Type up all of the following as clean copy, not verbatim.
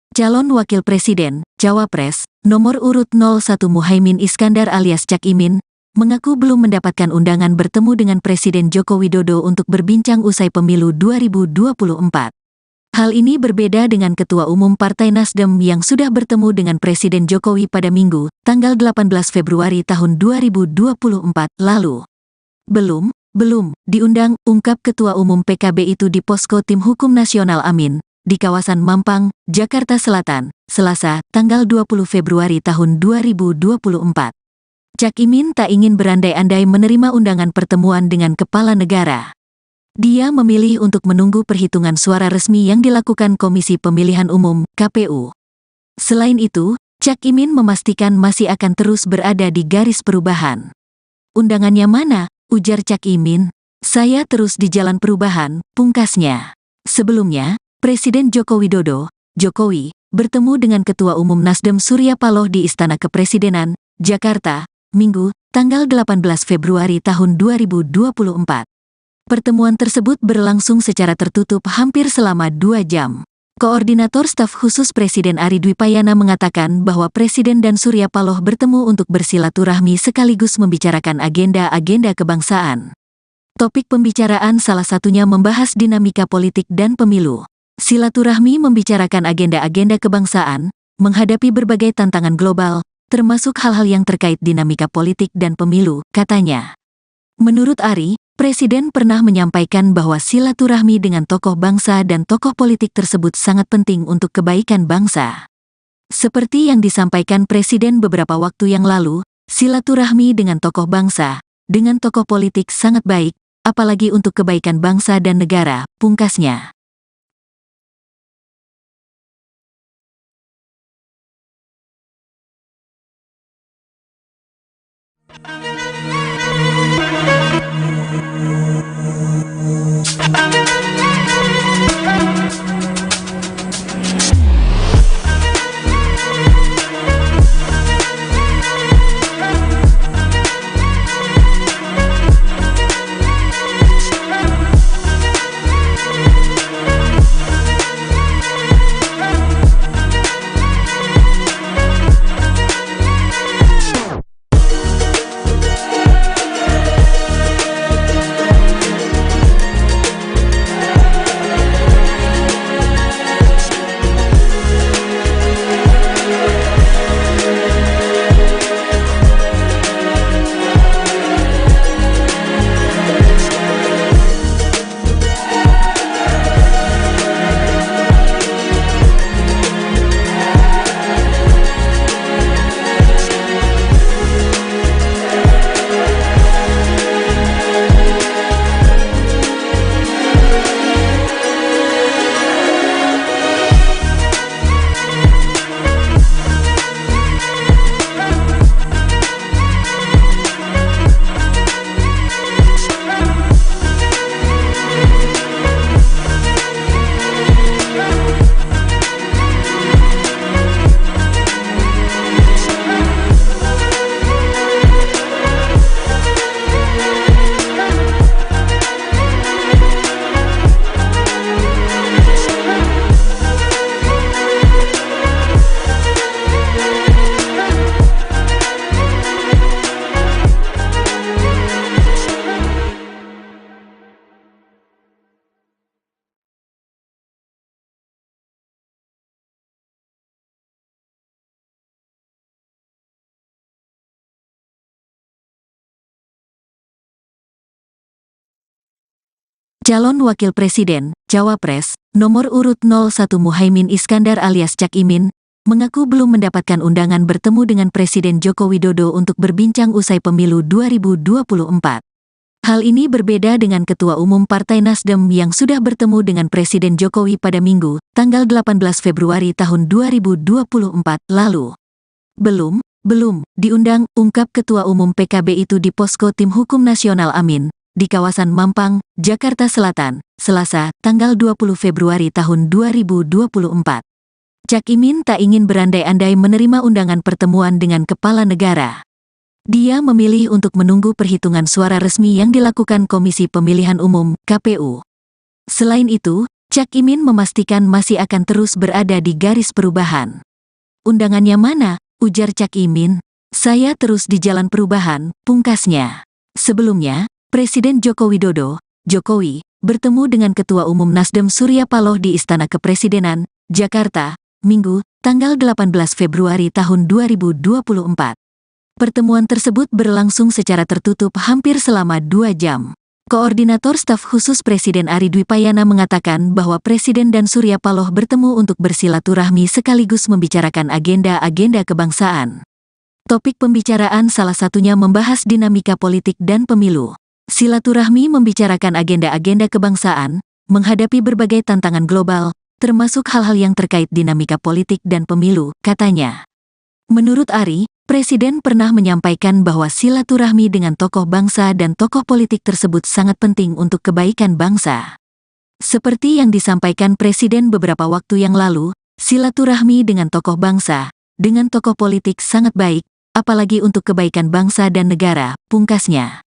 Calon Wakil Presiden, Cawapres, nomor urut 01 Muhaimin Iskandar alias Cak Imin, mengaku belum mendapatkan undangan bertemu dengan Presiden Joko Widodo untuk berbincang usai pemilu 2024. Hal ini berbeda dengan Ketua Umum Partai Nasdem yang sudah bertemu dengan Presiden Jokowi pada Minggu, tanggal 18 Februari tahun 2024 lalu. Belum diundang, ungkap Ketua Umum PKB itu di Posko Tim Hukum Nasional Amin, di kawasan Mampang, Jakarta Selatan, Selasa, tanggal 20 Februari tahun 2024. Cak Imin tak ingin berandai-andai menerima undangan pertemuan dengan kepala negara. Dia memilih untuk menunggu perhitungan suara resmi yang dilakukan Komisi Pemilihan Umum, KPU. Selain itu, Cak Imin memastikan masih akan terus berada di garis perubahan. Undangannya mana? Ujar Cak Imin. Saya terus di jalan perubahan, pungkasnya. Sebelumnya, Presiden Joko Widodo, Jokowi, bertemu dengan Ketua Umum Nasdem Surya Paloh di Istana Kepresidenan, Jakarta, Minggu, tanggal 18 Februari tahun 2024. Pertemuan tersebut berlangsung secara tertutup hampir selama 2 jam. Koordinator Staf Khusus Presiden Ari Dwipayana mengatakan bahwa Presiden dan Surya Paloh bertemu untuk bersilaturahmi sekaligus membicarakan agenda-agenda kebangsaan. Topik pembicaraan salah satunya membahas dinamika politik dan pemilu. Silaturahmi membicarakan agenda-agenda kebangsaan, menghadapi berbagai tantangan global, termasuk hal-hal yang terkait dinamika politik dan pemilu, katanya. Menurut Ari, Presiden pernah menyampaikan bahwa silaturahmi dengan tokoh bangsa dan tokoh politik tersebut sangat penting untuk kebaikan bangsa. Seperti yang disampaikan Presiden beberapa waktu yang lalu, silaturahmi dengan tokoh bangsa, dengan tokoh politik sangat baik, apalagi untuk kebaikan bangsa dan negara, pungkasnya. Calon Wakil Presiden, Cawapres, nomor urut 01 Muhaimin Iskandar alias Cak Imin, mengaku belum mendapatkan undangan bertemu dengan Presiden Joko Widodo untuk berbincang usai pemilu 2024. Hal ini berbeda dengan Ketua Umum Partai Nasdem yang sudah bertemu dengan Presiden Jokowi pada Minggu, tanggal 18 Februari tahun 2024 lalu. Belum diundang, ungkap Ketua Umum PKB itu di Posko Tim Hukum Nasional Amin, di kawasan Mampang, Jakarta Selatan, Selasa, tanggal 20 Februari tahun 2024. Cak Imin tak ingin berandai-andai menerima undangan pertemuan dengan kepala negara. Dia memilih untuk menunggu perhitungan suara resmi yang dilakukan Komisi Pemilihan Umum, KPU. Selain itu, Cak Imin memastikan masih akan terus berada di garis perubahan. Undangannya mana? Ujar Cak Imin. Saya terus di jalan perubahan, pungkasnya. Sebelumnya, Presiden Joko Widodo, Jokowi, bertemu dengan Ketua Umum Nasdem Surya Paloh di Istana Kepresidenan, Jakarta, Minggu, tanggal 18 Februari tahun 2024. Pertemuan tersebut berlangsung secara tertutup hampir selama 2 jam. Koordinator Staf Khusus Presiden Ari Dwipayana mengatakan bahwa Presiden dan Surya Paloh bertemu untuk bersilaturahmi sekaligus membicarakan agenda-agenda kebangsaan. Topik pembicaraan salah satunya membahas dinamika politik dan pemilu. Silaturahmi membicarakan agenda-agenda kebangsaan, menghadapi berbagai tantangan global, termasuk hal-hal yang terkait dinamika politik dan pemilu, katanya. Menurut Ari, Presiden pernah menyampaikan bahwa silaturahmi dengan tokoh bangsa dan tokoh politik tersebut sangat penting untuk kebaikan bangsa. Seperti yang disampaikan Presiden beberapa waktu yang lalu, silaturahmi dengan tokoh bangsa, dengan tokoh politik sangat baik, apalagi untuk kebaikan bangsa dan negara, pungkasnya.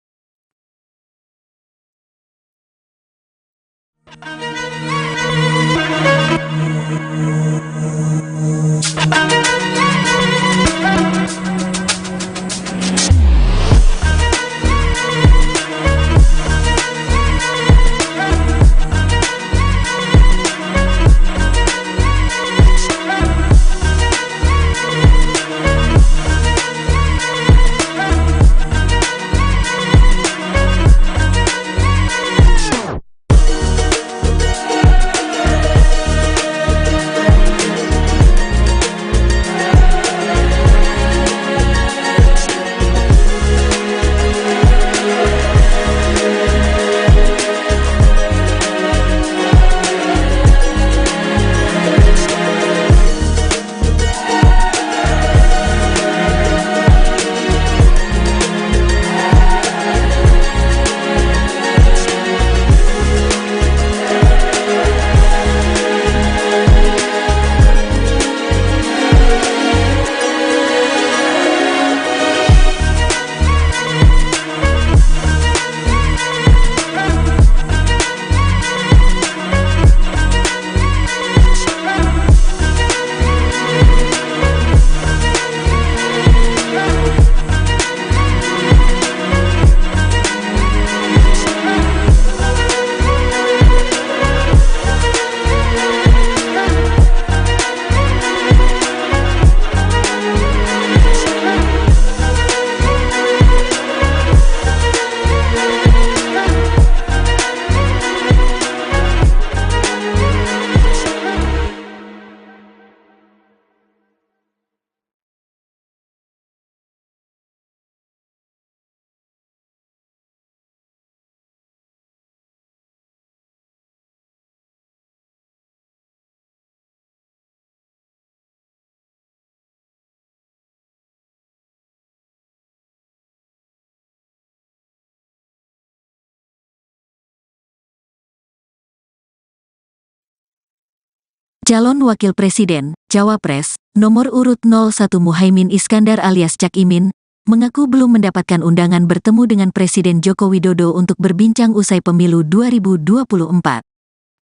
Calon Wakil Presiden, Cawapres, nomor urut 01 Muhaimin Iskandar alias Cak Imin, mengaku belum mendapatkan undangan bertemu dengan Presiden Joko Widodo untuk berbincang usai pemilu 2024.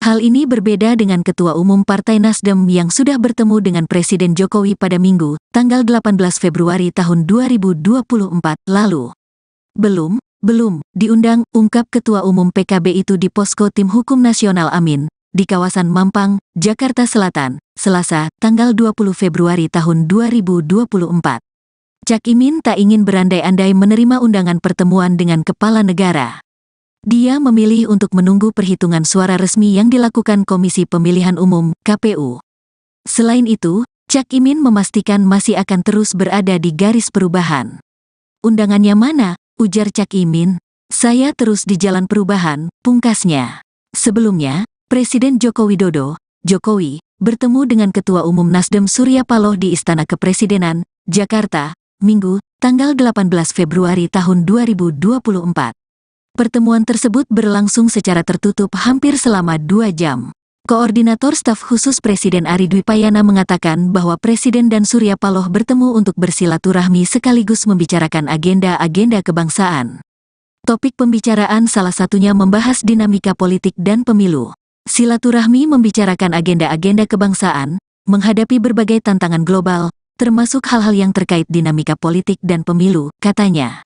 Hal ini berbeda dengan Ketua Umum Partai Nasdem yang sudah bertemu dengan Presiden Jokowi pada Minggu, tanggal 18 Februari tahun 2024 lalu. Belum diundang, ungkap Ketua Umum PKB itu di Posko Tim Hukum Nasional Amin, di kawasan Mampang, Jakarta Selatan, Selasa, tanggal 20 Februari tahun 2024. Cak Imin tak ingin berandai-andai menerima undangan pertemuan dengan kepala negara. Dia memilih untuk menunggu perhitungan suara resmi yang dilakukan Komisi Pemilihan Umum, KPU. Selain itu, Cak Imin memastikan masih akan terus berada di garis perubahan. Undangannya mana? Ujar Cak Imin. Saya terus di jalan perubahan, pungkasnya. Sebelumnya, Presiden Joko Widodo, Jokowi, bertemu dengan Ketua Umum Nasdem Surya Paloh di Istana Kepresidenan, Jakarta, Minggu, tanggal 18 Februari tahun 2024. Pertemuan tersebut berlangsung secara tertutup hampir selama 2 jam. Koordinator Staf Khusus Presiden Ari Dwipayana mengatakan bahwa Presiden dan Surya Paloh bertemu untuk bersilaturahmi sekaligus membicarakan agenda-agenda kebangsaan. Topik pembicaraan salah satunya membahas dinamika politik dan pemilu. Silaturahmi membicarakan agenda-agenda kebangsaan, menghadapi berbagai tantangan global, termasuk hal-hal yang terkait dinamika politik dan pemilu, katanya.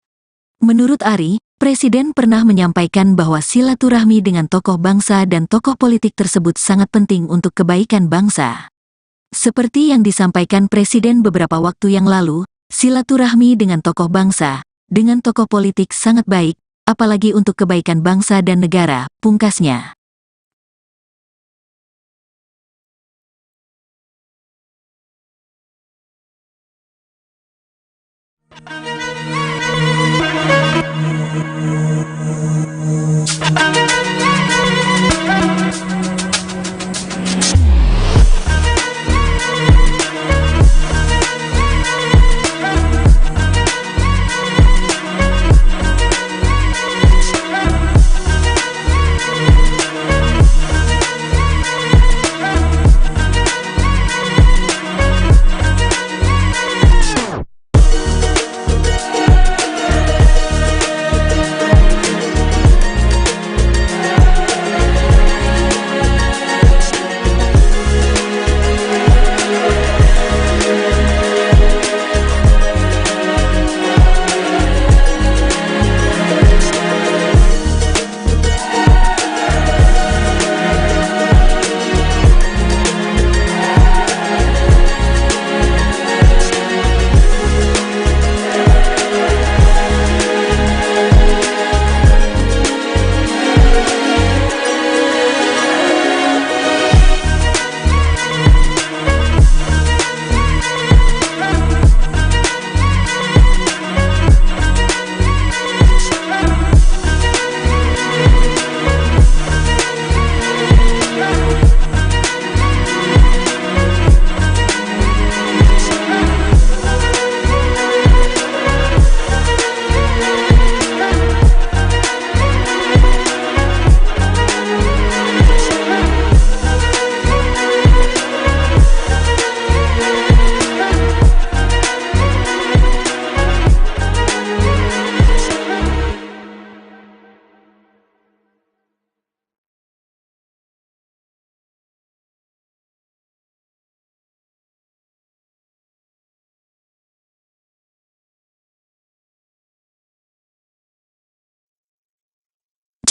Menurut Ari, Presiden pernah menyampaikan bahwa silaturahmi dengan tokoh bangsa dan tokoh politik tersebut sangat penting untuk kebaikan bangsa. Seperti yang disampaikan Presiden beberapa waktu yang lalu, silaturahmi dengan tokoh bangsa, dengan tokoh politik sangat baik, apalagi untuk kebaikan bangsa dan negara, pungkasnya.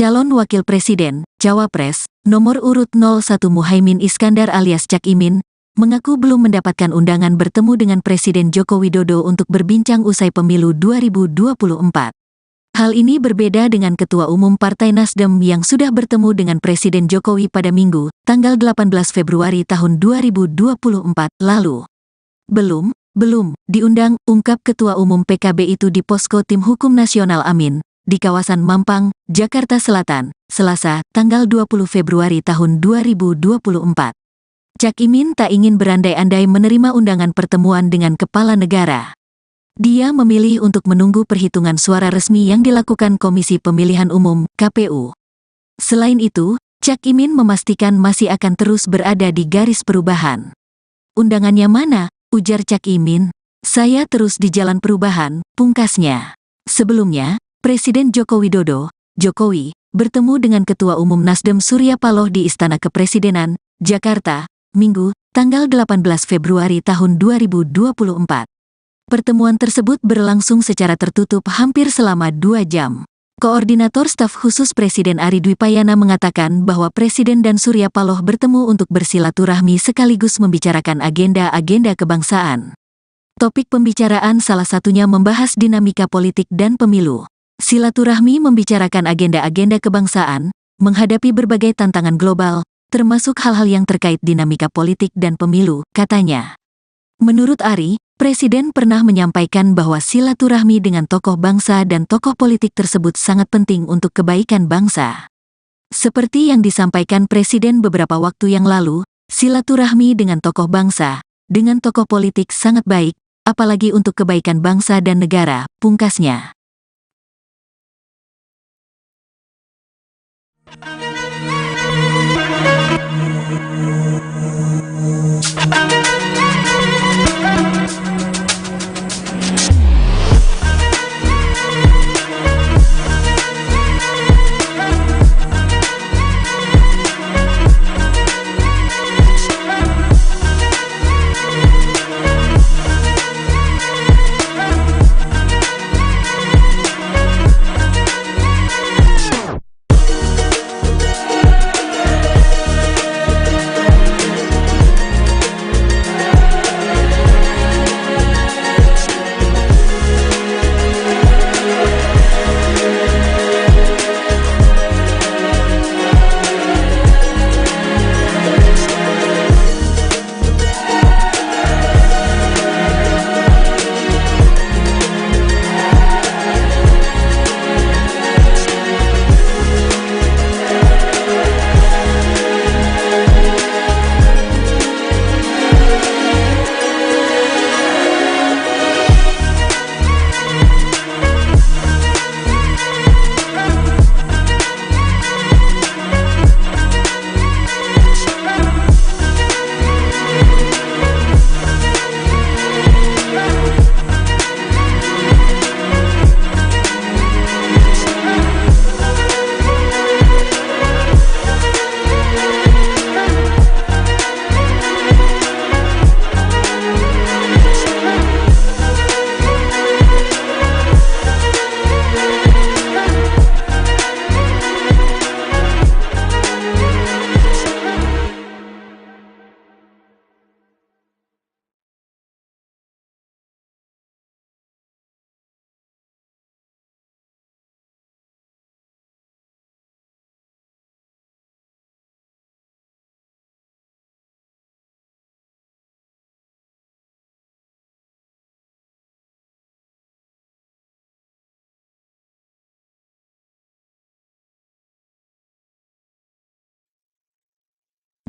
Calon Wakil Presiden, Cawapres, nomor urut 01 Muhaimin Iskandar alias Cak Imin, mengaku belum mendapatkan undangan bertemu dengan Presiden Joko Widodo untuk berbincang usai pemilu 2024. Hal ini berbeda dengan Ketua Umum Partai Nasdem yang sudah bertemu dengan Presiden Jokowi pada Minggu, tanggal 18 Februari tahun 2024 lalu. Belum diundang, ungkap Ketua Umum PKB itu di Posko Tim Hukum Nasional Amin, di kawasan Mampang, Jakarta Selatan, Selasa, tanggal 20 Februari tahun 2024. Cak Imin tak ingin berandai-andai menerima undangan pertemuan dengan kepala negara. Dia memilih untuk menunggu perhitungan suara resmi yang dilakukan Komisi Pemilihan Umum, KPU. Selain itu, Cak Imin memastikan masih akan terus berada di garis perubahan. Undangannya mana? Ujar Cak Imin. Saya terus di jalan perubahan, pungkasnya. Sebelumnya, Presiden Joko Widodo, Jokowi, bertemu dengan Ketua Umum Nasdem Surya Paloh di Istana Kepresidenan, Jakarta, Minggu, tanggal 18 Februari tahun 2024. Pertemuan tersebut berlangsung secara tertutup hampir selama 2 jam. Koordinator Staf Khusus Presiden Ari Dwipayana mengatakan bahwa Presiden dan Surya Paloh bertemu untuk bersilaturahmi sekaligus membicarakan agenda-agenda kebangsaan. Topik pembicaraan salah satunya membahas dinamika politik dan pemilu. Silaturahmi membicarakan agenda-agenda kebangsaan, menghadapi berbagai tantangan global, termasuk hal-hal yang terkait dinamika politik dan pemilu, katanya. Menurut Ari, Presiden pernah menyampaikan bahwa silaturahmi dengan tokoh bangsa dan tokoh politik tersebut sangat penting untuk kebaikan bangsa. Seperti yang disampaikan Presiden beberapa waktu yang lalu, silaturahmi dengan tokoh bangsa, dengan tokoh politik sangat baik, apalagi untuk kebaikan bangsa dan negara, pungkasnya.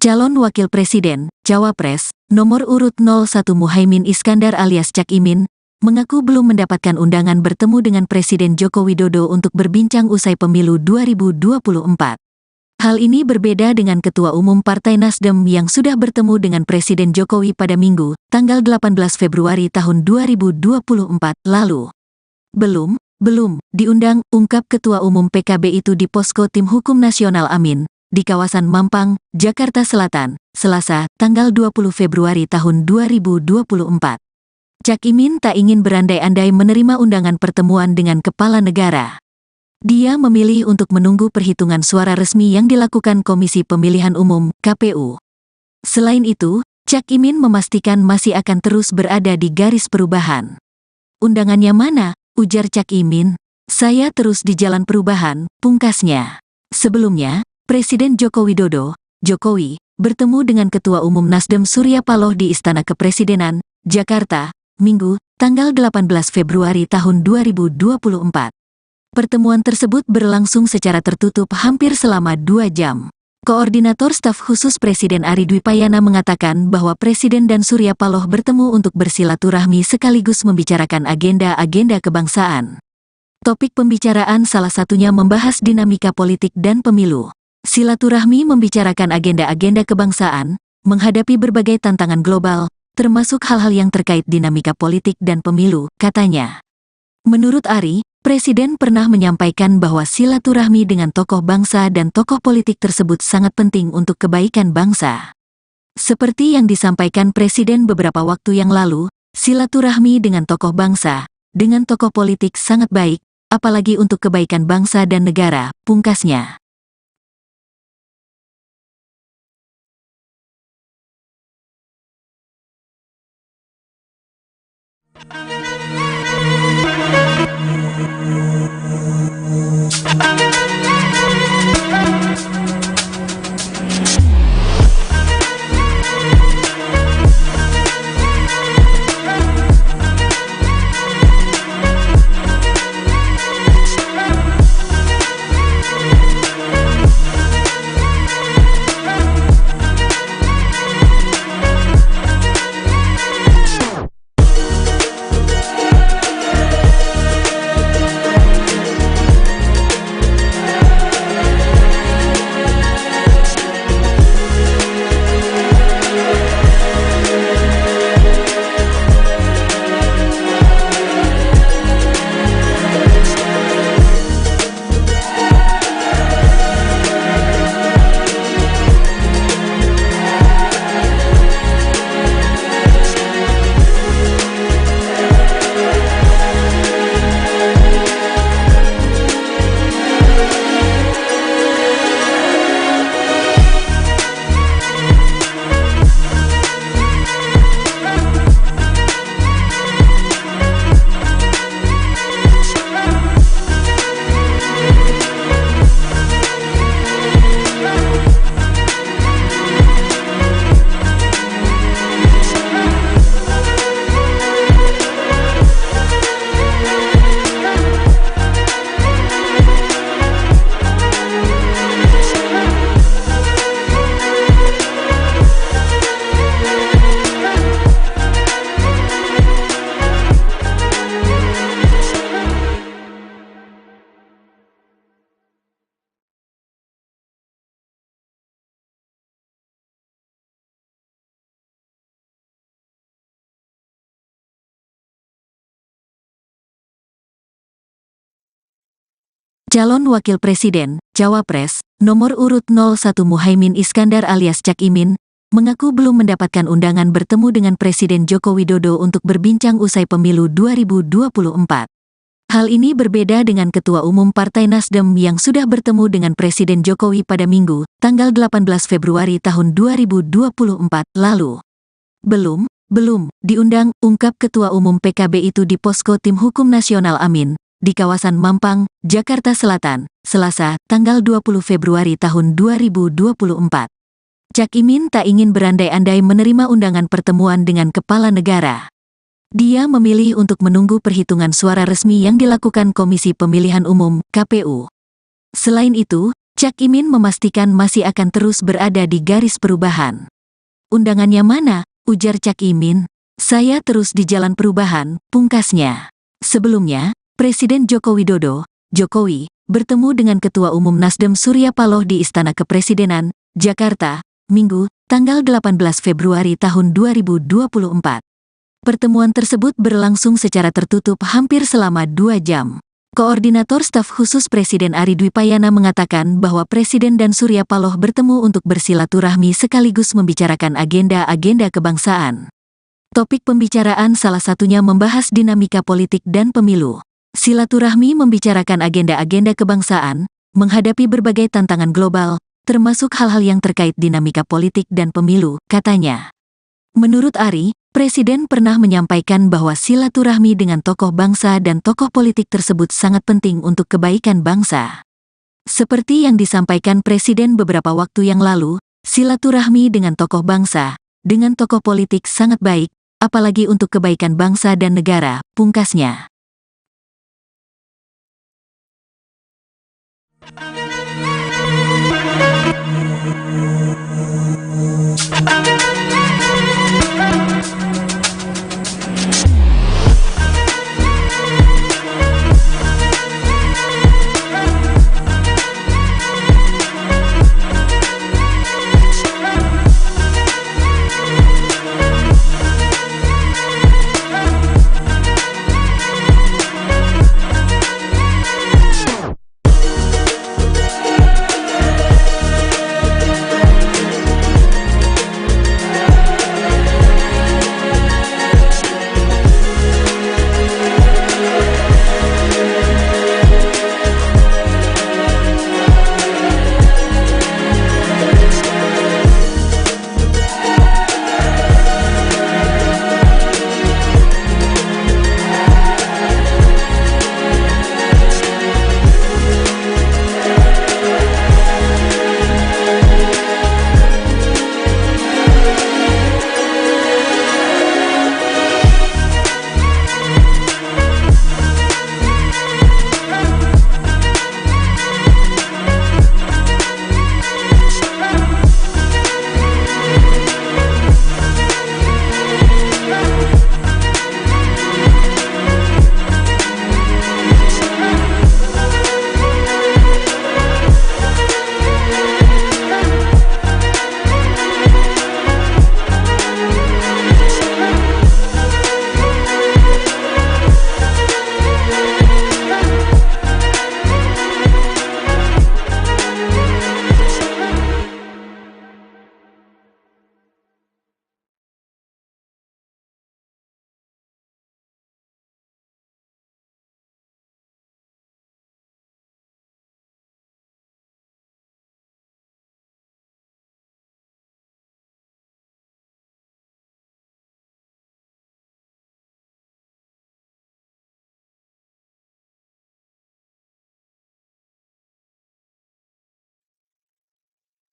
Calon Wakil Presiden, Cawapres, nomor urut 01 Muhaimin Iskandar alias Cak Imin, mengaku belum mendapatkan undangan bertemu dengan Presiden Joko Widodo untuk berbincang usai pemilu 2024. Hal ini berbeda dengan Ketua Umum Partai Nasdem yang sudah bertemu dengan Presiden Jokowi pada Minggu, tanggal 18 Februari tahun 2024 lalu. Belum diundang, ungkap Ketua Umum PKB itu di Posko Tim Hukum Nasional Amin, di kawasan Mampang, Jakarta Selatan, Selasa, tanggal 20 Februari tahun 2024. Cak Imin tak ingin berandai-andai menerima undangan pertemuan dengan kepala negara. Dia memilih untuk menunggu perhitungan suara resmi yang dilakukan Komisi Pemilihan Umum, KPU. Selain itu, Cak Imin memastikan masih akan terus berada di garis perubahan. Undangannya mana? Ujar Cak Imin. Saya terus di jalan perubahan, pungkasnya. Sebelumnya, Presiden Joko Widodo, Jokowi, bertemu dengan Ketua Umum Nasdem Surya Paloh di Istana Kepresidenan, Jakarta, Minggu, tanggal 18 Februari tahun 2024. Pertemuan tersebut berlangsung secara tertutup hampir selama 2 jam. Koordinator Staf Khusus Presiden Ari Dwipayana mengatakan bahwa Presiden dan Surya Paloh bertemu untuk bersilaturahmi sekaligus membicarakan agenda-agenda kebangsaan. Topik pembicaraan salah satunya membahas dinamika politik dan pemilu. Silaturahmi membicarakan agenda-agenda kebangsaan, menghadapi berbagai tantangan global, termasuk hal-hal yang terkait dinamika politik dan pemilu, katanya. Menurut Ari, Presiden pernah menyampaikan bahwa silaturahmi dengan tokoh bangsa dan tokoh politik tersebut sangat penting untuk kebaikan bangsa. Seperti yang disampaikan Presiden beberapa waktu yang lalu, silaturahmi dengan tokoh bangsa, dengan tokoh politik sangat baik, apalagi untuk kebaikan bangsa dan negara, pungkasnya. Calon Wakil Presiden, Cawapres, nomor urut 01 Muhaimin Iskandar alias Cak Imin, mengaku belum mendapatkan undangan bertemu dengan Presiden Joko Widodo untuk berbincang usai pemilu 2024. Hal ini berbeda dengan Ketua Umum Partai Nasdem yang sudah bertemu dengan Presiden Jokowi pada Minggu, tanggal 18 Februari tahun 2024 lalu. Belum diundang, ungkap Ketua Umum PKB itu di Posko Tim Hukum Nasional Amin, di kawasan Mampang, Jakarta Selatan, Selasa, tanggal 20 Februari tahun 2024. Cak Imin tak ingin berandai-andai menerima undangan pertemuan dengan kepala negara. Dia memilih untuk menunggu perhitungan suara resmi yang dilakukan Komisi Pemilihan Umum, KPU. Selain itu, Cak Imin memastikan masih akan terus berada di garis perubahan. Undangannya mana? Ujar Cak Imin. Saya terus di jalan perubahan, pungkasnya. Sebelumnya, Presiden Joko Widodo, Jokowi, bertemu dengan Ketua Umum Nasdem Surya Paloh di Istana Kepresidenan, Jakarta, Minggu, tanggal 18 Februari tahun 2024. Pertemuan tersebut berlangsung secara tertutup hampir selama 2 jam. Koordinator Staf Khusus Presiden Ari Dwipayana mengatakan bahwa Presiden dan Surya Paloh bertemu untuk bersilaturahmi sekaligus membicarakan agenda-agenda kebangsaan. Topik pembicaraan salah satunya membahas dinamika politik dan pemilu. Silaturahmi membicarakan agenda-agenda kebangsaan, menghadapi berbagai tantangan global, termasuk hal-hal yang terkait dinamika politik dan pemilu, katanya. Menurut Ari, Presiden pernah menyampaikan bahwa silaturahmi dengan tokoh bangsa dan tokoh politik tersebut sangat penting untuk kebaikan bangsa. Seperti yang disampaikan Presiden beberapa waktu yang lalu, silaturahmi dengan tokoh bangsa, dengan tokoh politik sangat baik, apalagi untuk kebaikan bangsa dan negara, pungkasnya.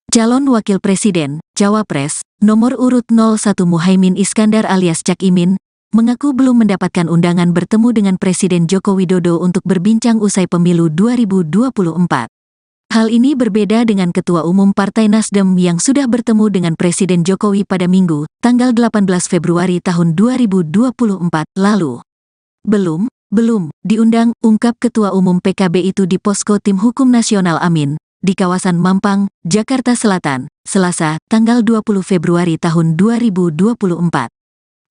Calon Wakil Presiden, Cawapres, nomor urut 01 Muhaimin Iskandar alias Cak Imin, mengaku belum mendapatkan undangan bertemu dengan Presiden Joko Widodo untuk berbincang usai pemilu 2024. Hal ini berbeda dengan Ketua Umum Partai Nasdem yang sudah bertemu dengan Presiden Jokowi pada Minggu, tanggal 18 Februari tahun 2024 lalu. Belum diundang, ungkap Ketua Umum PKB itu di Posko Tim Hukum Nasional Amin, di kawasan Mampang, Jakarta Selatan, Selasa, tanggal 20 Februari tahun 2024.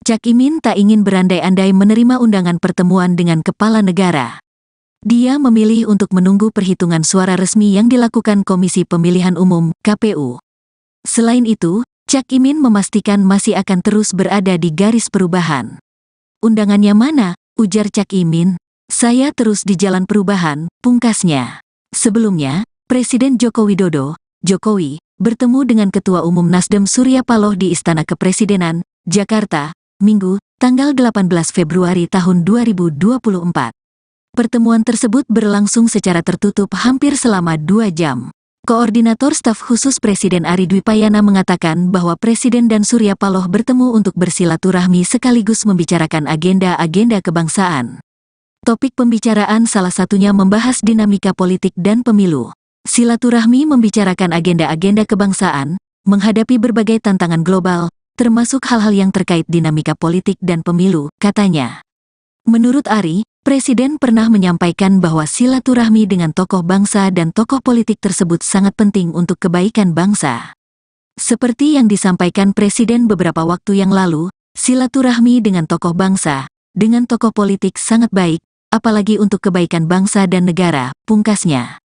Cak Imin tak ingin berandai-andai menerima undangan pertemuan dengan kepala negara. Dia memilih untuk menunggu perhitungan suara resmi yang dilakukan Komisi Pemilihan Umum, KPU. Selain itu, Cak Imin memastikan masih akan terus berada di garis perubahan. Undangannya mana? Ujar Cak Imin. Saya terus di jalan perubahan, pungkasnya. Sebelumnya, Presiden Joko Widodo, Jokowi, bertemu dengan Ketua Umum Nasdem Surya Paloh di Istana Kepresidenan, Jakarta, Minggu, tanggal 18 Februari tahun 2024. Pertemuan tersebut berlangsung secara tertutup hampir selama 2 jam. Koordinator Staf Khusus Presiden Ari Dwipayana mengatakan bahwa Presiden dan Surya Paloh bertemu untuk bersilaturahmi sekaligus membicarakan agenda-agenda kebangsaan. Topik pembicaraan salah satunya membahas dinamika politik dan pemilu. Silaturahmi membicarakan agenda-agenda kebangsaan, menghadapi berbagai tantangan global, termasuk hal-hal yang terkait dinamika politik dan pemilu, katanya. Menurut Ari, Presiden pernah menyampaikan bahwa silaturahmi dengan tokoh bangsa dan tokoh politik tersebut sangat penting untuk kebaikan bangsa. Seperti yang disampaikan Presiden beberapa waktu yang lalu, silaturahmi dengan tokoh bangsa, dengan tokoh politik sangat baik, apalagi untuk kebaikan bangsa dan negara, pungkasnya.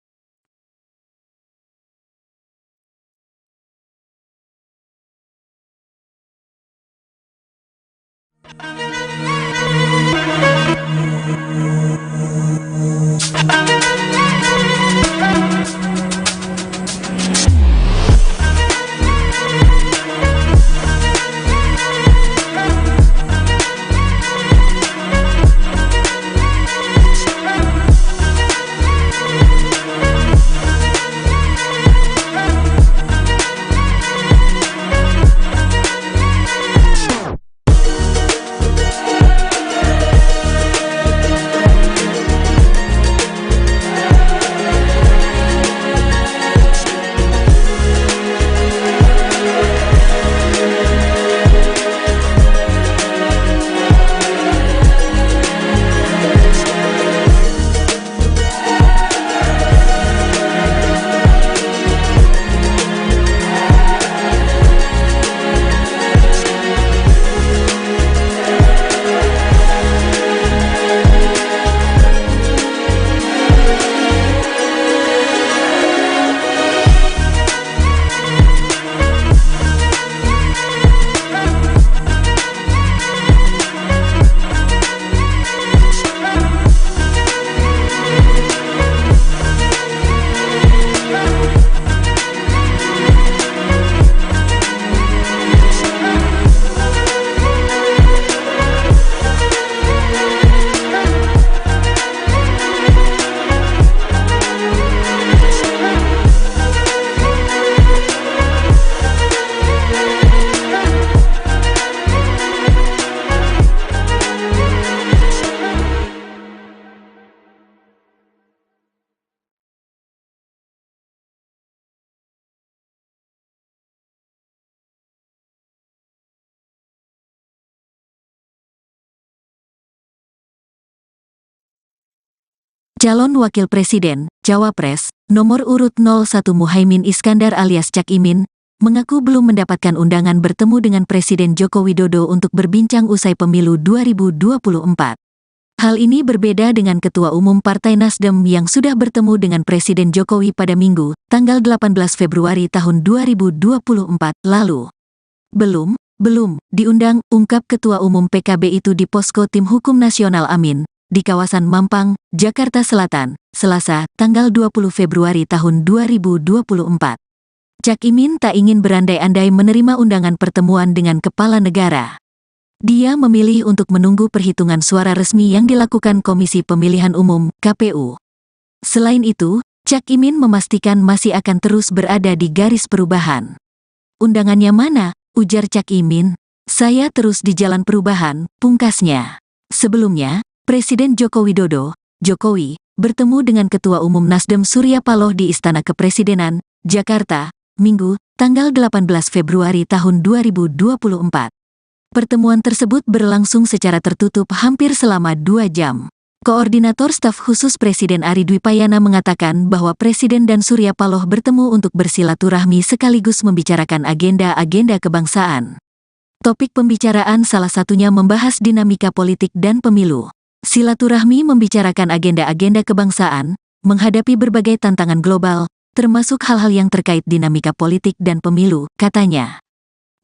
Calon Wakil Presiden, Cawapres, nomor urut 01 Muhaimin Iskandar alias Cak Imin, mengaku belum mendapatkan undangan bertemu dengan Presiden Joko Widodo untuk berbincang usai pemilu 2024. Hal ini berbeda dengan Ketua Umum Partai Nasdem yang sudah bertemu dengan Presiden Jokowi pada Minggu, tanggal 18 Februari tahun 2024 lalu. Belum diundang, ungkap Ketua Umum PKB itu di Posko Tim Hukum Nasional Amin, di kawasan Mampang, Jakarta Selatan, Selasa, tanggal 20 Februari tahun 2024. Cak Imin tak ingin berandai-andai menerima undangan pertemuan dengan kepala negara. Dia memilih untuk menunggu perhitungan suara resmi yang dilakukan Komisi Pemilihan Umum, KPU. Selain itu, Cak Imin memastikan masih akan terus berada di garis perubahan. Undangannya mana? Ujar Cak Imin. Saya terus di jalan perubahan, pungkasnya. Sebelumnya, Presiden Joko Widodo, Jokowi, bertemu dengan Ketua Umum Nasdem Surya Paloh di Istana Kepresidenan, Jakarta, Minggu, tanggal 18 Februari tahun 2024. Pertemuan tersebut berlangsung secara tertutup hampir selama 2 jam. Koordinator Staf Khusus Presiden Ari Dwipayana mengatakan bahwa Presiden dan Surya Paloh bertemu untuk bersilaturahmi sekaligus membicarakan agenda-agenda kebangsaan. Topik pembicaraan salah satunya membahas dinamika politik dan pemilu. Silaturahmi membicarakan agenda-agenda kebangsaan, menghadapi berbagai tantangan global, termasuk hal-hal yang terkait dinamika politik dan pemilu, katanya.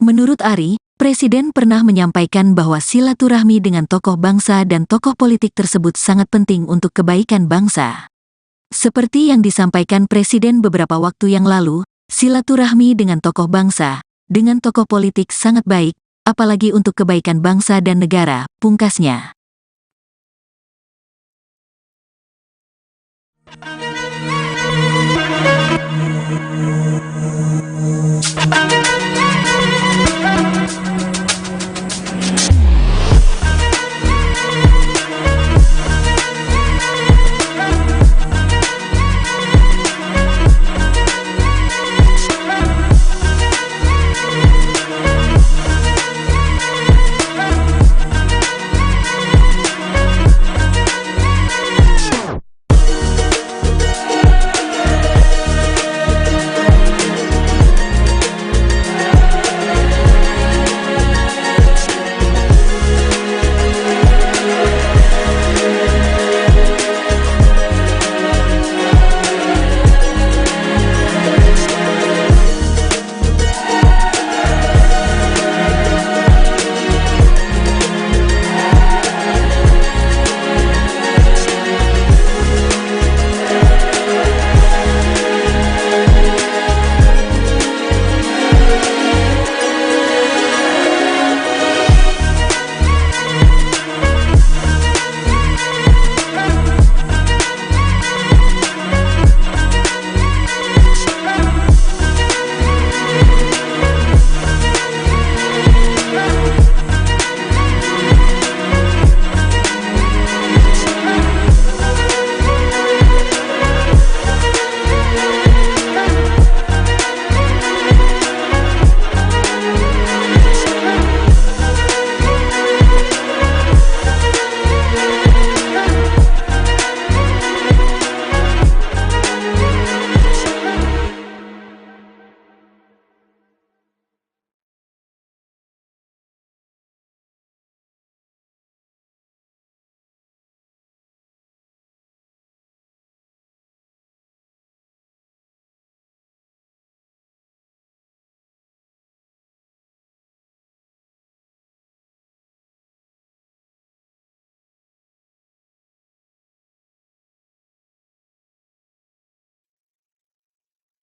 Menurut Ari, Presiden pernah menyampaikan bahwa silaturahmi dengan tokoh bangsa dan tokoh politik tersebut sangat penting untuk kebaikan bangsa. Seperti yang disampaikan Presiden beberapa waktu yang lalu, silaturahmi dengan tokoh bangsa, dengan tokoh politik sangat baik, apalagi untuk kebaikan bangsa dan negara, pungkasnya.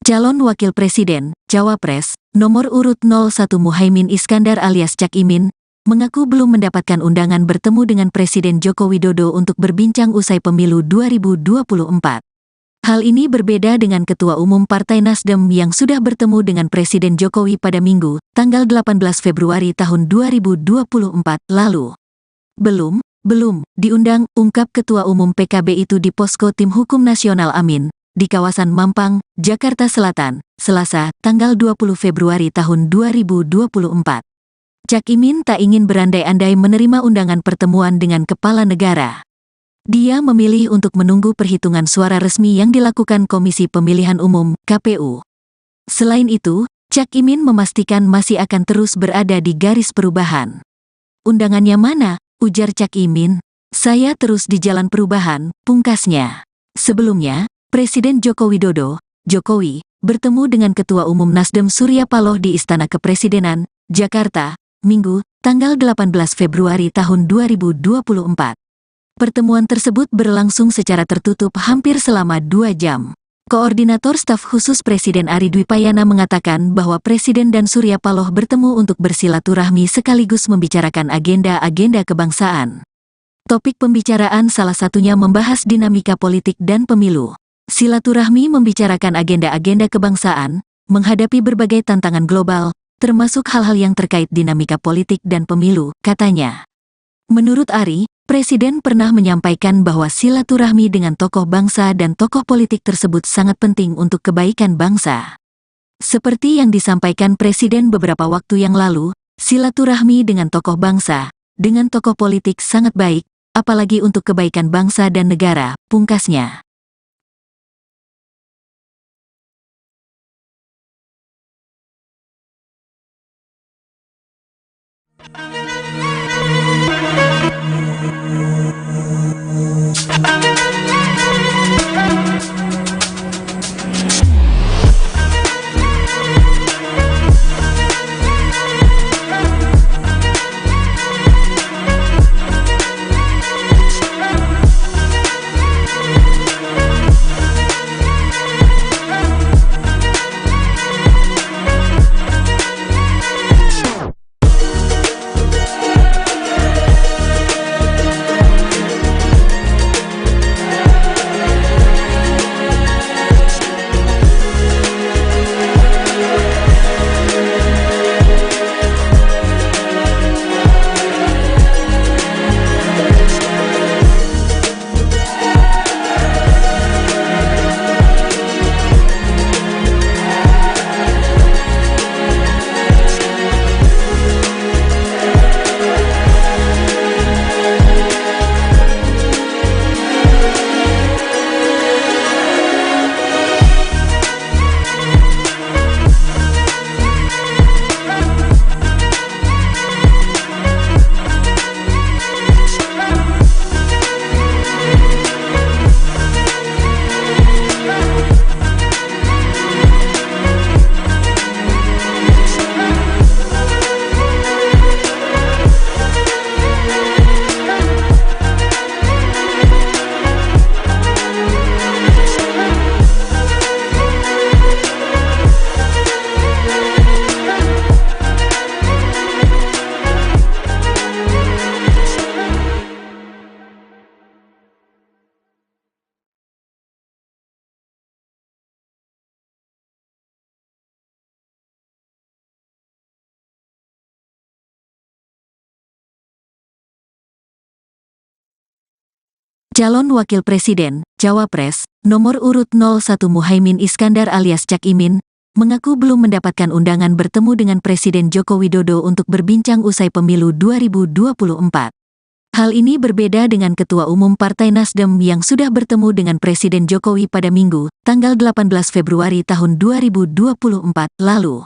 Calon Wakil Presiden, Cawapres, nomor urut 01 Muhaimin Iskandar alias Cak Imin, mengaku belum mendapatkan undangan bertemu dengan Presiden Joko Widodo untuk berbincang usai pemilu 2024. Hal ini berbeda dengan Ketua Umum Partai Nasdem yang sudah bertemu dengan Presiden Jokowi pada Minggu, tanggal 18 Februari tahun 2024 lalu. Belum diundang, ungkap Ketua Umum PKB itu di Posko Tim Hukum Nasional Amin, di kawasan Mampang, Jakarta Selatan, Selasa, tanggal 20 Februari tahun 2024. Cak Imin tak ingin berandai-andai menerima undangan pertemuan dengan kepala negara. Dia memilih untuk menunggu perhitungan suara resmi yang dilakukan Komisi Pemilihan Umum, KPU. Selain itu, Cak Imin memastikan masih akan terus berada di garis perubahan. Undangannya mana? Ujar Cak Imin. Saya terus di jalan perubahan, pungkasnya. Sebelumnya, Presiden Joko Widodo, Jokowi, bertemu dengan Ketua Umum Nasdem Surya Paloh di Istana Kepresidenan, Jakarta, Minggu, tanggal 18 Februari tahun 2024. Pertemuan tersebut berlangsung secara tertutup hampir selama 2 jam. Koordinator Staf Khusus Presiden Ari Dwipayana mengatakan bahwa Presiden dan Surya Paloh bertemu untuk bersilaturahmi sekaligus membicarakan agenda-agenda kebangsaan. Topik pembicaraan salah satunya membahas dinamika politik dan pemilu. Silaturahmi membicarakan agenda-agenda kebangsaan, menghadapi berbagai tantangan global, termasuk hal-hal yang terkait dinamika politik dan pemilu, katanya. Menurut Ari, Presiden pernah menyampaikan bahwa silaturahmi dengan tokoh bangsa dan tokoh politik tersebut sangat penting untuk kebaikan bangsa. Seperti yang disampaikan Presiden beberapa waktu yang lalu, silaturahmi dengan tokoh bangsa, dengan tokoh politik sangat baik, apalagi untuk kebaikan bangsa dan negara, pungkasnya. Calon Wakil Presiden, Cawapres, nomor urut 01 Muhaimin Iskandar alias Cak Imin, mengaku belum mendapatkan undangan bertemu dengan Presiden Joko Widodo untuk berbincang usai pemilu 2024. Hal ini berbeda dengan Ketua Umum Partai Nasdem yang sudah bertemu dengan Presiden Jokowi pada Minggu, tanggal 18 Februari tahun 2024 lalu.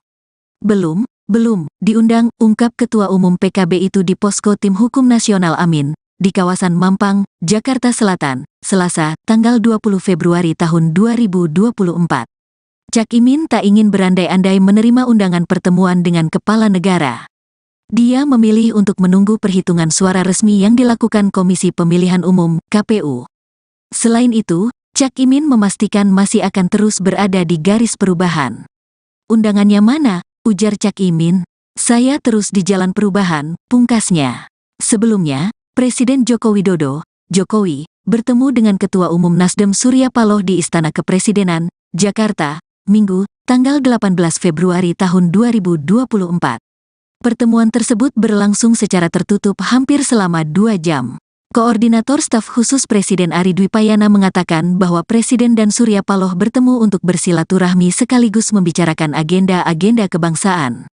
Belum diundang, ungkap Ketua Umum PKB itu di Posko Tim Hukum Nasional Amin, di kawasan Mampang, Jakarta Selatan, Selasa, tanggal 20 Februari tahun 2024. Cak Imin tak ingin berandai-andai menerima undangan pertemuan dengan kepala negara. Dia memilih untuk menunggu perhitungan suara resmi yang dilakukan Komisi Pemilihan Umum, KPU. Selain itu, Cak Imin memastikan masih akan terus berada di garis perubahan. Undangannya mana? Ujar Cak Imin. Saya terus di jalan perubahan, pungkasnya. Sebelumnya, Presiden Joko Widodo, Jokowi, bertemu dengan Ketua Umum Nasdem Surya Paloh di Istana Kepresidenan, Jakarta, Minggu, tanggal 18 Februari tahun 2024. Pertemuan tersebut berlangsung secara tertutup hampir selama 2 jam. Koordinator Staf Khusus Presiden Ari Dwipayana mengatakan bahwa Presiden dan Surya Paloh bertemu untuk bersilaturahmi sekaligus membicarakan agenda-agenda kebangsaan.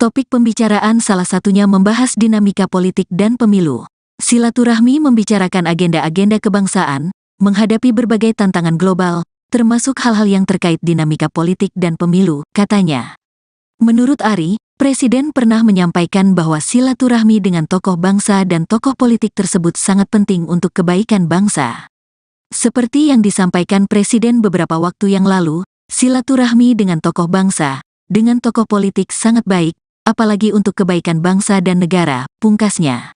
Topik pembicaraan salah satunya membahas dinamika politik dan pemilu. Silaturahmi membicarakan agenda-agenda kebangsaan, menghadapi berbagai tantangan global, termasuk hal-hal yang terkait dinamika politik dan pemilu, katanya. Menurut Ari, Presiden pernah menyampaikan bahwa silaturahmi dengan tokoh bangsa dan tokoh politik tersebut sangat penting untuk kebaikan bangsa. Seperti yang disampaikan Presiden beberapa waktu yang lalu, silaturahmi dengan tokoh bangsa, dengan tokoh politik sangat baik, apalagi untuk kebaikan bangsa dan negara, pungkasnya.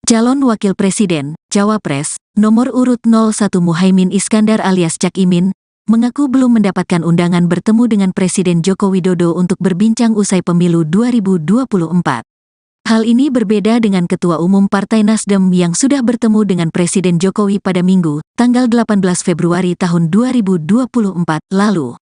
Calon Wakil Presiden, Cawapres, nomor urut 01 Muhaimin Iskandar alias Cak Imin, mengaku belum mendapatkan undangan bertemu dengan Presiden Joko Widodo untuk berbincang usai pemilu 2024. Hal ini berbeda dengan Ketua Umum Partai Nasdem yang sudah bertemu dengan Presiden Jokowi pada Minggu, tanggal 18 Februari tahun 2024 lalu.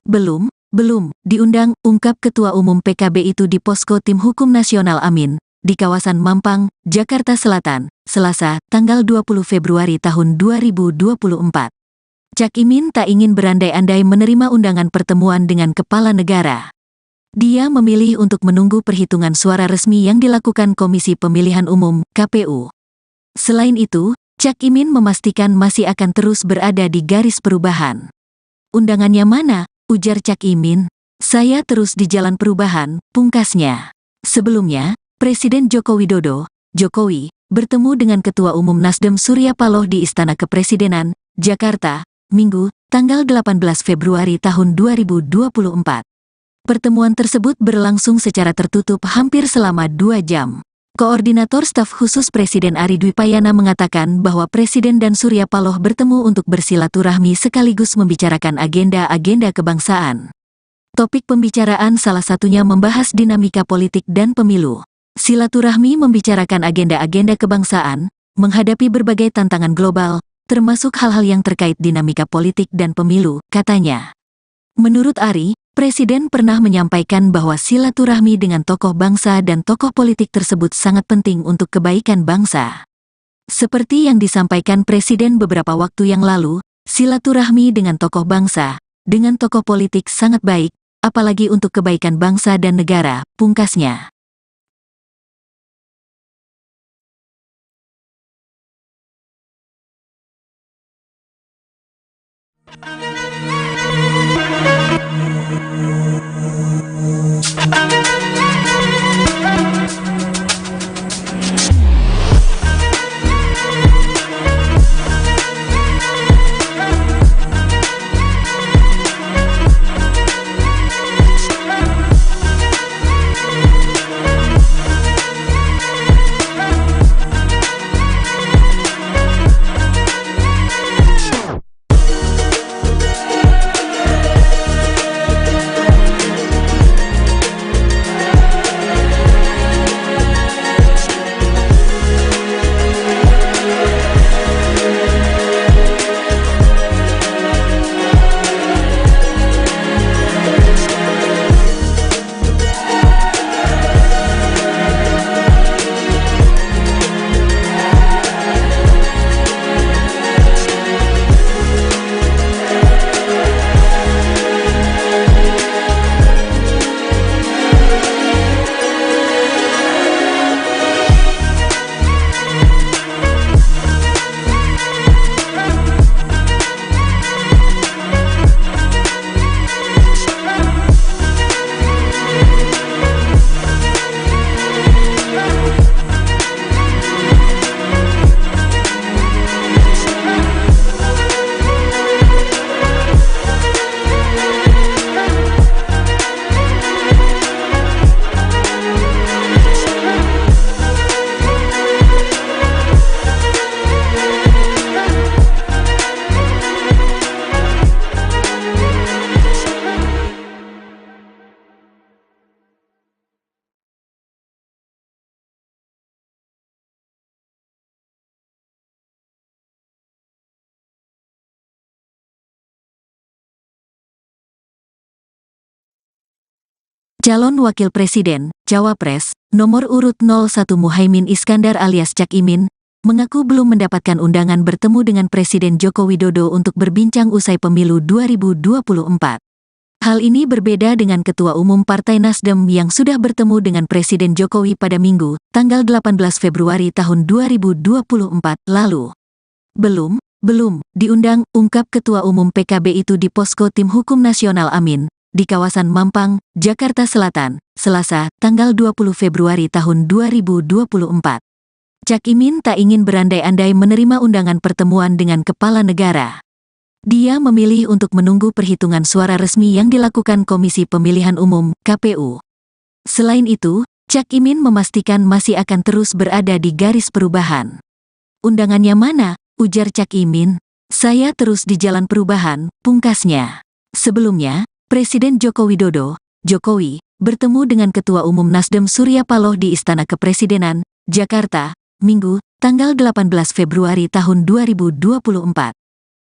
Belum diundang, ungkap Ketua Umum PKB itu di Posko Tim Hukum Nasional Amin, di kawasan Mampang, Jakarta Selatan, Selasa, tanggal 20 Februari tahun 2024. Cak Imin tak ingin berandai-andai menerima undangan pertemuan dengan kepala negara. Dia memilih untuk menunggu perhitungan suara resmi yang dilakukan Komisi Pemilihan Umum, KPU. Selain itu, Cak Imin memastikan masih akan terus berada di garis perubahan. Undangannya mana? Ujar Cak Imin. Saya terus di jalan perubahan, pungkasnya. Sebelumnya, Presiden Joko Widodo, Jokowi, bertemu dengan Ketua Umum Nasdem Surya Paloh di Istana Kepresidenan, Jakarta, Minggu, tanggal 18 Februari tahun 2024. Pertemuan tersebut berlangsung secara tertutup hampir selama 2 jam. Koordinator Staf Khusus Presiden Ari Dwipayana mengatakan bahwa Presiden dan Surya Paloh bertemu untuk bersilaturahmi sekaligus membicarakan agenda-agenda kebangsaan. Topik pembicaraan salah satunya membahas dinamika politik dan pemilu. Silaturahmi membicarakan agenda-agenda kebangsaan, menghadapi berbagai tantangan global, termasuk hal-hal yang terkait dinamika politik dan pemilu, katanya. Menurut Ari, Presiden pernah menyampaikan bahwa silaturahmi dengan tokoh bangsa dan tokoh politik tersebut sangat penting untuk kebaikan bangsa. Seperti yang disampaikan Presiden beberapa waktu yang lalu, silaturahmi dengan tokoh bangsa, dengan tokoh politik sangat baik, apalagi untuk kebaikan bangsa dan negara, pungkasnya. Calon Wakil Presiden, Cawapres, nomor urut 01 Muhaimin Iskandar alias Cak Imin, mengaku belum mendapatkan undangan bertemu dengan Presiden Joko Widodo untuk berbincang usai pemilu 2024. Hal ini berbeda dengan Ketua Umum Partai Nasdem yang sudah bertemu dengan Presiden Jokowi pada Minggu, tanggal 18 Februari tahun 2024 lalu. Belum diundang, ungkap Ketua Umum PKB itu di Posko Tim Hukum Nasional Amin, di kawasan Mampang, Jakarta Selatan, Selasa, tanggal 20 Februari tahun 2024. Cak Imin tak ingin berandai-andai menerima undangan pertemuan dengan kepala negara. Dia memilih untuk menunggu perhitungan suara resmi yang dilakukan Komisi Pemilihan Umum, KPU. Selain itu, Cak Imin memastikan masih akan terus berada di garis perubahan. Undangannya mana? Ujar Cak Imin. Saya terus di jalan perubahan, pungkasnya. Sebelumnya, Presiden Joko Widodo, Jokowi, bertemu dengan Ketua Umum Nasdem Surya Paloh di Istana Kepresidenan, Jakarta, Minggu, tanggal 18 Februari tahun 2024.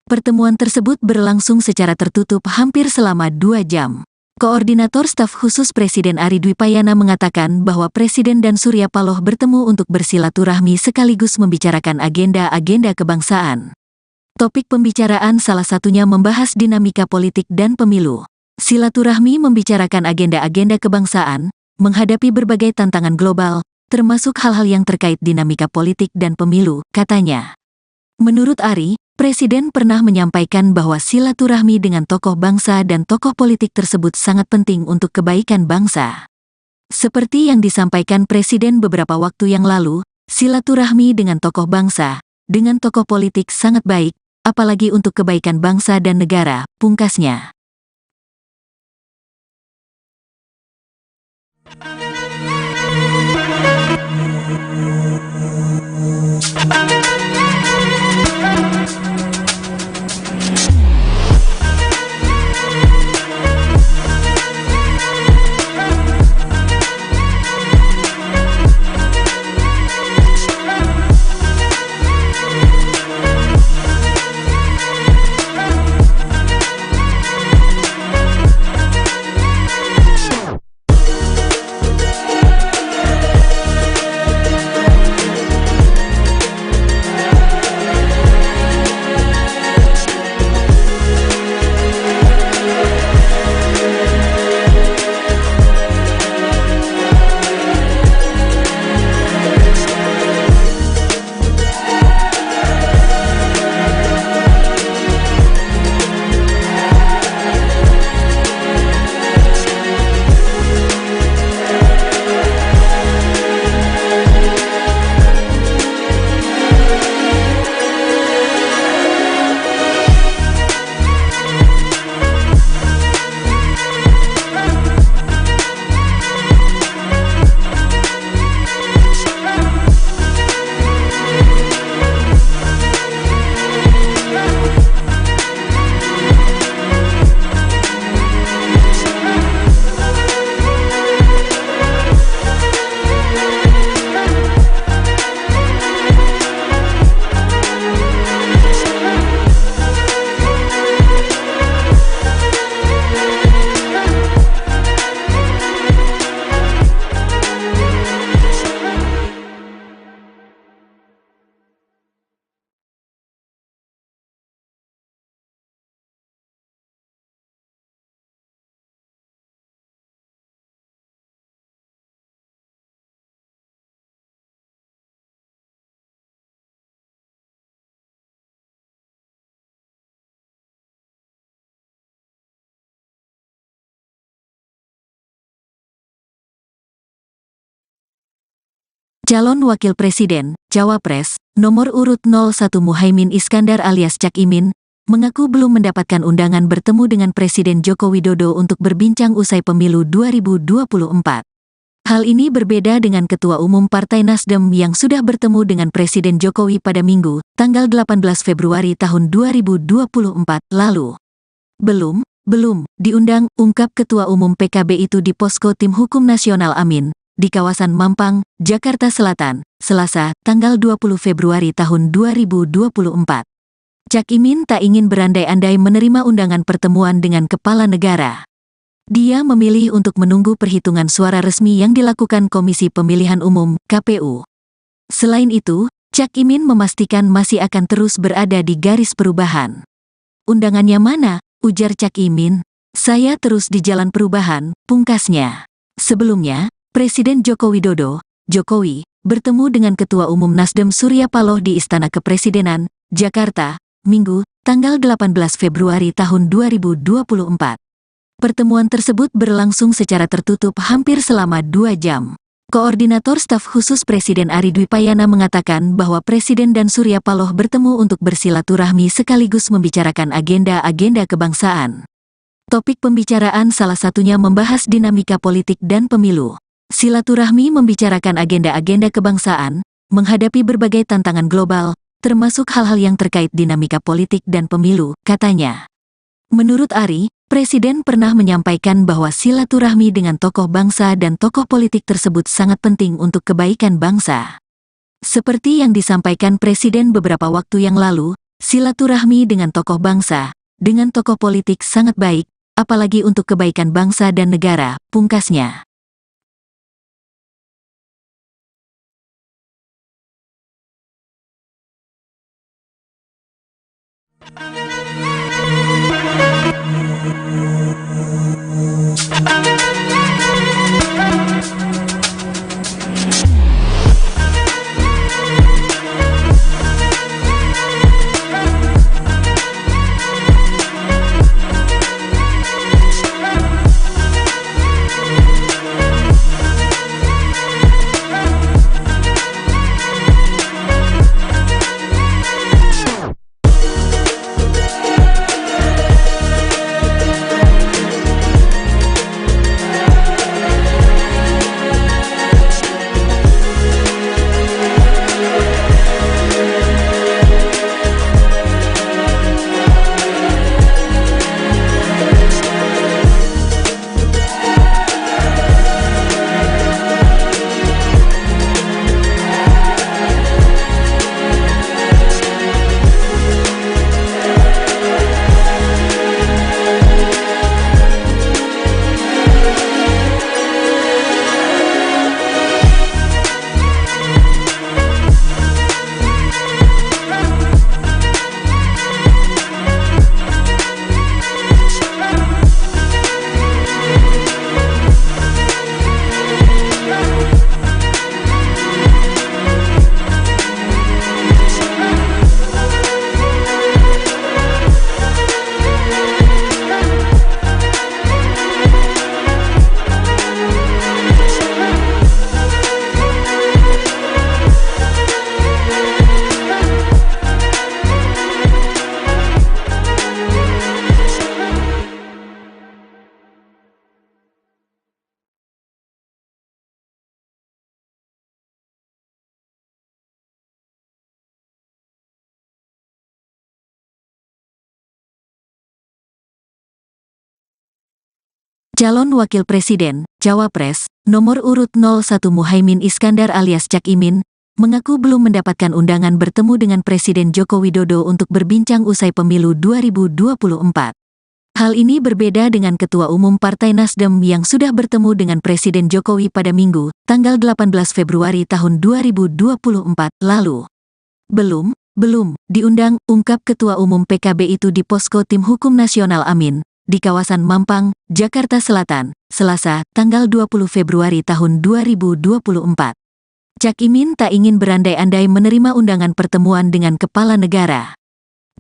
Pertemuan tersebut berlangsung secara tertutup hampir selama 2 jam. Koordinator Staf Khusus Presiden Ari Dwipayana mengatakan bahwa Presiden dan Surya Paloh bertemu untuk bersilaturahmi sekaligus membicarakan agenda-agenda kebangsaan. Topik pembicaraan salah satunya membahas dinamika politik dan pemilu. Silaturahmi membicarakan agenda-agenda kebangsaan, menghadapi berbagai tantangan global, termasuk hal-hal yang terkait dinamika politik dan pemilu, katanya. Menurut Ari, Presiden pernah menyampaikan bahwa silaturahmi dengan tokoh bangsa dan tokoh politik tersebut sangat penting untuk kebaikan bangsa. Seperti yang disampaikan Presiden beberapa waktu yang lalu, silaturahmi dengan tokoh bangsa, dengan tokoh politik sangat baik, apalagi untuk kebaikan bangsa dan negara, pungkasnya. Calon Wakil Presiden, Cawapres, nomor urut 01 Muhaimin Iskandar alias Cak Imin, mengaku belum mendapatkan undangan bertemu dengan Presiden Joko Widodo untuk berbincang usai pemilu 2024. Hal ini berbeda dengan Ketua Umum Partai Nasdem yang sudah bertemu dengan Presiden Jokowi pada Minggu, tanggal 18 Februari tahun 2024 lalu. Belum diundang, ungkap Ketua Umum PKB itu di Posko Tim Hukum Nasional Amin, di kawasan Mampang, Jakarta Selatan, Selasa, tanggal 20 Februari tahun 2024. Cak Imin tak ingin berandai-andai menerima undangan pertemuan dengan kepala negara. Dia memilih untuk menunggu perhitungan suara resmi yang dilakukan Komisi Pemilihan Umum, KPU. Selain itu, Cak Imin memastikan masih akan terus berada di garis perubahan. Undangannya mana? Ujar Cak Imin. Saya terus di jalan perubahan, pungkasnya. Sebelumnya, Presiden Joko Widodo, Jokowi, bertemu dengan Ketua Umum Nasdem Surya Paloh di Istana Kepresidenan, Jakarta, Minggu, tanggal 18 Februari tahun 2024. Pertemuan tersebut berlangsung secara tertutup hampir selama 2 jam. Koordinator Staf Khusus Presiden Ari Dwipayana mengatakan bahwa Presiden dan Surya Paloh bertemu untuk bersilaturahmi sekaligus membicarakan agenda-agenda kebangsaan. Topik pembicaraan salah satunya membahas dinamika politik dan pemilu. Silaturahmi membicarakan agenda-agenda kebangsaan, menghadapi berbagai tantangan global, termasuk hal-hal yang terkait dinamika politik dan pemilu, katanya. Menurut Ari, Presiden pernah menyampaikan bahwa silaturahmi dengan tokoh bangsa dan tokoh politik tersebut sangat penting untuk kebaikan bangsa. Seperti yang disampaikan Presiden beberapa waktu yang lalu, silaturahmi dengan tokoh bangsa, dengan tokoh politik sangat baik, apalagi untuk kebaikan bangsa dan negara, pungkasnya. Calon Wakil Presiden, Cawapres, nomor urut 01 Muhaimin Iskandar alias Cak Imin, mengaku belum mendapatkan undangan bertemu dengan Presiden Joko Widodo untuk berbincang usai pemilu 2024. Hal ini berbeda dengan Ketua Umum Partai Nasdem yang sudah bertemu dengan Presiden Jokowi pada Minggu, tanggal 18 Februari tahun 2024 lalu. Belum diundang, ungkap Ketua Umum PKB itu di Posko Tim Hukum Nasional Amin, di kawasan Mampang, Jakarta Selatan, Selasa, tanggal 20 Februari tahun 2024. Cak Imin tak ingin berandai-andai menerima undangan pertemuan dengan kepala negara.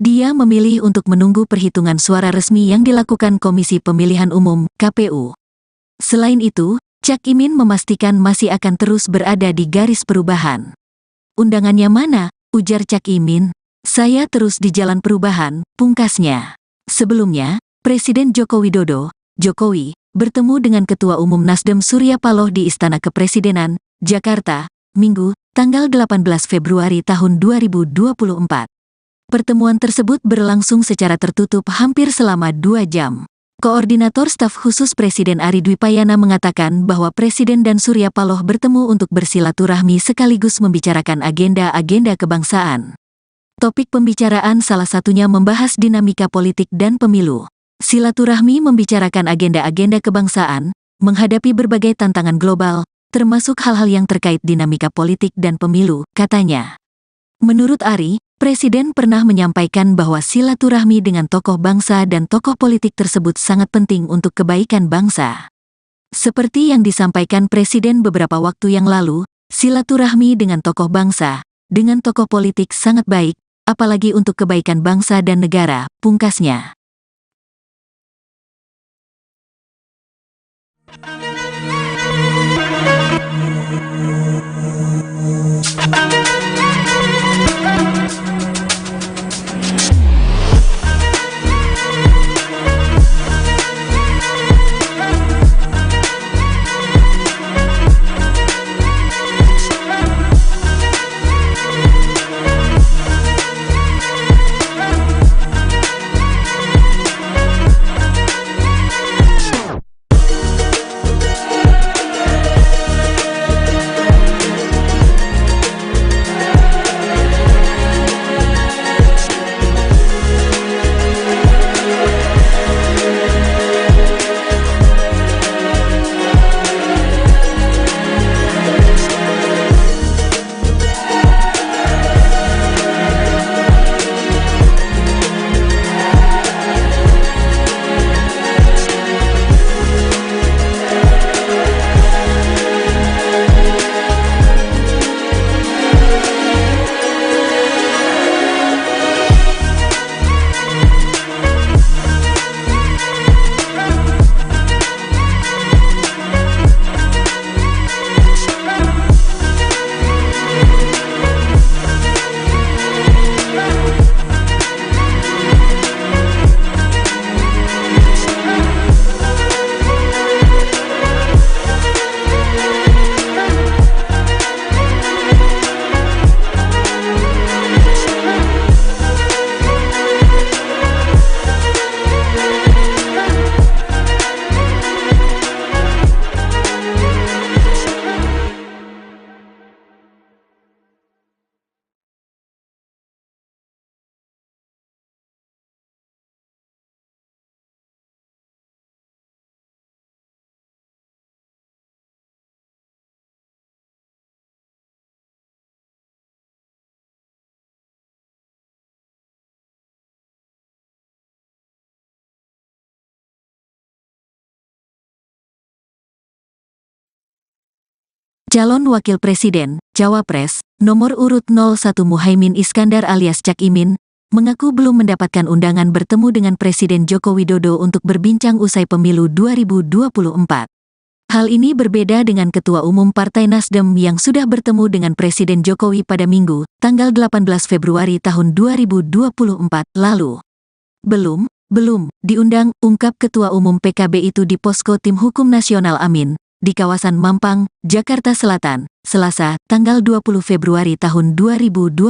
Dia memilih untuk menunggu perhitungan suara resmi yang dilakukan Komisi Pemilihan Umum, KPU. Selain itu, Cak Imin memastikan masih akan terus berada di garis perubahan. Undangannya mana? Ujar Cak Imin. Saya terus di jalan perubahan, pungkasnya. Sebelumnya, Presiden Joko Widodo, Jokowi, bertemu dengan Ketua Umum Nasdem Surya Paloh di Istana Kepresidenan, Jakarta, Minggu, tanggal 18 Februari tahun 2024. Pertemuan tersebut berlangsung secara tertutup hampir selama 2 jam. Koordinator Staf Khusus Presiden Ari Dwipayana mengatakan bahwa Presiden dan Surya Paloh bertemu untuk bersilaturahmi sekaligus membicarakan agenda-agenda kebangsaan. Topik pembicaraan salah satunya membahas dinamika politik dan pemilu. Silaturahmi membicarakan agenda-agenda kebangsaan, menghadapi berbagai tantangan global, termasuk hal-hal yang terkait dinamika politik dan pemilu, katanya. Menurut Ari, Presiden pernah menyampaikan bahwa silaturahmi dengan tokoh bangsa dan tokoh politik tersebut sangat penting untuk kebaikan bangsa. Seperti yang disampaikan Presiden beberapa waktu yang lalu, silaturahmi dengan tokoh bangsa, dengan tokoh politik sangat baik, apalagi untuk kebaikan bangsa dan negara, pungkasnya. Calon Wakil Presiden, Cawapres, nomor urut 01 Muhaimin Iskandar alias Cak Imin, mengaku belum mendapatkan undangan bertemu dengan Presiden Joko Widodo untuk berbincang usai pemilu 2024. Hal ini berbeda dengan Ketua Umum Partai Nasdem yang sudah bertemu dengan Presiden Jokowi pada Minggu, tanggal 18 Februari tahun 2024 lalu. Belum diundang, ungkap Ketua Umum PKB itu di Posko Tim Hukum Nasional Amin, di kawasan Mampang, Jakarta Selatan, Selasa, tanggal 20 Februari tahun 2024.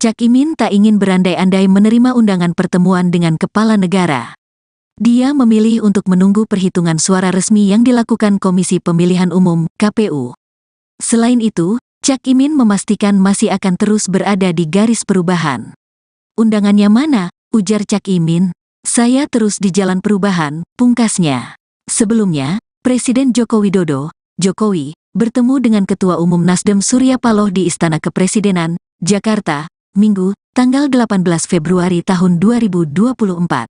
Cak Imin tak ingin berandai-andai menerima undangan pertemuan dengan kepala negara. Dia memilih untuk menunggu perhitungan suara resmi yang dilakukan Komisi Pemilihan Umum, KPU. Selain itu, Cak Imin memastikan masih akan terus berada di garis perubahan. Undangannya mana? Ujar Cak Imin. Saya terus di jalan perubahan, pungkasnya. Sebelumnya, Presiden Joko Widodo, Jokowi, bertemu dengan Ketua Umum Nasdem Surya Paloh di Istana Kepresidenan, Jakarta, Minggu, tanggal 18 Februari tahun 2024.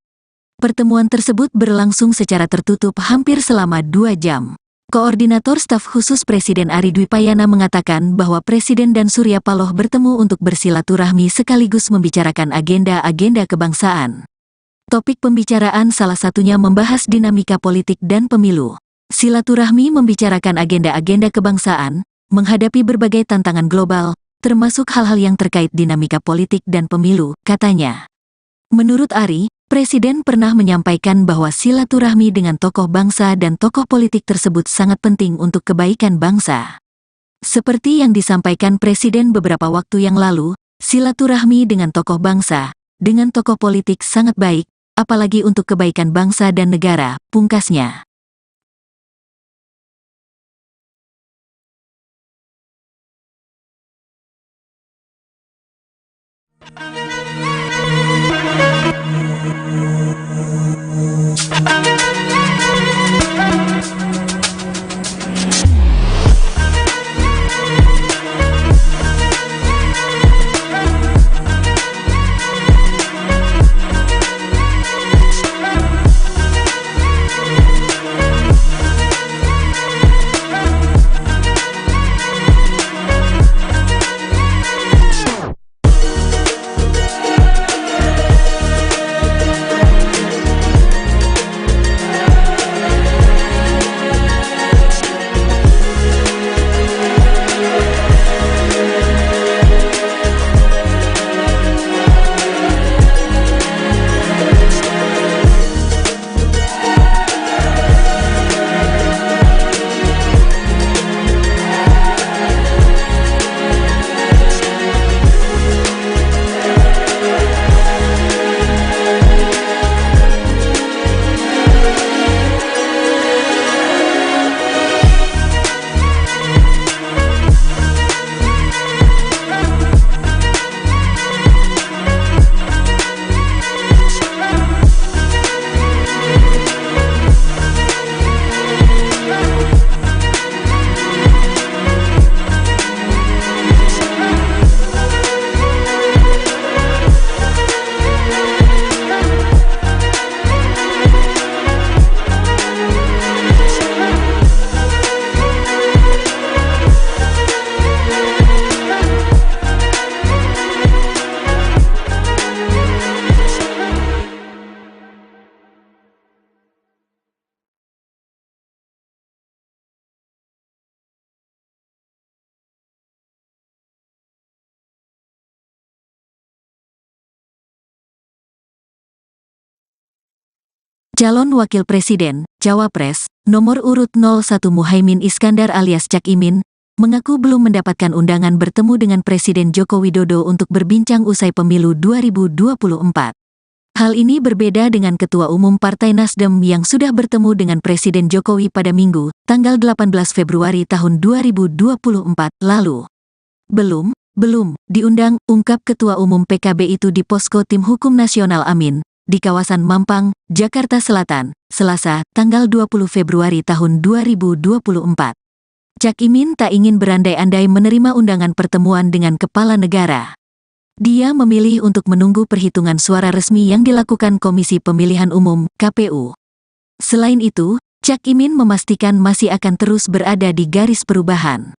Pertemuan tersebut berlangsung secara tertutup hampir selama 2 jam. Koordinator Staf Khusus Presiden Ari Dwipayana mengatakan bahwa Presiden dan Surya Paloh bertemu untuk bersilaturahmi sekaligus membicarakan agenda-agenda kebangsaan. Topik pembicaraan salah satunya membahas dinamika politik dan pemilu. Silaturahmi membicarakan agenda-agenda kebangsaan, menghadapi berbagai tantangan global, termasuk hal-hal yang terkait dinamika politik dan pemilu, katanya. Menurut Ari, Presiden pernah menyampaikan bahwa silaturahmi dengan tokoh bangsa dan tokoh politik tersebut sangat penting untuk kebaikan bangsa. Seperti yang disampaikan Presiden beberapa waktu yang lalu, silaturahmi dengan tokoh bangsa, dengan tokoh politik sangat baik, apalagi untuk kebaikan bangsa dan negara, pungkasnya. Calon Wakil Presiden, Cawapres, nomor urut 01 Muhaimin Iskandar alias Cak Imin, mengaku belum mendapatkan undangan bertemu dengan Presiden Joko Widodo untuk berbincang usai pemilu 2024. Hal ini berbeda dengan Ketua Umum Partai Nasdem yang sudah bertemu dengan Presiden Jokowi pada Minggu, tanggal 18 Februari tahun 2024 lalu. Belum diundang, ungkap Ketua Umum PKB itu di Posko Tim Hukum Nasional Amin, di kawasan Mampang, Jakarta Selatan, Selasa, tanggal 20 Februari tahun 2024. Cak Imin tak ingin berandai-andai menerima undangan pertemuan dengan kepala negara. Dia memilih untuk menunggu perhitungan suara resmi yang dilakukan Komisi Pemilihan Umum, KPU. Selain itu, Cak Imin memastikan masih akan terus berada di garis perubahan.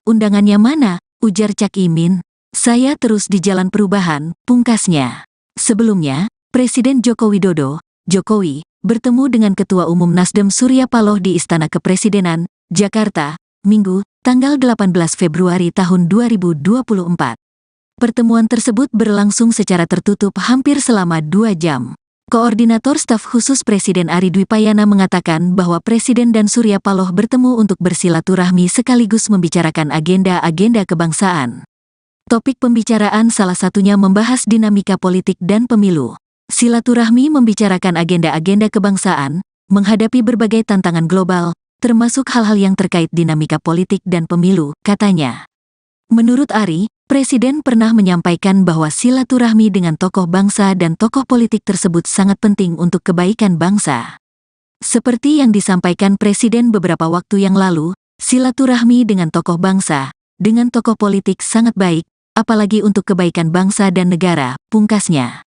Undangannya mana? Ujar Cak Imin. Saya terus di jalan perubahan, pungkasnya. Sebelumnya, Presiden Joko Widodo, Jokowi, bertemu dengan Ketua Umum Nasdem Surya Paloh di Istana Kepresidenan, Jakarta, Minggu, tanggal 18 Februari tahun 2024. Pertemuan tersebut berlangsung secara tertutup hampir selama 2 jam. Koordinator Staf Khusus Presiden Ari Dwipayana mengatakan bahwa Presiden dan Surya Paloh bertemu untuk bersilaturahmi sekaligus membicarakan agenda-agenda kebangsaan. Topik pembicaraan salah satunya membahas dinamika politik dan pemilu. Silaturahmi membicarakan agenda-agenda kebangsaan, menghadapi berbagai tantangan global, termasuk hal-hal yang terkait dinamika politik dan pemilu, katanya. Menurut Ari, Presiden pernah menyampaikan bahwa silaturahmi dengan tokoh bangsa dan tokoh politik tersebut sangat penting untuk kebaikan bangsa. Seperti yang disampaikan Presiden beberapa waktu yang lalu, silaturahmi dengan tokoh bangsa, dengan tokoh politik sangat baik, apalagi untuk kebaikan bangsa dan negara, pungkasnya.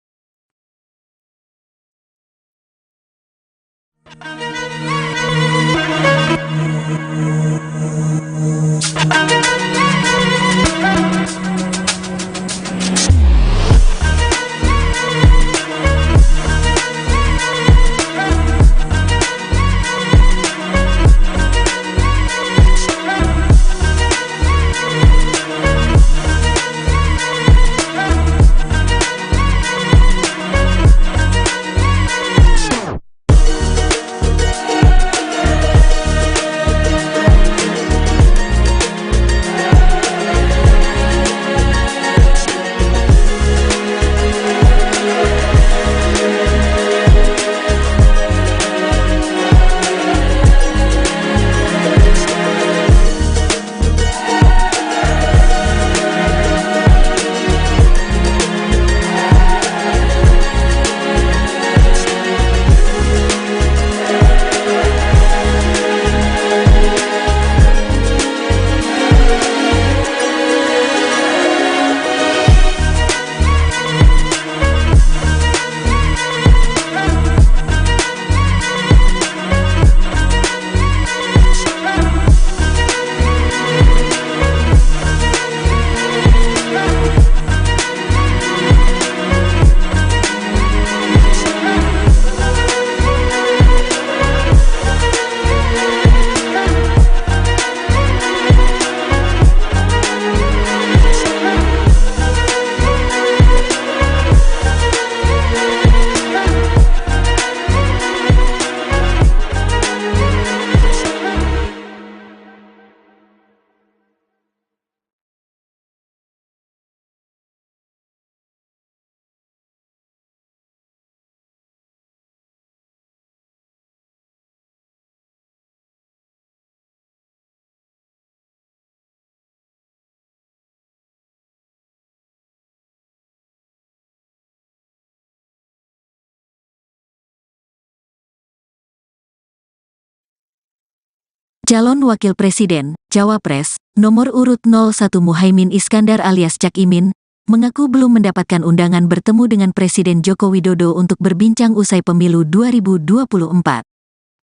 Calon Wakil Presiden, Cawapres, nomor urut 01 Muhaimin Iskandar alias Cak Imin, mengaku belum mendapatkan undangan bertemu dengan Presiden Joko Widodo untuk berbincang usai pemilu 2024.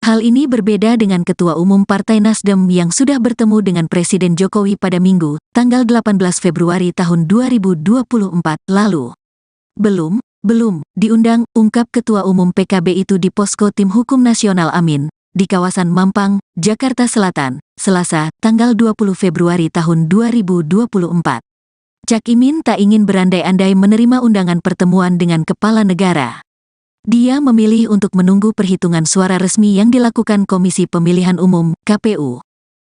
Hal ini berbeda dengan Ketua Umum Partai Nasdem yang sudah bertemu dengan Presiden Jokowi pada Minggu, tanggal 18 Februari tahun 2024 lalu. Belum diundang, ungkap Ketua Umum PKB itu di Posko Tim Hukum Nasional Amin, di kawasan Mampang, Jakarta Selatan, Selasa, tanggal 20 Februari tahun 2024. Cak Imin tak ingin berandai-andai menerima undangan pertemuan dengan kepala negara. Dia memilih untuk menunggu perhitungan suara resmi yang dilakukan Komisi Pemilihan Umum, KPU.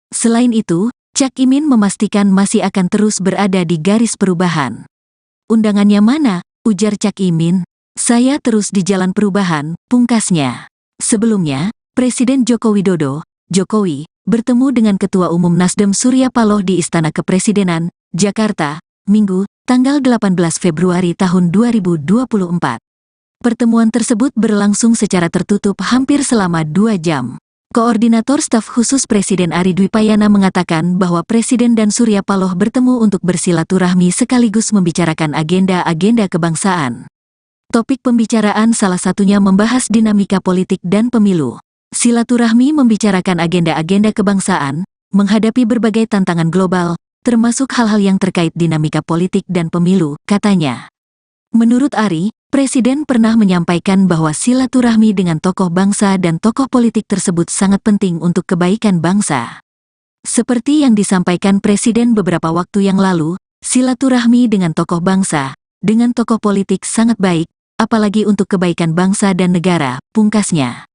Selain itu, Cak Imin memastikan masih akan terus berada di garis perubahan. Undangannya mana? Ujar Cak Imin. Saya terus di jalan perubahan, pungkasnya. Sebelumnya, Presiden Joko Widodo, Jokowi, bertemu dengan Ketua Umum Nasdem Surya Paloh di Istana Kepresidenan, Jakarta, Minggu, tanggal 18 Februari tahun 2024. Pertemuan tersebut berlangsung secara tertutup hampir selama 2 jam. Koordinator Staf Khusus Presiden Ari Dwipayana mengatakan bahwa Presiden dan Surya Paloh bertemu untuk bersilaturahmi sekaligus membicarakan agenda-agenda kebangsaan. Topik pembicaraan salah satunya membahas dinamika politik dan pemilu. Silaturahmi membicarakan agenda-agenda kebangsaan, menghadapi berbagai tantangan global, termasuk hal-hal yang terkait dinamika politik dan pemilu, katanya. Menurut Ari, Presiden pernah menyampaikan bahwa silaturahmi dengan tokoh bangsa dan tokoh politik tersebut sangat penting untuk kebaikan bangsa. Seperti yang disampaikan Presiden beberapa waktu yang lalu, silaturahmi dengan tokoh bangsa, dengan tokoh politik sangat baik, apalagi untuk kebaikan bangsa dan negara, pungkasnya.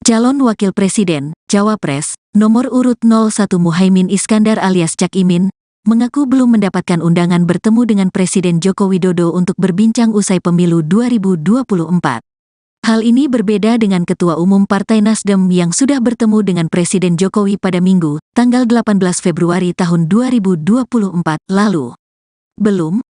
Calon Wakil Presiden, Cawapres, nomor urut 01 Muhaimin Iskandar alias Cak Imin, mengaku belum mendapatkan undangan bertemu dengan Presiden Joko Widodo untuk berbincang usai pemilu 2024. Hal ini berbeda dengan Ketua Umum Partai Nasdem yang sudah bertemu dengan Presiden Jokowi pada Minggu, tanggal 18 Februari tahun 2024 lalu. Belum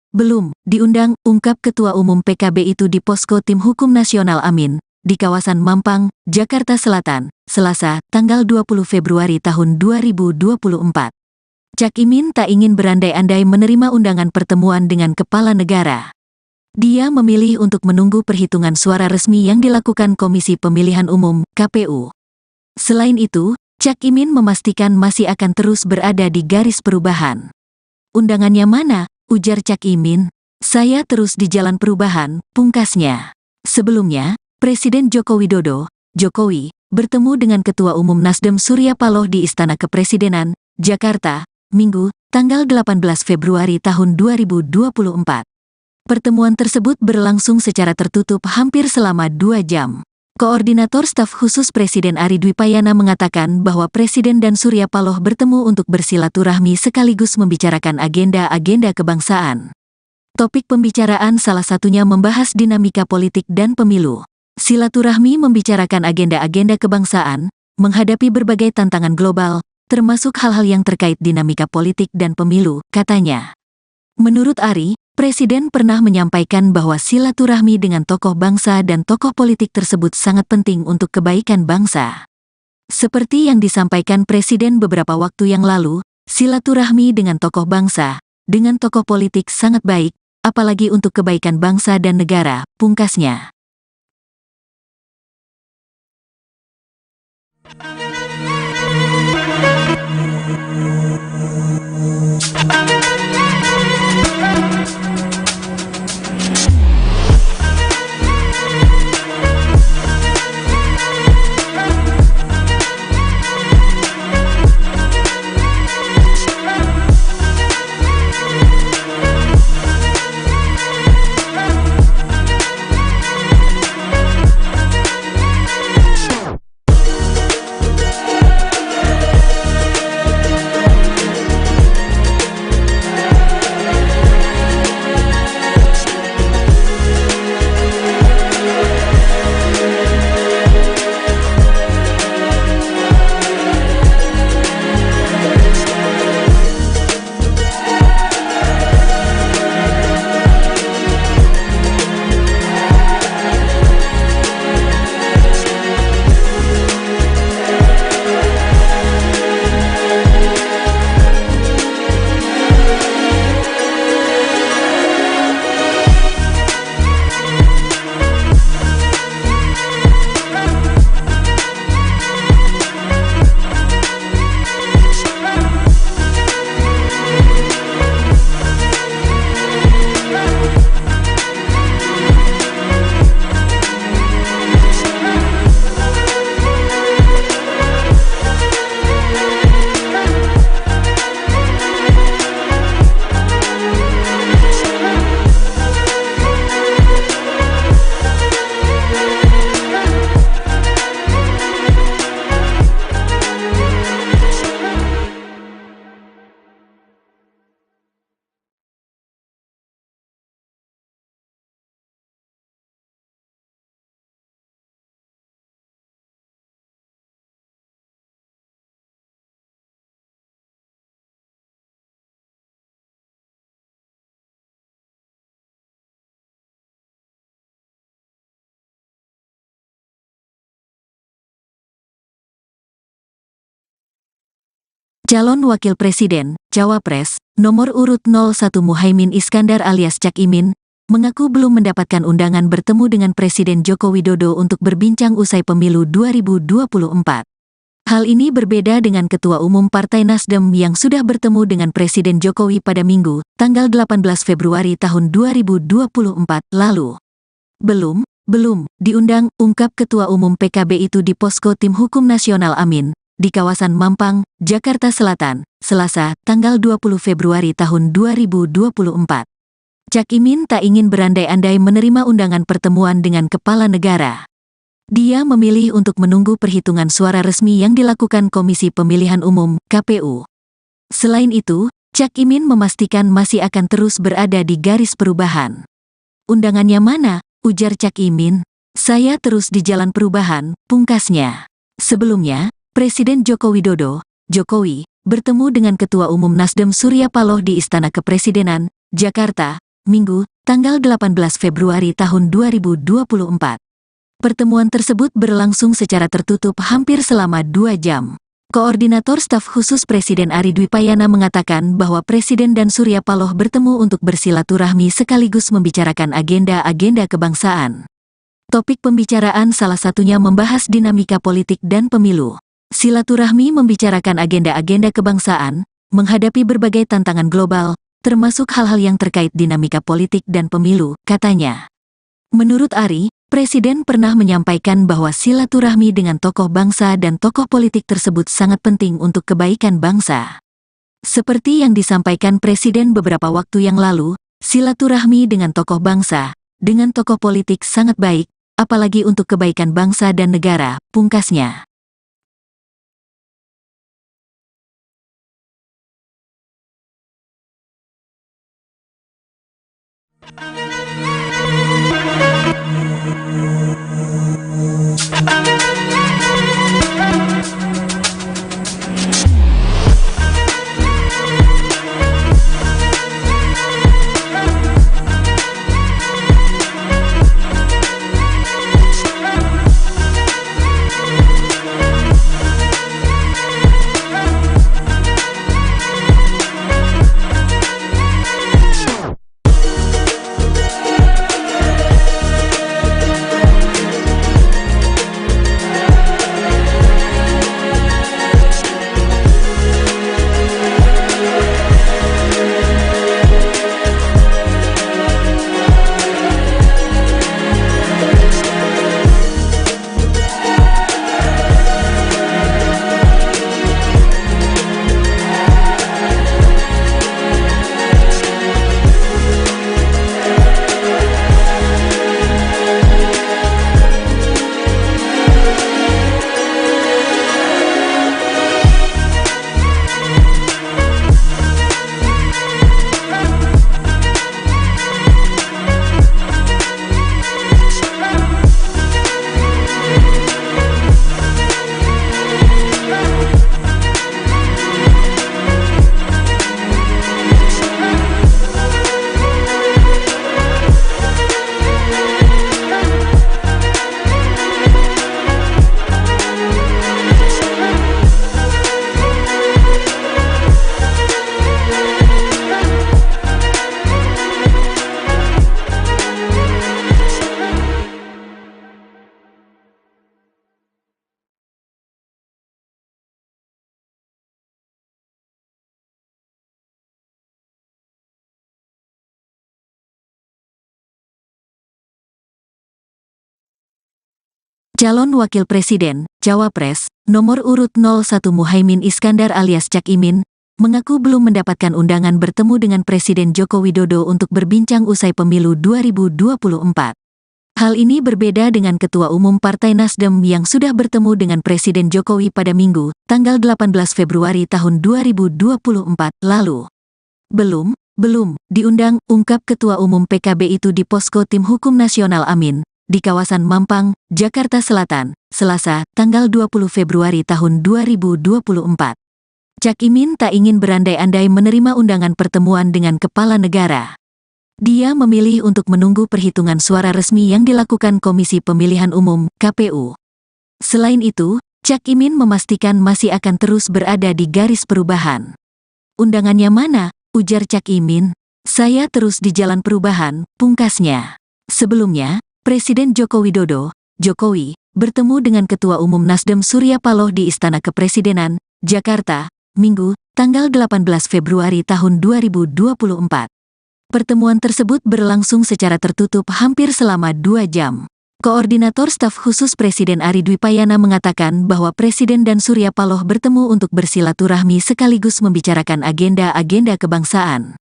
diundang, ungkap Ketua Umum PKB itu di Posko Tim Hukum Nasional Amin, di kawasan Mampang, Jakarta Selatan, Selasa, tanggal 20 Februari tahun 2024. Cak Imin tak ingin berandai-andai menerima undangan pertemuan dengan kepala negara. Dia memilih untuk menunggu perhitungan suara resmi yang dilakukan Komisi Pemilihan Umum, KPU. Selain itu, Cak Imin memastikan masih akan terus berada di garis perubahan. Undangannya mana? Ujar Cak Imin. Saya terus di jalan perubahan, pungkasnya. Sebelumnya, Presiden Joko Widodo, Jokowi, bertemu dengan Ketua Umum Nasdem Surya Paloh di Istana Kepresidenan, Jakarta, Minggu, tanggal 18 Februari tahun 2024. Pertemuan tersebut berlangsung secara tertutup hampir selama 2 jam. Koordinator Staf Khusus Presiden Ari Dwipayana mengatakan bahwa Presiden dan Surya Paloh bertemu untuk bersilaturahmi sekaligus membicarakan agenda-agenda kebangsaan. Topik pembicaraan salah satunya membahas dinamika politik dan pemilu. Silaturahmi membicarakan agenda-agenda kebangsaan, menghadapi berbagai tantangan global, termasuk hal-hal yang terkait dinamika politik dan pemilu, katanya. Menurut Ari, Presiden pernah menyampaikan bahwa silaturahmi dengan tokoh bangsa dan tokoh politik tersebut sangat penting untuk kebaikan bangsa. Seperti yang disampaikan Presiden beberapa waktu yang lalu, silaturahmi dengan tokoh bangsa, dengan tokoh politik sangat baik, apalagi untuk kebaikan bangsa dan negara, pungkasnya. Calon Wakil Presiden, Cawapres, nomor urut 01 Muhaimin Iskandar alias Cak Imin, mengaku belum mendapatkan undangan bertemu dengan Presiden Joko Widodo untuk berbincang usai pemilu 2024. Hal ini berbeda dengan Ketua Umum Partai Nasdem yang sudah bertemu dengan Presiden Jokowi pada Minggu, tanggal 18 Februari tahun 2024 lalu. Belum diundang, ungkap Ketua Umum PKB itu di Posko Tim Hukum Nasional Amin, di kawasan Mampang, Jakarta Selatan, Selasa, tanggal 20 Februari tahun 2024. Cak Imin tak ingin berandai-andai menerima undangan pertemuan dengan kepala negara. Dia memilih untuk menunggu perhitungan suara resmi yang dilakukan Komisi Pemilihan Umum, KPU. Selain itu, Cak Imin memastikan masih akan terus berada di garis perubahan. Undangannya mana? Ujar Cak Imin. Saya terus di jalan perubahan, pungkasnya. Sebelumnya, Presiden Joko Widodo, Jokowi, bertemu dengan Ketua Umum Nasdem Surya Paloh di Istana Kepresidenan, Jakarta, Minggu, tanggal 18 Februari tahun 2024. Pertemuan tersebut berlangsung secara tertutup hampir selama 2 jam. Koordinator Staf Khusus Presiden Ari Dwipayana mengatakan bahwa Presiden dan Surya Paloh bertemu untuk bersilaturahmi sekaligus membicarakan agenda-agenda kebangsaan. Topik pembicaraan salah satunya membahas dinamika politik dan pemilu. silaturahmi membicarakan agenda-agenda kebangsaan, menghadapi berbagai tantangan global, termasuk hal-hal yang terkait dinamika politik dan pemilu, katanya. Menurut Ari, Presiden pernah menyampaikan bahwa silaturahmi dengan tokoh bangsa dan tokoh politik tersebut sangat penting untuk kebaikan bangsa. Seperti yang disampaikan Presiden beberapa waktu yang lalu, silaturahmi dengan tokoh bangsa, dengan tokoh politik sangat baik, apalagi untuk kebaikan bangsa dan negara, pungkasnya. Calon Wakil Presiden, Cawapres, nomor urut 01 Muhaimin Iskandar alias Cak Imin, mengaku belum mendapatkan undangan bertemu dengan Presiden Joko Widodo untuk berbincang usai pemilu 2024. Hal ini berbeda dengan Ketua Umum Partai Nasdem yang sudah bertemu dengan Presiden Jokowi pada Minggu, tanggal 18 Februari tahun 2024 lalu. Belum diundang, ungkap Ketua Umum PKB itu di Posko Tim Hukum Nasional Amin, di kawasan Mampang, Jakarta Selatan, Selasa, tanggal 20 Februari tahun 2024. Cak Imin tak ingin berandai-andai menerima undangan pertemuan dengan kepala negara. Dia memilih untuk menunggu perhitungan suara resmi yang dilakukan Komisi Pemilihan Umum, KPU. Selain itu, Cak Imin memastikan masih akan terus berada di garis perubahan. Undangannya mana? Ujar Cak Imin. Saya terus di jalan perubahan, pungkasnya. Sebelumnya, Presiden Joko Widodo, Jokowi, bertemu dengan Ketua Umum Nasdem Surya Paloh di Istana Kepresidenan, Jakarta, Minggu, tanggal 18 Februari tahun 2024. Pertemuan tersebut berlangsung secara tertutup hampir selama 2 jam. Koordinator Staf Khusus Presiden Ari Dwipayana mengatakan bahwa Presiden dan Surya Paloh bertemu untuk bersilaturahmi sekaligus membicarakan agenda-agenda kebangsaan.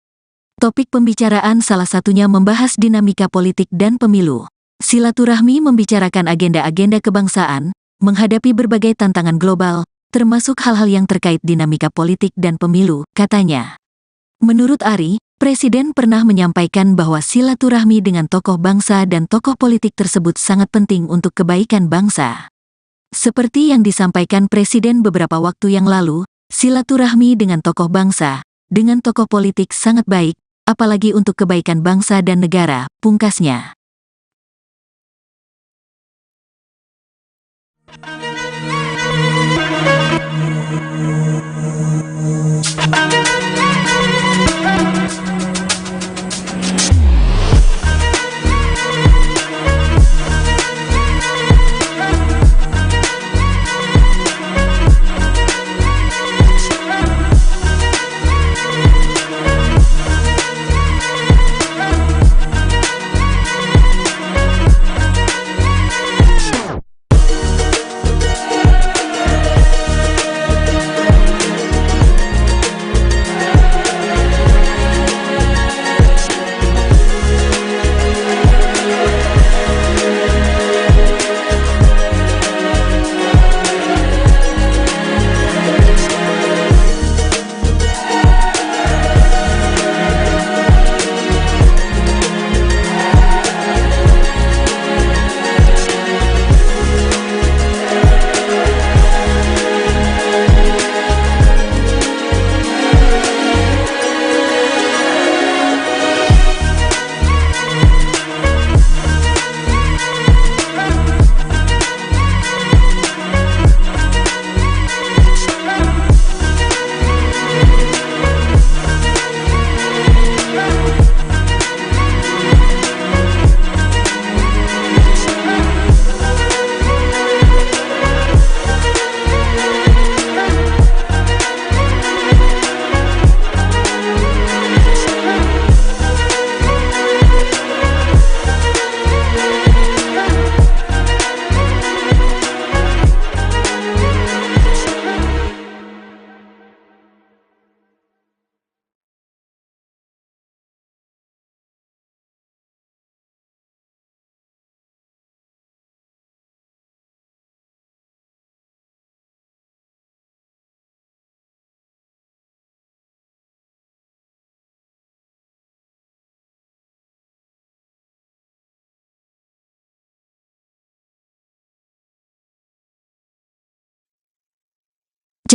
Topik pembicaraan salah satunya membahas dinamika politik dan pemilu. Silaturahmi membicarakan agenda-agenda kebangsaan, menghadapi berbagai tantangan global, termasuk hal-hal yang terkait dinamika politik dan pemilu, katanya. Menurut Ari, Presiden pernah menyampaikan bahwa silaturahmi dengan tokoh bangsa dan tokoh politik tersebut sangat penting untuk kebaikan bangsa. Seperti yang disampaikan Presiden beberapa waktu yang lalu, silaturahmi dengan tokoh bangsa, dengan tokoh politik sangat baik, apalagi untuk kebaikan bangsa dan negara, pungkasnya.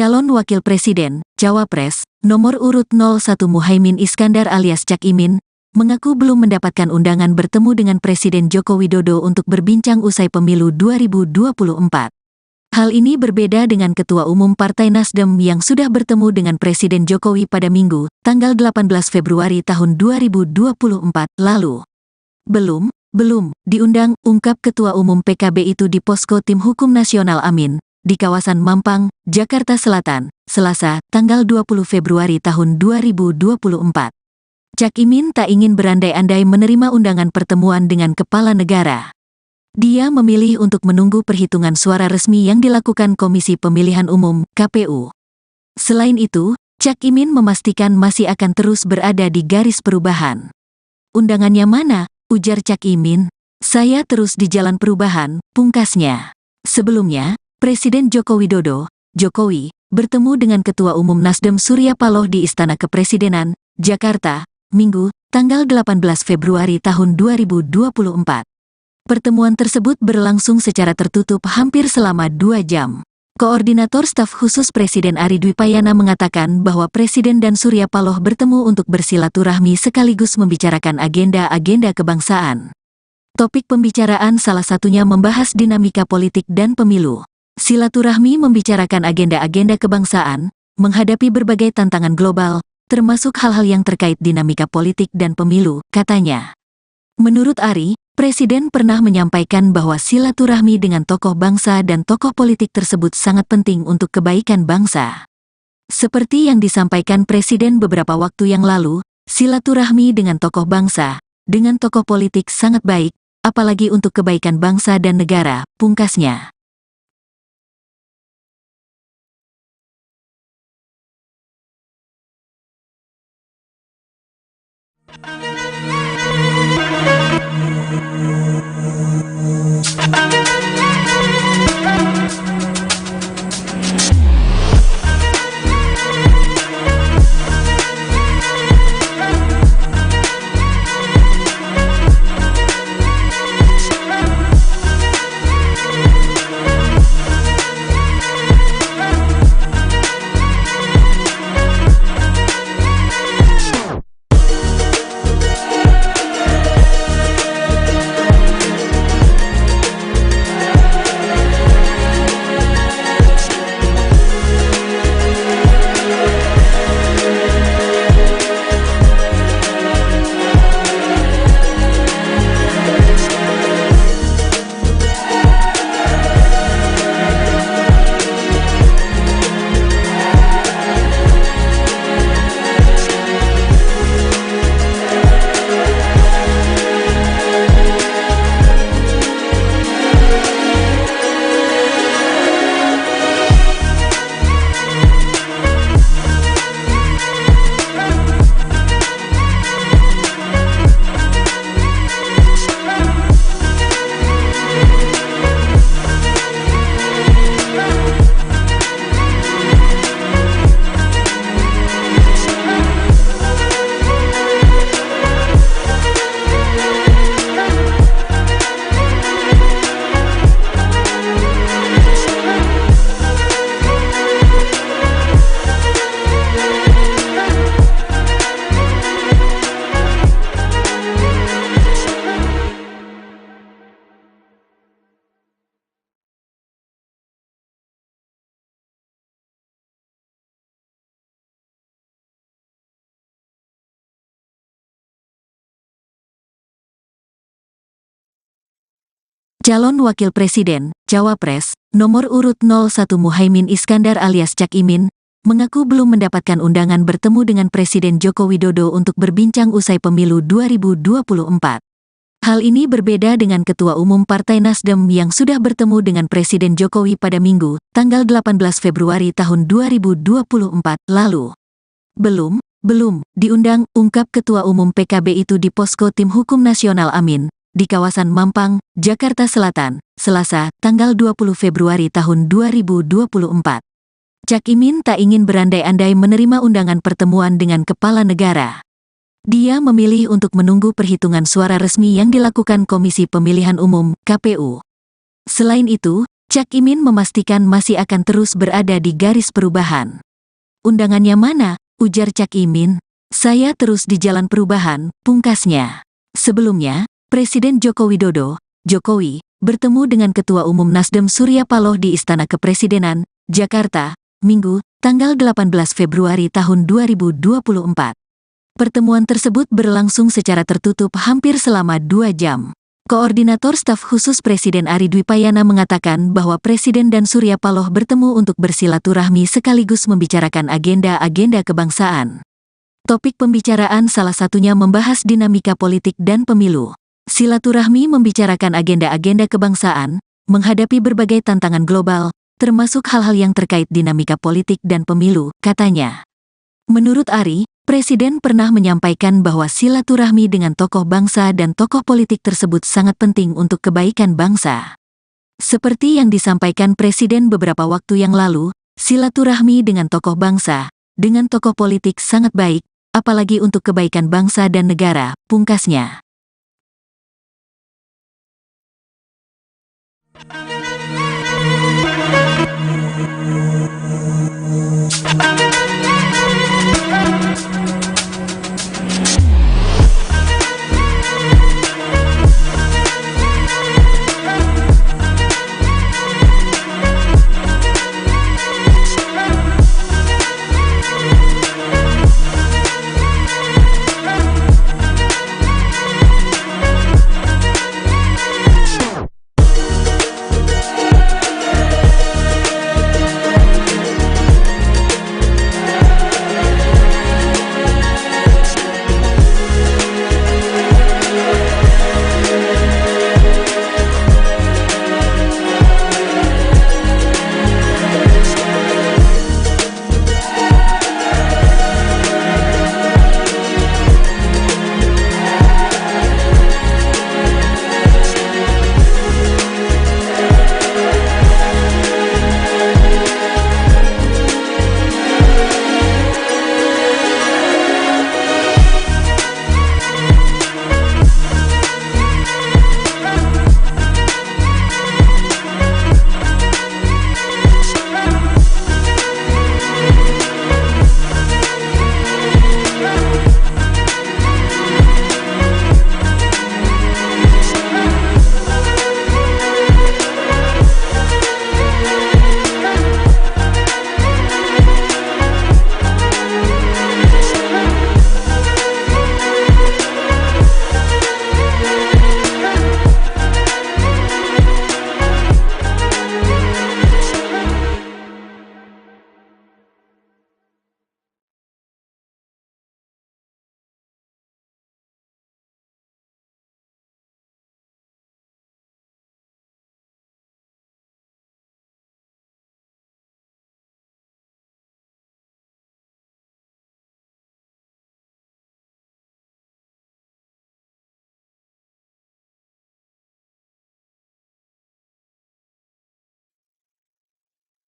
Calon Wakil Presiden, Cawapres, nomor urut 01 Muhaimin Iskandar alias Cak Imin, mengaku belum mendapatkan undangan bertemu dengan Presiden Joko Widodo untuk berbincang usai pemilu 2024. Hal ini berbeda dengan Ketua Umum Partai Nasdem yang sudah bertemu dengan Presiden Jokowi pada Minggu, tanggal 18 Februari tahun 2024 lalu. Belum diundang, ungkap Ketua Umum PKB itu di Posko Tim Hukum Nasional Amin, di kawasan Mampang, Jakarta Selatan, Selasa, tanggal 20 Februari tahun 2024. Cak Imin tak ingin berandai-andai menerima undangan pertemuan dengan kepala negara. Dia memilih untuk menunggu perhitungan suara resmi yang dilakukan Komisi Pemilihan Umum, KPU. Selain itu, Cak Imin memastikan masih akan terus berada di garis perubahan. Undangannya mana? Ujar Cak Imin. Saya terus di jalan perubahan, pungkasnya. Sebelumnya, Presiden Joko Widodo, Jokowi, bertemu dengan Ketua Umum Nasdem Surya Paloh di Istana Kepresidenan, Jakarta, Minggu, tanggal 18 Februari tahun 2024. Pertemuan tersebut berlangsung secara tertutup hampir selama 2 jam. Koordinator Staf Khusus Presiden Ari Dwipayana mengatakan bahwa Presiden dan Surya Paloh bertemu untuk bersilaturahmi sekaligus membicarakan agenda-agenda kebangsaan. Topik pembicaraan salah satunya membahas dinamika politik dan pemilu. Silaturahmi membicarakan agenda-agenda kebangsaan, menghadapi berbagai tantangan global, termasuk hal-hal yang terkait dinamika politik dan pemilu, katanya. Menurut Ari, Presiden pernah menyampaikan bahwa silaturahmi dengan tokoh bangsa dan tokoh politik tersebut sangat penting untuk kebaikan bangsa. Seperti yang disampaikan Presiden beberapa waktu yang lalu, silaturahmi dengan tokoh bangsa, dengan tokoh politik sangat baik, apalagi untuk kebaikan bangsa dan negara, pungkasnya. Calon Wakil Presiden, Cawapres, nomor urut 01 Muhaimin Iskandar alias Cak Imin, mengaku belum mendapatkan undangan bertemu dengan Presiden Joko Widodo untuk berbincang usai pemilu 2024. Hal ini berbeda dengan Ketua Umum Partai Nasdem yang sudah bertemu dengan Presiden Jokowi pada Minggu, tanggal 18 Februari tahun 2024 lalu. Belum diundang, ungkap Ketua Umum PKB itu di Posko Tim Hukum Nasional Amin, di kawasan Mampang, Jakarta Selatan, Selasa, tanggal 20 Februari tahun 2024. Cak Imin tak ingin berandai-andai menerima undangan pertemuan dengan kepala negara. Dia memilih untuk menunggu perhitungan suara resmi yang dilakukan Komisi Pemilihan Umum, KPU. Selain itu, Cak Imin memastikan masih akan terus berada di garis perubahan. Undangannya mana? Ujar Cak Imin. Saya terus di jalan perubahan, pungkasnya. Sebelumnya, Presiden Joko Widodo, Jokowi, bertemu dengan Ketua Umum Nasdem Surya Paloh di Istana Kepresidenan, Jakarta, Minggu, tanggal 18 Februari tahun 2024. Pertemuan tersebut berlangsung secara tertutup hampir selama 2 jam. Koordinator Staf Khusus Presiden Ari Dwipayana mengatakan bahwa Presiden dan Surya Paloh bertemu untuk bersilaturahmi sekaligus membicarakan agenda-agenda kebangsaan. Topik pembicaraan salah satunya membahas dinamika politik dan pemilu. Silaturahmi membicarakan agenda-agenda kebangsaan, menghadapi berbagai tantangan global, termasuk hal-hal yang terkait dinamika politik dan pemilu, katanya. Menurut Ari, Presiden pernah menyampaikan bahwa silaturahmi dengan tokoh bangsa dan tokoh politik tersebut sangat penting untuk kebaikan bangsa. Seperti yang disampaikan Presiden beberapa waktu yang lalu, silaturahmi dengan tokoh bangsa, dengan tokoh politik sangat baik, apalagi untuk kebaikan bangsa dan negara, pungkasnya.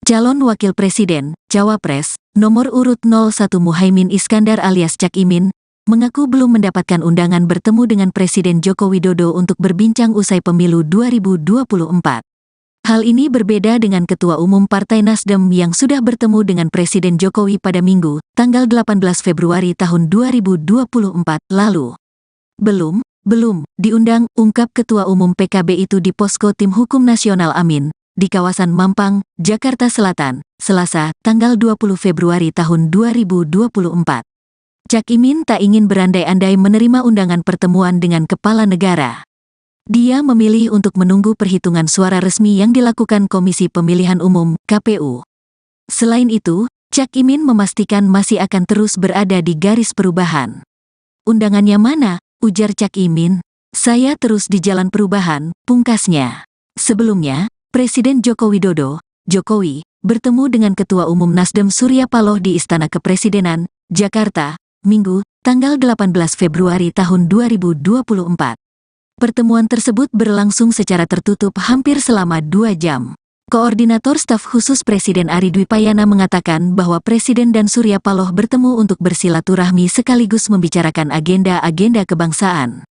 Calon Wakil Presiden, Cawapres, nomor urut 01 Muhaimin Iskandar alias Cak Imin, mengaku belum mendapatkan undangan bertemu dengan Presiden Joko Widodo untuk berbincang usai pemilu 2024. Hal ini berbeda dengan Ketua Umum Partai Nasdem yang sudah bertemu dengan Presiden Jokowi pada Minggu, tanggal 18 Februari tahun 2024 lalu. Belum diundang, ungkap Ketua Umum PKB itu di Posko Tim Hukum Nasional Amin, di kawasan Mampang, Jakarta Selatan, Selasa, tanggal 20 Februari tahun 2024. Cak Imin tak ingin berandai-andai menerima undangan pertemuan dengan kepala negara. Dia memilih untuk menunggu perhitungan suara resmi yang dilakukan Komisi Pemilihan Umum, KPU. Selain itu, Cak Imin memastikan masih akan terus berada di garis perubahan. Undangannya mana? Ujar Cak Imin. Saya terus di jalan perubahan, pungkasnya. Sebelumnya, Presiden Joko Widodo, Jokowi, bertemu dengan Ketua Umum Nasdem Surya Paloh di Istana Kepresidenan, Jakarta, Minggu, tanggal 18 Februari tahun 2024. Pertemuan tersebut berlangsung secara tertutup hampir selama 2 jam. Koordinator Staf Khusus Presiden Ari Dwipayana mengatakan bahwa Presiden dan Surya Paloh bertemu untuk bersilaturahmi sekaligus membicarakan agenda-agenda kebangsaan.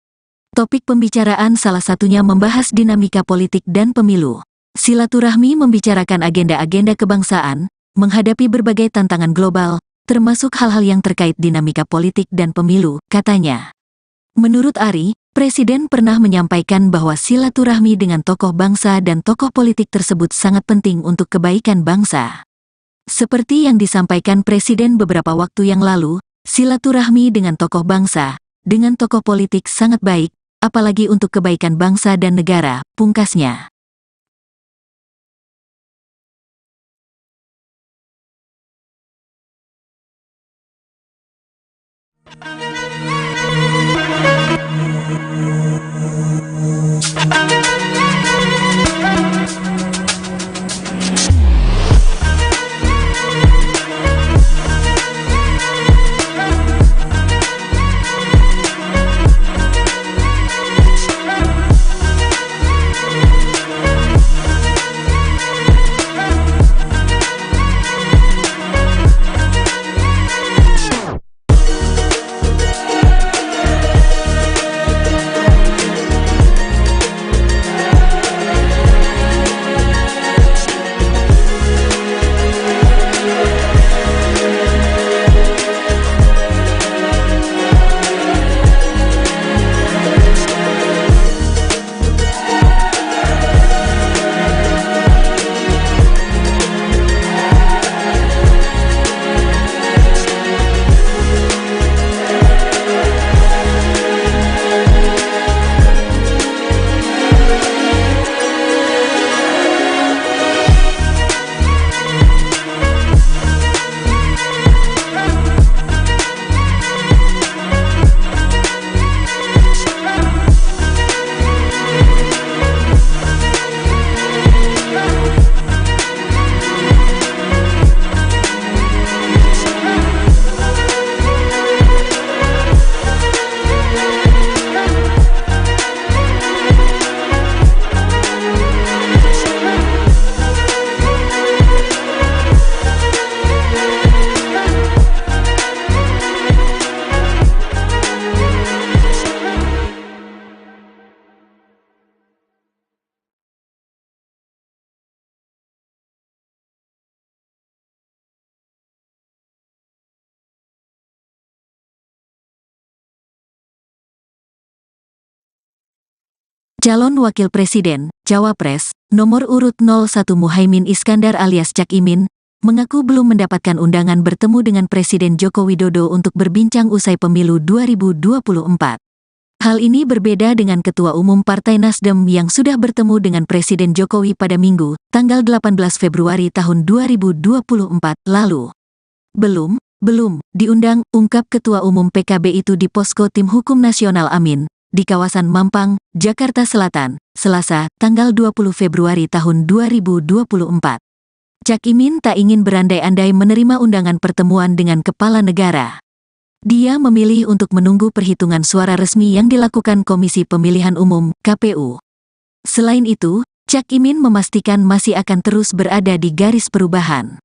Topik pembicaraan salah satunya membahas dinamika politik dan pemilu. Silaturahmi membicarakan agenda-agenda kebangsaan, menghadapi berbagai tantangan global, termasuk hal-hal yang terkait dinamika politik dan pemilu, katanya. Menurut Ari, Presiden pernah menyampaikan bahwa silaturahmi dengan tokoh bangsa dan tokoh politik tersebut sangat penting untuk kebaikan bangsa. Seperti yang disampaikan Presiden beberapa waktu yang lalu, silaturahmi dengan tokoh bangsa, dengan tokoh politik sangat baik, apalagi untuk kebaikan bangsa dan negara, pungkasnya. Calon Wakil Presiden, Cawapres, nomor urut 01 Muhaimin Iskandar alias Cak Imin, mengaku belum mendapatkan undangan bertemu dengan Presiden Joko Widodo untuk berbincang usai pemilu 2024. Hal ini berbeda dengan Ketua Umum Partai Nasdem yang sudah bertemu dengan Presiden Jokowi pada Minggu, tanggal 18 Februari tahun 2024 lalu. Belum diundang, ungkap Ketua Umum PKB itu di Posko Tim Hukum Nasional Amin, di kawasan Mampang, Jakarta Selatan, Selasa, tanggal 20 Februari tahun 2024. Cak Imin tak ingin berandai-andai menerima undangan pertemuan dengan kepala negara. Dia memilih untuk menunggu perhitungan suara resmi yang dilakukan Komisi Pemilihan Umum, KPU. Selain itu, Cak Imin memastikan masih akan terus berada di garis perubahan.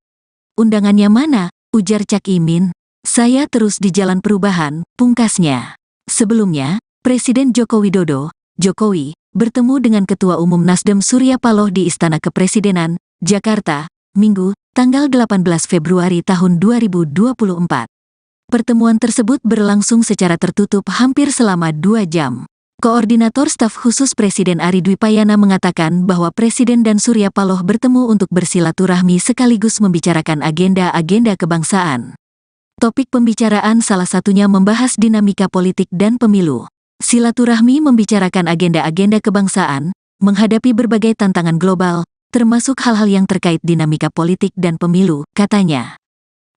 Undangannya mana? Ujar Cak Imin. Saya terus di jalan perubahan, pungkasnya. Sebelumnya, Presiden Joko Widodo, Jokowi, bertemu dengan Ketua Umum Nasdem Surya Paloh di Istana Kepresidenan, Jakarta, Minggu, tanggal 18 Februari tahun 2024. Pertemuan tersebut berlangsung secara tertutup hampir selama 2 jam. Koordinator Staf Khusus Presiden Ari Dwipayana mengatakan bahwa Presiden dan Surya Paloh bertemu untuk bersilaturahmi sekaligus membicarakan agenda-agenda kebangsaan. Topik pembicaraan salah satunya membahas dinamika politik dan pemilu. Silaturahmi membicarakan agenda-agenda kebangsaan, menghadapi berbagai tantangan global, termasuk hal-hal yang terkait dinamika politik dan pemilu, katanya.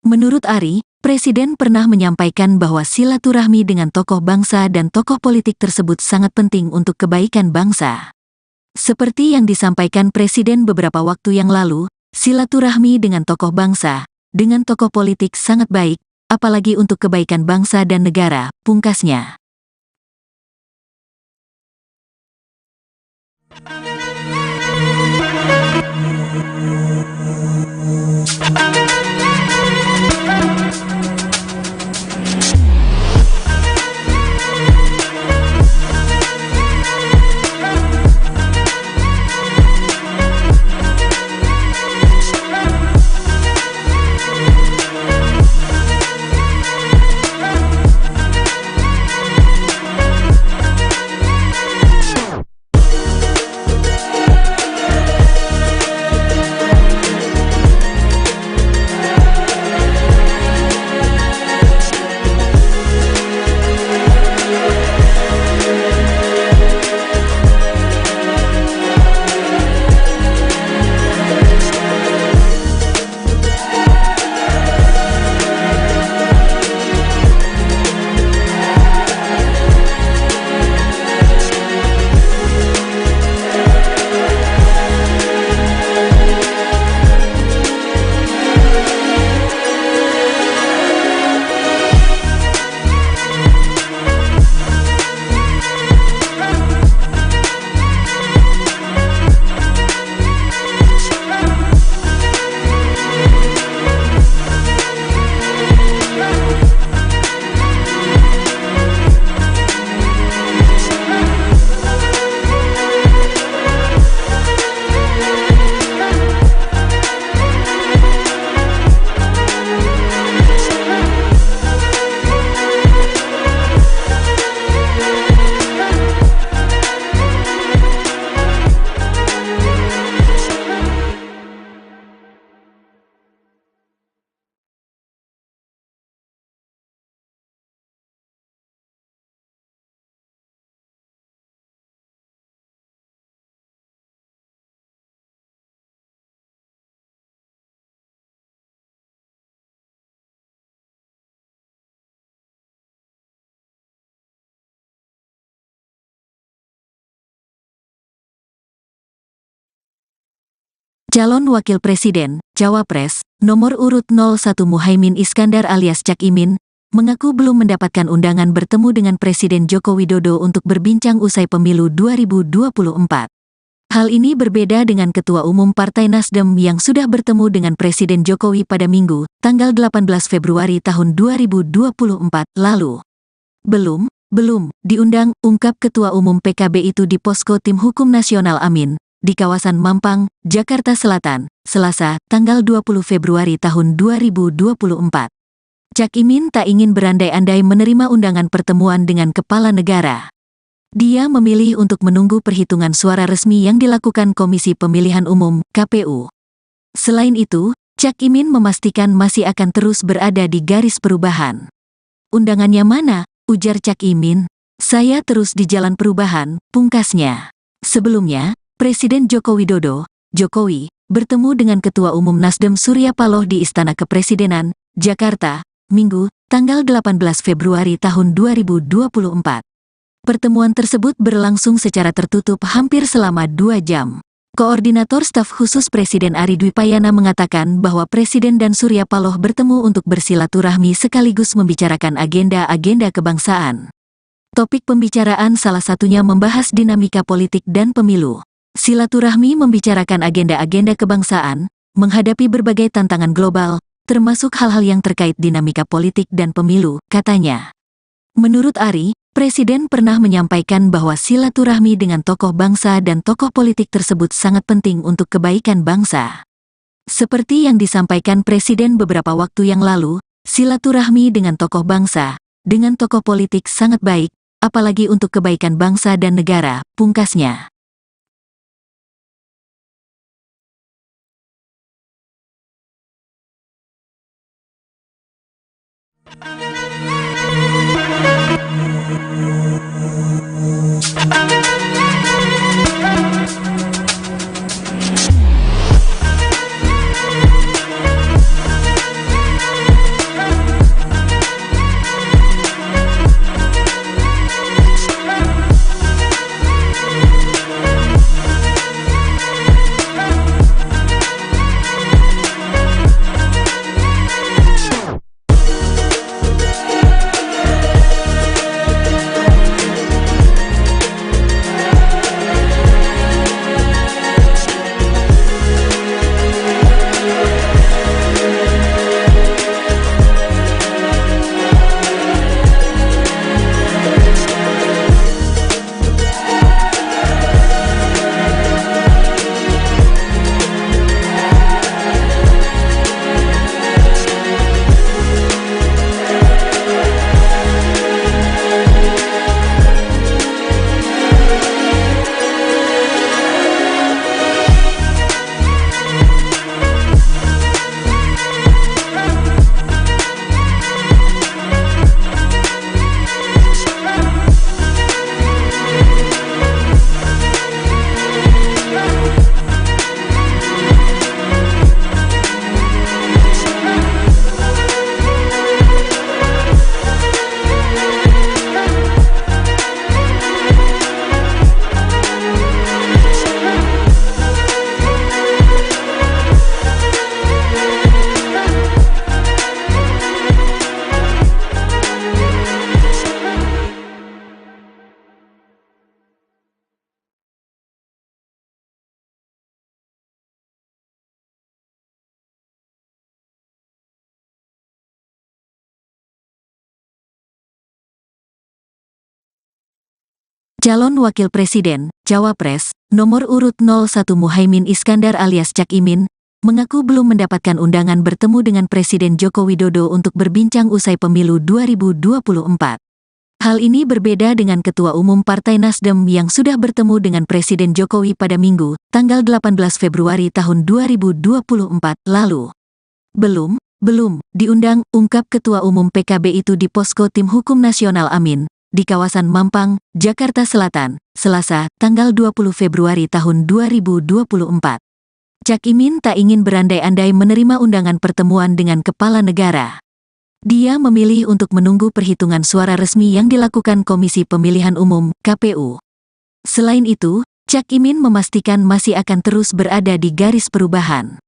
Menurut Ari, Presiden pernah menyampaikan bahwa silaturahmi dengan tokoh bangsa dan tokoh politik tersebut sangat penting untuk kebaikan bangsa. Seperti yang disampaikan Presiden beberapa waktu yang lalu, silaturahmi dengan tokoh bangsa, dengan tokoh politik sangat baik, apalagi untuk kebaikan bangsa dan negara, pungkasnya. Calon Wakil Presiden, Cawapres, nomor urut 01 Muhaimin Iskandar alias Cak Imin, mengaku belum mendapatkan undangan bertemu dengan Presiden Joko Widodo untuk berbincang usai pemilu 2024. Hal ini berbeda dengan Ketua Umum Partai Nasdem yang sudah bertemu dengan Presiden Jokowi pada Minggu, tanggal 18 Februari tahun 2024 lalu. Belum diundang, ungkap Ketua Umum PKB itu di Posko Tim Hukum Nasional Amin, di kawasan Mampang, Jakarta Selatan, Selasa, tanggal 20 Februari tahun 2024. Cak Imin tak ingin berandai-andai menerima undangan pertemuan dengan kepala negara. Dia memilih untuk menunggu perhitungan suara resmi yang dilakukan Komisi Pemilihan Umum, KPU. Selain itu, Cak Imin memastikan masih akan terus berada di garis perubahan. Undangannya mana? Ujar Cak Imin. Saya terus di jalan perubahan, pungkasnya. Sebelumnya, Presiden Joko Widodo, Jokowi, bertemu dengan Ketua Umum Nasdem Surya Paloh di Istana Kepresidenan, Jakarta, Minggu, tanggal 18 Februari tahun 2024. Pertemuan tersebut berlangsung secara tertutup hampir selama 2 jam. Koordinator Staf Khusus Presiden Ari Dwipayana mengatakan bahwa Presiden dan Surya Paloh bertemu untuk bersilaturahmi sekaligus membicarakan agenda-agenda kebangsaan. Topik pembicaraan salah satunya membahas dinamika politik dan pemilu. Silaturahmi membicarakan agenda-agenda kebangsaan, menghadapi berbagai tantangan global, termasuk hal-hal yang terkait dinamika politik dan pemilu, katanya. Menurut Ari, Presiden pernah menyampaikan bahwa silaturahmi dengan tokoh bangsa dan tokoh politik tersebut sangat penting untuk kebaikan bangsa. Seperti yang disampaikan Presiden beberapa waktu yang lalu, silaturahmi dengan tokoh bangsa, dengan tokoh politik sangat baik, apalagi untuk kebaikan bangsa dan negara, pungkasnya. Calon Wakil Presiden, Cawapres, nomor urut 01 Muhaimin Iskandar alias Cak Imin, mengaku belum mendapatkan undangan bertemu dengan Presiden Joko Widodo untuk berbincang usai pemilu 2024. Hal ini berbeda dengan Ketua Umum Partai Nasdem yang sudah bertemu dengan Presiden Jokowi pada Minggu, tanggal 18 Februari tahun 2024 lalu. Belum diundang, ungkap Ketua Umum PKB itu di Posko Tim Hukum Nasional Amin, di kawasan Mampang, Jakarta Selatan, Selasa, tanggal 20 Februari tahun 2024. Cak Imin tak ingin berandai-andai menerima undangan pertemuan dengan kepala negara. Dia memilih untuk menunggu perhitungan suara resmi yang dilakukan Komisi Pemilihan Umum, KPU. Selain itu, Cak Imin memastikan masih akan terus berada di garis perubahan.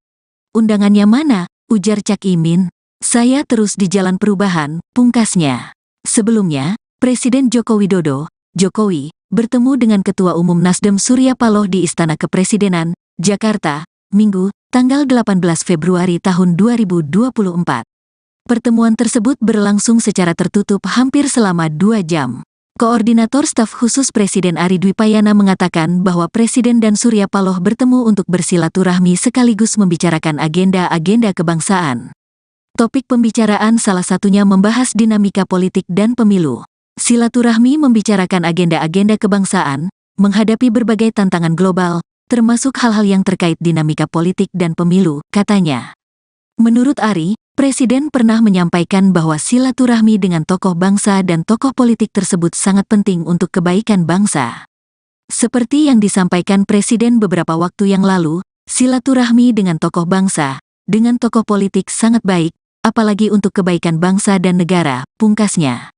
Undangannya mana? Ujar Cak Imin. Saya terus di jalan perubahan, pungkasnya. Sebelumnya, Presiden Joko Widodo, Jokowi, bertemu dengan Ketua Umum Nasdem Surya Paloh di Istana Kepresidenan, Jakarta, Minggu, tanggal 18 Februari tahun 2024. Pertemuan tersebut berlangsung secara tertutup hampir selama 2 jam. Koordinator Staf Khusus Presiden Ari Dwipayana mengatakan bahwa Presiden dan Surya Paloh bertemu untuk bersilaturahmi sekaligus membicarakan agenda-agenda kebangsaan. Topik pembicaraan salah satunya membahas dinamika politik dan pemilu. Silaturahmi membicarakan agenda-agenda kebangsaan, menghadapi berbagai tantangan global, termasuk hal-hal yang terkait dinamika politik dan pemilu, katanya. Menurut Ari, Presiden pernah menyampaikan bahwa silaturahmi dengan tokoh bangsa dan tokoh politik tersebut sangat penting untuk kebaikan bangsa. Seperti yang disampaikan Presiden beberapa waktu yang lalu, silaturahmi dengan tokoh bangsa, dengan tokoh politik sangat baik, apalagi untuk kebaikan bangsa dan negara, pungkasnya.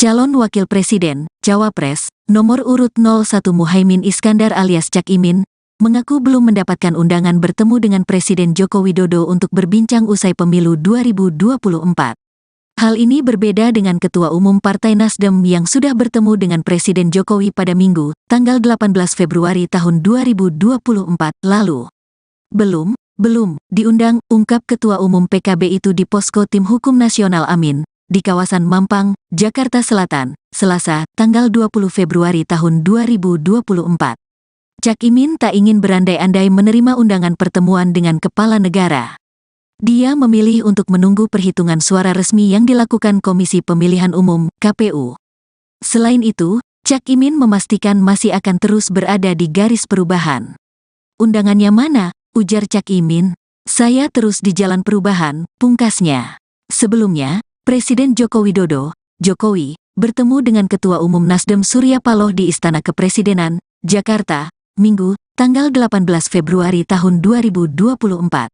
Calon Wakil Presiden, Cawapres, nomor urut 01 Muhaimin Iskandar alias Cak Imin, mengaku belum mendapatkan undangan bertemu dengan Presiden Joko Widodo untuk berbincang usai pemilu 2024. Hal ini berbeda dengan Ketua Umum Partai Nasdem yang sudah bertemu dengan Presiden Jokowi pada Minggu, tanggal 18 Februari tahun 2024 lalu. Belum diundang, ungkap Ketua Umum PKB itu di Posko Tim Hukum Nasional Amin, di kawasan Mampang, Jakarta Selatan, Selasa, tanggal 20 Februari tahun 2024. Cak Imin tak ingin berandai-andai menerima undangan pertemuan dengan kepala negara. Dia memilih untuk menunggu perhitungan suara resmi yang dilakukan Komisi Pemilihan Umum, KPU. Selain itu, Cak Imin memastikan masih akan terus berada di garis perubahan. Undangannya mana? Ujar Cak Imin. Saya terus di jalan perubahan, pungkasnya. Sebelumnya, Presiden Joko Widodo, Jokowi, bertemu dengan Ketua Umum Nasdem Surya Paloh di Istana Kepresidenan, Jakarta, Minggu, tanggal 18 Februari tahun 2024.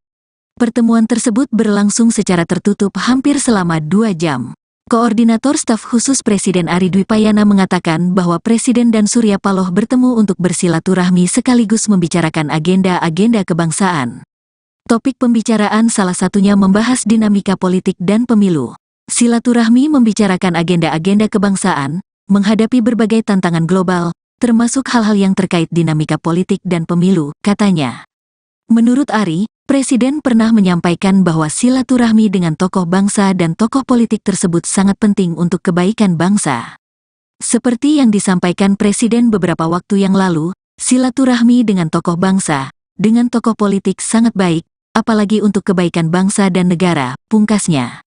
Pertemuan tersebut berlangsung secara tertutup hampir selama 2 jam. Koordinator Staf Khusus Presiden Ari Dwipayana mengatakan bahwa Presiden dan Surya Paloh bertemu untuk bersilaturahmi sekaligus membicarakan agenda-agenda kebangsaan. Topik pembicaraan salah satunya membahas dinamika politik dan pemilu. Silaturahmi membicarakan agenda-agenda kebangsaan, menghadapi berbagai tantangan global, termasuk hal-hal yang terkait dinamika politik dan pemilu, katanya. Menurut Ari, Presiden pernah menyampaikan bahwa silaturahmi dengan tokoh bangsa dan tokoh politik tersebut sangat penting untuk kebaikan bangsa. Seperti yang disampaikan Presiden beberapa waktu yang lalu, silaturahmi dengan tokoh bangsa, dengan tokoh politik sangat baik, apalagi untuk kebaikan bangsa dan negara, pungkasnya.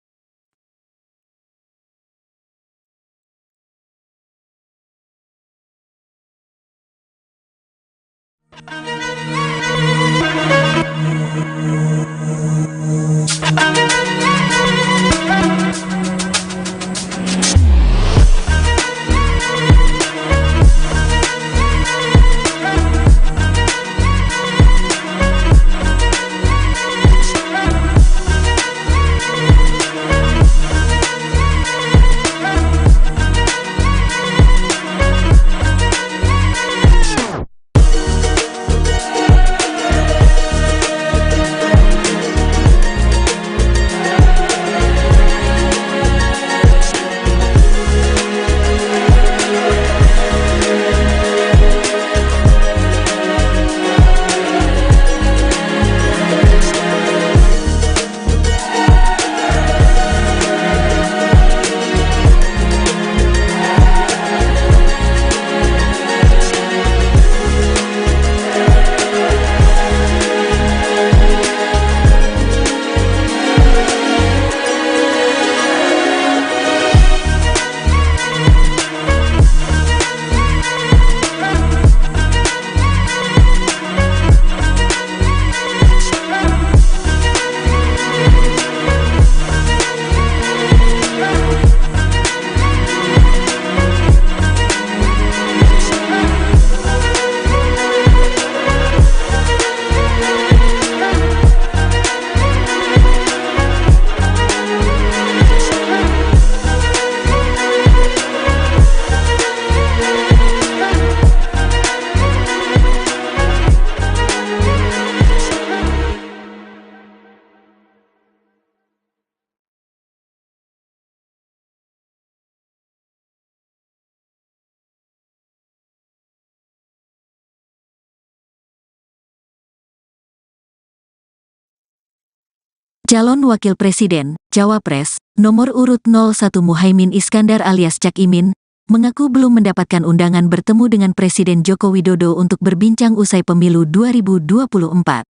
Calon Wakil Presiden, Cawapres, nomor urut 01 Muhaimin Iskandar alias Cak Imin, mengaku belum mendapatkan undangan bertemu dengan Presiden Joko Widodo untuk berbincang usai pemilu 2024.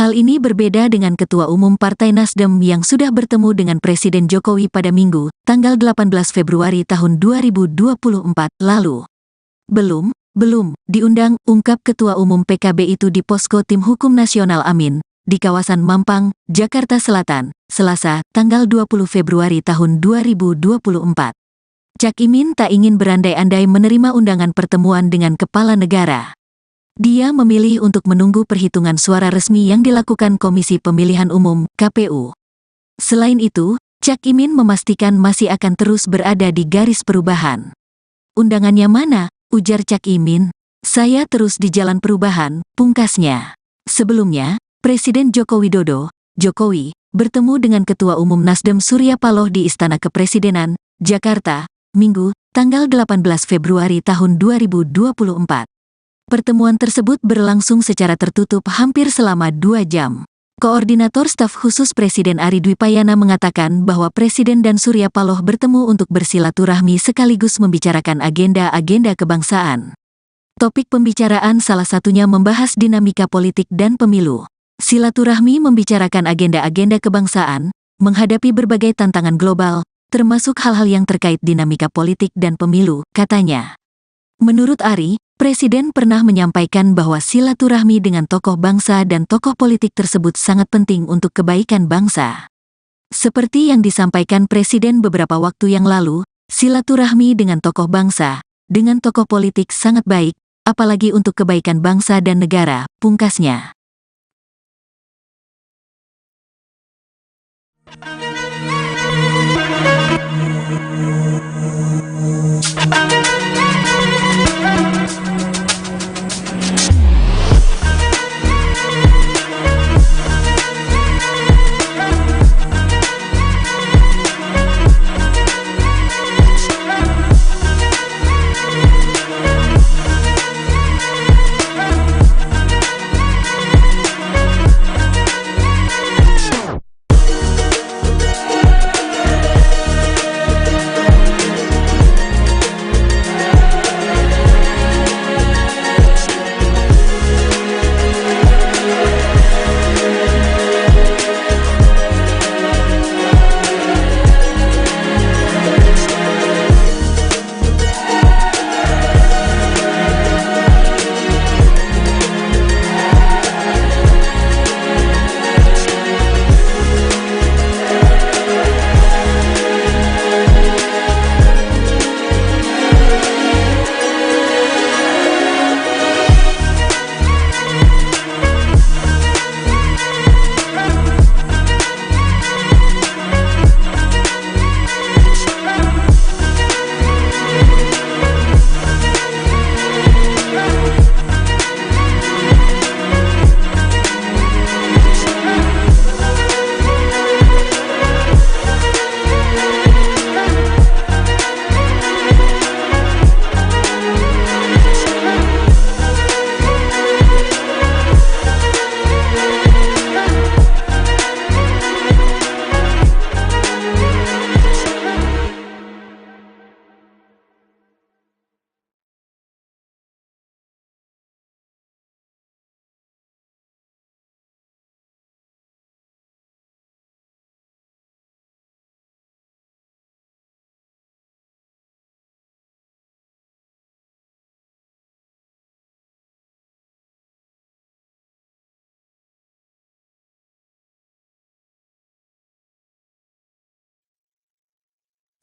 Hal ini berbeda dengan Ketua Umum Partai Nasdem yang sudah bertemu dengan Presiden Jokowi pada Minggu, tanggal 18 Februari tahun 2024 lalu. Belum diundang, ungkap Ketua Umum PKB itu di Posko Tim Hukum Nasional Amin, di kawasan Mampang, Jakarta Selatan, Selasa, tanggal 20 Februari tahun 2024. Cak Imin tak ingin berandai-andai menerima undangan pertemuan dengan kepala negara. Dia memilih untuk menunggu perhitungan suara resmi yang dilakukan Komisi Pemilihan Umum, KPU. Selain itu, Cak Imin memastikan masih akan terus berada di garis perubahan. Undangannya mana? Ujar Cak Imin. Saya terus di jalan perubahan, pungkasnya. Sebelumnya, Presiden Joko Widodo, Jokowi, bertemu dengan Ketua Umum Nasdem Surya Paloh di Istana Kepresidenan, Jakarta, Minggu, tanggal 18 Februari tahun 2024. Pertemuan tersebut berlangsung secara tertutup hampir selama 2 jam. Koordinator Staf Khusus Presiden Ari Dwipayana mengatakan bahwa Presiden dan Surya Paloh bertemu untuk bersilaturahmi sekaligus membicarakan agenda-agenda kebangsaan. Topik pembicaraan salah satunya membahas dinamika politik dan pemilu. Silaturahmi membicarakan agenda-agenda kebangsaan, menghadapi berbagai tantangan global, termasuk hal-hal yang terkait dinamika politik dan pemilu, katanya. Menurut Ari, Presiden pernah menyampaikan bahwa silaturahmi dengan tokoh bangsa dan tokoh politik tersebut sangat penting untuk kebaikan bangsa. Seperti yang disampaikan Presiden beberapa waktu yang lalu, silaturahmi dengan tokoh bangsa, dengan tokoh politik sangat baik, apalagi untuk kebaikan bangsa dan negara, pungkasnya.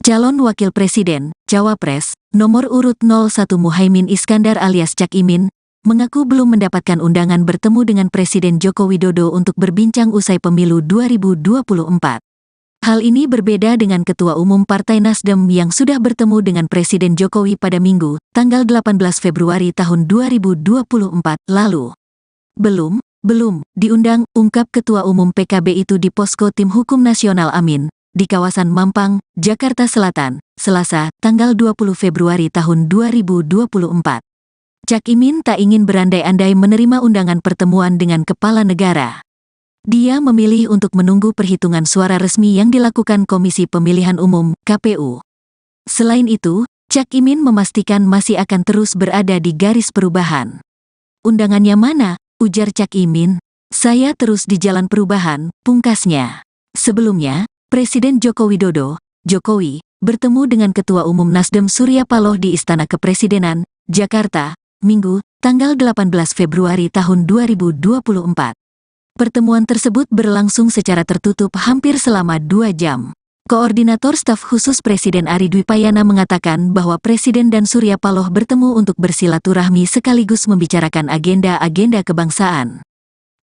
Calon Wakil Presiden, Cawapres, nomor urut 01 Muhaimin Iskandar alias Cak Imin, mengaku belum mendapatkan undangan bertemu dengan Presiden Joko Widodo untuk berbincang usai pemilu 2024. Hal ini berbeda dengan Ketua Umum Partai Nasdem yang sudah bertemu dengan Presiden Jokowi pada Minggu, tanggal 18 Februari tahun 2024 lalu. Belum diundang, ungkap Ketua Umum PKB itu di Posko Tim Hukum Nasional Amin, di kawasan Mampang, Jakarta Selatan, Selasa, tanggal 20 Februari tahun 2024. Cak Imin tak ingin berandai-andai menerima undangan pertemuan dengan kepala negara. Dia memilih untuk menunggu perhitungan suara resmi yang dilakukan Komisi Pemilihan Umum, KPU. Selain itu, Cak Imin memastikan masih akan terus berada di garis perubahan. Undangannya mana? Ujar Cak Imin. Saya terus di jalan perubahan, pungkasnya. Sebelumnya, Presiden Joko Widodo, Jokowi, bertemu dengan Ketua Umum Nasdem Surya Paloh di Istana Kepresidenan, Jakarta, Minggu, tanggal 18 Februari tahun 2024. Pertemuan tersebut berlangsung secara tertutup hampir selama 2 jam. Koordinator Staf Khusus Presiden Ari Dwipayana mengatakan bahwa Presiden dan Surya Paloh bertemu untuk bersilaturahmi sekaligus membicarakan agenda-agenda kebangsaan.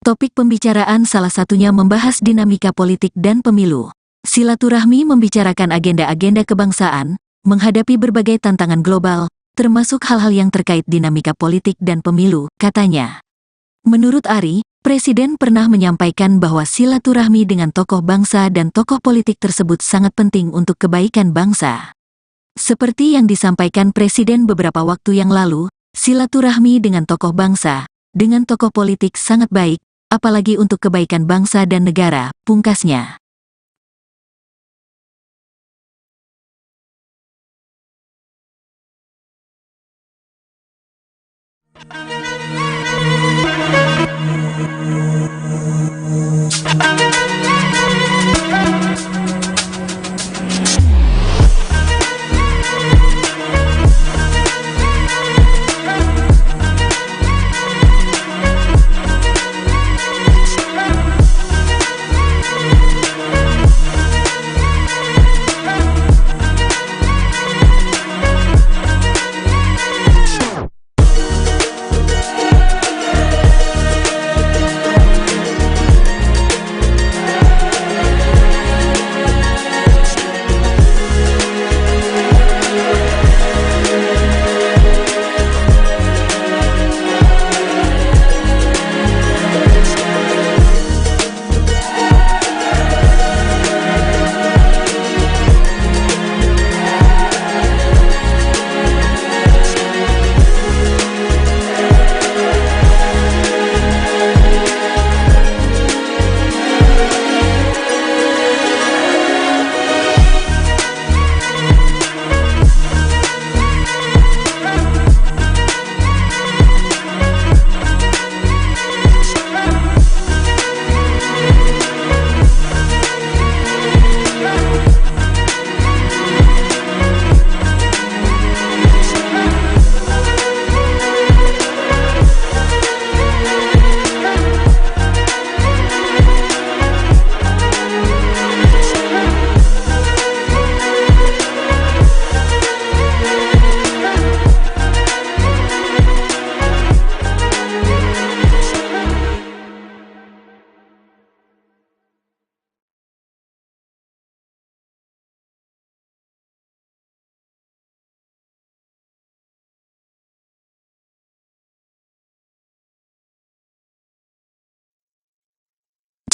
Topik pembicaraan salah satunya membahas dinamika politik dan pemilu. Silaturahmi membicarakan agenda-agenda kebangsaan, menghadapi berbagai tantangan global, termasuk hal-hal yang terkait dinamika politik dan pemilu, katanya. Menurut Ari, Presiden pernah menyampaikan bahwa silaturahmi dengan tokoh bangsa dan tokoh politik tersebut sangat penting untuk kebaikan bangsa. Seperti yang disampaikan Presiden beberapa waktu yang lalu, silaturahmi dengan tokoh bangsa, dengan tokoh politik sangat baik, apalagi untuk kebaikan bangsa dan negara, pungkasnya.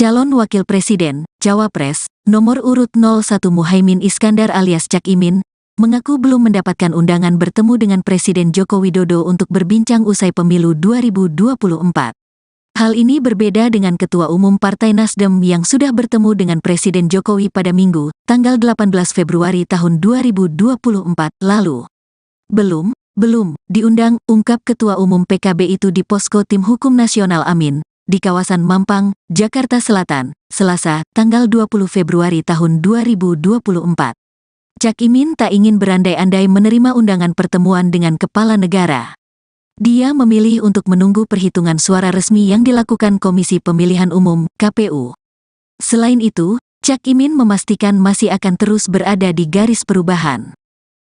Calon Wakil Presiden, Cawapres, nomor urut 01 Muhaimin Iskandar alias Cak Imin, mengaku belum mendapatkan undangan bertemu dengan Presiden Joko Widodo untuk berbincang usai pemilu 2024. Hal ini berbeda dengan Ketua Umum Partai Nasdem yang sudah bertemu dengan Presiden Jokowi pada Minggu, tanggal 18 Februari tahun 2024 lalu. Belum diundang, ungkap Ketua Umum PKB itu di Posko Tim Hukum Nasional Amin, di kawasan Mampang, Jakarta Selatan, Selasa, tanggal 20 Februari tahun 2024. Cak Imin tak ingin berandai-andai menerima undangan pertemuan dengan kepala negara. Dia memilih untuk menunggu perhitungan suara resmi yang dilakukan Komisi Pemilihan Umum, KPU. Selain itu, Cak Imin memastikan masih akan terus berada di garis perubahan.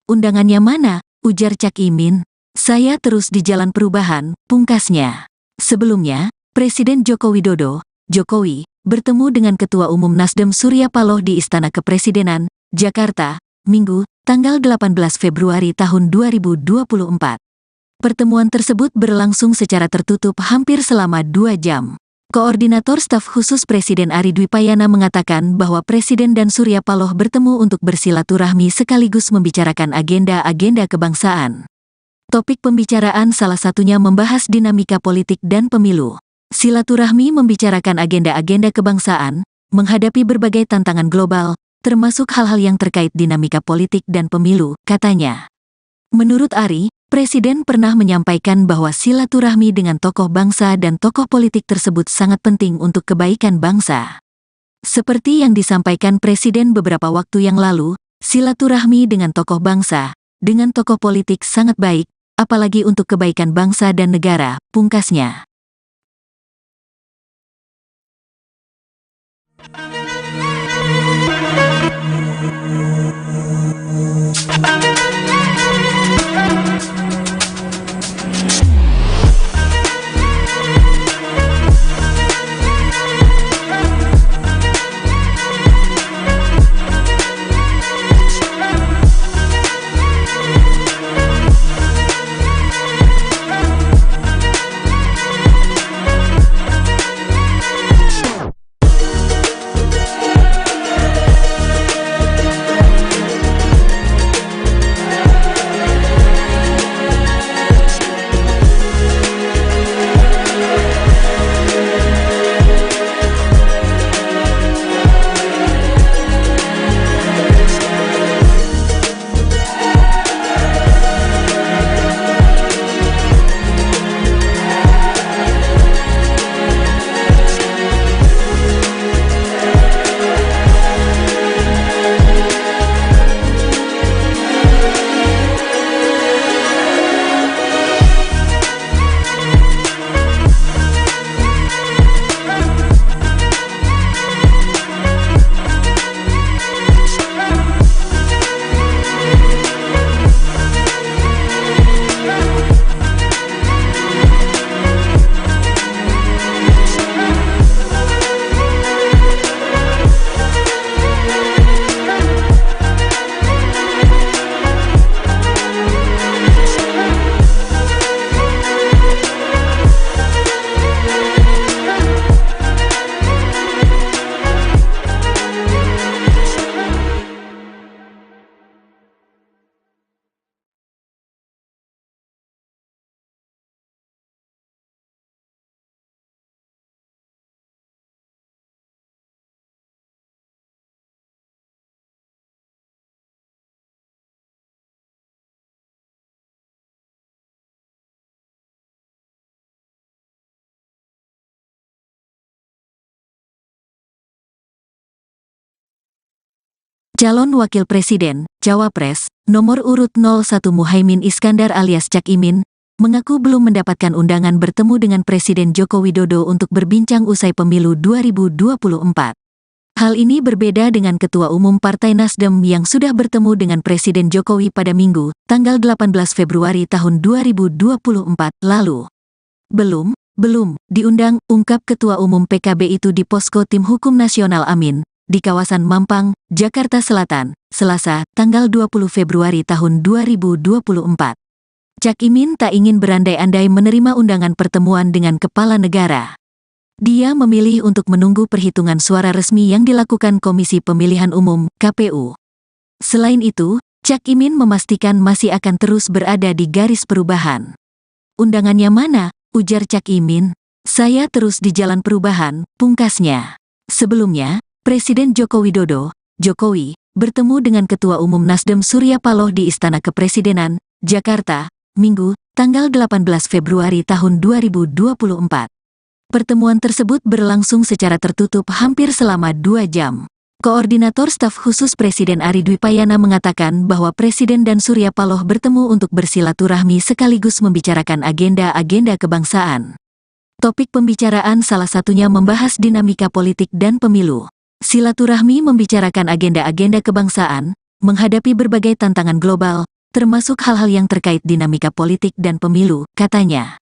Undangannya mana? Ujar Cak Imin. Saya terus di jalan perubahan, pungkasnya. Sebelumnya, Presiden Joko Widodo, Jokowi, bertemu dengan Ketua Umum Nasdem Surya Paloh di Istana Kepresidenan, Jakarta, Minggu, tanggal 18 Februari tahun 2024. Pertemuan tersebut berlangsung secara tertutup hampir selama 2 jam. Koordinator Staf Khusus Presiden Ari Dwipayana mengatakan bahwa Presiden dan Surya Paloh bertemu untuk bersilaturahmi sekaligus membicarakan agenda-agenda kebangsaan. Topik pembicaraan salah satunya membahas dinamika politik dan pemilu. Silaturahmi membicarakan agenda-agenda kebangsaan, menghadapi berbagai tantangan global, termasuk hal-hal yang terkait dinamika politik dan pemilu, katanya. Menurut Ari, Presiden pernah menyampaikan bahwa silaturahmi dengan tokoh bangsa dan tokoh politik tersebut sangat penting untuk kebaikan bangsa. Seperti yang disampaikan Presiden beberapa waktu yang lalu, silaturahmi dengan tokoh bangsa, dengan tokoh politik sangat baik, apalagi untuk kebaikan bangsa dan negara, pungkasnya. Calon Wakil Presiden, Cawapres, nomor urut 01 Muhaimin Iskandar alias Cak Imin, mengaku belum mendapatkan undangan bertemu dengan Presiden Joko Widodo untuk berbincang usai pemilu 2024. Hal ini berbeda dengan Ketua Umum Partai Nasdem yang sudah bertemu dengan Presiden Jokowi pada Minggu, tanggal 18 Februari tahun 2024 lalu. Belum diundang, ungkap Ketua Umum PKB itu di Posko Tim Hukum Nasional Amin, di kawasan Mampang, Jakarta Selatan, Selasa, tanggal 20 Februari tahun 2024. Cak Imin tak ingin berandai-andai menerima undangan pertemuan dengan kepala negara. Dia memilih untuk menunggu perhitungan suara resmi yang dilakukan Komisi Pemilihan Umum, KPU. Selain itu, Cak Imin memastikan masih akan terus berada di garis perubahan. Undangannya mana? Ujar Cak Imin. Saya terus di jalan perubahan, pungkasnya. Sebelumnya, Presiden Joko Widodo, Jokowi, bertemu dengan Ketua Umum Nasdem Surya Paloh di Istana Kepresidenan, Jakarta, Minggu, tanggal 18 Februari tahun 2024. Pertemuan tersebut berlangsung secara tertutup hampir selama 2 jam. Koordinator Staf Khusus Presiden Ari Dwipayana mengatakan bahwa Presiden dan Surya Paloh bertemu untuk bersilaturahmi sekaligus membicarakan agenda-agenda kebangsaan. Topik pembicaraan salah satunya membahas dinamika politik dan pemilu. Silaturahmi membicarakan agenda-agenda kebangsaan, menghadapi berbagai tantangan global, termasuk hal-hal yang terkait dinamika politik dan pemilu, katanya.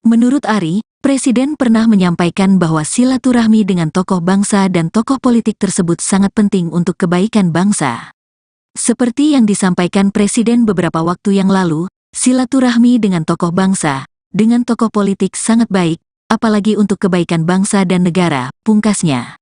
Menurut Ari, Presiden pernah menyampaikan bahwa silaturahmi dengan tokoh bangsa dan tokoh politik tersebut sangat penting untuk kebaikan bangsa. Seperti yang disampaikan Presiden beberapa waktu yang lalu, silaturahmi dengan tokoh bangsa, dengan tokoh politik sangat baik, apalagi untuk kebaikan bangsa dan negara, pungkasnya.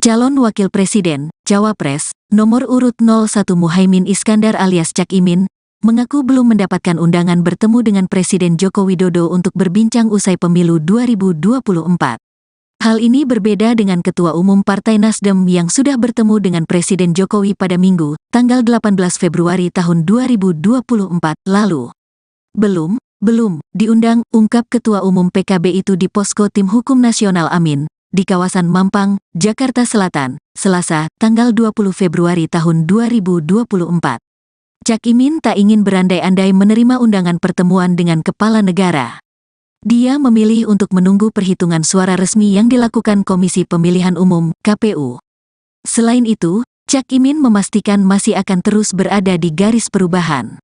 Calon Wakil Presiden, Cawapres, nomor urut 01 Muhaimin Iskandar alias Cak Imin, mengaku belum mendapatkan undangan bertemu dengan Presiden Joko Widodo untuk berbincang usai pemilu 2024. Hal ini berbeda dengan Ketua Umum Partai Nasdem yang sudah bertemu dengan Presiden Jokowi pada Minggu, tanggal 18 Februari tahun 2024 lalu. Belum diundang, ungkap Ketua Umum PKB itu di Posko Tim Hukum Nasional Amin, di kawasan Mampang, Jakarta Selatan, Selasa, tanggal 20 Februari tahun 2024. Cak Imin tak ingin berandai-andai menerima undangan pertemuan dengan kepala negara. Dia memilih untuk menunggu perhitungan suara resmi yang dilakukan Komisi Pemilihan Umum, KPU. Selain itu, Cak Imin memastikan masih akan terus berada di garis perubahan.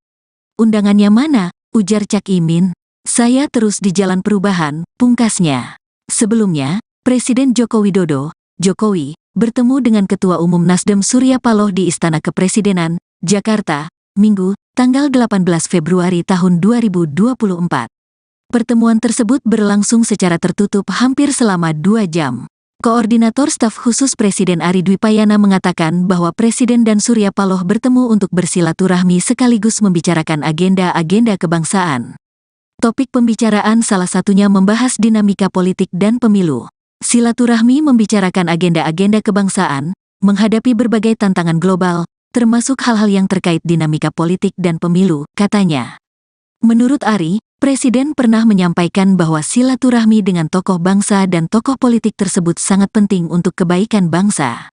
Undangannya mana? Ujar Cak Imin. Saya terus di jalan perubahan, pungkasnya. Sebelumnya, Presiden Joko Widodo, Jokowi, bertemu dengan Ketua Umum Nasdem Surya Paloh di Istana Kepresidenan, Jakarta, Minggu, tanggal 18 Februari tahun 2024. Pertemuan tersebut berlangsung secara tertutup hampir selama 2 jam. Koordinator Staf Khusus Presiden Ari Dwipayana mengatakan bahwa Presiden dan Surya Paloh bertemu untuk bersilaturahmi sekaligus membicarakan agenda-agenda kebangsaan. Topik pembicaraan salah satunya membahas dinamika politik dan pemilu. Silaturahmi membicarakan agenda-agenda kebangsaan, menghadapi berbagai tantangan global, termasuk hal-hal yang terkait dinamika politik dan pemilu, katanya. Menurut Ari, Presiden pernah menyampaikan bahwa silaturahmi dengan tokoh bangsa dan tokoh politik tersebut sangat penting untuk kebaikan bangsa.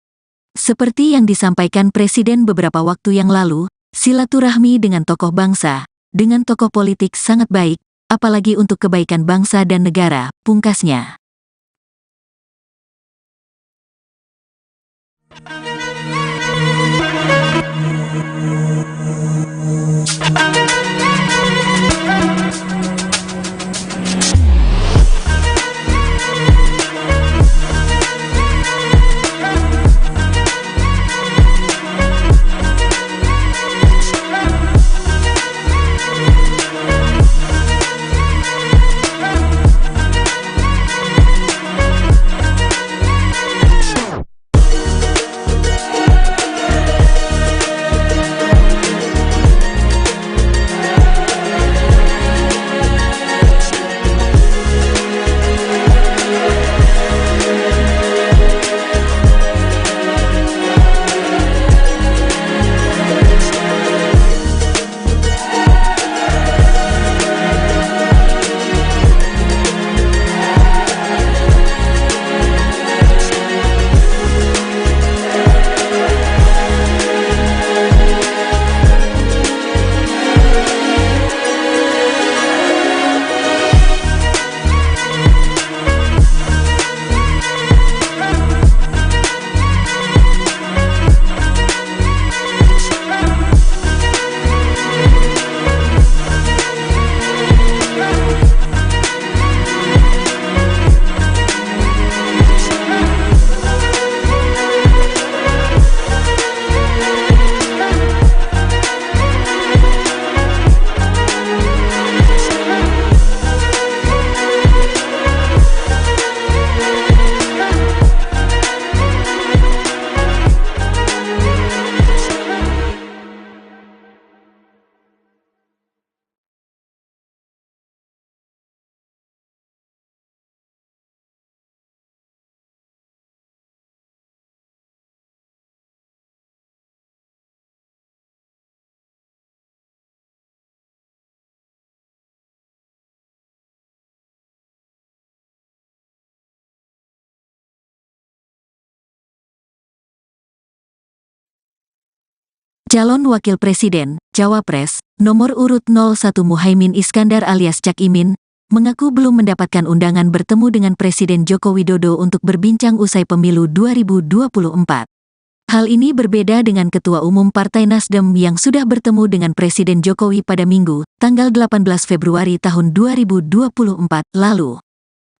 Seperti yang disampaikan Presiden beberapa waktu yang lalu, silaturahmi dengan tokoh bangsa, dengan tokoh politik sangat baik, apalagi untuk kebaikan bangsa dan negara, pungkasnya. Calon Wakil Presiden, Cawapres, nomor urut 01 Muhaimin Iskandar alias Cak Imin, mengaku belum mendapatkan undangan bertemu dengan Presiden Joko Widodo untuk berbincang usai pemilu 2024. Hal ini berbeda dengan Ketua Umum Partai Nasdem yang sudah bertemu dengan Presiden Jokowi pada Minggu, tanggal 18 Februari tahun 2024 lalu.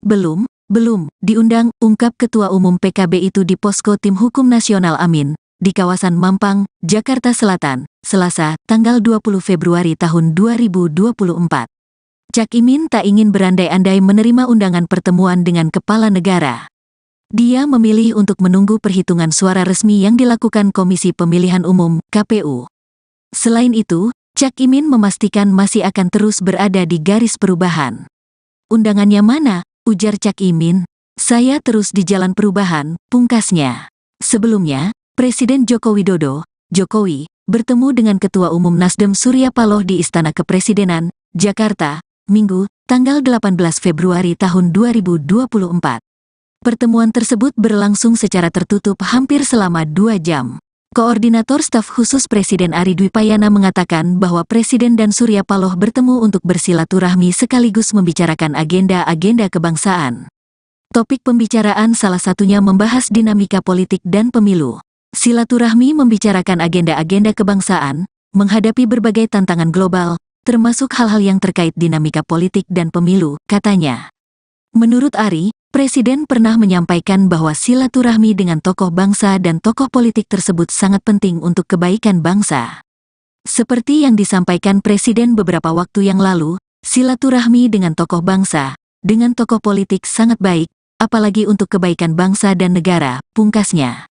Belum diundang, ungkap Ketua Umum PKB itu di Posko Tim Hukum Nasional Amin, di kawasan Mampang, Jakarta Selatan, Selasa, tanggal 20 Februari tahun 2024. Cak Imin tak ingin berandai-andai menerima undangan pertemuan dengan kepala negara. Dia memilih untuk menunggu perhitungan suara resmi yang dilakukan Komisi Pemilihan Umum, KPU. Selain itu, Cak Imin memastikan masih akan terus berada di garis perubahan. Undangannya mana? Ujar Cak Imin. Saya terus di jalan perubahan, pungkasnya. Sebelumnya, Presiden Joko Widodo, Jokowi, bertemu dengan Ketua Umum Nasdem Surya Paloh di Istana Kepresidenan, Jakarta, Minggu, tanggal 18 Februari tahun 2024. Pertemuan tersebut berlangsung secara tertutup hampir selama 2 jam. Koordinator Staf Khusus Presiden Ari Dwipayana mengatakan bahwa Presiden dan Surya Paloh bertemu untuk bersilaturahmi sekaligus membicarakan agenda-agenda kebangsaan. Topik pembicaraan salah satunya membahas dinamika politik dan pemilu. Silaturahmi membicarakan agenda-agenda kebangsaan, menghadapi berbagai tantangan global, termasuk hal-hal yang terkait dinamika politik dan pemilu, katanya. Menurut Ari, Presiden pernah menyampaikan bahwa silaturahmi dengan tokoh bangsa dan tokoh politik tersebut sangat penting untuk kebaikan bangsa. Seperti yang disampaikan Presiden beberapa waktu yang lalu, silaturahmi dengan tokoh bangsa, dengan tokoh politik sangat baik, apalagi untuk kebaikan bangsa dan negara, pungkasnya.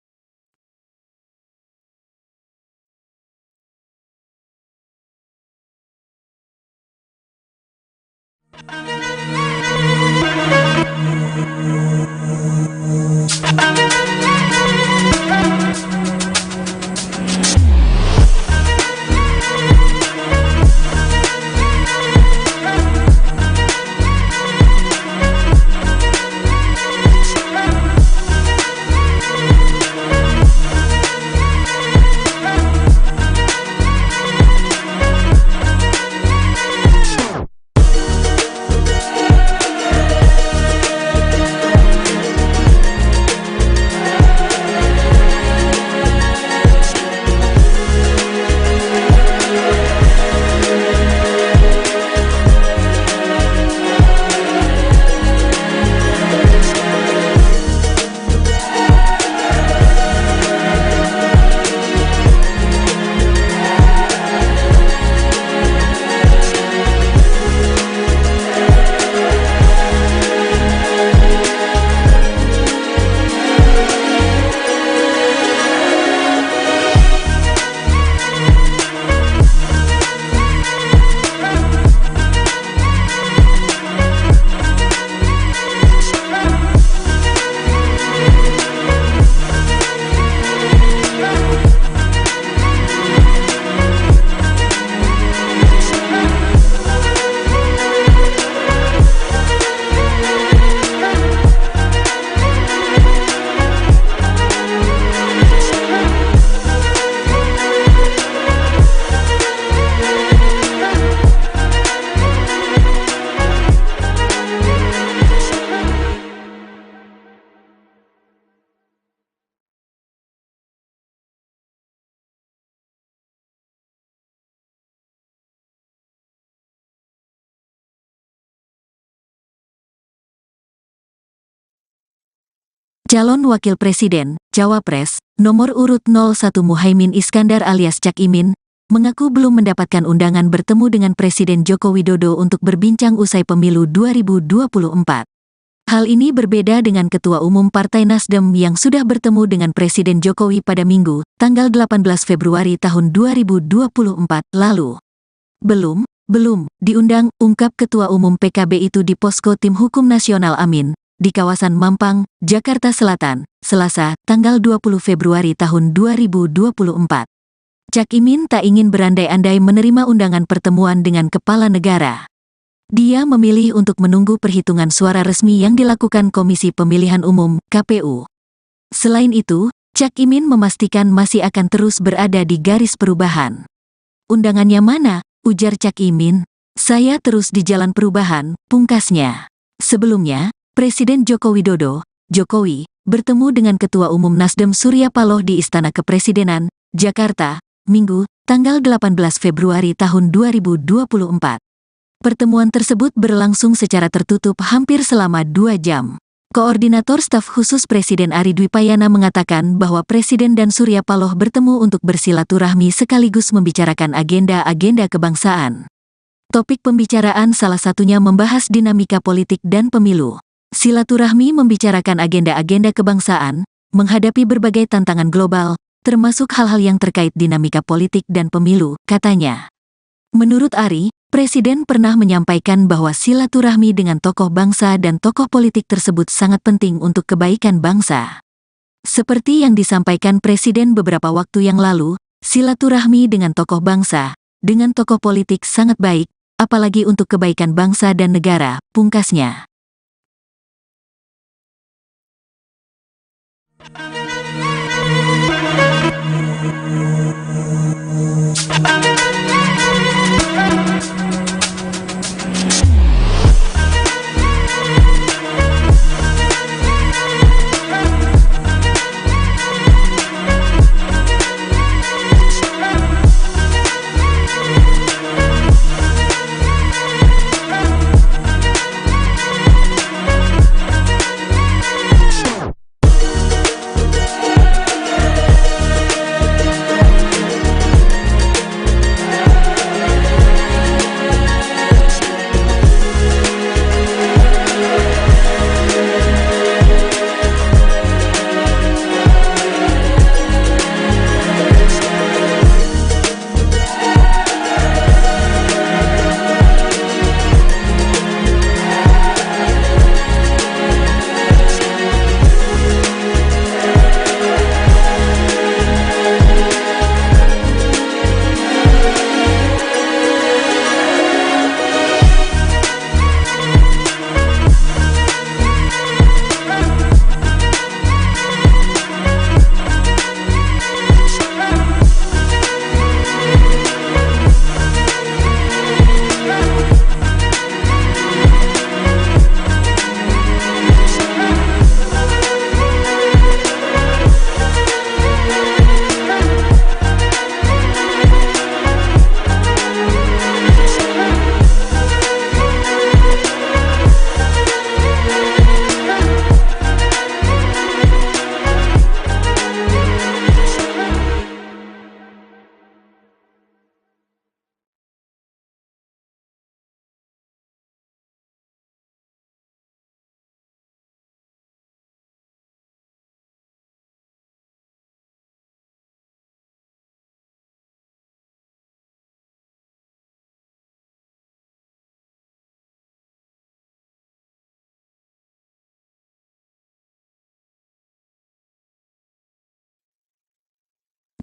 Calon Wakil Presiden, Cawapres, nomor urut 01 Muhaimin Iskandar alias Cak Imin, mengaku belum mendapatkan undangan bertemu dengan Presiden Joko Widodo untuk berbincang usai pemilu 2024. Hal ini berbeda dengan Ketua Umum Partai Nasdem yang sudah bertemu dengan Presiden Jokowi pada Minggu, tanggal 18 Februari tahun 2024 lalu. Belum diundang, ungkap Ketua Umum PKB itu di Posko Tim Hukum Nasional Amin, di kawasan Mampang, Jakarta Selatan, Selasa, tanggal 20 Februari tahun 2024. Cak Imin tak ingin berandai-andai menerima undangan pertemuan dengan kepala negara. Dia memilih untuk menunggu perhitungan suara resmi yang dilakukan Komisi Pemilihan Umum, KPU. Selain itu, Cak Imin memastikan masih akan terus berada di garis perubahan. Undangannya mana? Ujar Cak Imin. Saya terus di jalan perubahan, pungkasnya. Sebelumnya, Presiden Joko Widodo, Jokowi, bertemu dengan Ketua Umum Nasdem Surya Paloh di Istana Kepresidenan, Jakarta, Minggu, tanggal 18 Februari tahun 2024. Pertemuan tersebut berlangsung secara tertutup hampir selama 2 jam. Koordinator Staf Khusus Presiden Ari Dwipayana mengatakan bahwa Presiden dan Surya Paloh bertemu untuk bersilaturahmi sekaligus membicarakan agenda-agenda kebangsaan. Topik pembicaraan salah satunya membahas dinamika politik dan pemilu. Silaturahmi membicarakan agenda-agenda kebangsaan, menghadapi berbagai tantangan global, termasuk hal-hal yang terkait dinamika politik dan pemilu, katanya. Menurut Ari, Presiden pernah menyampaikan bahwa silaturahmi dengan tokoh bangsa dan tokoh politik tersebut sangat penting untuk kebaikan bangsa. Seperti yang disampaikan Presiden beberapa waktu yang lalu, silaturahmi dengan tokoh bangsa, dengan tokoh politik sangat baik, apalagi untuk kebaikan bangsa dan negara, pungkasnya.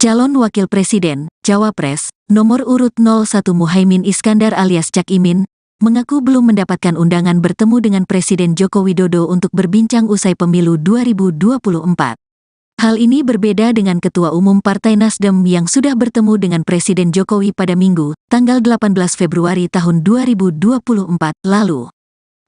Calon Wakil Presiden, Cawapres, nomor urut 01 Muhaimin Iskandar alias Cak Imin, mengaku belum mendapatkan undangan bertemu dengan Presiden Joko Widodo untuk berbincang usai pemilu 2024. Hal ini berbeda dengan Ketua Umum Partai Nasdem yang sudah bertemu dengan Presiden Jokowi pada Minggu, tanggal 18 Februari tahun 2024 lalu.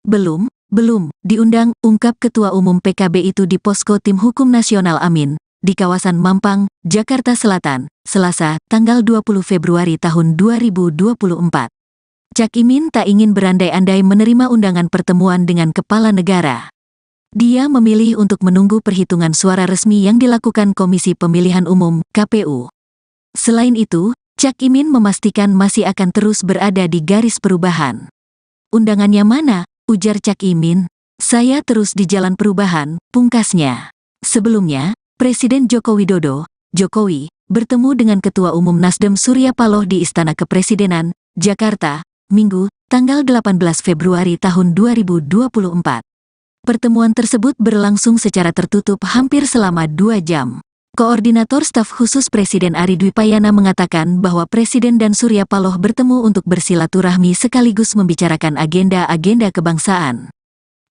Belum diundang, ungkap Ketua Umum PKB itu di Posko Tim Hukum Nasional Amin, di kawasan Mampang, Jakarta Selatan, Selasa, tanggal 20 Februari tahun 2024. Cak Imin tak ingin berandai-andai menerima undangan pertemuan dengan kepala negara. Dia memilih untuk menunggu perhitungan suara resmi yang dilakukan Komisi Pemilihan Umum, KPU. Selain itu, Cak Imin memastikan masih akan terus berada di garis perubahan. Undangannya mana? Ujar Cak Imin. Saya terus di jalan perubahan, pungkasnya. Sebelumnya, Presiden Joko Widodo, Jokowi, bertemu dengan Ketua Umum Nasdem Surya Paloh di Istana Kepresidenan, Jakarta, Minggu, tanggal 18 Februari tahun 2024. Pertemuan tersebut berlangsung secara tertutup hampir selama 2 jam. Koordinator Staf Khusus Presiden Ari Dwipayana mengatakan bahwa Presiden dan Surya Paloh bertemu untuk bersilaturahmi sekaligus membicarakan agenda-agenda kebangsaan.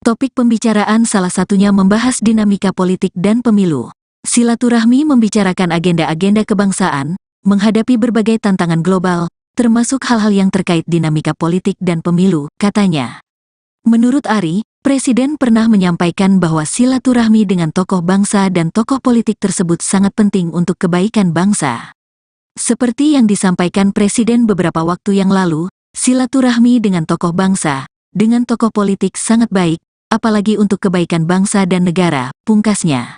Topik pembicaraan salah satunya membahas dinamika politik dan pemilu. Silaturahmi membicarakan agenda-agenda kebangsaan, menghadapi berbagai tantangan global, termasuk hal-hal yang terkait dinamika politik dan pemilu, katanya. Menurut Ari, Presiden pernah menyampaikan bahwa silaturahmi dengan tokoh bangsa dan tokoh politik tersebut sangat penting untuk kebaikan bangsa. Seperti yang disampaikan Presiden beberapa waktu yang lalu, silaturahmi dengan tokoh bangsa, dengan tokoh politik sangat baik, apalagi untuk kebaikan bangsa dan negara, pungkasnya.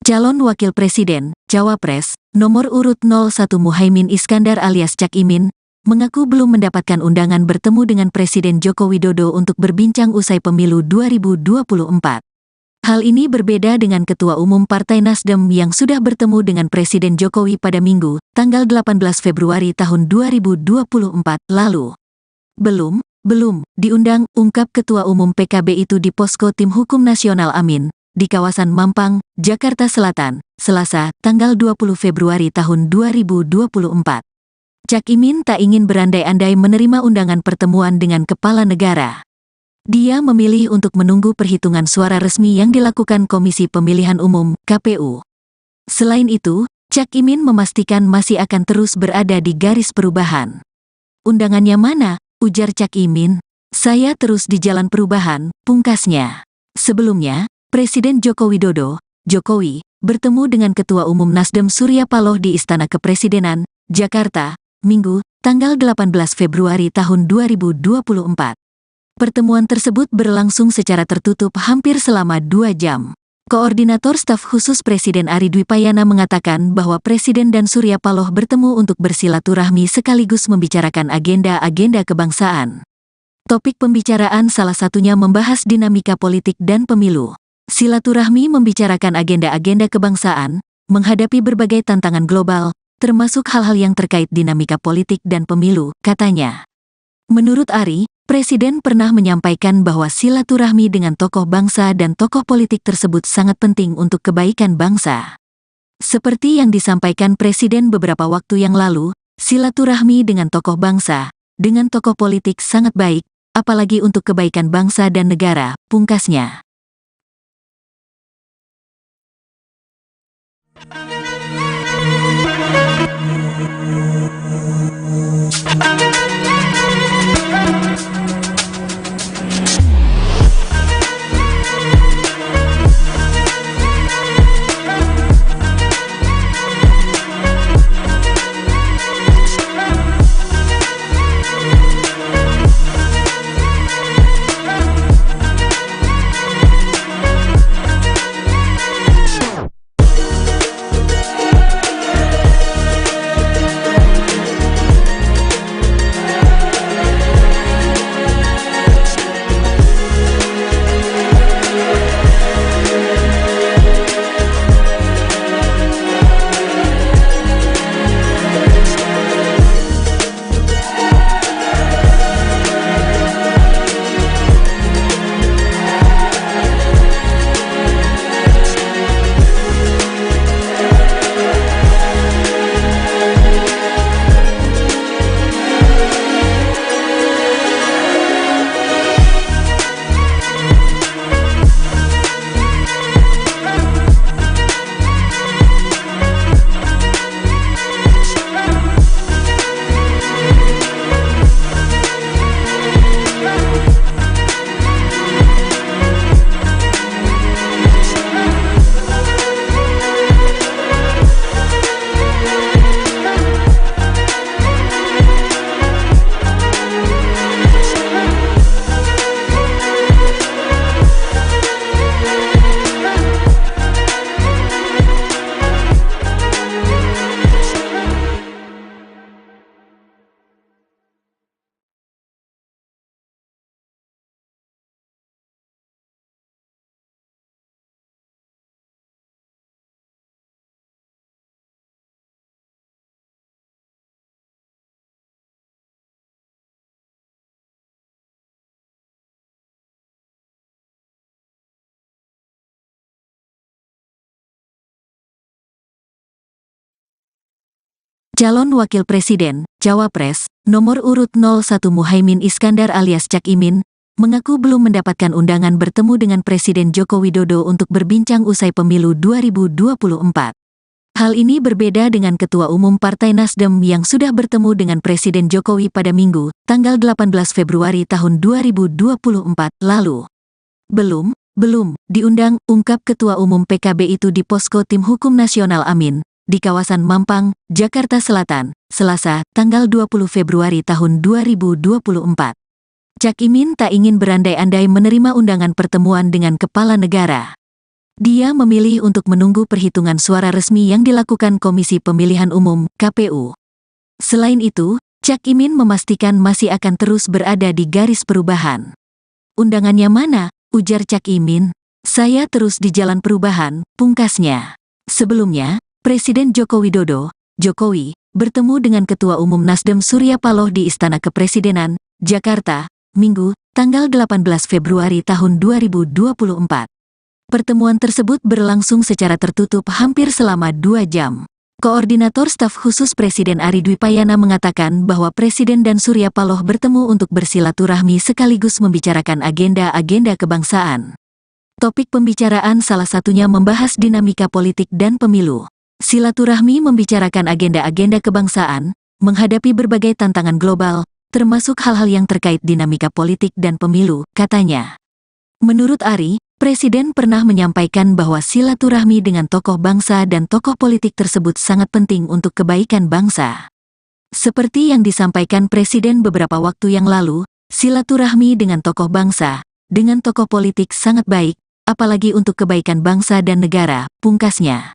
Calon Wakil Presiden, Cawapres, nomor urut 01 Muhaimin Iskandar alias Cak Imin, mengaku belum mendapatkan undangan bertemu dengan Presiden Joko Widodo untuk berbincang usai pemilu 2024. Hal ini berbeda dengan Ketua Umum Partai Nasdem yang sudah bertemu dengan Presiden Jokowi pada Minggu, tanggal 18 Februari tahun 2024 lalu. Belum diundang, ungkap Ketua Umum PKB itu di Posko Tim Hukum Nasional Amin, di kawasan Mampang, Jakarta Selatan, Selasa, tanggal 20 Februari tahun 2024. Cak Imin tak ingin berandai-andai menerima undangan pertemuan dengan kepala negara. Dia memilih untuk menunggu perhitungan suara resmi yang dilakukan Komisi Pemilihan Umum, KPU. Selain itu, Cak Imin memastikan masih akan terus berada di garis perubahan. Undangannya mana? Ujar Cak Imin. Saya terus di jalan perubahan, pungkasnya. Sebelumnya, Presiden Joko Widodo, Jokowi, bertemu dengan Ketua Umum Nasdem Surya Paloh di Istana Kepresidenan, Jakarta, Minggu, tanggal 18 Februari tahun 2024. Pertemuan tersebut berlangsung secara tertutup hampir selama 2 jam. Koordinator Staf Khusus Presiden Ari Dwipayana mengatakan bahwa Presiden dan Surya Paloh bertemu untuk bersilaturahmi sekaligus membicarakan agenda-agenda kebangsaan. Topik pembicaraan salah satunya membahas dinamika politik dan pemilu. Silaturahmi membicarakan agenda-agenda kebangsaan, menghadapi berbagai tantangan global, termasuk hal-hal yang terkait dinamika politik dan pemilu, katanya. Menurut Ari, Presiden pernah menyampaikan bahwa silaturahmi dengan tokoh bangsa dan tokoh politik tersebut sangat penting untuk kebaikan bangsa. Seperti yang disampaikan Presiden beberapa waktu yang lalu, silaturahmi dengan tokoh bangsa, dengan tokoh politik sangat baik, apalagi untuk kebaikan bangsa dan negara, pungkasnya. Calon Wakil Presiden, Cawapres, nomor urut 01 Muhaimin Iskandar alias Cak Imin, mengaku belum mendapatkan undangan bertemu dengan Presiden Joko Widodo untuk berbincang usai pemilu 2024. Hal ini berbeda dengan Ketua Umum Partai Nasdem yang sudah bertemu dengan Presiden Jokowi pada Minggu, tanggal 18 Februari tahun 2024 lalu. Belum diundang, ungkap Ketua Umum PKB itu di Posko Tim Hukum Nasional Amin, di kawasan Mampang, Jakarta Selatan, Selasa, tanggal 20 Februari tahun 2024. Cak Imin tak ingin berandai-andai menerima undangan pertemuan dengan kepala negara. Dia memilih untuk menunggu perhitungan suara resmi yang dilakukan Komisi Pemilihan Umum, KPU. Selain itu, Cak Imin memastikan masih akan terus berada di garis perubahan. Undangannya mana? Ujar Cak Imin. Saya terus di jalan perubahan, pungkasnya. Sebelumnya, Presiden Joko Widodo, Jokowi, bertemu dengan Ketua Umum Nasdem Surya Paloh di Istana Kepresidenan, Jakarta, Minggu, tanggal 18 Februari tahun 2024. Pertemuan tersebut berlangsung secara tertutup hampir selama 2 jam. Koordinator Staf Khusus Presiden Ari Dwipayana mengatakan bahwa Presiden dan Surya Paloh bertemu untuk bersilaturahmi sekaligus membicarakan agenda-agenda kebangsaan. Topik pembicaraan salah satunya membahas dinamika politik dan pemilu. Silaturahmi membicarakan agenda-agenda kebangsaan, menghadapi berbagai tantangan global, termasuk hal-hal yang terkait dinamika politik dan pemilu, katanya. Menurut Ari, Presiden pernah menyampaikan bahwa silaturahmi dengan tokoh bangsa dan tokoh politik tersebut sangat penting untuk kebaikan bangsa. Seperti yang disampaikan Presiden beberapa waktu yang lalu, silaturahmi dengan tokoh bangsa, dengan tokoh politik sangat baik, apalagi untuk kebaikan bangsa dan negara, pungkasnya.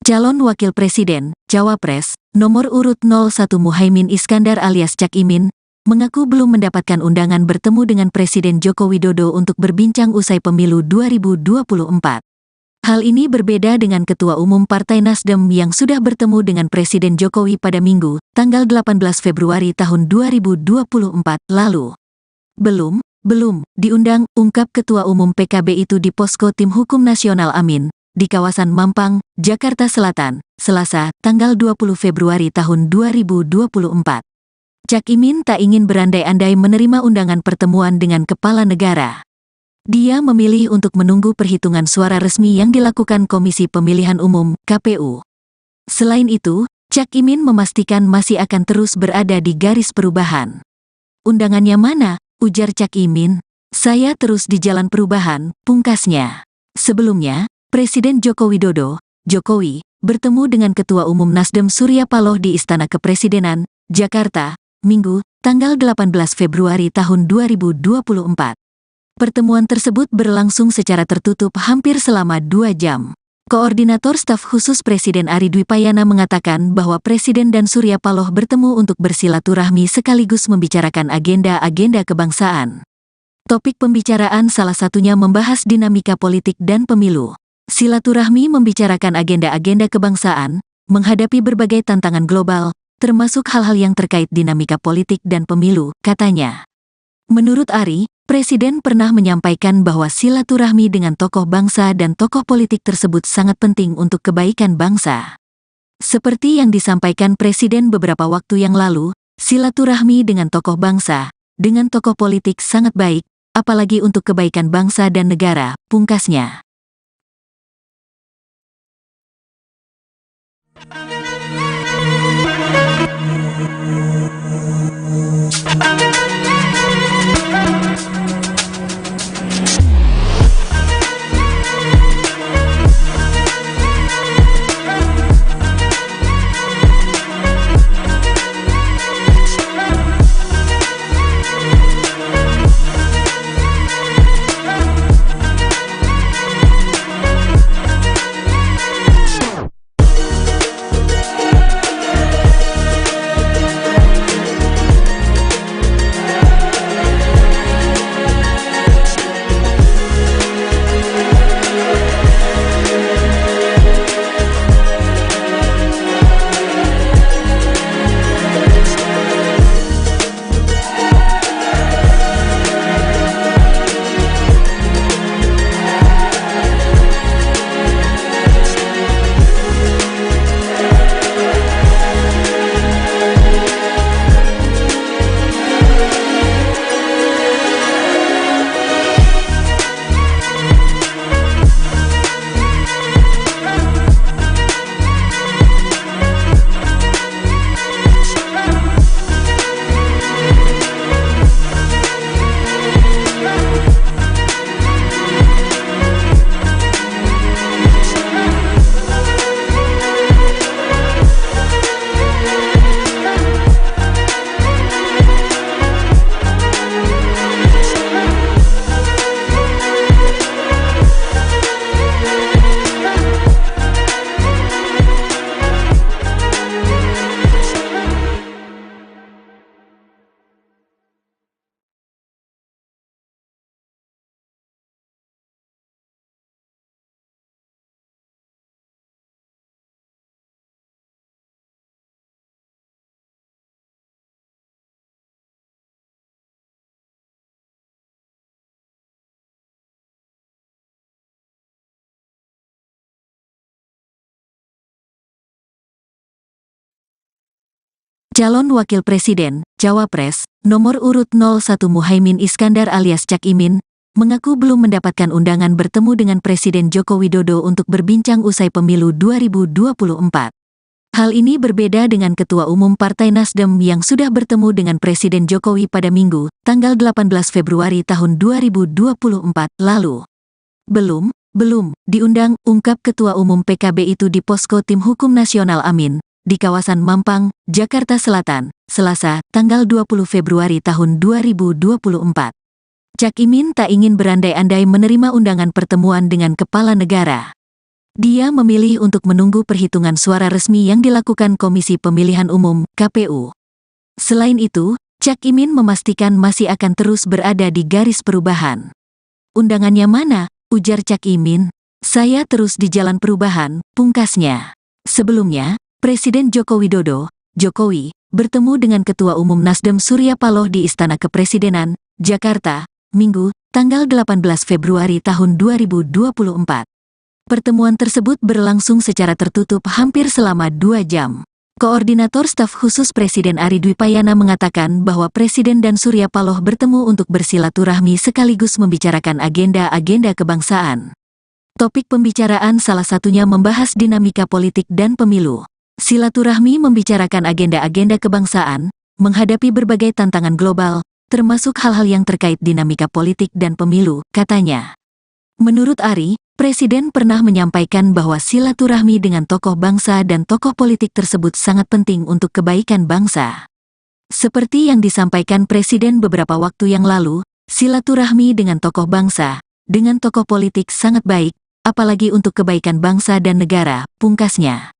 Calon Wakil Presiden, Cawapres, nomor urut 01 Muhaimin Iskandar alias Cak Imin, mengaku belum mendapatkan undangan bertemu dengan Presiden Joko Widodo untuk berbincang usai pemilu 2024. Hal ini berbeda dengan Ketua Umum Partai Nasdem yang sudah bertemu dengan Presiden Jokowi pada Minggu, tanggal 18 Februari tahun 2024 lalu. Belum diundang, ungkap Ketua Umum PKB itu di Posko Tim Hukum Nasional Amin, di kawasan Mampang, Jakarta Selatan, Selasa, tanggal 20 Februari tahun 2024. Cak Imin tak ingin berandai-andai menerima undangan pertemuan dengan kepala negara. Dia memilih untuk menunggu perhitungan suara resmi yang dilakukan Komisi Pemilihan Umum, KPU. Selain itu, Cak Imin memastikan masih akan terus berada di garis perubahan. Undangannya mana? Ujar Cak Imin. Saya terus di jalan perubahan, pungkasnya. Sebelumnya, Presiden Joko Widodo, Jokowi, bertemu dengan Ketua Umum Nasdem Surya Paloh di Istana Kepresidenan, Jakarta, Minggu, tanggal 18 Februari tahun 2024. Pertemuan tersebut berlangsung secara tertutup hampir selama 2 jam. Koordinator Staf Khusus Presiden Ari Dwipayana mengatakan bahwa Presiden dan Surya Paloh bertemu untuk bersilaturahmi sekaligus membicarakan agenda-agenda kebangsaan. Topik pembicaraan salah satunya membahas dinamika politik dan pemilu. Silaturahmi membicarakan agenda-agenda kebangsaan, menghadapi berbagai tantangan global, termasuk hal-hal yang terkait dinamika politik dan pemilu, katanya. Menurut Ari, Presiden pernah menyampaikan bahwa silaturahmi dengan tokoh bangsa dan tokoh politik tersebut sangat penting untuk kebaikan bangsa. Seperti yang disampaikan Presiden beberapa waktu yang lalu, silaturahmi dengan tokoh bangsa, dengan tokoh politik sangat baik, apalagi untuk kebaikan bangsa dan negara, pungkasnya. Calon Wakil Presiden, Cawapres, nomor urut 01 Muhaimin Iskandar alias Cak Imin, mengaku belum mendapatkan undangan bertemu dengan Presiden Joko Widodo untuk berbincang usai pemilu 2024. Hal ini berbeda dengan Ketua Umum Partai Nasdem yang sudah bertemu dengan Presiden Jokowi pada Minggu, tanggal 18 Februari tahun 2024 lalu. Belum diundang, ungkap Ketua Umum PKB itu di Posko Tim Hukum Nasional Amin, di kawasan Mampang, Jakarta Selatan, Selasa, tanggal 20 Februari tahun 2024. Cak Imin tak ingin berandai-andai menerima undangan pertemuan dengan kepala negara. Dia memilih untuk menunggu perhitungan suara resmi yang dilakukan Komisi Pemilihan Umum, KPU. Selain itu, Cak Imin memastikan masih akan terus berada di garis perubahan. Undangannya mana? Ujar Cak Imin. Saya terus di jalan perubahan, pungkasnya. Sebelumnya, Presiden Joko Widodo, Jokowi, bertemu dengan Ketua Umum Nasdem Surya Paloh di Istana Kepresidenan, Jakarta, Minggu, tanggal 18 Februari tahun 2024. Pertemuan tersebut berlangsung secara tertutup hampir selama 2 jam. Koordinator Staf Khusus Presiden Ari Dwipayana mengatakan bahwa Presiden dan Surya Paloh bertemu untuk bersilaturahmi sekaligus membicarakan agenda-agenda kebangsaan. Topik pembicaraan salah satunya membahas dinamika politik dan pemilu. silaturahmi membicarakan agenda-agenda kebangsaan, menghadapi berbagai tantangan global, termasuk hal-hal yang terkait dinamika politik dan pemilu, katanya. Menurut Ari, Presiden pernah menyampaikan bahwa silaturahmi dengan tokoh bangsa dan tokoh politik tersebut sangat penting untuk kebaikan bangsa. Seperti yang disampaikan Presiden beberapa waktu yang lalu, silaturahmi dengan tokoh bangsa, dengan tokoh politik sangat baik, apalagi untuk kebaikan bangsa dan negara, pungkasnya.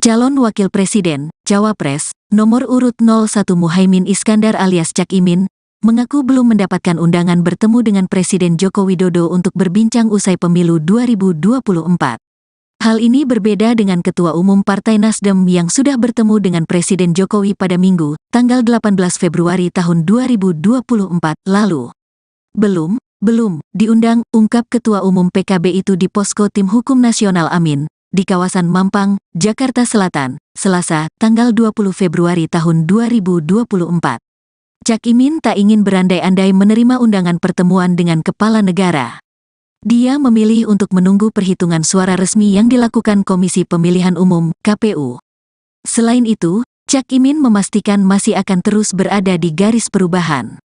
Calon Wakil Presiden, Cawapres, nomor urut 01 Muhaimin Iskandar alias Cak Imin, mengaku belum mendapatkan undangan bertemu dengan Presiden Joko Widodo untuk berbincang usai pemilu 2024. Hal ini berbeda dengan Ketua Umum Partai Nasdem yang sudah bertemu dengan Presiden Jokowi pada Minggu, tanggal 18 Februari tahun 2024 lalu. Belum diundang, ungkap Ketua Umum PKB itu di Posko Tim Hukum Nasional Amin, di kawasan Mampang, Jakarta Selatan, Selasa, tanggal 20 Februari tahun 2024. Cak Imin tak ingin berandai-andai menerima undangan pertemuan dengan kepala negara. Dia memilih untuk menunggu perhitungan suara resmi yang dilakukan Komisi Pemilihan Umum, KPU. Selain itu, Cak Imin memastikan masih akan terus berada di garis perubahan.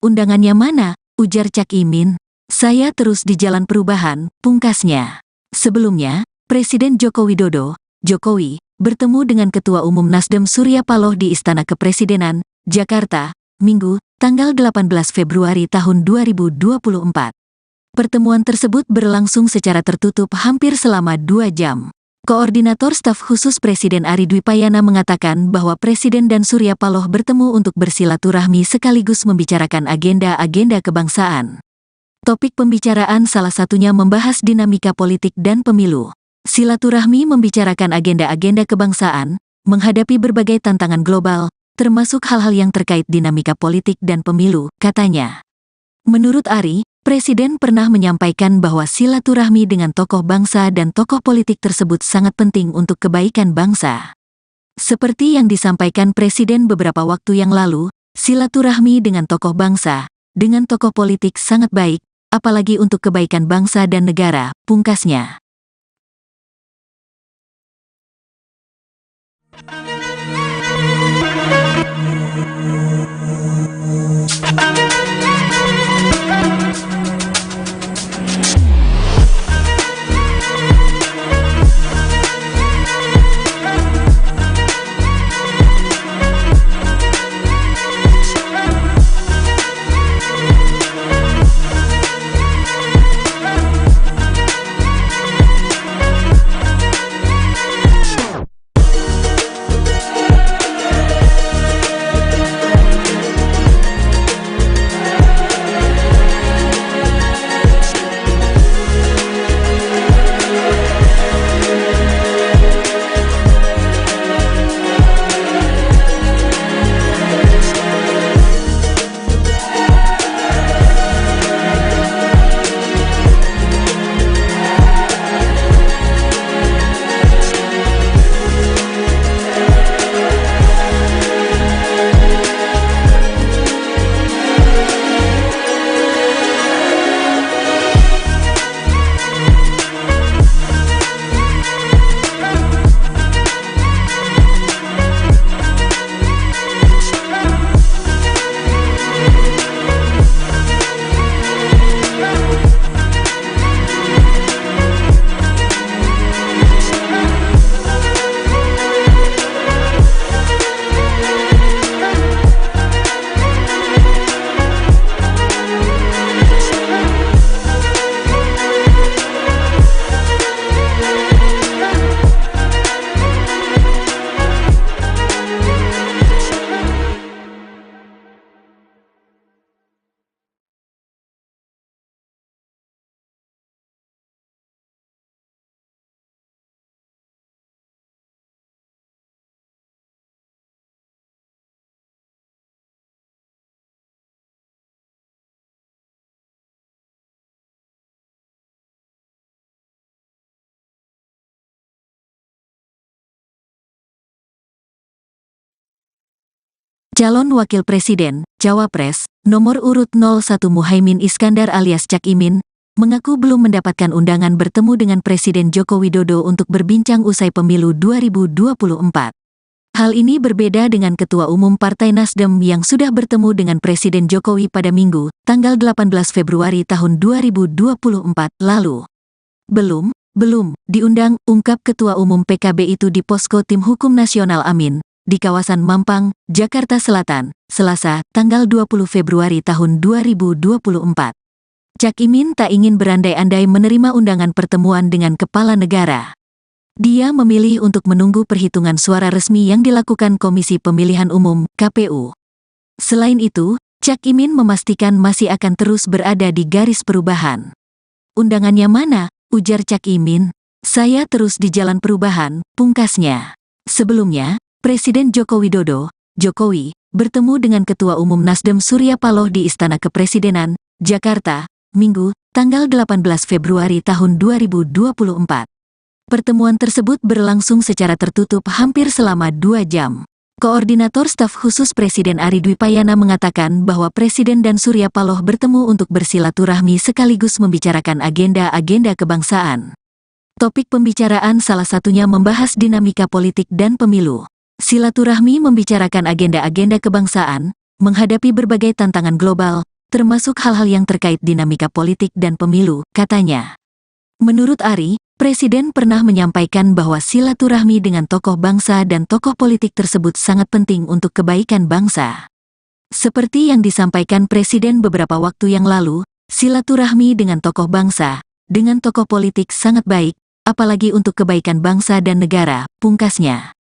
Undangannya mana? Ujar Cak Imin. Saya terus di jalan perubahan, pungkasnya. Sebelumnya, Presiden Joko Widodo, Jokowi, bertemu dengan Ketua Umum Nasdem Surya Paloh di Istana Kepresidenan, Jakarta, Minggu, tanggal 18 Februari tahun 2024. Pertemuan tersebut berlangsung secara tertutup hampir selama 2 jam. Koordinator Staf Khusus Presiden Ari Dwipayana mengatakan bahwa Presiden dan Surya Paloh bertemu untuk bersilaturahmi sekaligus membicarakan agenda-agenda kebangsaan. Topik pembicaraan salah satunya membahas dinamika politik dan pemilu. Silaturahmi membicarakan agenda-agenda kebangsaan, menghadapi berbagai tantangan global, termasuk hal-hal yang terkait dinamika politik dan pemilu, katanya. Menurut Ari, Presiden pernah menyampaikan bahwa silaturahmi dengan tokoh bangsa dan tokoh politik tersebut sangat penting untuk kebaikan bangsa. Seperti yang disampaikan Presiden beberapa waktu yang lalu, silaturahmi dengan tokoh bangsa, dengan tokoh politik sangat baik, apalagi untuk kebaikan bangsa dan negara, pungkasnya. Calon Wakil Presiden, Cawapres, nomor urut 01 Muhaimin Iskandar alias Cak Imin, mengaku belum mendapatkan undangan bertemu dengan Presiden Joko Widodo untuk berbincang usai pemilu 2024. Hal ini berbeda dengan Ketua Umum Partai Nasdem yang sudah bertemu dengan Presiden Jokowi pada Minggu, tanggal 18 Februari tahun 2024 lalu. Belum diundang, ungkap Ketua Umum PKB itu di Posko Tim Hukum Nasional Amin, di kawasan Mampang, Jakarta Selatan, Selasa, tanggal 20 Februari tahun 2024. Cak Imin tak ingin berandai-andai menerima undangan pertemuan dengan kepala negara. Dia memilih untuk menunggu perhitungan suara resmi yang dilakukan Komisi Pemilihan Umum, KPU. Selain itu, Cak Imin memastikan masih akan terus berada di garis perubahan. Undangannya mana? Ujar Cak Imin. Saya terus di jalan perubahan, pungkasnya. Sebelumnya, Presiden Joko Widodo, Jokowi, bertemu dengan Ketua Umum Nasdem Surya Paloh di Istana Kepresidenan, Jakarta, Minggu, tanggal 18 Februari tahun 2024. Pertemuan tersebut berlangsung secara tertutup hampir selama 2 jam. Koordinator Staf Khusus Presiden Ari Dwipayana mengatakan bahwa Presiden dan Surya Paloh bertemu untuk bersilaturahmi sekaligus membicarakan agenda-agenda kebangsaan. Topik pembicaraan salah satunya membahas dinamika politik dan pemilu. Silaturahmi membicarakan agenda-agenda kebangsaan, menghadapi berbagai tantangan global, termasuk hal-hal yang terkait dinamika politik dan pemilu, katanya. Menurut Ari, Presiden pernah menyampaikan bahwa silaturahmi dengan tokoh bangsa dan tokoh politik tersebut sangat penting untuk kebaikan bangsa. Seperti yang disampaikan Presiden beberapa waktu yang lalu, silaturahmi dengan tokoh bangsa, dengan tokoh politik sangat baik, apalagi untuk kebaikan bangsa dan negara, pungkasnya.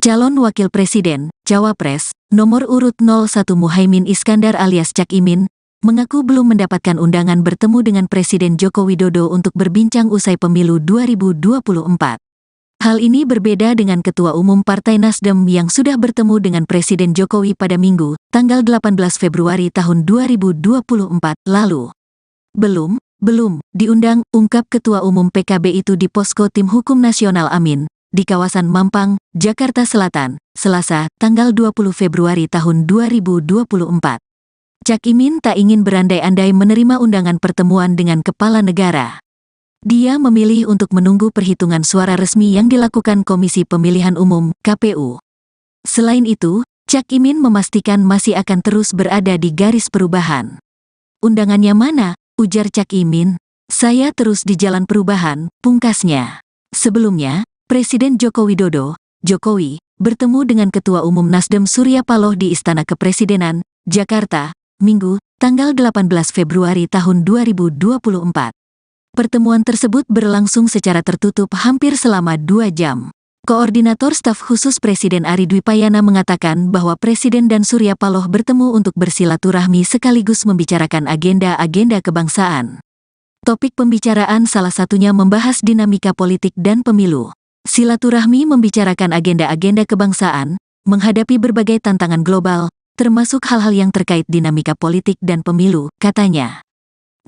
Calon Wakil Presiden, Cawapres, nomor urut 01 Muhaimin Iskandar alias Cak Imin, mengaku belum mendapatkan undangan bertemu dengan Presiden Joko Widodo untuk berbincang usai pemilu 2024. Hal ini berbeda dengan Ketua Umum Partai Nasdem yang sudah bertemu dengan Presiden Jokowi pada Minggu, tanggal 18 Februari tahun 2024 lalu. Belum diundang, ungkap Ketua Umum PKB itu di Posko Tim Hukum Nasional Amin, di kawasan Mampang, Jakarta Selatan, Selasa, tanggal 20 Februari tahun 2024. Cak Imin tak ingin berandai-andai menerima undangan pertemuan dengan kepala negara. Dia memilih untuk menunggu perhitungan suara resmi yang dilakukan Komisi Pemilihan Umum, KPU. Selain itu, Cak Imin memastikan masih akan terus berada di garis perubahan. Undangannya mana? Ujar Cak Imin. Saya terus di jalan perubahan, pungkasnya. Sebelumnya, Presiden Joko Widodo, Jokowi, bertemu dengan Ketua Umum Nasdem Surya Paloh di Istana Kepresidenan, Jakarta, Minggu, tanggal 18 Februari tahun 2024. Pertemuan tersebut berlangsung secara tertutup hampir selama 2 jam. Koordinator Staf Khusus Presiden Ari Dwipayana mengatakan bahwa Presiden dan Surya Paloh bertemu untuk bersilaturahmi sekaligus membicarakan agenda-agenda kebangsaan. Topik pembicaraan salah satunya membahas dinamika politik dan pemilu. Silaturahmi membicarakan agenda-agenda kebangsaan, menghadapi berbagai tantangan global, termasuk hal-hal yang terkait dinamika politik dan pemilu, katanya.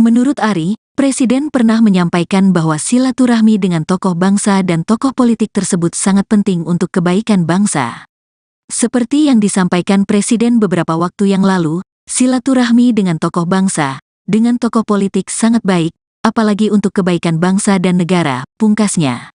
Menurut Ari, Presiden pernah menyampaikan bahwa silaturahmi dengan tokoh bangsa dan tokoh politik tersebut sangat penting untuk kebaikan bangsa. Seperti yang disampaikan Presiden beberapa waktu yang lalu, silaturahmi dengan tokoh bangsa, dengan tokoh politik sangat baik, apalagi untuk kebaikan bangsa dan negara, pungkasnya.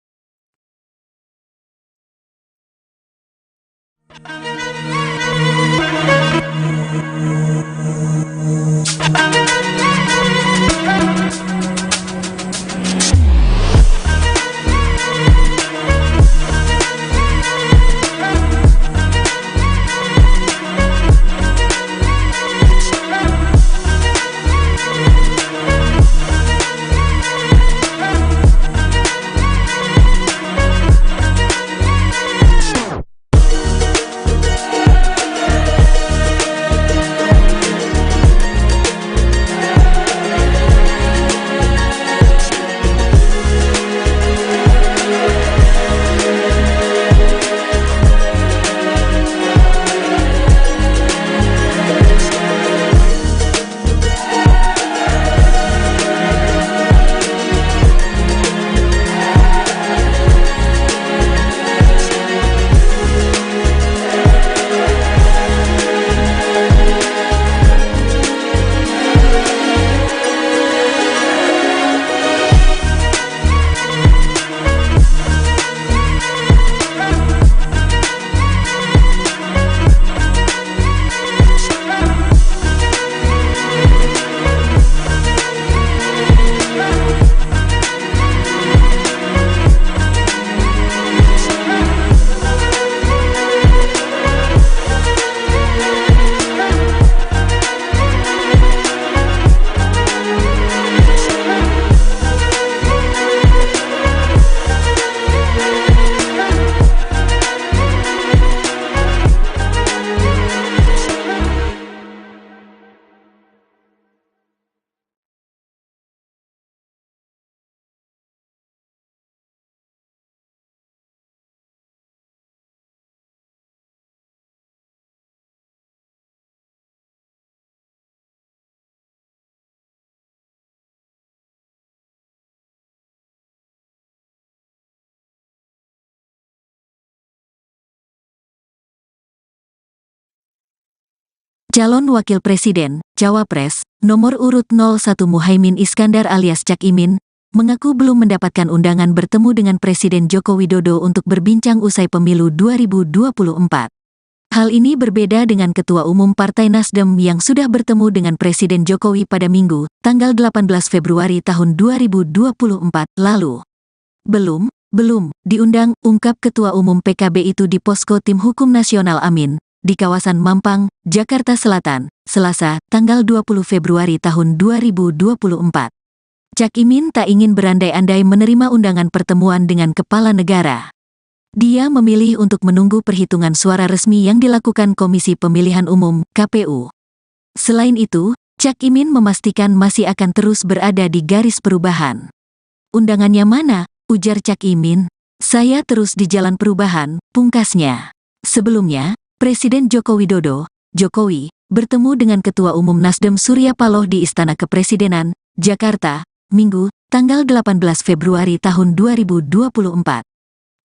Calon Wakil Presiden, Cawapres, nomor urut 01 Muhaimin Iskandar alias Cak Imin, mengaku belum mendapatkan undangan bertemu dengan Presiden Joko Widodo untuk berbincang usai pemilu 2024. Hal ini berbeda dengan Ketua Umum Partai Nasdem yang sudah bertemu dengan Presiden Jokowi pada Minggu, tanggal 18 Februari tahun 2024 lalu. Belum diundang, ungkap Ketua Umum PKB itu di Posko Tim Hukum Nasional Amin, di kawasan Mampang, Jakarta Selatan, Selasa, tanggal 20 Februari tahun 2024. Cak Imin tak ingin berandai-andai menerima undangan pertemuan dengan kepala negara. Dia memilih untuk menunggu perhitungan suara resmi yang dilakukan Komisi Pemilihan Umum, KPU. Selain itu, Cak Imin memastikan masih akan terus berada di garis perubahan. Undangannya mana? Ujar Cak Imin. Saya terus di jalan perubahan, pungkasnya. Sebelumnya, Presiden Joko Widodo, Jokowi, bertemu dengan Ketua Umum Nasdem Surya Paloh di Istana Kepresidenan, Jakarta, Minggu, tanggal 18 Februari tahun 2024.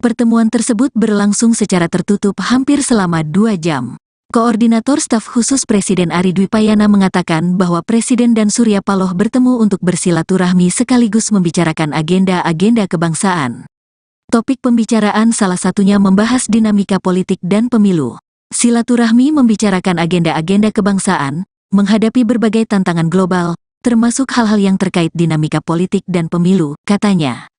Pertemuan tersebut berlangsung secara tertutup hampir selama 2 jam. Koordinator Staf Khusus Presiden Ari Dwipayana mengatakan bahwa Presiden dan Surya Paloh bertemu untuk bersilaturahmi sekaligus membicarakan agenda-agenda kebangsaan. Topik pembicaraan salah satunya membahas dinamika politik dan pemilu. Silaturahmi membicarakan agenda-agenda kebangsaan, menghadapi berbagai tantangan global, termasuk hal-hal yang terkait dinamika politik dan pemilu, katanya.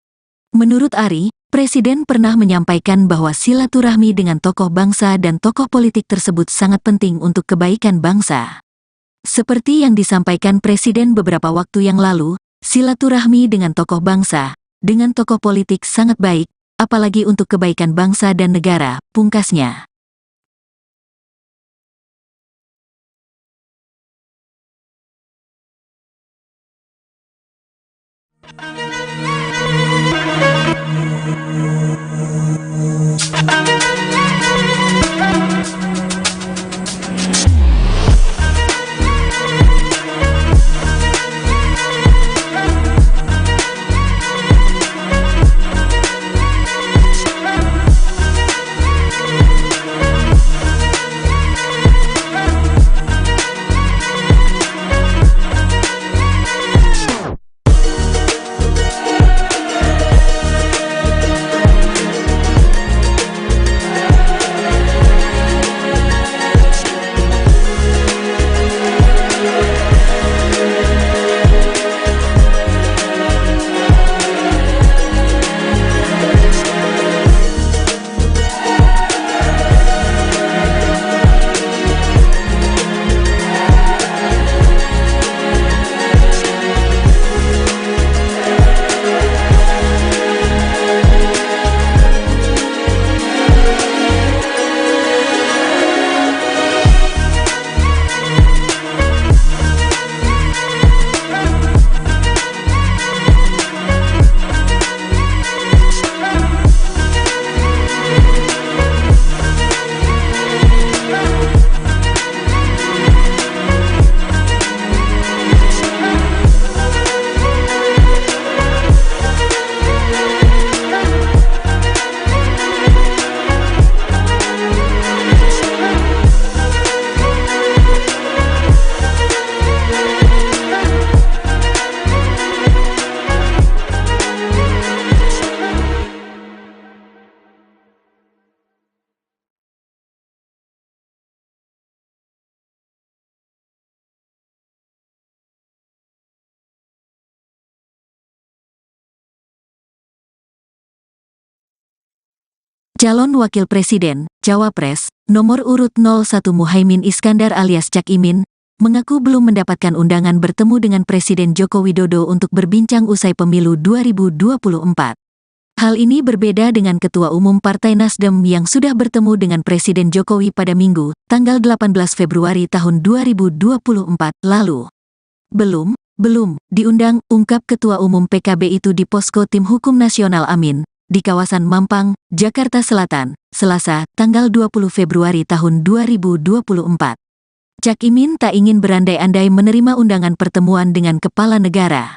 Menurut Ari, Presiden pernah menyampaikan bahwa silaturahmi dengan tokoh bangsa dan tokoh politik tersebut sangat penting untuk kebaikan bangsa. Seperti yang disampaikan Presiden beberapa waktu yang lalu, silaturahmi dengan tokoh bangsa, dengan tokoh politik sangat baik, apalagi untuk kebaikan bangsa dan negara, pungkasnya. Calon Wakil Presiden, Cawapres, nomor urut 01 Muhaimin Iskandar alias Cak Imin, mengaku belum mendapatkan undangan bertemu dengan Presiden Joko Widodo untuk berbincang usai pemilu 2024. Hal ini berbeda dengan Ketua Umum Partai Nasdem yang sudah bertemu dengan Presiden Jokowi pada Minggu, tanggal 18 Februari tahun 2024 lalu. Belum diundang, ungkap Ketua Umum PKB itu di Posko Tim Hukum Nasional Amin, di kawasan Mampang, Jakarta Selatan, Selasa, tanggal 20 Februari tahun 2024. Cak Imin tak ingin berandai-andai menerima undangan pertemuan dengan kepala negara.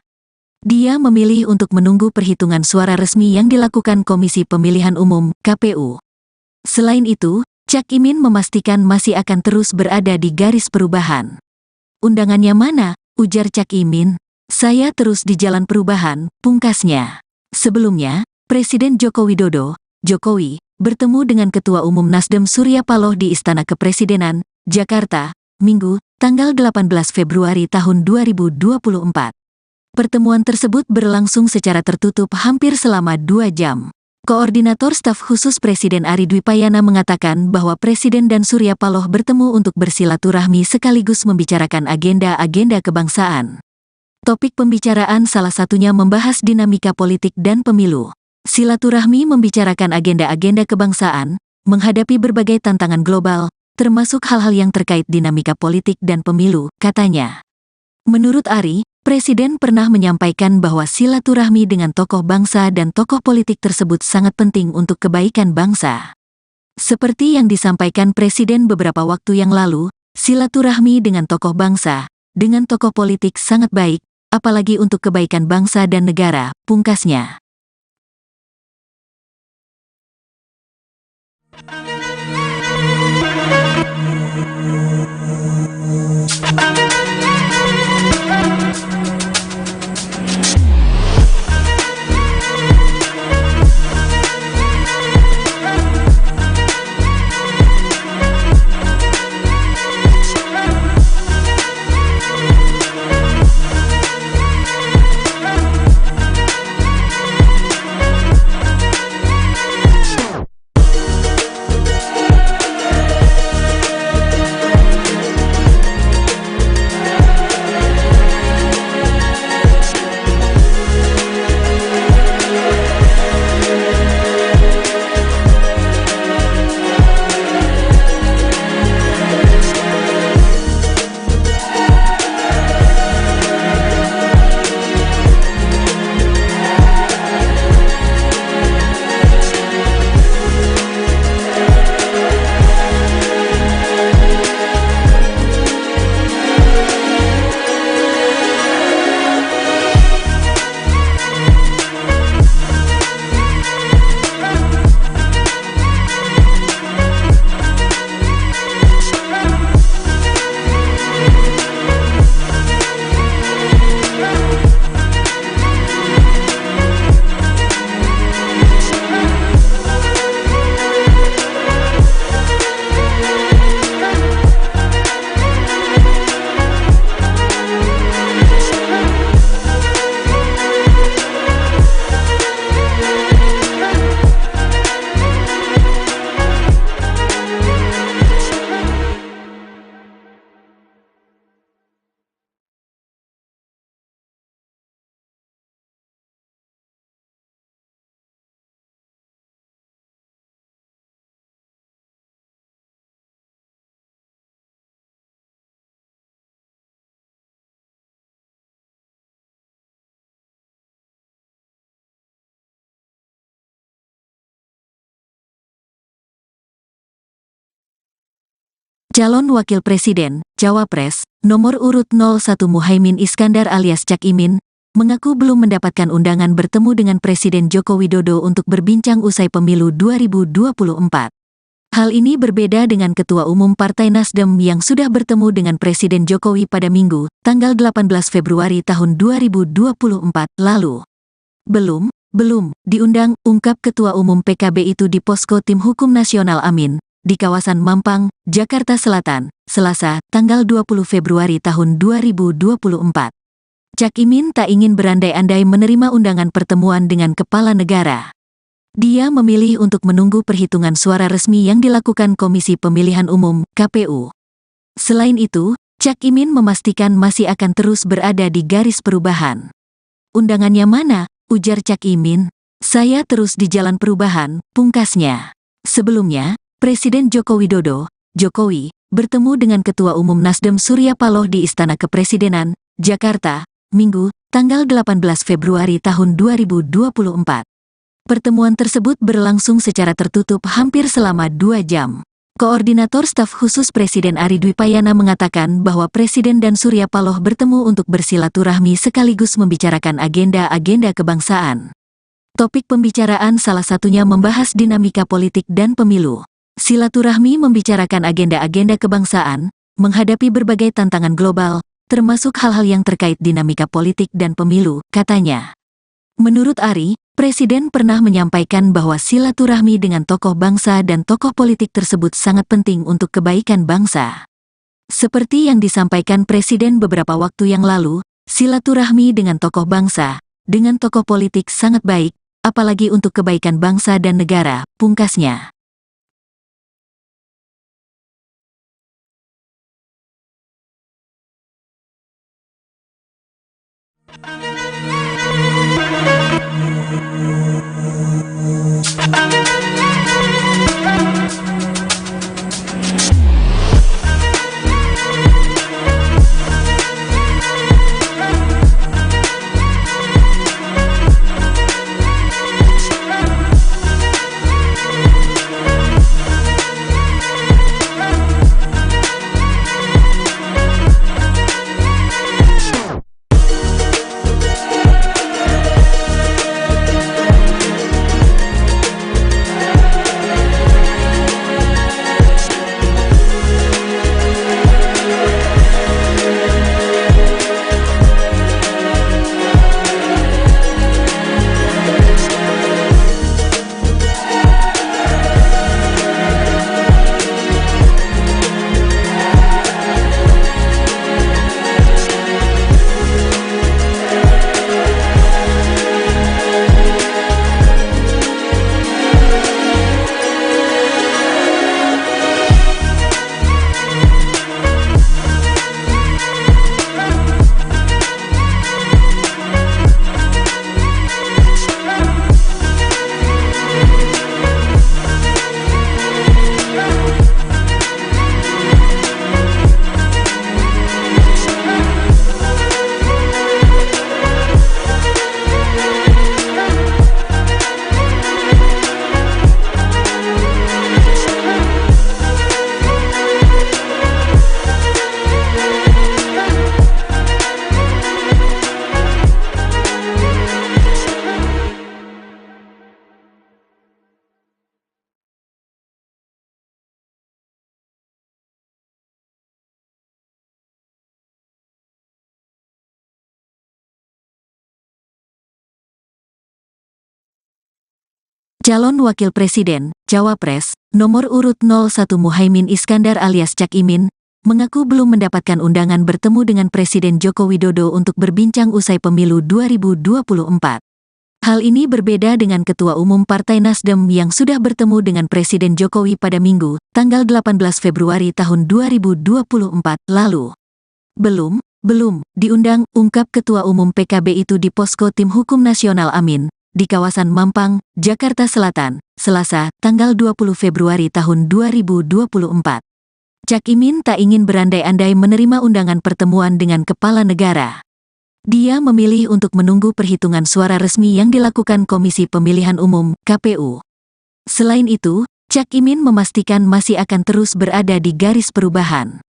Dia memilih untuk menunggu perhitungan suara resmi yang dilakukan Komisi Pemilihan Umum, KPU. Selain itu, Cak Imin memastikan masih akan terus berada di garis perubahan. Undangannya mana? Ujar Cak Imin. Saya terus di jalan perubahan, pungkasnya. Sebelumnya, Presiden Joko Widodo, Jokowi, bertemu dengan Ketua Umum Nasdem Surya Paloh di Istana Kepresidenan, Jakarta, Minggu, tanggal 18 Februari tahun 2024. Pertemuan tersebut berlangsung secara tertutup hampir selama 2 jam. Koordinator Staf Khusus Presiden Ari Dwipayana mengatakan bahwa Presiden dan Surya Paloh bertemu untuk bersilaturahmi sekaligus membicarakan agenda-agenda kebangsaan. Topik pembicaraan salah satunya membahas dinamika politik dan pemilu. Silaturahmi membicarakan agenda-agenda kebangsaan, menghadapi berbagai tantangan global, termasuk hal-hal yang terkait dinamika politik dan pemilu, katanya. Menurut Ari, Presiden pernah menyampaikan bahwa silaturahmi dengan tokoh bangsa dan tokoh politik tersebut sangat penting untuk kebaikan bangsa. Seperti yang disampaikan Presiden beberapa waktu yang lalu, silaturahmi dengan tokoh bangsa, dengan tokoh politik sangat baik, apalagi untuk kebaikan bangsa dan negara, pungkasnya. Calon Wakil Presiden, Cawapres, nomor urut 01 Muhaimin Iskandar alias Cak Imin, mengaku belum mendapatkan undangan bertemu dengan Presiden Joko Widodo untuk berbincang usai pemilu 2024. Hal ini berbeda dengan Ketua Umum Partai Nasdem yang sudah bertemu dengan Presiden Jokowi pada Minggu, tanggal 18 Februari tahun 2024 lalu. Belum diundang, ungkap Ketua Umum PKB itu di Posko Tim Hukum Nasional Amin, di kawasan Mampang, Jakarta Selatan, Selasa, tanggal 20 Februari tahun 2024. Cak Imin tak ingin berandai-andai menerima undangan pertemuan dengan kepala negara. Dia memilih untuk menunggu perhitungan suara resmi yang dilakukan Komisi Pemilihan Umum, KPU. Selain itu, Cak Imin memastikan masih akan terus berada di garis perubahan. Undangannya mana? Ujar Cak Imin. Saya terus di jalan perubahan, pungkasnya. Sebelumnya, Presiden Joko Widodo, Jokowi, bertemu dengan Ketua Umum Nasdem Surya Paloh di Istana Kepresidenan, Jakarta, Minggu, tanggal 18 Februari tahun 2024. Pertemuan tersebut berlangsung secara tertutup hampir selama 2 jam. Koordinator Staf Khusus Presiden Ari Dwipayana mengatakan bahwa Presiden dan Surya Paloh bertemu untuk bersilaturahmi sekaligus membicarakan agenda-agenda kebangsaan. Topik pembicaraan salah satunya membahas dinamika politik dan pemilu. Silaturahmi membicarakan agenda-agenda kebangsaan, menghadapi berbagai tantangan global, termasuk hal-hal yang terkait dinamika politik dan pemilu, katanya. Menurut Ari, Presiden pernah menyampaikan bahwa silaturahmi dengan tokoh bangsa dan tokoh politik tersebut sangat penting untuk kebaikan bangsa. Seperti yang disampaikan Presiden beberapa waktu yang lalu, silaturahmi dengan tokoh bangsa, dengan tokoh politik sangat baik, apalagi untuk kebaikan bangsa dan negara, pungkasnya. Calon Wakil Presiden, Cawapres, nomor urut 01 Muhaimin Iskandar alias Cak Imin, mengaku belum mendapatkan undangan bertemu dengan Presiden Joko Widodo untuk berbincang usai pemilu 2024. Hal ini berbeda dengan Ketua Umum Partai Nasdem yang sudah bertemu dengan Presiden Jokowi pada Minggu, tanggal 18 Februari tahun 2024 lalu. Belum diundang, ungkap Ketua Umum PKB itu di Posko Tim Hukum Nasional Amin, di kawasan Mampang, Jakarta Selatan, Selasa, tanggal 20 Februari tahun 2024. Cak Imin tak ingin berandai-andai menerima undangan pertemuan dengan kepala negara. Dia memilih untuk menunggu perhitungan suara resmi yang dilakukan Komisi Pemilihan Umum, KPU. Selain itu, Cak Imin memastikan masih akan terus berada di garis perubahan.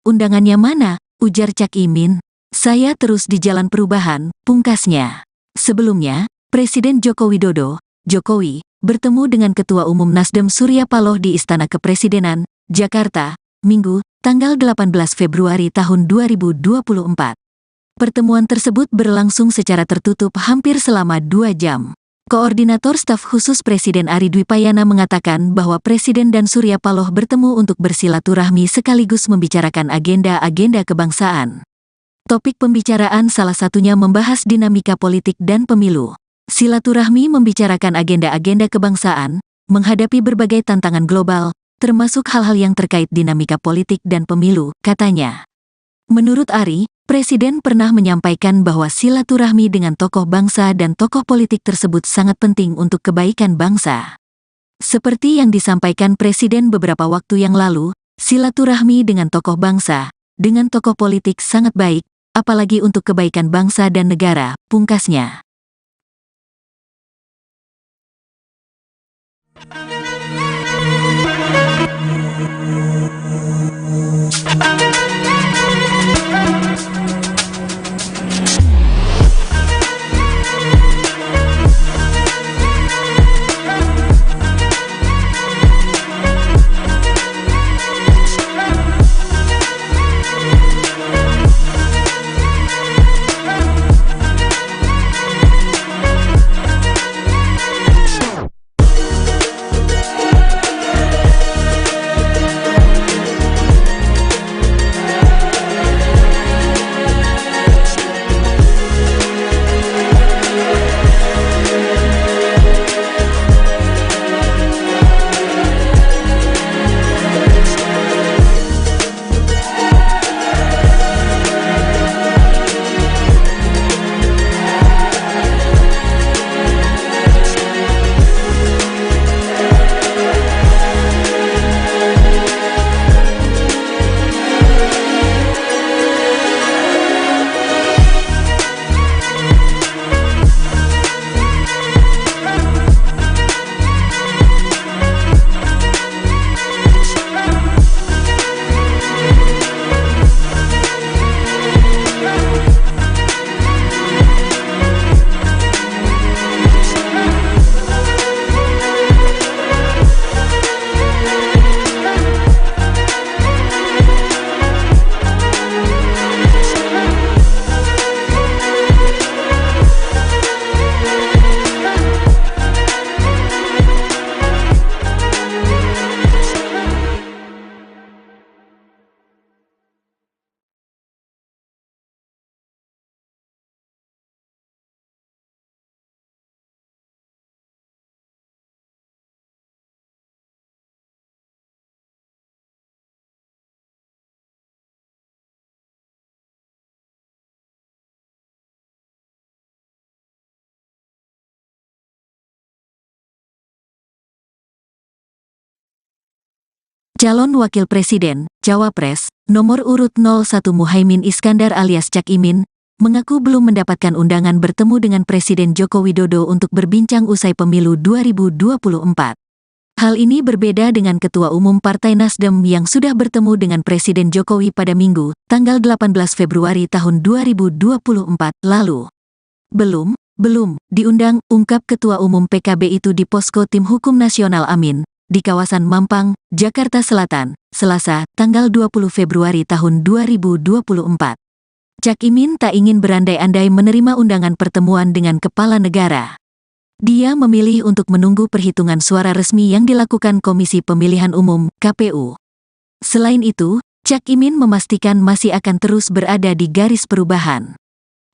Undangannya mana? Ujar Cak Imin. Saya terus di jalan perubahan, pungkasnya. Sebelumnya, Presiden Joko Widodo, Jokowi, bertemu dengan Ketua Umum Nasdem Surya Paloh di Istana Kepresidenan, Jakarta, Minggu, tanggal 18 Februari tahun 2024. Pertemuan tersebut berlangsung secara tertutup hampir selama 2 jam. Koordinator Staf Khusus Presiden Ari Dwipayana mengatakan bahwa Presiden dan Surya Paloh bertemu untuk bersilaturahmi sekaligus membicarakan agenda-agenda kebangsaan. Topik pembicaraan salah satunya membahas dinamika politik dan pemilu. Silaturahmi membicarakan agenda-agenda kebangsaan, menghadapi berbagai tantangan global, termasuk hal-hal yang terkait dinamika politik dan pemilu, katanya. Menurut Ari, Presiden pernah menyampaikan bahwa silaturahmi dengan tokoh bangsa dan tokoh politik tersebut sangat penting untuk kebaikan bangsa. Seperti yang disampaikan Presiden beberapa waktu yang lalu, silaturahmi dengan tokoh bangsa, dengan tokoh politik sangat baik, apalagi untuk kebaikan bangsa dan negara, pungkasnya. Calon Wakil Presiden, Cawapres, nomor urut 01 Muhaimin Iskandar alias Cak Imin, mengaku belum mendapatkan undangan bertemu dengan Presiden Joko Widodo untuk berbincang usai pemilu 2024. Hal ini berbeda dengan Ketua Umum Partai Nasdem yang sudah bertemu dengan Presiden Jokowi pada Minggu, tanggal 18 Februari tahun 2024 lalu. Belum diundang, ungkap Ketua Umum PKB itu di Posko Tim Hukum Nasional Amin, di kawasan Mampang, Jakarta Selatan, Selasa, tanggal 20 Februari tahun 2024. Cak Imin tak ingin berandai-andai menerima undangan pertemuan dengan kepala negara. Dia memilih untuk menunggu perhitungan suara resmi yang dilakukan Komisi Pemilihan Umum, KPU. Selain itu, Cak Imin memastikan masih akan terus berada di garis perubahan.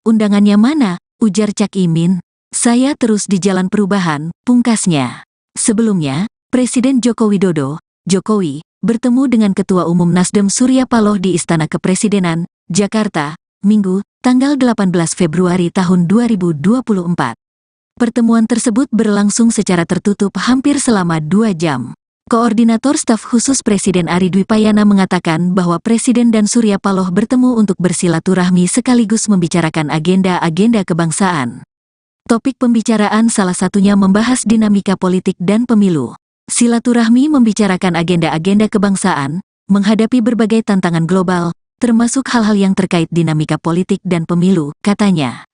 Undangannya mana? Ujar Cak Imin. Saya terus di jalan perubahan, pungkasnya. Sebelumnya, Presiden Joko Widodo, Jokowi, bertemu dengan Ketua Umum Nasdem Surya Paloh di Istana Kepresidenan, Jakarta, Minggu, tanggal 18 Februari tahun 2024. Pertemuan tersebut berlangsung secara tertutup hampir selama 2 jam. Koordinator Staf Khusus Presiden Ari Dwipayana mengatakan bahwa Presiden dan Surya Paloh bertemu untuk bersilaturahmi sekaligus membicarakan agenda-agenda kebangsaan. Topik pembicaraan salah satunya membahas dinamika politik dan pemilu. Silaturahmi membicarakan agenda-agenda kebangsaan, menghadapi berbagai tantangan global, termasuk hal-hal yang terkait dinamika politik dan pemilu, katanya.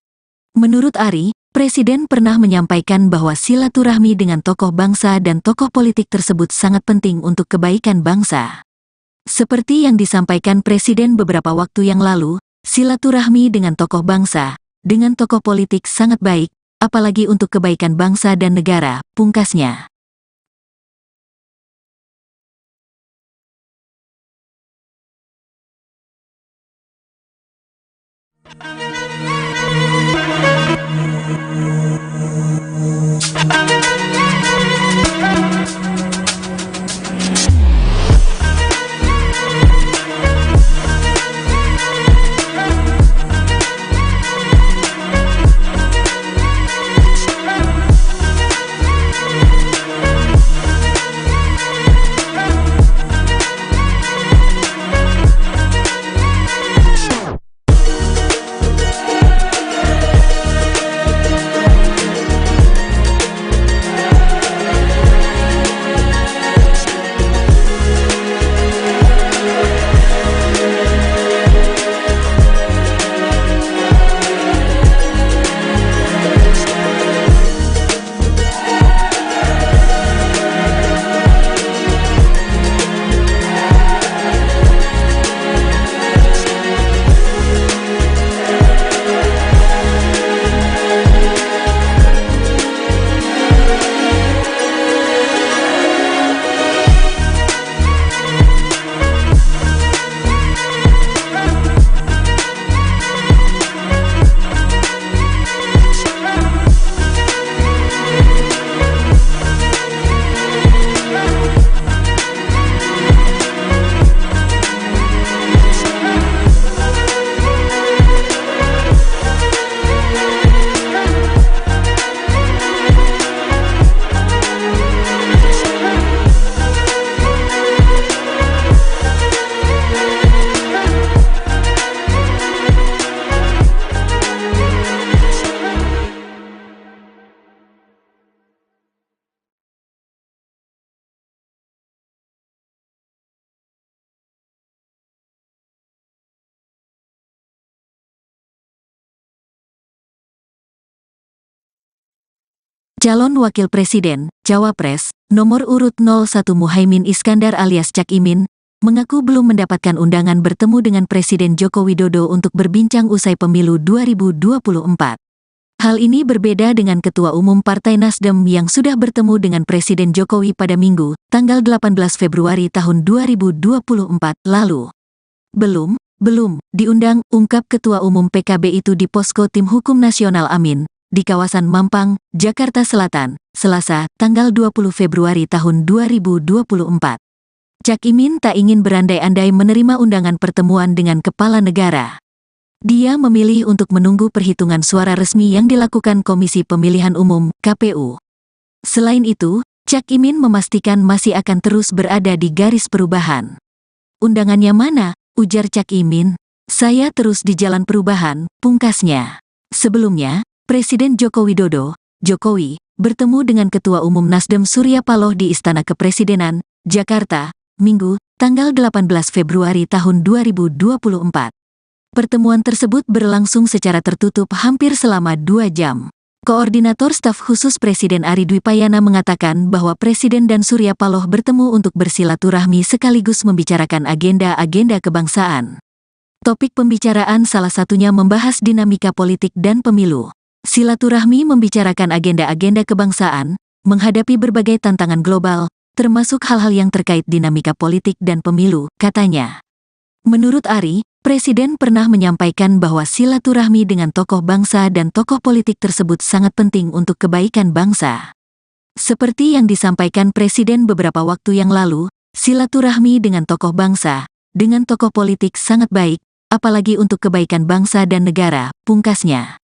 Menurut Ari, Presiden pernah menyampaikan bahwa silaturahmi dengan tokoh bangsa dan tokoh politik tersebut sangat penting untuk kebaikan bangsa. Seperti yang disampaikan Presiden beberapa waktu yang lalu, silaturahmi dengan tokoh bangsa, dengan tokoh politik sangat baik, apalagi untuk kebaikan bangsa dan negara, pungkasnya. Calon Wakil Presiden, Cawapres, nomor urut 01 Muhaimin Iskandar alias Cak Imin, mengaku belum mendapatkan undangan bertemu dengan Presiden Joko Widodo untuk berbincang usai pemilu 2024. Hal ini berbeda dengan Ketua Umum Partai Nasdem yang sudah bertemu dengan Presiden Jokowi pada Minggu, tanggal 18 Februari tahun 2024 lalu. Belum diundang, ungkap Ketua Umum PKB itu di Posko Tim Hukum Nasional Amin, di kawasan Mampang, Jakarta Selatan, Selasa, tanggal 20 Februari tahun 2024. Cak Imin tak ingin berandai-andai menerima undangan pertemuan dengan kepala negara. Dia memilih untuk menunggu perhitungan suara resmi yang dilakukan Komisi Pemilihan Umum, KPU. Selain itu, Cak Imin memastikan masih akan terus berada di garis perubahan. Undangannya mana? Ujar Cak Imin. Saya terus di jalan perubahan, pungkasnya. Sebelumnya, Presiden Joko Widodo, Jokowi, bertemu dengan Ketua Umum Nasdem Surya Paloh di Istana Kepresidenan, Jakarta, Minggu, tanggal 18 Februari tahun 2024. Pertemuan tersebut berlangsung secara tertutup hampir selama 2 jam. Koordinator Staf Khusus Presiden Ari Dwipayana mengatakan bahwa Presiden dan Surya Paloh bertemu untuk bersilaturahmi sekaligus membicarakan agenda-agenda kebangsaan. Topik pembicaraan salah satunya membahas dinamika politik dan pemilu. Silaturahmi membicarakan agenda-agenda kebangsaan, menghadapi berbagai tantangan global, termasuk hal-hal yang terkait dinamika politik dan pemilu, katanya. Menurut Ari, Presiden pernah menyampaikan bahwa silaturahmi dengan tokoh bangsa dan tokoh politik tersebut sangat penting untuk kebaikan bangsa. Seperti yang disampaikan Presiden beberapa waktu yang lalu, silaturahmi dengan tokoh bangsa, dengan tokoh politik sangat baik, apalagi untuk kebaikan bangsa dan negara, pungkasnya.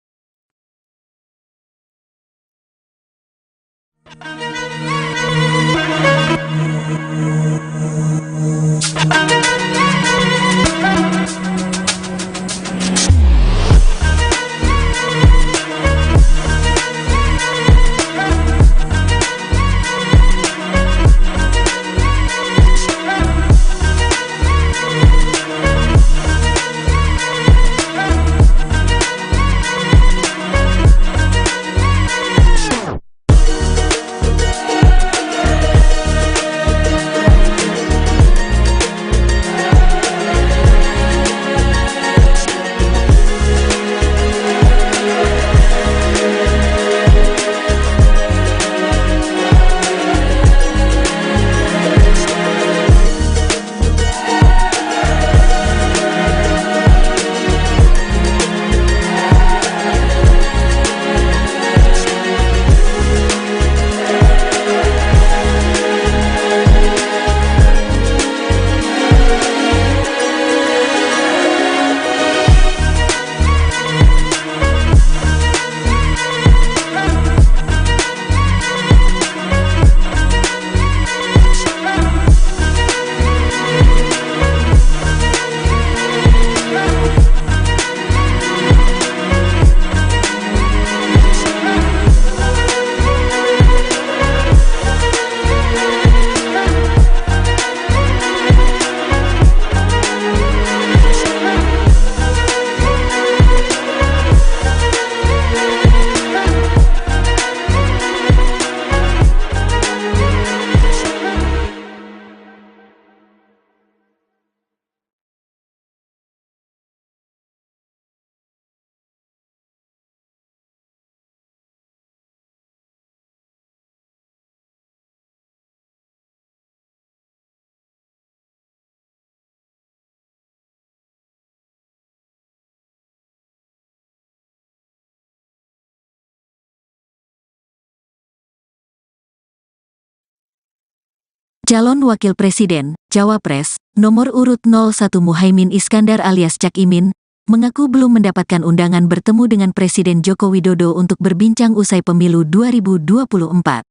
Calon Wakil Presiden, Cawapres, nomor urut 01 Muhaimin Iskandar alias Cak Imin, mengaku belum mendapatkan undangan bertemu dengan Presiden Joko Widodo untuk berbincang usai pemilu 2024.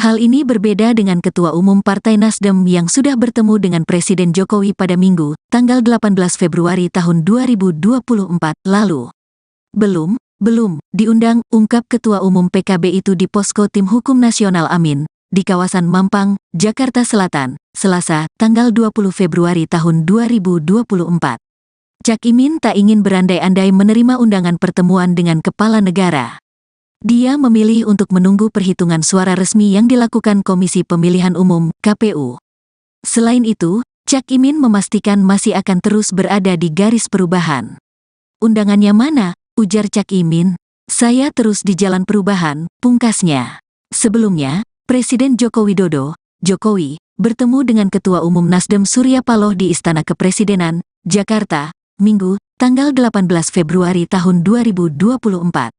Hal ini berbeda dengan Ketua Umum Partai Nasdem yang sudah bertemu dengan Presiden Jokowi pada Minggu, tanggal 18 Februari tahun 2024 lalu. Belum diundang, ungkap Ketua Umum PKB itu di Posko Tim Hukum Nasional Amin, di kawasan Mampang, Jakarta Selatan, Selasa, tanggal 20 Februari tahun 2024. Cak Imin tak ingin berandai-andai menerima undangan pertemuan dengan kepala negara. Dia memilih untuk menunggu perhitungan suara resmi yang dilakukan Komisi Pemilihan Umum, KPU. Selain itu, Cak Imin memastikan masih akan terus berada di garis perubahan. Undangannya mana? Ujar Cak Imin. Saya terus di jalan perubahan, pungkasnya. Sebelumnya, Presiden Joko Widodo, Jokowi, bertemu dengan Ketua Umum Nasdem Surya Paloh di Istana Kepresidenan, Jakarta, Minggu, tanggal 18 Februari tahun 2024.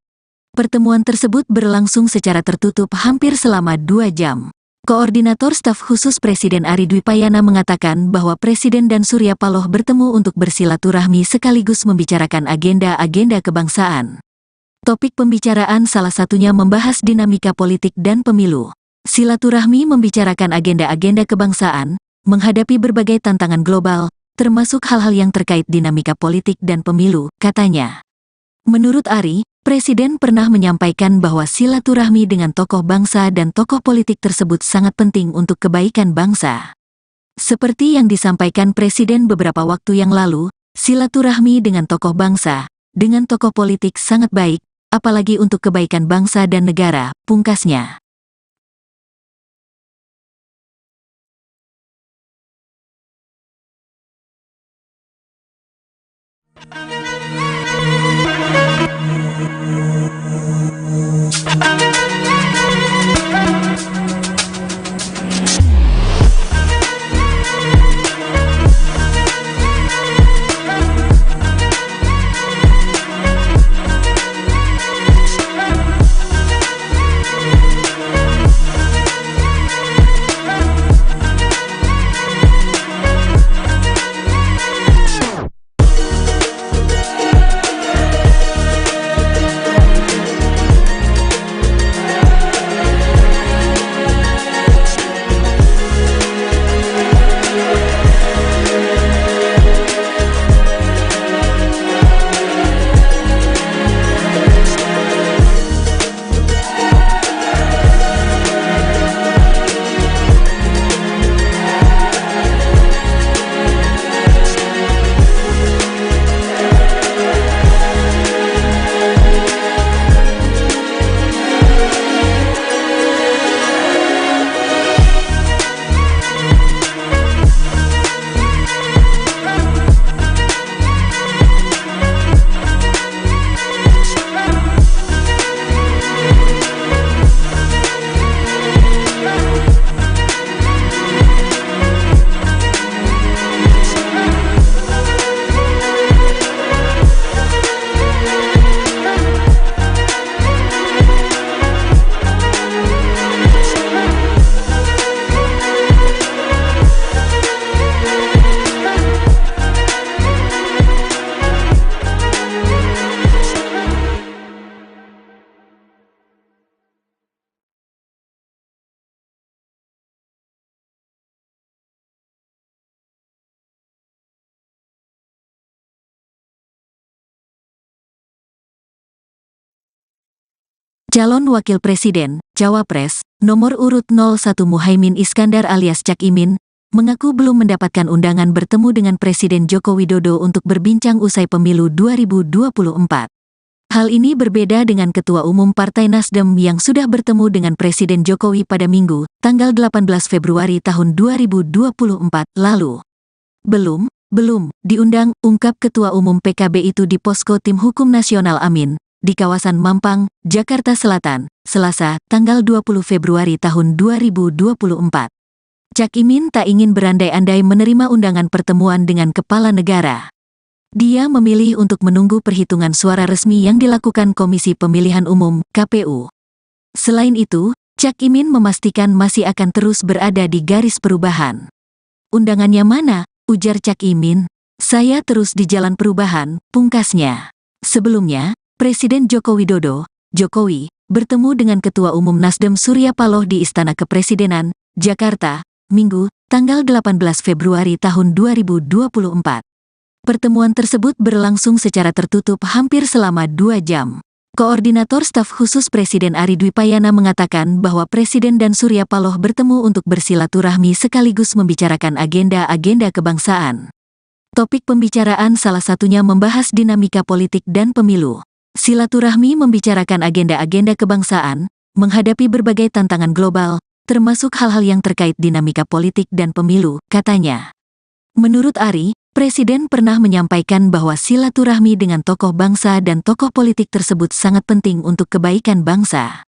Pertemuan tersebut berlangsung secara tertutup hampir selama 2 jam. Koordinator Staf Khusus Presiden Ari Dwipayana mengatakan bahwa Presiden dan Surya Paloh bertemu untuk bersilaturahmi sekaligus membicarakan agenda-agenda kebangsaan. Topik pembicaraan salah satunya membahas dinamika politik dan pemilu. Silaturahmi membicarakan agenda-agenda kebangsaan, menghadapi berbagai tantangan global, termasuk hal-hal yang terkait dinamika politik dan pemilu, katanya. Menurut Ari, Presiden pernah menyampaikan bahwa silaturahmi dengan tokoh bangsa dan tokoh politik tersebut sangat penting untuk kebaikan bangsa. Seperti yang disampaikan Presiden beberapa waktu yang lalu, silaturahmi dengan tokoh bangsa, dengan tokoh politik sangat baik, apalagi untuk kebaikan bangsa dan negara, pungkasnya. Calon Wakil Presiden, Cawapres, nomor urut 01 Muhaimin Iskandar alias Cak Imin, mengaku belum mendapatkan undangan bertemu dengan Presiden Joko Widodo untuk berbincang usai pemilu 2024. Hal ini berbeda dengan Ketua Umum Partai Nasdem yang sudah bertemu dengan Presiden Jokowi pada Minggu, tanggal 18 Februari tahun 2024 lalu. Belum diundang, ungkap Ketua Umum PKB itu di Posko Tim Hukum Nasional Amin, di kawasan Mampang, Jakarta Selatan, Selasa, tanggal 20 Februari tahun 2024. Cak Imin tak ingin berandai-andai menerima undangan pertemuan dengan kepala negara. Dia memilih untuk menunggu perhitungan suara resmi yang dilakukan Komisi Pemilihan Umum, KPU. Selain itu, Cak Imin memastikan masih akan terus berada di garis perubahan. Undangannya mana? Ujar Cak Imin. Saya terus di jalan perubahan, pungkasnya. Sebelumnya, Presiden Joko Widodo, Jokowi, bertemu dengan Ketua Umum Nasdem Surya Paloh di Istana Kepresidenan, Jakarta, Minggu, tanggal 18 Februari tahun 2024. Pertemuan tersebut berlangsung secara tertutup hampir selama 2 jam. Koordinator Staf Khusus Presiden Ari Dwipayana mengatakan bahwa Presiden dan Surya Paloh bertemu untuk bersilaturahmi sekaligus membicarakan agenda-agenda kebangsaan. Topik pembicaraan salah satunya membahas dinamika politik dan pemilu. Silaturahmi membicarakan agenda-agenda kebangsaan, menghadapi berbagai tantangan global, termasuk hal-hal yang terkait dinamika politik dan pemilu, katanya. Menurut Ari, Presiden pernah menyampaikan bahwa silaturahmi dengan tokoh bangsa dan tokoh politik tersebut sangat penting untuk kebaikan bangsa.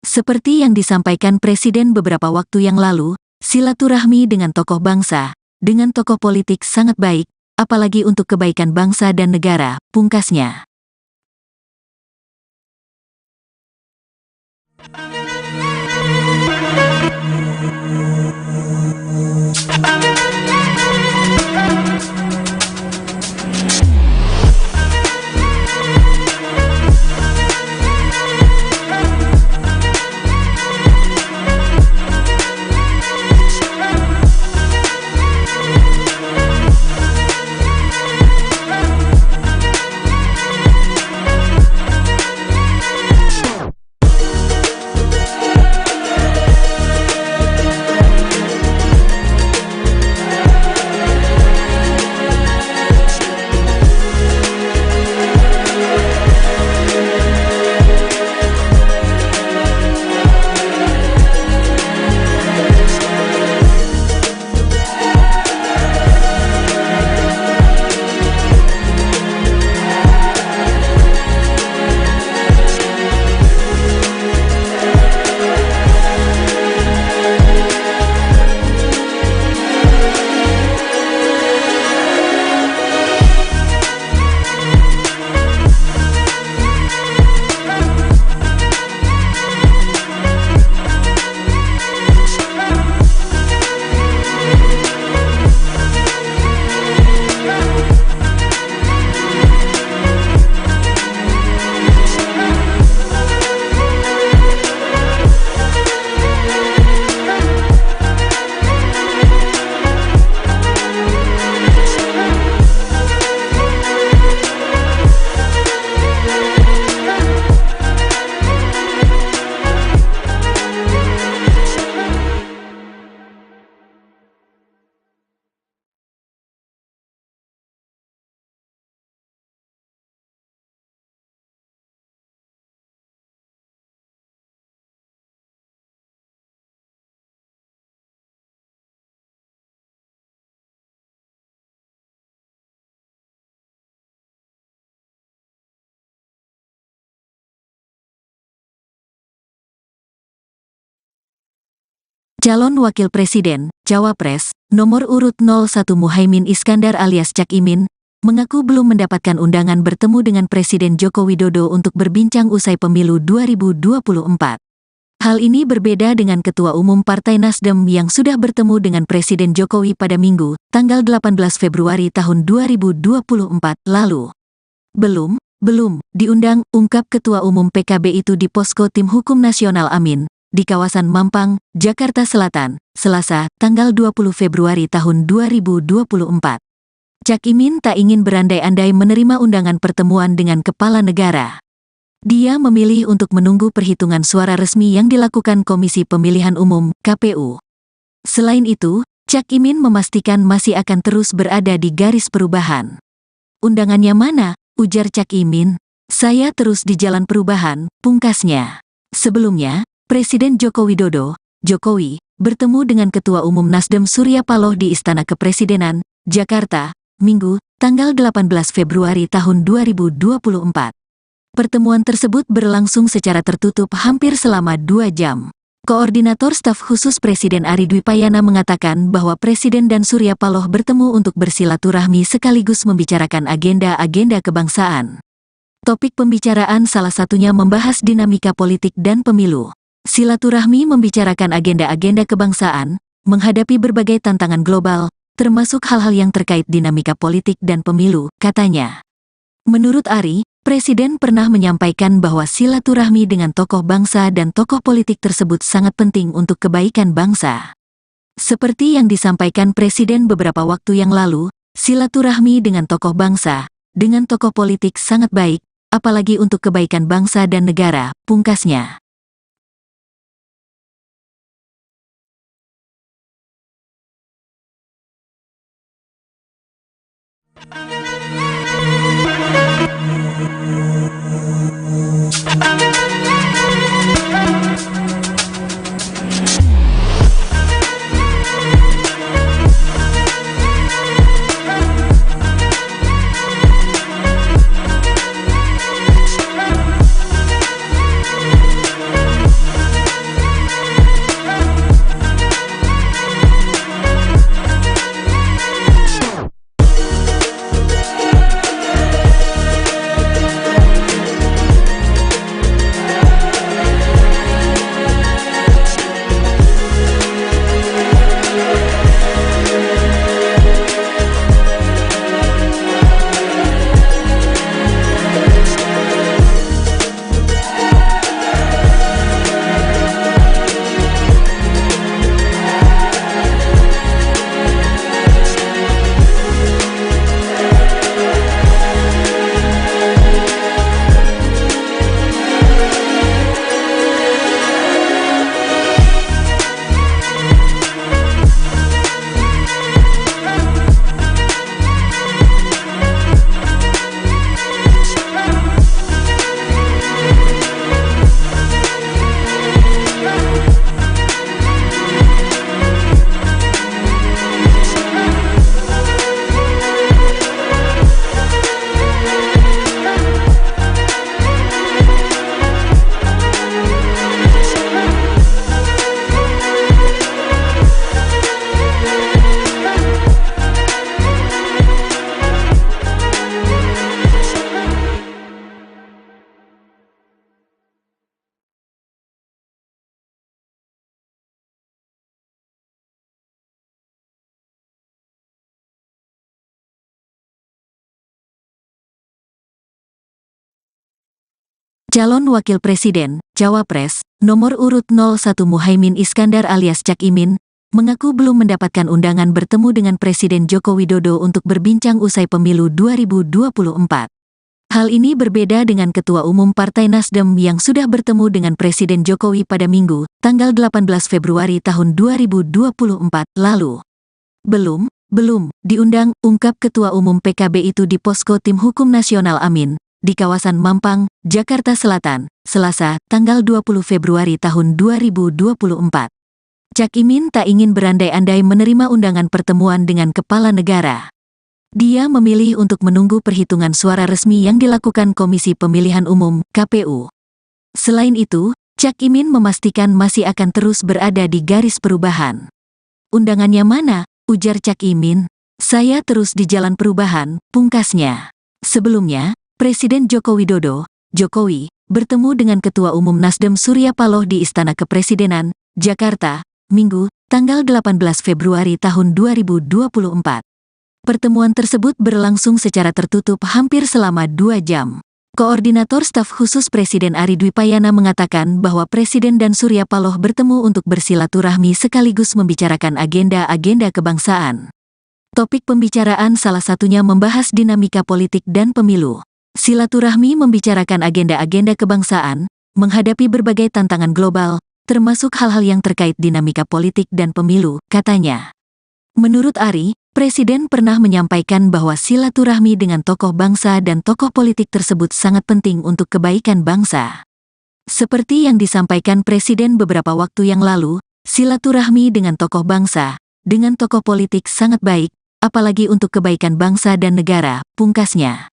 Seperti yang disampaikan Presiden beberapa waktu yang lalu, silaturahmi dengan tokoh bangsa, dengan tokoh politik sangat baik, apalagi untuk kebaikan bangsa dan negara, pungkasnya. Calon Wakil Presiden, Cawapres, nomor urut 01 Muhaimin Iskandar alias Cak Imin, mengaku belum mendapatkan undangan bertemu dengan Presiden Joko Widodo untuk berbincang usai pemilu 2024. Hal ini berbeda dengan Ketua Umum Partai Nasdem yang sudah bertemu dengan Presiden Jokowi pada Minggu, tanggal 18 Februari tahun 2024 lalu. Belum diundang, ungkap Ketua Umum PKB itu di Posko Tim Hukum Nasional Amin, di kawasan Mampang, Jakarta Selatan, Selasa, tanggal 20 Februari tahun 2024. Cak Imin tak ingin berandai-andai menerima undangan pertemuan dengan kepala negara. Dia memilih untuk menunggu perhitungan suara resmi yang dilakukan Komisi Pemilihan Umum, KPU. Selain itu, Cak Imin memastikan masih akan terus berada di garis perubahan. Undangannya mana? Ujar Cak Imin. Saya terus di jalan perubahan, pungkasnya. Sebelumnya, Presiden Joko Widodo, Jokowi, bertemu dengan Ketua Umum Nasdem Surya Paloh di Istana Kepresidenan, Jakarta, Minggu, tanggal 18 Februari tahun 2024. Pertemuan tersebut berlangsung secara tertutup hampir selama 2 jam. Koordinator Staf Khusus Presiden Ari Dwipayana mengatakan bahwa Presiden dan Surya Paloh bertemu untuk bersilaturahmi sekaligus membicarakan agenda-agenda kebangsaan. Topik pembicaraan salah satunya membahas dinamika politik dan pemilu. Silaturahmi membicarakan agenda-agenda kebangsaan, menghadapi berbagai tantangan global, termasuk hal-hal yang terkait dinamika politik dan pemilu, katanya. Menurut Ari, Presiden pernah menyampaikan bahwa silaturahmi dengan tokoh bangsa dan tokoh politik tersebut sangat penting untuk kebaikan bangsa. Seperti yang disampaikan Presiden beberapa waktu yang lalu, silaturahmi dengan tokoh bangsa, dengan tokoh politik sangat baik, apalagi untuk kebaikan bangsa dan negara, pungkasnya. Calon Wakil Presiden, Cawapres, nomor urut 01 Muhaimin Iskandar alias Cak Imin, mengaku belum mendapatkan undangan bertemu dengan Presiden Joko Widodo untuk berbincang usai pemilu 2024. Hal ini berbeda dengan Ketua Umum Partai Nasdem yang sudah bertemu dengan Presiden Jokowi pada Minggu, tanggal 18 Februari tahun 2024 lalu. Belum diundang, ungkap Ketua Umum PKB itu di Posko Tim Hukum Nasional Amin, di kawasan Mampang, Jakarta Selatan, Selasa, tanggal 20 Februari tahun 2024. Cak Imin tak ingin berandai-andai menerima undangan pertemuan dengan kepala negara. Dia memilih untuk menunggu perhitungan suara resmi yang dilakukan Komisi Pemilihan Umum, KPU. Selain itu, Cak Imin memastikan masih akan terus berada di garis perubahan. Undangannya mana? Ujar Cak Imin. Saya terus di jalan perubahan, pungkasnya. Sebelumnya, Presiden Joko Widodo, Jokowi, bertemu dengan Ketua Umum Nasdem Surya Paloh di Istana Kepresidenan, Jakarta, Minggu, tanggal 18 Februari tahun 2024. Pertemuan tersebut berlangsung secara tertutup hampir selama 2 jam. Koordinator Staf Khusus Presiden Ari Dwipayana mengatakan bahwa Presiden dan Surya Paloh bertemu untuk bersilaturahmi sekaligus membicarakan agenda-agenda kebangsaan. Topik pembicaraan salah satunya membahas dinamika politik dan pemilu. Silaturahmi membicarakan agenda-agenda kebangsaan, menghadapi berbagai tantangan global, termasuk hal-hal yang terkait dinamika politik dan pemilu, katanya. Menurut Ari, Presiden pernah menyampaikan bahwa silaturahmi dengan tokoh bangsa dan tokoh politik tersebut sangat penting untuk kebaikan bangsa. Seperti yang disampaikan Presiden beberapa waktu yang lalu, silaturahmi dengan tokoh bangsa, dengan tokoh politik sangat baik, apalagi untuk kebaikan bangsa dan negara, pungkasnya.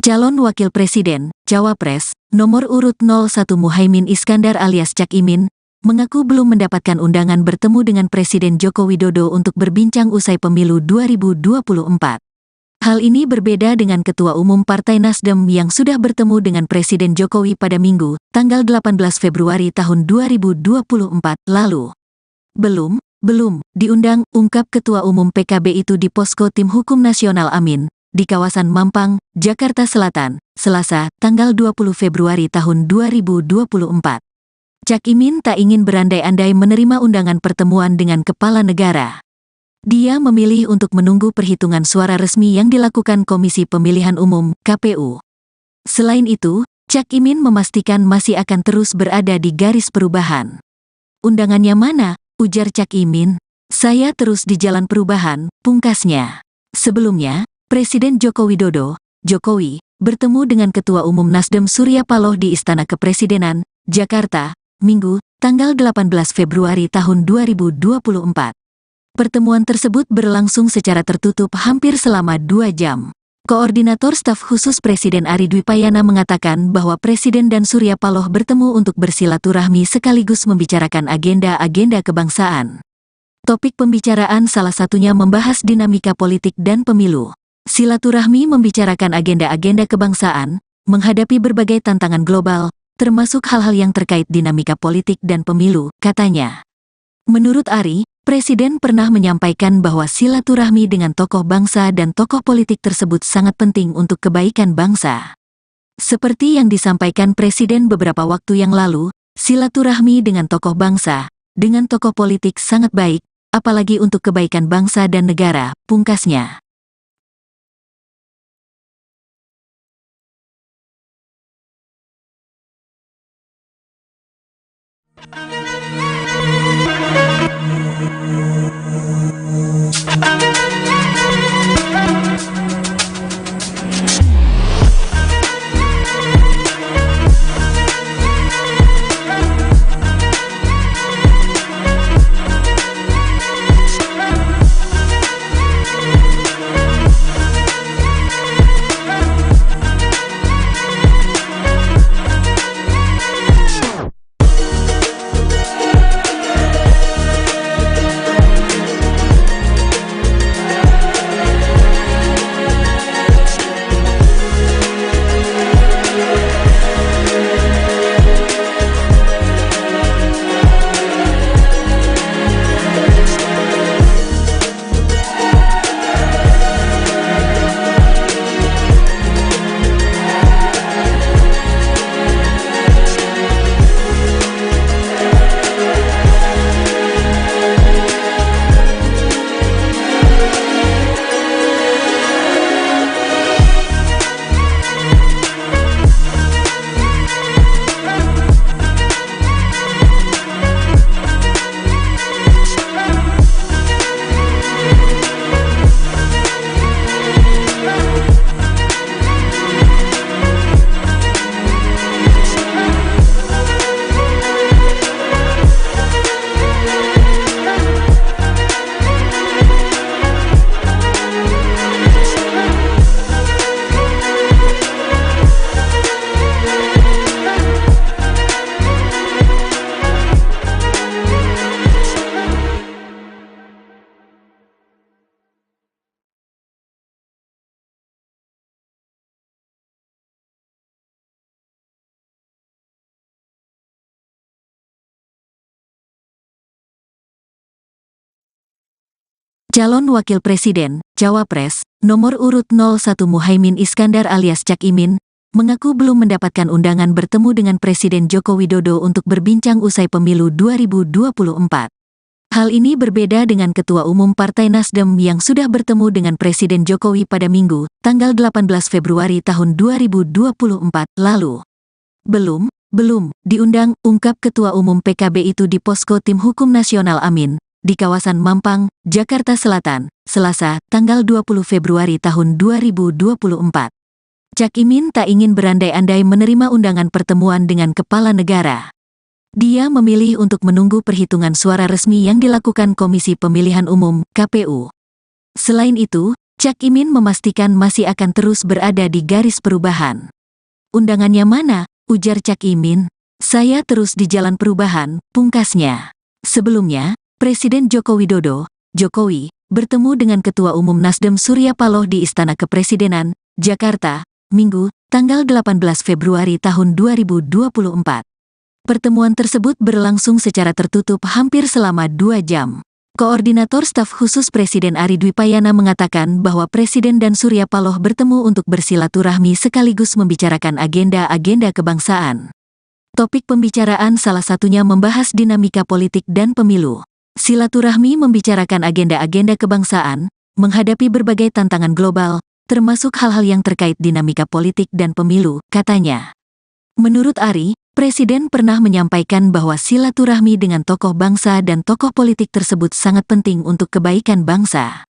Calon Wakil Presiden, Cawapres, nomor urut 01 Muhaimin Iskandar alias Cak Imin, mengaku belum mendapatkan undangan bertemu dengan Presiden Joko Widodo untuk berbincang usai pemilu 2024. Hal ini berbeda dengan Ketua Umum Partai Nasdem yang sudah bertemu dengan Presiden Jokowi pada Minggu, tanggal 18 Februari tahun 2024 lalu. Belum diundang, ungkap Ketua Umum PKB itu di Posko Tim Hukum Nasional Amin, di kawasan Mampang, Jakarta Selatan, Selasa, tanggal 20 Februari tahun 2024. Cak Imin tak ingin berandai-andai menerima undangan pertemuan dengan kepala negara. Dia memilih untuk menunggu perhitungan suara resmi yang dilakukan Komisi Pemilihan Umum, KPU. Selain itu, Cak Imin memastikan masih akan terus berada di garis perubahan. Undangannya mana? Ujar Cak Imin. Saya terus di jalan perubahan, pungkasnya. Sebelumnya, Presiden Joko Widodo, Jokowi, bertemu dengan Ketua Umum Nasdem Surya Paloh di Istana Kepresidenan, Jakarta, Minggu, tanggal 18 Februari tahun 2024. Pertemuan tersebut berlangsung secara tertutup hampir selama 2 jam. Koordinator Staf Khusus Presiden Ari Dwipayana mengatakan bahwa Presiden dan Surya Paloh bertemu untuk bersilaturahmi sekaligus membicarakan agenda-agenda kebangsaan. Topik pembicaraan salah satunya membahas dinamika politik dan pemilu. Silaturahmi membicarakan agenda-agenda kebangsaan, menghadapi berbagai tantangan global, termasuk hal-hal yang terkait dinamika politik dan pemilu, katanya. Menurut Ari, Presiden pernah menyampaikan bahwa silaturahmi dengan tokoh bangsa dan tokoh politik tersebut sangat penting untuk kebaikan bangsa. Seperti yang disampaikan Presiden beberapa waktu yang lalu, silaturahmi dengan tokoh bangsa, dengan tokoh politik sangat baik, apalagi untuk kebaikan bangsa dan negara, pungkasnya. Calon Wakil Presiden, Cawapres, nomor urut 01 Muhaimin Iskandar alias Cak Imin, mengaku belum mendapatkan undangan bertemu dengan Presiden Joko Widodo untuk berbincang usai pemilu 2024. Hal ini berbeda dengan Ketua Umum Partai Nasdem yang sudah bertemu dengan Presiden Jokowi pada Minggu, tanggal 18 Februari tahun 2024 lalu. Belum diundang, ungkap Ketua Umum PKB itu di Posko Tim Hukum Nasional Amin, di kawasan Mampang, Jakarta Selatan, Selasa, tanggal 20 Februari tahun 2024. Cak Imin tak ingin berandai-andai menerima undangan pertemuan dengan kepala negara. Dia memilih untuk menunggu perhitungan suara resmi yang dilakukan Komisi Pemilihan Umum, KPU. Selain itu, Cak Imin memastikan masih akan terus berada di garis perubahan. Undangannya mana? Ujar Cak Imin. Saya terus di jalan perubahan, pungkasnya. Sebelumnya, Presiden Joko Widodo, Jokowi, bertemu dengan Ketua Umum Nasdem Surya Paloh di Istana Kepresidenan, Jakarta, Minggu, tanggal 18 Februari tahun 2024. Pertemuan tersebut berlangsung secara tertutup hampir selama 2 jam. Koordinator Staf Khusus Presiden Ari Dwipayana mengatakan bahwa Presiden dan Surya Paloh bertemu untuk bersilaturahmi sekaligus membicarakan agenda-agenda kebangsaan. Topik pembicaraan salah satunya membahas dinamika politik dan pemilu. Silaturahmi membicarakan agenda-agenda kebangsaan, menghadapi berbagai tantangan global, termasuk hal-hal yang terkait dinamika politik dan pemilu, katanya. Menurut Ari, Presiden pernah menyampaikan bahwa silaturahmi dengan tokoh bangsa dan tokoh politik tersebut sangat penting untuk kebaikan bangsa.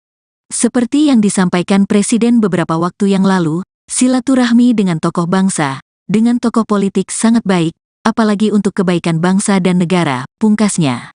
Seperti yang disampaikan Presiden beberapa waktu yang lalu, silaturahmi dengan tokoh bangsa, dengan tokoh politik sangat baik, apalagi untuk kebaikan bangsa dan negara, pungkasnya.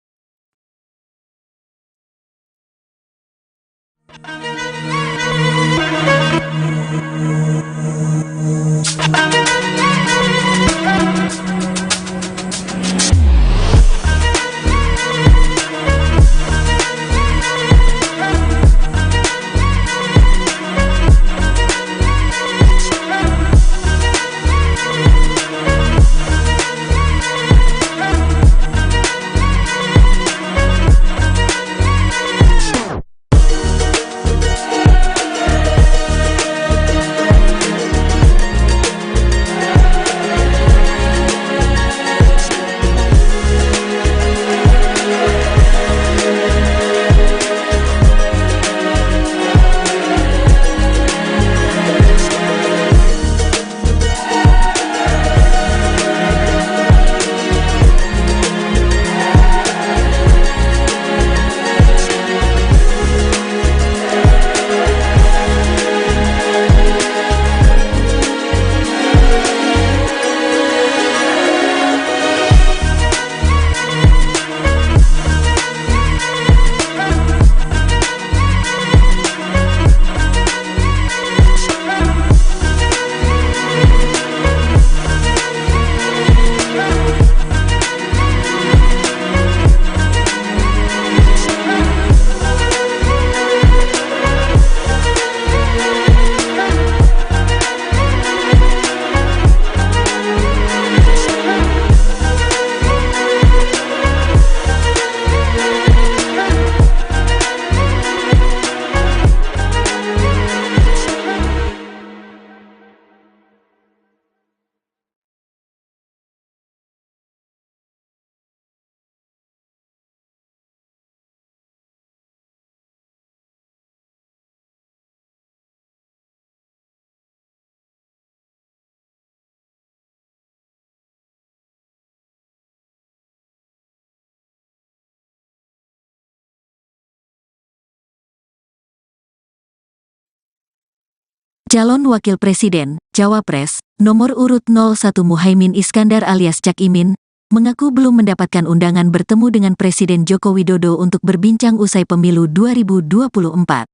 Calon Wakil Presiden, Cawapres, nomor urut 01 Muhaimin Iskandar alias Cak Imin, mengaku belum mendapatkan undangan bertemu dengan Presiden Joko Widodo untuk berbincang usai pemilu 2024.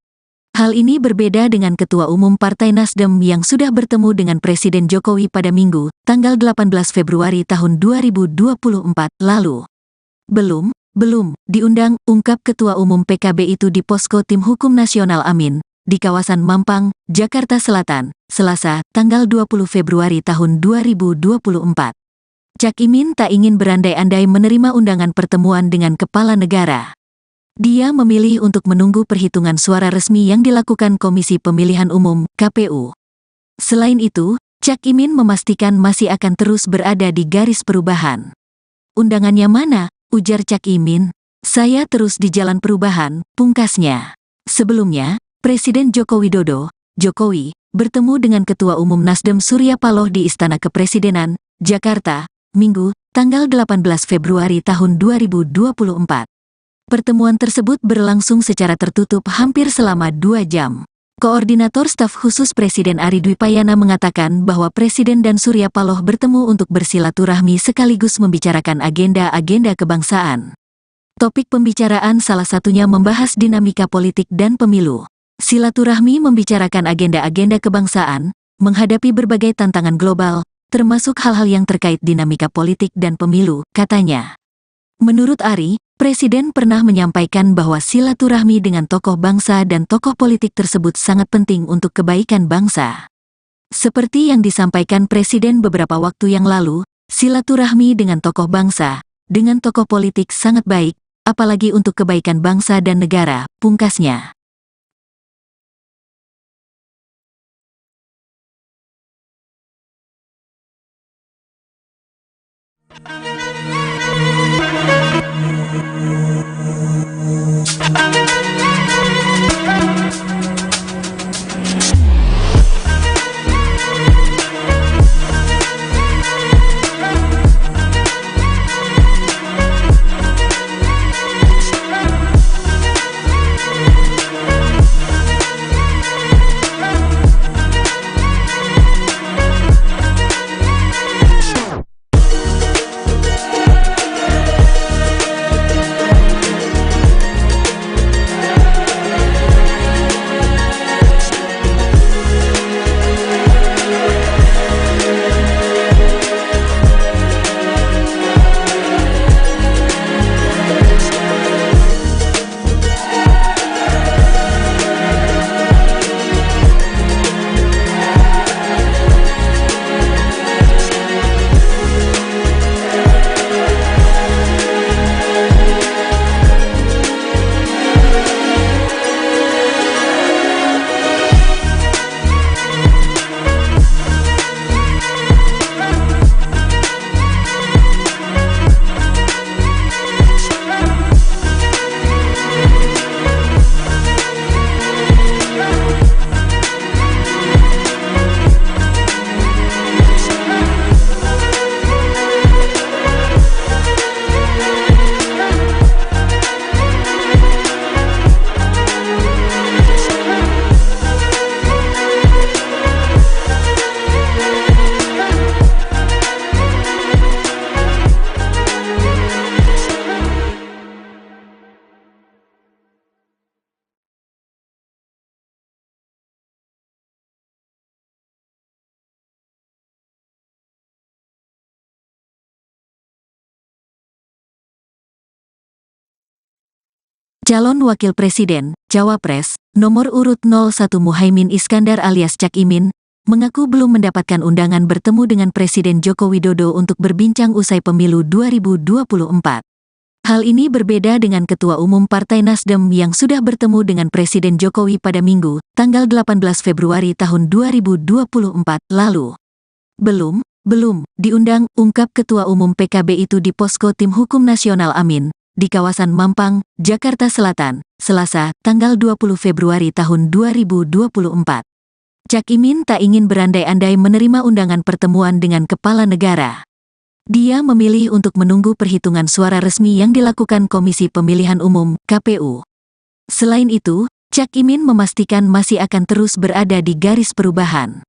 Hal ini berbeda dengan Ketua Umum Partai Nasdem yang sudah bertemu dengan Presiden Jokowi pada Minggu, tanggal 18 Februari tahun 2024 lalu. Belum diundang, ungkap Ketua Umum PKB itu di Posko Tim Hukum Nasional Amin, di kawasan Mampang, Jakarta Selatan, Selasa, tanggal 20 Februari tahun 2024. Cak Imin tak ingin berandai-andai menerima undangan pertemuan dengan kepala negara. Dia memilih untuk menunggu perhitungan suara resmi yang dilakukan Komisi Pemilihan Umum, KPU. Selain itu, Cak Imin memastikan masih akan terus berada di garis perubahan. Undangannya mana? Ujar Cak Imin. Saya terus di jalan perubahan, pungkasnya. Sebelumnya, Presiden Joko Widodo, Jokowi, bertemu dengan Ketua Umum Nasdem Surya Paloh di Istana Kepresidenan, Jakarta, Minggu, tanggal 18 Februari tahun 2024. Pertemuan tersebut berlangsung secara tertutup hampir selama 2 jam. Koordinator Staf Khusus Presiden Ari Dwipayana mengatakan bahwa Presiden dan Surya Paloh bertemu untuk bersilaturahmi sekaligus membicarakan agenda-agenda kebangsaan. Topik pembicaraan salah satunya membahas dinamika politik dan pemilu. Silaturahmi membicarakan agenda-agenda kebangsaan, menghadapi berbagai tantangan global, termasuk hal-hal yang terkait dinamika politik dan pemilu, katanya. Menurut Ari, Presiden pernah menyampaikan bahwa silaturahmi dengan tokoh bangsa dan tokoh politik tersebut sangat penting untuk kebaikan bangsa. Seperti yang disampaikan Presiden beberapa waktu yang lalu, silaturahmi dengan tokoh bangsa, dengan tokoh politik sangat baik, apalagi untuk kebaikan bangsa dan negara, pungkasnya. Calon Wakil Presiden, Cawapres, nomor urut 01 Muhaimin Iskandar alias Cak Imin, mengaku belum mendapatkan undangan bertemu dengan Presiden Joko Widodo untuk berbincang usai pemilu 2024. Hal ini berbeda dengan Ketua Umum Partai Nasdem yang sudah bertemu dengan Presiden Jokowi pada Minggu, tanggal 18 Februari tahun 2024 lalu. Belum diundang, ungkap Ketua Umum PKB itu di Posko Tim Hukum Nasional Amin, di kawasan Mampang, Jakarta Selatan, Selasa, tanggal 20 Februari tahun 2024. Cak Imin tak ingin berandai-andai menerima undangan pertemuan dengan kepala negara. Dia memilih untuk menunggu perhitungan suara resmi yang dilakukan Komisi Pemilihan Umum, KPU. Selain itu, Cak Imin memastikan masih akan terus berada di garis perubahan.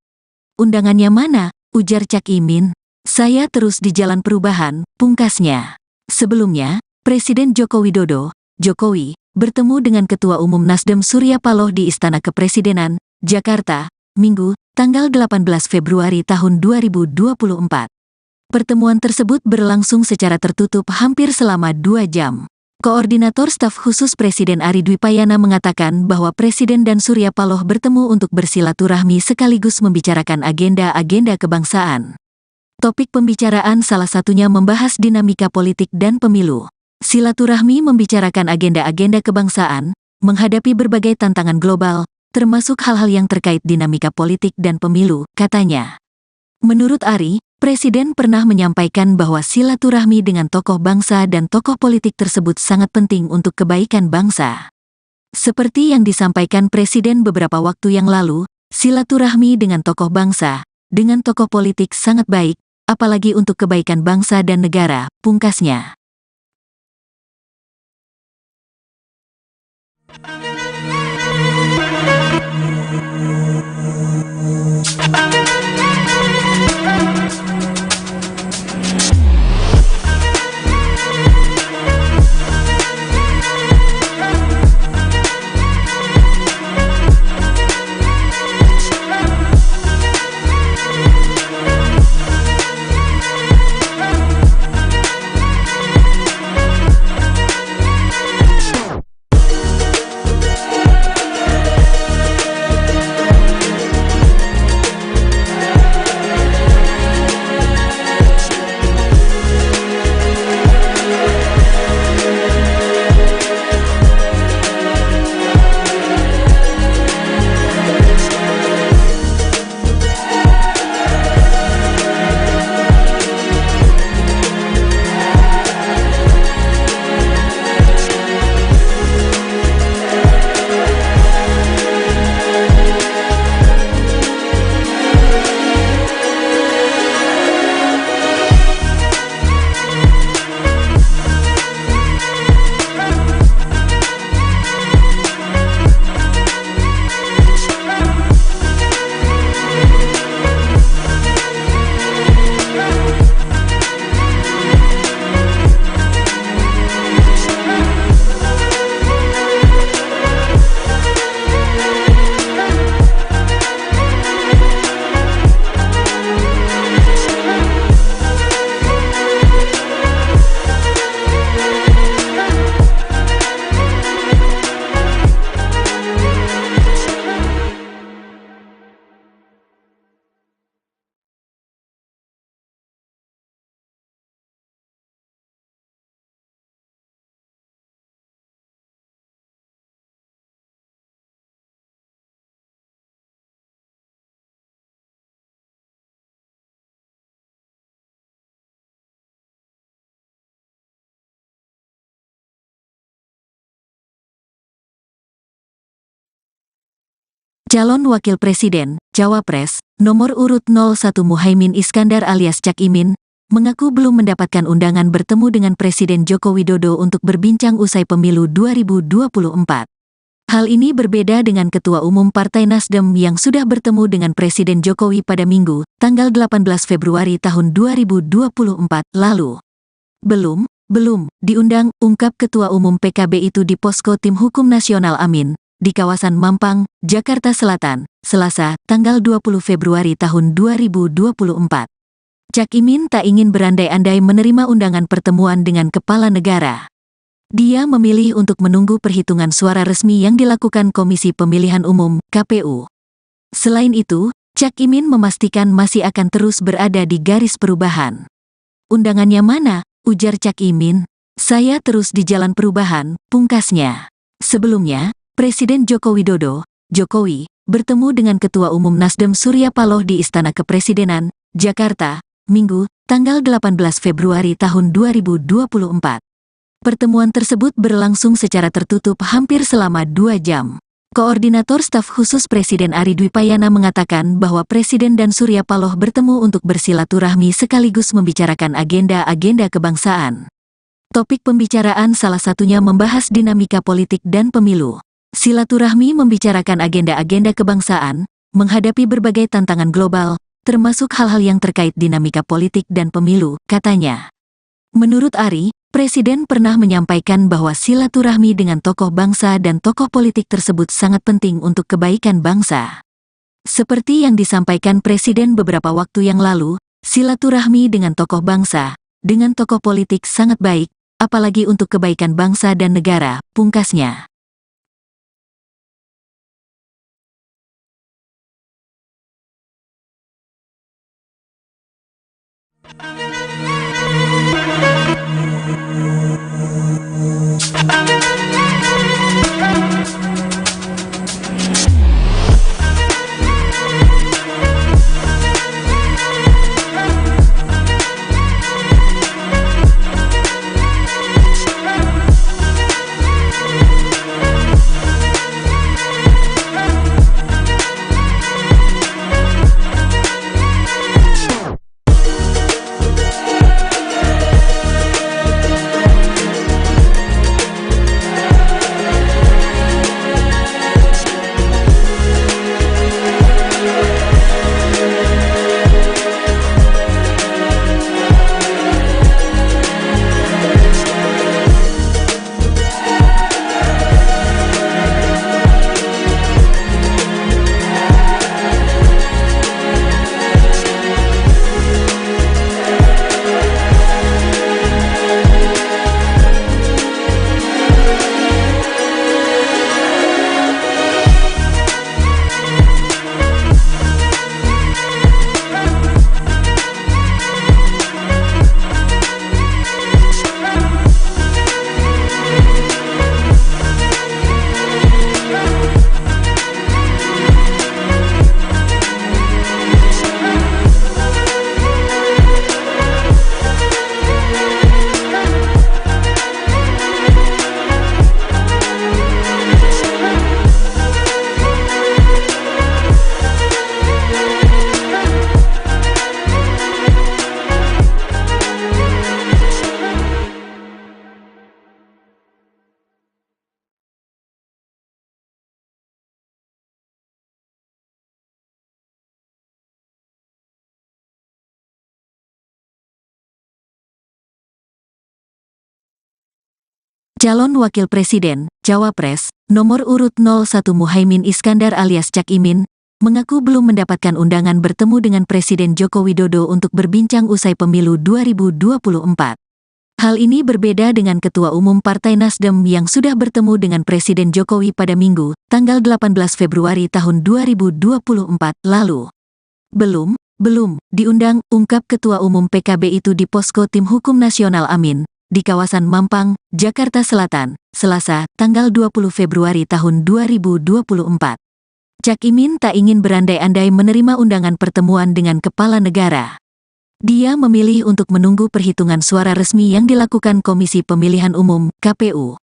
Undangannya mana? Ujar Cak Imin. Saya terus di jalan perubahan, pungkasnya. Sebelumnya, Presiden Joko Widodo, Jokowi, bertemu dengan Ketua Umum Nasdem Surya Paloh di Istana Kepresidenan, Jakarta, Minggu, tanggal 18 Februari tahun 2024. Pertemuan tersebut berlangsung secara tertutup hampir selama 2 jam. Koordinator Staf Khusus Presiden Ari Dwipayana mengatakan bahwa Presiden dan Surya Paloh bertemu untuk bersilaturahmi sekaligus membicarakan agenda-agenda kebangsaan. Topik pembicaraan salah satunya membahas dinamika politik dan pemilu. Silaturahmi membicarakan agenda-agenda kebangsaan, menghadapi berbagai tantangan global, termasuk hal-hal yang terkait dinamika politik dan pemilu, katanya. Menurut Ari, Presiden pernah menyampaikan bahwa silaturahmi dengan tokoh bangsa dan tokoh politik tersebut sangat penting untuk kebaikan bangsa. Seperti yang disampaikan Presiden beberapa waktu yang lalu, silaturahmi dengan tokoh bangsa, dengan tokoh politik sangat baik, apalagi untuk kebaikan bangsa dan negara, pungkasnya. Calon Wakil Presiden, Cawapres, nomor urut 01 Muhaimin Iskandar alias Cak Imin, mengaku belum mendapatkan undangan bertemu dengan Presiden Joko Widodo untuk berbincang usai pemilu 2024. Hal ini berbeda dengan Ketua Umum Partai Nasdem yang sudah bertemu dengan Presiden Jokowi pada Minggu, tanggal 18 Februari tahun 2024 lalu. Belum diundang, ungkap Ketua Umum PKB itu di Posko Tim Hukum Nasional Amin, di kawasan Mampang, Jakarta Selatan, Selasa, tanggal 20 Februari tahun 2024. Cak Imin tak ingin berandai-andai menerima undangan pertemuan dengan kepala negara. Dia memilih untuk menunggu perhitungan suara resmi yang dilakukan Komisi Pemilihan Umum, KPU. Selain itu, Cak Imin memastikan masih akan terus berada di garis perubahan. Undangannya mana? Ujar Cak Imin. Saya terus di jalan perubahan, pungkasnya. Sebelumnya, Presiden Joko Widodo, Jokowi, bertemu dengan Ketua Umum Nasdem Surya Paloh di Istana Kepresidenan, Jakarta, Minggu, tanggal 18 Februari tahun 2024. Pertemuan tersebut berlangsung secara tertutup hampir selama 2 jam. Koordinator Staf Khusus Presiden Ari Dwipayana mengatakan bahwa Presiden dan Surya Paloh bertemu untuk bersilaturahmi sekaligus membicarakan agenda-agenda kebangsaan. Topik pembicaraan salah satunya membahas dinamika politik dan pemilu. Silaturahmi membicarakan agenda-agenda kebangsaan, menghadapi berbagai tantangan global, termasuk hal-hal yang terkait dinamika politik dan pemilu, katanya. Menurut Ari, Presiden pernah menyampaikan bahwa silaturahmi dengan tokoh bangsa dan tokoh politik tersebut sangat penting untuk kebaikan bangsa. Seperti yang disampaikan Presiden beberapa waktu yang lalu, silaturahmi dengan tokoh bangsa, dengan tokoh politik sangat baik, apalagi untuk kebaikan bangsa dan negara, pungkasnya. Calon Wakil Presiden, Cawapres, nomor urut 01 Muhaimin Iskandar alias Cak Imin, mengaku belum mendapatkan undangan bertemu dengan Presiden Joko Widodo untuk berbincang usai pemilu 2024. Hal ini berbeda dengan Ketua Umum Partai Nasdem yang sudah bertemu dengan Presiden Jokowi pada Minggu, tanggal 18 Februari tahun 2024 lalu. Belum diundang, ungkap Ketua Umum PKB itu di Posko Tim Hukum Nasional Amin, di kawasan Mampang, Jakarta Selatan, Selasa, tanggal 20 Februari tahun 2024. Cak Imin tak ingin berandai-andai menerima undangan pertemuan dengan kepala negara. Dia memilih untuk menunggu perhitungan suara resmi yang dilakukan Komisi Pemilihan Umum, KPU.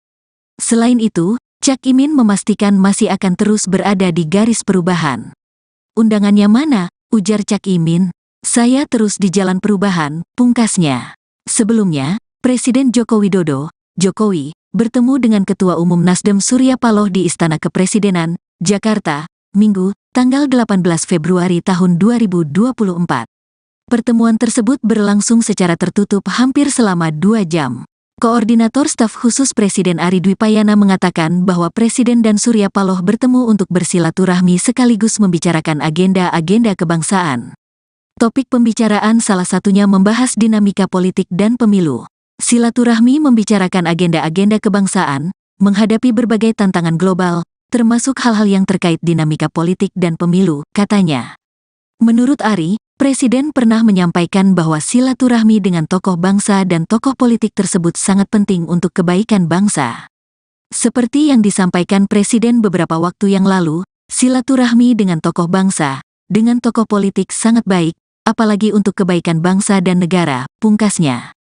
Selain itu, Cak Imin memastikan masih akan terus berada di garis perubahan. Undangannya mana? Ujar Cak Imin. Saya terus di jalan perubahan, pungkasnya. Sebelumnya, Presiden Joko Widodo, Jokowi, bertemu dengan Ketua Umum Nasdem Surya Paloh di Istana Kepresidenan, Jakarta, Minggu, tanggal 18 Februari tahun 2024. Pertemuan tersebut berlangsung secara tertutup hampir selama 2 jam. Koordinator Staf Khusus Presiden Ari Dwipayana mengatakan bahwa Presiden dan Surya Paloh bertemu untuk bersilaturahmi sekaligus membicarakan agenda-agenda kebangsaan. Topik pembicaraan salah satunya membahas dinamika politik dan pemilu. Silaturahmi membicarakan agenda-agenda kebangsaan, menghadapi berbagai tantangan global, termasuk hal-hal yang terkait dinamika politik dan pemilu, katanya. Menurut Ari, Presiden pernah menyampaikan bahwa silaturahmi dengan tokoh bangsa dan tokoh politik tersebut sangat penting untuk kebaikan bangsa. Seperti yang disampaikan Presiden beberapa waktu yang lalu, silaturahmi dengan tokoh bangsa, dengan tokoh politik sangat baik, apalagi untuk kebaikan bangsa dan negara, pungkasnya.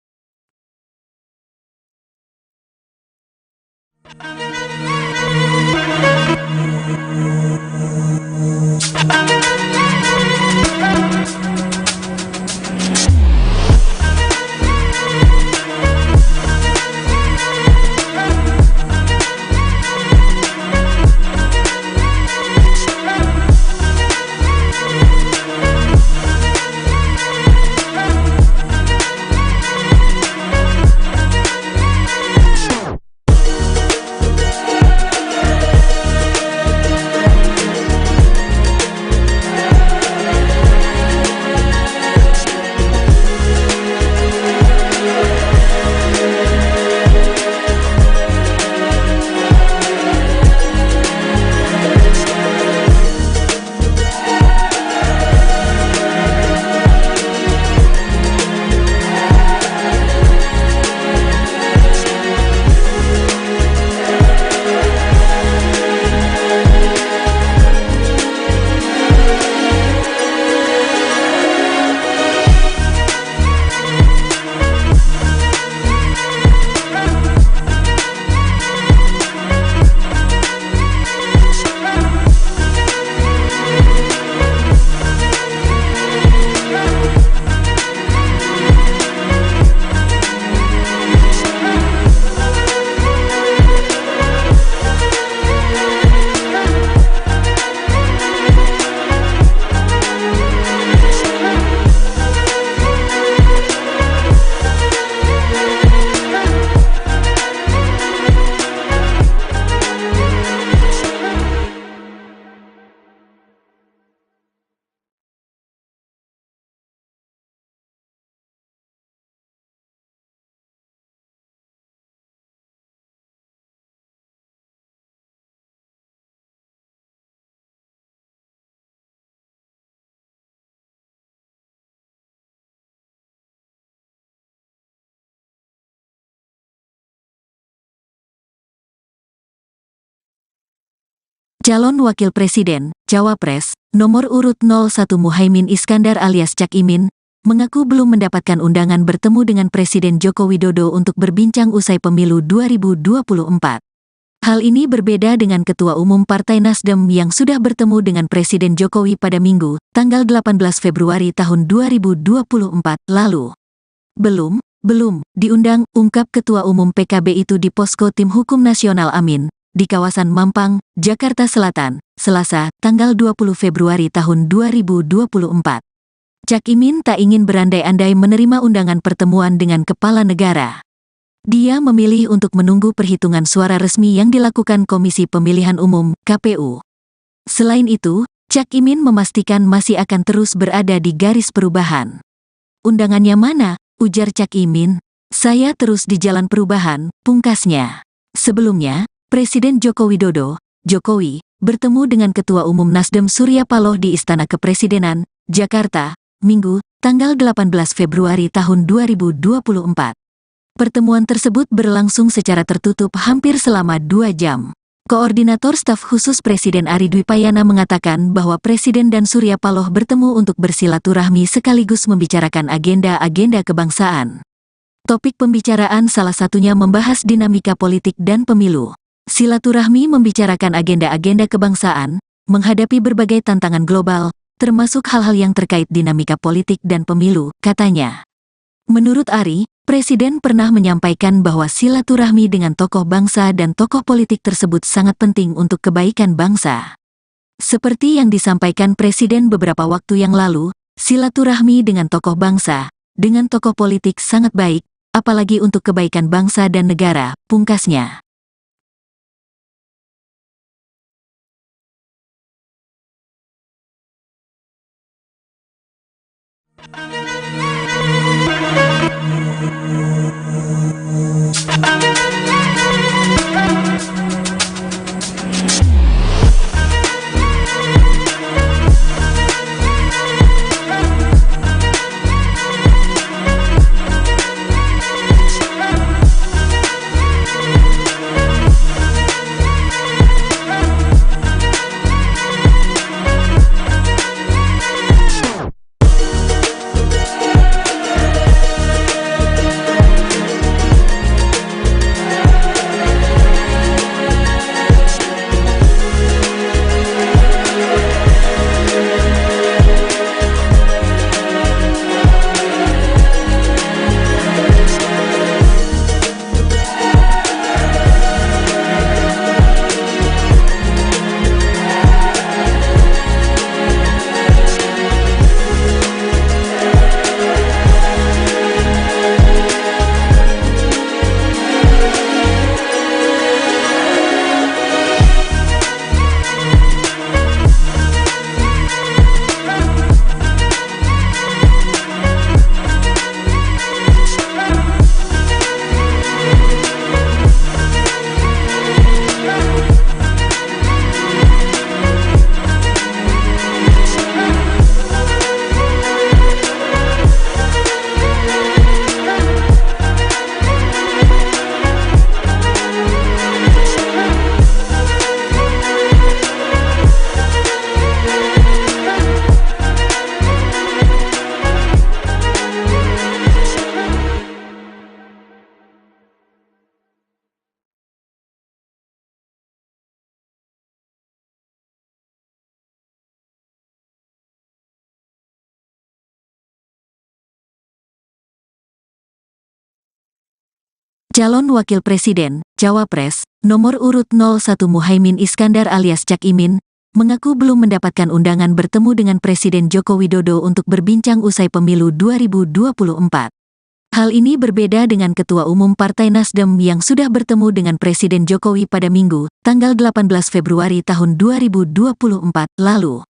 Calon Wakil Presiden, Cawapres, nomor urut 01 Muhaimin Iskandar alias Cak Imin, mengaku belum mendapatkan undangan bertemu dengan Presiden Joko Widodo untuk berbincang usai pemilu 2024. Hal ini berbeda dengan Ketua Umum Partai Nasdem yang sudah bertemu dengan Presiden Jokowi pada Minggu, tanggal 18 Februari tahun 2024 lalu. Belum diundang, ungkap Ketua Umum PKB itu di Posko Tim Hukum Nasional Amin, di kawasan Mampang, Jakarta Selatan, Selasa, tanggal 20 Februari tahun 2024. Cak Imin tak ingin berandai-andai menerima undangan pertemuan dengan kepala negara. Dia memilih untuk menunggu perhitungan suara resmi yang dilakukan Komisi Pemilihan Umum, KPU. Selain itu, Cak Imin memastikan masih akan terus berada di garis perubahan. Undangannya mana? Ujar Cak Imin. Saya terus di jalan perubahan, pungkasnya. Sebelumnya, Presiden Joko Widodo, Jokowi, bertemu dengan Ketua Umum Nasdem Surya Paloh di Istana Kepresidenan, Jakarta, Minggu, tanggal 18 Februari tahun 2024. Pertemuan tersebut berlangsung secara tertutup hampir selama 2 jam. Koordinator Staf Khusus Presiden Ari Dwipayana mengatakan bahwa Presiden dan Surya Paloh bertemu untuk bersilaturahmi sekaligus membicarakan agenda-agenda kebangsaan. Topik pembicaraan salah satunya membahas dinamika politik dan pemilu. Silaturahmi membicarakan agenda-agenda kebangsaan, menghadapi berbagai tantangan global, termasuk hal-hal yang terkait dinamika politik dan pemilu, katanya. Menurut Ari, Presiden pernah menyampaikan bahwa silaturahmi dengan tokoh bangsa dan tokoh politik tersebut sangat penting untuk kebaikan bangsa. Seperti yang disampaikan Presiden beberapa waktu yang lalu, silaturahmi dengan tokoh bangsa, dengan tokoh politik sangat baik, apalagi untuk kebaikan bangsa dan negara, pungkasnya. Calon Wakil Presiden, Cawapres, nomor urut 01 Muhaimin Iskandar alias Cak Imin, mengaku belum mendapatkan undangan bertemu dengan Presiden Joko Widodo untuk berbincang usai pemilu 2024. Hal ini berbeda dengan Ketua Umum Partai Nasdem yang sudah bertemu dengan Presiden Jokowi pada Minggu, tanggal 18 Februari tahun 2024 lalu.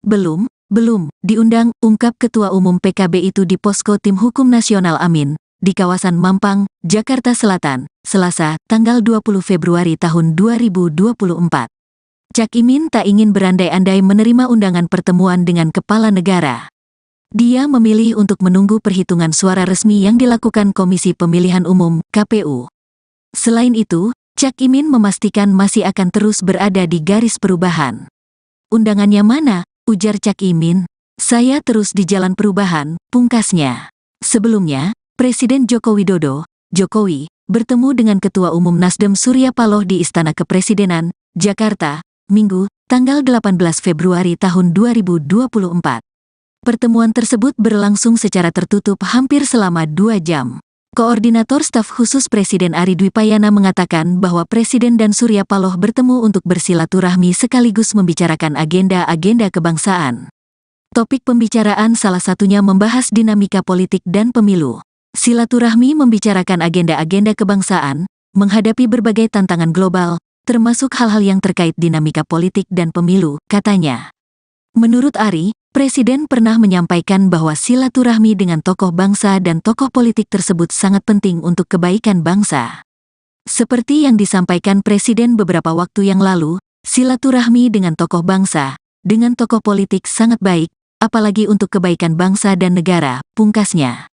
Belum diundang, ungkap Ketua Umum PKB itu di Posko Tim Hukum Nasional Amin, di kawasan Mampang, Jakarta Selatan, Selasa, tanggal 20 Februari tahun 2024. Cak Imin tak ingin berandai-andai menerima undangan pertemuan dengan kepala negara. Dia memilih untuk menunggu perhitungan suara resmi yang dilakukan Komisi Pemilihan Umum, KPU. Selain itu, Cak Imin memastikan masih akan terus berada di garis perubahan. Undangannya mana? Ujar Cak Imin. Saya terus di jalan perubahan, pungkasnya. Sebelumnya, Presiden Joko Widodo, Jokowi, bertemu dengan Ketua Umum Nasdem Surya Paloh di Istana Kepresidenan, Jakarta, Minggu, tanggal 18 Februari tahun 2024. Pertemuan tersebut berlangsung secara tertutup hampir selama 2 jam. Koordinator Staf Khusus Presiden Ari Dwipayana mengatakan bahwa Presiden dan Surya Paloh bertemu untuk bersilaturahmi sekaligus membicarakan agenda-agenda kebangsaan. Topik pembicaraan salah satunya membahas dinamika politik dan pemilu. Silaturahmi membicarakan agenda-agenda kebangsaan, menghadapi berbagai tantangan global, termasuk hal-hal yang terkait dinamika politik dan pemilu, katanya. Menurut Ari, Presiden pernah menyampaikan bahwa silaturahmi dengan tokoh bangsa dan tokoh politik tersebut sangat penting untuk kebaikan bangsa. Seperti yang disampaikan Presiden beberapa waktu yang lalu, silaturahmi dengan tokoh bangsa, dengan tokoh politik sangat baik, apalagi untuk kebaikan bangsa dan negara, pungkasnya.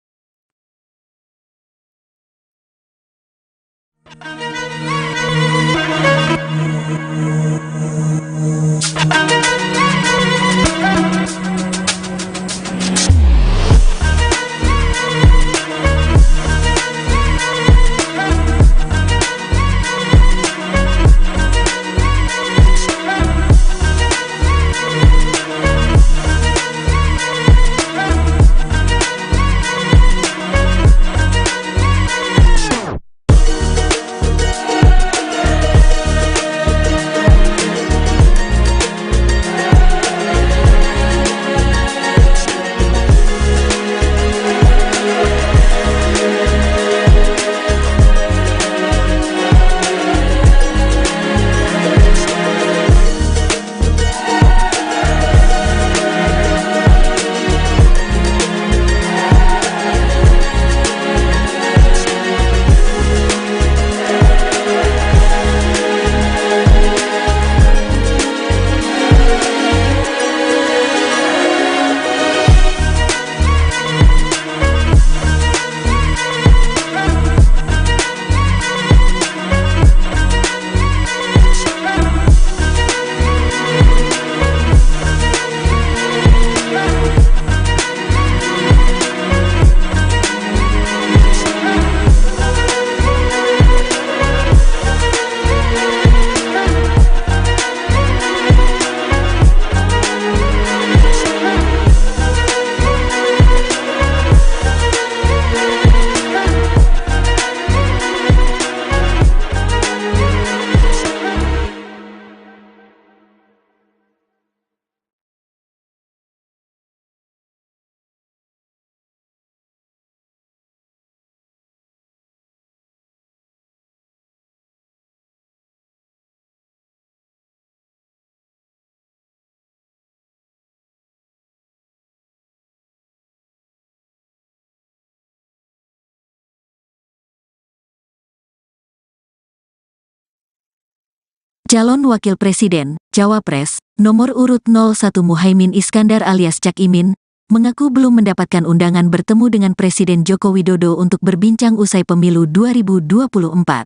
Calon Wakil Presiden, Cawapres, nomor urut 01 Muhaimin Iskandar alias Cak Imin, mengaku belum mendapatkan undangan bertemu dengan Presiden Joko Widodo untuk berbincang usai pemilu 2024.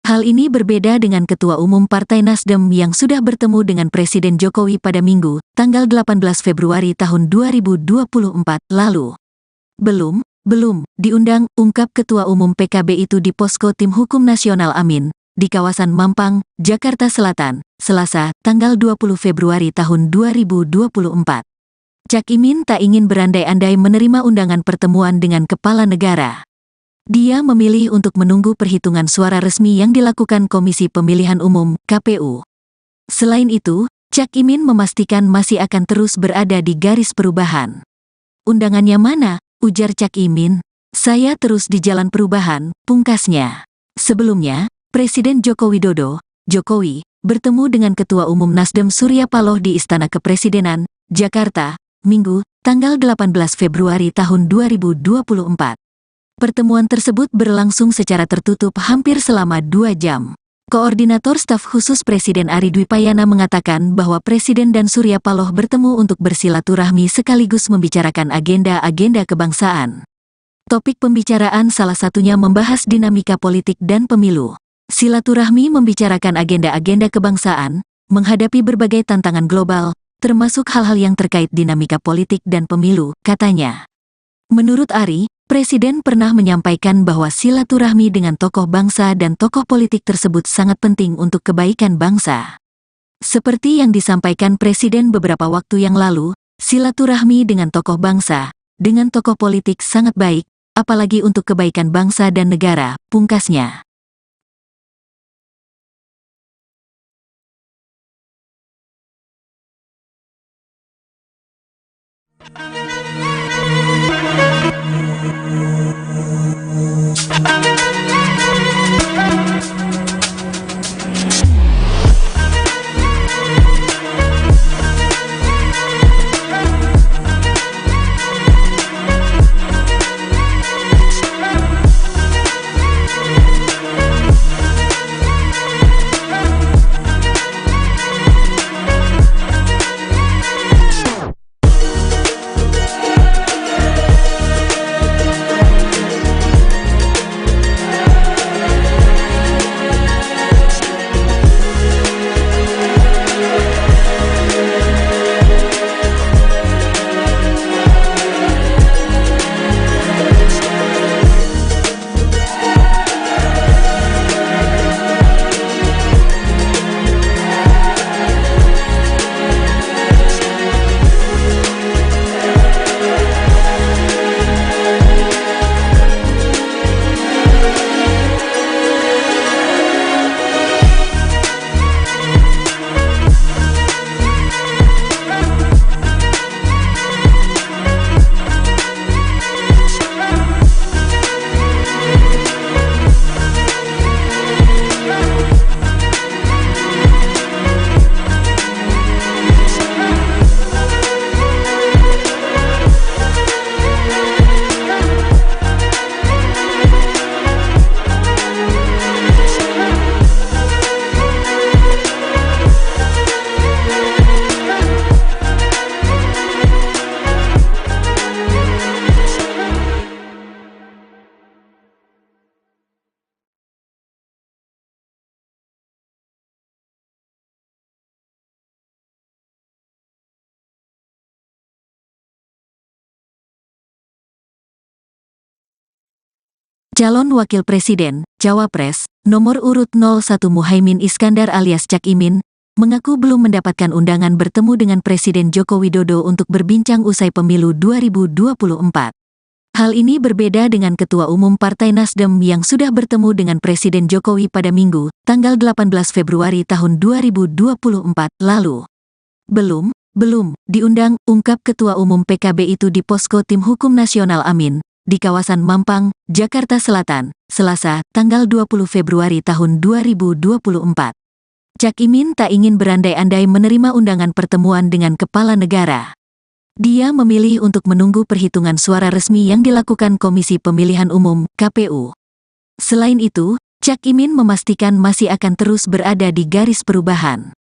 Hal ini berbeda dengan Ketua Umum Partai Nasdem yang sudah bertemu dengan Presiden Jokowi pada Minggu, tanggal 18 Februari tahun 2024 lalu. Belum diundang, ungkap Ketua Umum PKB itu di Posko Tim Hukum Nasional Amin, di kawasan Mampang, Jakarta Selatan, Selasa, tanggal 20 Februari tahun 2024. Cak Imin tak ingin berandai-andai menerima undangan pertemuan dengan kepala negara. Dia memilih untuk menunggu perhitungan suara resmi yang dilakukan Komisi Pemilihan Umum, KPU. Selain itu, Cak Imin memastikan masih akan terus berada di garis perubahan. Undangannya mana? Ujar Cak Imin. Saya terus di jalan perubahan, pungkasnya. Sebelumnya, Presiden Joko Widodo, Jokowi, bertemu dengan Ketua Umum Nasdem Surya Paloh di Istana Kepresidenan, Jakarta, Minggu, tanggal 18 Februari tahun 2024. Pertemuan tersebut berlangsung secara tertutup hampir selama 2 jam. Koordinator Staf Khusus Presiden Ari Dwipayana mengatakan bahwa Presiden dan Surya Paloh bertemu untuk bersilaturahmi sekaligus membicarakan agenda-agenda kebangsaan. Topik pembicaraan salah satunya membahas dinamika politik dan pemilu. Silaturahmi membicarakan agenda-agenda kebangsaan, menghadapi berbagai tantangan global, termasuk hal-hal yang terkait dinamika politik dan pemilu, katanya. Menurut Ari, Presiden pernah menyampaikan bahwa silaturahmi dengan tokoh bangsa dan tokoh politik tersebut sangat penting untuk kebaikan bangsa. Seperti yang disampaikan Presiden beberapa waktu yang lalu, silaturahmi dengan tokoh bangsa, dengan tokoh politik sangat baik, apalagi untuk kebaikan bangsa dan negara, pungkasnya. Calon Wakil Presiden, Cawapres, nomor urut 01 Muhaimin Iskandar alias Cak Imin, mengaku belum mendapatkan undangan bertemu dengan Presiden Joko Widodo untuk berbincang usai pemilu 2024. Hal ini berbeda dengan Ketua Umum Partai Nasdem yang sudah bertemu dengan Presiden Jokowi pada Minggu, tanggal 18 Februari tahun 2024 lalu. Belum diundang, ungkap Ketua Umum PKB itu di Posko Tim Hukum Nasional Amin, di kawasan Mampang, Jakarta Selatan, Selasa, tanggal 20 Februari tahun 2024. Cak Imin tak ingin berandai-andai menerima undangan pertemuan dengan kepala negara. Dia memilih untuk menunggu perhitungan suara resmi yang dilakukan Komisi Pemilihan Umum, KPU. Selain itu, Cak Imin memastikan masih akan terus berada di garis perubahan.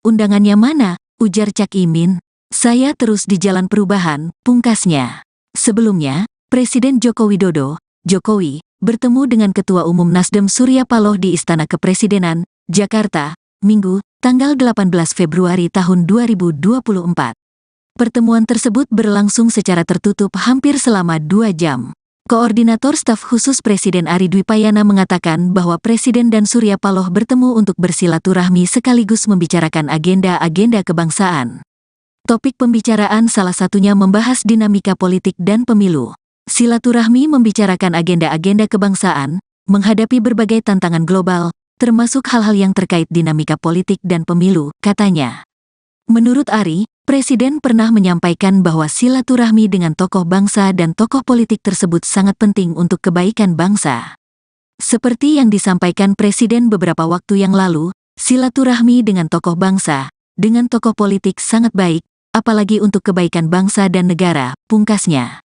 Undangannya mana? Ujar Cak Imin. Saya terus di jalan perubahan, pungkasnya. Sebelumnya, Presiden Joko Widodo, Jokowi, bertemu dengan Ketua Umum Nasdem Surya Paloh di Istana Kepresidenan, Jakarta, Minggu, tanggal 18 Februari tahun 2024. Pertemuan tersebut berlangsung secara tertutup hampir selama 2 jam. Koordinator Staf Khusus Presiden Ari Dwipayana mengatakan bahwa Presiden dan Surya Paloh bertemu untuk bersilaturahmi sekaligus membicarakan agenda-agenda kebangsaan. Topik pembicaraan salah satunya membahas dinamika politik dan pemilu. Silaturahmi membicarakan agenda-agenda kebangsaan, menghadapi berbagai tantangan global, termasuk hal-hal yang terkait dinamika politik dan pemilu, katanya. Menurut Ari, Presiden pernah menyampaikan bahwa silaturahmi dengan tokoh bangsa dan tokoh politik tersebut sangat penting untuk kebaikan bangsa. Seperti yang disampaikan Presiden beberapa waktu yang lalu, silaturahmi dengan tokoh bangsa, dengan tokoh politik sangat baik, apalagi untuk kebaikan bangsa dan negara, pungkasnya.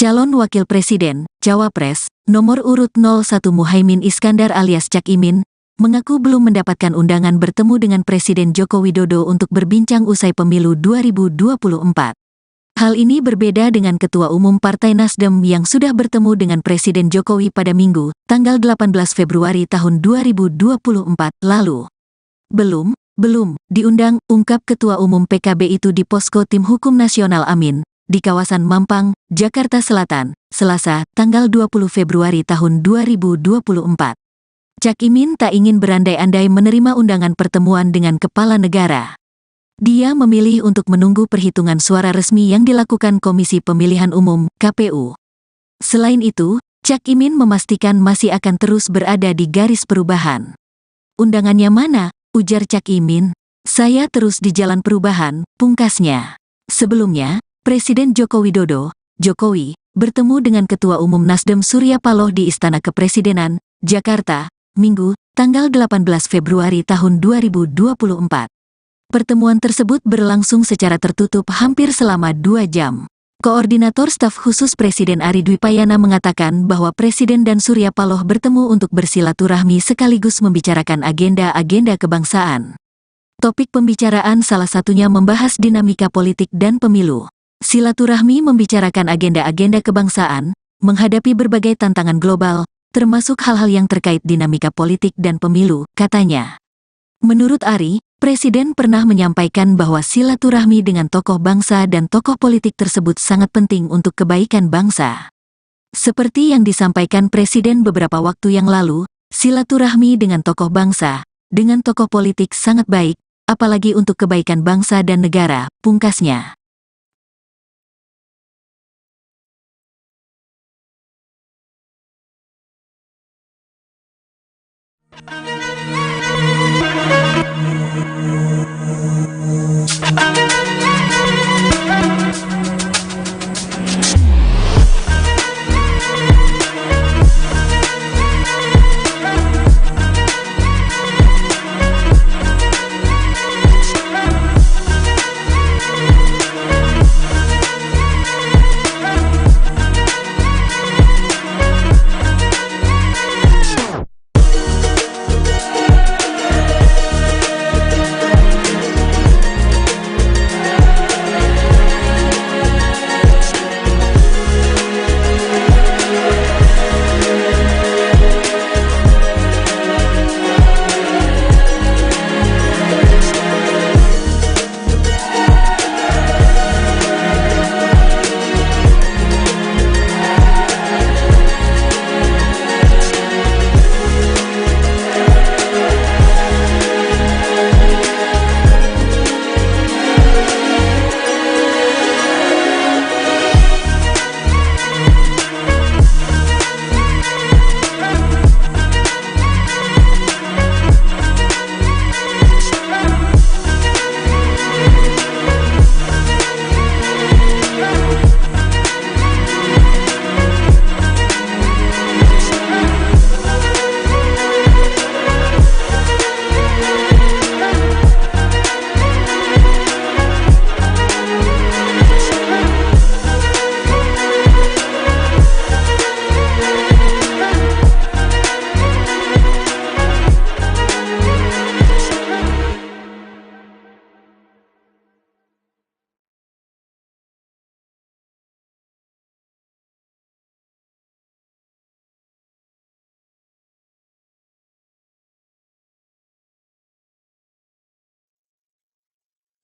Calon Wakil Presiden, Cawapres, nomor urut 01 Muhaimin Iskandar alias Cak Imin, mengaku belum mendapatkan undangan bertemu dengan Presiden Joko Widodo untuk berbincang usai pemilu 2024. Hal ini berbeda dengan Ketua Umum Partai Nasdem yang sudah bertemu dengan Presiden Jokowi pada Minggu, tanggal 18 Februari tahun 2024 lalu. Belum diundang, ungkap Ketua Umum PKB itu di Posko Tim Hukum Nasional Amin, di kawasan Mampang, Jakarta Selatan, Selasa, tanggal 20 Februari tahun 2024. Cak Imin tak ingin berandai-andai menerima undangan pertemuan dengan kepala negara. Dia memilih untuk menunggu perhitungan suara resmi yang dilakukan Komisi Pemilihan Umum, KPU. Selain itu, Cak Imin memastikan masih akan terus berada di garis perubahan. Undangannya mana? Ujar Cak Imin. Saya terus di jalan perubahan, pungkasnya. Sebelumnya, Presiden Joko Widodo, Jokowi, bertemu dengan Ketua Umum Nasdem Surya Paloh di Istana Kepresidenan, Jakarta, Minggu, tanggal 18 Februari tahun 2024. Pertemuan tersebut berlangsung secara tertutup hampir selama 2 jam. Koordinator Staf Khusus Presiden Ari Dwipayana mengatakan bahwa Presiden dan Surya Paloh bertemu untuk bersilaturahmi sekaligus membicarakan agenda-agenda kebangsaan. Topik pembicaraan salah satunya membahas dinamika politik dan pemilu. Silaturahmi membicarakan agenda-agenda kebangsaan, menghadapi berbagai tantangan global, termasuk hal-hal yang terkait dinamika politik dan pemilu, katanya. Menurut Ari, Presiden pernah menyampaikan bahwa silaturahmi dengan tokoh bangsa dan tokoh politik tersebut sangat penting untuk kebaikan bangsa. Seperti yang disampaikan Presiden beberapa waktu yang lalu, silaturahmi dengan tokoh bangsa, dengan tokoh politik sangat baik, apalagi untuk kebaikan bangsa dan negara, pungkasnya.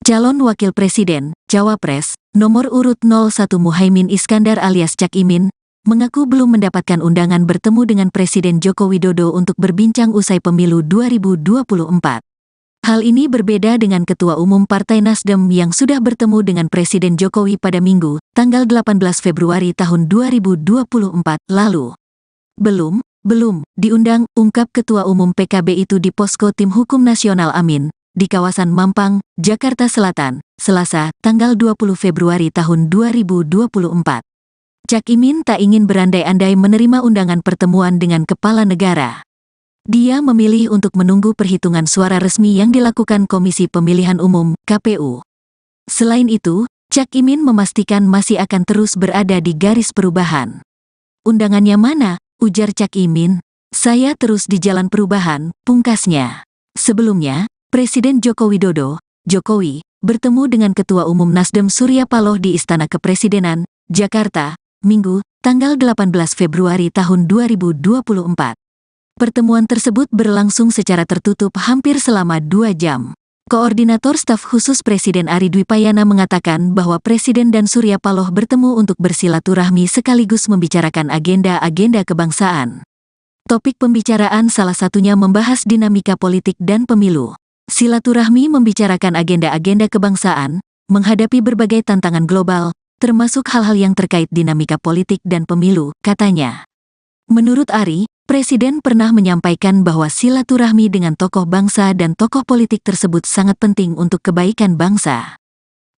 Calon Wakil Presiden, Cawapres, nomor urut 01 Muhaimin Iskandar alias Cak Imin, mengaku belum mendapatkan undangan bertemu dengan Presiden Joko Widodo untuk berbincang usai pemilu 2024. Hal ini berbeda dengan Ketua Umum Partai Nasdem yang sudah bertemu dengan Presiden Jokowi pada Minggu, tanggal 18 Februari tahun 2024 lalu. Belum diundang, ungkap Ketua Umum PKB itu di Posko Tim Hukum Nasional Amin, di kawasan Mampang, Jakarta Selatan, Selasa, tanggal 20 Februari tahun 2024. Cak Imin tak ingin berandai-andai menerima undangan pertemuan dengan kepala negara. Dia memilih untuk menunggu perhitungan suara resmi yang dilakukan Komisi Pemilihan Umum, KPU. Selain itu, Cak Imin memastikan masih akan terus berada di garis perubahan. Undangannya mana? Ujar Cak Imin. Saya terus di jalan perubahan, pungkasnya. Sebelumnya, Presiden Joko Widodo, Jokowi, bertemu dengan Ketua Umum Nasdem Surya Paloh di Istana Kepresidenan, Jakarta, Minggu, tanggal 18 Februari tahun 2024. Pertemuan tersebut berlangsung secara tertutup hampir selama 2 jam. Koordinator Staf Khusus Presiden Ari Dwipayana mengatakan bahwa Presiden dan Surya Paloh bertemu untuk bersilaturahmi sekaligus membicarakan agenda-agenda kebangsaan. Topik pembicaraan salah satunya membahas dinamika politik dan pemilu. Silaturahmi membicarakan agenda-agenda kebangsaan, menghadapi berbagai tantangan global, termasuk hal-hal yang terkait dinamika politik dan pemilu, katanya. Menurut Ari, Presiden pernah menyampaikan bahwa silaturahmi dengan tokoh bangsa dan tokoh politik tersebut sangat penting untuk kebaikan bangsa.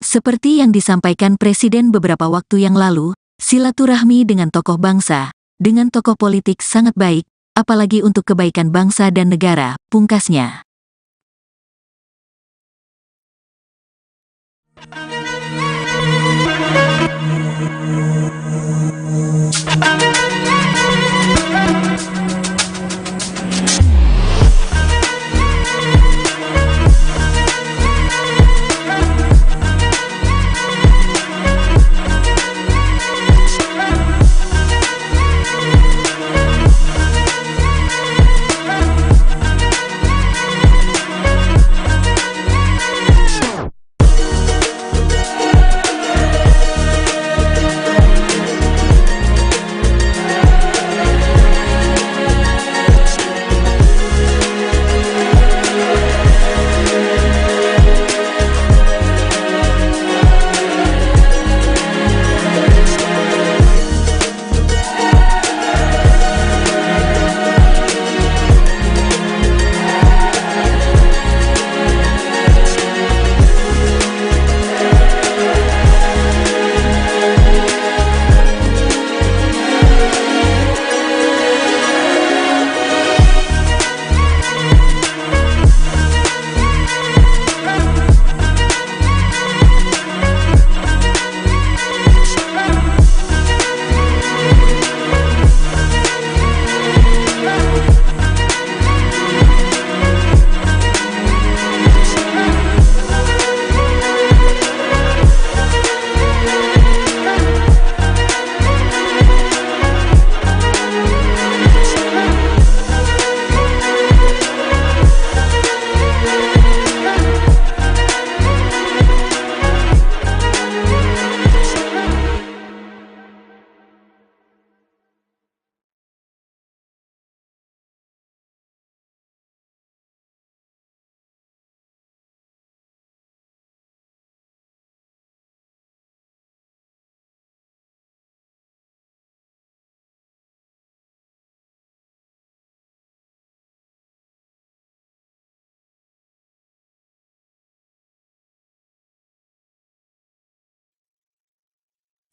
Seperti yang disampaikan Presiden beberapa waktu yang lalu, silaturahmi dengan tokoh bangsa, dengan tokoh politik sangat baik, apalagi untuk kebaikan bangsa dan negara, pungkasnya.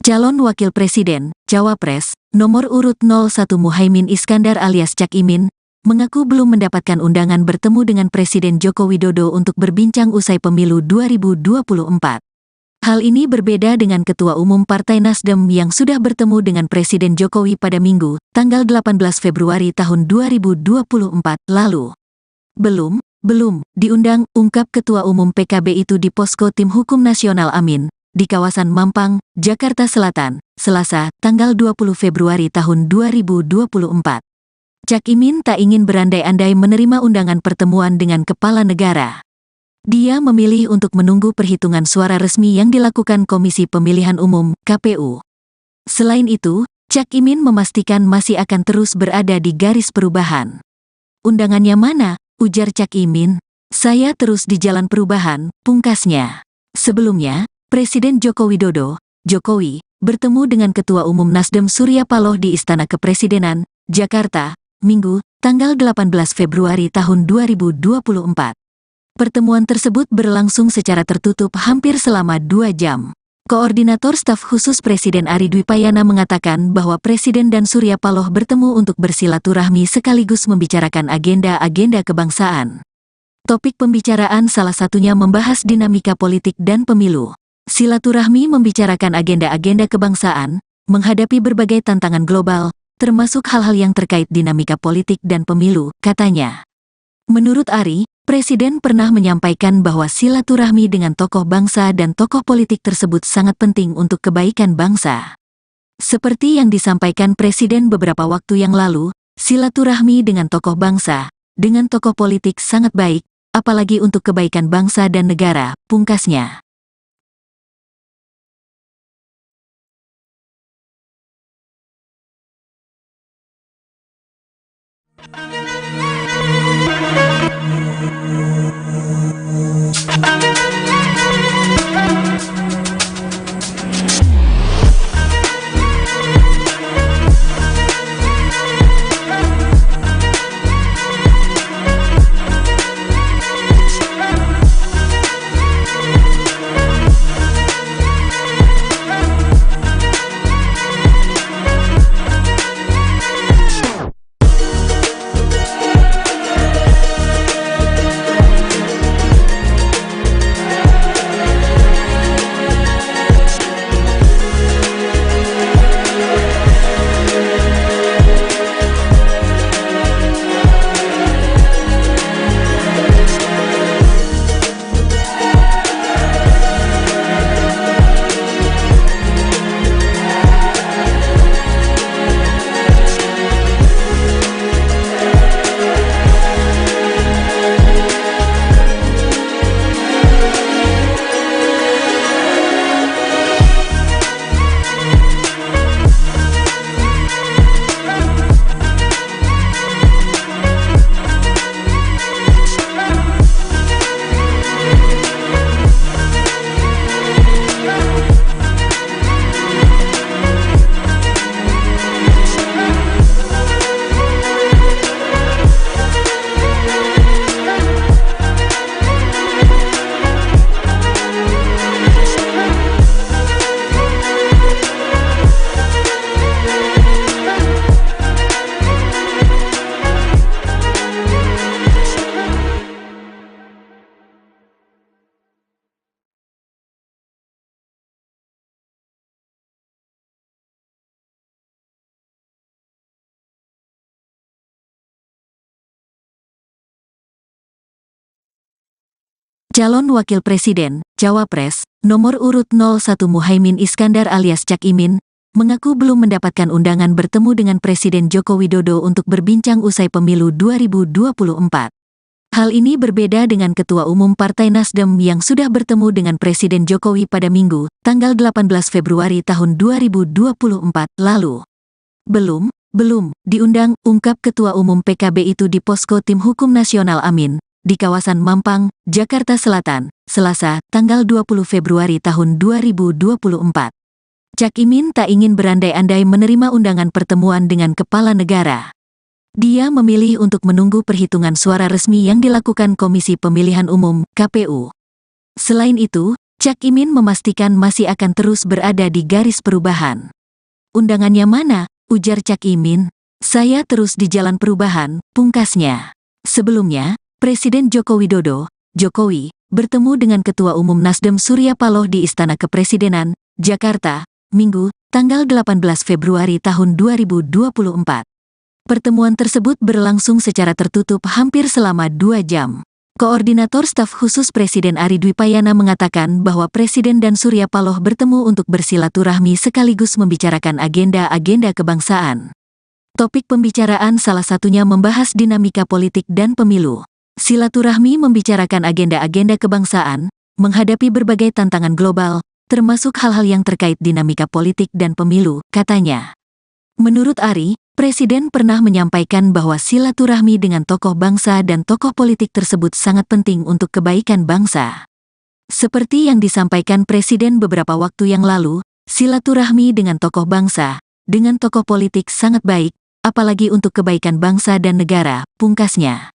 Calon Wakil Presiden, Cawapres, nomor urut 01 Muhaimin Iskandar alias Cak Imin, mengaku belum mendapatkan undangan bertemu dengan Presiden Joko Widodo untuk berbincang usai pemilu 2024. Hal ini berbeda dengan Ketua Umum Partai Nasdem yang sudah bertemu dengan Presiden Jokowi pada Minggu, tanggal 18 Februari tahun 2024 lalu. Belum diundang, ungkap Ketua Umum PKB itu di Posko Tim Hukum Nasional Amin, di kawasan Mampang, Jakarta Selatan, Selasa, tanggal 20 Februari tahun 2024. Cak Imin tak ingin berandai-andai menerima undangan pertemuan dengan kepala negara. Dia memilih untuk menunggu perhitungan suara resmi yang dilakukan Komisi Pemilihan Umum, KPU. Selain itu, Cak Imin memastikan masih akan terus berada di garis perubahan. Undangannya mana? Ujar Cak Imin. Saya terus di jalan perubahan, pungkasnya. Sebelumnya, Presiden Joko Widodo, Jokowi, bertemu dengan Ketua Umum Nasdem Surya Paloh di Istana Kepresidenan, Jakarta, Minggu, tanggal 18 Februari tahun 2024. Pertemuan tersebut berlangsung secara tertutup hampir selama 2 jam. Koordinator Staf Khusus Presiden Ari Dwipayana mengatakan bahwa Presiden dan Surya Paloh bertemu untuk bersilaturahmi sekaligus membicarakan agenda-agenda kebangsaan. Topik pembicaraan salah satunya membahas dinamika politik dan pemilu. Silaturahmi membicarakan agenda-agenda kebangsaan, menghadapi berbagai tantangan global, termasuk hal-hal yang terkait dinamika politik dan pemilu, katanya. Menurut Ari, Presiden pernah menyampaikan bahwa silaturahmi dengan tokoh bangsa dan tokoh politik tersebut sangat penting untuk kebaikan bangsa. Seperti yang disampaikan Presiden beberapa waktu yang lalu, silaturahmi dengan tokoh bangsa, dengan tokoh politik sangat baik, apalagi untuk kebaikan bangsa dan negara, pungkasnya. Calon Wakil Presiden, Cawapres, nomor urut 01 Muhaimin Iskandar alias Cak Imin, mengaku belum mendapatkan undangan bertemu dengan Presiden Joko Widodo untuk berbincang usai pemilu 2024. Hal ini berbeda dengan Ketua Umum Partai Nasdem yang sudah bertemu dengan Presiden Jokowi pada Minggu, tanggal 18 Februari tahun 2024 lalu. Belum diundang, ungkap Ketua Umum PKB itu di Posko Tim Hukum Nasional Amin, di kawasan Mampang, Jakarta Selatan, Selasa, tanggal 20 Februari tahun 2024. Cak Imin tak ingin berandai-andai menerima undangan pertemuan dengan kepala negara. Dia memilih untuk menunggu perhitungan suara resmi yang dilakukan Komisi Pemilihan Umum, KPU. Selain itu, Cak Imin memastikan masih akan terus berada di garis perubahan. Undangannya mana? Ujar Cak Imin. Saya terus di jalan perubahan, pungkasnya. Sebelumnya, Presiden Joko Widodo, Jokowi, bertemu dengan Ketua Umum Nasdem Surya Paloh di Istana Kepresidenan, Jakarta, Minggu, tanggal 18 Februari tahun 2024. Pertemuan tersebut berlangsung secara tertutup hampir selama 2 jam. Koordinator Staf Khusus Presiden Ari Dwipayana mengatakan bahwa Presiden dan Surya Paloh bertemu untuk bersilaturahmi sekaligus membicarakan agenda-agenda kebangsaan. Topik pembicaraan salah satunya membahas dinamika politik dan pemilu. Silaturahmi membicarakan agenda-agenda kebangsaan, menghadapi berbagai tantangan global, termasuk hal-hal yang terkait dinamika politik dan pemilu, katanya. Menurut Ari, Presiden pernah menyampaikan bahwa silaturahmi dengan tokoh bangsa dan tokoh politik tersebut sangat penting untuk kebaikan bangsa. Seperti yang disampaikan Presiden beberapa waktu yang lalu, silaturahmi dengan tokoh bangsa, dengan tokoh politik sangat baik, apalagi untuk kebaikan bangsa dan negara, pungkasnya.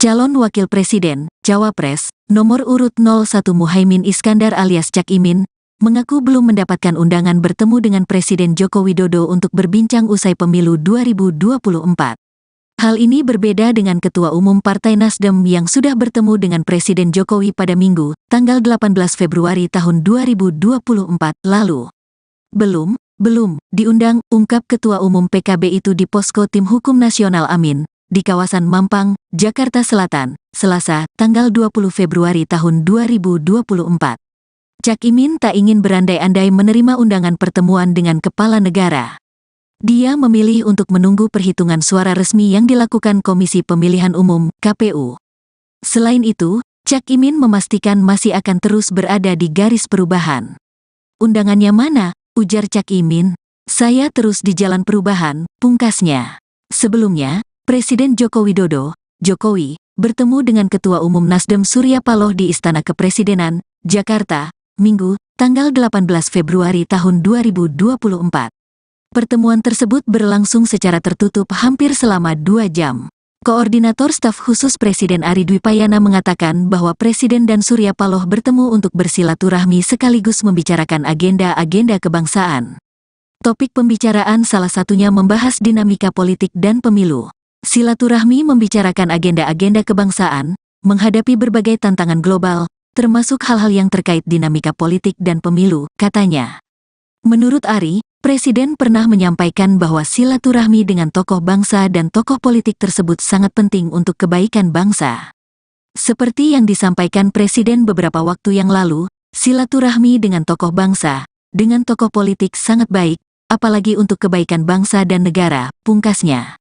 Calon Wakil Presiden, Cawapres, nomor urut 01 Muhaimin Iskandar alias Cak Imin, mengaku belum mendapatkan undangan bertemu dengan Presiden Joko Widodo untuk berbincang usai pemilu 2024. Hal ini berbeda dengan Ketua Umum Partai Nasdem yang sudah bertemu dengan Presiden Jokowi pada Minggu, tanggal 18 Februari tahun 2024 lalu. Belum diundang, ungkap Ketua Umum PKB itu di Posko Tim Hukum Nasional Amin, di kawasan Mampang, Jakarta Selatan, Selasa, tanggal 20 Februari tahun 2024. Cak Imin tak ingin berandai-andai menerima undangan pertemuan dengan kepala negara. Dia memilih untuk menunggu perhitungan suara resmi yang dilakukan Komisi Pemilihan Umum, KPU. Selain itu, Cak Imin memastikan masih akan terus berada di garis perubahan. Undangannya mana? Ujar Cak Imin. Saya terus di jalan perubahan, pungkasnya. Sebelumnya, Presiden Joko Widodo, Jokowi, bertemu dengan Ketua Umum Nasdem Surya Paloh di Istana Kepresidenan, Jakarta, Minggu, tanggal 18 Februari tahun 2024. Pertemuan tersebut berlangsung secara tertutup hampir selama 2 jam. Koordinator Staf Khusus Presiden Ari Dwipayana mengatakan bahwa Presiden dan Surya Paloh bertemu untuk bersilaturahmi sekaligus membicarakan agenda-agenda kebangsaan. Topik pembicaraan salah satunya membahas dinamika politik dan pemilu. Silaturahmi membicarakan agenda-agenda kebangsaan, menghadapi berbagai tantangan global, termasuk hal-hal yang terkait dinamika politik dan pemilu, katanya. Menurut Ari, Presiden pernah menyampaikan bahwa silaturahmi dengan tokoh bangsa dan tokoh politik tersebut sangat penting untuk kebaikan bangsa. Seperti yang disampaikan Presiden beberapa waktu yang lalu, silaturahmi dengan tokoh bangsa, dengan tokoh politik sangat baik, apalagi untuk kebaikan bangsa dan negara, pungkasnya.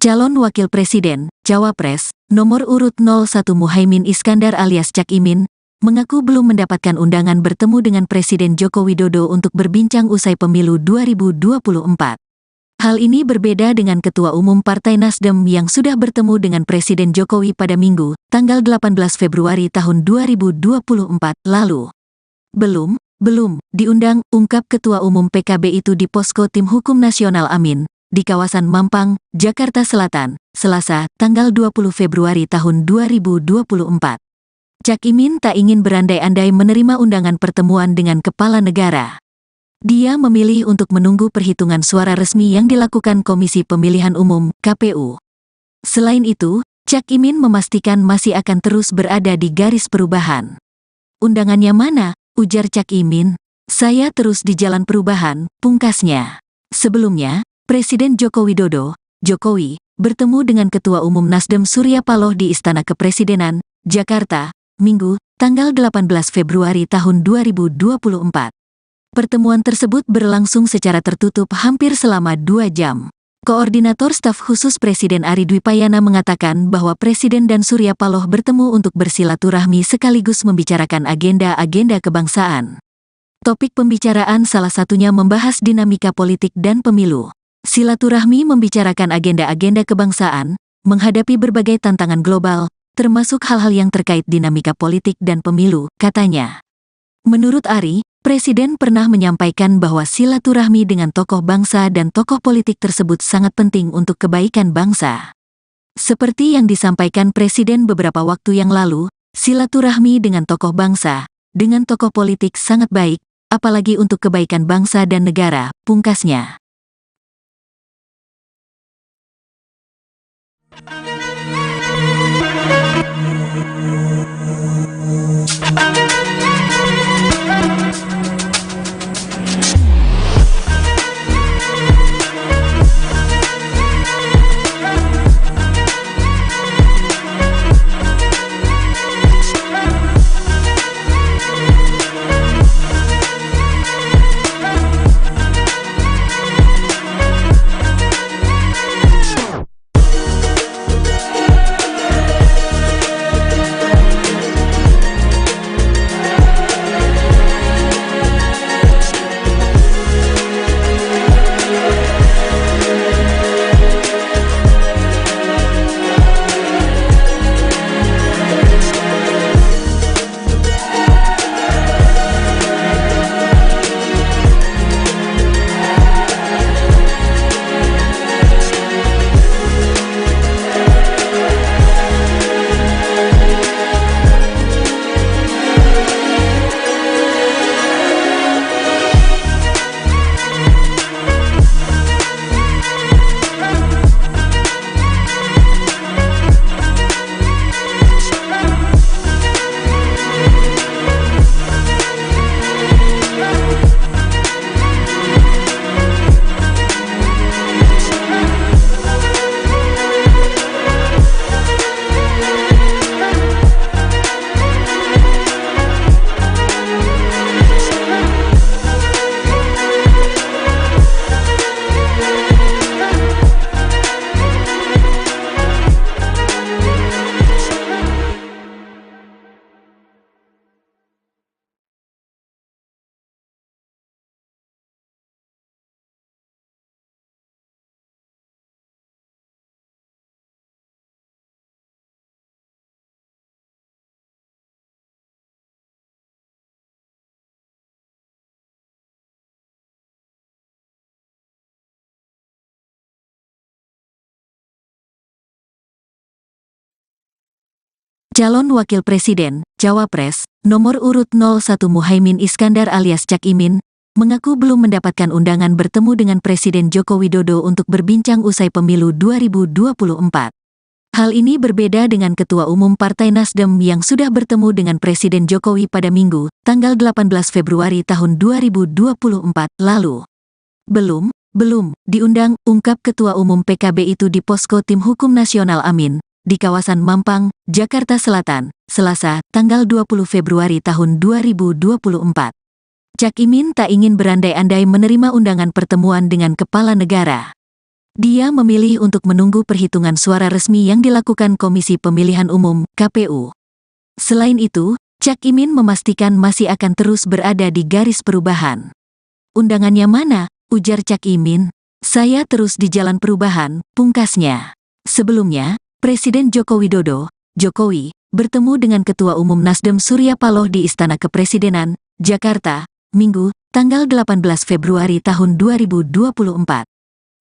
Calon Wakil Presiden, Cawapres, nomor urut 01 Muhaimin Iskandar alias Cak Imin, mengaku belum mendapatkan undangan bertemu dengan Presiden Joko Widodo untuk berbincang usai pemilu 2024. Hal ini berbeda dengan Ketua Umum Partai Nasdem yang sudah bertemu dengan Presiden Jokowi pada Minggu, tanggal 18 Februari tahun 2024 lalu. Belum diundang, ungkap Ketua Umum PKB itu di Posko Tim Hukum Nasional Amin, di kawasan Mampang, Jakarta Selatan, Selasa, tanggal 20 Februari tahun 2024. Cak Imin tak ingin berandai-andai menerima undangan pertemuan dengan kepala negara. Dia memilih untuk menunggu perhitungan suara resmi yang dilakukan Komisi Pemilihan Umum, KPU. Selain itu, Cak Imin memastikan masih akan terus berada di garis perubahan. Undangannya mana? Ujar Cak Imin. Saya terus di jalan perubahan, pungkasnya. Sebelumnya, Presiden Joko Widodo, Jokowi, bertemu dengan Ketua Umum Nasdem Surya Paloh di Istana Kepresidenan, Jakarta, Minggu, tanggal 18 Februari tahun 2024. Pertemuan tersebut berlangsung secara tertutup hampir selama 2 jam. Koordinator Staf Khusus Presiden Ari Dwipayana mengatakan bahwa Presiden dan Surya Paloh bertemu untuk bersilaturahmi sekaligus membicarakan agenda-agenda kebangsaan. Topik pembicaraan salah satunya membahas dinamika politik dan pemilu. Silaturahmi membicarakan agenda-agenda kebangsaan, menghadapi berbagai tantangan global, termasuk hal-hal yang terkait dinamika politik dan pemilu, katanya. Menurut Ari, Presiden pernah menyampaikan bahwa silaturahmi dengan tokoh bangsa dan tokoh politik tersebut sangat penting untuk kebaikan bangsa. Seperti yang disampaikan Presiden beberapa waktu yang lalu, silaturahmi dengan tokoh bangsa, dengan tokoh politik sangat baik, apalagi untuk kebaikan bangsa dan negara, pungkasnya. Calon Wakil Presiden, Cawapres, nomor urut 01 Muhaimin Iskandar alias Cak Imin, mengaku belum mendapatkan undangan bertemu dengan Presiden Joko Widodo untuk berbincang usai pemilu 2024. Hal ini berbeda dengan Ketua Umum Partai Nasdem yang sudah bertemu dengan Presiden Jokowi pada Minggu, tanggal 18 Februari tahun 2024 lalu. Belum diundang, ungkap Ketua Umum PKB itu di Posko Tim Hukum Nasional Amin, di kawasan Mampang, Jakarta Selatan, Selasa, tanggal 20 Februari tahun 2024. Cak Imin tak ingin berandai-andai menerima undangan pertemuan dengan kepala negara. Dia memilih untuk menunggu perhitungan suara resmi yang dilakukan Komisi Pemilihan Umum, KPU. Selain itu, Cak Imin memastikan masih akan terus berada di garis perubahan. Undangannya mana? Ujar Cak Imin. Saya terus di jalan perubahan, pungkasnya. Sebelumnya, Presiden Joko Widodo, Jokowi, bertemu dengan Ketua Umum Nasdem Surya Paloh di Istana Kepresidenan, Jakarta, Minggu, tanggal 18 Februari tahun 2024.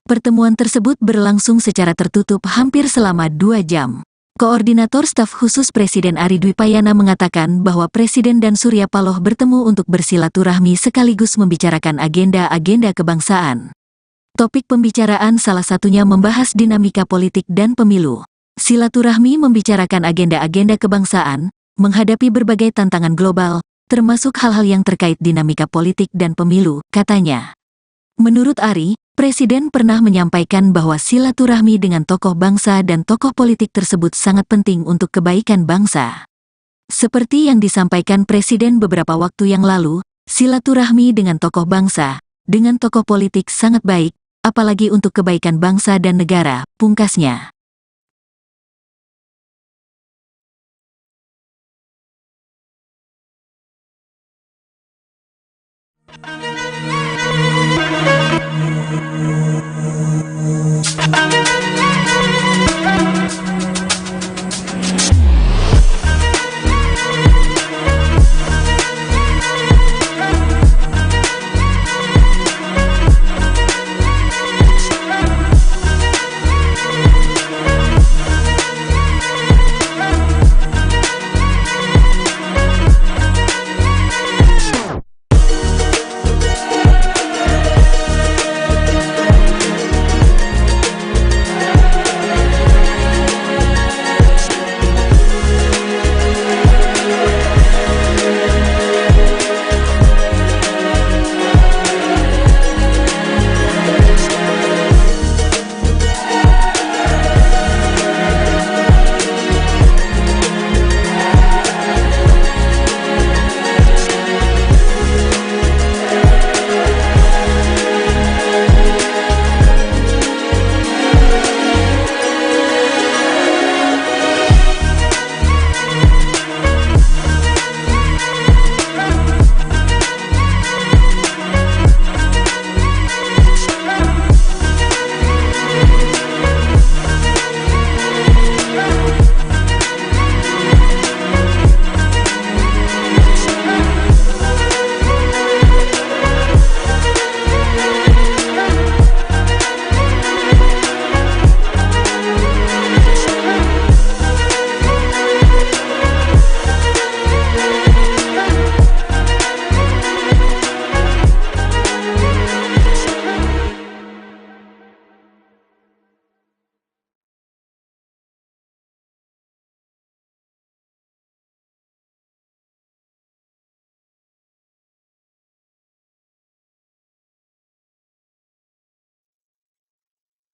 Pertemuan tersebut berlangsung secara tertutup hampir selama 2 jam. Koordinator Staf Khusus Presiden Ari Dwipayana mengatakan bahwa Presiden dan Surya Paloh bertemu untuk bersilaturahmi sekaligus membicarakan agenda-agenda kebangsaan. Topik pembicaraan salah satunya membahas dinamika politik dan pemilu. Silaturahmi membicarakan agenda-agenda kebangsaan, menghadapi berbagai tantangan global, termasuk hal-hal yang terkait dinamika politik dan pemilu, katanya. Menurut Ari, Presiden pernah menyampaikan bahwa silaturahmi dengan tokoh bangsa dan tokoh politik tersebut sangat penting untuk kebaikan bangsa. Seperti yang disampaikan Presiden beberapa waktu yang lalu, silaturahmi dengan tokoh bangsa, dengan tokoh politik sangat baik, apalagi untuk kebaikan bangsa dan negara, pungkasnya.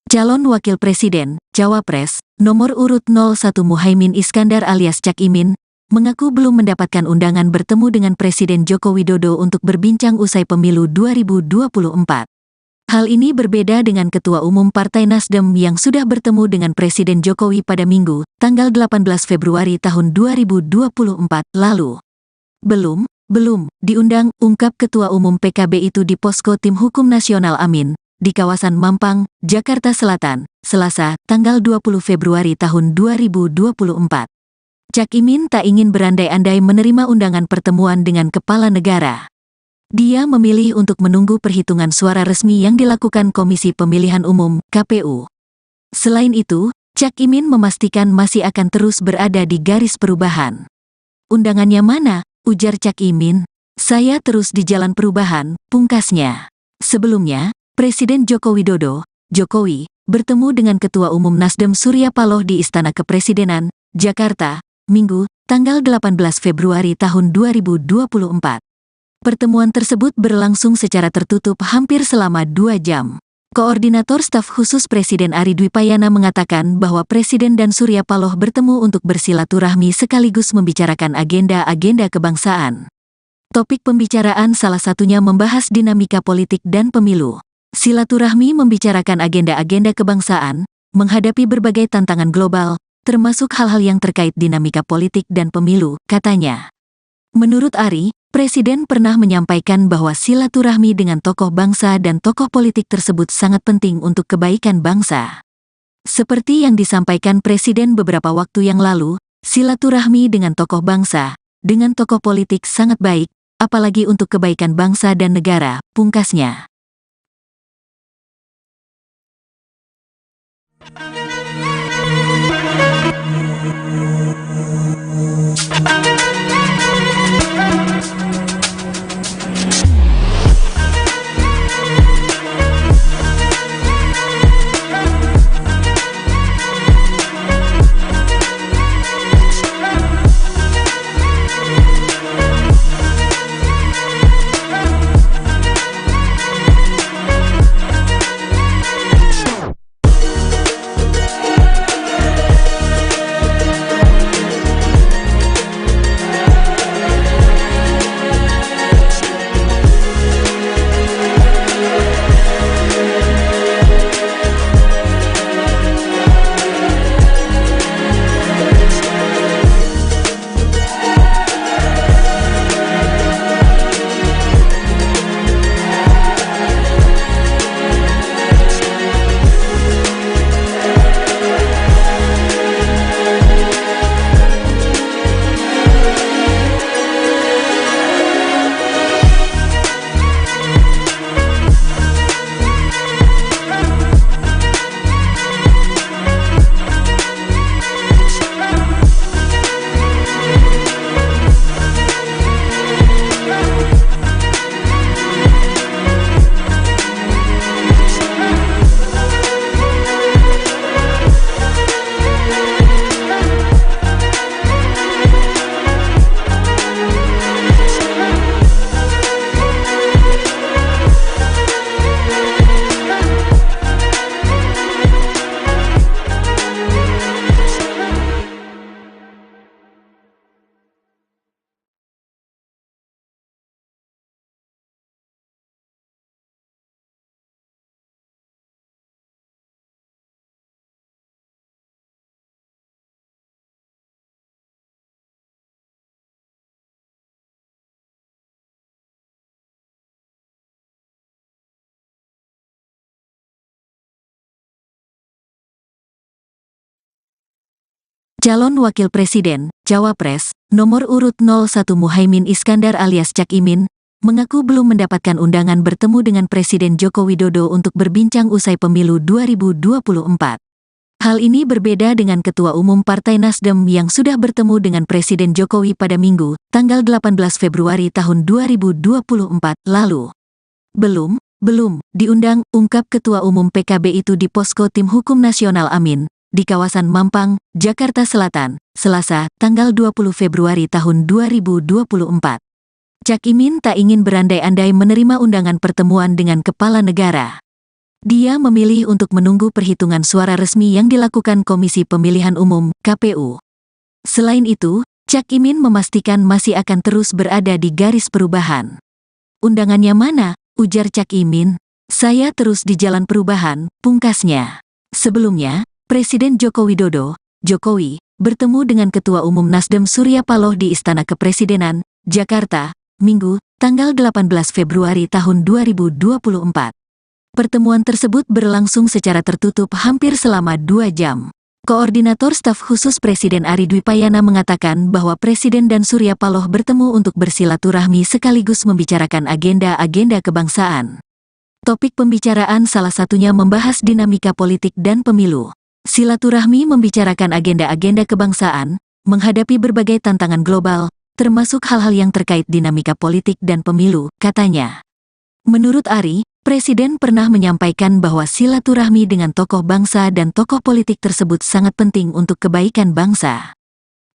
Calon Wakil Presiden, Cawapres, nomor urut 01 Muhaimin Iskandar alias Cak Imin, mengaku belum mendapatkan undangan bertemu dengan Presiden Joko Widodo untuk berbincang usai pemilu 2024. Hal ini berbeda dengan Ketua Umum Partai Nasdem yang sudah bertemu dengan Presiden Jokowi pada Minggu, tanggal 18 Februari tahun 2024 lalu. Belum diundang, ungkap Ketua Umum PKB itu di Posko Tim Hukum Nasional Amin, di kawasan Mampang, Jakarta Selatan, Selasa, tanggal 20 Februari tahun 2024. Cak Imin tak ingin berandai-andai menerima undangan pertemuan dengan kepala negara. Dia memilih untuk menunggu perhitungan suara resmi yang dilakukan Komisi Pemilihan Umum, KPU. Selain itu, Cak Imin memastikan masih akan terus berada di garis perubahan. Undangannya mana? Ujar Cak Imin. Saya terus di jalan perubahan, pungkasnya. Sebelumnya, Presiden Joko Widodo, Jokowi, bertemu dengan Ketua Umum Nasdem Surya Paloh di Istana Kepresidenan, Jakarta, Minggu, tanggal 18 Februari tahun 2024. Pertemuan tersebut berlangsung secara tertutup hampir selama 2 jam. Koordinator Staf Khusus Presiden Ari Dwipayana mengatakan bahwa Presiden dan Surya Paloh bertemu untuk bersilaturahmi sekaligus membicarakan agenda-agenda kebangsaan. Topik pembicaraan salah satunya membahas dinamika politik dan pemilu. Silaturahmi membicarakan agenda-agenda kebangsaan, menghadapi berbagai tantangan global, termasuk hal-hal yang terkait dinamika politik dan pemilu, katanya. Menurut Ari, Presiden pernah menyampaikan bahwa silaturahmi dengan tokoh bangsa dan tokoh politik tersebut sangat penting untuk kebaikan bangsa. Seperti yang disampaikan Presiden beberapa waktu yang lalu, silaturahmi dengan tokoh bangsa, dengan tokoh politik sangat baik, apalagi untuk kebaikan bangsa dan negara, pungkasnya. Calon Wakil Presiden, Cawapres, nomor urut 01 Muhaimin Iskandar alias Cak Imin, mengaku belum mendapatkan undangan bertemu dengan Presiden Joko Widodo untuk berbincang usai pemilu 2024. Hal ini berbeda dengan Ketua Umum Partai Nasdem yang sudah bertemu dengan Presiden Jokowi pada Minggu, tanggal 18 Februari tahun 2024 lalu. Belum diundang, ungkap Ketua Umum PKB itu di Posko Tim Hukum Nasional Amin, di kawasan Mampang, Jakarta Selatan, Selasa, tanggal 20 Februari tahun 2024. Cak Imin tak ingin berandai-andai menerima undangan pertemuan dengan kepala negara. Dia memilih untuk menunggu perhitungan suara resmi yang dilakukan Komisi Pemilihan Umum, KPU. Selain itu, Cak Imin memastikan masih akan terus berada di garis perubahan. Undangannya mana? Ujar Cak Imin. Saya terus di jalan perubahan, pungkasnya. Sebelumnya, Presiden Joko Widodo, Jokowi, bertemu dengan Ketua Umum Nasdem Surya Paloh di Istana Kepresidenan, Jakarta, Minggu, tanggal 18 Februari tahun 2024. Pertemuan tersebut berlangsung secara tertutup hampir selama 2 jam. Koordinator Staf Khusus Presiden Ari Dwipayana mengatakan bahwa Presiden dan Surya Paloh bertemu untuk bersilaturahmi sekaligus membicarakan agenda-agenda kebangsaan. Topik pembicaraan salah satunya membahas dinamika politik dan pemilu. Silaturahmi membicarakan agenda-agenda kebangsaan, menghadapi berbagai tantangan global, termasuk hal-hal yang terkait dinamika politik dan pemilu, katanya. Menurut Ari, Presiden pernah menyampaikan bahwa silaturahmi dengan tokoh bangsa dan tokoh politik tersebut sangat penting untuk kebaikan bangsa.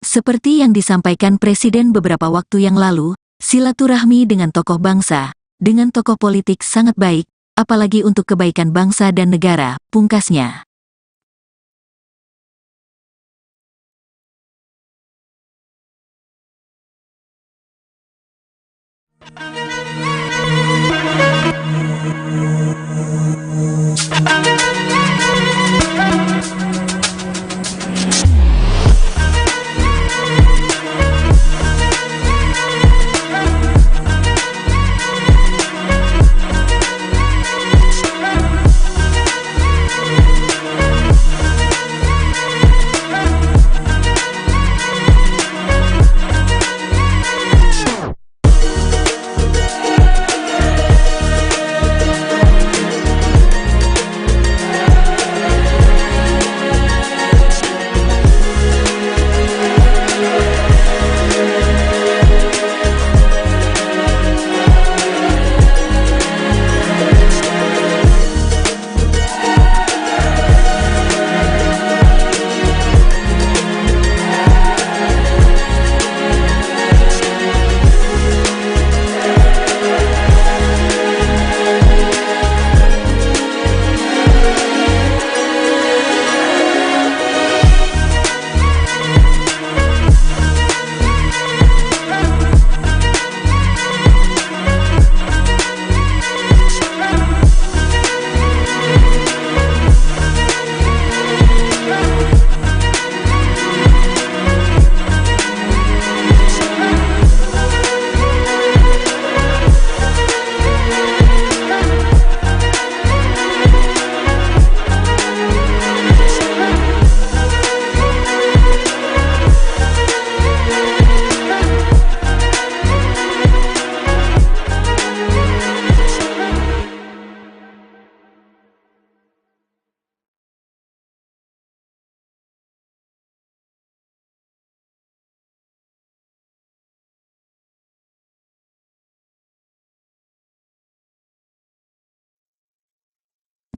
Seperti yang disampaikan Presiden beberapa waktu yang lalu, silaturahmi dengan tokoh bangsa, dengan tokoh politik sangat baik, apalagi untuk kebaikan bangsa dan negara, pungkasnya.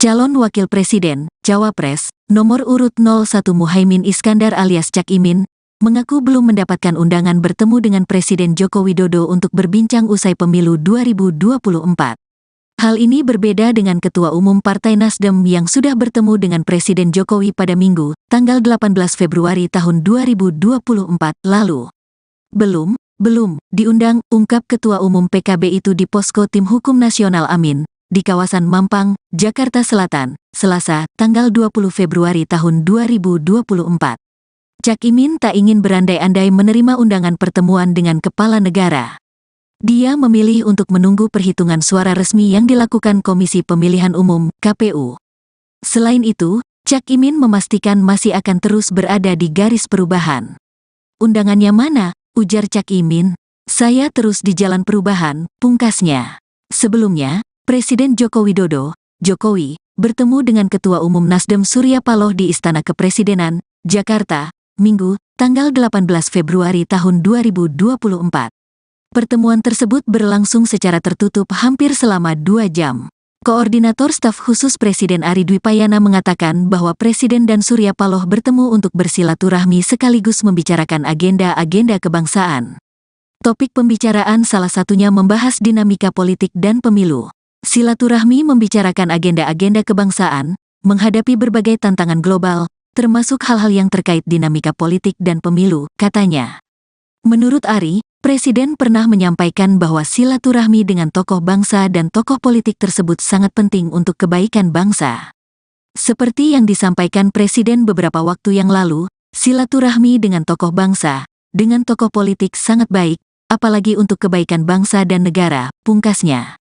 Calon Wakil Presiden, Cawapres, nomor urut 01 Muhaimin Iskandar alias Cak Imin, mengaku belum mendapatkan undangan bertemu dengan Presiden Joko Widodo untuk berbincang usai pemilu 2024. Hal ini berbeda dengan Ketua Umum Partai Nasdem yang sudah bertemu dengan Presiden Jokowi pada Minggu, tanggal 18 Februari tahun 2024 lalu. Belum diundang, ungkap Ketua Umum PKB itu di Posko Tim Hukum Nasional Amin, di kawasan Mampang, Jakarta Selatan, Selasa, tanggal 20 Februari tahun 2024. Cak Imin tak ingin berandai-andai menerima undangan pertemuan dengan kepala negara. Dia memilih untuk menunggu perhitungan suara resmi yang dilakukan Komisi Pemilihan Umum, KPU. Selain itu, Cak Imin memastikan masih akan terus berada di garis perubahan. Undangannya mana? Ujar Cak Imin. Saya terus di jalan perubahan, pungkasnya. Sebelumnya, Presiden Joko Widodo, Jokowi, bertemu dengan Ketua Umum Nasdem Surya Paloh di Istana Kepresidenan, Jakarta, Minggu, tanggal 18 Februari tahun 2024. Pertemuan tersebut berlangsung secara tertutup hampir selama 2 jam. Koordinator Staf Khusus Presiden Ari Dwipayana mengatakan bahwa Presiden dan Surya Paloh bertemu untuk bersilaturahmi sekaligus membicarakan agenda-agenda kebangsaan. Topik pembicaraan salah satunya membahas dinamika politik dan pemilu. Silaturahmi membicarakan agenda-agenda kebangsaan, menghadapi berbagai tantangan global, termasuk hal-hal yang terkait dinamika politik dan pemilu, katanya. Menurut Ari, Presiden pernah menyampaikan bahwa silaturahmi dengan tokoh bangsa dan tokoh politik tersebut sangat penting untuk kebaikan bangsa. Seperti yang disampaikan Presiden beberapa waktu yang lalu, silaturahmi dengan tokoh bangsa, dengan tokoh politik sangat baik, apalagi untuk kebaikan bangsa dan negara, pungkasnya.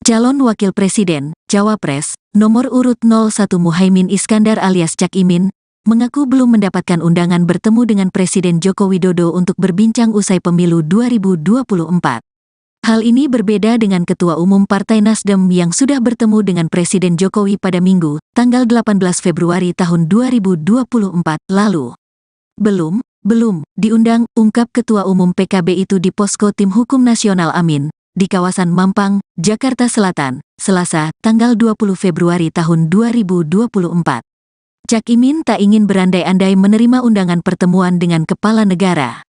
Calon Wakil Presiden, Cawapres, nomor urut 01 Muhaimin Iskandar alias Cak Imin, mengaku belum mendapatkan undangan bertemu dengan Presiden Joko Widodo untuk berbincang usai pemilu 2024. Hal ini berbeda dengan Ketua Umum Partai Nasdem yang sudah bertemu dengan Presiden Jokowi pada Minggu, tanggal 18 Februari tahun 2024 lalu. Belum diundang, ungkap Ketua Umum PKB itu di Posko Tim Hukum Nasional Amin, di kawasan Mampang, Jakarta Selatan, Selasa, tanggal 20 Februari tahun 2024. Cak Imin tak ingin berandai-andai menerima undangan pertemuan dengan kepala negara.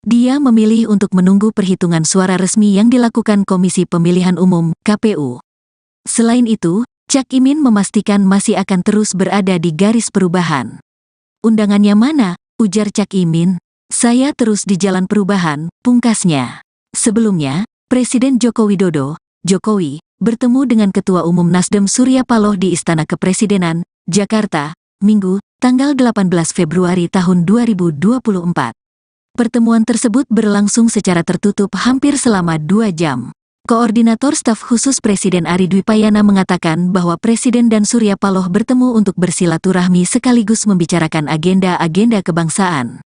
Dia memilih untuk menunggu perhitungan suara resmi yang dilakukan Komisi Pemilihan Umum, KPU. Selain itu, Cak Imin memastikan masih akan terus berada di garis perubahan. Undangannya mana? Ujar Cak Imin. Saya terus di jalan perubahan, pungkasnya. Sebelumnya, Presiden Joko Widodo, Jokowi, bertemu dengan Ketua Umum Nasdem Surya Paloh di Istana Kepresidenan, Jakarta, Minggu, tanggal 18 Februari tahun 2024. Pertemuan tersebut berlangsung secara tertutup hampir selama 2 jam. Koordinator Staf Khusus Presiden Ari Dwipayana mengatakan bahwa Presiden dan Surya Paloh bertemu untuk bersilaturahmi sekaligus membicarakan agenda-agenda kebangsaan.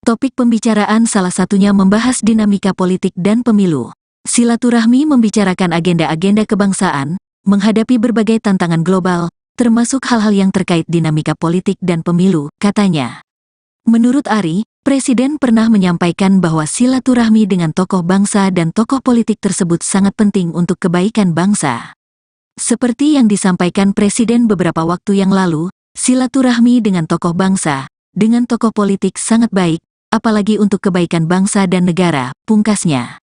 Topik pembicaraan salah satunya membahas dinamika politik dan pemilu. Silaturahmi membicarakan agenda-agenda kebangsaan, menghadapi berbagai tantangan global, termasuk hal-hal yang terkait dinamika politik dan pemilu, katanya. Menurut Ari, Presiden pernah menyampaikan bahwa silaturahmi dengan tokoh bangsa dan tokoh politik tersebut sangat penting untuk kebaikan bangsa. Seperti yang disampaikan Presiden beberapa waktu yang lalu, silaturahmi dengan tokoh bangsa, dengan tokoh politik sangat baik, apalagi untuk kebaikan bangsa dan negara, pungkasnya.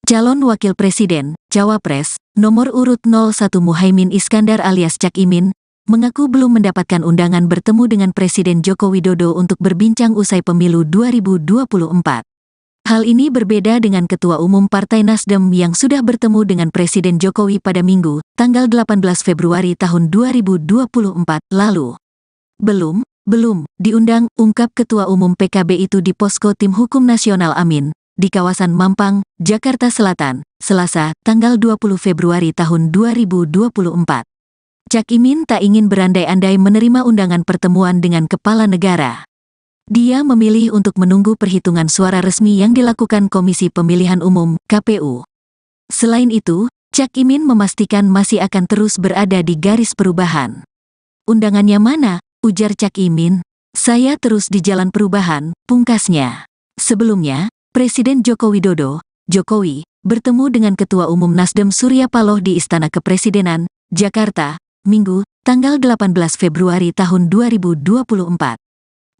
Calon Wakil Presiden, Cawapres, nomor urut 01 Muhaimin Iskandar alias Cak Imin, mengaku belum mendapatkan undangan bertemu dengan Presiden Joko Widodo untuk berbincang usai pemilu 2024. Hal ini berbeda dengan Ketua Umum Partai Nasdem yang sudah bertemu dengan Presiden Jokowi pada Minggu, tanggal 18 Februari tahun 2024 lalu. Belum diundang, ungkap Ketua Umum PKB itu di Posko Tim Hukum Nasional Amin, di kawasan Mampang, Jakarta Selatan, Selasa, tanggal 20 Februari tahun 2024. Cak Imin tak ingin berandai-andai menerima undangan pertemuan dengan kepala negara. Dia memilih untuk menunggu perhitungan suara resmi yang dilakukan Komisi Pemilihan Umum, KPU. Selain itu, Cak Imin memastikan masih akan terus berada di garis perubahan. Undangannya mana? Ujar Cak Imin. Saya terus di jalan perubahan, pungkasnya. Sebelumnya, Presiden Joko Widodo, Jokowi, bertemu dengan Ketua Umum Nasdem Surya Paloh di Istana Kepresidenan, Jakarta, Minggu, tanggal 18 Februari tahun 2024.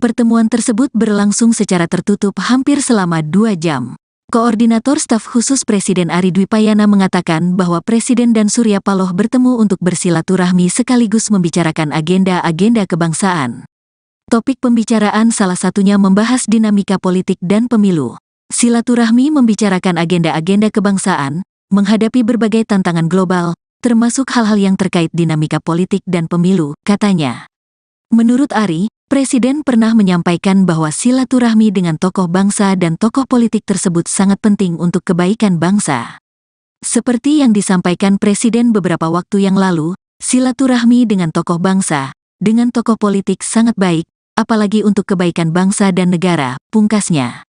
Pertemuan tersebut berlangsung secara tertutup hampir selama 2 jam. Koordinator Staf Khusus Presiden Ari Dwipayana mengatakan bahwa Presiden dan Surya Paloh bertemu untuk bersilaturahmi sekaligus membicarakan agenda-agenda kebangsaan. Topik pembicaraan salah satunya membahas dinamika politik dan pemilu. Silaturahmi membicarakan agenda-agenda kebangsaan, menghadapi berbagai tantangan global, termasuk hal-hal yang terkait dinamika politik dan pemilu, katanya. Menurut Ari, Presiden pernah menyampaikan bahwa silaturahmi dengan tokoh bangsa dan tokoh politik tersebut sangat penting untuk kebaikan bangsa. Seperti yang disampaikan Presiden beberapa waktu yang lalu, silaturahmi dengan tokoh bangsa, dengan tokoh politik sangat baik, apalagi untuk kebaikan bangsa dan negara, pungkasnya.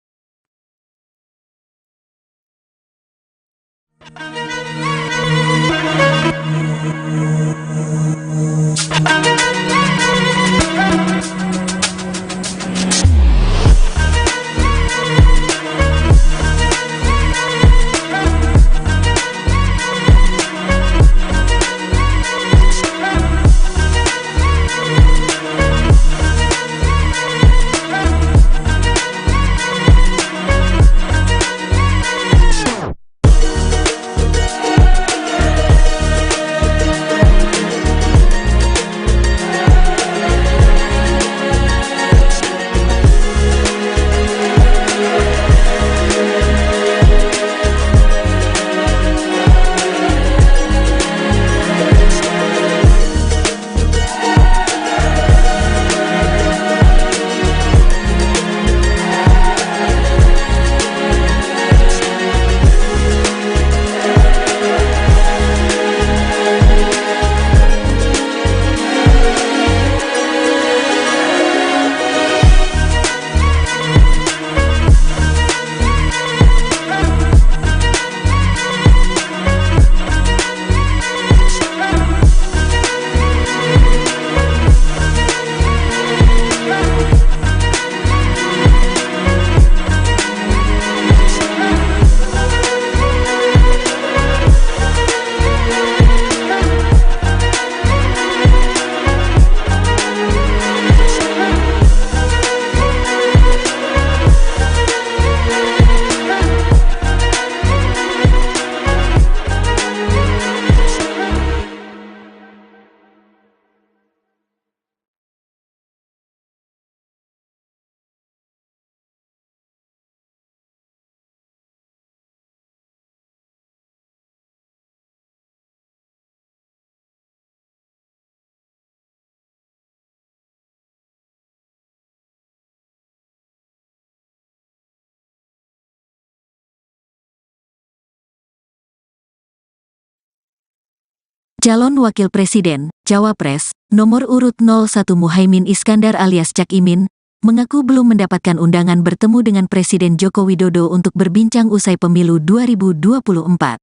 Calon Wakil Presiden, Cawapres, nomor urut 01 Muhaimin Iskandar alias Cak Imin, mengaku belum mendapatkan undangan bertemu dengan Presiden Joko Widodo untuk berbincang usai pemilu 2024.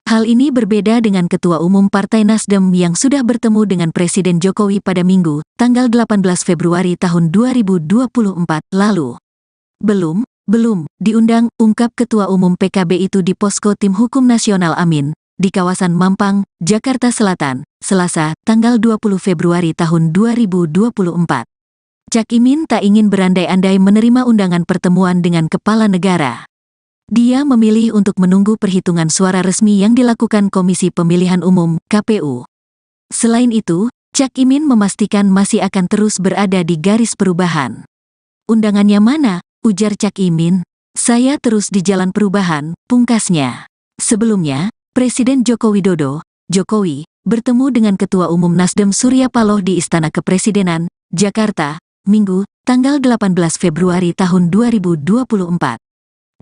Hal ini berbeda dengan Ketua Umum Partai Nasdem yang sudah bertemu dengan Presiden Jokowi pada Minggu, tanggal 18 Februari tahun 2024 lalu. Belum diundang, ungkap Ketua Umum PKB itu di Posko Tim Hukum Nasional Amin, di kawasan Mampang, Jakarta Selatan, Selasa, tanggal 20 Februari tahun 2024. Cak Imin tak ingin berandai-andai menerima undangan pertemuan dengan kepala negara. Dia memilih untuk menunggu perhitungan suara resmi yang dilakukan Komisi Pemilihan Umum, KPU. Selain itu, Cak Imin memastikan masih akan terus berada di garis perubahan. Undangannya mana? Ujar Cak Imin. Saya terus di jalan perubahan, pungkasnya. Sebelumnya, Presiden Joko Widodo, Jokowi, bertemu dengan Ketua Umum Nasdem Surya Paloh di Istana Kepresidenan, Jakarta, Minggu, tanggal 18 Februari tahun 2024.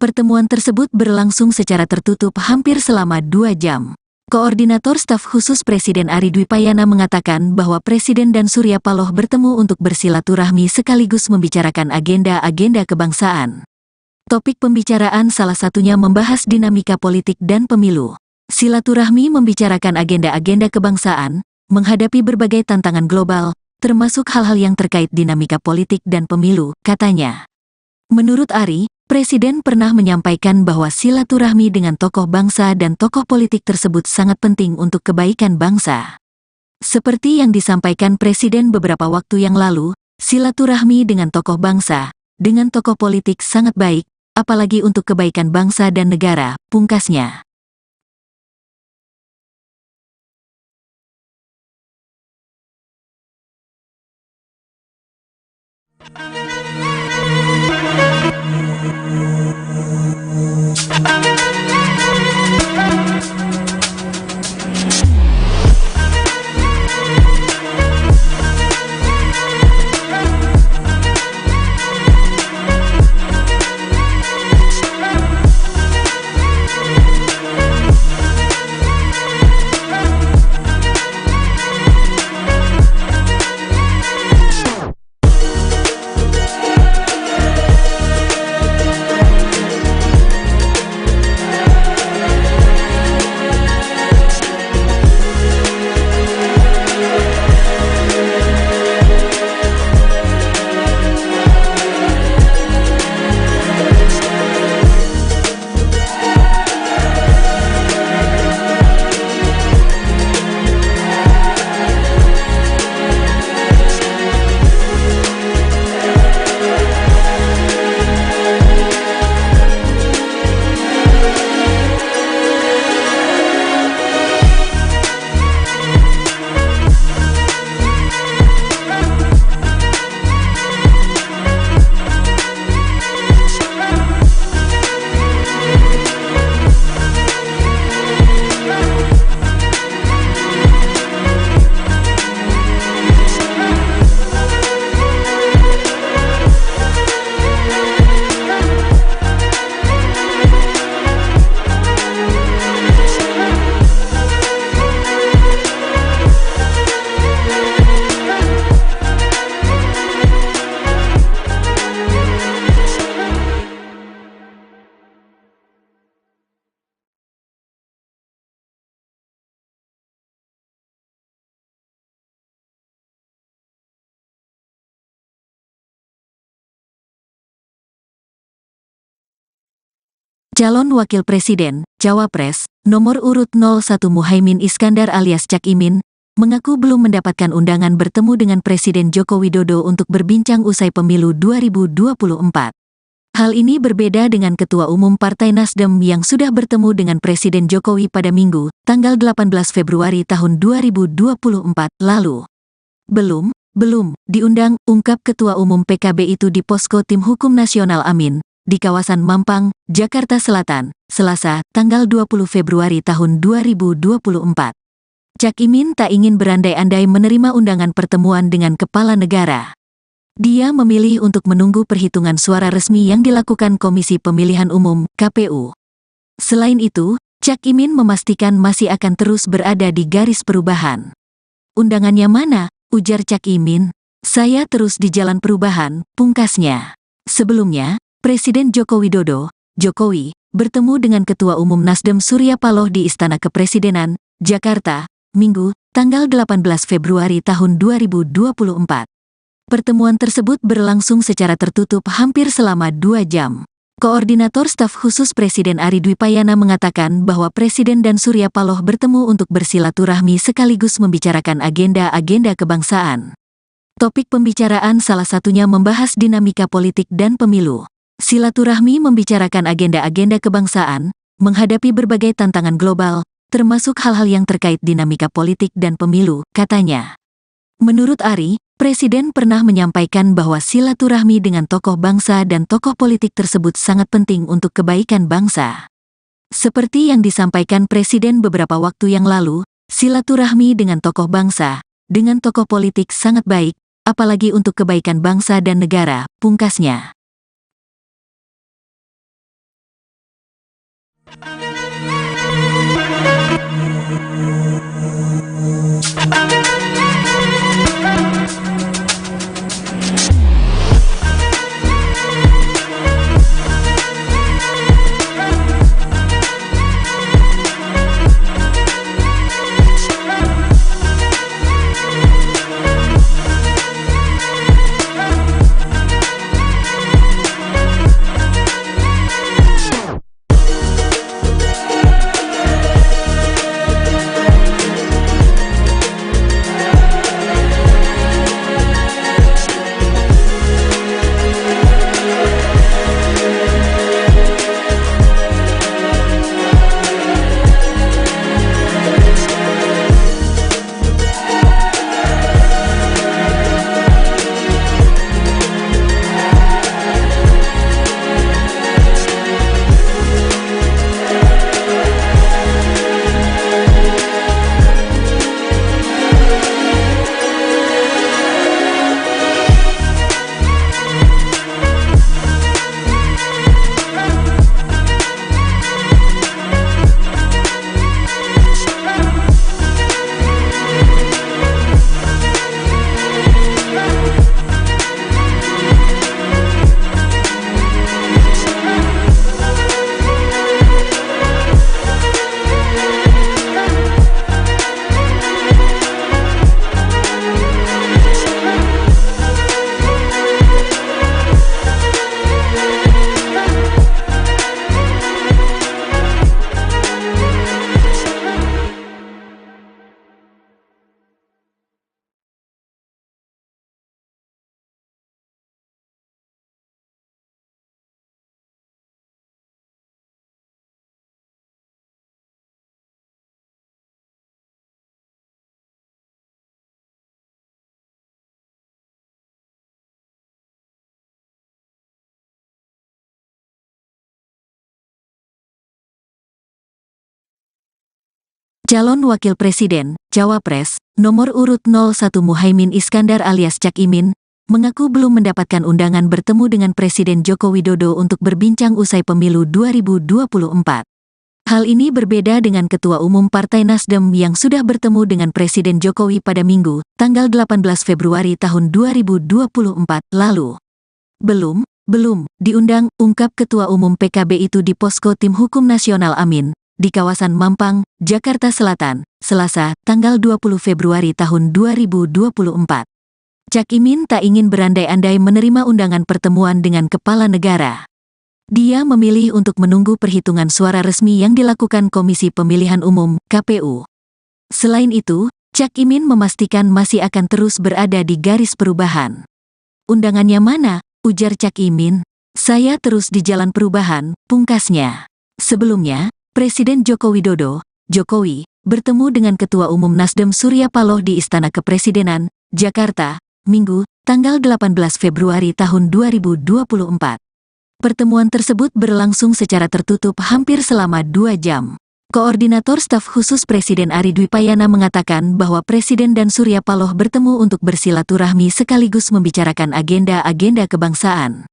Pertemuan tersebut berlangsung secara tertutup hampir selama 2 jam. Koordinator Staf Khusus Presiden Ari Dwipayana mengatakan bahwa Presiden dan Surya Paloh bertemu untuk bersilaturahmi sekaligus membicarakan agenda-agenda kebangsaan. Topik pembicaraan salah satunya membahas dinamika politik dan pemilu. Silaturahmi membicarakan agenda-agenda kebangsaan, menghadapi berbagai tantangan global, termasuk hal-hal yang terkait dinamika politik dan pemilu, katanya. Menurut Ari, Presiden pernah menyampaikan bahwa silaturahmi dengan tokoh bangsa dan tokoh politik tersebut sangat penting untuk kebaikan bangsa. Seperti yang disampaikan Presiden beberapa waktu yang lalu, silaturahmi dengan tokoh bangsa, dengan tokoh politik sangat baik, apalagi untuk kebaikan bangsa dan negara, pungkasnya. Calon Wakil Presiden, Cawapres, nomor urut 01 Muhaimin Iskandar alias Cak Imin, mengaku belum mendapatkan undangan bertemu dengan Presiden Joko Widodo untuk berbincang usai pemilu 2024. Hal ini berbeda dengan Ketua Umum Partai Nasdem yang sudah bertemu dengan Presiden Jokowi pada Minggu, tanggal 18 Februari tahun 2024 lalu. Belum diundang, ungkap Ketua Umum PKB itu di Posko Tim Hukum Nasional Amin, di kawasan Mampang, Jakarta Selatan, Selasa, tanggal 20 Februari tahun 2024. Cak Imin tak ingin berandai-andai menerima undangan pertemuan dengan kepala negara. Dia memilih untuk menunggu perhitungan suara resmi yang dilakukan Komisi Pemilihan Umum, KPU. Selain itu, Cak Imin memastikan masih akan terus berada di garis perubahan. Undangannya mana? Ujar Cak Imin. Saya terus di jalan perubahan, pungkasnya. Sebelumnya, Presiden Joko Widodo, Jokowi, bertemu dengan Ketua Umum Nasdem Surya Paloh di Istana Kepresidenan, Jakarta, Minggu, tanggal 18 Februari tahun 2024. Pertemuan tersebut berlangsung secara tertutup hampir selama 2 jam. Koordinator Staf Khusus Presiden Ari Dwipayana mengatakan bahwa Presiden dan Surya Paloh bertemu untuk bersilaturahmi sekaligus membicarakan agenda-agenda kebangsaan. Topik pembicaraan salah satunya membahas dinamika politik dan pemilu. Silaturahmi membicarakan agenda-agenda kebangsaan, menghadapi berbagai tantangan global, termasuk hal-hal yang terkait dinamika politik dan pemilu, katanya. Menurut Ari, Presiden pernah menyampaikan bahwa silaturahmi dengan tokoh bangsa dan tokoh politik tersebut sangat penting untuk kebaikan bangsa. Seperti yang disampaikan Presiden beberapa waktu yang lalu, silaturahmi dengan tokoh bangsa, dengan tokoh politik sangat baik, apalagi untuk kebaikan bangsa dan negara, pungkasnya. Calon Wakil Presiden, Cawapres, nomor urut 01 Muhaimin Iskandar alias Cak Imin, mengaku belum mendapatkan undangan bertemu dengan Presiden Joko Widodo untuk berbincang usai pemilu 2024. Hal ini berbeda dengan Ketua Umum Partai Nasdem yang sudah bertemu dengan Presiden Jokowi pada Minggu, tanggal 18 Februari tahun 2024 lalu. Belum diundang, ungkap Ketua Umum PKB itu di Posko Tim Hukum Nasional Amin, di kawasan Mampang, Jakarta Selatan, Selasa, tanggal 20 Februari tahun 2024. Cak Imin tak ingin berandai-andai menerima undangan pertemuan dengan kepala negara. Dia memilih untuk menunggu perhitungan suara resmi yang dilakukan Komisi Pemilihan Umum, KPU. Selain itu, Cak Imin memastikan masih akan terus berada di garis perubahan. Undangannya mana? Ujar Cak Imin. Saya terus di jalan perubahan, pungkasnya. Sebelumnya, Presiden Joko Widodo, Jokowi, bertemu dengan Ketua Umum Nasdem Surya Paloh di Istana Kepresidenan, Jakarta, Minggu, tanggal 18 Februari tahun 2024. Pertemuan tersebut berlangsung secara tertutup hampir selama 2 jam. Koordinator Staf Khusus Presiden Ari Dwipayana mengatakan bahwa Presiden dan Surya Paloh bertemu untuk bersilaturahmi sekaligus membicarakan agenda-agenda kebangsaan.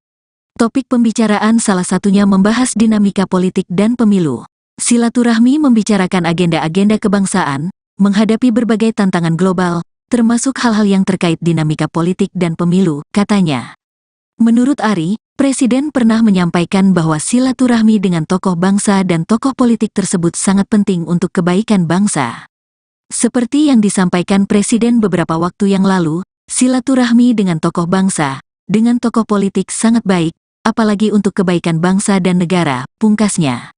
Topik pembicaraan salah satunya membahas dinamika politik dan pemilu. Silaturahmi membicarakan agenda-agenda kebangsaan, menghadapi berbagai tantangan global, termasuk hal-hal yang terkait dinamika politik dan pemilu, katanya. Menurut Ari, Presiden pernah menyampaikan bahwa silaturahmi dengan tokoh bangsa dan tokoh politik tersebut sangat penting untuk kebaikan bangsa. Seperti yang disampaikan Presiden beberapa waktu yang lalu, silaturahmi dengan tokoh bangsa, dengan tokoh politik sangat baik, apalagi untuk kebaikan bangsa dan negara, pungkasnya.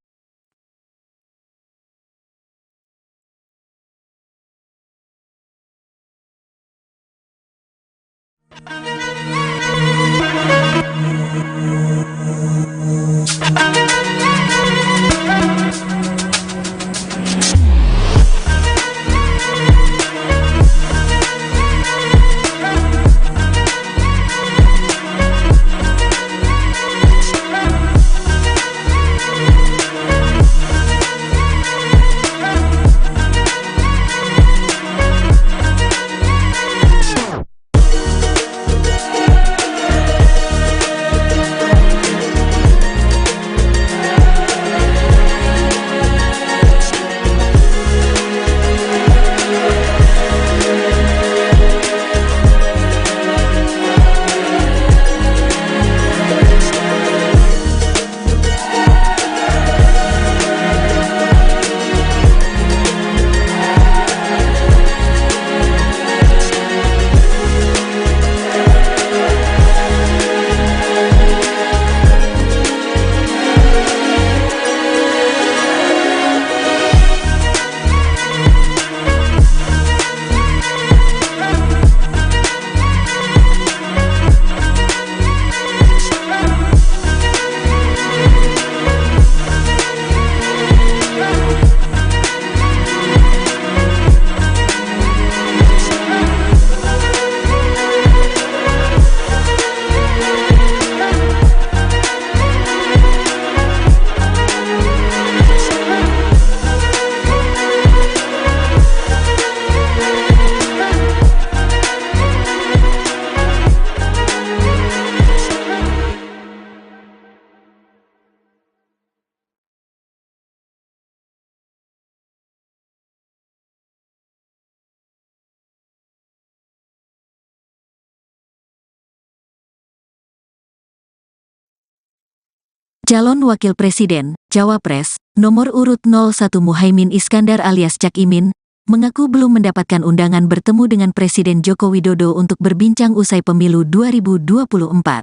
Calon Wakil Presiden, Cawapres, nomor urut 01 Muhaimin Iskandar alias Cak Imin, mengaku belum mendapatkan undangan bertemu dengan Presiden Joko Widodo untuk berbincang usai pemilu 2024.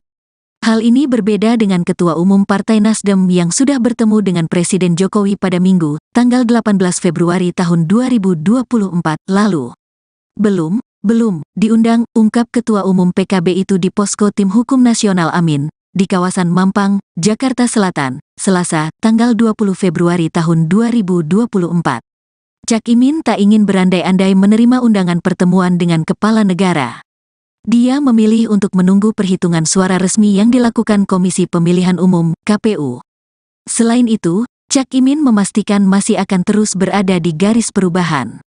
Hal ini berbeda dengan Ketua Umum Partai Nasdem yang sudah bertemu dengan Presiden Jokowi pada Minggu, tanggal 18 Februari tahun 2024 lalu. Belum diundang, ungkap Ketua Umum PKB itu di Posko Tim Hukum Nasional Amin, di kawasan Mampang, Jakarta Selatan, Selasa, tanggal 20 Februari tahun 2024. Cak Imin tak ingin berandai-andai menerima undangan pertemuan dengan kepala negara. Dia memilih untuk menunggu perhitungan suara resmi yang dilakukan Komisi Pemilihan Umum, KPU. Selain itu, Cak Imin memastikan masih akan terus berada di garis perubahan.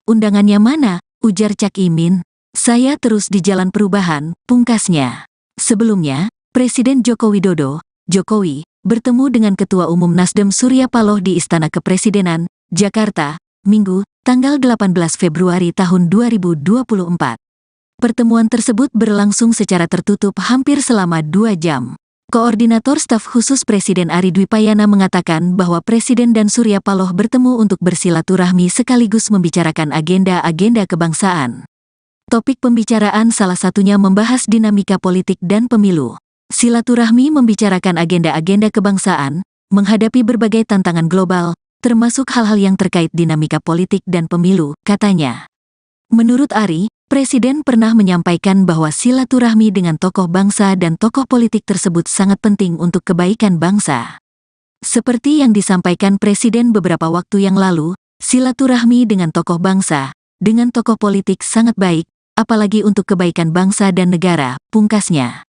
Undangannya mana? Ujar Cak Imin. Saya terus di jalan perubahan, pungkasnya. Sebelumnya, Presiden Joko Widodo, Jokowi, bertemu dengan Ketua Umum Nasdem Surya Paloh di Istana Kepresidenan, Jakarta, Minggu, tanggal 18 Februari tahun 2024. Pertemuan tersebut berlangsung secara tertutup hampir selama 2 jam. Koordinator Staf Khusus Presiden Ari Dwipayana mengatakan bahwa Presiden dan Surya Paloh bertemu untuk bersilaturahmi sekaligus membicarakan agenda-agenda kebangsaan. Topik pembicaraan salah satunya membahas dinamika politik dan pemilu. Silaturahmi membicarakan agenda-agenda kebangsaan, menghadapi berbagai tantangan global, termasuk hal-hal yang terkait dinamika politik dan pemilu, katanya. Menurut Ari, Presiden pernah menyampaikan bahwa silaturahmi dengan tokoh bangsa dan tokoh politik tersebut sangat penting untuk kebaikan bangsa. Seperti yang disampaikan Presiden beberapa waktu yang lalu, silaturahmi dengan tokoh bangsa, dengan tokoh politik sangat baik, apalagi untuk kebaikan bangsa dan negara, pungkasnya.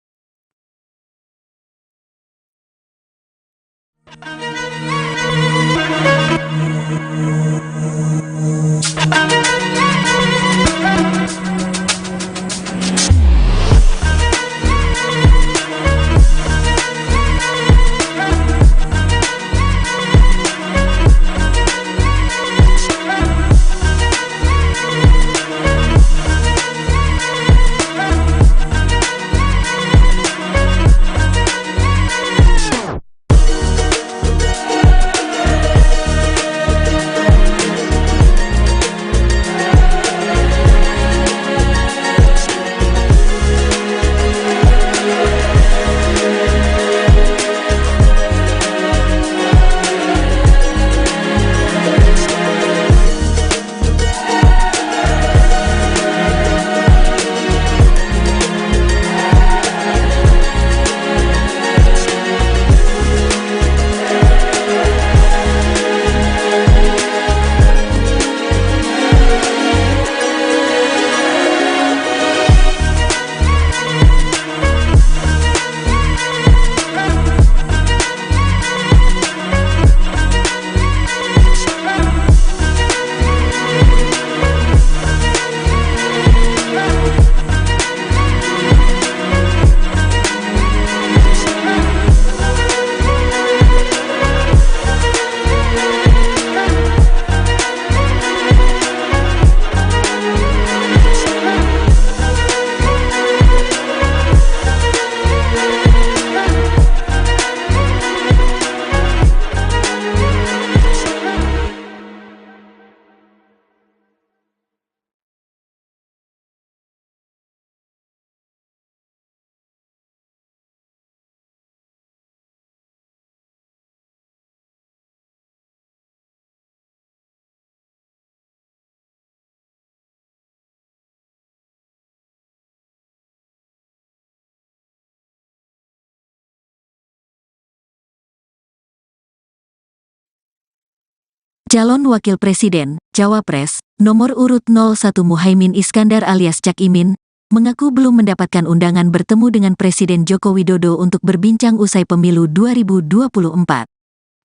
Calon Wakil Presiden, Cawapres, nomor urut 01 Muhaimin Iskandar alias Cak Imin, mengaku belum mendapatkan undangan bertemu dengan Presiden Joko Widodo untuk berbincang usai pemilu 2024.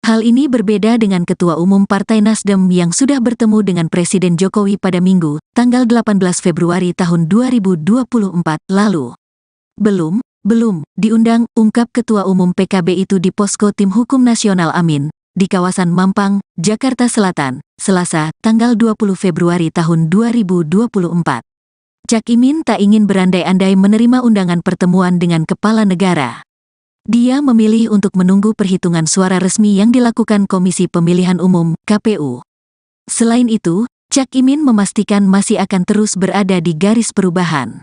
Hal ini berbeda dengan Ketua Umum Partai Nasdem yang sudah bertemu dengan Presiden Jokowi pada Minggu, tanggal 18 Februari tahun 2024 lalu. Belum diundang, ungkap Ketua Umum PKB itu di Posko Tim Hukum Nasional Amin, di kawasan Mampang, Jakarta Selatan, Selasa, tanggal 20 Februari tahun 2024. Cak Imin tak ingin berandai-andai menerima undangan pertemuan dengan kepala negara. Dia memilih untuk menunggu perhitungan suara resmi yang dilakukan Komisi Pemilihan Umum, KPU. Selain itu, Cak Imin memastikan masih akan terus berada di garis perubahan.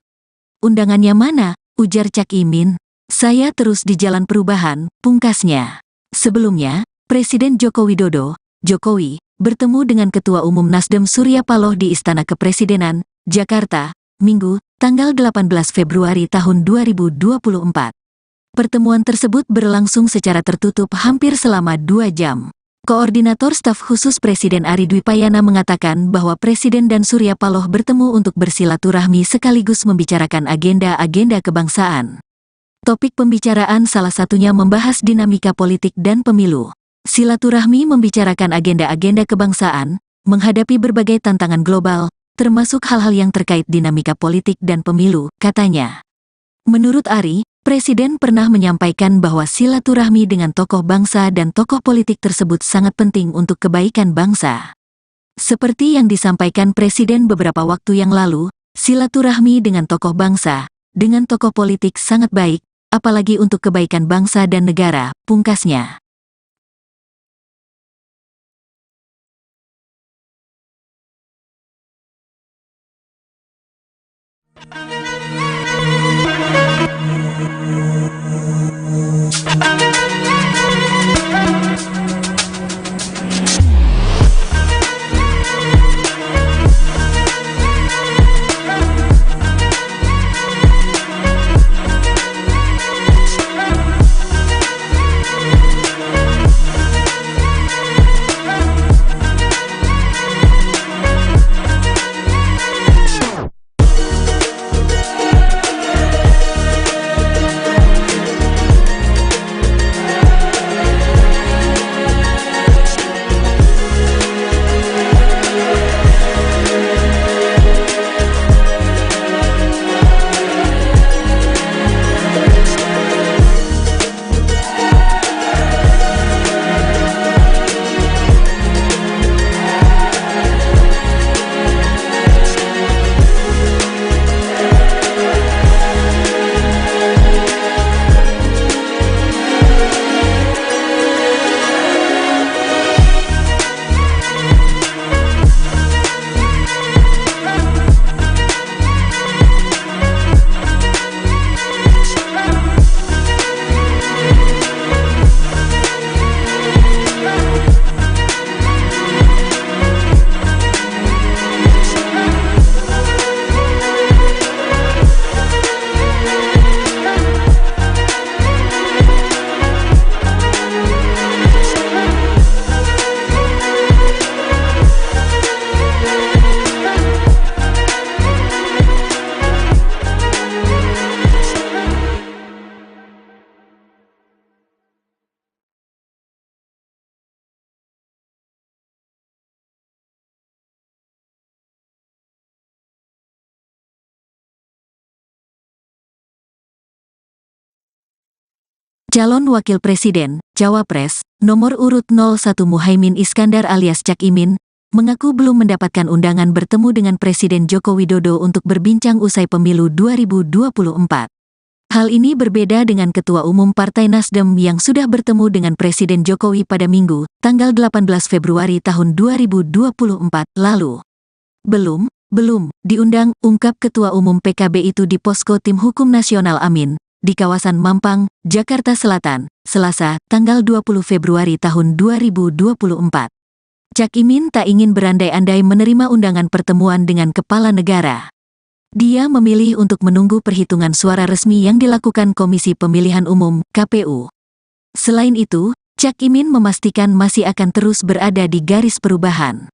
Undangannya mana? Ujar Cak Imin. Saya terus di jalan perubahan, pungkasnya. Sebelumnya, Presiden Joko Widodo, Jokowi, bertemu dengan Ketua Umum Nasdem Surya Paloh di Istana Kepresidenan, Jakarta, Minggu, tanggal 18 Februari tahun 2024. Pertemuan tersebut berlangsung secara tertutup hampir selama 2 jam. Koordinator Staf Khusus Presiden Ari Dwipayana mengatakan bahwa Presiden dan Surya Paloh bertemu untuk bersilaturahmi sekaligus membicarakan agenda-agenda kebangsaan. Topik pembicaraan salah satunya membahas dinamika politik dan pemilu. silaturahmi membicarakan agenda-agenda kebangsaan, menghadapi berbagai tantangan global, termasuk hal-hal yang terkait dinamika politik dan pemilu, katanya. Menurut Ari, Presiden pernah menyampaikan bahwa silaturahmi dengan tokoh bangsa dan tokoh politik tersebut sangat penting untuk kebaikan bangsa. Seperti yang disampaikan Presiden beberapa waktu yang lalu, silaturahmi dengan tokoh bangsa, dengan tokoh politik sangat baik, apalagi untuk kebaikan bangsa dan negara, pungkasnya. Calon Wakil Presiden, Cawapres, nomor urut 01 Muhaimin Iskandar alias Cak Imin, mengaku belum mendapatkan undangan bertemu dengan Presiden Joko Widodo untuk berbincang usai pemilu 2024. Hal ini berbeda dengan Ketua Umum Partai Nasdem yang sudah bertemu dengan Presiden Jokowi pada Minggu, tanggal 18 Februari tahun 2024 lalu. Belum diundang, ungkap Ketua Umum PKB itu di Posko Tim Hukum Nasional Amin, di kawasan Mampang, Jakarta Selatan, Selasa, tanggal 20 Februari tahun 2024. Cak Imin tak ingin berandai-andai menerima undangan pertemuan dengan kepala negara. Dia memilih untuk menunggu perhitungan suara resmi yang dilakukan Komisi Pemilihan Umum, KPU. Selain itu, Cak Imin memastikan masih akan terus berada di garis perubahan.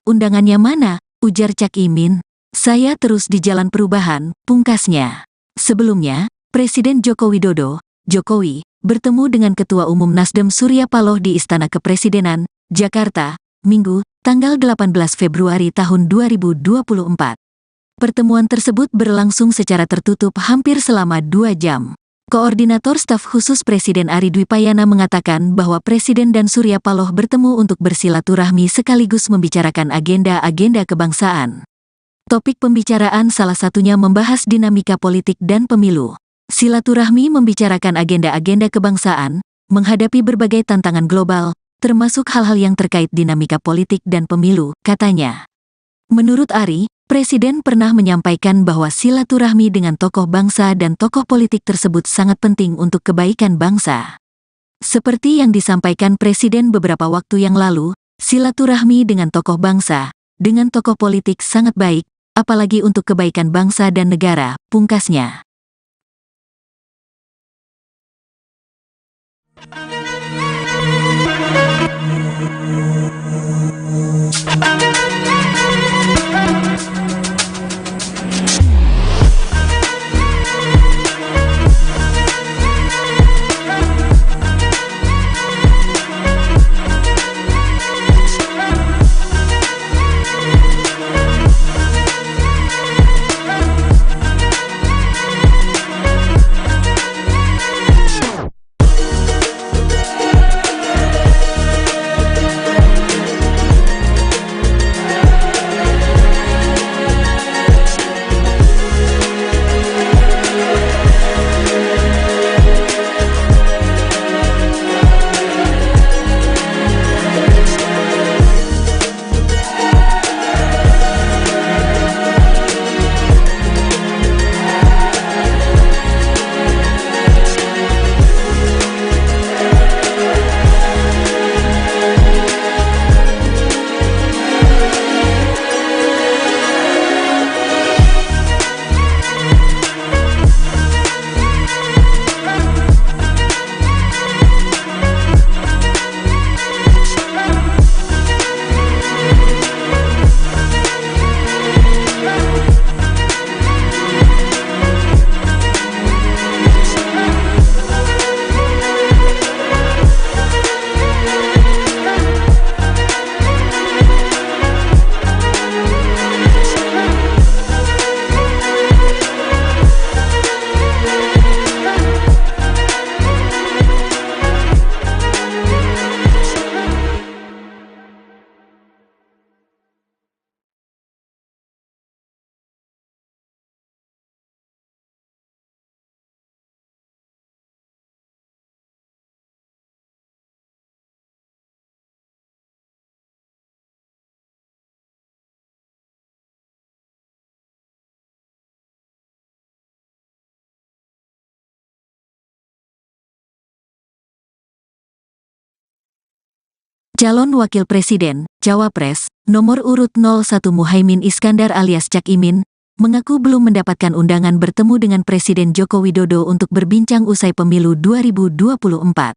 Undangannya mana? Ujar Cak Imin. Saya terus di jalan perubahan, pungkasnya. Sebelumnya, Presiden Joko Widodo, Jokowi, bertemu dengan Ketua Umum Nasdem Surya Paloh di Istana Kepresidenan, Jakarta, Minggu, tanggal 18 Februari tahun 2024. Pertemuan tersebut berlangsung secara tertutup hampir selama 2 jam. Koordinator Staf Khusus Presiden Ari Dwipayana mengatakan bahwa Presiden dan Surya Paloh bertemu untuk bersilaturahmi sekaligus membicarakan agenda-agenda kebangsaan. Topik pembicaraan salah satunya membahas dinamika politik dan pemilu. Silaturahmi membicarakan agenda-agenda kebangsaan, menghadapi berbagai tantangan global, termasuk hal-hal yang terkait dinamika politik dan pemilu, katanya. Menurut Ari, Presiden pernah menyampaikan bahwa silaturahmi dengan tokoh bangsa dan tokoh politik tersebut sangat penting untuk kebaikan bangsa. Seperti yang disampaikan Presiden beberapa waktu yang lalu, silaturahmi dengan tokoh bangsa, dengan tokoh politik sangat baik, apalagi untuk kebaikan bangsa dan negara, pungkasnya. Calon Wakil Presiden, Cawapres, nomor urut 01 Muhaimin Iskandar alias Cak Imin, mengaku belum mendapatkan undangan bertemu dengan Presiden Joko Widodo untuk berbincang usai pemilu 2024.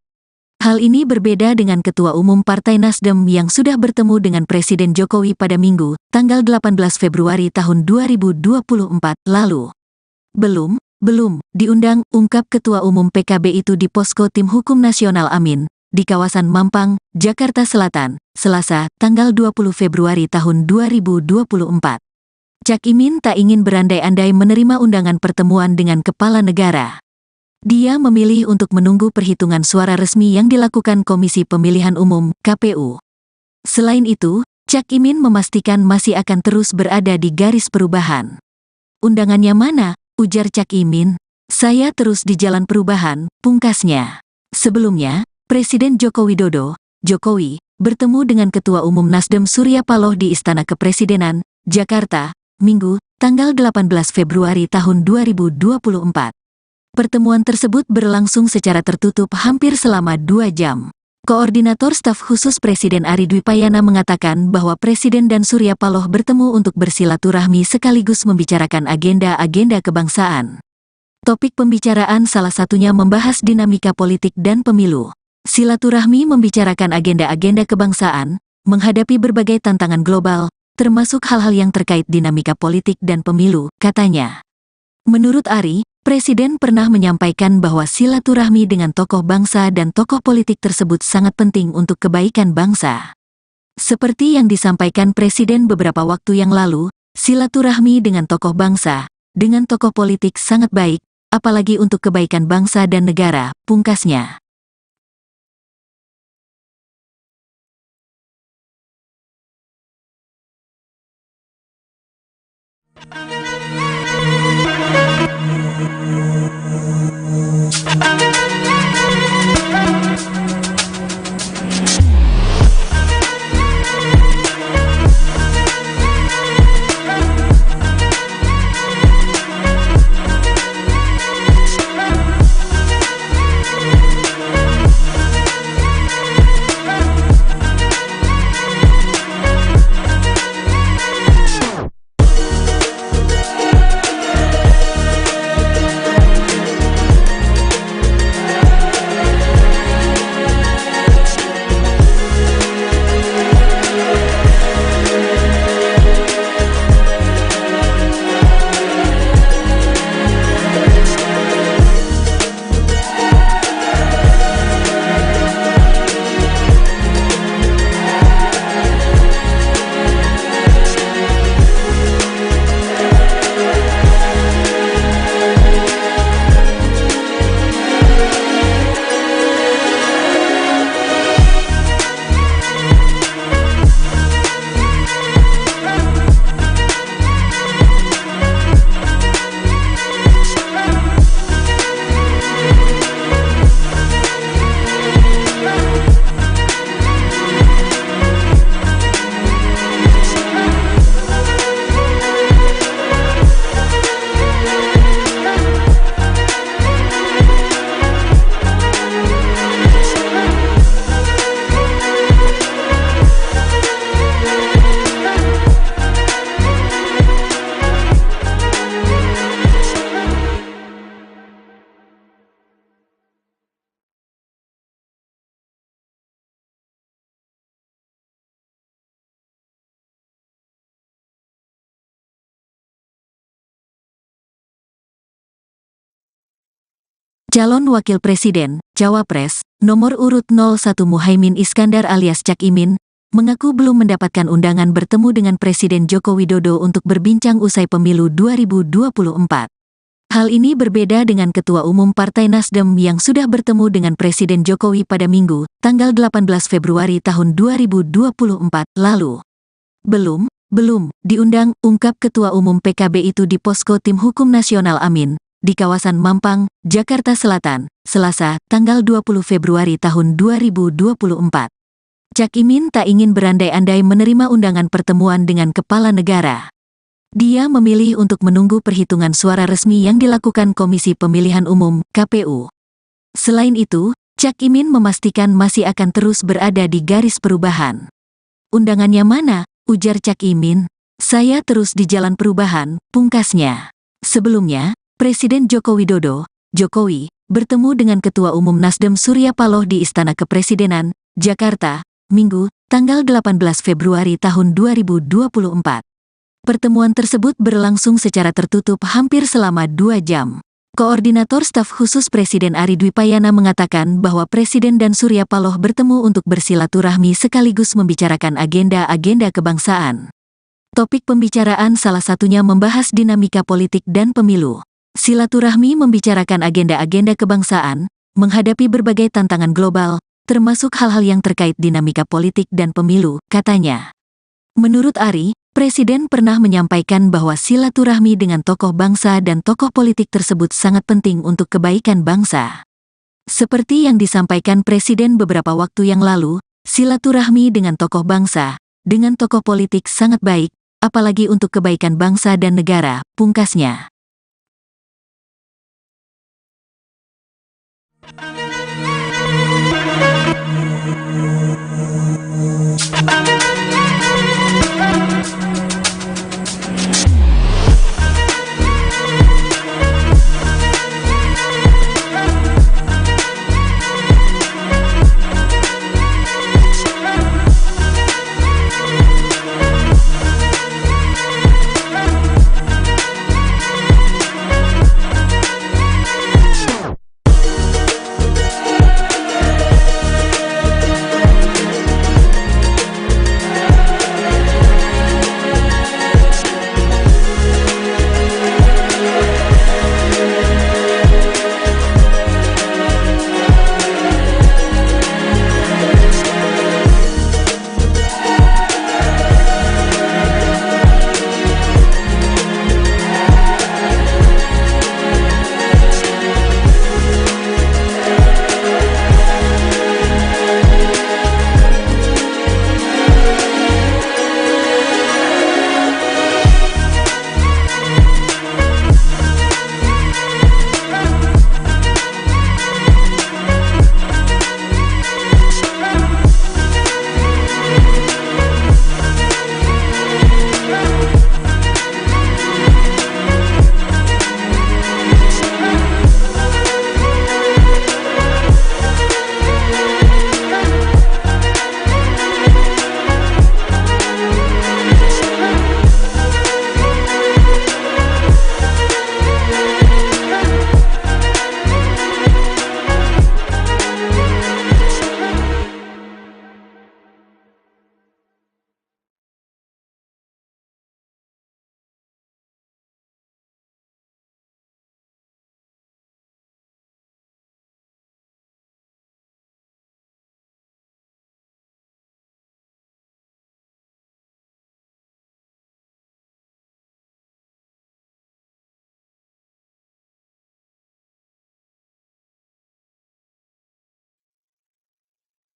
Hal ini berbeda dengan Ketua Umum Partai Nasdem yang sudah bertemu dengan Presiden Jokowi pada Minggu, tanggal 18 Februari tahun 2024 lalu. Belum diundang, ungkap Ketua Umum PKB itu di Posko Tim Hukum Nasional Amin, di kawasan Mampang, Jakarta Selatan, Selasa, tanggal 20 Februari tahun 2024. Cak Imin tak ingin berandai-andai menerima undangan pertemuan dengan kepala negara. Dia memilih untuk menunggu perhitungan suara resmi yang dilakukan Komisi Pemilihan Umum, KPU. Selain itu, Cak Imin memastikan masih akan terus berada di garis perubahan. Undangannya mana? Ujar Cak Imin. Saya terus di jalan perubahan, pungkasnya. Sebelumnya, Presiden Joko Widodo, Jokowi, bertemu dengan Ketua Umum Nasdem Surya Paloh di Istana Kepresidenan, Jakarta, Minggu, tanggal 18 Februari tahun 2024. Pertemuan tersebut berlangsung secara tertutup hampir selama 2 jam. Koordinator Staf Khusus Presiden Ari Dwipayana mengatakan bahwa Presiden dan Surya Paloh bertemu untuk bersilaturahmi sekaligus membicarakan agenda-agenda kebangsaan. Topik pembicaraan salah satunya membahas dinamika politik dan pemilu. Silaturahmi membicarakan agenda-agenda kebangsaan, menghadapi berbagai tantangan global, termasuk hal-hal yang terkait dinamika politik dan pemilu, katanya. Menurut Ari, Presiden pernah menyampaikan bahwa silaturahmi dengan tokoh bangsa dan tokoh politik tersebut sangat penting untuk kebaikan bangsa. Seperti yang disampaikan Presiden beberapa waktu yang lalu, silaturahmi dengan tokoh bangsa, dengan tokoh politik sangat baik, apalagi untuk kebaikan bangsa dan negara, pungkasnya. Calon Wakil Presiden, Cawapres, nomor urut 01 Muhaimin Iskandar alias Cak Imin, mengaku belum mendapatkan undangan bertemu dengan Presiden Joko Widodo untuk berbincang usai pemilu 2024. Hal ini berbeda dengan Ketua Umum Partai Nasdem yang sudah bertemu dengan Presiden Jokowi pada Minggu, tanggal 18 Februari tahun 2024 lalu. Belum diundang, ungkap Ketua Umum PKB itu di Posko Tim Hukum Nasional Amin, di kawasan Mampang, Jakarta Selatan, Selasa, tanggal 20 Februari tahun 2024. Cak Imin tak ingin berandai-andai menerima undangan pertemuan dengan kepala negara. Dia memilih untuk menunggu perhitungan suara resmi yang dilakukan Komisi Pemilihan Umum, KPU. Selain itu, Cak Imin memastikan masih akan terus berada di garis perubahan. Undangannya mana? Ujar Cak Imin. Saya terus di jalan perubahan, pungkasnya. Sebelumnya, Presiden Joko Widodo, Jokowi, bertemu dengan Ketua Umum Nasdem Surya Paloh di Istana Kepresidenan, Jakarta, Minggu, tanggal 18 Februari tahun 2024. Pertemuan tersebut berlangsung secara tertutup hampir selama 2 jam. Koordinator Staf Khusus Presiden Ari Dwipayana mengatakan bahwa Presiden dan Surya Paloh bertemu untuk bersilaturahmi sekaligus membicarakan agenda-agenda kebangsaan. Topik pembicaraan salah satunya membahas dinamika politik dan pemilu. Silaturahmi membicarakan agenda-agenda kebangsaan, menghadapi berbagai tantangan global, termasuk hal-hal yang terkait dinamika politik dan pemilu, katanya. Menurut Ari, Presiden pernah menyampaikan bahwa silaturahmi dengan tokoh bangsa dan tokoh politik tersebut sangat penting untuk kebaikan bangsa. Seperti yang disampaikan Presiden beberapa waktu yang lalu, silaturahmi dengan tokoh bangsa, dengan tokoh politik sangat baik, apalagi untuk kebaikan bangsa dan negara, pungkasnya.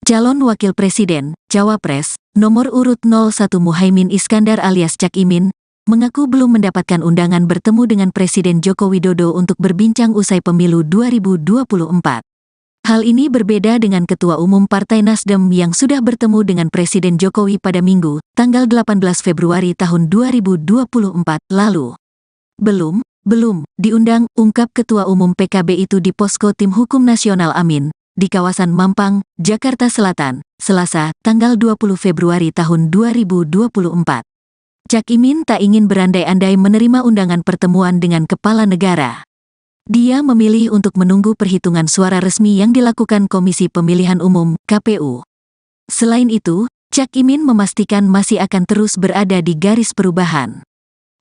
Calon Wakil Presiden, Cawapres, nomor urut 01 Muhaimin Iskandar alias Cak Imin, mengaku belum mendapatkan undangan bertemu dengan Presiden Joko Widodo untuk berbincang usai pemilu 2024. Hal ini berbeda dengan Ketua Umum Partai Nasdem yang sudah bertemu dengan Presiden Jokowi pada Minggu, tanggal 18 Februari tahun 2024 lalu. Belum diundang, ungkap Ketua Umum PKB itu di Posko Tim Hukum Nasional Amin, di kawasan Mampang, Jakarta Selatan, Selasa, tanggal 20 Februari tahun 2024. Cak Imin tak ingin berandai-andai menerima undangan pertemuan dengan kepala negara. Dia memilih untuk menunggu perhitungan suara resmi yang dilakukan Komisi Pemilihan Umum, KPU. Selain itu, Cak Imin memastikan masih akan terus berada di garis perubahan.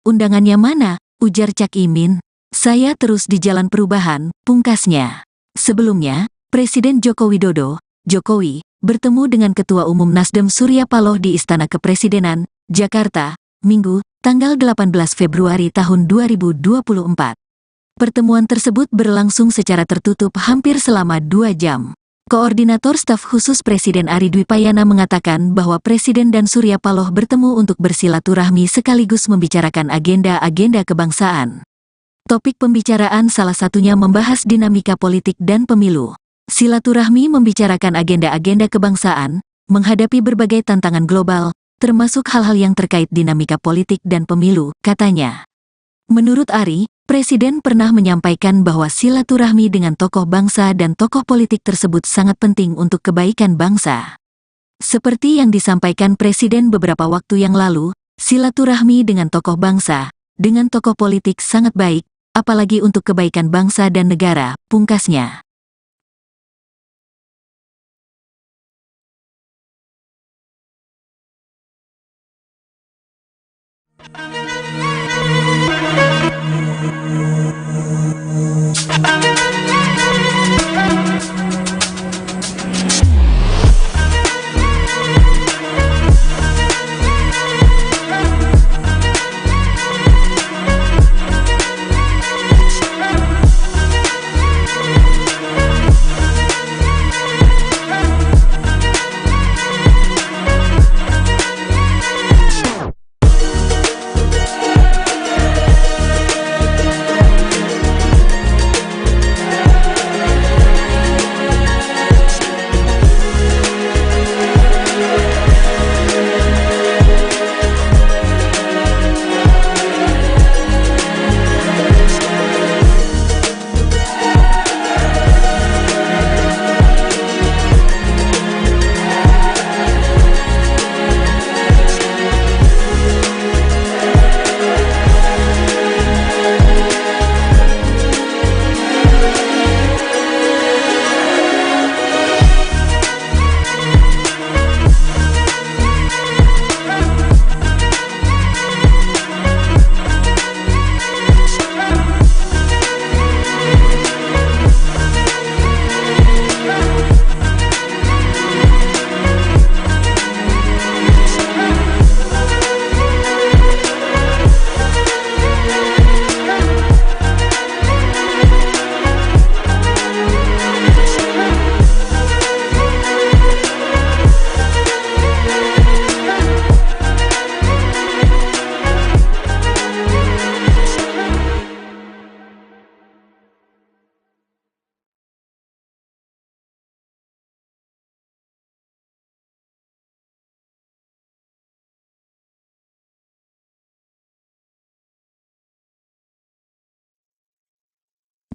Undangannya mana? Ujar Cak Imin. Saya terus di jalan perubahan, pungkasnya. Sebelumnya, Presiden Joko Widodo, Jokowi, bertemu dengan Ketua Umum Nasdem Surya Paloh di Istana Kepresidenan, Jakarta, Minggu, tanggal 18 Februari tahun 2024. Pertemuan tersebut berlangsung secara tertutup hampir selama 2 jam. Koordinator Staf Khusus Presiden Ari Dwipayana mengatakan bahwa Presiden dan Surya Paloh bertemu untuk bersilaturahmi sekaligus membicarakan agenda-agenda kebangsaan. Topik pembicaraan salah satunya membahas dinamika politik dan pemilu. Silaturahmi membicarakan agenda-agenda kebangsaan, menghadapi berbagai tantangan global, termasuk hal-hal yang terkait dinamika politik dan pemilu, katanya. Menurut Ari, Presiden pernah menyampaikan bahwa silaturahmi dengan tokoh bangsa dan tokoh politik tersebut sangat penting untuk kebaikan bangsa. Seperti yang disampaikan Presiden beberapa waktu yang lalu, silaturahmi dengan tokoh bangsa, dengan tokoh politik sangat baik, apalagi untuk kebaikan bangsa dan negara, pungkasnya.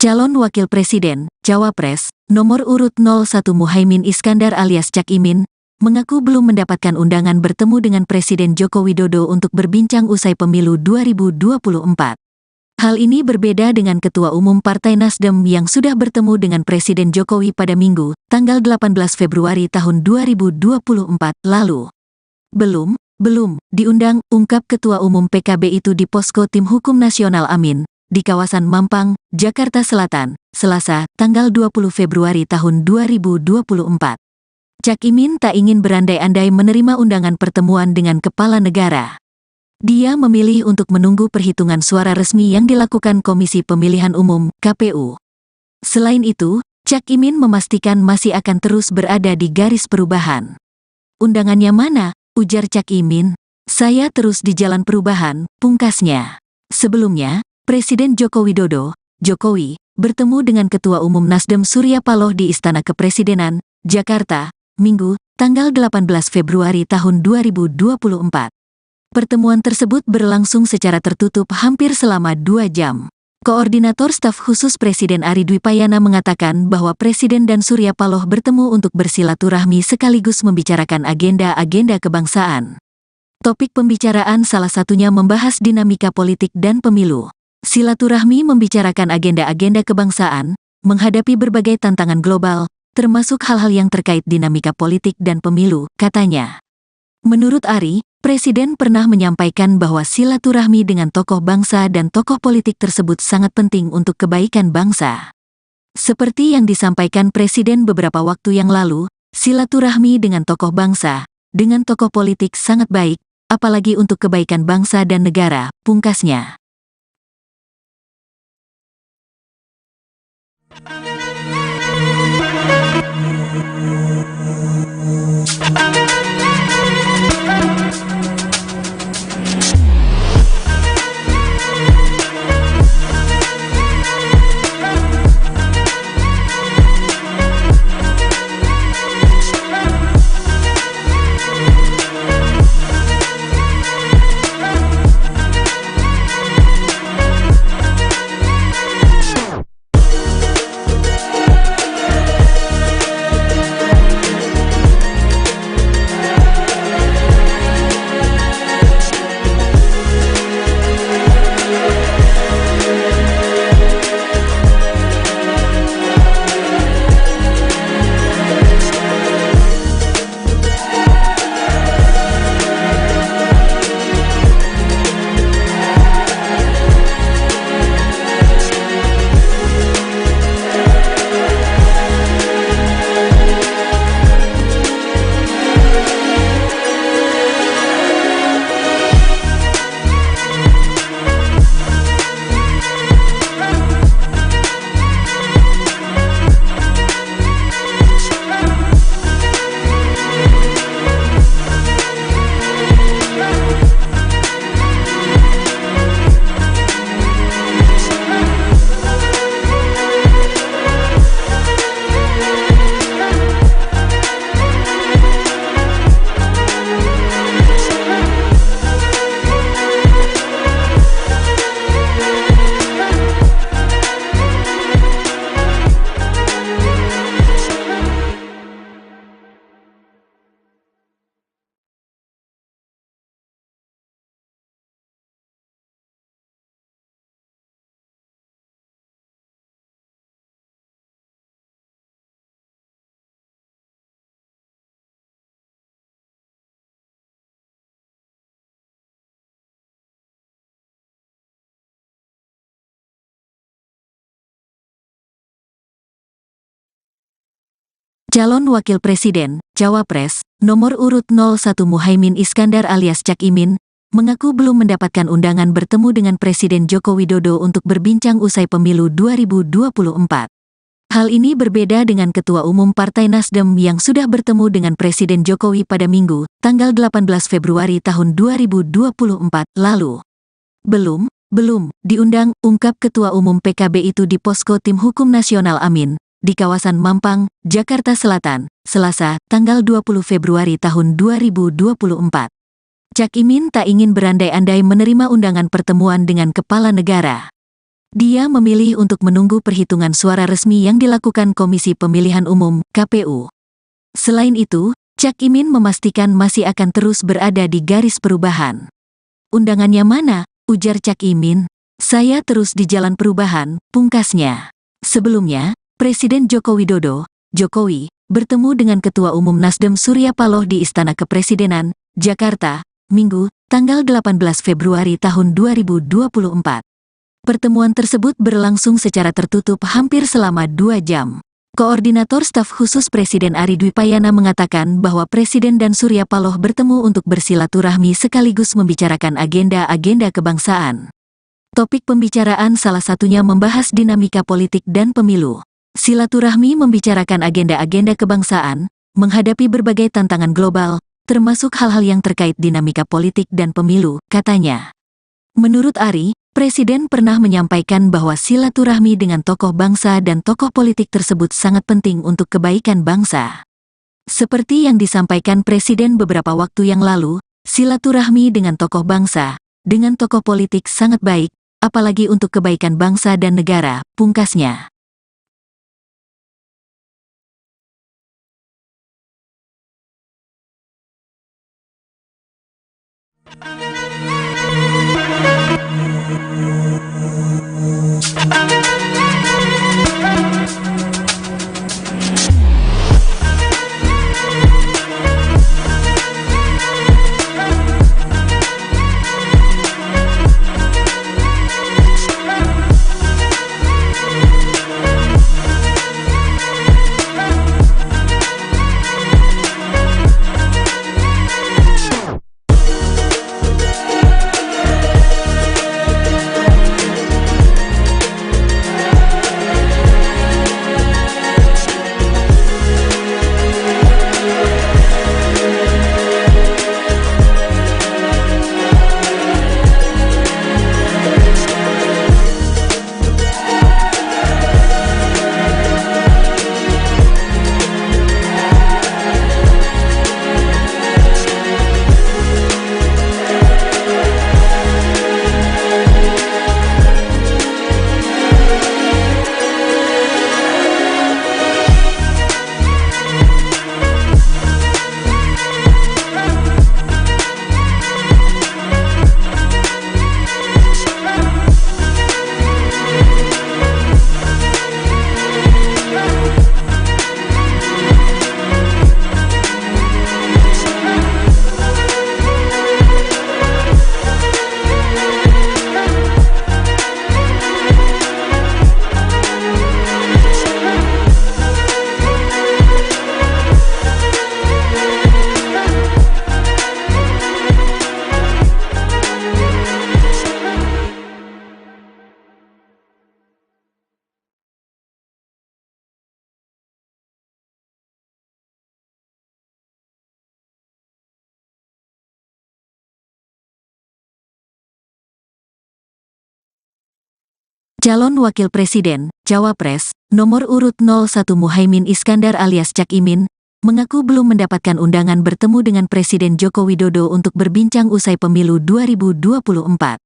Calon Wakil Presiden, Cawapres, nomor urut 01 Muhaimin Iskandar alias Cak Imin, mengaku belum mendapatkan undangan bertemu dengan Presiden Joko Widodo untuk berbincang usai pemilu 2024. Hal ini berbeda dengan Ketua Umum Partai Nasdem yang sudah bertemu dengan Presiden Jokowi pada Minggu, tanggal 18 Februari tahun 2024 lalu. Belum diundang, ungkap Ketua Umum PKB itu di Posko Tim Hukum Nasional Amin, di kawasan Mampang, Jakarta Selatan, Selasa, tanggal 20 Februari tahun 2024. Cak Imin tak ingin berandai-andai menerima undangan pertemuan dengan kepala negara. Dia memilih untuk menunggu perhitungan suara resmi yang dilakukan Komisi Pemilihan Umum, KPU. Selain itu, Cak Imin memastikan masih akan terus berada di garis perubahan. Undangannya mana? Ujar Cak Imin. Saya terus di jalan perubahan, pungkasnya. Sebelumnya, Presiden Joko Widodo, Jokowi, bertemu dengan Ketua Umum Nasdem Surya Paloh di Istana Kepresidenan, Jakarta, Minggu, tanggal 18 Februari tahun 2024. Pertemuan tersebut berlangsung secara tertutup hampir selama 2 jam. Koordinator Staf Khusus Presiden Ari Dwipayana mengatakan bahwa Presiden dan Surya Paloh bertemu untuk bersilaturahmi sekaligus membicarakan agenda-agenda kebangsaan. Topik pembicaraan salah satunya membahas dinamika politik dan pemilu. Silaturahmi membicarakan agenda-agenda kebangsaan, menghadapi berbagai tantangan global, termasuk hal-hal yang terkait dinamika politik dan pemilu, katanya. Menurut Ari, Presiden pernah menyampaikan bahwa silaturahmi dengan tokoh bangsa dan tokoh politik tersebut sangat penting untuk kebaikan bangsa. Seperti yang disampaikan Presiden beberapa waktu yang lalu, silaturahmi dengan tokoh bangsa, dengan tokoh politik sangat baik, apalagi untuk kebaikan bangsa dan negara, pungkasnya. Calon Wakil Presiden, Cawapres, nomor urut 01 Muhaimin Iskandar alias Cak Imin, mengaku belum mendapatkan undangan bertemu dengan Presiden Joko Widodo untuk berbincang usai pemilu 2024. Hal ini berbeda dengan Ketua Umum Partai Nasdem yang sudah bertemu dengan Presiden Jokowi pada Minggu, tanggal 18 Februari tahun 2024 lalu. Belum diundang, ungkap Ketua Umum PKB itu di Posko Tim Hukum Nasional Amin, di kawasan Mampang, Jakarta Selatan, Selasa, tanggal 20 Februari tahun 2024. Cak Imin tak ingin berandai-andai menerima undangan pertemuan dengan kepala negara. Dia memilih untuk menunggu perhitungan suara resmi yang dilakukan Komisi Pemilihan Umum, KPU. Selain itu, Cak Imin memastikan masih akan terus berada di garis perubahan. Undangannya mana? Ujar Cak Imin. Saya terus di jalan perubahan, pungkasnya. Sebelumnya, Presiden Joko Widodo, Jokowi, bertemu dengan Ketua Umum Nasdem Surya Paloh di Istana Kepresidenan, Jakarta, Minggu, tanggal 18 Februari tahun 2024. Pertemuan tersebut berlangsung secara tertutup hampir selama 2 jam. Koordinator Staf Khusus Presiden Ari Dwipayana mengatakan bahwa Presiden dan Surya Paloh bertemu untuk bersilaturahmi sekaligus membicarakan agenda-agenda kebangsaan. Topik pembicaraan salah satunya membahas dinamika politik dan pemilu. Silaturahmi membicarakan agenda-agenda kebangsaan, menghadapi berbagai tantangan global, termasuk hal-hal yang terkait dinamika politik dan pemilu, katanya. Menurut Ari, Presiden pernah menyampaikan bahwa silaturahmi dengan tokoh bangsa dan tokoh politik tersebut sangat penting untuk kebaikan bangsa. Seperti yang disampaikan Presiden beberapa waktu yang lalu, silaturahmi dengan tokoh bangsa, dengan tokoh politik sangat baik, apalagi untuk kebaikan bangsa dan negara, pungkasnya. Calon Wakil Presiden, Cawapres, nomor urut 01 Muhaimin Iskandar alias Cak Imin, mengaku belum mendapatkan undangan bertemu dengan Presiden Joko Widodo untuk berbincang usai pemilu 2024.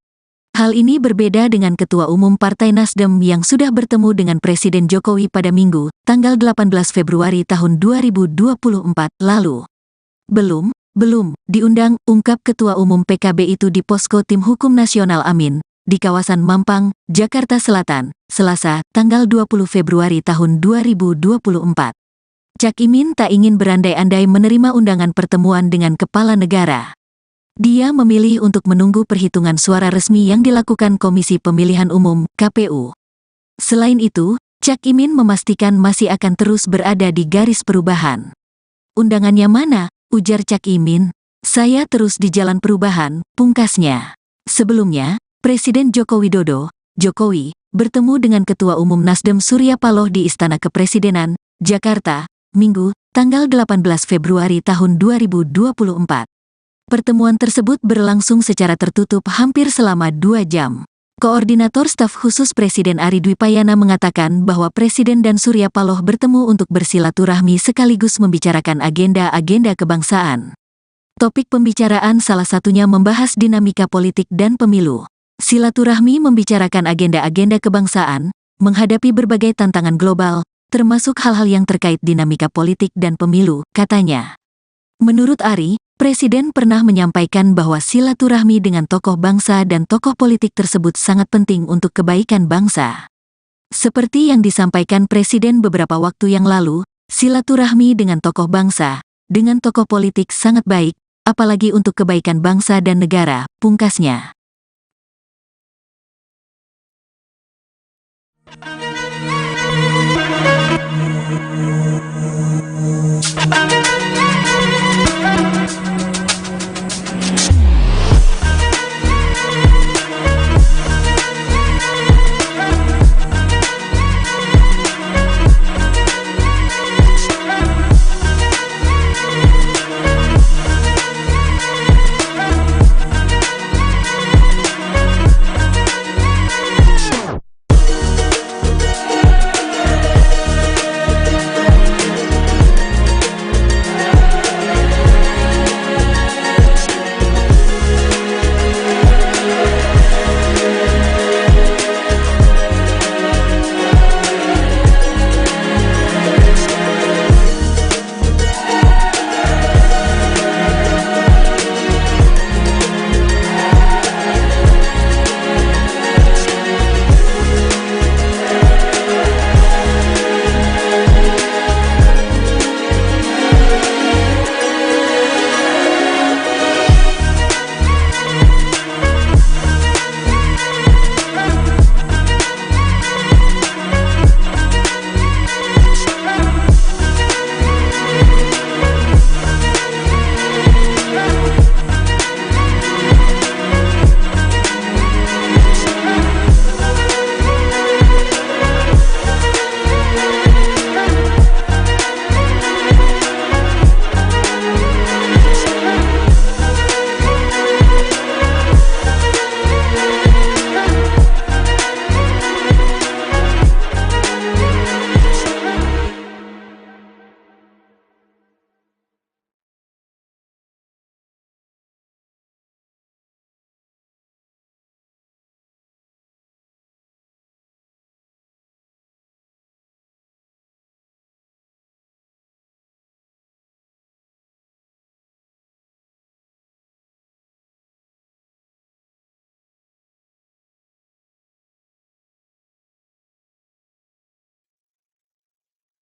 Hal ini berbeda dengan Ketua Umum Partai Nasdem yang sudah bertemu dengan Presiden Jokowi pada Minggu, tanggal 18 Februari tahun 2024 lalu. Belum diundang, ungkap Ketua Umum PKB itu di Posko Tim Hukum Nasional Amin, di kawasan Mampang, Jakarta Selatan, Selasa, tanggal 20 Februari tahun 2024. Cak Imin tak ingin berandai-andai menerima undangan pertemuan dengan kepala negara. Dia memilih untuk menunggu perhitungan suara resmi yang dilakukan Komisi Pemilihan Umum, KPU. Selain itu, Cak Imin memastikan masih akan terus berada di garis perubahan. Undangannya mana? Ujar Cak Imin. Saya terus di jalan perubahan, pungkasnya. Sebelumnya, Presiden Joko Widodo, Jokowi, bertemu dengan Ketua Umum Nasdem Surya Paloh di Istana Kepresidenan, Jakarta, Minggu, tanggal 18 Februari tahun 2024. Pertemuan tersebut berlangsung secara tertutup hampir selama 2 jam. Koordinator Staf Khusus Presiden Ari Dwipayana mengatakan bahwa Presiden dan Surya Paloh bertemu untuk bersilaturahmi sekaligus membicarakan agenda-agenda kebangsaan. Topik pembicaraan salah satunya membahas dinamika politik dan pemilu. Silaturahmi membicarakan agenda-agenda kebangsaan, menghadapi berbagai tantangan global, termasuk hal-hal yang terkait dinamika politik dan pemilu, katanya. Menurut Ari, Presiden pernah menyampaikan bahwa silaturahmi dengan tokoh bangsa dan tokoh politik tersebut sangat penting untuk kebaikan bangsa. Seperti yang disampaikan Presiden beberapa waktu yang lalu, silaturahmi dengan tokoh bangsa, dengan tokoh politik sangat baik, apalagi untuk kebaikan bangsa dan negara, pungkasnya.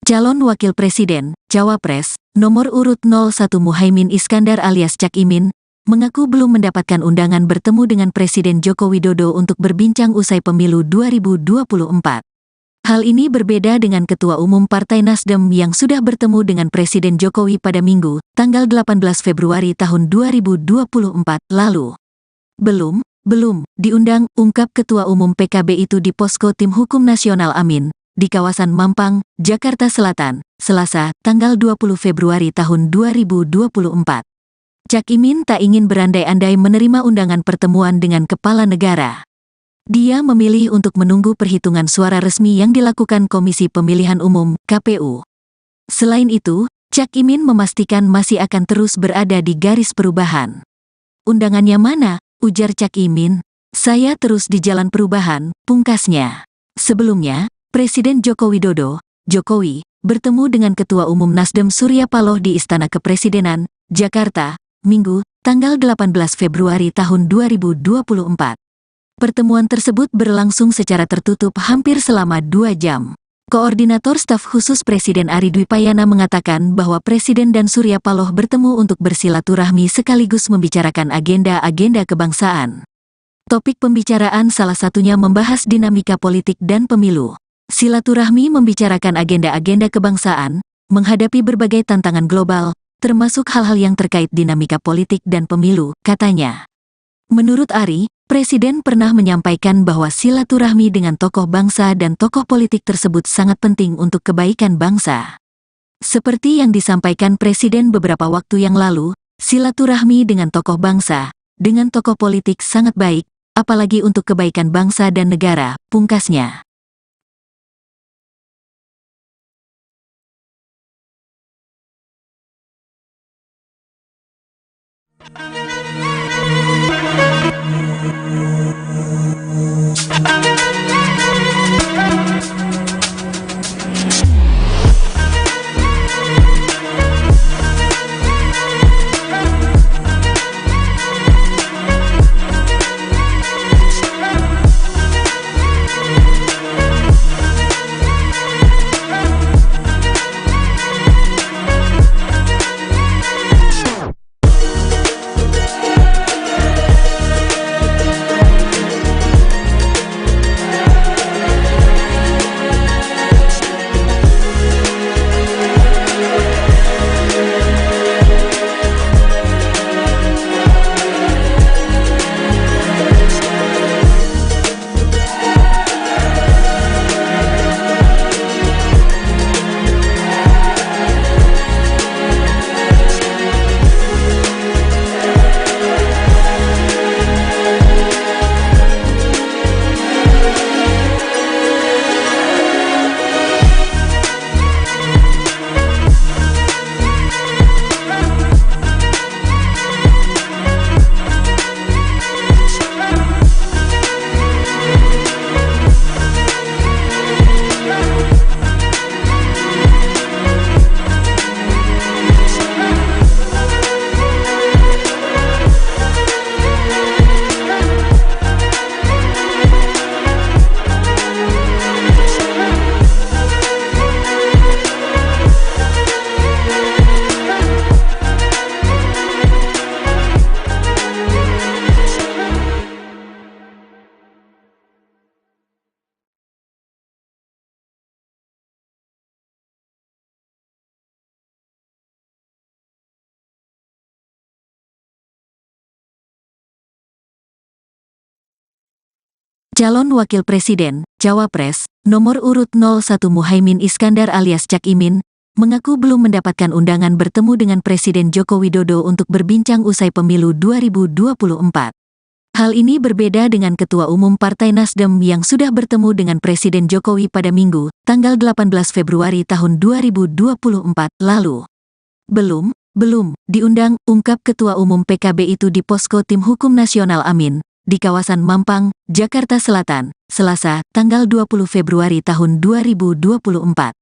Calon Wakil Presiden, Cawapres, nomor urut 01 Muhaimin Iskandar alias Cak Imin, mengaku belum mendapatkan undangan bertemu dengan Presiden Joko Widodo untuk berbincang usai pemilu 2024. Hal ini berbeda dengan Ketua Umum Partai Nasdem yang sudah bertemu dengan Presiden Jokowi pada Minggu, tanggal 18 Februari tahun 2024 lalu. Belum diundang, ungkap Ketua Umum PKB itu di Posko Tim Hukum Nasional Amin, di kawasan Mampang, Jakarta Selatan, Selasa, tanggal 20 Februari tahun 2024. Cak Imin tak ingin berandai-andai menerima undangan pertemuan dengan kepala negara. Dia memilih untuk menunggu perhitungan suara resmi yang dilakukan Komisi Pemilihan Umum, KPU. Selain itu, Cak Imin memastikan masih akan terus berada di garis perubahan. Undangannya mana? Ujar Cak Imin. Saya terus di jalan perubahan, pungkasnya. Sebelumnya, Presiden Joko Widodo, Jokowi, bertemu dengan Ketua Umum Nasdem Surya Paloh di Istana Kepresidenan, Jakarta, Minggu, tanggal 18 Februari tahun 2024. Pertemuan tersebut berlangsung secara tertutup hampir selama 2 jam. Koordinator Staf Khusus Presiden Ari Dwipayana mengatakan bahwa Presiden dan Surya Paloh bertemu untuk bersilaturahmi sekaligus membicarakan agenda-agenda kebangsaan. Topik pembicaraan salah satunya membahas dinamika politik dan pemilu. Silaturahmi membicarakan agenda-agenda kebangsaan, menghadapi berbagai tantangan global, termasuk hal-hal yang terkait dinamika politik dan pemilu, katanya. Menurut Ari, Presiden pernah menyampaikan bahwa silaturahmi dengan tokoh bangsa dan tokoh politik tersebut sangat penting untuk kebaikan bangsa. Seperti yang disampaikan Presiden beberapa waktu yang lalu, silaturahmi dengan tokoh bangsa, dengan tokoh politik sangat baik, apalagi untuk kebaikan bangsa dan negara, pungkasnya. Calon Wakil Presiden, Cawapres, nomor urut 01 Muhaimin Iskandar alias Cak Imin, mengaku belum mendapatkan undangan bertemu dengan Presiden Joko Widodo untuk berbincang usai pemilu 2024. Hal ini berbeda dengan Ketua Umum Partai Nasdem yang sudah bertemu dengan Presiden Jokowi pada Minggu, tanggal 18 Februari tahun 2024 lalu. Belum diundang, ungkap Ketua Umum PKB itu di Posko Tim Hukum Nasional Amin, di kawasan Mampang, Jakarta Selatan, Selasa, tanggal 20 Februari tahun 2024.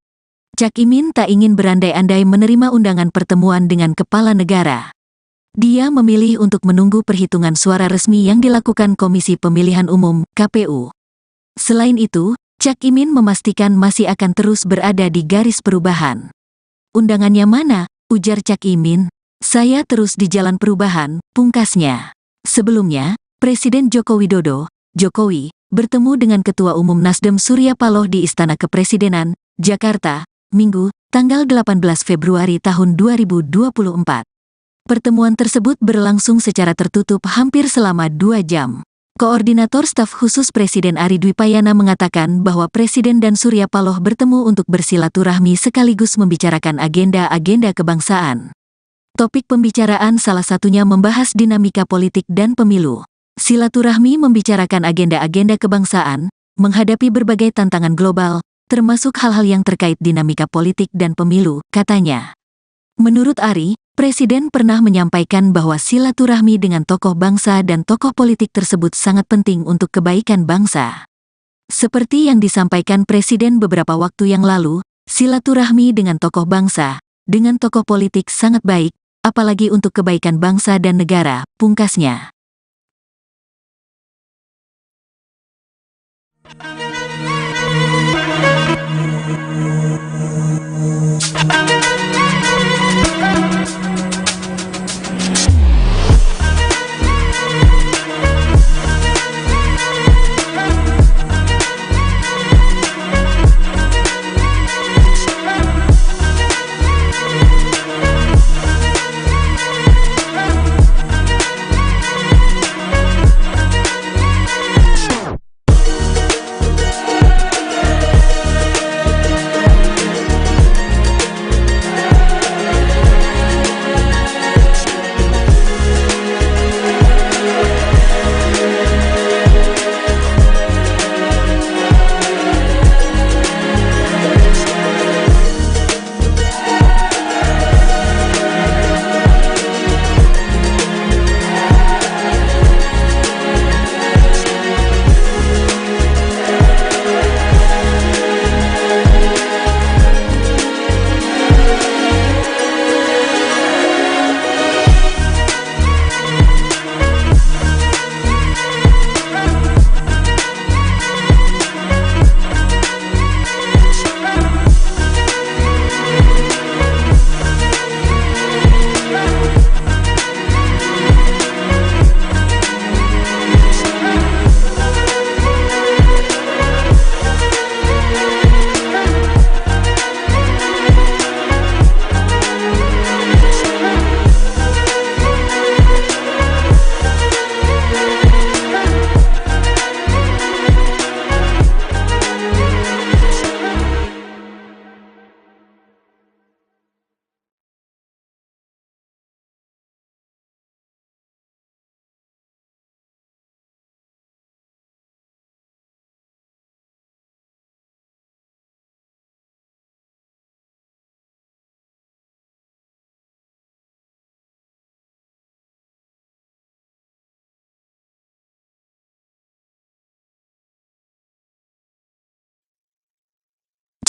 Cak Imin tak ingin berandai-andai menerima undangan pertemuan dengan kepala negara. Dia memilih untuk menunggu perhitungan suara resmi yang dilakukan Komisi Pemilihan Umum, KPU. Selain itu, Cak Imin memastikan masih akan terus berada di garis perubahan. Undangannya mana? Ujar Cak Imin. Saya terus di jalan perubahan, pungkasnya. Sebelumnya, Presiden Joko Widodo, Jokowi, bertemu dengan Ketua Umum Nasdem Surya Paloh di Istana Kepresidenan, Jakarta, Minggu, tanggal 18 Februari tahun 2024. Pertemuan tersebut berlangsung secara tertutup hampir selama 2 jam. Koordinator Staf Khusus Presiden Ari Dwipayana mengatakan bahwa Presiden dan Surya Paloh bertemu untuk bersilaturahmi sekaligus membicarakan agenda-agenda kebangsaan. Topik pembicaraan salah satunya membahas dinamika politik dan pemilu. Silaturahmi membicarakan agenda-agenda kebangsaan, menghadapi berbagai tantangan global, termasuk hal-hal yang terkait dinamika politik dan pemilu, katanya. Menurut Ari, Presiden pernah menyampaikan bahwa silaturahmi dengan tokoh bangsa dan tokoh politik tersebut sangat penting untuk kebaikan bangsa. Seperti yang disampaikan Presiden beberapa waktu yang lalu, silaturahmi dengan tokoh bangsa, dengan tokoh politik sangat baik, apalagi untuk kebaikan bangsa dan negara, pungkasnya.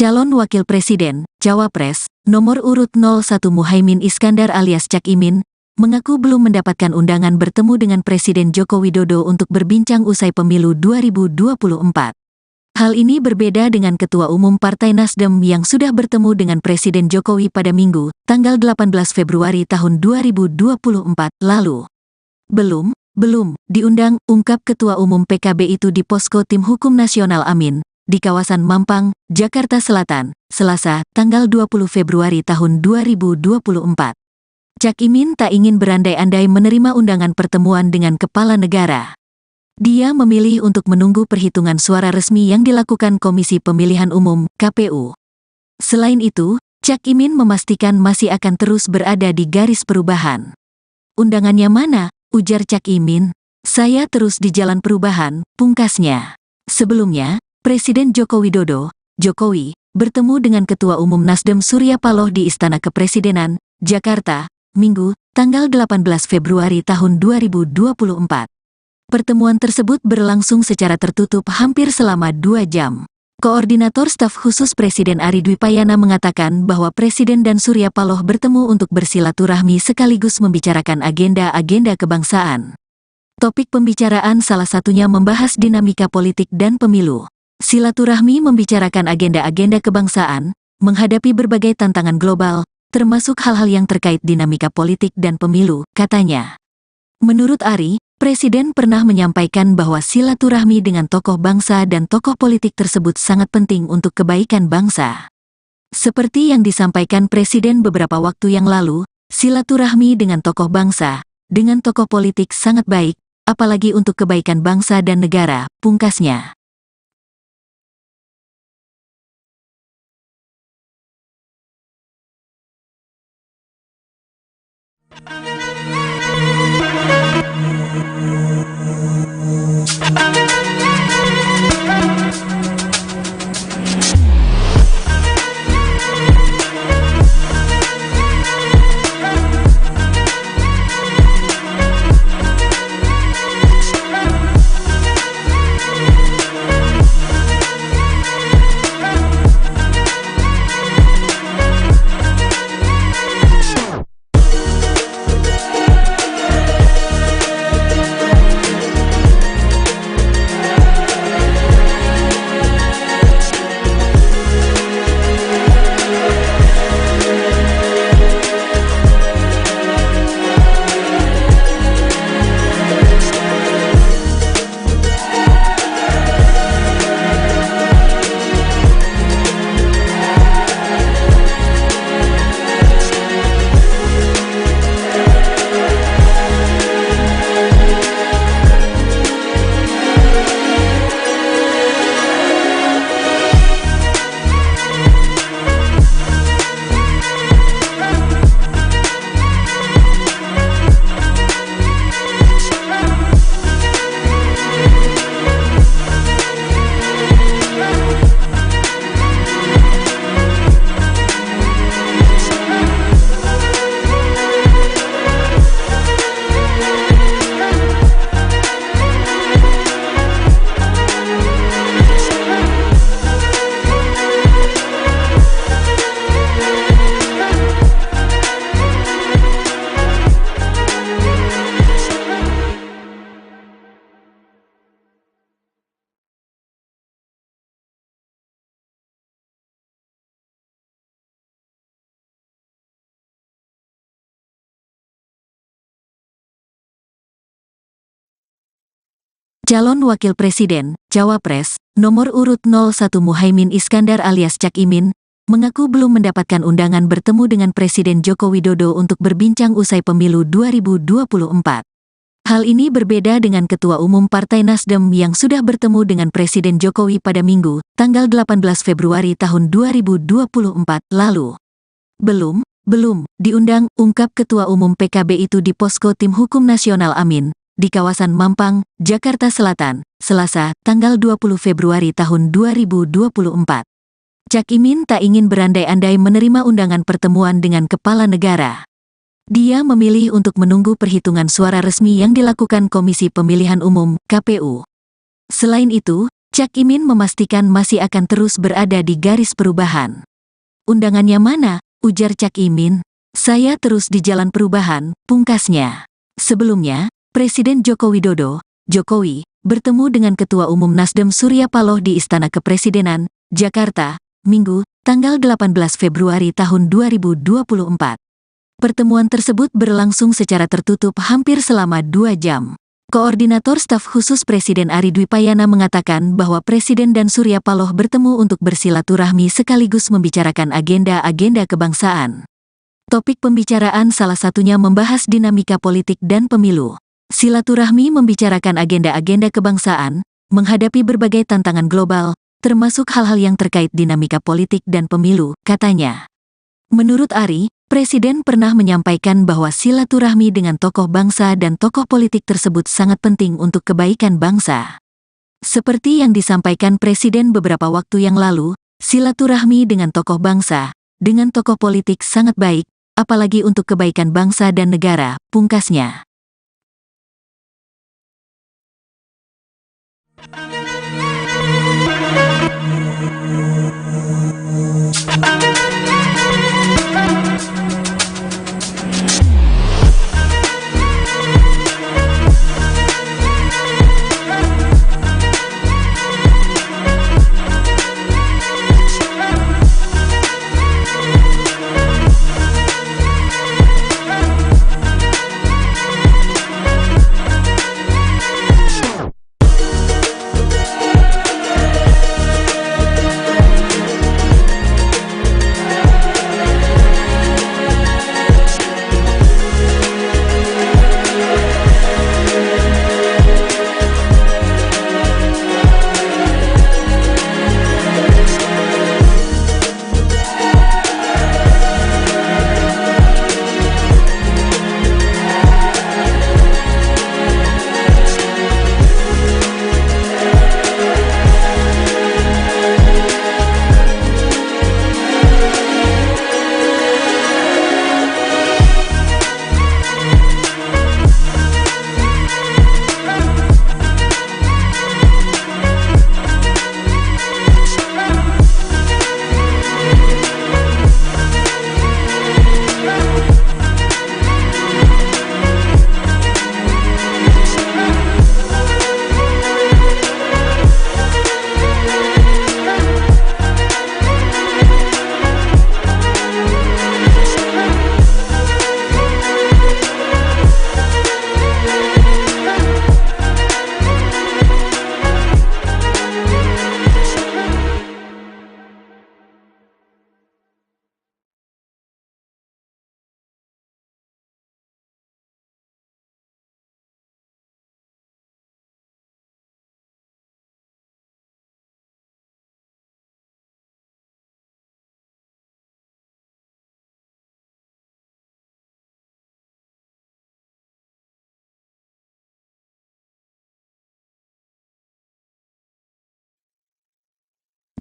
Calon Wakil Presiden, Cawapres, nomor urut 01 Muhaimin Iskandar alias Cak Imin, mengaku belum mendapatkan undangan bertemu dengan Presiden Joko Widodo untuk berbincang usai pemilu 2024. Hal ini berbeda dengan Ketua Umum Partai Nasdem yang sudah bertemu dengan Presiden Jokowi pada Minggu, tanggal 18 Februari tahun 2024 lalu. Belum diundang, ungkap Ketua Umum PKB itu di Posko Tim Hukum Nasional Amin, di kawasan Mampang, Jakarta Selatan, Selasa, tanggal 20 Februari tahun 2024. Cak Imin tak ingin berandai-andai menerima undangan pertemuan dengan kepala negara. Dia memilih untuk menunggu perhitungan suara resmi yang dilakukan Komisi Pemilihan Umum, KPU. Selain itu, Cak Imin memastikan masih akan terus berada di garis perubahan. Undangannya mana? Ujar Cak Imin. Saya terus di jalan perubahan, pungkasnya. Sebelumnya, Presiden Joko Widodo, Jokowi, bertemu dengan Ketua Umum Nasdem Surya Paloh di Istana Kepresidenan, Jakarta, Minggu, tanggal 18 Februari tahun 2024. Pertemuan tersebut berlangsung secara tertutup hampir selama 2 jam. Koordinator Staf Khusus Presiden Ari Dwipayana mengatakan bahwa Presiden dan Surya Paloh bertemu untuk bersilaturahmi sekaligus membicarakan agenda-agenda kebangsaan. Topik pembicaraan salah satunya membahas dinamika politik dan pemilu. Silaturahmi membicarakan agenda-agenda kebangsaan, menghadapi berbagai tantangan global, termasuk hal-hal yang terkait dinamika politik dan pemilu, katanya. Menurut Ari, Presiden pernah menyampaikan bahwa silaturahmi dengan tokoh bangsa dan tokoh politik tersebut sangat penting untuk kebaikan bangsa. Seperti yang disampaikan Presiden beberapa waktu yang lalu, silaturahmi dengan tokoh bangsa, dengan tokoh politik sangat baik, apalagi untuk kebaikan bangsa dan negara, pungkasnya. Calon Wakil Presiden, Cawapres, nomor urut 01 Muhaimin Iskandar alias Cak Imin, mengaku belum mendapatkan undangan bertemu dengan Presiden Joko Widodo untuk berbincang usai pemilu 2024. Hal ini berbeda dengan Ketua Umum Partai Nasdem yang sudah bertemu dengan Presiden Jokowi pada Minggu, tanggal 18 Februari tahun 2024 lalu. Belum diundang, ungkap Ketua Umum PKB itu di Posko Tim Hukum Nasional Amin, di kawasan Mampang, Jakarta Selatan, Selasa, tanggal 20 Februari tahun 2024. Cak Imin tak ingin berandai-andai menerima undangan pertemuan dengan kepala negara. Dia memilih untuk menunggu perhitungan suara resmi yang dilakukan Komisi Pemilihan Umum, KPU. Selain itu, Cak Imin memastikan masih akan terus berada di garis perubahan. Undangannya mana? Ujar Cak Imin. Saya terus di jalan perubahan, pungkasnya. Sebelumnya, Presiden Joko Widodo, Jokowi, bertemu dengan Ketua Umum Nasdem Surya Paloh di Istana Kepresidenan, Jakarta, Minggu, tanggal 18 Februari tahun 2024. Pertemuan tersebut berlangsung secara tertutup hampir selama 2 jam. Koordinator Staf Khusus Presiden Ari Dwipayana mengatakan bahwa Presiden dan Surya Paloh bertemu untuk bersilaturahmi sekaligus membicarakan agenda-agenda kebangsaan. Topik pembicaraan salah satunya membahas dinamika politik dan pemilu. Silaturahmi membicarakan agenda-agenda kebangsaan, menghadapi berbagai tantangan global, termasuk hal-hal yang terkait dinamika politik dan pemilu, katanya. Menurut Ari, Presiden pernah menyampaikan bahwa silaturahmi dengan tokoh bangsa dan tokoh politik tersebut sangat penting untuk kebaikan bangsa. Seperti yang disampaikan Presiden beberapa waktu yang lalu, silaturahmi dengan tokoh bangsa, dengan tokoh politik sangat baik, apalagi untuk kebaikan bangsa dan negara, pungkasnya.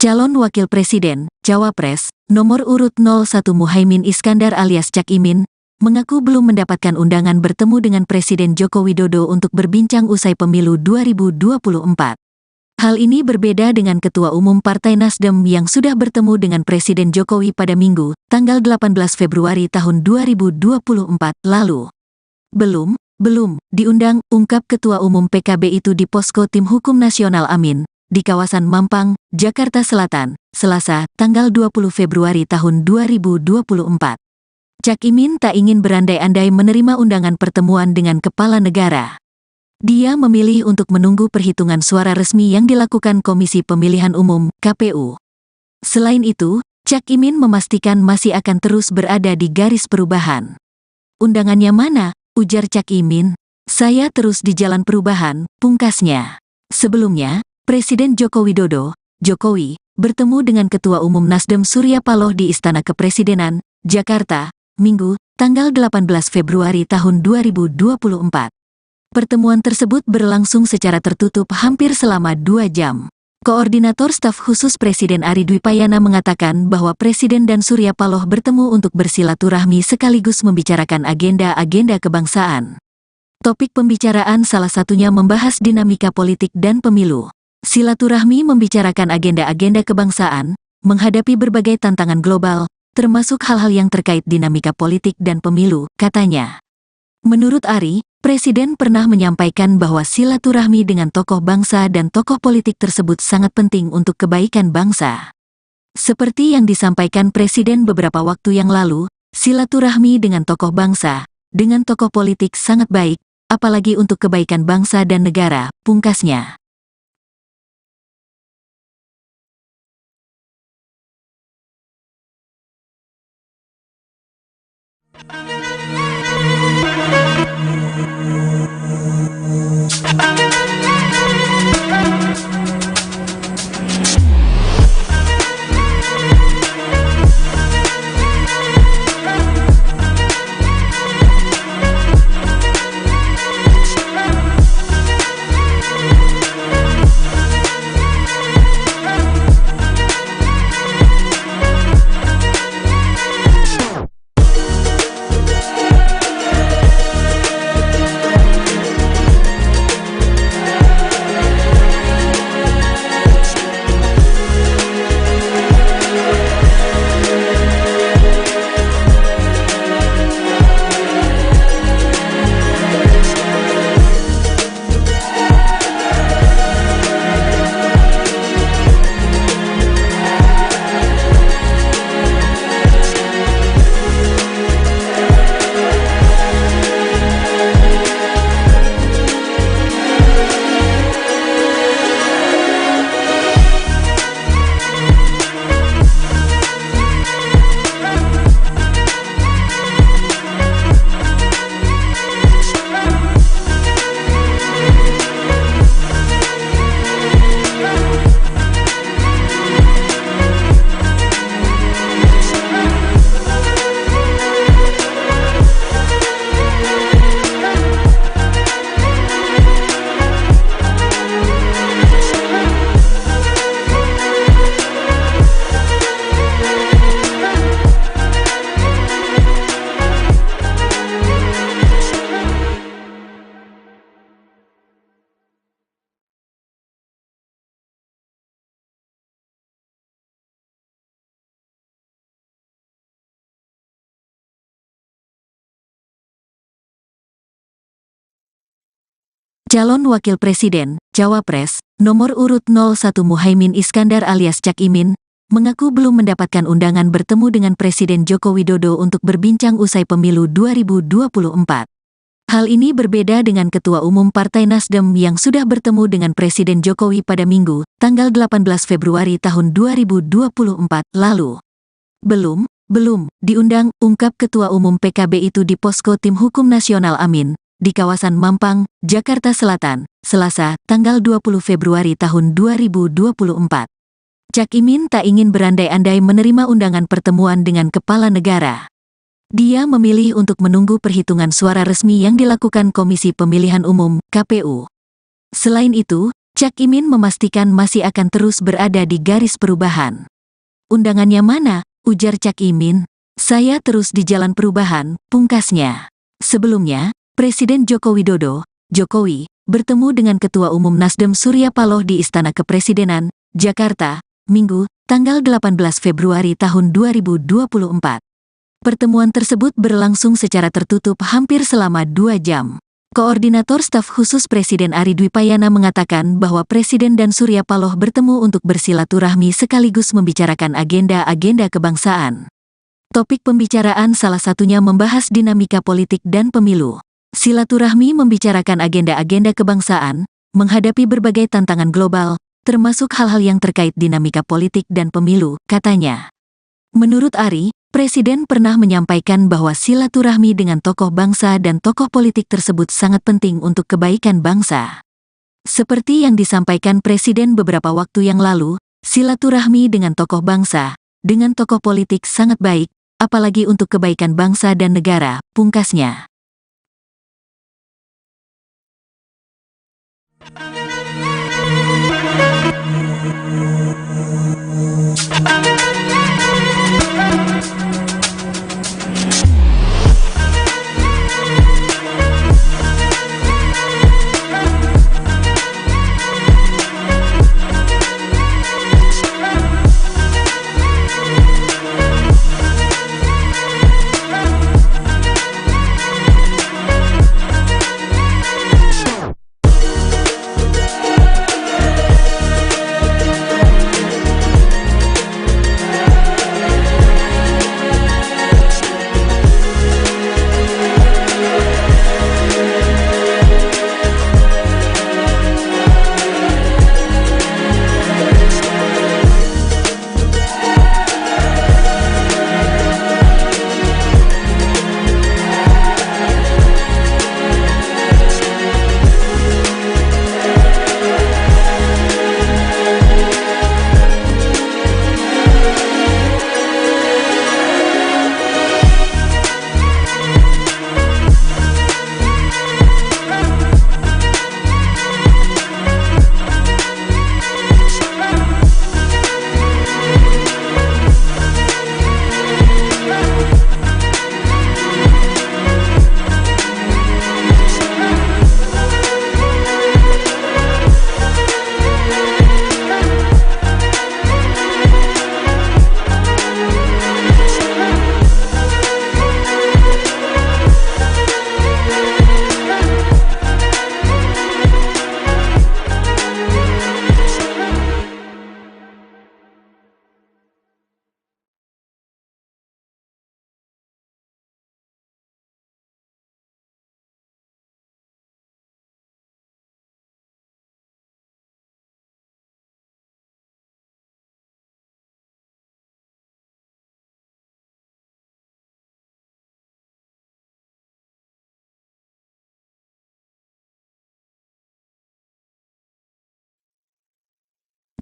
Calon Wakil Presiden, Cawapres, nomor urut 01 Muhaimin Iskandar alias Cak Imin, mengaku belum mendapatkan undangan bertemu dengan Presiden Joko Widodo untuk berbincang usai pemilu 2024. Hal ini berbeda dengan Ketua Umum Partai Nasdem yang sudah bertemu dengan Presiden Jokowi pada Minggu, tanggal 18 Februari tahun 2024 lalu. Belum diundang, ungkap Ketua Umum PKB itu di Posko Tim Hukum Nasional Amin, di kawasan Mampang, Jakarta Selatan, Selasa, tanggal 20 Februari tahun 2024. Cak Imin tak ingin berandai-andai menerima undangan pertemuan dengan kepala negara. Dia memilih untuk menunggu perhitungan suara resmi yang dilakukan Komisi Pemilihan Umum, KPU. Selain itu, Cak Imin memastikan masih akan terus berada di garis perubahan. Undangannya mana? Ujar Cak Imin. Saya terus di jalan perubahan, pungkasnya. Sebelumnya, Presiden Joko Widodo, Jokowi, bertemu dengan Ketua Umum Nasdem Surya Paloh di Istana Kepresidenan, Jakarta, Minggu, tanggal 18 Februari tahun 2024. Pertemuan tersebut berlangsung secara tertutup hampir selama 2 jam. Koordinator Staf Khusus Presiden Ari Dwipayana mengatakan bahwa Presiden dan Surya Paloh bertemu untuk bersilaturahmi sekaligus membicarakan agenda-agenda kebangsaan. Topik pembicaraan salah satunya membahas dinamika politik dan pemilu. Silaturahmi membicarakan agenda-agenda kebangsaan, menghadapi berbagai tantangan global, termasuk hal-hal yang terkait dinamika politik dan pemilu, katanya. Menurut Ari, Presiden pernah menyampaikan bahwa silaturahmi dengan tokoh bangsa dan tokoh politik tersebut sangat penting untuk kebaikan bangsa. Seperti yang disampaikan Presiden beberapa waktu yang lalu, silaturahmi dengan tokoh bangsa, dengan tokoh politik sangat baik, apalagi untuk kebaikan bangsa dan negara, pungkasnya. Calon Wakil Presiden, Cawapres, nomor urut 01 Muhaimin Iskandar alias Cak Imin, mengaku belum mendapatkan undangan bertemu dengan Presiden Joko Widodo untuk berbincang usai pemilu 2024. Hal ini berbeda dengan Ketua Umum Partai Nasdem yang sudah bertemu dengan Presiden Jokowi pada Minggu, tanggal 18 Februari tahun 2024 lalu. Belum diundang, ungkap Ketua Umum PKB itu di Posko Tim Hukum Nasional Amin, di kawasan Mampang, Jakarta Selatan, Selasa, tanggal 20 Februari tahun 2024. Cak Imin tak ingin berandai-andai menerima undangan pertemuan dengan kepala negara. Dia memilih untuk menunggu perhitungan suara resmi yang dilakukan Komisi Pemilihan Umum, KPU. Selain itu, Cak Imin memastikan masih akan terus berada di garis perubahan. Undangannya mana? Ujar Cak Imin. Saya terus di jalan perubahan, pungkasnya. Sebelumnya, Presiden Joko Widodo, Jokowi, bertemu dengan Ketua Umum Nasdem Surya Paloh di Istana Kepresidenan, Jakarta, Minggu, tanggal 18 Februari tahun 2024. Pertemuan tersebut berlangsung secara tertutup hampir selama 2 jam. Koordinator Staf Khusus Presiden Ari Dwipayana mengatakan bahwa Presiden dan Surya Paloh bertemu untuk bersilaturahmi sekaligus membicarakan agenda-agenda kebangsaan. Topik pembicaraan salah satunya membahas dinamika politik dan pemilu. Silaturahmi membicarakan agenda-agenda kebangsaan, menghadapi berbagai tantangan global, termasuk hal-hal yang terkait dinamika politik dan pemilu, katanya. Menurut Ari, Presiden pernah menyampaikan bahwa silaturahmi dengan tokoh bangsa dan tokoh politik tersebut sangat penting untuk kebaikan bangsa. Seperti yang disampaikan Presiden beberapa waktu yang lalu, silaturahmi dengan tokoh bangsa, dengan tokoh politik sangat baik, apalagi untuk kebaikan bangsa dan negara, pungkasnya.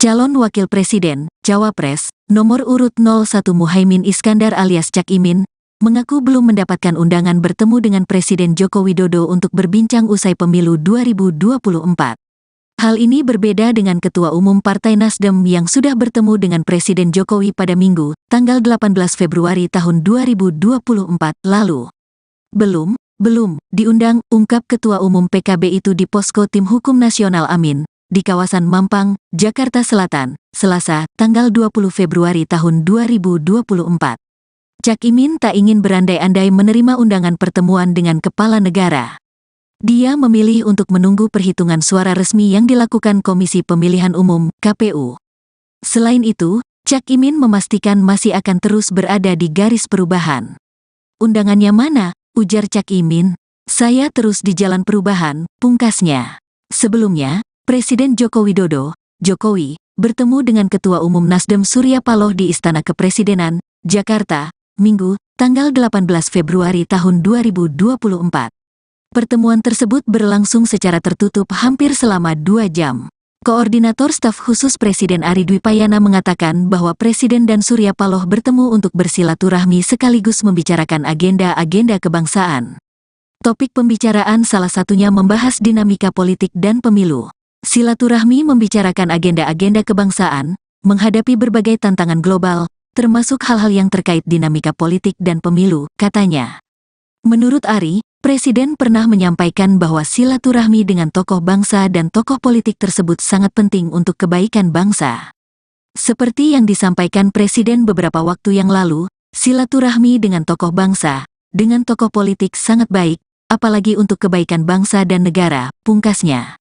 Calon Wakil Presiden, Cawapres, nomor urut 01 Muhaimin Iskandar alias Cak Imin, mengaku belum mendapatkan undangan bertemu dengan Presiden Joko Widodo untuk berbincang usai pemilu 2024. Hal ini berbeda dengan Ketua Umum Partai Nasdem yang sudah bertemu dengan Presiden Jokowi pada Minggu, tanggal 18 Februari tahun 2024 lalu. Belum diundang, ungkap Ketua Umum PKB itu di Posko Tim Hukum Nasional Amin, di kawasan Mampang, Jakarta Selatan, Selasa, tanggal 20 Februari tahun 2024. Cak Imin tak ingin berandai-andai menerima undangan pertemuan dengan kepala negara. Dia memilih untuk menunggu perhitungan suara resmi yang dilakukan Komisi Pemilihan Umum, KPU. Selain itu, Cak Imin memastikan masih akan terus berada di garis perubahan. Undangannya mana? Ujar Cak Imin. Saya terus di jalan perubahan, pungkasnya. Sebelumnya, Presiden Joko Widodo, Jokowi, bertemu dengan Ketua Umum Nasdem Surya Paloh di Istana Kepresidenan, Jakarta, Minggu, tanggal 18 Februari tahun 2024. Pertemuan tersebut berlangsung secara tertutup hampir selama 2 jam. Koordinator Staf Khusus Presiden Ari Dwipayana mengatakan bahwa Presiden dan Surya Paloh bertemu untuk bersilaturahmi sekaligus membicarakan agenda-agenda kebangsaan. Topik pembicaraan salah satunya membahas dinamika politik dan pemilu. Silaturahmi membicarakan agenda-agenda kebangsaan, menghadapi berbagai tantangan global, termasuk hal-hal yang terkait dinamika politik dan pemilu, katanya. Menurut Ari, Presiden pernah menyampaikan bahwa silaturahmi dengan tokoh bangsa dan tokoh politik tersebut sangat penting untuk kebaikan bangsa. Seperti yang disampaikan Presiden beberapa waktu yang lalu, silaturahmi dengan tokoh bangsa, dengan tokoh politik sangat baik, apalagi untuk kebaikan bangsa dan negara, pungkasnya.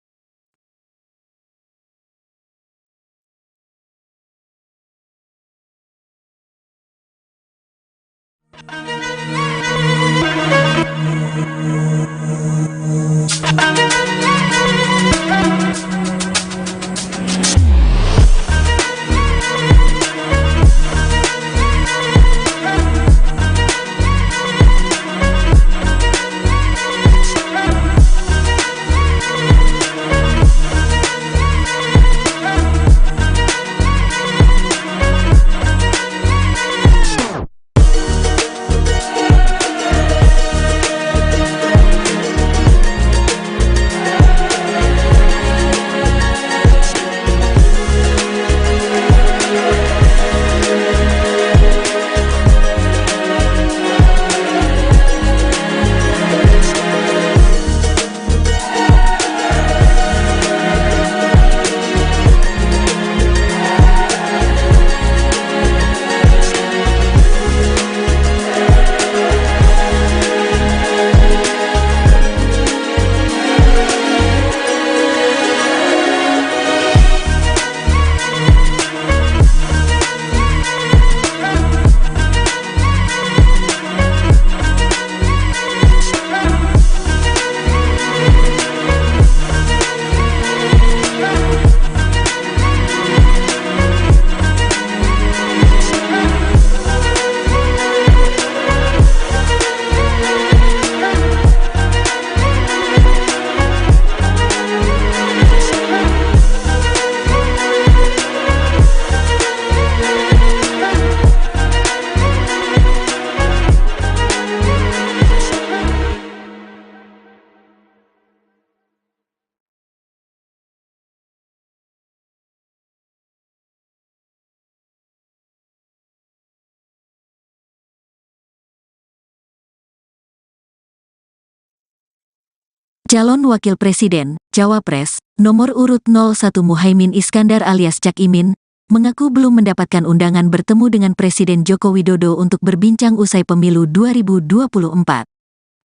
Calon Wakil Presiden, Cawapres, nomor urut 01 Muhaimin Iskandar alias Cak Imin, mengaku belum mendapatkan undangan bertemu dengan Presiden Joko Widodo untuk berbincang usai pemilu 2024.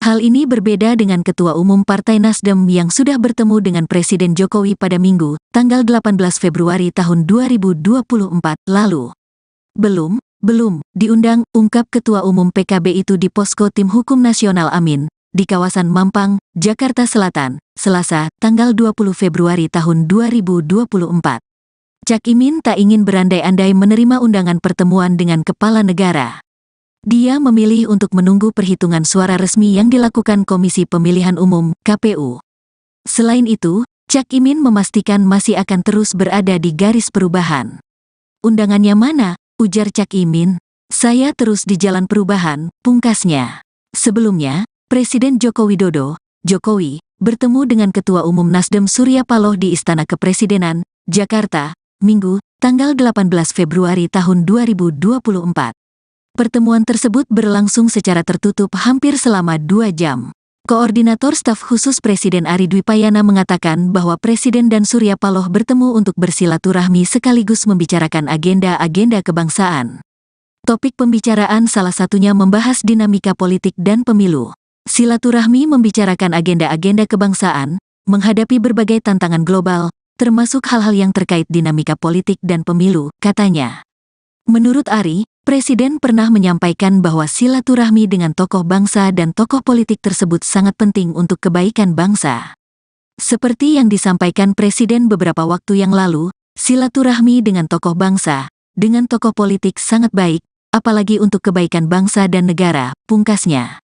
Hal ini berbeda dengan Ketua Umum Partai Nasdem yang sudah bertemu dengan Presiden Jokowi pada Minggu, tanggal 18 Februari tahun 2024 lalu. Belum diundang, ungkap Ketua Umum PKB itu di Posko Tim Hukum Nasional Amin, di kawasan Mampang, Jakarta Selatan, Selasa, tanggal 20 Februari tahun 2024. Cak Imin tak ingin berandai-andai menerima undangan pertemuan dengan kepala negara. Dia memilih untuk menunggu perhitungan suara resmi yang dilakukan Komisi Pemilihan Umum, KPU. Selain itu, Cak Imin memastikan masih akan terus berada di garis perubahan. Undangannya mana? Ujar Cak Imin. Saya terus di jalan perubahan, pungkasnya. Sebelumnya, Presiden Joko Widodo, Jokowi, bertemu dengan Ketua Umum Nasdem Surya Paloh di Istana Kepresidenan, Jakarta, Minggu, tanggal 18 Februari tahun 2024. Pertemuan tersebut berlangsung secara tertutup hampir selama 2 jam. Koordinator Staf Khusus Presiden Ari Dwipayana mengatakan bahwa Presiden dan Surya Paloh bertemu untuk bersilaturahmi sekaligus membicarakan agenda-agenda kebangsaan. Topik pembicaraan salah satunya membahas dinamika politik dan pemilu. Silaturahmi membicarakan agenda-agenda kebangsaan, menghadapi berbagai tantangan global, termasuk hal-hal yang terkait dinamika politik dan pemilu, katanya. Menurut Ari, Presiden pernah menyampaikan bahwa silaturahmi dengan tokoh bangsa dan tokoh politik tersebut sangat penting untuk kebaikan bangsa. Seperti yang disampaikan Presiden beberapa waktu yang lalu, silaturahmi dengan tokoh bangsa, dengan tokoh politik sangat baik, apalagi untuk kebaikan bangsa dan negara, pungkasnya.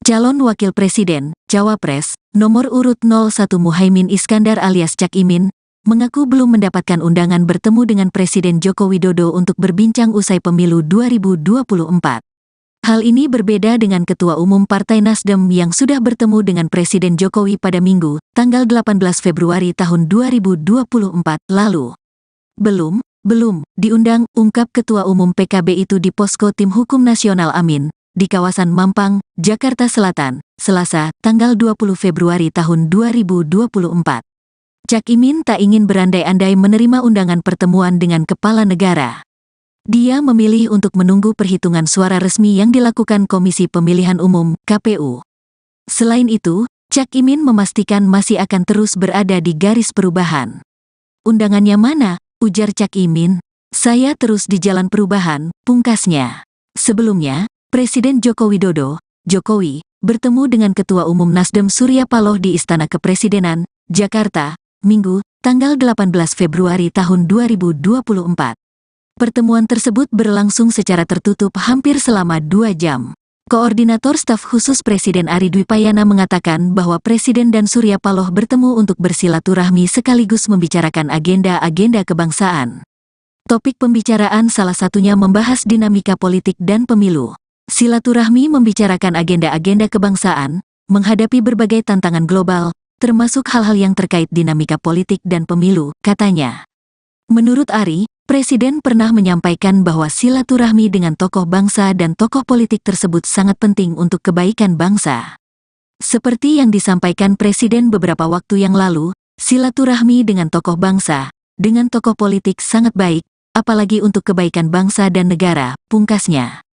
Calon Wakil Presiden, Cawapres, nomor urut 01 Muhaimin Iskandar alias Cak Imin, mengaku belum mendapatkan undangan bertemu dengan Presiden Joko Widodo untuk berbincang usai pemilu 2024. Hal ini berbeda dengan Ketua Umum Partai Nasdem yang sudah bertemu dengan Presiden Jokowi pada Minggu, tanggal 18 Februari tahun 2024 lalu. Belum diundang, ungkap Ketua Umum PKB itu di Posko Tim Hukum Nasional Amin, di kawasan Mampang, Jakarta Selatan, Selasa, tanggal 20 Februari tahun 2024. Cak Imin tak ingin berandai-andai menerima undangan pertemuan dengan kepala negara. Dia memilih untuk menunggu perhitungan suara resmi yang dilakukan Komisi Pemilihan Umum, KPU. Selain itu, Cak Imin memastikan masih akan terus berada di garis perubahan. Undangannya mana? Ujar Cak Imin. Saya terus di jalan perubahan, pungkasnya. Sebelumnya, Presiden Joko Widodo, Jokowi, bertemu dengan Ketua Umum Nasdem Surya Paloh di Istana Kepresidenan, Jakarta, Minggu, tanggal 18 Februari tahun 2024. Pertemuan tersebut berlangsung secara tertutup hampir selama 2 jam. Koordinator Staf Khusus Presiden Ari Dwipayana mengatakan bahwa Presiden dan Surya Paloh bertemu untuk bersilaturahmi sekaligus membicarakan agenda-agenda kebangsaan. Topik pembicaraan salah satunya membahas dinamika politik dan pemilu. silaturahmi membicarakan agenda-agenda kebangsaan, menghadapi berbagai tantangan global, termasuk hal-hal yang terkait dinamika politik dan pemilu, katanya. Menurut Ari, Presiden pernah menyampaikan bahwa silaturahmi dengan tokoh bangsa dan tokoh politik tersebut sangat penting untuk kebaikan bangsa. Seperti yang disampaikan Presiden beberapa waktu yang lalu, silaturahmi dengan tokoh bangsa, dengan tokoh politik sangat baik, apalagi untuk kebaikan bangsa dan negara, pungkasnya.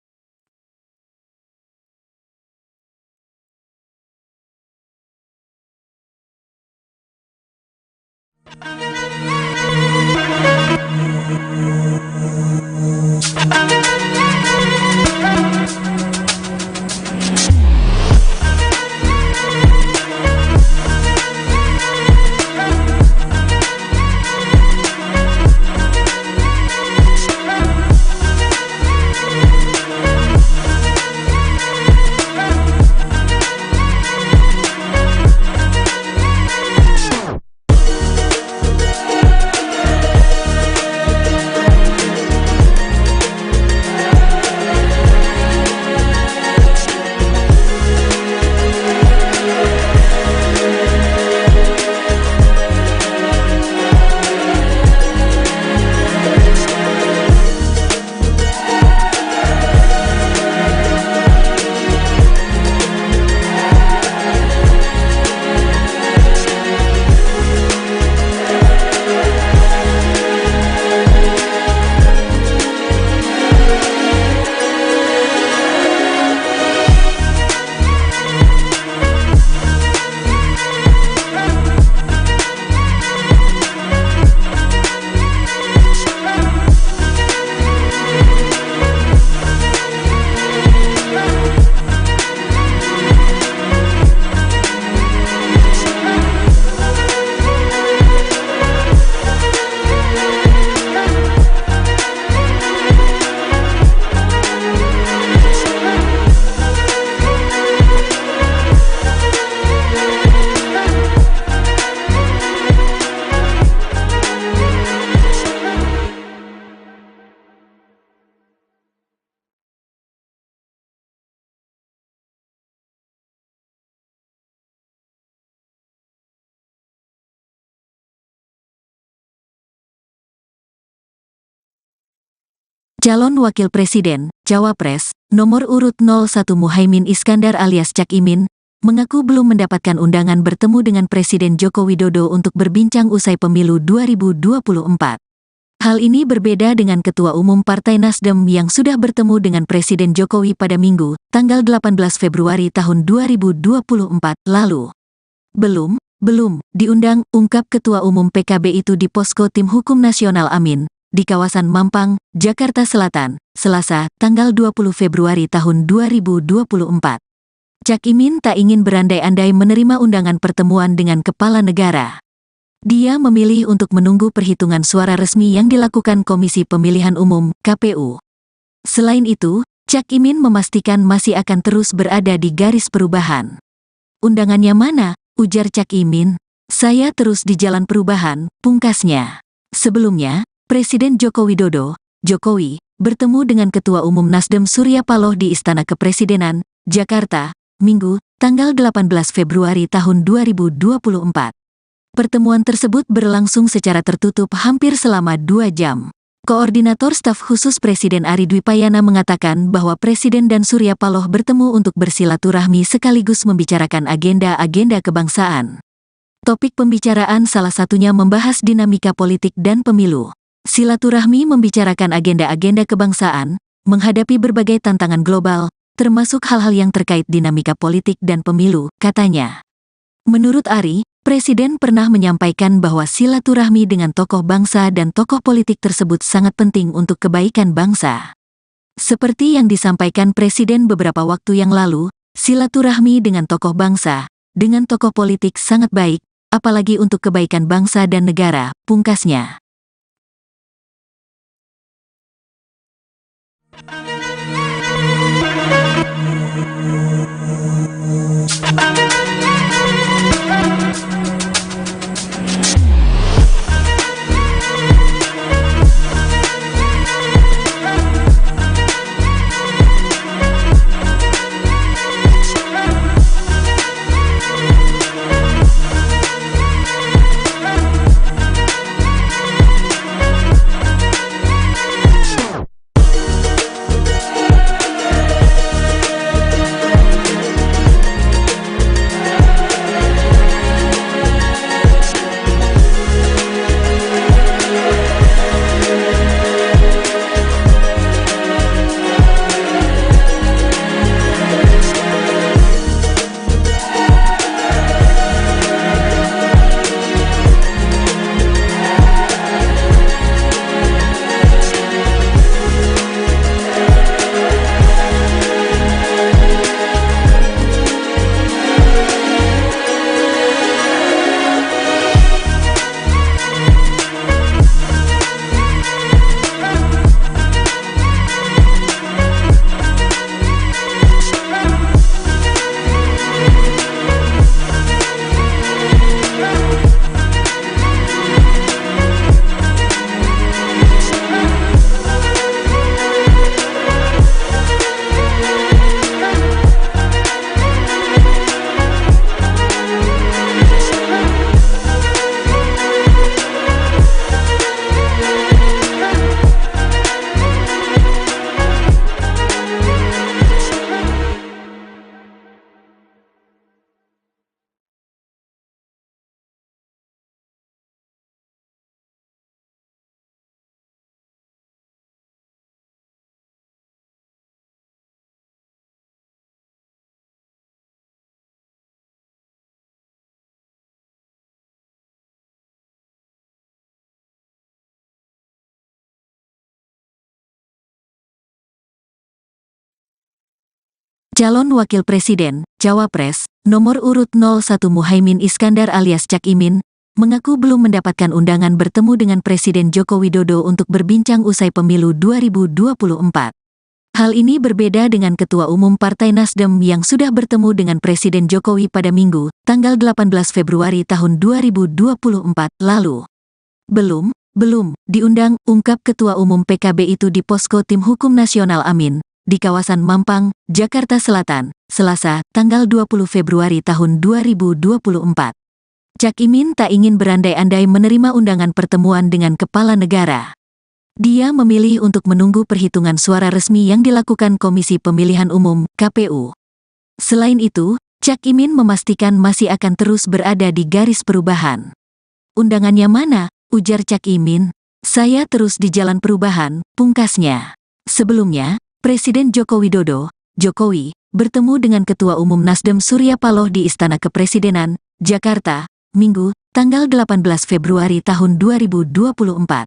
Calon Wakil Presiden, Cawapres, nomor urut 01 Muhaimin Iskandar alias Cak Imin, mengaku belum mendapatkan undangan bertemu dengan Presiden Joko Widodo untuk berbincang usai pemilu 2024. Hal ini berbeda dengan Ketua Umum Partai Nasdem yang sudah bertemu dengan Presiden Jokowi pada Minggu, tanggal 18 Februari tahun 2024 lalu. Belum diundang, ungkap Ketua Umum PKB itu di Posko Tim Hukum Nasional Amin, di kawasan Mampang, Jakarta Selatan, Selasa, tanggal 20 Februari tahun 2024. Cak Imin tak ingin berandai-andai menerima undangan pertemuan dengan kepala negara. Dia memilih untuk menunggu perhitungan suara resmi yang dilakukan Komisi Pemilihan Umum, KPU. Selain itu, Cak Imin memastikan masih akan terus berada di garis perubahan. Undangannya mana? Ujar Cak Imin. Saya terus di jalan perubahan, pungkasnya. Sebelumnya, Presiden Joko Widodo, Jokowi, bertemu dengan Ketua Umum Nasdem Surya Paloh di Istana Kepresidenan, Jakarta, Minggu, tanggal 18 Februari tahun 2024. Pertemuan tersebut berlangsung secara tertutup hampir selama 2 jam. Koordinator Staf Khusus Presiden Ari Dwipayana mengatakan bahwa Presiden dan Surya Paloh bertemu untuk bersilaturahmi sekaligus membicarakan agenda-agenda kebangsaan. Topik pembicaraan salah satunya membahas dinamika politik dan pemilu. Silaturahmi membicarakan agenda-agenda kebangsaan, menghadapi berbagai tantangan global, termasuk hal-hal yang terkait dinamika politik dan pemilu, katanya. Menurut Ari, Presiden pernah menyampaikan bahwa silaturahmi dengan tokoh bangsa dan tokoh politik tersebut sangat penting untuk kebaikan bangsa. Seperti yang disampaikan Presiden beberapa waktu yang lalu, silaturahmi dengan tokoh bangsa, dengan tokoh politik sangat baik, apalagi untuk kebaikan bangsa dan negara, pungkasnya. Calon Wakil Presiden, Cawapres, nomor urut 01 Muhaimin Iskandar alias Cak Imin, mengaku belum mendapatkan undangan bertemu dengan Presiden Joko Widodo untuk berbincang usai pemilu 2024. Hal ini berbeda dengan Ketua Umum Partai Nasdem yang sudah bertemu dengan Presiden Jokowi pada Minggu, tanggal 18 Februari tahun 2024 lalu. Belum diundang, ungkap Ketua Umum PKB itu di Posko Tim Hukum Nasional Amin, di kawasan Mampang, Jakarta Selatan, Selasa, tanggal 20 Februari tahun 2024. Cak Imin tak ingin berandai-andai menerima undangan pertemuan dengan kepala negara. Dia memilih untuk menunggu perhitungan suara resmi yang dilakukan Komisi Pemilihan Umum, KPU. Selain itu, Cak Imin memastikan masih akan terus berada di garis perubahan. Undangannya mana? Ujar Cak Imin. Saya terus di jalan perubahan, pungkasnya. Sebelumnya, Presiden Joko Widodo, Jokowi, bertemu dengan Ketua Umum Nasdem Surya Paloh di Istana Kepresidenan, Jakarta, Minggu, tanggal 18 Februari tahun 2024.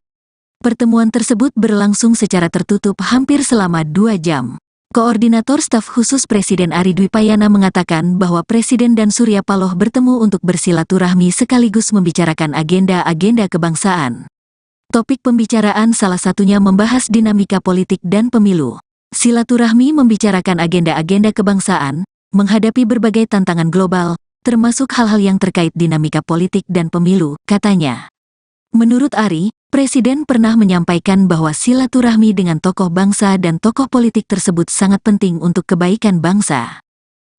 Pertemuan tersebut berlangsung secara tertutup hampir selama 2 jam. Koordinator Staf Khusus Presiden Ari Dwipayana mengatakan bahwa Presiden dan Surya Paloh bertemu untuk bersilaturahmi sekaligus membicarakan agenda-agenda kebangsaan. Topik pembicaraan salah satunya membahas dinamika politik dan pemilu. Silaturahmi membicarakan agenda-agenda kebangsaan, menghadapi berbagai tantangan global, termasuk hal-hal yang terkait dinamika politik dan pemilu, katanya. Menurut Ari, Presiden pernah menyampaikan bahwa silaturahmi dengan tokoh bangsa dan tokoh politik tersebut sangat penting untuk kebaikan bangsa.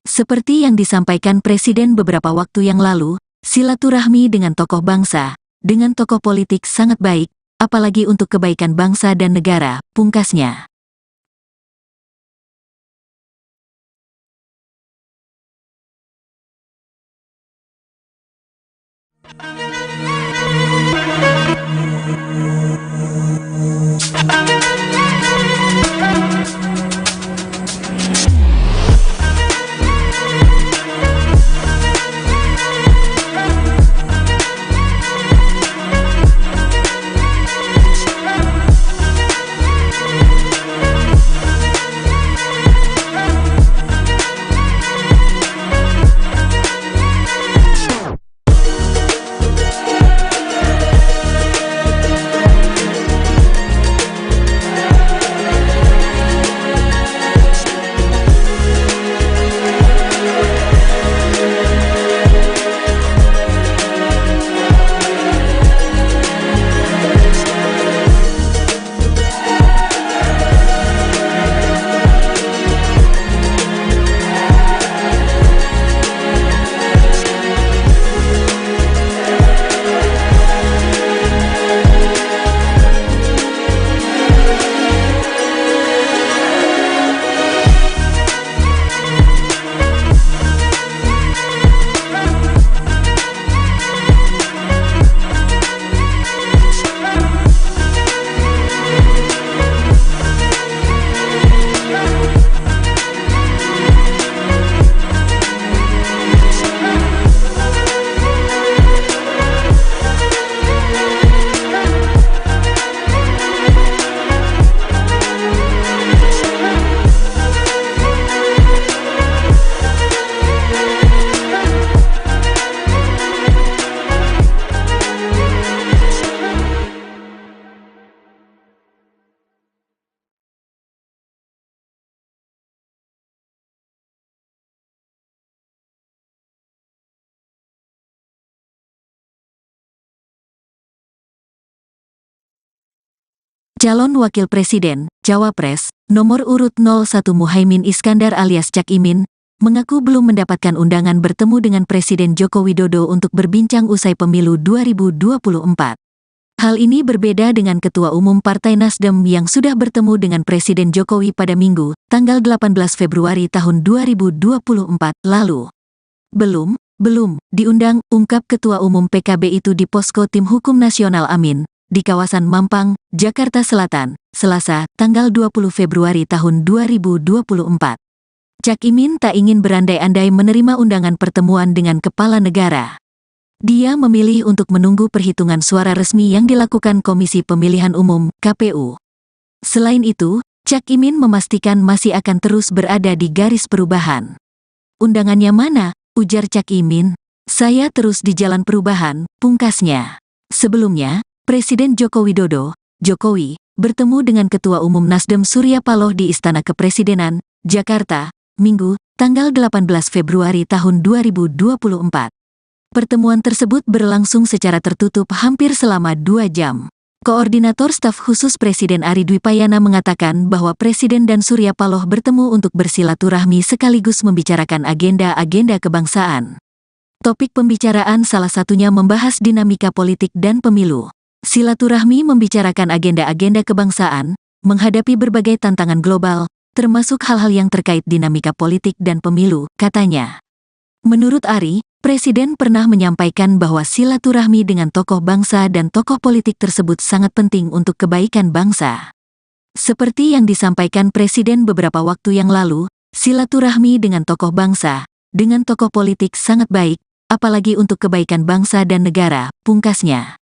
Seperti yang disampaikan Presiden beberapa waktu yang lalu, silaturahmi dengan tokoh bangsa, dengan tokoh politik sangat baik, apalagi untuk kebaikan bangsa dan negara, pungkasnya. Calon Wakil Presiden, Cawapres, nomor urut 01 Muhaimin Iskandar alias Cak Imin, mengaku belum mendapatkan undangan bertemu dengan Presiden Joko Widodo untuk berbincang usai pemilu 2024. Hal ini berbeda dengan Ketua Umum Partai Nasdem yang sudah bertemu dengan Presiden Jokowi pada Minggu, tanggal 18 Februari tahun 2024 lalu. Belum diundang, ungkap Ketua Umum PKB itu di Posko Tim Hukum Nasional Amin, di kawasan Mampang, Jakarta Selatan, Selasa, tanggal 20 Februari tahun 2024. Cak Imin tak ingin berandai-andai menerima undangan pertemuan dengan kepala negara. Dia memilih untuk menunggu perhitungan suara resmi yang dilakukan Komisi Pemilihan Umum, KPU. Selain itu, Cak Imin memastikan masih akan terus berada di garis perubahan. Undangannya mana? Ujar Cak Imin. Saya terus di jalan perubahan, pungkasnya. Sebelumnya, Presiden Joko Widodo, Jokowi, bertemu dengan Ketua Umum Nasdem Surya Paloh di Istana Kepresidenan, Jakarta, Minggu, tanggal 18 Februari tahun 2024. Pertemuan tersebut berlangsung secara tertutup hampir selama 2 jam. Koordinator Staf Khusus Presiden Ari Dwipayana mengatakan bahwa Presiden dan Surya Paloh bertemu untuk bersilaturahmi sekaligus membicarakan agenda-agenda kebangsaan. Topik pembicaraan salah satunya membahas dinamika politik dan pemilu. Silaturahmi membicarakan agenda-agenda kebangsaan, menghadapi berbagai tantangan global, termasuk hal-hal yang terkait dinamika politik dan pemilu, katanya. Menurut Ari, Presiden pernah menyampaikan bahwa silaturahmi dengan tokoh bangsa dan tokoh politik tersebut sangat penting untuk kebaikan bangsa. Seperti yang disampaikan Presiden beberapa waktu yang lalu, silaturahmi dengan tokoh bangsa, dengan tokoh politik sangat baik, apalagi untuk kebaikan bangsa dan negara, pungkasnya.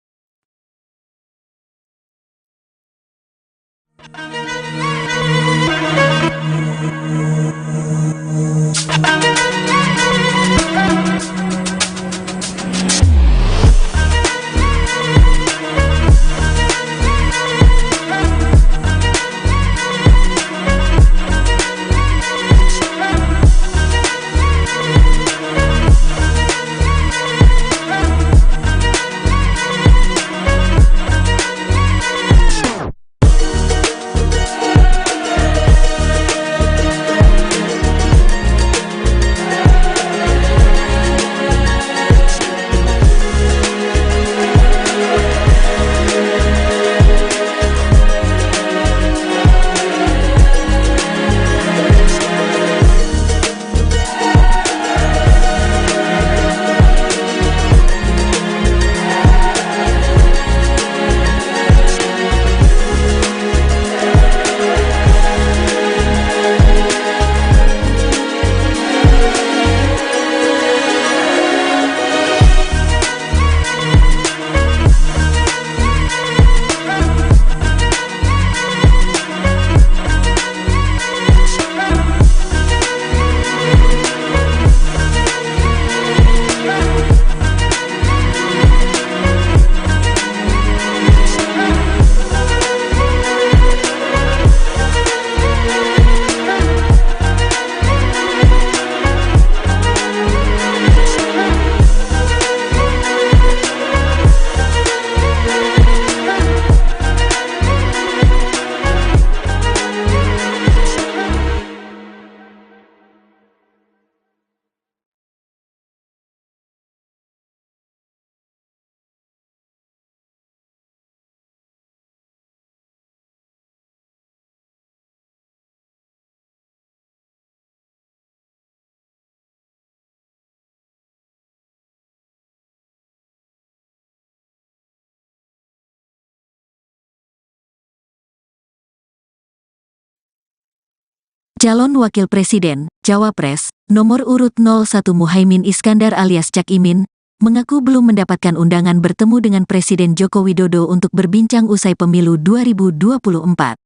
Calon Wakil Presiden, Cawapres, nomor urut 01 Muhaimin Iskandar alias Cak Imin, mengaku belum mendapatkan undangan bertemu dengan Presiden Joko Widodo untuk berbincang usai pemilu 2024.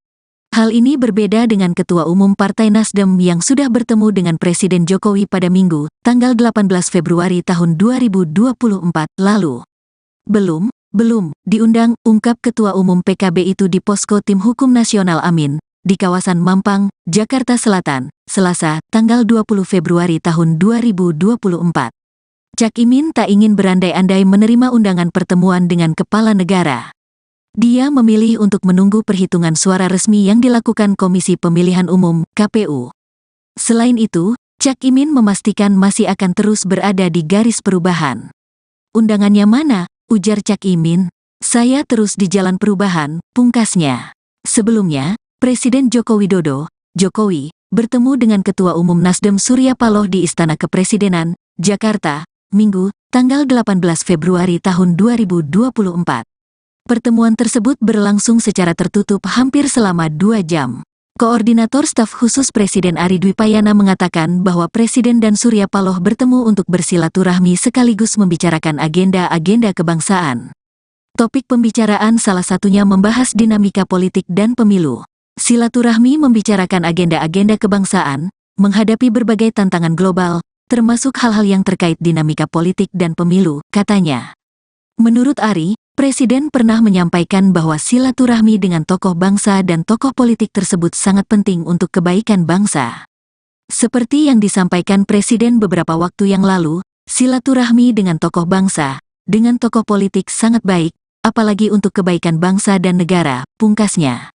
Hal ini berbeda dengan Ketua Umum Partai Nasdem yang sudah bertemu dengan Presiden Jokowi pada Minggu, tanggal 18 Februari tahun 2024 lalu. Belum diundang, ungkap Ketua Umum PKB itu di Posko Tim Hukum Nasional Amin, di kawasan Mampang, Jakarta Selatan, Selasa, tanggal 20 Februari tahun 2024. Cak Imin tak ingin berandai-andai menerima undangan pertemuan dengan kepala negara. Dia memilih untuk menunggu perhitungan suara resmi yang dilakukan Komisi Pemilihan Umum, KPU. Selain itu, Cak Imin memastikan masih akan terus berada di garis perubahan. Undangannya mana? Ujar Cak Imin. Saya terus di jalan perubahan, pungkasnya. Sebelumnya, Presiden Joko Widodo, Jokowi, bertemu dengan Ketua Umum Nasdem Surya Paloh di Istana Kepresidenan, Jakarta, Minggu, tanggal 18 Februari tahun 2024. Pertemuan tersebut berlangsung secara tertutup hampir selama 2 jam. Koordinator Staf Khusus Presiden Ari Dwipayana mengatakan bahwa Presiden dan Surya Paloh bertemu untuk bersilaturahmi sekaligus membicarakan agenda-agenda kebangsaan. Topik pembicaraan salah satunya membahas dinamika politik dan pemilu. Silaturahmi membicarakan agenda-agenda kebangsaan, menghadapi berbagai tantangan global, termasuk hal-hal yang terkait dinamika politik dan pemilu, katanya. Menurut Ari, Presiden pernah menyampaikan bahwa silaturahmi dengan tokoh bangsa dan tokoh politik tersebut sangat penting untuk kebaikan bangsa. Seperti yang disampaikan Presiden beberapa waktu yang lalu, silaturahmi dengan tokoh bangsa, dengan tokoh politik sangat baik, apalagi untuk kebaikan bangsa dan negara, pungkasnya.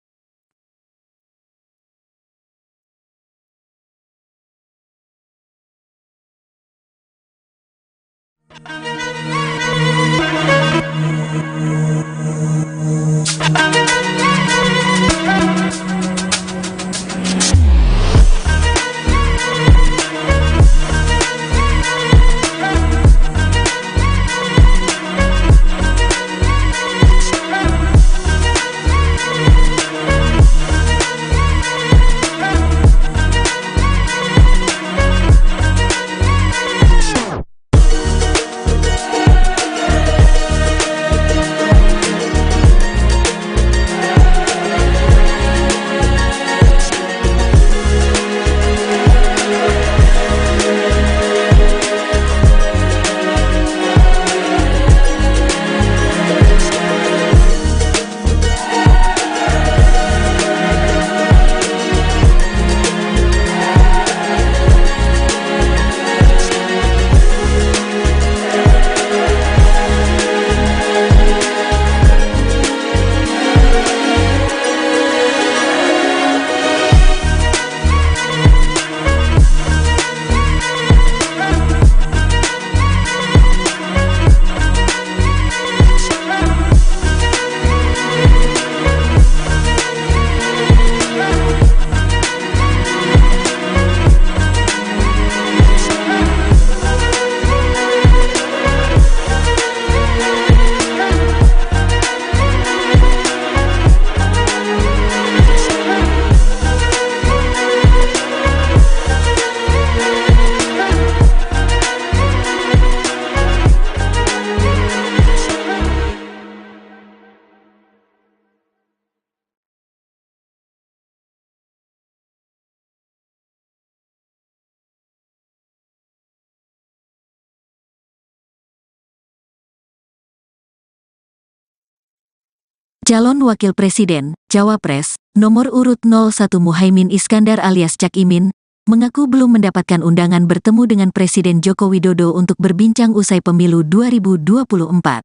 Calon Wakil Presiden, Cawapres, nomor urut 01 Muhaimin Iskandar alias Cak Imin, mengaku belum mendapatkan undangan bertemu dengan Presiden Joko Widodo untuk berbincang usai pemilu 2024.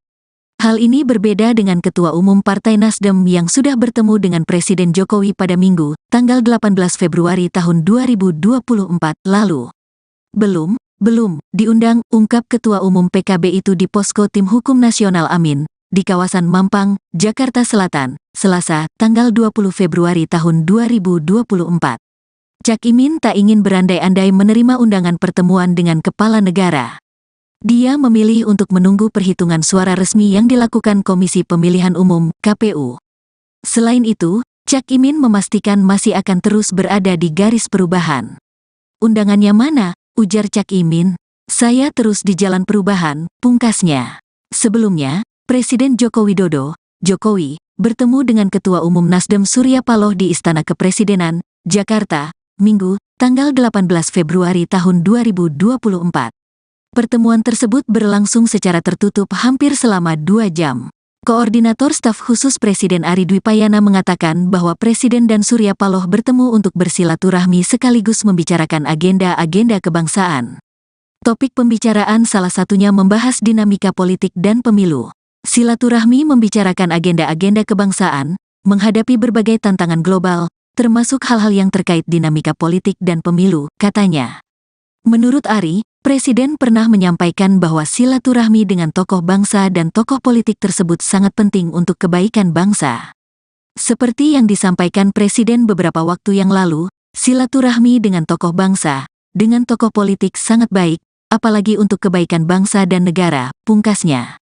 Hal ini berbeda dengan Ketua Umum Partai Nasdem yang sudah bertemu dengan Presiden Jokowi pada Minggu, tanggal 18 Februari tahun 2024 lalu. Belum diundang, ungkap Ketua Umum PKB itu di Posko Tim Hukum Nasional Amin, di kawasan Mampang, Jakarta Selatan, Selasa, tanggal 20 Februari tahun 2024. Cak Imin tak ingin berandai-andai menerima undangan pertemuan dengan kepala negara. Dia memilih untuk menunggu perhitungan suara resmi yang dilakukan Komisi Pemilihan Umum, KPU. Selain itu, Cak Imin memastikan masih akan terus berada di garis perubahan. Undangannya mana? Ujar Cak Imin. Saya terus di jalan perubahan, pungkasnya. Sebelumnya, Presiden Joko Widodo, Jokowi, bertemu dengan Ketua Umum Nasdem Surya Paloh di Istana Kepresidenan, Jakarta, Minggu, tanggal 18 Februari tahun 2024. Pertemuan tersebut berlangsung secara tertutup hampir selama 2 jam. Koordinator Staf Khusus Presiden Ari Dwipayana mengatakan bahwa Presiden dan Surya Paloh bertemu untuk bersilaturahmi sekaligus membicarakan agenda-agenda kebangsaan. Topik pembicaraan salah satunya membahas dinamika politik dan pemilu. Silaturahmi membicarakan agenda-agenda kebangsaan, menghadapi berbagai tantangan global, termasuk hal-hal yang terkait dinamika politik dan pemilu, katanya. Menurut Ari, Presiden pernah menyampaikan bahwa silaturahmi dengan tokoh bangsa dan tokoh politik tersebut sangat penting untuk kebaikan bangsa. Seperti yang disampaikan Presiden beberapa waktu yang lalu, silaturahmi dengan tokoh bangsa, dengan tokoh politik sangat baik, apalagi untuk kebaikan bangsa dan negara, pungkasnya.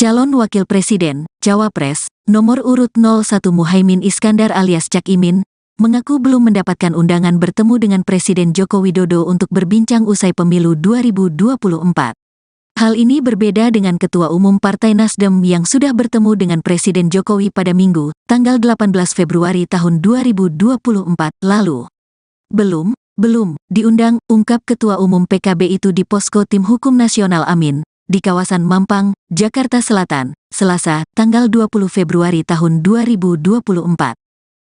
Calon Wakil Presiden, Cawapres, nomor urut 01 Muhaimin Iskandar alias Cak Imin, mengaku belum mendapatkan undangan bertemu dengan Presiden Joko Widodo untuk berbincang usai pemilu 2024. Hal ini berbeda dengan Ketua Umum Partai Nasdem yang sudah bertemu dengan Presiden Jokowi pada Minggu, tanggal 18 Februari tahun 2024 lalu. Belum diundang, ungkap Ketua Umum PKB itu di Posko Tim Hukum Nasional Amin, di kawasan Mampang, Jakarta Selatan, Selasa, tanggal 20 Februari tahun 2024.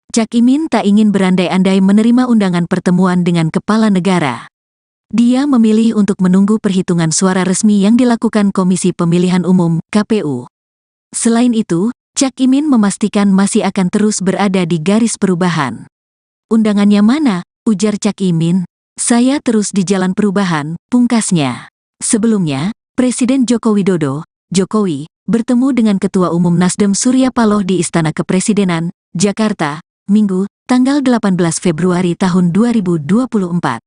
Cak Imin tak ingin berandai-andai menerima undangan pertemuan dengan kepala negara. Dia memilih untuk menunggu perhitungan suara resmi yang dilakukan Komisi Pemilihan Umum, KPU. Selain itu, Cak Imin memastikan masih akan terus berada di garis perubahan. Undangannya mana? Ujar Cak Imin. Saya terus di jalan perubahan, pungkasnya. Sebelumnya, Presiden Joko Widodo, Jokowi, bertemu dengan Ketua Umum Nasdem Surya Paloh di Istana Kepresidenan, Jakarta, Minggu, tanggal 18 Februari tahun 2024.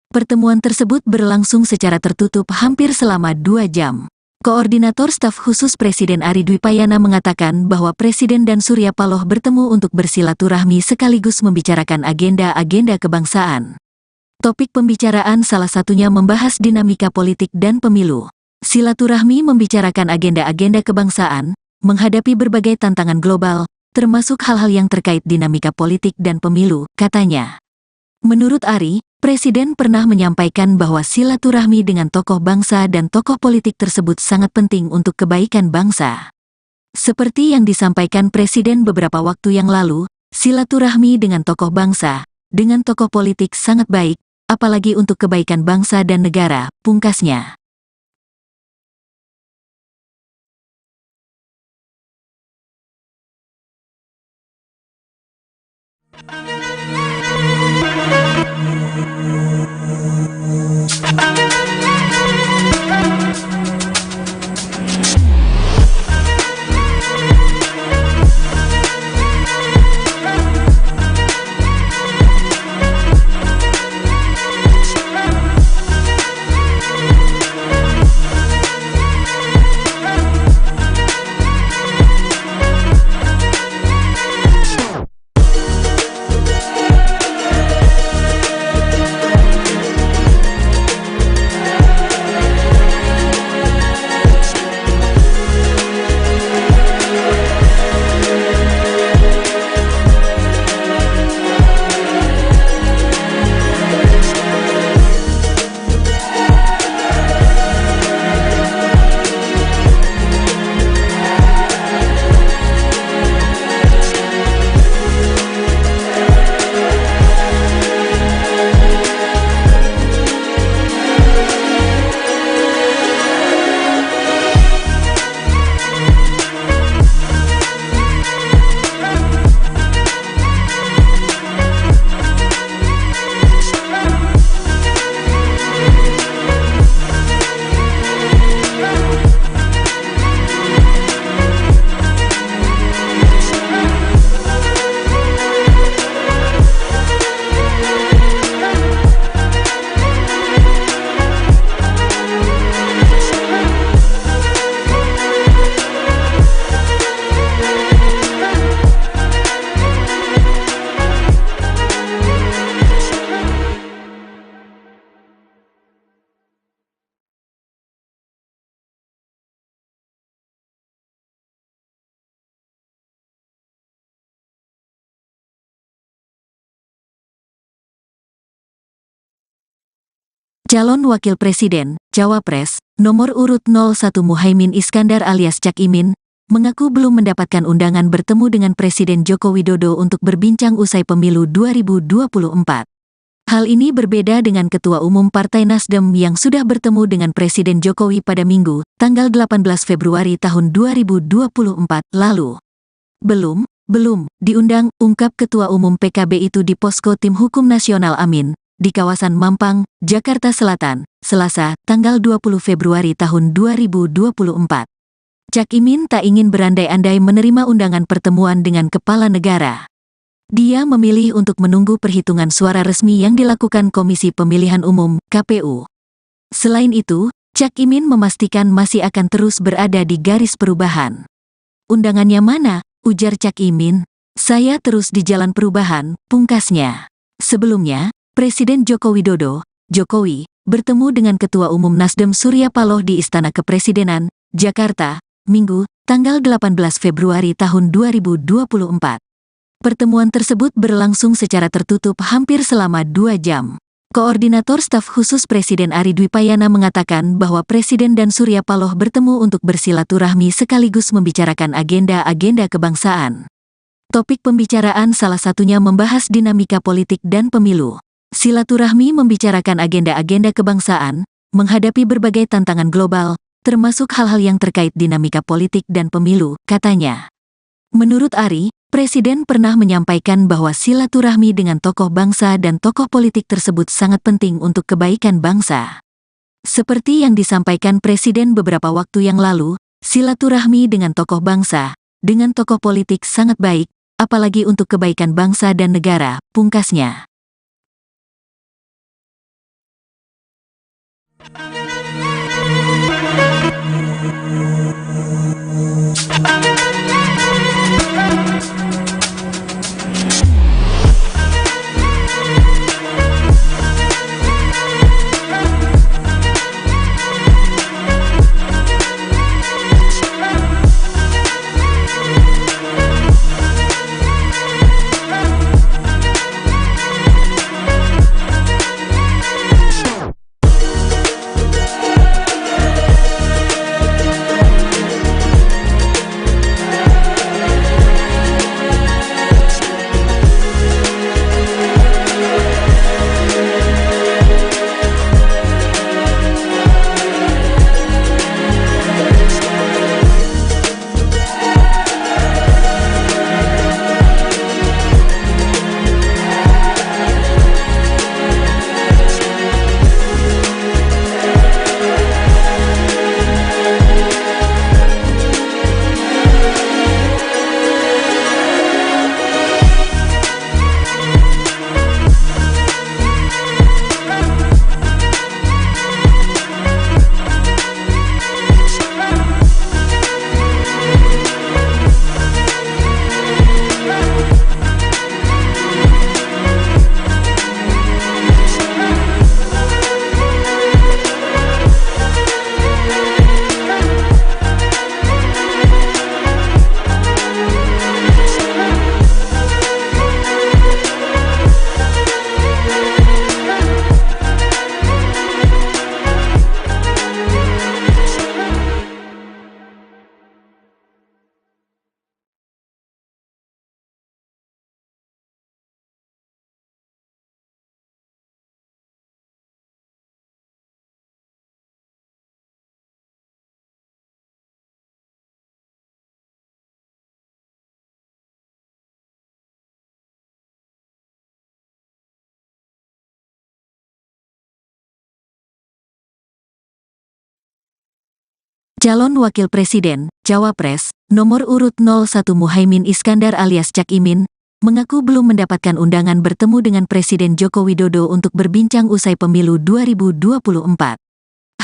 Pertemuan tersebut berlangsung secara tertutup hampir selama 2 jam. Koordinator Staf Khusus Presiden Ari Dwipayana mengatakan bahwa Presiden dan Surya Paloh bertemu untuk bersilaturahmi sekaligus membicarakan agenda-agenda kebangsaan. Topik pembicaraan salah satunya membahas dinamika politik dan pemilu. Silaturahmi membicarakan agenda-agenda kebangsaan, menghadapi berbagai tantangan global, termasuk hal-hal yang terkait dinamika politik dan pemilu, katanya. Menurut Ari, Presiden pernah menyampaikan bahwa silaturahmi dengan tokoh bangsa dan tokoh politik tersebut sangat penting untuk kebaikan bangsa. Seperti yang disampaikan Presiden beberapa waktu yang lalu, silaturahmi dengan tokoh bangsa, dengan tokoh politik sangat baik, apalagi untuk kebaikan bangsa dan negara, pungkasnya. Calon Wakil Presiden, Cawapres, nomor urut 01 Muhaimin Iskandar alias Cak Imin, mengaku belum mendapatkan undangan bertemu dengan Presiden Joko Widodo untuk berbincang usai pemilu 2024. Hal ini berbeda dengan Ketua Umum Partai Nasdem yang sudah bertemu dengan Presiden Jokowi pada Minggu, tanggal 18 Februari tahun 2024 lalu. Belum diundang, ungkap Ketua Umum PKB itu di Posko Tim Hukum Nasional Amin, di kawasan Mampang, Jakarta Selatan, Selasa, tanggal 20 Februari tahun 2024. Cak Imin tak ingin berandai-andai menerima undangan pertemuan dengan kepala negara. Dia memilih untuk menunggu perhitungan suara resmi yang dilakukan Komisi Pemilihan Umum, KPU. Selain itu, Cak Imin memastikan masih akan terus berada di garis perubahan. Undangannya mana? Ujar Cak Imin. Saya terus di jalan perubahan, pungkasnya. Sebelumnya, Presiden Joko Widodo, Jokowi, bertemu dengan Ketua Umum Nasdem Surya Paloh di Istana Kepresidenan, Jakarta, Minggu, tanggal 18 Februari tahun 2024. Pertemuan tersebut berlangsung secara tertutup hampir selama 2 jam. Koordinator Staf Khusus Presiden Ari Dwipayana mengatakan bahwa Presiden dan Surya Paloh bertemu untuk bersilaturahmi sekaligus membicarakan agenda-agenda kebangsaan. Topik pembicaraan salah satunya membahas dinamika politik dan pemilu. Silaturahmi membicarakan agenda-agenda kebangsaan, menghadapi berbagai tantangan global, termasuk hal-hal yang terkait dinamika politik dan pemilu, katanya. Menurut Ari, Presiden pernah menyampaikan bahwa silaturahmi dengan tokoh bangsa dan tokoh politik tersebut sangat penting untuk kebaikan bangsa. Seperti yang disampaikan Presiden beberapa waktu yang lalu, silaturahmi dengan tokoh bangsa, dengan tokoh politik sangat baik, apalagi untuk kebaikan bangsa dan negara, pungkasnya. Calon Wakil Presiden, Cawapres, nomor urut 01 Muhaimin Iskandar alias Cak Imin, mengaku belum mendapatkan undangan bertemu dengan Presiden Joko Widodo untuk berbincang usai pemilu 2024.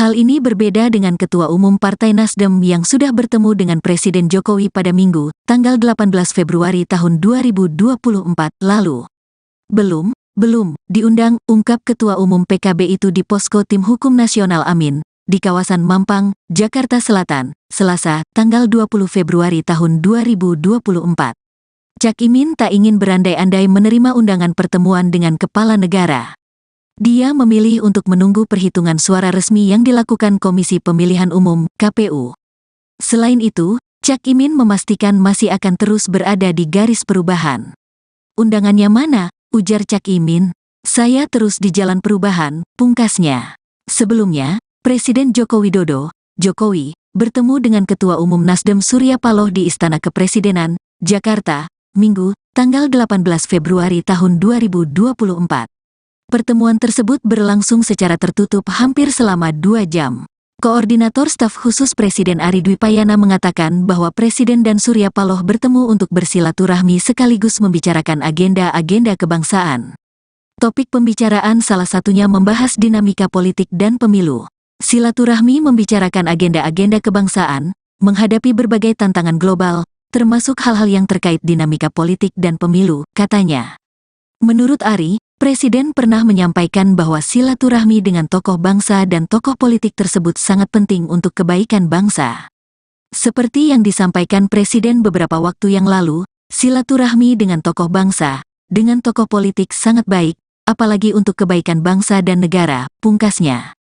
Hal ini berbeda dengan Ketua Umum Partai Nasdem yang sudah bertemu dengan Presiden Jokowi pada Minggu, tanggal 18 Februari tahun 2024 lalu. Belum diundang, ungkap Ketua Umum PKB itu di Posko Tim Hukum Nasional Amin, di kawasan Mampang, Jakarta Selatan, Selasa, tanggal 20 Februari tahun 2024. Cak Imin tak ingin berandai-andai menerima undangan pertemuan dengan kepala negara. Dia memilih untuk menunggu perhitungan suara resmi yang dilakukan Komisi Pemilihan Umum, KPU. Selain itu, Cak Imin memastikan masih akan terus berada di garis perubahan. Undangannya mana? Ujar Cak Imin. Saya terus di jalan perubahan, pungkasnya. Sebelumnya, Presiden Joko Widodo, Jokowi, bertemu dengan Ketua Umum Nasdem Surya Paloh di Istana Kepresidenan, Jakarta, Minggu, tanggal 18 Februari tahun 2024. Pertemuan tersebut berlangsung secara tertutup hampir selama 2 jam. Koordinator Staf Khusus Presiden Ari Dwipayana mengatakan bahwa Presiden dan Surya Paloh bertemu untuk bersilaturahmi sekaligus membicarakan agenda-agenda kebangsaan. Topik pembicaraan salah satunya membahas dinamika politik dan pemilu. Silaturahmi membicarakan agenda-agenda kebangsaan, menghadapi berbagai tantangan global, termasuk hal-hal yang terkait dinamika politik dan pemilu, katanya. Menurut Ari, Presiden pernah menyampaikan bahwa silaturahmi dengan tokoh bangsa dan tokoh politik tersebut sangat penting untuk kebaikan bangsa. Seperti yang disampaikan Presiden beberapa waktu yang lalu, silaturahmi dengan tokoh bangsa, dengan tokoh politik sangat baik, apalagi untuk kebaikan bangsa dan negara, pungkasnya.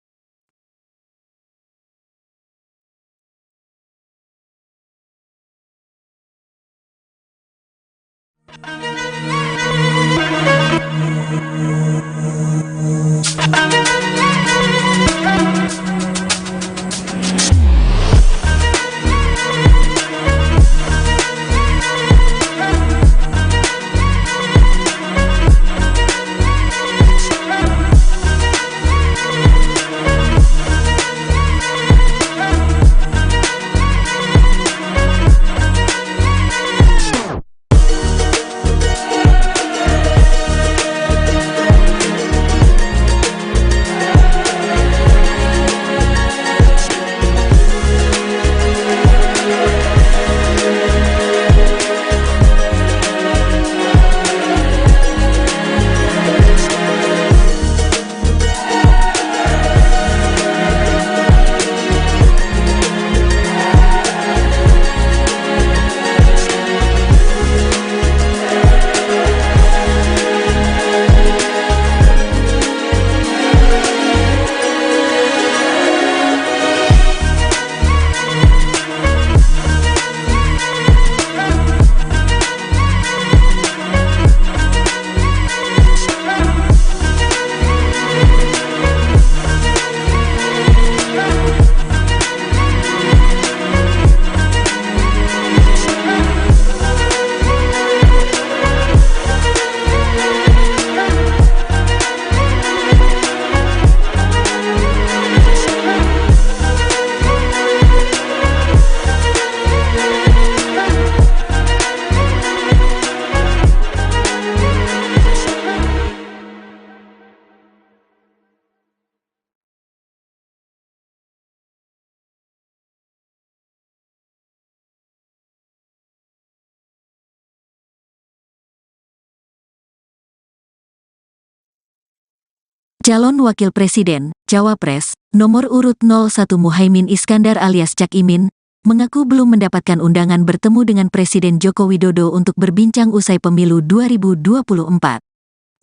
Calon Wakil Presiden, Cawapres, nomor urut 01 Muhaimin Iskandar alias Cak Imin, mengaku belum mendapatkan undangan bertemu dengan Presiden Joko Widodo untuk berbincang usai pemilu 2024.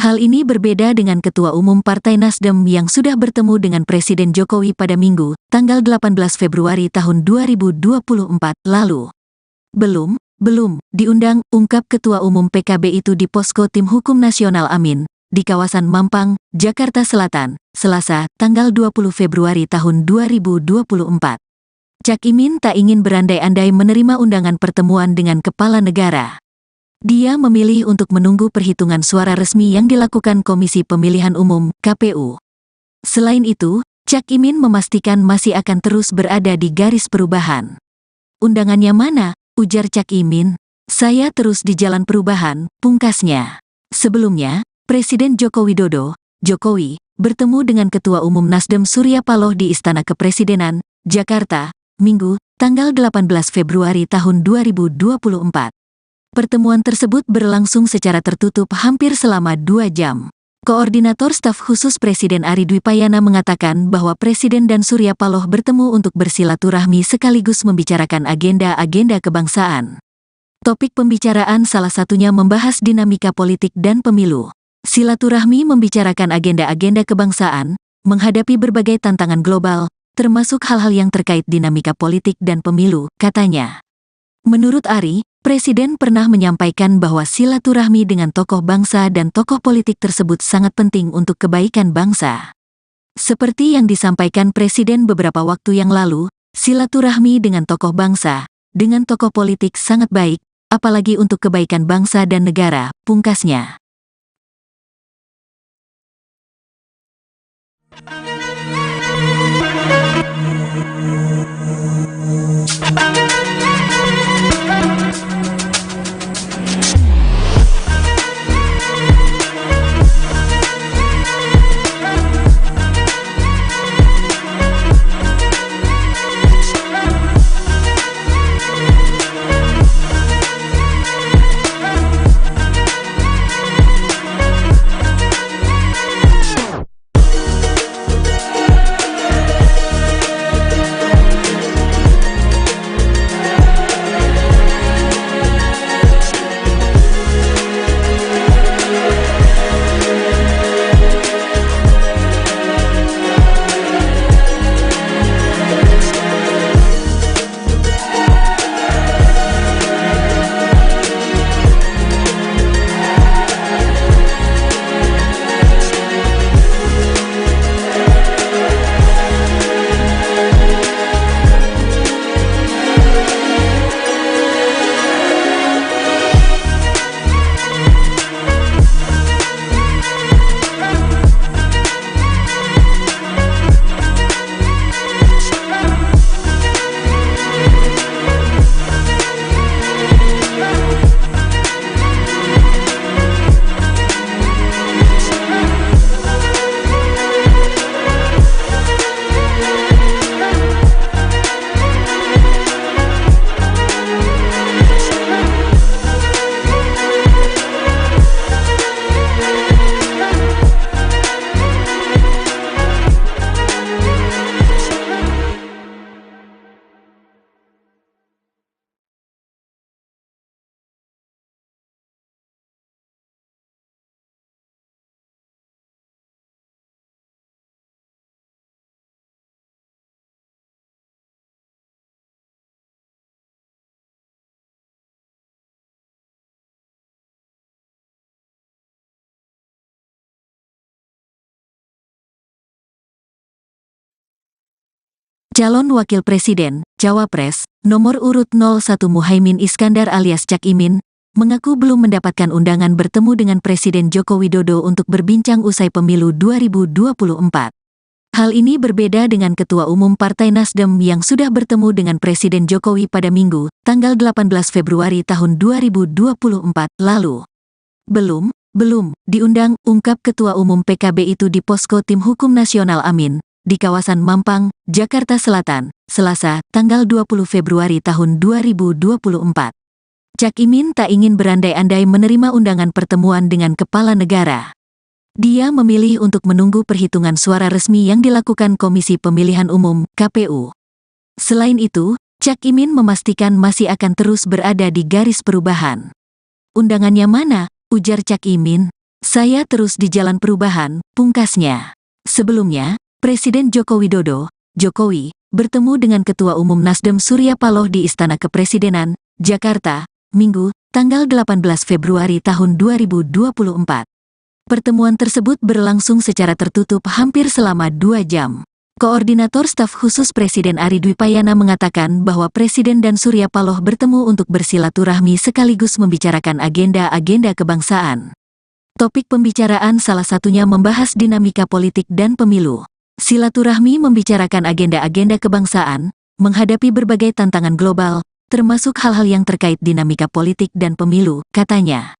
Hal ini berbeda dengan Ketua Umum Partai Nasdem yang sudah bertemu dengan Presiden Jokowi pada Minggu, tanggal 18 Februari tahun 2024 lalu. Belum diundang, ungkap Ketua Umum PKB itu di Posko Tim Hukum Nasional Amin, di kawasan Mampang, Jakarta Selatan, Selasa, tanggal 20 Februari tahun 2024. Cak Imin tak ingin berandai-andai menerima undangan pertemuan dengan kepala negara. Dia memilih untuk menunggu perhitungan suara resmi yang dilakukan Komisi Pemilihan Umum, KPU. Selain itu, Cak Imin memastikan masih akan terus berada di garis perubahan. Undangannya mana? Ujar Cak Imin. Saya terus di jalan perubahan, pungkasnya. Sebelumnya, Presiden Joko Widodo, Jokowi, bertemu dengan Ketua Umum Nasdem Surya Paloh di Istana Kepresidenan, Jakarta, Minggu, tanggal 18 Februari tahun 2024. Pertemuan tersebut berlangsung secara tertutup hampir selama 2 jam. Koordinator Staf Khusus Presiden Ari Dwipayana mengatakan bahwa Presiden dan Surya Paloh bertemu untuk bersilaturahmi sekaligus membicarakan agenda-agenda kebangsaan. Topik pembicaraan salah satunya membahas dinamika politik dan pemilu. Silaturahmi membicarakan agenda-agenda kebangsaan, menghadapi berbagai tantangan global, termasuk hal-hal yang terkait dinamika politik dan pemilu, katanya. Menurut Ari, Presiden pernah menyampaikan bahwa silaturahmi dengan tokoh bangsa dan tokoh politik tersebut sangat penting untuk kebaikan bangsa. Seperti yang disampaikan Presiden beberapa waktu yang lalu, silaturahmi dengan tokoh bangsa, dengan tokoh politik sangat baik, apalagi untuk kebaikan bangsa dan negara, pungkasnya. Calon Wakil Presiden, Cawapres, nomor urut 01 Muhaimin Iskandar alias Cak Imin, mengaku belum mendapatkan undangan bertemu dengan Presiden Joko Widodo untuk berbincang usai pemilu 2024. Hal ini berbeda dengan Ketua Umum Partai Nasdem yang sudah bertemu dengan Presiden Jokowi pada Minggu, tanggal 18 Februari tahun 2024 lalu. Belum diundang, ungkap Ketua Umum PKB itu di Posko Tim Hukum Nasional Amin, di kawasan Mampang, Jakarta Selatan, Selasa, tanggal 20 Februari tahun 2024. Cak Imin tak ingin berandai-andai menerima undangan pertemuan dengan kepala negara. Dia memilih untuk menunggu perhitungan suara resmi yang dilakukan Komisi Pemilihan Umum, KPU. Selain itu, Cak Imin memastikan masih akan terus berada di garis perubahan. Undangannya mana? Ujar Cak Imin. Saya terus di jalan perubahan, pungkasnya. Sebelumnya, Presiden Joko Widodo, Jokowi, bertemu dengan Ketua Umum Nasdem Surya Paloh di Istana Kepresidenan, Jakarta, Minggu, tanggal 18 Februari tahun 2024. Pertemuan tersebut berlangsung secara tertutup hampir selama 2 jam. Koordinator Staf Khusus Presiden Ari Dwipayana mengatakan bahwa Presiden dan Surya Paloh bertemu untuk bersilaturahmi sekaligus membicarakan agenda-agenda kebangsaan. Topik pembicaraan salah satunya membahas dinamika politik dan pemilu. Silaturahmi membicarakan agenda-agenda kebangsaan, menghadapi berbagai tantangan global, termasuk hal-hal yang terkait dinamika politik dan pemilu, katanya.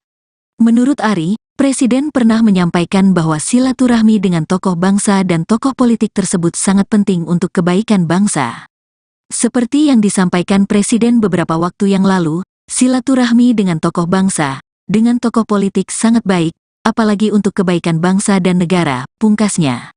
Menurut Ari, Presiden pernah menyampaikan bahwa silaturahmi dengan tokoh bangsa dan tokoh politik tersebut sangat penting untuk kebaikan bangsa. Seperti yang disampaikan Presiden beberapa waktu yang lalu, silaturahmi dengan tokoh bangsa, dengan tokoh politik sangat baik, apalagi untuk kebaikan bangsa dan negara, pungkasnya.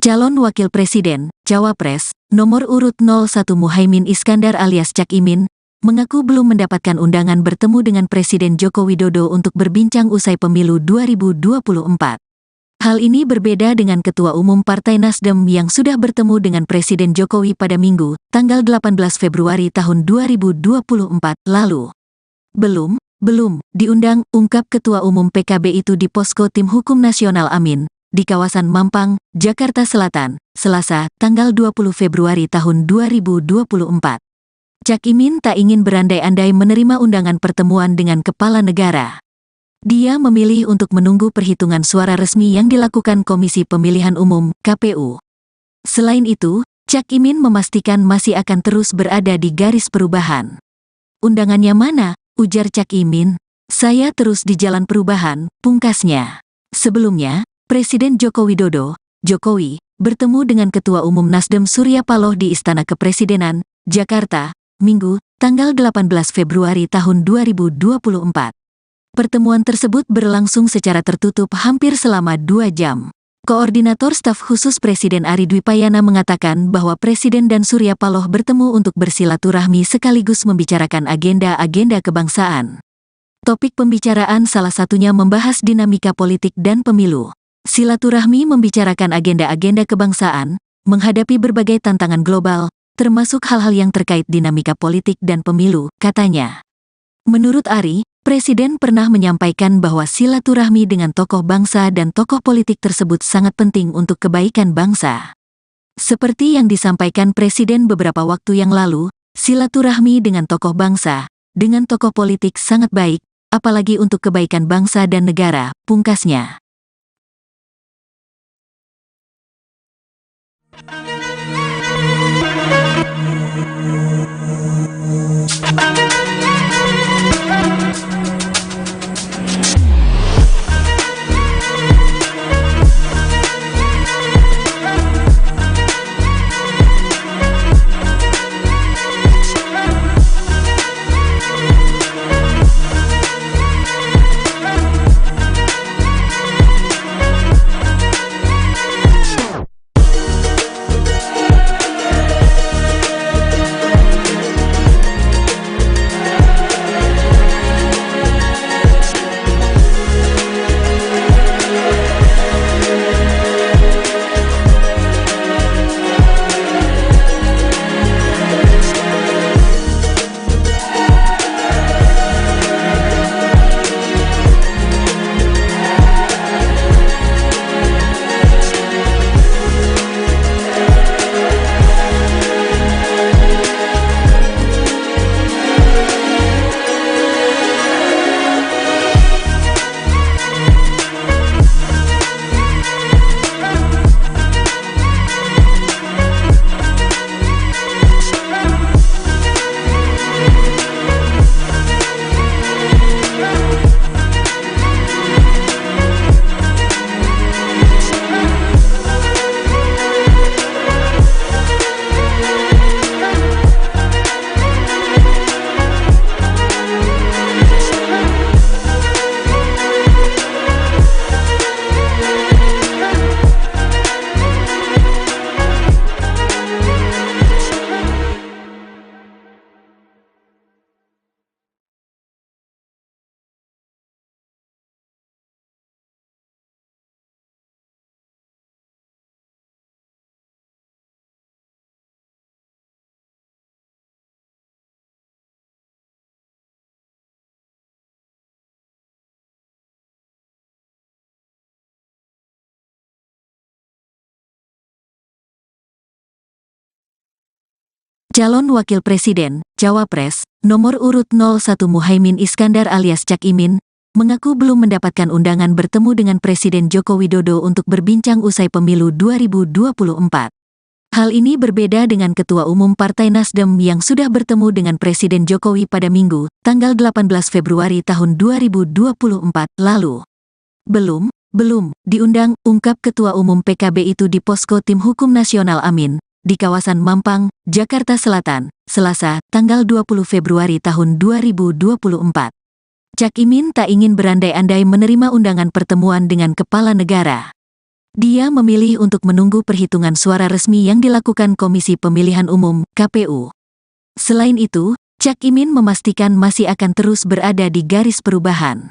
Calon Wakil Presiden, Cawapres, nomor urut 01 Muhaimin Iskandar alias Cak Imin, mengaku belum mendapatkan undangan bertemu dengan Presiden Joko Widodo untuk berbincang usai pemilu 2024. Hal ini berbeda dengan Ketua Umum Partai Nasdem yang sudah bertemu dengan Presiden Jokowi pada Minggu, tanggal 18 Februari tahun 2024 lalu. Belum diundang, ungkap Ketua Umum PKB itu di Posko Tim Hukum Nasional Amin, di kawasan Mampang, Jakarta Selatan, Selasa, tanggal 20 Februari tahun 2024. Cak Imin tak ingin berandai-andai menerima undangan pertemuan dengan kepala negara. Dia memilih untuk menunggu perhitungan suara resmi yang dilakukan Komisi Pemilihan Umum, KPU. Selain itu, Cak Imin memastikan masih akan terus berada di garis perubahan. Undangannya mana? Ujar Cak Imin. Saya terus di jalan perubahan, pungkasnya. Sebelumnya, Presiden Joko Widodo, Jokowi, bertemu dengan Ketua Umum Nasdem Surya Paloh di Istana Kepresidenan, Jakarta, Minggu, tanggal 18 Februari tahun 2024. Pertemuan tersebut berlangsung secara tertutup hampir selama 2 jam. Koordinator Staf Khusus Presiden Ari Dwipayana mengatakan bahwa Presiden dan Surya Paloh bertemu untuk bersilaturahmi sekaligus membicarakan agenda-agenda kebangsaan. Topik pembicaraan salah satunya membahas dinamika politik dan pemilu. Silaturahmi membicarakan agenda-agenda kebangsaan, menghadapi berbagai tantangan global, termasuk hal-hal yang terkait dinamika politik dan pemilu, katanya. Menurut Ari, Presiden pernah menyampaikan bahwa silaturahmi dengan tokoh bangsa dan tokoh politik tersebut sangat penting untuk kebaikan bangsa. Seperti yang disampaikan Presiden beberapa waktu yang lalu, silaturahmi dengan tokoh bangsa, dengan tokoh politik sangat baik, apalagi untuk kebaikan bangsa dan negara, pungkasnya. Calon Wakil Presiden, Cawapres, nomor urut 01 Muhaimin Iskandar alias Cak Imin, mengaku belum mendapatkan undangan bertemu dengan Presiden Joko Widodo untuk berbincang usai pemilu 2024. Hal ini berbeda dengan Ketua Umum Partai Nasdem yang sudah bertemu dengan Presiden Jokowi pada Minggu, tanggal 18 Februari tahun 2024 lalu. Belum diundang, ungkap Ketua Umum PKB itu di Posko Tim Hukum Nasional Amin, di kawasan Mampang, Jakarta Selatan, Selasa, tanggal 20 Februari tahun 2024. Cak Imin tak ingin berandai-andai menerima undangan pertemuan dengan kepala negara. Dia memilih untuk menunggu perhitungan suara resmi yang dilakukan Komisi Pemilihan Umum, KPU. Selain itu, Cak Imin memastikan masih akan terus berada di garis perubahan.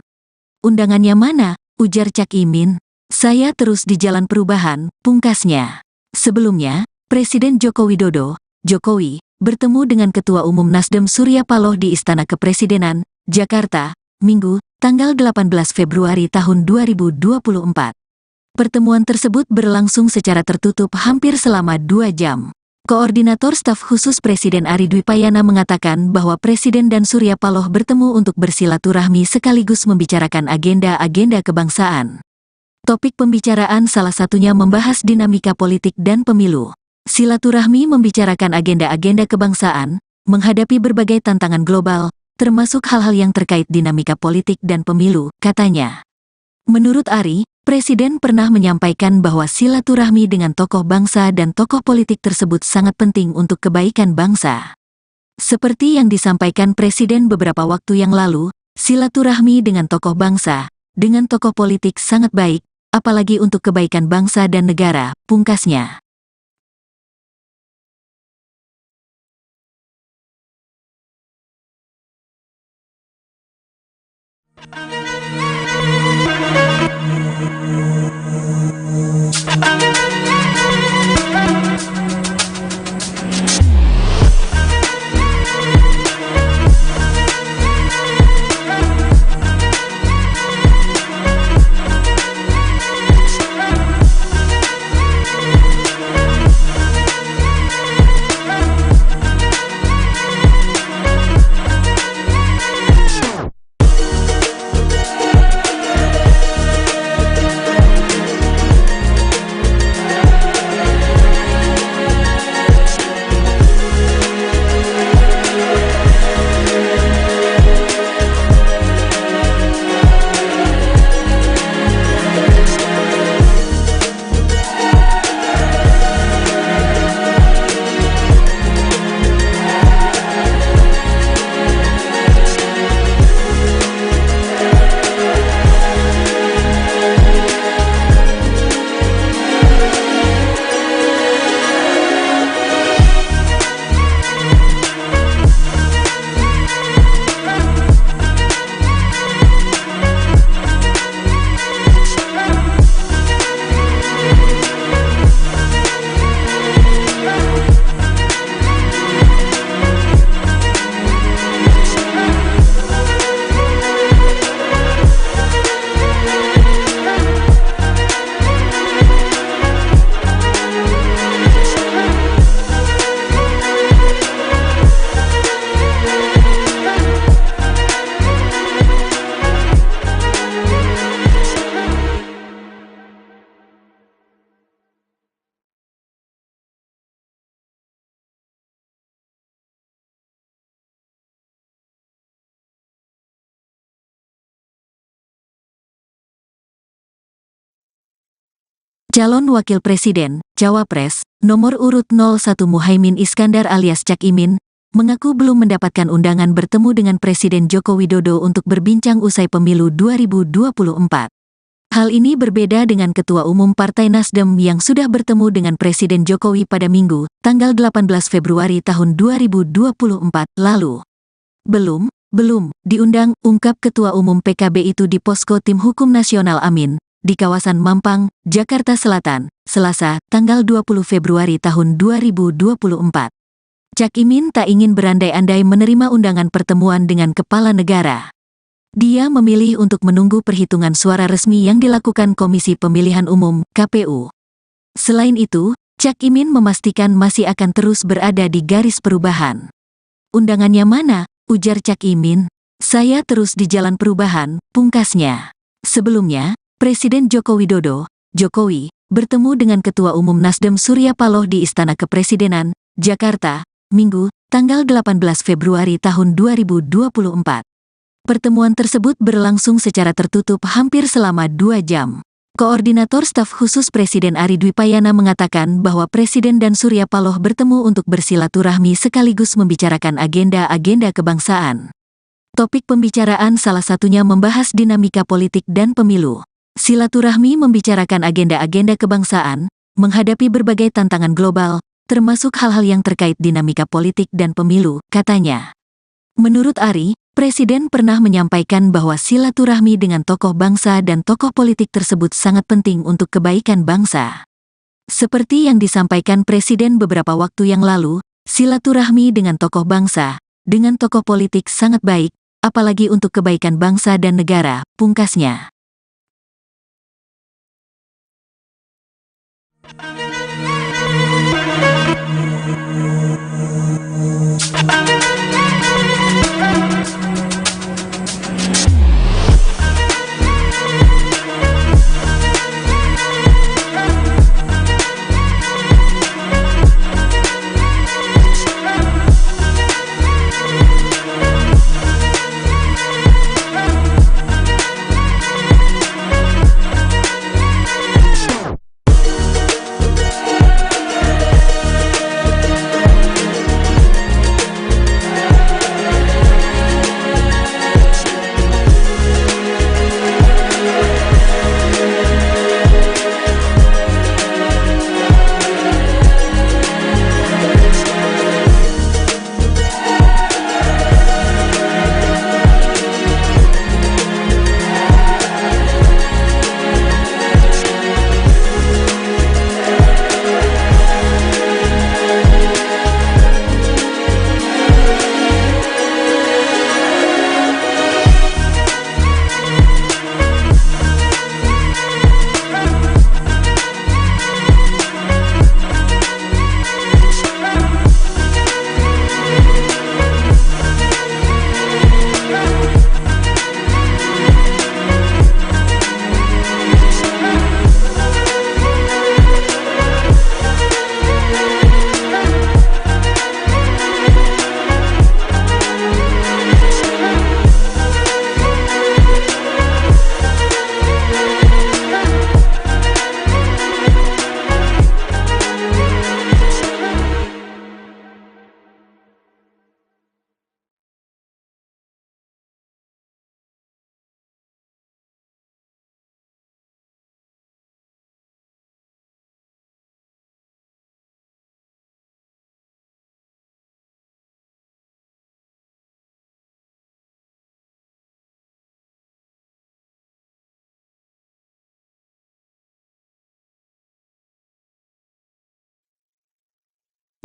Undangannya mana? Ujar Cak Imin. Saya terus di jalan perubahan, pungkasnya. Sebelumnya, Presiden Joko Widodo, Jokowi, bertemu dengan Ketua Umum Nasdem Surya Paloh di Istana Kepresidenan, Jakarta, Minggu, tanggal 18 Februari tahun 2024. Pertemuan tersebut berlangsung secara tertutup hampir selama 2 jam. Koordinator Staf Khusus Presiden Ari Dwipayana mengatakan bahwa Presiden dan Surya Paloh bertemu untuk bersilaturahmi sekaligus membicarakan agenda-agenda kebangsaan. Topik pembicaraan salah satunya membahas dinamika politik dan pemilu. Silaturahmi membicarakan agenda-agenda kebangsaan, menghadapi berbagai tantangan global, termasuk hal-hal yang terkait dinamika politik dan pemilu, katanya. Menurut Ari, Presiden pernah menyampaikan bahwa silaturahmi dengan tokoh bangsa dan tokoh politik tersebut sangat penting untuk kebaikan bangsa. Seperti yang disampaikan Presiden beberapa waktu yang lalu, silaturahmi dengan tokoh bangsa, dengan tokoh politik sangat baik, apalagi untuk kebaikan bangsa dan negara, pungkasnya. Calon Wakil Presiden, Cawapres, nomor urut 01 Muhaimin Iskandar alias Cak Imin, mengaku belum mendapatkan undangan bertemu dengan Presiden Joko Widodo untuk berbincang usai pemilu 2024. Hal ini berbeda dengan Ketua Umum Partai Nasdem yang sudah bertemu dengan Presiden Jokowi pada Minggu, tanggal 18 Februari tahun 2024 lalu. Belum diundang, ungkap Ketua Umum PKB itu di Posko Tim Hukum Nasional Amin, di kawasan Mampang, Jakarta Selatan, Selasa, tanggal 20 Februari tahun 2024. Cak Imin tak ingin berandai-andai menerima undangan pertemuan dengan kepala negara. Dia memilih untuk menunggu perhitungan suara resmi yang dilakukan Komisi Pemilihan Umum, KPU. Selain itu, Cak Imin memastikan masih akan terus berada di garis perubahan. Undangannya mana? Ujar Cak Imin. Saya terus di jalan perubahan, pungkasnya. Sebelumnya, Presiden Joko Widodo, Jokowi, bertemu dengan Ketua Umum Nasdem Surya Paloh di Istana Kepresidenan, Jakarta, Minggu, tanggal 18 Februari tahun 2024. Pertemuan tersebut berlangsung secara tertutup hampir selama 2 jam. Koordinator Staf Khusus Presiden Ari Dwipayana mengatakan bahwa Presiden dan Surya Paloh bertemu untuk bersilaturahmi sekaligus membicarakan agenda-agenda kebangsaan. Topik pembicaraan salah satunya membahas dinamika politik dan pemilu. Silaturahmi membicarakan agenda-agenda kebangsaan, menghadapi berbagai tantangan global, termasuk hal-hal yang terkait dinamika politik dan pemilu, katanya. Menurut Ari, Presiden pernah menyampaikan bahwa silaturahmi dengan tokoh bangsa dan tokoh politik tersebut sangat penting untuk kebaikan bangsa. Seperti yang disampaikan Presiden beberapa waktu yang lalu, silaturahmi dengan tokoh bangsa, dengan tokoh politik sangat baik, apalagi untuk kebaikan bangsa dan negara, pungkasnya.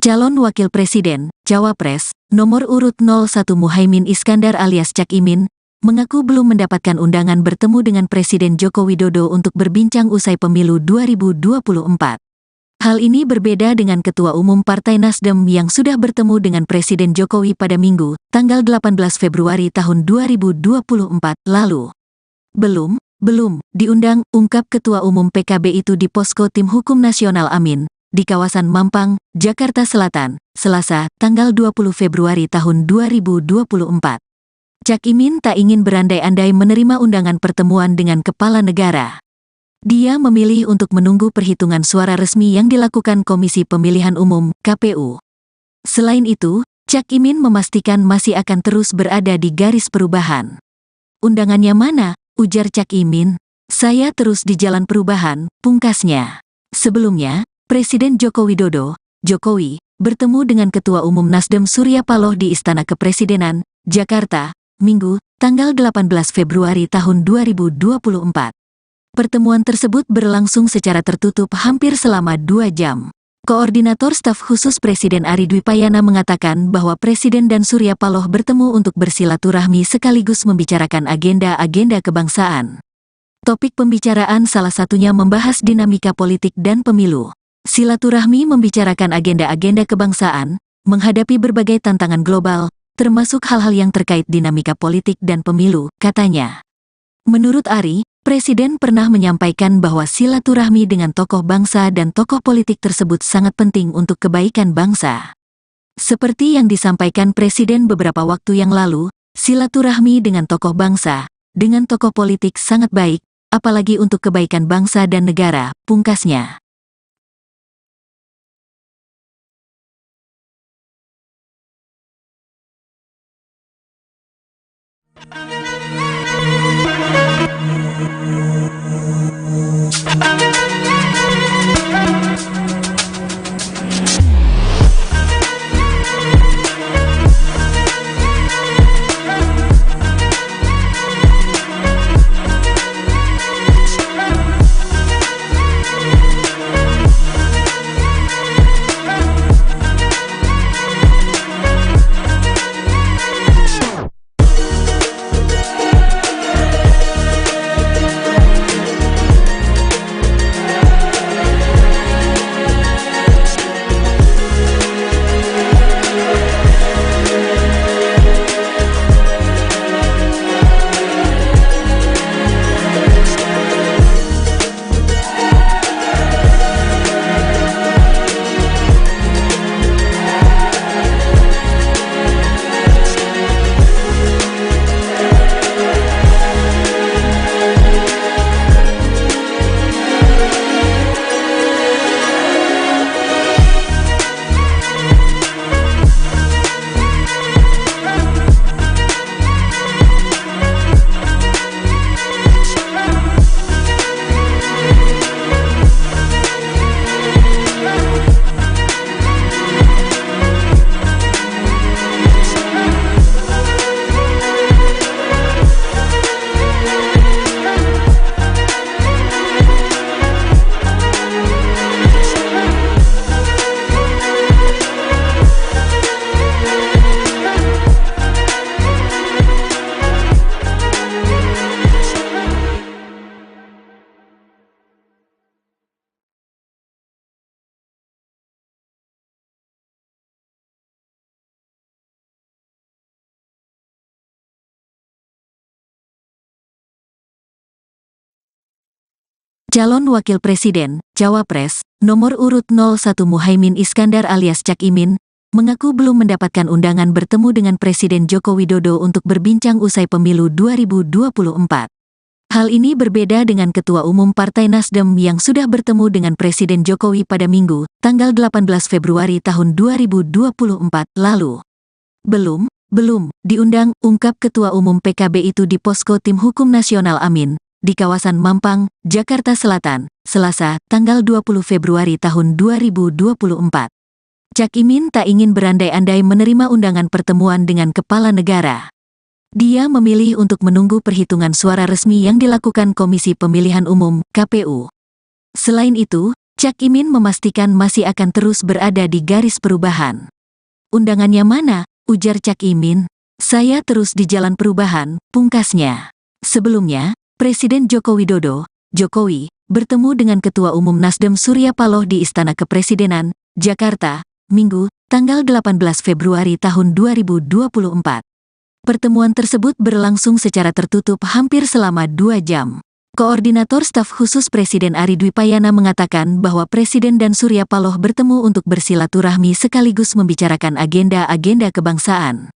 Calon Wakil Presiden, Cawapres, nomor urut 01 Muhaimin Iskandar alias Cak Imin, mengaku belum mendapatkan undangan bertemu dengan Presiden Joko Widodo untuk berbincang usai pemilu 2024. Hal ini berbeda dengan Ketua Umum Partai Nasdem yang sudah bertemu dengan Presiden Jokowi pada Minggu, tanggal 18 Februari tahun 2024 lalu. Belum diundang, ungkap Ketua Umum PKB itu di Posko Tim Hukum Nasional Amin, di kawasan Mampang, Jakarta Selatan, Selasa, tanggal 20 Februari tahun 2024. Cak Imin tak ingin berandai-andai menerima undangan pertemuan dengan kepala negara. Dia memilih untuk menunggu perhitungan suara resmi yang dilakukan Komisi Pemilihan Umum, KPU. Selain itu, Cak Imin memastikan masih akan terus berada di garis perubahan. Undangannya mana? Ujar Cak Imin. Saya terus di jalan perubahan, pungkasnya. Sebelumnya, Presiden Joko Widodo, Jokowi, bertemu dengan Ketua Umum Nasdem Surya Paloh di Istana Kepresidenan, Jakarta, Minggu, tanggal 18 Februari tahun 2024. Pertemuan tersebut berlangsung secara tertutup hampir selama 2 jam. Koordinator Staf Khusus Presiden Ari Dwipayana mengatakan bahwa Presiden dan Surya Paloh bertemu untuk bersilaturahmi sekaligus membicarakan agenda-agenda kebangsaan. Topik pembicaraan salah satunya membahas dinamika politik dan pemilu. Silaturahmi membicarakan agenda-agenda kebangsaan, menghadapi berbagai tantangan global, termasuk hal-hal yang terkait dinamika politik dan pemilu, katanya. Menurut Ari, Presiden pernah menyampaikan bahwa silaturahmi dengan tokoh bangsa dan tokoh politik tersebut sangat penting untuk kebaikan bangsa. Seperti yang disampaikan Presiden beberapa waktu yang lalu, silaturahmi dengan tokoh bangsa, dengan tokoh politik sangat baik, apalagi untuk kebaikan bangsa dan negara, pungkasnya. Calon Wakil Presiden, Cawapres, nomor urut 01 Muhaimin Iskandar alias Cak Imin, mengaku belum mendapatkan undangan bertemu dengan Presiden Joko Widodo untuk berbincang usai pemilu 2024. Hal ini berbeda dengan Ketua Umum Partai Nasdem yang sudah bertemu dengan Presiden Jokowi pada Minggu, tanggal 18 Februari tahun 2024 lalu. Belum diundang, ungkap Ketua Umum PKB itu di Posko Tim Hukum Nasional Amin, di kawasan Mampang, Jakarta Selatan, Selasa, tanggal 20 Februari tahun 2024. Cak Imin tak ingin berandai-andai menerima undangan pertemuan dengan kepala negara. Dia memilih untuk menunggu perhitungan suara resmi yang dilakukan Komisi Pemilihan Umum, KPU. Selain itu, Cak Imin memastikan masih akan terus berada di garis perubahan. Undangannya mana? Ujar Cak Imin. Saya terus di jalan perubahan, pungkasnya. Sebelumnya, Presiden Joko Widodo, Jokowi, bertemu dengan Ketua Umum Nasdem Surya Paloh di Istana Kepresidenan, Jakarta, Minggu, tanggal 18 Februari tahun 2024. Pertemuan tersebut berlangsung secara tertutup hampir selama 2 jam. Koordinator Staf Khusus Presiden Ari Dwipayana mengatakan bahwa Presiden dan Surya Paloh bertemu untuk bersilaturahmi sekaligus membicarakan agenda-agenda kebangsaan.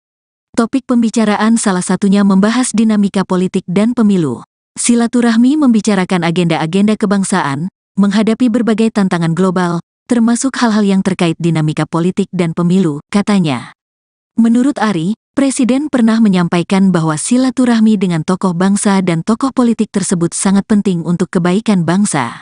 Topik pembicaraan salah satunya membahas dinamika politik dan pemilu. Silaturahmi membicarakan agenda-agenda kebangsaan, menghadapi berbagai tantangan global, termasuk hal-hal yang terkait dinamika politik dan pemilu, katanya. Menurut Ari, Presiden pernah menyampaikan bahwa silaturahmi dengan tokoh bangsa dan tokoh politik tersebut sangat penting untuk kebaikan bangsa.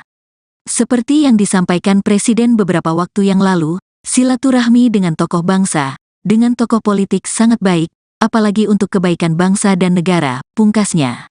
Seperti yang disampaikan Presiden beberapa waktu yang lalu, silaturahmi dengan tokoh bangsa, dengan tokoh politik sangat baik, apalagi untuk kebaikan bangsa dan negara, pungkasnya.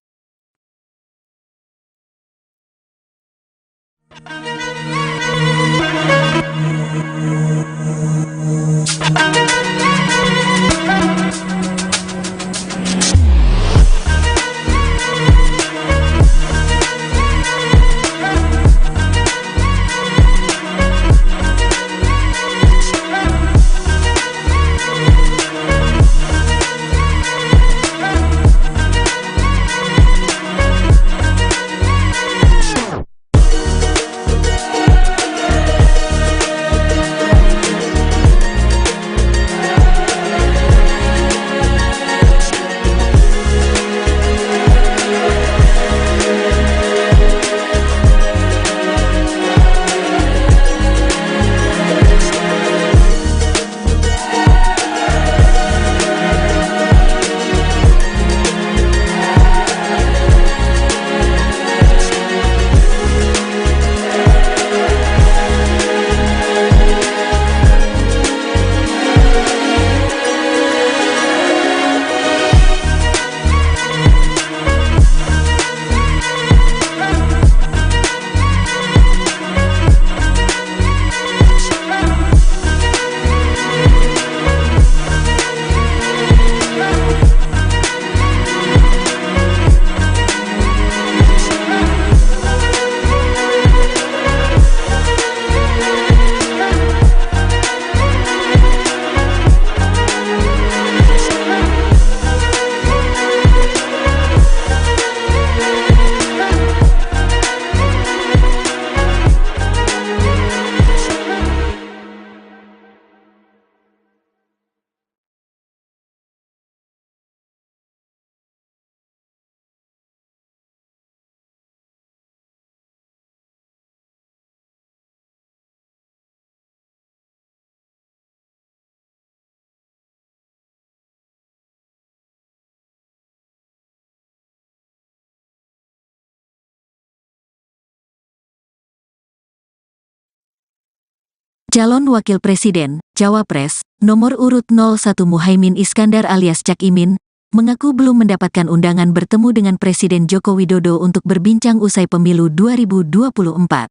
Calon Wakil Presiden, Cawapres, nomor urut 01 Muhaimin Iskandar alias Cak Imin, mengaku belum mendapatkan undangan bertemu dengan Presiden Joko Widodo untuk berbincang usai pemilu 2024.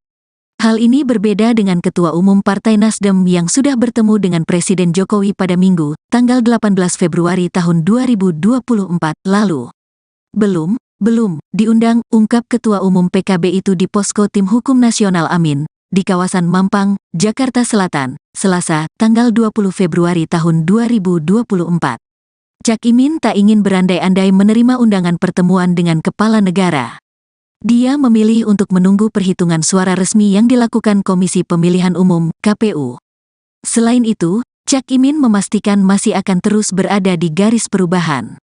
Hal ini berbeda dengan Ketua Umum Partai Nasdem yang sudah bertemu dengan Presiden Jokowi pada Minggu, tanggal 18 Februari tahun 2024 lalu. Belum diundang, ungkap Ketua Umum PKB itu di Posko Tim Hukum Nasional Amin, di kawasan Mampang, Jakarta Selatan, Selasa, tanggal 20 Februari tahun 2024. Cak Imin tak ingin berandai-andai menerima undangan pertemuan dengan kepala negara. Dia memilih untuk menunggu perhitungan suara resmi yang dilakukan Komisi Pemilihan Umum, KPU. Selain itu, Cak Imin memastikan masih akan terus berada di garis perubahan.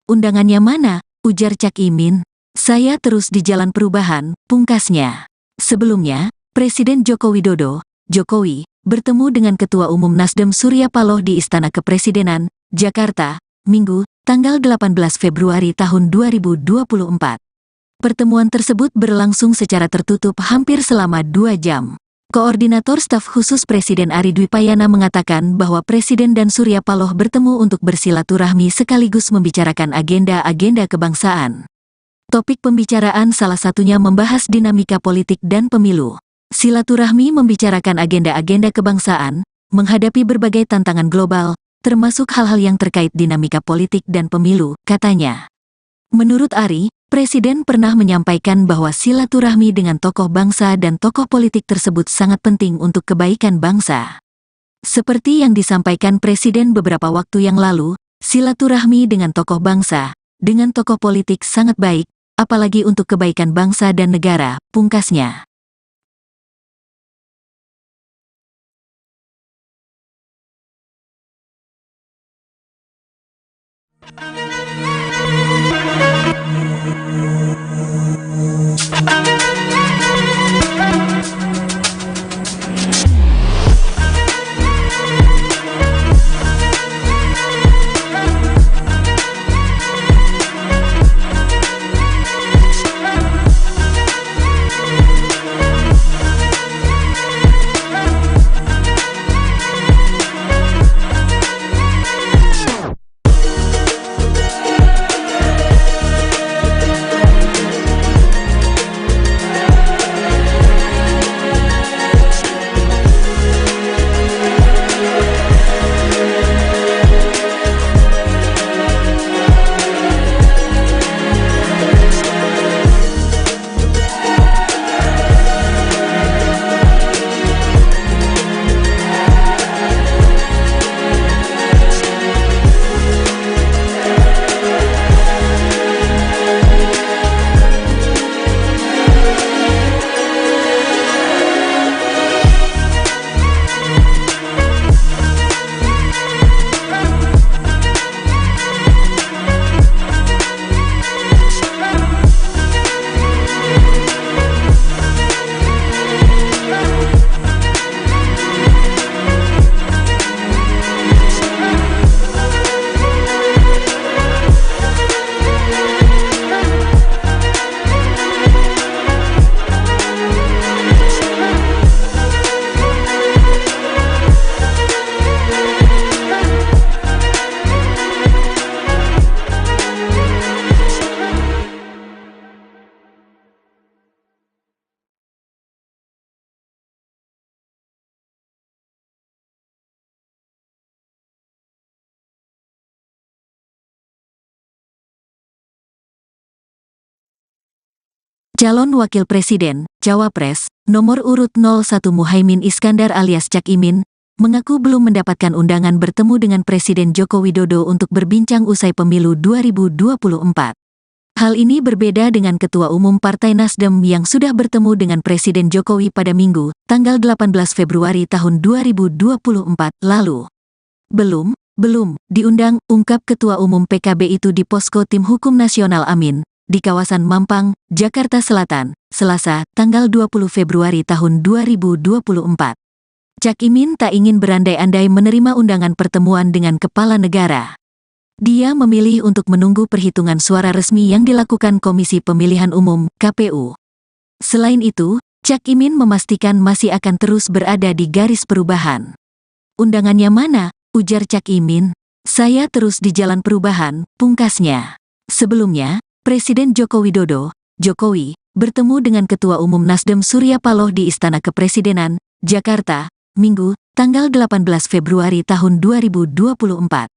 Undangannya mana? Ujar Cak Imin. Saya terus di jalan perubahan, pungkasnya. Sebelumnya, Presiden Joko Widodo, Jokowi, bertemu dengan Ketua Umum Nasdem Surya Paloh di Istana Kepresidenan, Jakarta, Minggu, tanggal 18 Februari tahun 2024. Pertemuan tersebut berlangsung secara tertutup hampir selama 2 jam. Koordinator Staf Khusus Presiden Ari Dwipayana mengatakan bahwa Presiden dan Surya Paloh bertemu untuk bersilaturahmi sekaligus membicarakan agenda-agenda kebangsaan. Topik pembicaraan salah satunya membahas dinamika politik dan pemilu. silaturahmi membicarakan agenda-agenda kebangsaan, menghadapi berbagai tantangan global, termasuk hal-hal yang terkait dinamika politik dan pemilu, katanya. Menurut Ari, Presiden pernah menyampaikan bahwa silaturahmi dengan tokoh bangsa dan tokoh politik tersebut sangat penting untuk kebaikan bangsa. Seperti yang disampaikan Presiden beberapa waktu yang lalu, silaturahmi dengan tokoh bangsa, dengan tokoh politik sangat baik, apalagi untuk kebaikan bangsa dan negara, pungkasnya. Calon Wakil Presiden, Cawapres, nomor urut 01 Muhaimin Iskandar alias Cak Imin, mengaku belum mendapatkan undangan bertemu dengan Presiden Joko Widodo untuk berbincang usai pemilu 2024. Hal ini berbeda dengan Ketua Umum Partai Nasdem yang sudah bertemu dengan Presiden Jokowi pada Minggu, tanggal 18 Februari tahun 2024 lalu. Belum diundang, ungkap Ketua Umum PKB itu di Posko Tim Hukum Nasional Amin, di kawasan Mampang, Jakarta Selatan, Selasa, tanggal 20 Februari tahun 2024. Cak Imin tak ingin berandai-andai menerima undangan pertemuan dengan kepala negara. Dia memilih untuk menunggu perhitungan suara resmi yang dilakukan Komisi Pemilihan Umum, KPU. Selain itu, Cak Imin memastikan masih akan terus berada di garis perubahan. Undangannya mana? Ujar Cak Imin. Saya terus di jalan perubahan, pungkasnya. Sebelumnya, Presiden Joko Widodo, Jokowi, bertemu dengan Ketua Umum Nasdem Surya Paloh di Istana Kepresidenan, Jakarta, Minggu, tanggal 18 Februari tahun 2024.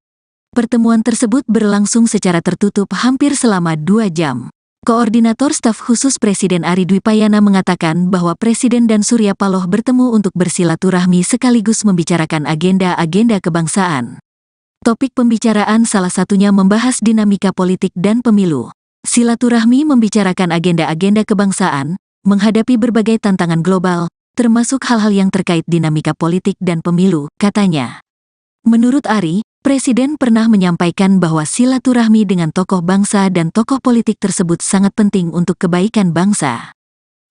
Pertemuan tersebut berlangsung secara tertutup hampir selama 2 jam. Koordinator Staf Khusus Presiden Ari Dwipayana mengatakan bahwa Presiden dan Surya Paloh bertemu untuk bersilaturahmi sekaligus membicarakan agenda-agenda kebangsaan. Topik pembicaraan salah satunya membahas dinamika politik dan pemilu. Silaturahmi membicarakan agenda-agenda kebangsaan, menghadapi berbagai tantangan global, termasuk hal-hal yang terkait dinamika politik dan pemilu, katanya. Menurut Ari, Presiden pernah menyampaikan bahwa silaturahmi dengan tokoh bangsa dan tokoh politik tersebut sangat penting untuk kebaikan bangsa.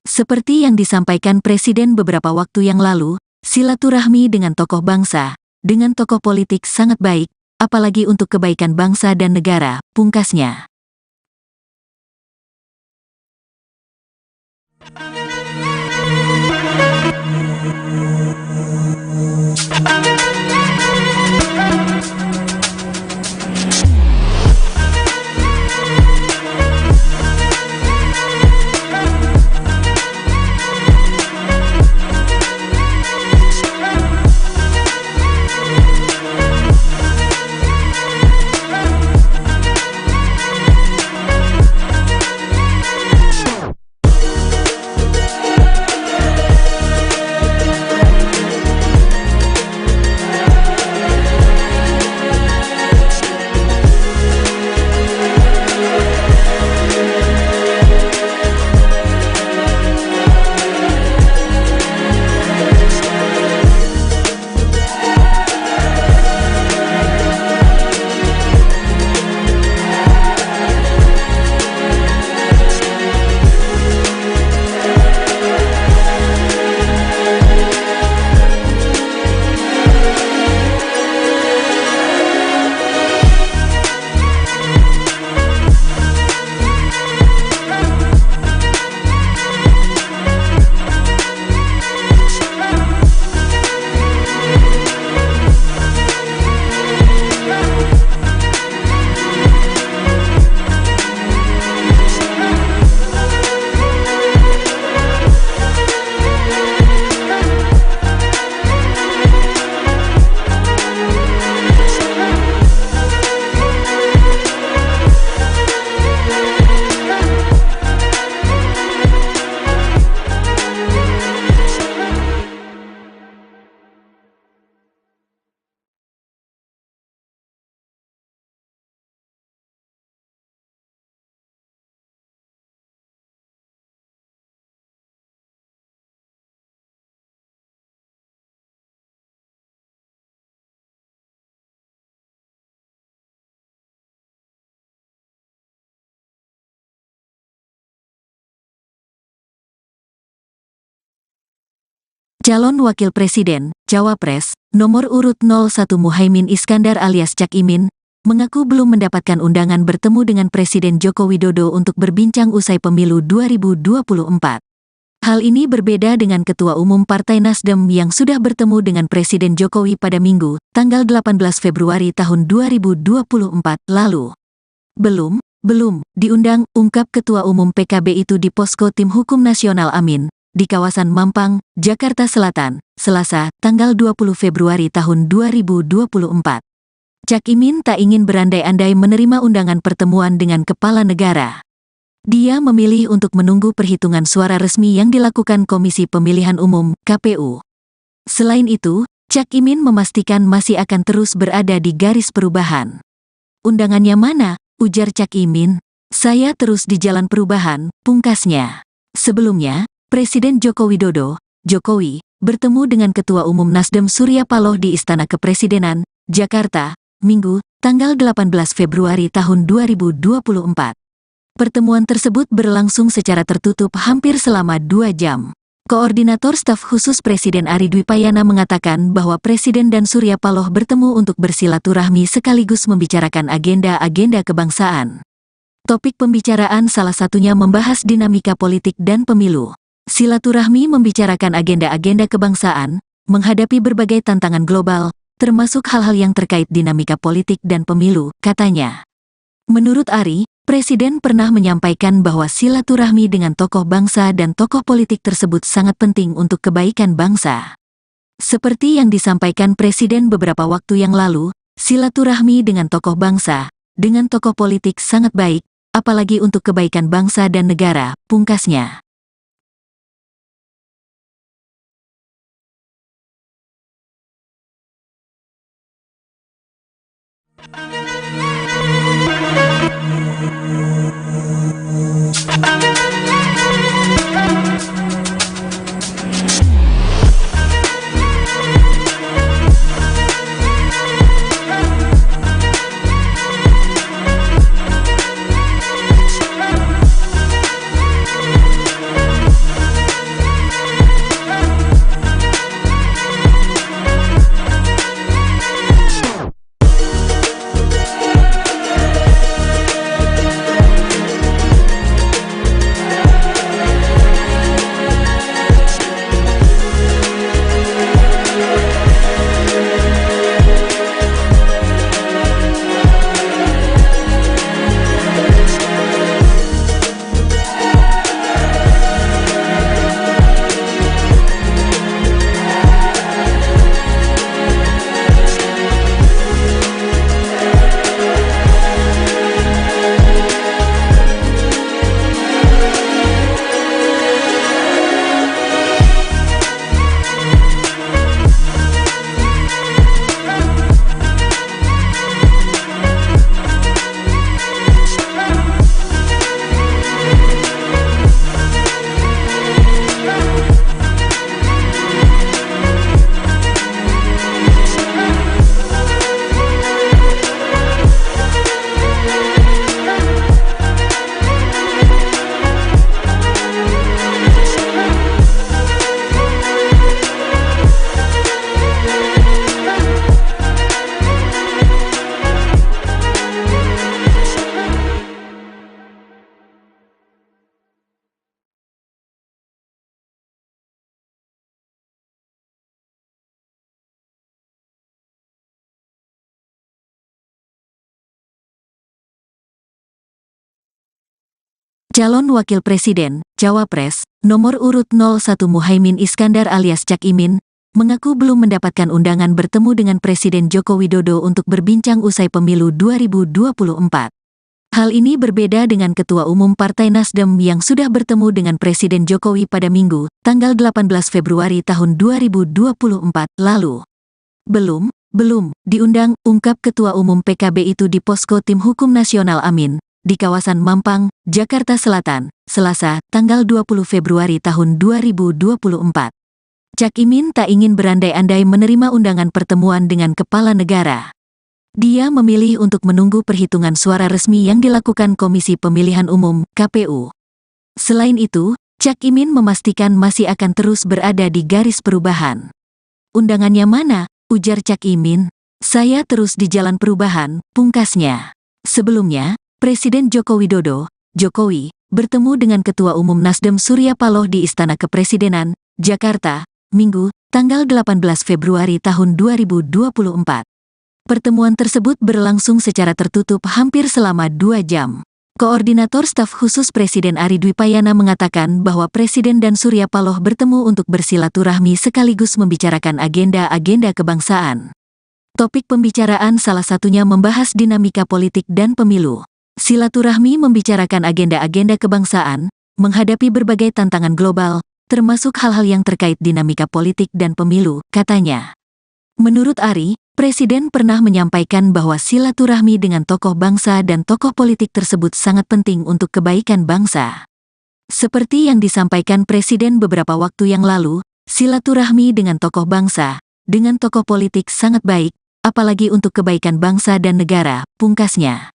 Seperti yang disampaikan Presiden beberapa waktu yang lalu, silaturahmi dengan tokoh bangsa, dengan tokoh politik sangat baik, apalagi untuk kebaikan bangsa dan negara, pungkasnya. Calon Wakil Presiden, Cawapres, nomor urut 01 Muhaimin Iskandar alias Cak Imin, mengaku belum mendapatkan undangan bertemu dengan Presiden Joko Widodo untuk berbincang usai pemilu 2024. Hal ini berbeda dengan Ketua Umum Partai Nasdem yang sudah bertemu dengan Presiden Jokowi pada Minggu, tanggal 18 Februari tahun 2024 lalu. Belum diundang, ungkap Ketua Umum PKB itu di Posko Tim Hukum Nasional Amin, di kawasan Mampang, Jakarta Selatan, Selasa, tanggal 20 Februari tahun 2024. Cak Imin tak ingin berandai-andai menerima undangan pertemuan dengan kepala negara. Dia memilih untuk menunggu perhitungan suara resmi yang dilakukan Komisi Pemilihan Umum, KPU. Selain itu, Cak Imin memastikan masih akan terus berada di garis perubahan. Undangannya mana? Ujar Cak Imin. Saya terus di jalan perubahan, pungkasnya. Sebelumnya, Presiden Joko Widodo, Jokowi, bertemu dengan Ketua Umum Nasdem Surya Paloh di Istana Kepresidenan, Jakarta, Minggu, tanggal 18 Februari tahun 2024. Pertemuan tersebut berlangsung secara tertutup hampir selama 2 jam. Koordinator Staf Khusus Presiden Ari Dwipayana mengatakan bahwa Presiden dan Surya Paloh bertemu untuk bersilaturahmi sekaligus membicarakan agenda-agenda kebangsaan. Topik pembicaraan salah satunya membahas dinamika politik dan pemilu. Silaturahmi membicarakan agenda-agenda kebangsaan, menghadapi berbagai tantangan global, termasuk hal-hal yang terkait dinamika politik dan pemilu, katanya. Menurut Ari, Presiden pernah menyampaikan bahwa silaturahmi dengan tokoh bangsa dan tokoh politik tersebut sangat penting untuk kebaikan bangsa. Seperti yang disampaikan Presiden beberapa waktu yang lalu, silaturahmi dengan tokoh bangsa, dengan tokoh politik sangat baik, apalagi untuk kebaikan bangsa dan negara, pungkasnya. Calon Wakil Presiden, Cawapres, nomor urut 01 Muhaimin Iskandar alias Cak Imin, mengaku belum mendapatkan undangan bertemu dengan Presiden Joko Widodo untuk berbincang usai pemilu 2024. Hal ini berbeda dengan Ketua Umum Partai Nasdem yang sudah bertemu dengan Presiden Jokowi pada Minggu, tanggal 18 Februari tahun 2024 lalu. Belum diundang, ungkap Ketua Umum PKB itu di Posko Tim Hukum Nasional Amin, di kawasan Mampang, Jakarta Selatan, Selasa, tanggal 20 Februari tahun 2024. Cak Imin tak ingin berandai-andai menerima undangan pertemuan dengan kepala negara. Dia memilih untuk menunggu perhitungan suara resmi yang dilakukan Komisi Pemilihan Umum, KPU. Selain itu, Cak Imin memastikan masih akan terus berada di garis perubahan. Undangannya mana? Ujar Cak Imin. Saya terus di jalan perubahan, pungkasnya. Sebelumnya, Presiden Joko Widodo, Jokowi, bertemu dengan Ketua Umum Nasdem Surya Paloh di Istana Kepresidenan, Jakarta, Minggu, tanggal 18 Februari tahun 2024. Pertemuan tersebut berlangsung secara tertutup hampir selama 2 jam. Koordinator Staf Khusus Presiden Ari Dwipayana mengatakan bahwa Presiden dan Surya Paloh bertemu untuk bersilaturahmi sekaligus membicarakan agenda-agenda kebangsaan. Topik pembicaraan salah satunya membahas dinamika politik dan pemilu. Silaturahmi membicarakan agenda-agenda kebangsaan, menghadapi berbagai tantangan global, termasuk hal-hal yang terkait dinamika politik dan pemilu, katanya. Menurut Ari, Presiden pernah menyampaikan bahwa silaturahmi dengan tokoh bangsa dan tokoh politik tersebut sangat penting untuk kebaikan bangsa. Seperti yang disampaikan Presiden beberapa waktu yang lalu, silaturahmi dengan tokoh bangsa, dengan tokoh politik sangat baik, apalagi untuk kebaikan bangsa dan negara, pungkasnya.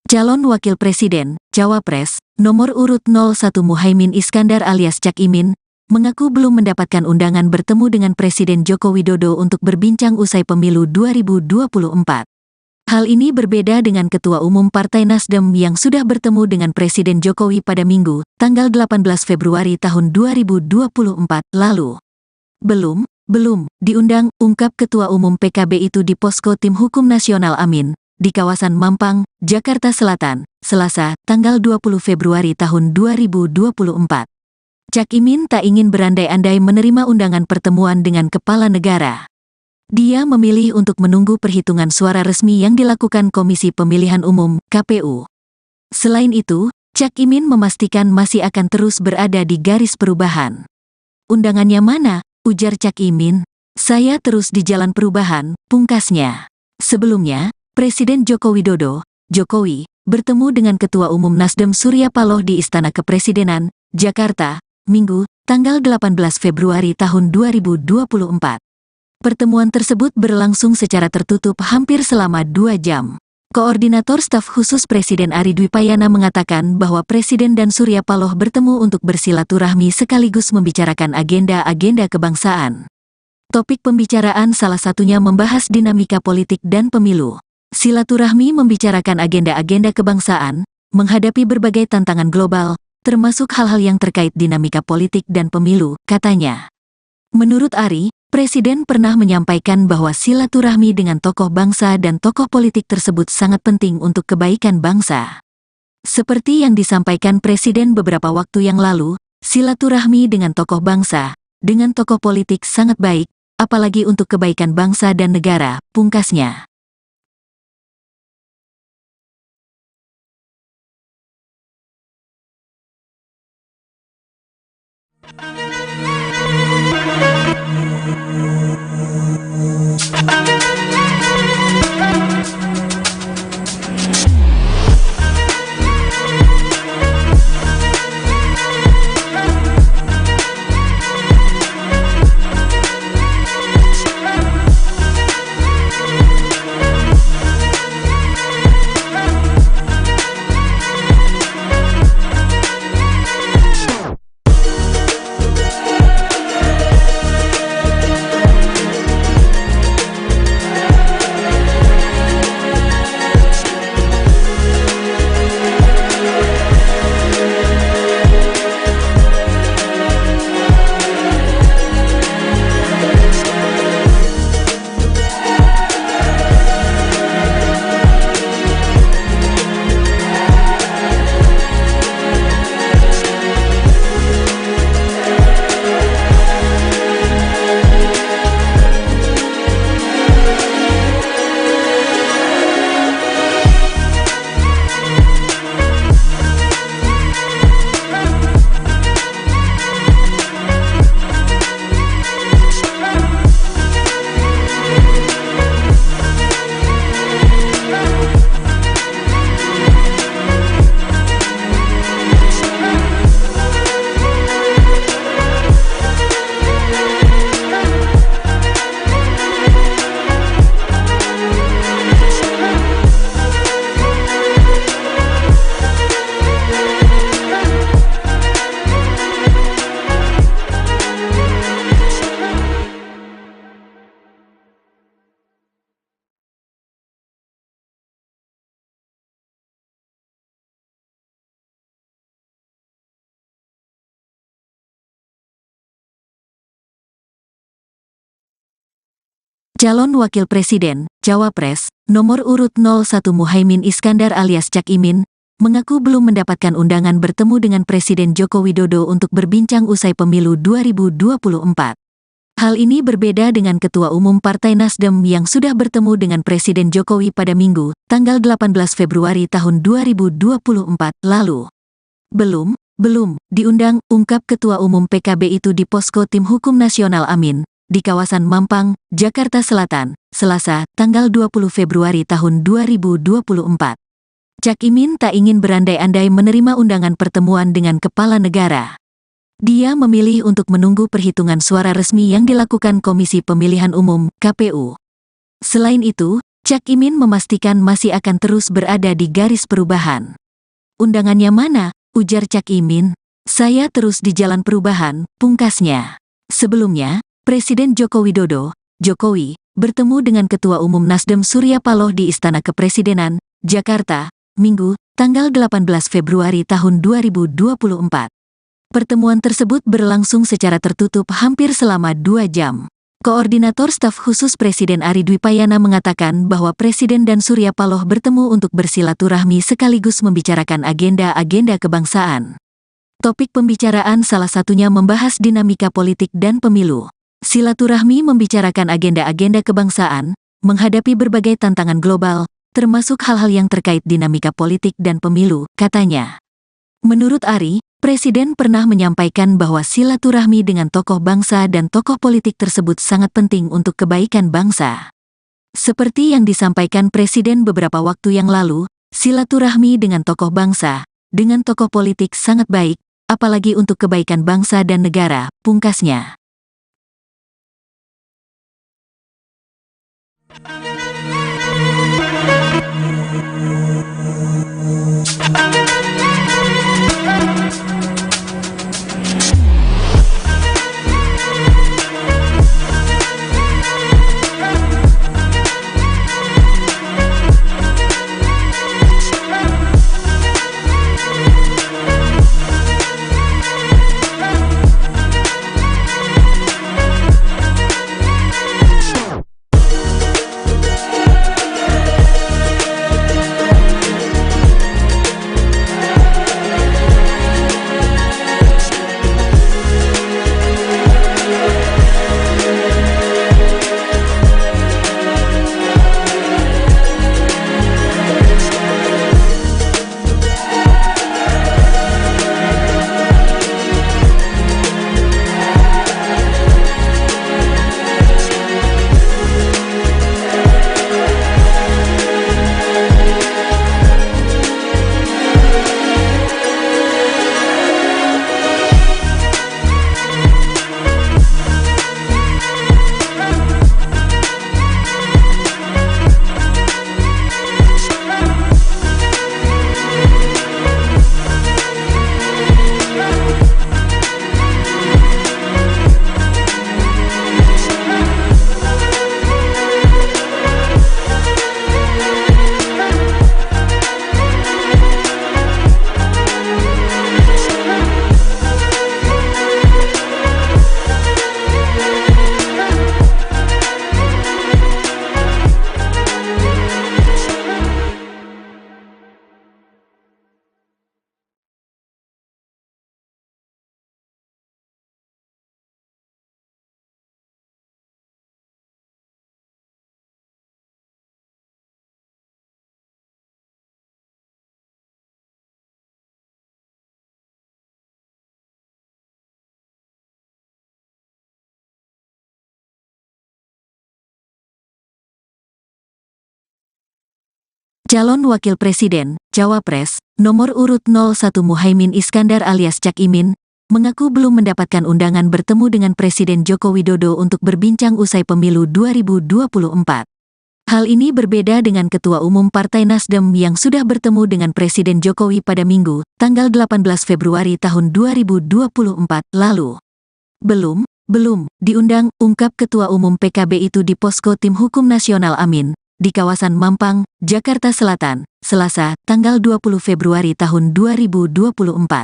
Calon Wakil Presiden, Cawapres, nomor urut 01 Muhaimin Iskandar alias Cak Imin, mengaku belum mendapatkan undangan bertemu dengan Presiden Joko Widodo untuk berbincang usai pemilu 2024. Hal ini berbeda dengan Ketua Umum Partai Nasdem yang sudah bertemu dengan Presiden Jokowi pada Minggu, tanggal 18 Februari tahun 2024 lalu. Belum diundang, ungkap Ketua Umum PKB itu di Posko Tim Hukum Nasional Amin, di kawasan Mampang, Jakarta Selatan, Selasa, tanggal 20 Februari tahun 2024. Cak Imin tak ingin berandai-andai menerima undangan pertemuan dengan kepala negara. Dia memilih untuk menunggu perhitungan suara resmi yang dilakukan Komisi Pemilihan Umum, KPU. Selain itu, Cak Imin memastikan masih akan terus berada di garis perubahan. Undangannya mana? Ujar Cak Imin. Saya terus di jalan perubahan, pungkasnya. Sebelumnya, Presiden Joko Widodo, Jokowi, bertemu dengan Ketua Umum Nasdem Surya Paloh di Istana Kepresidenan, Jakarta, Minggu, tanggal 18 Februari tahun 2024. Pertemuan tersebut berlangsung secara tertutup hampir selama 2 jam. Koordinator Staf Khusus Presiden Ari Dwipayana mengatakan bahwa Presiden dan Surya Paloh bertemu untuk bersilaturahmi sekaligus membicarakan agenda-agenda kebangsaan. Topik pembicaraan salah satunya membahas dinamika politik dan pemilu. silaturahmi membicarakan agenda-agenda kebangsaan, menghadapi berbagai tantangan global, termasuk hal-hal yang terkait dinamika politik dan pemilu, katanya. Menurut Ari, Presiden pernah menyampaikan bahwa silaturahmi dengan tokoh bangsa dan tokoh politik tersebut sangat penting untuk kebaikan bangsa. Seperti yang disampaikan Presiden beberapa waktu yang lalu, silaturahmi dengan tokoh bangsa, dengan tokoh politik sangat baik, apalagi untuk kebaikan bangsa dan negara, pungkasnya. Calon Wakil Presiden, Cawapres, nomor urut 01 Muhaimin Iskandar alias Cak Imin, mengaku belum mendapatkan undangan bertemu dengan Presiden Joko Widodo untuk berbincang usai pemilu 2024. Hal ini berbeda dengan Ketua Umum Partai Nasdem yang sudah bertemu dengan Presiden Jokowi pada Minggu, tanggal 18 Februari tahun 2024 lalu. Belum diundang, ungkap Ketua Umum PKB itu di Posko Tim Hukum Nasional Amin, di kawasan Mampang, Jakarta Selatan, Selasa, tanggal 20 Februari tahun 2024. Cak Imin tak ingin berandai-andai menerima undangan pertemuan dengan kepala negara. Dia memilih untuk menunggu perhitungan suara resmi yang dilakukan Komisi Pemilihan Umum, KPU. Selain itu, Cak Imin memastikan masih akan terus berada di garis perubahan. Undangannya mana? Ujar Cak Imin. Saya terus di jalan perubahan, pungkasnya. Sebelumnya, Presiden Joko Widodo, Jokowi, bertemu dengan Ketua Umum Nasdem Surya Paloh di Istana Kepresidenan, Jakarta, Minggu, tanggal 18 Februari tahun 2024. Pertemuan tersebut berlangsung secara tertutup hampir selama 2 jam. Koordinator Staf Khusus Presiden Ari Dwipayana mengatakan bahwa Presiden dan Surya Paloh bertemu untuk bersilaturahmi sekaligus membicarakan agenda-agenda kebangsaan. Topik pembicaraan salah satunya membahas dinamika politik dan pemilu. Silaturahmi membicarakan agenda-agenda kebangsaan, menghadapi berbagai tantangan global, termasuk hal-hal yang terkait dinamika politik dan pemilu, katanya. Menurut Ari, Presiden pernah menyampaikan bahwa silaturahmi dengan tokoh bangsa dan tokoh politik tersebut sangat penting untuk kebaikan bangsa. Seperti yang disampaikan Presiden beberapa waktu yang lalu, silaturahmi dengan tokoh bangsa, dengan tokoh politik sangat baik, apalagi untuk kebaikan bangsa dan negara, pungkasnya. Calon Wakil Presiden, Cawapres, nomor urut 01 Muhaimin Iskandar alias Cak Imin, mengaku belum mendapatkan undangan bertemu dengan Presiden Joko Widodo untuk berbincang usai pemilu 2024. Hal ini berbeda dengan Ketua Umum Partai Nasdem yang sudah bertemu dengan Presiden Jokowi pada Minggu, tanggal 18 Februari tahun 2024 lalu. Belum diundang, ungkap Ketua Umum PKB itu di Posko Tim Hukum Nasional Amin, di kawasan Mampang, Jakarta Selatan, Selasa, tanggal 20 Februari tahun 2024.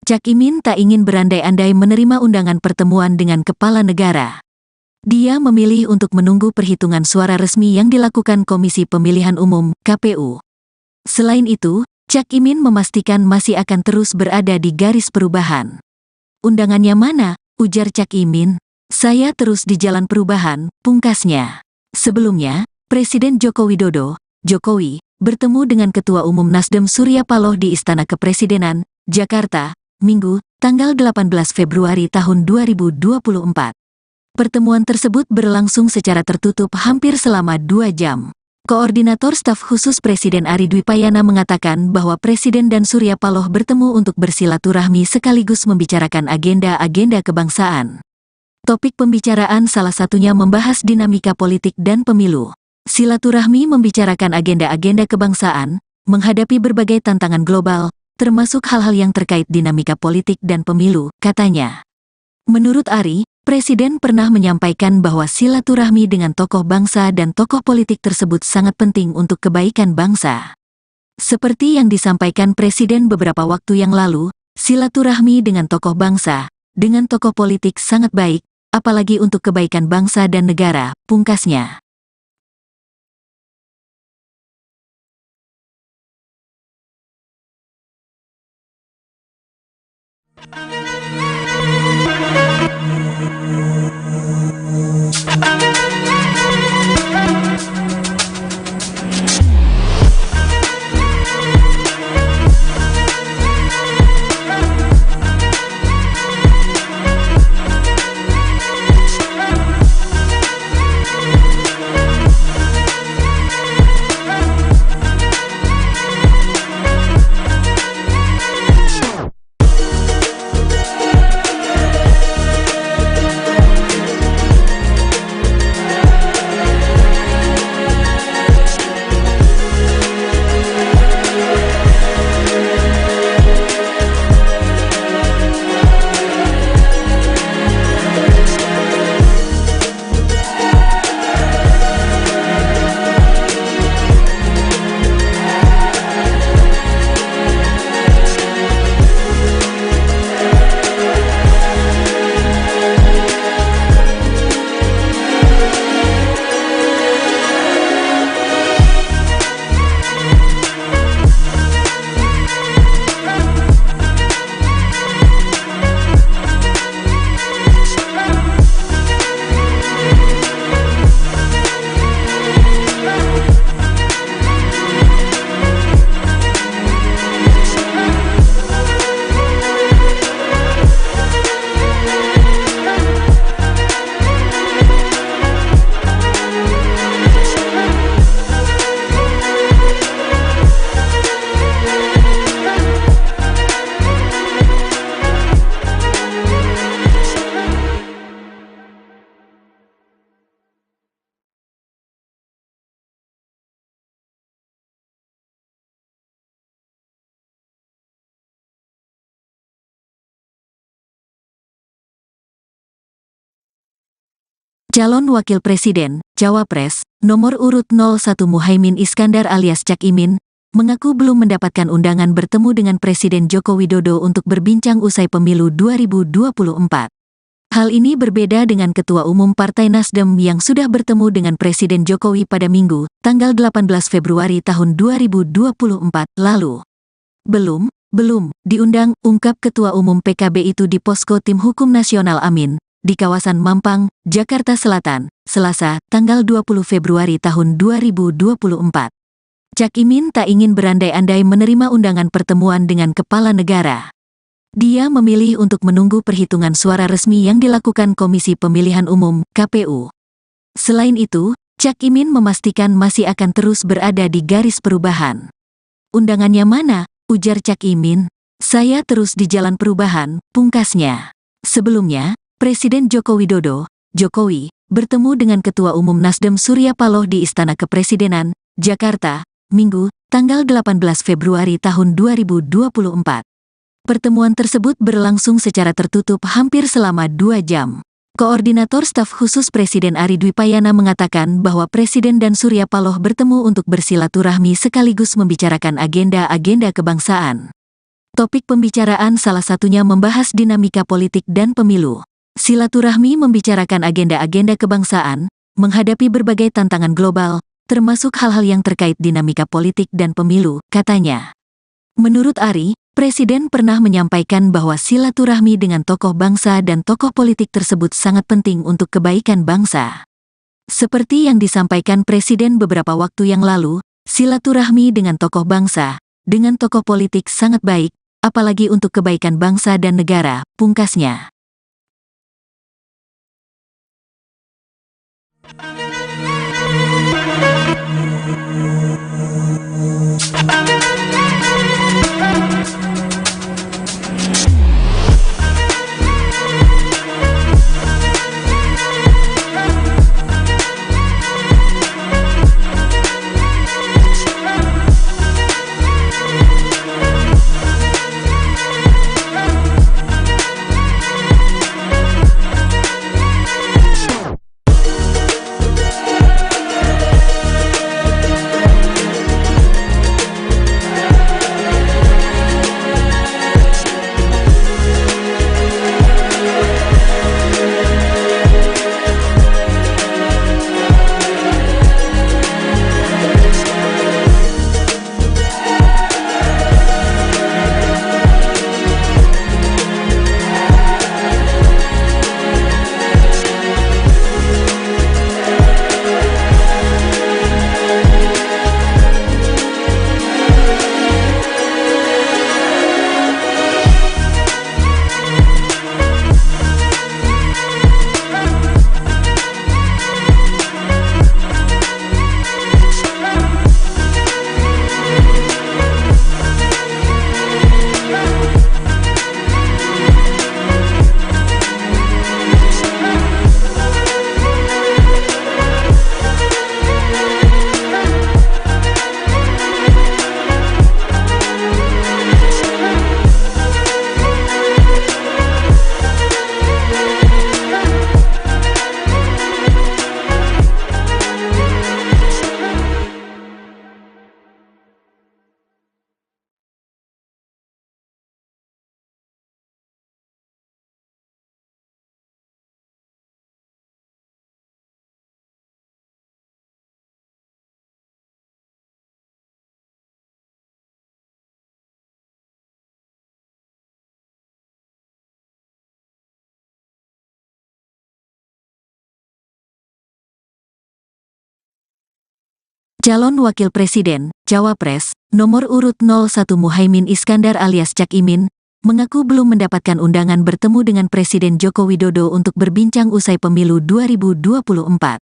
Cak Imin tak ingin berandai-andai menerima undangan pertemuan dengan kepala negara. Dia memilih untuk menunggu perhitungan suara resmi yang dilakukan Komisi Pemilihan Umum, KPU. Selain itu, Cak Imin memastikan masih akan terus berada di garis perubahan. Undangannya mana? Ujar Cak Imin. Saya terus di jalan perubahan, pungkasnya. Sebelumnya, Presiden Joko Widodo, Jokowi, bertemu dengan Ketua Umum Nasdem Surya Paloh di Istana Kepresidenan, Jakarta, Minggu, tanggal 18 Februari tahun 2024. Pertemuan tersebut berlangsung secara tertutup hampir selama 2 jam. Koordinator Staf Khusus Presiden Ari Dwipayana mengatakan bahwa Presiden dan Surya Paloh bertemu untuk bersilaturahmi sekaligus membicarakan agenda-agenda kebangsaan. Topik pembicaraan salah satunya membahas dinamika politik dan pemilu. Silaturahmi membicarakan agenda-agenda kebangsaan, menghadapi berbagai tantangan global, termasuk hal-hal yang terkait dinamika politik dan pemilu, katanya. Menurut Ari, Presiden pernah menyampaikan bahwa silaturahmi dengan tokoh bangsa dan tokoh politik tersebut sangat penting untuk kebaikan bangsa. Seperti yang disampaikan Presiden beberapa waktu yang lalu, silaturahmi dengan tokoh bangsa, dengan tokoh politik sangat baik, apalagi untuk kebaikan bangsa dan negara, pungkasnya. Calon Wakil Presiden, Cawapres, nomor urut 01 Muhaimin Iskandar alias Cak Imin, mengaku belum mendapatkan undangan bertemu dengan Presiden Joko Widodo untuk berbincang usai pemilu 2024. Hal ini berbeda dengan Ketua Umum Partai Nasdem yang sudah bertemu dengan Presiden Jokowi pada Minggu, tanggal 18 Februari tahun 2024 lalu. Belum diundang, ungkap Ketua Umum PKB itu di Posko Tim Hukum Nasional Amin, di kawasan Mampang, Jakarta Selatan, Selasa, tanggal 20 Februari tahun 2024. Cak Imin tak ingin berandai-andai menerima undangan pertemuan dengan kepala negara. Dia memilih untuk menunggu perhitungan suara resmi yang dilakukan Komisi Pemilihan Umum, KPU. Selain itu, Cak Imin memastikan masih akan terus berada di garis perubahan. Undangannya mana? Ujar Cak Imin. Saya terus di jalan perubahan, pungkasnya. Sebelumnya, Presiden Joko Widodo, Jokowi, bertemu dengan Ketua Umum Nasdem Surya Paloh di Istana Kepresidenan, Jakarta, Minggu, tanggal 18 Februari tahun 2024. Pertemuan tersebut berlangsung secara tertutup hampir selama 2 jam. Koordinator Staf Khusus Presiden Ari Dwipayana mengatakan bahwa Presiden dan Surya Paloh bertemu untuk bersilaturahmi sekaligus membicarakan agenda-agenda kebangsaan. Topik pembicaraan salah satunya membahas dinamika politik dan pemilu. Silaturahmi membicarakan agenda-agenda kebangsaan, menghadapi berbagai tantangan global, termasuk hal-hal yang terkait dinamika politik dan pemilu, katanya. Menurut Ari, Presiden pernah menyampaikan bahwa silaturahmi dengan tokoh bangsa dan tokoh politik tersebut sangat penting untuk kebaikan bangsa. Seperti yang disampaikan Presiden beberapa waktu yang lalu, silaturahmi dengan tokoh bangsa, dengan tokoh politik sangat baik, apalagi untuk kebaikan bangsa dan negara, pungkasnya. Calon Wakil Presiden, Cawapres, nomor urut 01 Muhaimin Iskandar alias Cak Imin, mengaku belum mendapatkan undangan bertemu dengan Presiden Joko Widodo untuk berbincang usai pemilu 2024.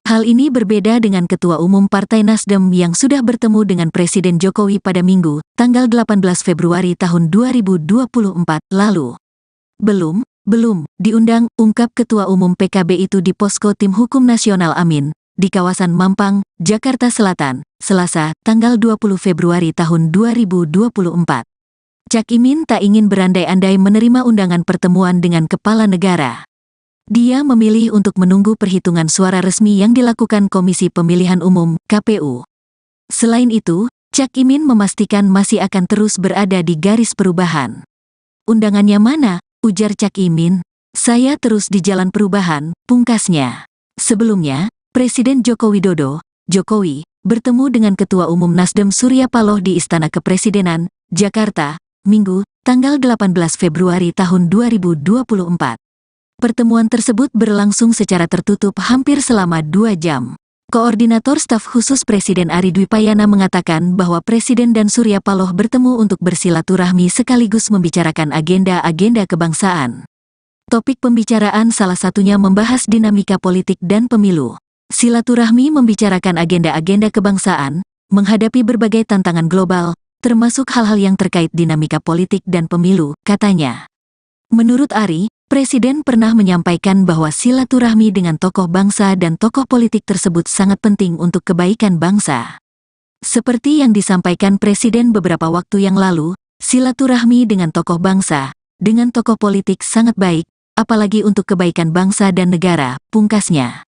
Hal ini berbeda dengan Ketua Umum Partai Nasdem yang sudah bertemu dengan Presiden Jokowi pada Minggu, tanggal 18 Februari tahun 2024 lalu. Belum diundang, ungkap Ketua Umum PKB itu di Posko Tim Hukum Nasional Amin, di kawasan Mampang, Jakarta Selatan, Selasa, tanggal 20 Februari tahun 2024. Cak Imin tak ingin berandai-andai menerima undangan pertemuan dengan kepala negara. Dia memilih untuk menunggu perhitungan suara resmi yang dilakukan Komisi Pemilihan Umum, KPU. Selain itu, Cak Imin memastikan masih akan terus berada di garis perubahan. Undangannya mana? Ujar Cak Imin. Saya terus di jalan perubahan, pungkasnya. Sebelumnya, Presiden Joko Widodo, Jokowi, bertemu dengan Ketua Umum Nasdem Surya Paloh di Istana Kepresidenan, Jakarta, Minggu, tanggal 18 Februari tahun 2024. Pertemuan tersebut berlangsung secara tertutup hampir selama 2 jam. Koordinator Staf Khusus Presiden Ari Dwipayana mengatakan bahwa Presiden dan Surya Paloh bertemu untuk bersilaturahmi sekaligus membicarakan agenda-agenda kebangsaan. Topik pembicaraan salah satunya membahas dinamika politik dan pemilu. silaturahmi membicarakan agenda-agenda kebangsaan, menghadapi berbagai tantangan global, termasuk hal-hal yang terkait dinamika politik dan pemilu, katanya. Menurut Ari, Presiden pernah menyampaikan bahwa silaturahmi dengan tokoh bangsa dan tokoh politik tersebut sangat penting untuk kebaikan bangsa. Seperti yang disampaikan Presiden beberapa waktu yang lalu, silaturahmi dengan tokoh bangsa, dengan tokoh politik sangat baik, apalagi untuk kebaikan bangsa dan negara, pungkasnya.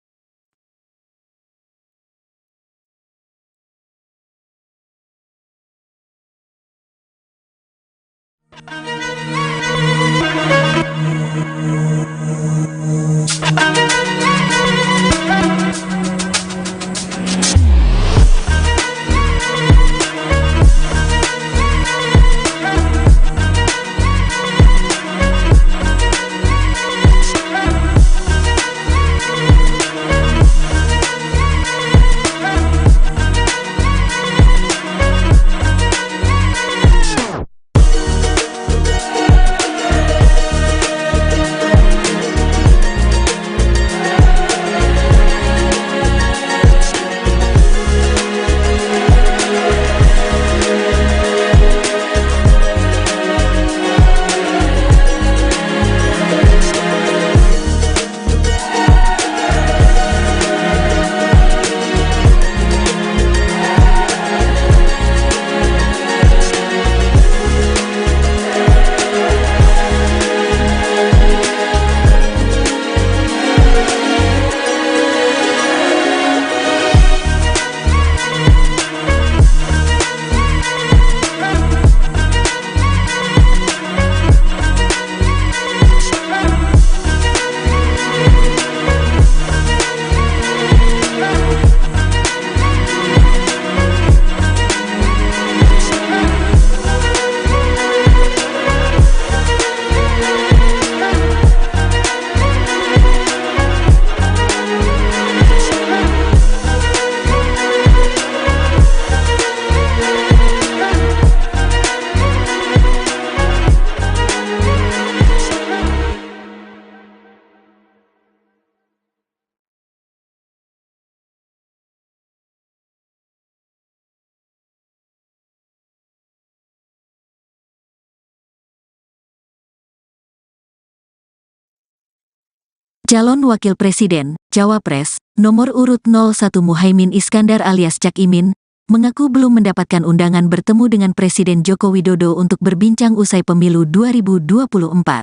Calon Wakil Presiden, Cawapres, nomor urut 01 Muhaimin Iskandar alias Cak Imin, mengaku belum mendapatkan undangan bertemu dengan Presiden Joko Widodo untuk berbincang usai pemilu 2024.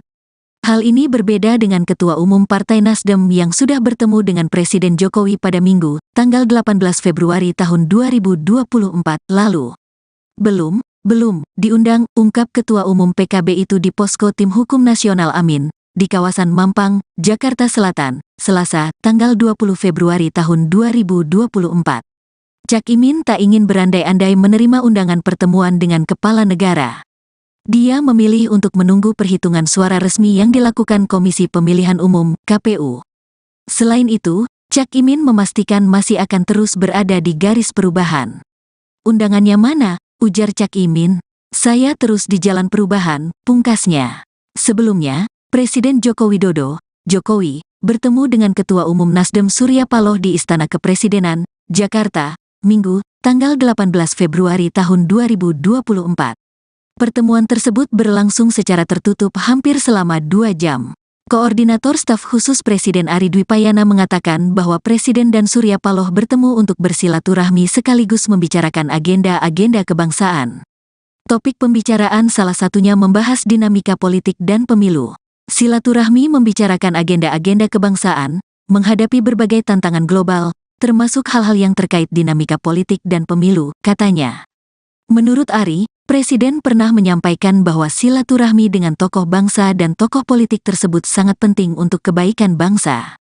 Hal ini berbeda dengan Ketua Umum Partai Nasdem yang sudah bertemu dengan Presiden Jokowi pada Minggu, tanggal 18 Februari tahun 2024 lalu. Belum diundang, ungkap Ketua Umum PKB itu di Posko Tim Hukum Nasional Amin, di kawasan Mampang, Jakarta Selatan, Selasa, tanggal 20 Februari tahun 2024. Cak Imin tak ingin berandai-andai menerima undangan pertemuan dengan kepala negara. Dia memilih untuk menunggu perhitungan suara resmi yang dilakukan Komisi Pemilihan Umum, KPU. Selain itu, Cak Imin memastikan masih akan terus berada di garis perubahan. Undangannya mana? Ujar Cak Imin. Saya terus di jalan perubahan, pungkasnya. Sebelumnya, Presiden Joko Widodo, Jokowi, bertemu dengan Ketua Umum Nasdem Surya Paloh di Istana Kepresidenan, Jakarta, Minggu, tanggal 18 Februari tahun 2024. Pertemuan tersebut berlangsung secara tertutup hampir selama 2 jam. Koordinator Staf Khusus Presiden Ari Dwipayana mengatakan bahwa Presiden dan Surya Paloh bertemu untuk bersilaturahmi sekaligus membicarakan agenda-agenda kebangsaan. Topik pembicaraan salah satunya membahas dinamika politik dan pemilu. Silaturahmi membicarakan agenda-agenda kebangsaan, menghadapi berbagai tantangan global, termasuk hal-hal yang terkait dinamika politik dan pemilu, katanya. Menurut Ari, Presiden pernah menyampaikan bahwa silaturahmi dengan tokoh bangsa dan tokoh politik tersebut sangat penting untuk kebaikan bangsa.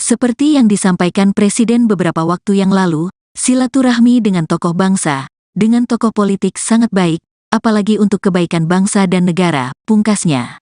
Seperti yang disampaikan Presiden beberapa waktu yang lalu, silaturahmi dengan tokoh bangsa, dengan tokoh politik sangat baik, apalagi untuk kebaikan bangsa dan negara, pungkasnya.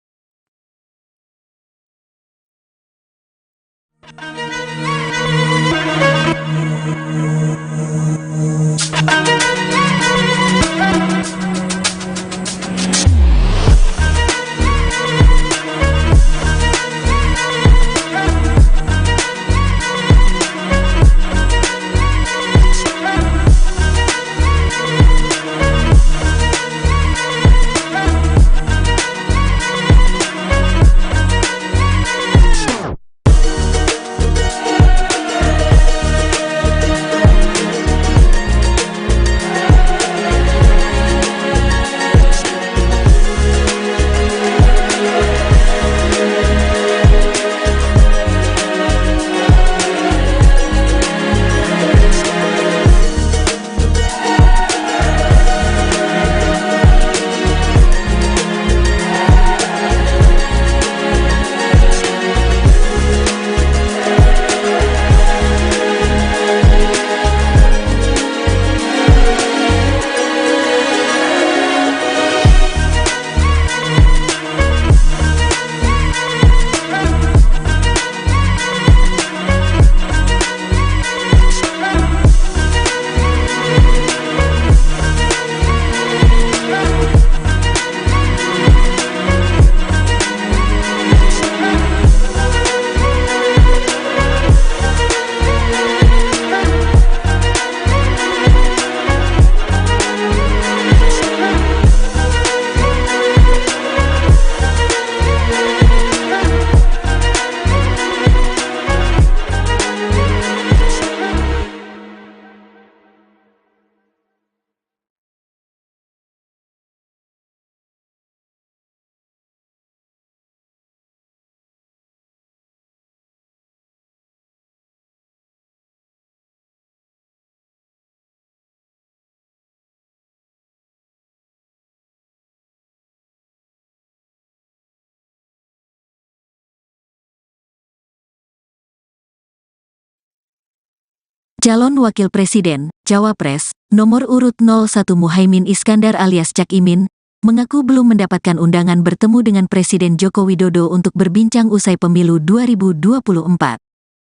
Calon Wakil Presiden, Cawapres, nomor urut 01 Muhaimin Iskandar alias Cak Imin, mengaku belum mendapatkan undangan bertemu dengan Presiden Joko Widodo untuk berbincang usai pemilu 2024.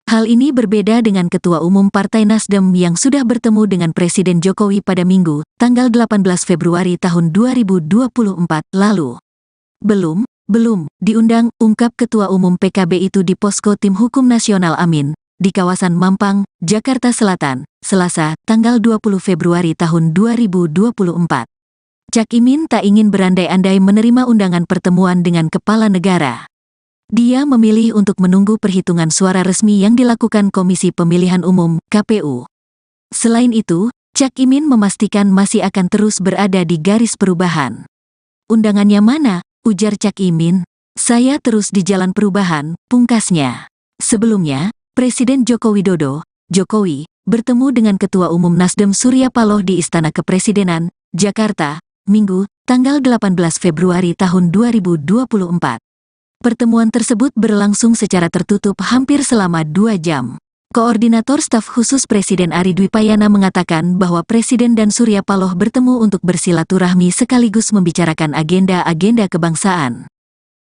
Hal ini berbeda dengan Ketua Umum Partai Nasdem yang sudah bertemu dengan Presiden Jokowi pada Minggu, tanggal 18 Februari tahun 2024 lalu. Belum diundang, ungkap Ketua Umum PKB itu di Posko Tim Hukum Nasional Amin, di kawasan Mampang, Jakarta Selatan, Selasa, tanggal 20 Februari tahun 2024. Cak Imin tak ingin berandai-andai menerima undangan pertemuan dengan kepala negara. Dia memilih untuk menunggu perhitungan suara resmi yang dilakukan Komisi Pemilihan Umum, KPU. Selain itu, Cak Imin memastikan masih akan terus berada di garis perubahan. Undangannya mana? Ujar Cak Imin. Saya terus di jalan perubahan, pungkasnya. Sebelumnya, Presiden Joko Widodo, Jokowi, bertemu dengan Ketua Umum Nasdem Surya Paloh di Istana Kepresidenan, Jakarta, Minggu, tanggal 18 Februari tahun 2024. Pertemuan tersebut berlangsung secara tertutup hampir selama 2 jam. Koordinator Staf Khusus Presiden Ari Dwipayana mengatakan bahwa Presiden dan Surya Paloh bertemu untuk bersilaturahmi sekaligus membicarakan agenda-agenda kebangsaan.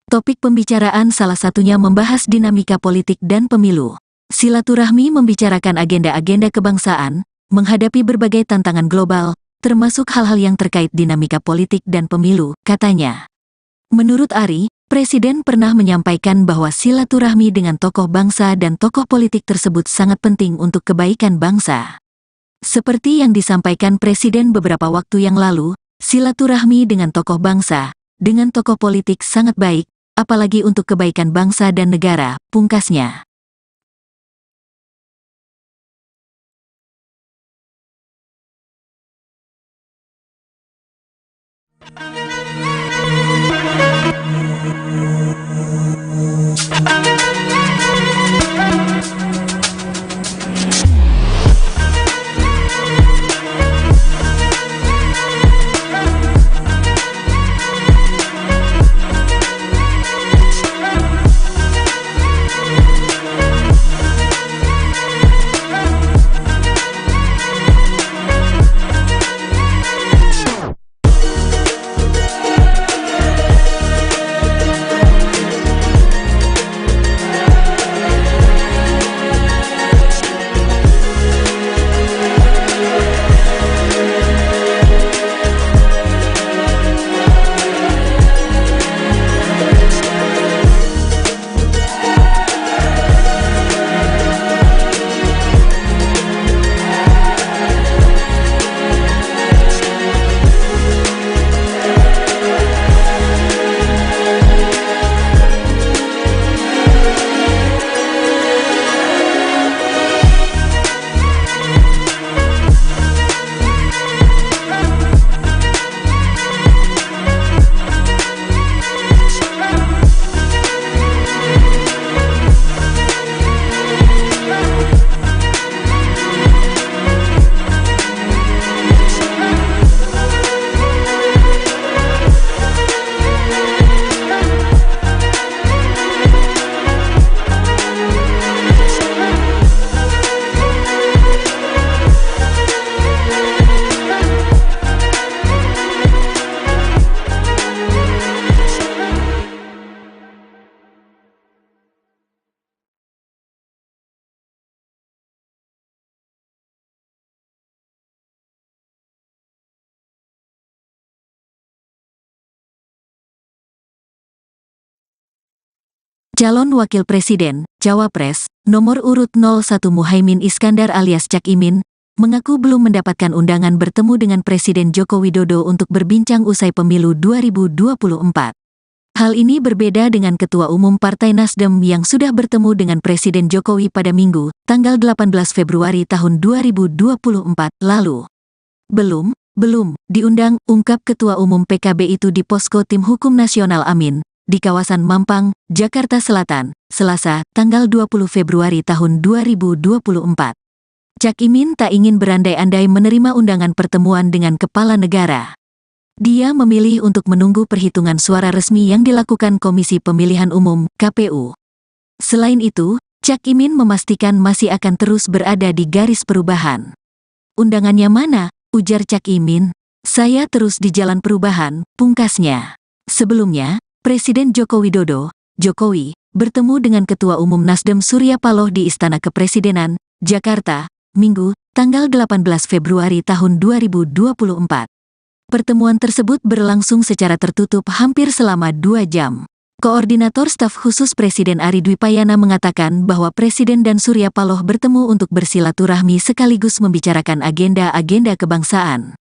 Topik pembicaraan salah satunya membahas dinamika politik dan pemilu. Silaturahmi membicarakan agenda-agenda kebangsaan, menghadapi berbagai tantangan global, termasuk hal-hal yang terkait dinamika politik dan pemilu, katanya. Menurut Ari, Presiden pernah menyampaikan bahwa silaturahmi dengan tokoh bangsa dan tokoh politik tersebut sangat penting untuk kebaikan bangsa. Seperti yang disampaikan Presiden beberapa waktu yang lalu, silaturahmi dengan tokoh bangsa, dengan tokoh politik sangat baik, apalagi untuk kebaikan bangsa dan negara, pungkasnya. Calon Wakil Presiden, Cawapres, nomor urut 01 Muhaimin Iskandar alias Cak Imin, mengaku belum mendapatkan undangan bertemu dengan Presiden Joko Widodo untuk berbincang usai pemilu 2024. Hal ini berbeda dengan Ketua Umum Partai Nasdem yang sudah bertemu dengan Presiden Jokowi pada Minggu, tanggal 18 Februari tahun 2024 lalu. Belum diundang, ungkap Ketua Umum PKB itu di Posko Tim Hukum Nasional Amin, di kawasan Mampang, Jakarta Selatan, Selasa, tanggal 20 Februari tahun 2024. Cak Imin tak ingin berandai-andai menerima undangan pertemuan dengan kepala negara. Dia memilih untuk menunggu perhitungan suara resmi yang dilakukan Komisi Pemilihan Umum, KPU. Selain itu, Cak Imin memastikan masih akan terus berada di garis perubahan. Undangannya mana? Ujar Cak Imin. Saya terus di jalan perubahan, pungkasnya. Sebelumnya, Presiden Joko Widodo, Jokowi, bertemu dengan Ketua Umum Nasdem Surya Paloh di Istana Kepresidenan, Jakarta, Minggu, tanggal 18 Februari tahun 2024. Pertemuan tersebut berlangsung secara tertutup hampir selama 2 jam. Koordinator Staf Khusus Presiden Ari Dwipayana mengatakan bahwa Presiden dan Surya Paloh bertemu untuk bersilaturahmi sekaligus membicarakan agenda-agenda kebangsaan.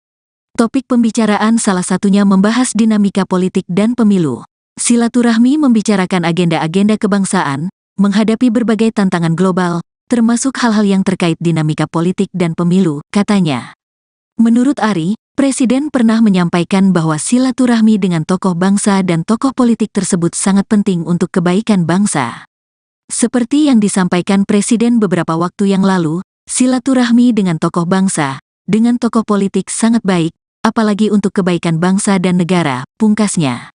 Topik pembicaraan salah satunya membahas dinamika politik dan pemilu. Silaturahmi membicarakan agenda-agenda kebangsaan, menghadapi berbagai tantangan global, termasuk hal-hal yang terkait dinamika politik dan pemilu, katanya. Menurut Ari, Presiden pernah menyampaikan bahwa silaturahmi dengan tokoh bangsa dan tokoh politik tersebut sangat penting untuk kebaikan bangsa. Seperti yang disampaikan Presiden beberapa waktu yang lalu, silaturahmi dengan tokoh bangsa, dengan tokoh politik sangat baik, apalagi untuk kebaikan bangsa dan negara, pungkasnya.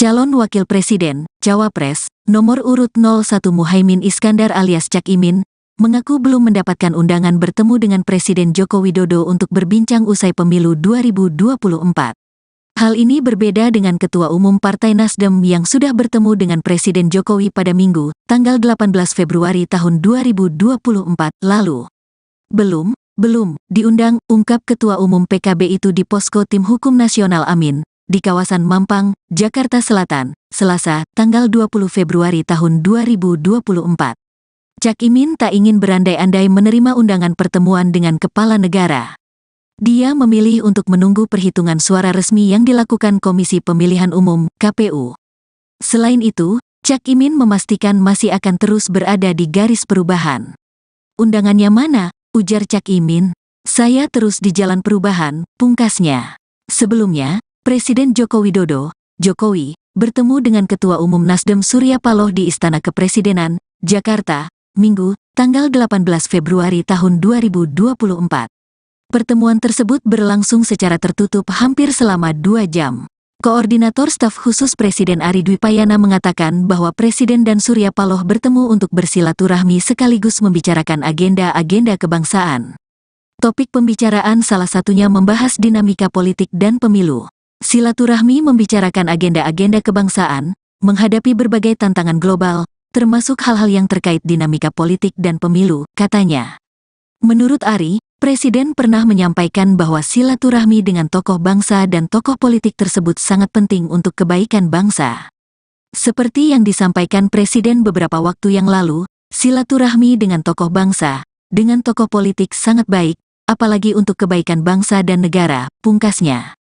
Calon Wakil Presiden, Cawapres, nomor urut 01 Muhaimin Iskandar alias Cak Imin, mengaku belum mendapatkan undangan bertemu dengan Presiden Joko Widodo untuk berbincang usai pemilu 2024. Hal ini berbeda dengan Ketua Umum Partai Nasdem yang sudah bertemu dengan Presiden Jokowi pada Minggu, tanggal 18 Februari tahun 2024 lalu. Belum diundang, ungkap Ketua Umum PKB itu di Posko Tim Hukum Nasional Amin, di kawasan Mampang, Jakarta Selatan, Selasa, tanggal 20 Februari tahun 2024. Cak Imin tak ingin berandai-andai menerima undangan pertemuan dengan kepala negara. Dia memilih untuk menunggu perhitungan suara resmi yang dilakukan Komisi Pemilihan Umum, KPU. Selain itu, Cak Imin memastikan masih akan terus berada di garis perubahan. Undangannya mana? Ujar Cak Imin. Saya terus di jalan perubahan, pungkasnya. Sebelumnya, Presiden Joko Widodo, Jokowi, bertemu dengan Ketua Umum Nasdem Surya Paloh di Istana Kepresidenan, Jakarta, Minggu, tanggal 18 Februari tahun 2024. Pertemuan tersebut berlangsung secara tertutup hampir selama 2 jam. Koordinator Staf Khusus Presiden Ari Dwipayana mengatakan bahwa Presiden dan Surya Paloh bertemu untuk bersilaturahmi sekaligus membicarakan agenda-agenda kebangsaan. Topik pembicaraan salah satunya membahas dinamika politik dan pemilu. Silaturahmi membicarakan agenda-agenda kebangsaan, menghadapi berbagai tantangan global, termasuk hal-hal yang terkait dinamika politik dan pemilu, katanya. Menurut Ari, Presiden pernah menyampaikan bahwa silaturahmi dengan tokoh bangsa dan tokoh politik tersebut sangat penting untuk kebaikan bangsa. Seperti yang disampaikan Presiden beberapa waktu yang lalu, silaturahmi dengan tokoh bangsa, dengan tokoh politik sangat baik, apalagi untuk kebaikan bangsa dan negara, pungkasnya.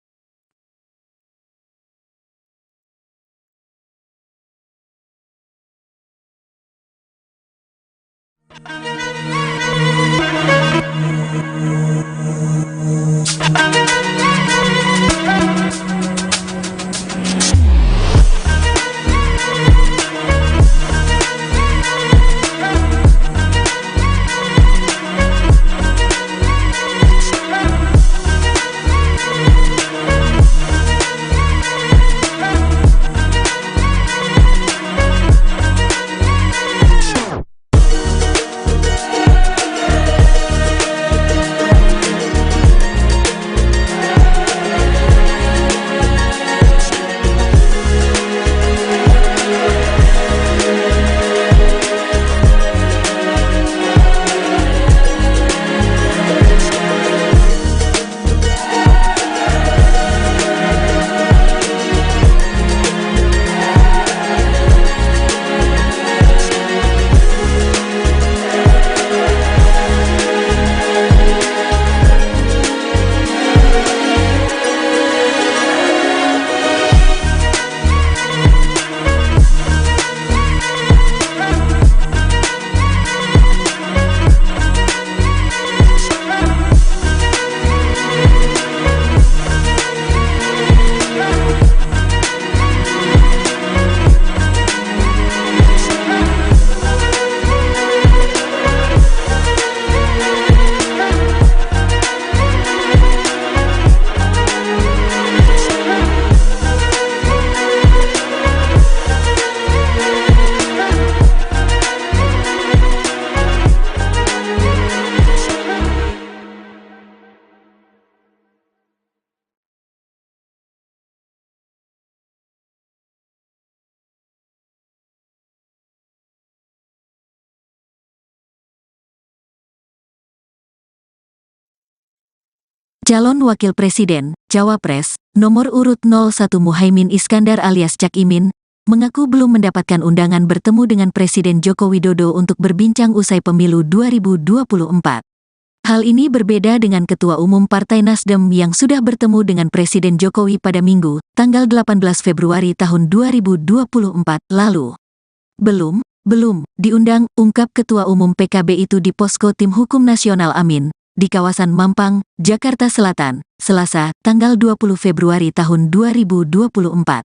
Calon Wakil Presiden, Cawapres, nomor urut 01 Muhaimin Iskandar alias Cak Imin, mengaku belum mendapatkan undangan bertemu dengan Presiden Joko Widodo untuk berbincang usai pemilu 2024. Hal ini berbeda dengan Ketua Umum Partai Nasdem yang sudah bertemu dengan Presiden Jokowi pada Minggu, tanggal 18 Februari tahun 2024 lalu. Belum diundang, ungkap Ketua Umum PKB itu di Posko Tim Hukum Nasional Amin, di kawasan Mampang, Jakarta Selatan, Selasa, tanggal 20 Februari tahun 2024.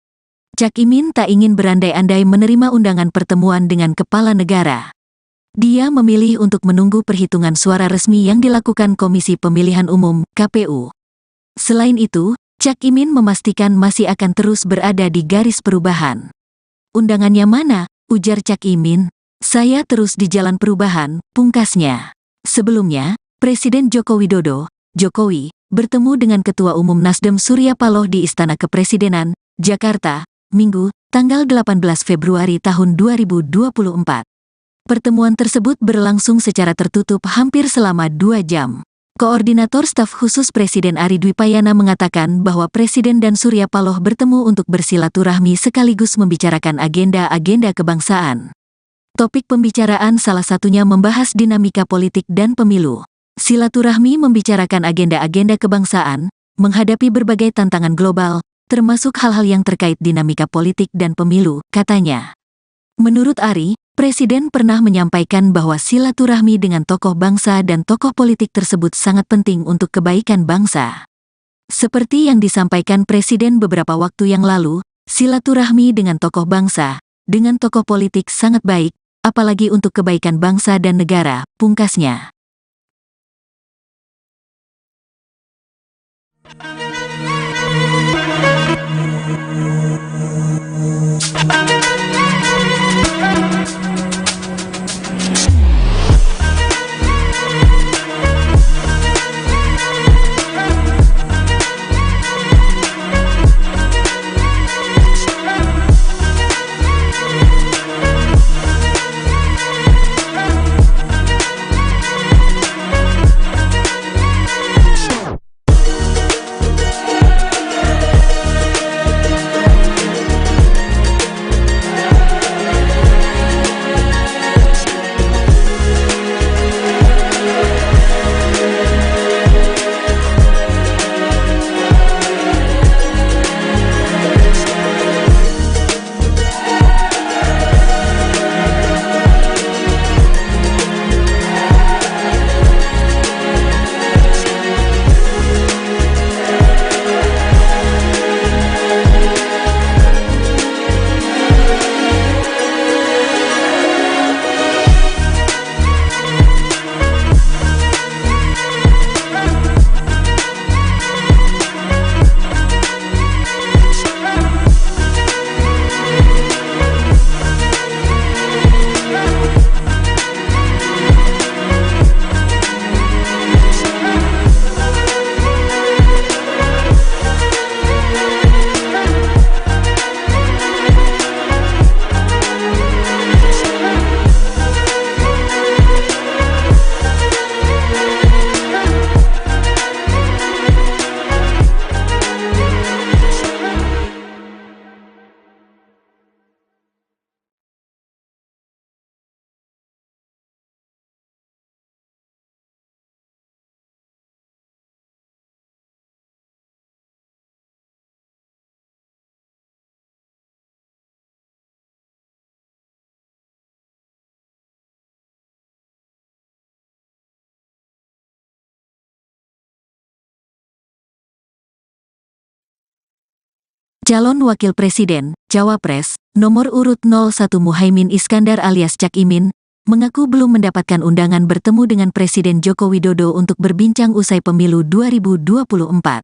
Cak Imin tak ingin berandai-andai menerima undangan pertemuan dengan kepala negara. Dia memilih untuk menunggu perhitungan suara resmi yang dilakukan Komisi Pemilihan Umum, KPU. Selain itu, Cak Imin memastikan masih akan terus berada di garis perubahan. Undangannya mana? Ujar Cak Imin. Saya terus di jalan perubahan, pungkasnya. Sebelumnya, Presiden Joko Widodo, Jokowi, bertemu dengan Ketua Umum Nasdem Surya Paloh di Istana Kepresidenan, Jakarta, Minggu, tanggal 18 Februari tahun 2024. Pertemuan tersebut berlangsung secara tertutup hampir selama 2 jam. Koordinator Staf Khusus Presiden Ari Dwipayana mengatakan bahwa Presiden dan Surya Paloh bertemu untuk bersilaturahmi sekaligus membicarakan agenda-agenda kebangsaan. Topik pembicaraan salah satunya membahas dinamika politik dan pemilu. Silaturahmi membicarakan agenda-agenda kebangsaan, menghadapi berbagai tantangan global, termasuk hal-hal yang terkait dinamika politik dan pemilu, katanya. Menurut Ari, Presiden pernah menyampaikan bahwa silaturahmi dengan tokoh bangsa dan tokoh politik tersebut sangat penting untuk kebaikan bangsa. Seperti yang disampaikan Presiden beberapa waktu yang lalu, silaturahmi dengan tokoh bangsa, dengan tokoh politik sangat baik, apalagi untuk kebaikan bangsa dan negara, pungkasnya. Calon Wakil Presiden, Cawapres, nomor urut 01 Muhaimin Iskandar alias Cak Imin, mengaku belum mendapatkan undangan bertemu dengan Presiden Joko Widodo untuk berbincang usai pemilu 2024.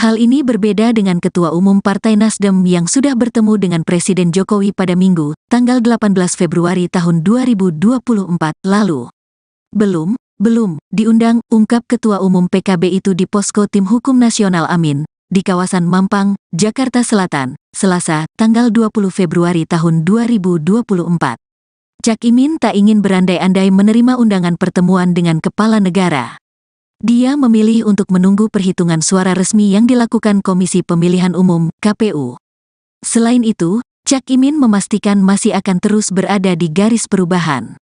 Hal ini berbeda dengan Ketua Umum Partai Nasdem yang sudah bertemu dengan Presiden Jokowi pada Minggu, tanggal 18 Februari tahun 2024 lalu. Belum diundang, ungkap Ketua Umum PKB itu di Posko Tim Hukum Nasional Amin, di kawasan Mampang, Jakarta Selatan, Selasa, tanggal 20 Februari tahun 2024. Cak Imin tak ingin berandai-andai menerima undangan pertemuan dengan kepala negara. Dia memilih untuk menunggu perhitungan suara resmi yang dilakukan Komisi Pemilihan Umum, KPU. Selain itu, Cak Imin memastikan masih akan terus berada di garis perubahan.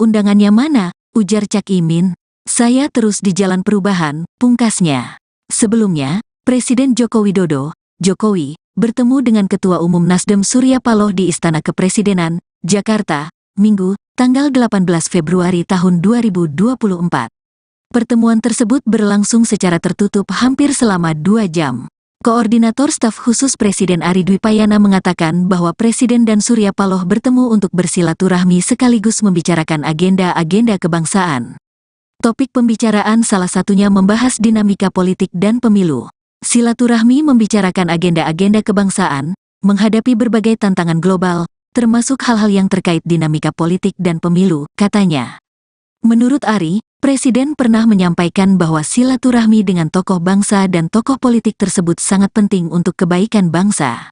Undangannya mana? Ujar Cak Imin. Saya terus di jalan perubahan, pungkasnya. Sebelumnya, Presiden Joko Widodo, Jokowi, bertemu dengan Ketua Umum Nasdem Surya Paloh di Istana Kepresidenan, Jakarta, Minggu, tanggal 18 Februari tahun 2024. Pertemuan tersebut berlangsung secara tertutup hampir selama 2 jam. Koordinator Staf Khusus Presiden Ari Dwipayana mengatakan bahwa Presiden dan Surya Paloh bertemu untuk bersilaturahmi sekaligus membicarakan agenda-agenda kebangsaan. Topik pembicaraan salah satunya membahas dinamika politik dan pemilu. Silaturahmi membicarakan agenda-agenda kebangsaan, menghadapi berbagai tantangan global, termasuk hal-hal yang terkait dinamika politik dan pemilu, katanya. Menurut Ari, Presiden pernah menyampaikan bahwa silaturahmi dengan tokoh bangsa dan tokoh politik tersebut sangat penting untuk kebaikan bangsa.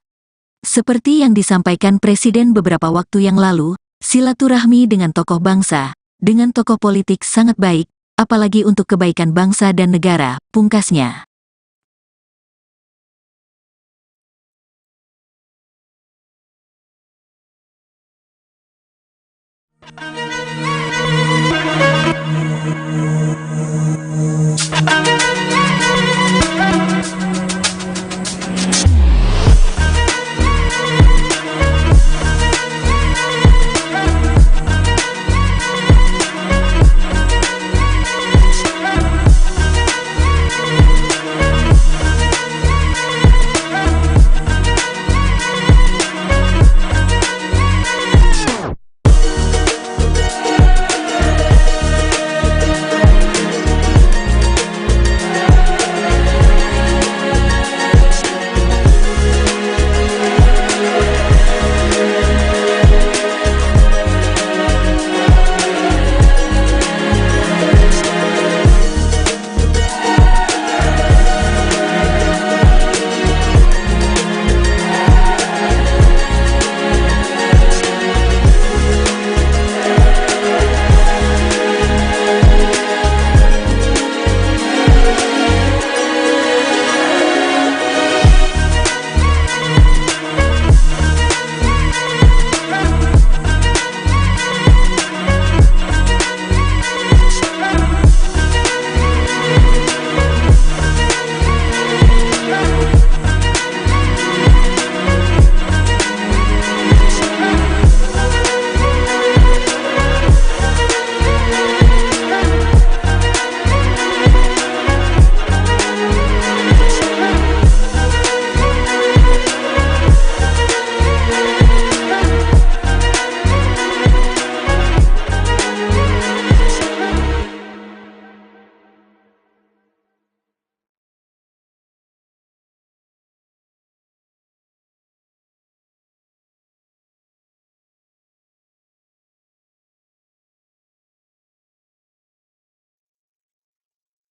Seperti yang disampaikan Presiden beberapa waktu yang lalu, silaturahmi dengan tokoh bangsa, dengan tokoh politik sangat baik, apalagi untuk kebaikan bangsa dan negara, pungkasnya.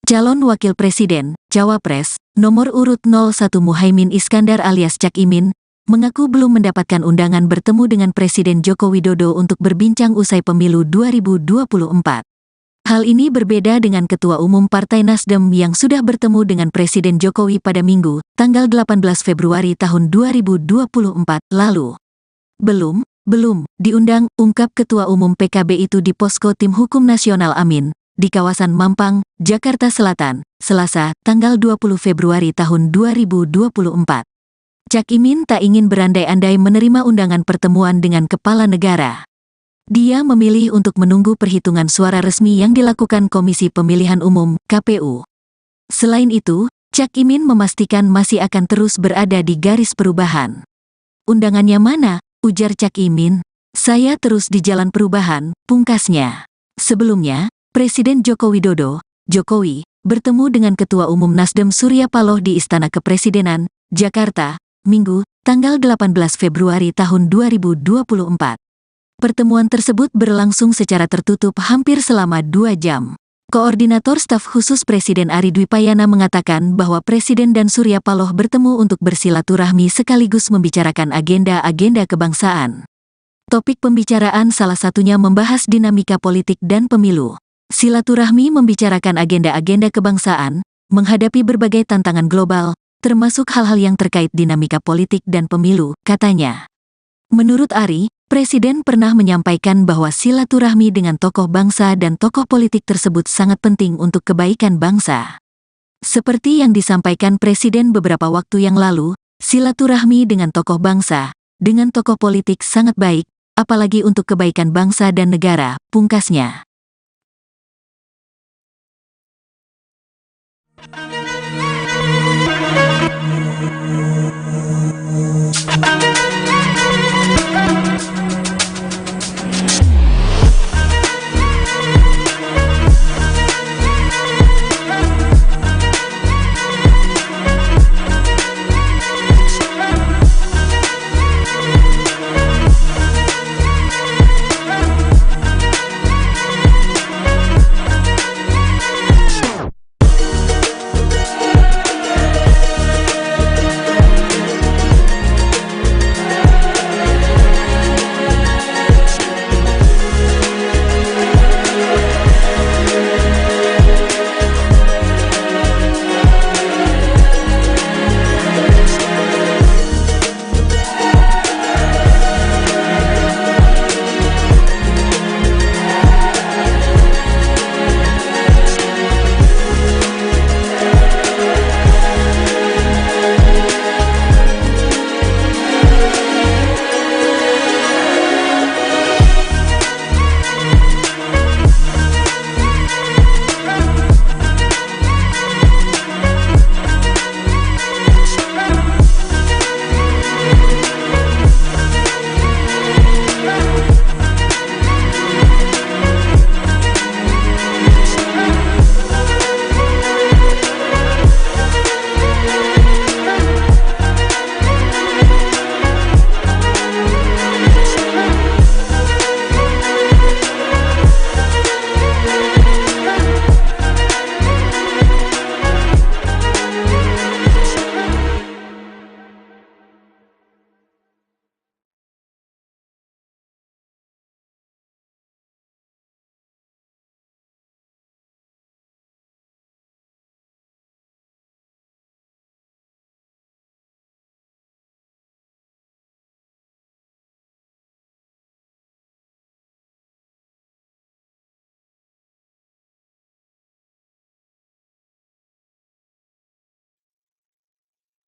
Calon Wakil Presiden, Cawapres, nomor urut 01 Muhaimin Iskandar alias Cak Imin, mengaku belum mendapatkan undangan bertemu dengan Presiden Joko Widodo untuk berbincang usai pemilu 2024. Hal ini berbeda dengan Ketua Umum Partai Nasdem yang sudah bertemu dengan Presiden Jokowi pada Minggu, tanggal 18 Februari tahun 2024 lalu. Belum diundang, ungkap Ketua Umum PKB itu di Posko Tim Hukum Nasional Amin, di kawasan Mampang, Jakarta Selatan, Selasa, tanggal 20 Februari tahun 2024. Cak Imin tak ingin berandai-andai menerima undangan pertemuan dengan kepala negara. Dia memilih untuk menunggu perhitungan suara resmi yang dilakukan Komisi Pemilihan Umum, KPU. Selain itu, Cak Imin memastikan masih akan terus berada di garis perubahan. Undangannya mana? Ujar Cak Imin. Saya terus di jalan perubahan, pungkasnya. Sebelumnya, Presiden Joko Widodo, Jokowi, bertemu dengan Ketua Umum Nasdem Surya Paloh di Istana Kepresidenan, Jakarta, Minggu, tanggal 18 Februari tahun 2024. Pertemuan tersebut berlangsung secara tertutup hampir selama 2 jam. Koordinator Staf Khusus Presiden Ari Dwipayana mengatakan bahwa Presiden dan Surya Paloh bertemu untuk bersilaturahmi sekaligus membicarakan agenda-agenda kebangsaan. Topik pembicaraan salah satunya membahas dinamika politik dan pemilu. Silaturahmi membicarakan agenda-agenda kebangsaan, menghadapi berbagai tantangan global, termasuk hal-hal yang terkait dinamika politik dan pemilu, katanya. Menurut Ari, Presiden pernah menyampaikan bahwa silaturahmi dengan tokoh bangsa dan tokoh politik tersebut sangat penting untuk kebaikan bangsa. Seperti yang disampaikan Presiden beberapa waktu yang lalu, silaturahmi dengan tokoh bangsa, dengan tokoh politik sangat baik, apalagi untuk kebaikan bangsa dan negara, pungkasnya.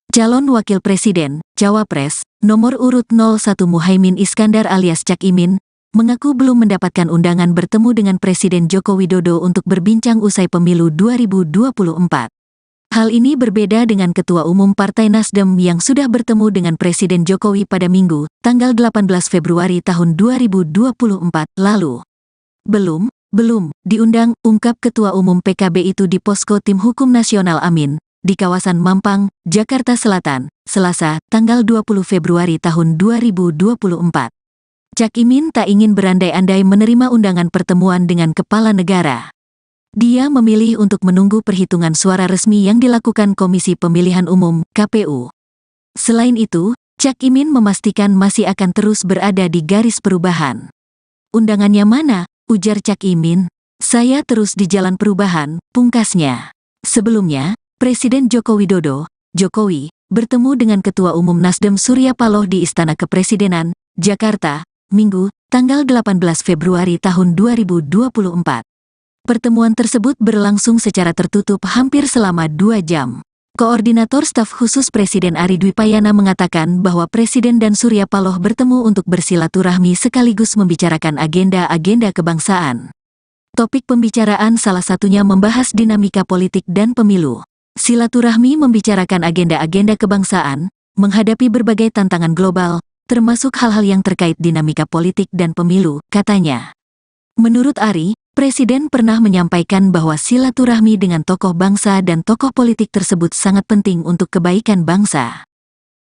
Calon Wakil Presiden, Cawapres, nomor urut 01 Muhaimin Iskandar alias Cak Imin, mengaku belum mendapatkan undangan bertemu dengan Presiden Joko Widodo untuk berbincang usai pemilu 2024. Hal ini berbeda dengan Ketua Umum Partai Nasdem yang sudah bertemu dengan Presiden Jokowi pada Minggu, tanggal 18 Februari tahun 2024 lalu. Belum diundang, ungkap Ketua Umum PKB itu di Posko Tim Hukum Nasional Amin, di kawasan Mampang, Jakarta Selatan, Selasa, tanggal 20 Februari tahun 2024. Cak Imin tak ingin berandai-andai menerima undangan pertemuan dengan kepala negara. Dia memilih untuk menunggu perhitungan suara resmi yang dilakukan Komisi Pemilihan Umum, KPU. Selain itu, Cak Imin memastikan masih akan terus berada di garis perubahan. Undangannya mana? Ujar Cak Imin. Saya terus di jalan perubahan, pungkasnya. Sebelumnya, Presiden Joko Widodo, Jokowi, bertemu dengan Ketua Umum Nasdem Surya Paloh di Istana Kepresidenan, Jakarta, Minggu, tanggal 18 Februari tahun 2024. Pertemuan tersebut berlangsung secara tertutup hampir selama 2 jam. Koordinator Staf Khusus Presiden Ari Dwipayana mengatakan bahwa Presiden dan Surya Paloh bertemu untuk bersilaturahmi sekaligus membicarakan agenda-agenda kebangsaan. Topik pembicaraan salah satunya membahas dinamika politik dan pemilu. silaturahmi membicarakan agenda-agenda kebangsaan, menghadapi berbagai tantangan global, termasuk hal-hal yang terkait dinamika politik dan pemilu, katanya. Menurut Ari, Presiden pernah menyampaikan bahwa silaturahmi dengan tokoh bangsa dan tokoh politik tersebut sangat penting untuk kebaikan bangsa.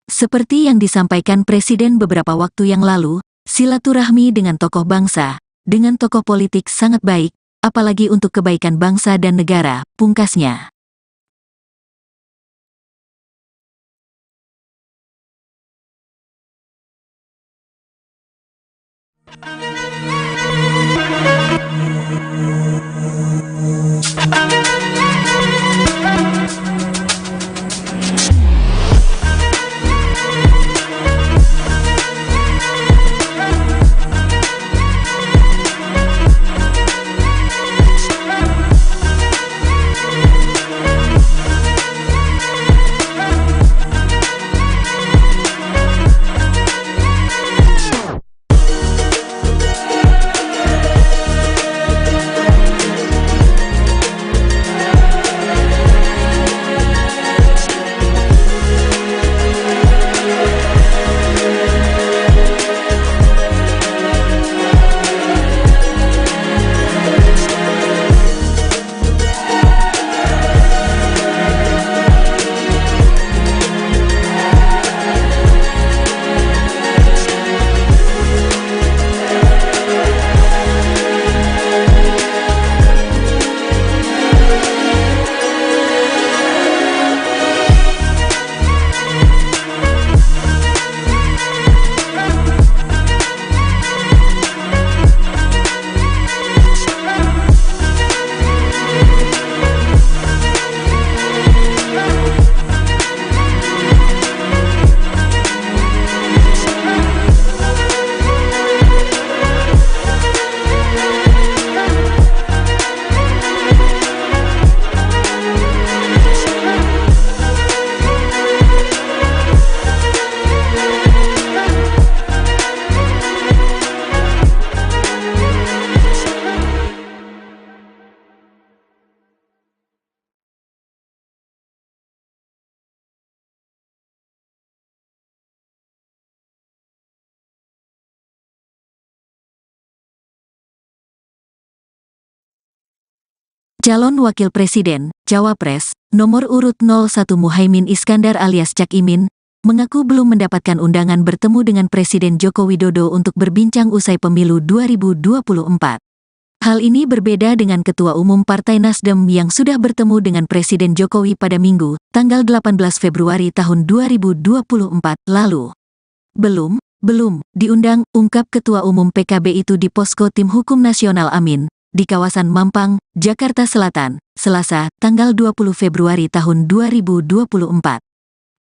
Seperti yang disampaikan Presiden beberapa waktu yang lalu, silaturahmi dengan tokoh bangsa, dengan tokoh politik sangat baik, apalagi untuk kebaikan bangsa dan negara, pungkasnya. Calon Wakil Presiden, Cawapres, nomor urut 01 Muhaimin Iskandar alias Cak Imin, mengaku belum mendapatkan undangan bertemu dengan Presiden Joko Widodo untuk berbincang usai pemilu 2024. Hal ini berbeda dengan Ketua Umum Partai Nasdem yang sudah bertemu dengan Presiden Jokowi pada Minggu, tanggal 18 Februari tahun 2024 lalu. Belum diundang, ungkap Ketua Umum PKB itu di Posko Tim Hukum Nasional Amin, di kawasan Mampang, Jakarta Selatan, Selasa, tanggal 20 Februari tahun 2024.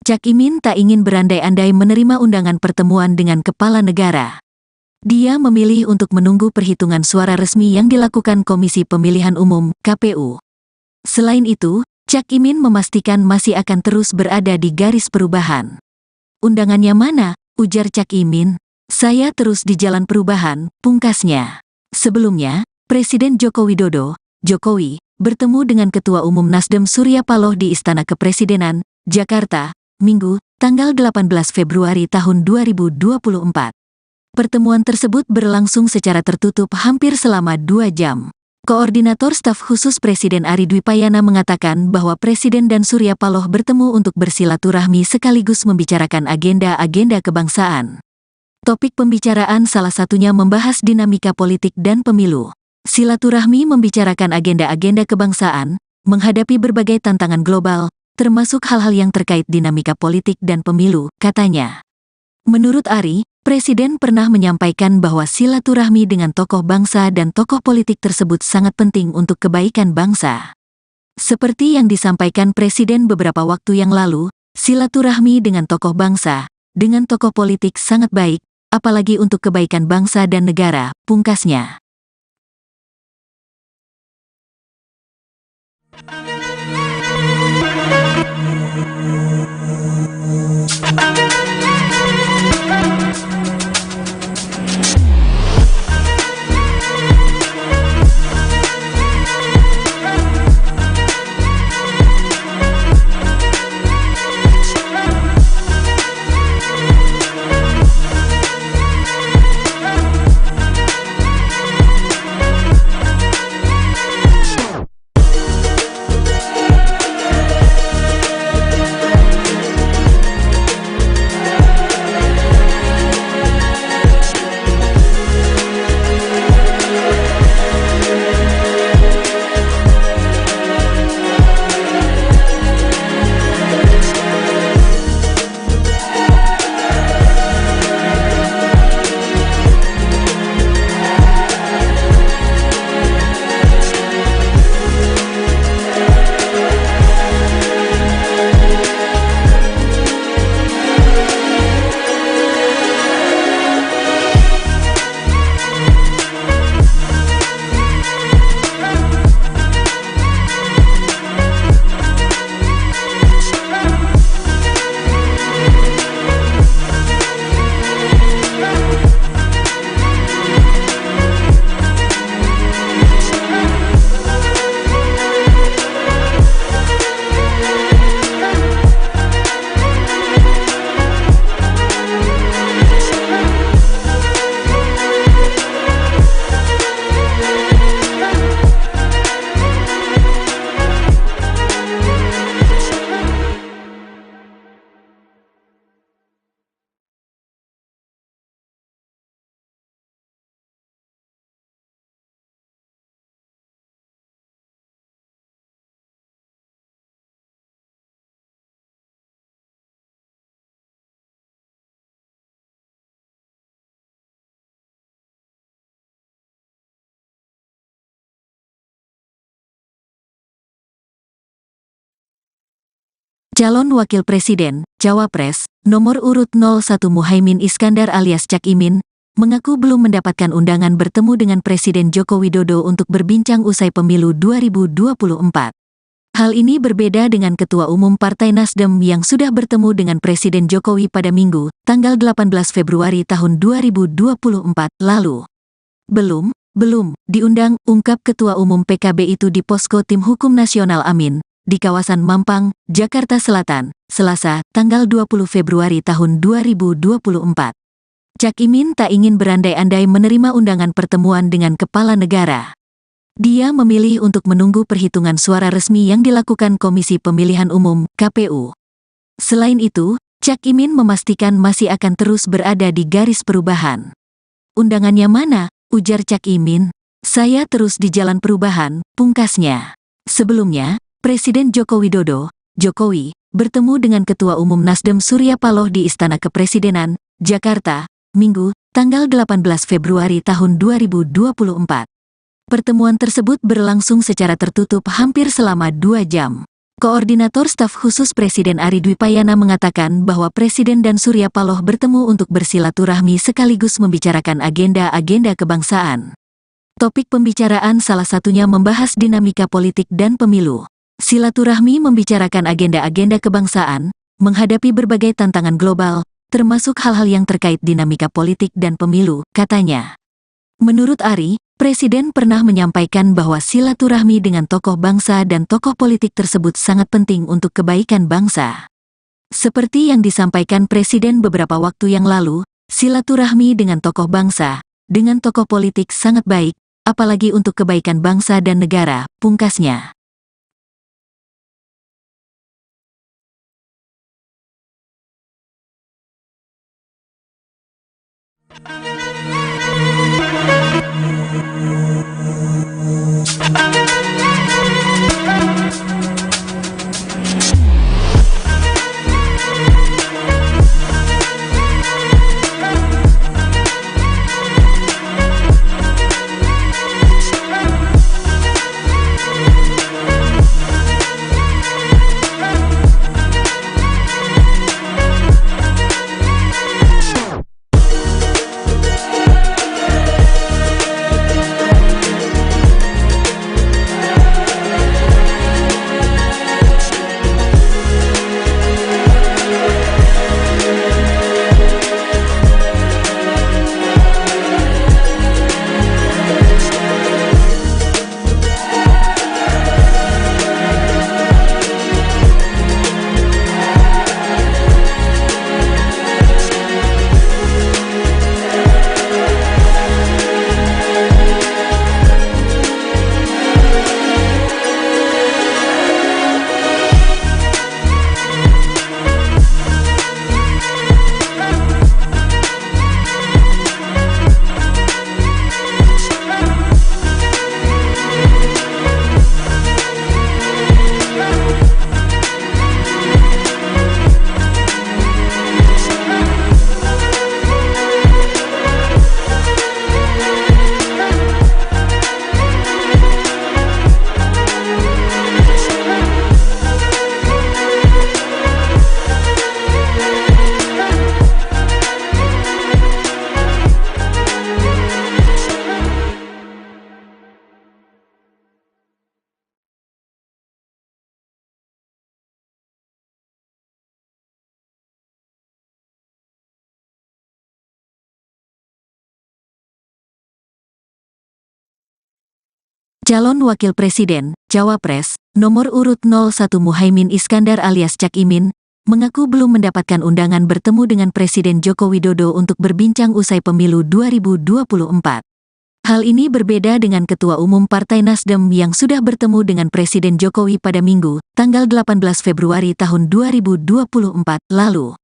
Cak Imin tak ingin berandai-andai menerima undangan pertemuan dengan kepala negara. Dia memilih untuk menunggu perhitungan suara resmi yang dilakukan Komisi Pemilihan Umum, KPU. Selain itu, Cak Imin memastikan masih akan terus berada di garis perubahan. Undangannya mana? Ujar Cak Imin. Saya terus di jalan perubahan, pungkasnya. Sebelumnya, Presiden Joko Widodo, Jokowi, bertemu dengan Ketua Umum Nasdem Surya Paloh di Istana Kepresidenan, Jakarta, Minggu, tanggal 18 Februari tahun 2024. Pertemuan tersebut berlangsung secara tertutup hampir selama 2 jam. Koordinator Staf Khusus Presiden Ari Dwipayana mengatakan bahwa Presiden dan Surya Paloh bertemu untuk bersilaturahmi sekaligus membicarakan agenda-agenda kebangsaan. Topik pembicaraan salah satunya membahas dinamika politik dan pemilu. Silaturahmi membicarakan agenda-agenda kebangsaan, menghadapi berbagai tantangan global, termasuk hal-hal yang terkait dinamika politik dan pemilu, katanya. Menurut Ari, Presiden pernah menyampaikan bahwa silaturahmi dengan tokoh bangsa dan tokoh politik tersebut sangat penting untuk kebaikan bangsa. Seperti yang disampaikan Presiden beberapa waktu yang lalu, silaturahmi dengan tokoh bangsa, dengan tokoh politik sangat baik, apalagi untuk kebaikan bangsa dan negara, pungkasnya. Calon Wakil Presiden, Cawapres, nomor urut 01 Muhaimin Iskandar alias Cak Imin, mengaku belum mendapatkan undangan bertemu dengan Presiden Joko Widodo untuk berbincang usai pemilu 2024. Hal ini berbeda dengan Ketua Umum Partai Nasdem yang sudah bertemu dengan Presiden Jokowi pada Minggu, tanggal 18 Februari tahun 2024 lalu. Belum diundang, ungkap Ketua Umum PKB itu di Posko Tim Hukum Nasional Amin, di kawasan Mampang, Jakarta Selatan, Selasa, tanggal 20 Februari tahun 2024. Cak Imin tak ingin berandai-andai menerima undangan pertemuan dengan kepala negara. Dia memilih untuk menunggu perhitungan suara resmi yang dilakukan Komisi Pemilihan Umum, KPU. Selain itu, Cak Imin memastikan masih akan terus berada di garis perubahan. Undangannya mana? Ujar Cak Imin. Saya terus di jalan perubahan, pungkasnya. Sebelumnya, Presiden Joko Widodo, Jokowi, bertemu dengan Ketua Umum Nasdem Surya Paloh di Istana Kepresidenan, Jakarta, Minggu, tanggal 18 Februari tahun 2024. Pertemuan tersebut berlangsung secara tertutup hampir selama 2 jam. Koordinator Staf Khusus Presiden Ari Dwipayana mengatakan bahwa Presiden dan Surya Paloh bertemu untuk bersilaturahmi sekaligus membicarakan agenda-agenda kebangsaan. Topik pembicaraan salah satunya membahas dinamika politik dan pemilu. Silaturahmi membicarakan agenda-agenda kebangsaan, menghadapi berbagai tantangan global, termasuk hal-hal yang terkait dinamika politik dan pemilu, katanya. Menurut Ari, Presiden pernah menyampaikan bahwa silaturahmi dengan tokoh bangsa dan tokoh politik tersebut sangat penting untuk kebaikan bangsa. Seperti yang disampaikan Presiden beberapa waktu yang lalu, silaturahmi dengan tokoh bangsa, dengan tokoh politik sangat baik, apalagi untuk kebaikan bangsa dan negara, pungkasnya. Calon Wakil Presiden, Cawapres, nomor urut 01 Muhaimin Iskandar alias Cak Imin, mengaku belum mendapatkan undangan bertemu dengan Presiden Joko Widodo untuk berbincang usai pemilu 2024. Hal ini berbeda dengan Ketua Umum Partai Nasdem yang sudah bertemu dengan Presiden Jokowi pada Minggu, tanggal 18 Februari tahun 2024 lalu.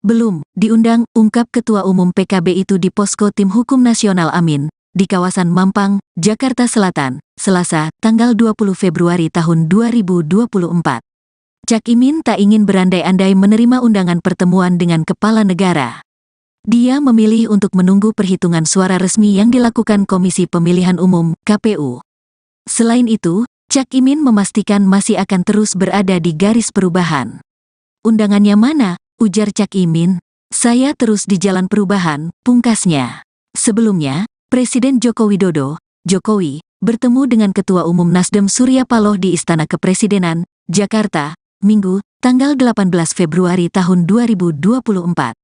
Belum diundang, ungkap Ketua Umum PKB itu di Posko Tim Hukum Nasional Amin, di kawasan Mampang, Jakarta Selatan, Selasa, tanggal 20 Februari tahun 2024. Cak Imin tak ingin berandai-andai menerima undangan pertemuan dengan kepala negara. Dia memilih untuk menunggu perhitungan suara resmi yang dilakukan Komisi Pemilihan Umum, KPU. Selain itu, Cak Imin memastikan masih akan terus berada di garis perubahan. Undangannya mana? Ujar Cak Imin. Saya terus di jalan perubahan, pungkasnya. Sebelumnya, Presiden Joko Widodo, Jokowi, bertemu dengan Ketua Umum Nasdem Surya Paloh di Istana Kepresidenan, Jakarta, Minggu, tanggal 18 Februari tahun 2024.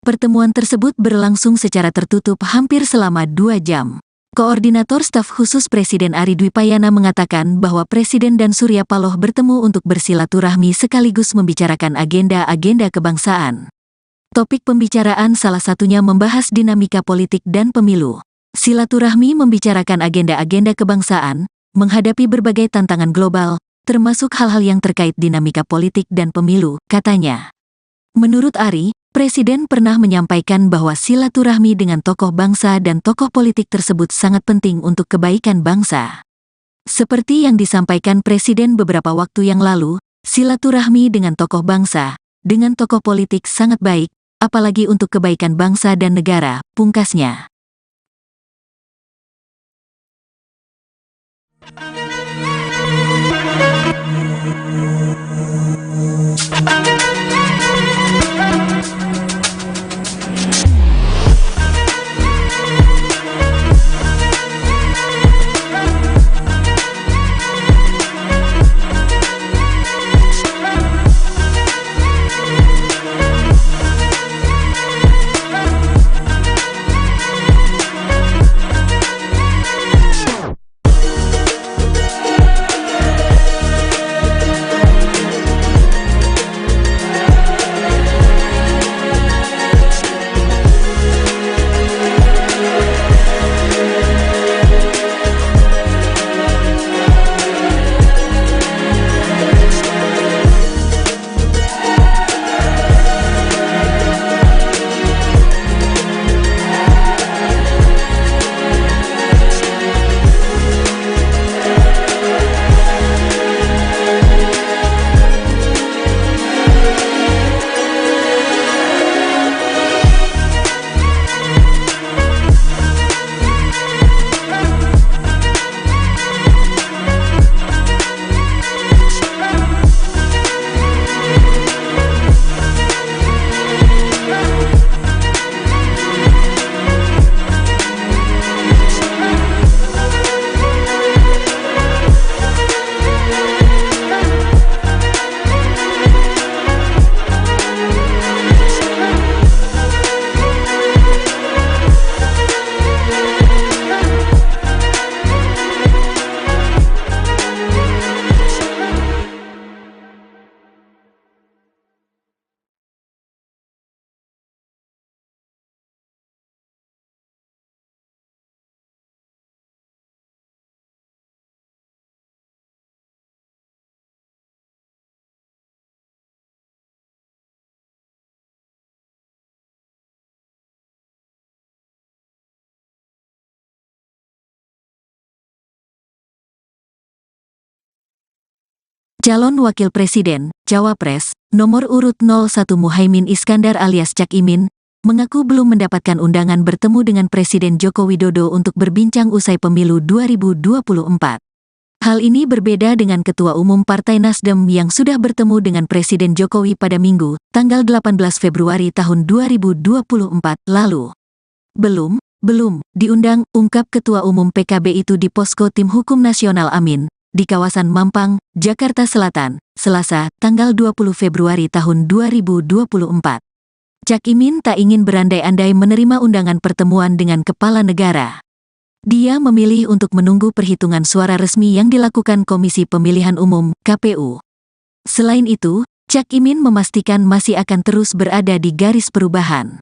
Pertemuan tersebut berlangsung secara tertutup hampir selama 2 jam. Koordinator Staf Khusus Presiden Ari Dwipayana mengatakan bahwa Presiden dan Surya Paloh bertemu untuk bersilaturahmi sekaligus membicarakan agenda-agenda kebangsaan. Topik pembicaraan salah satunya membahas dinamika politik dan pemilu. Silaturahmi membicarakan agenda-agenda kebangsaan, menghadapi berbagai tantangan global, termasuk hal-hal yang terkait dinamika politik dan pemilu, katanya. Menurut Ari, Presiden pernah menyampaikan bahwa silaturahmi dengan tokoh bangsa dan tokoh politik tersebut sangat penting untuk kebaikan bangsa. Seperti yang disampaikan Presiden beberapa waktu yang lalu, silaturahmi dengan tokoh bangsa, dengan tokoh politik sangat baik, apalagi untuk kebaikan bangsa dan negara, pungkasnya. Calon Wakil Presiden, Cawapres, nomor urut 01 Muhaimin Iskandar alias Cak Imin, mengaku belum mendapatkan undangan bertemu dengan Presiden Joko Widodo untuk berbincang usai pemilu 2024. Hal ini berbeda dengan Ketua Umum Partai Nasdem yang sudah bertemu dengan Presiden Jokowi pada Minggu, tanggal 18 Februari tahun 2024 lalu. Belum diundang, ungkap Ketua Umum PKB itu di Posko Tim Hukum Nasional Amin, di kawasan Mampang, Jakarta Selatan, Selasa, tanggal 20 Februari tahun 2024. Cak Imin tak ingin berandai-andai menerima undangan pertemuan dengan kepala negara. Dia memilih untuk menunggu perhitungan suara resmi yang dilakukan Komisi Pemilihan Umum, KPU. Selain itu, Cak Imin memastikan masih akan terus berada di garis perubahan.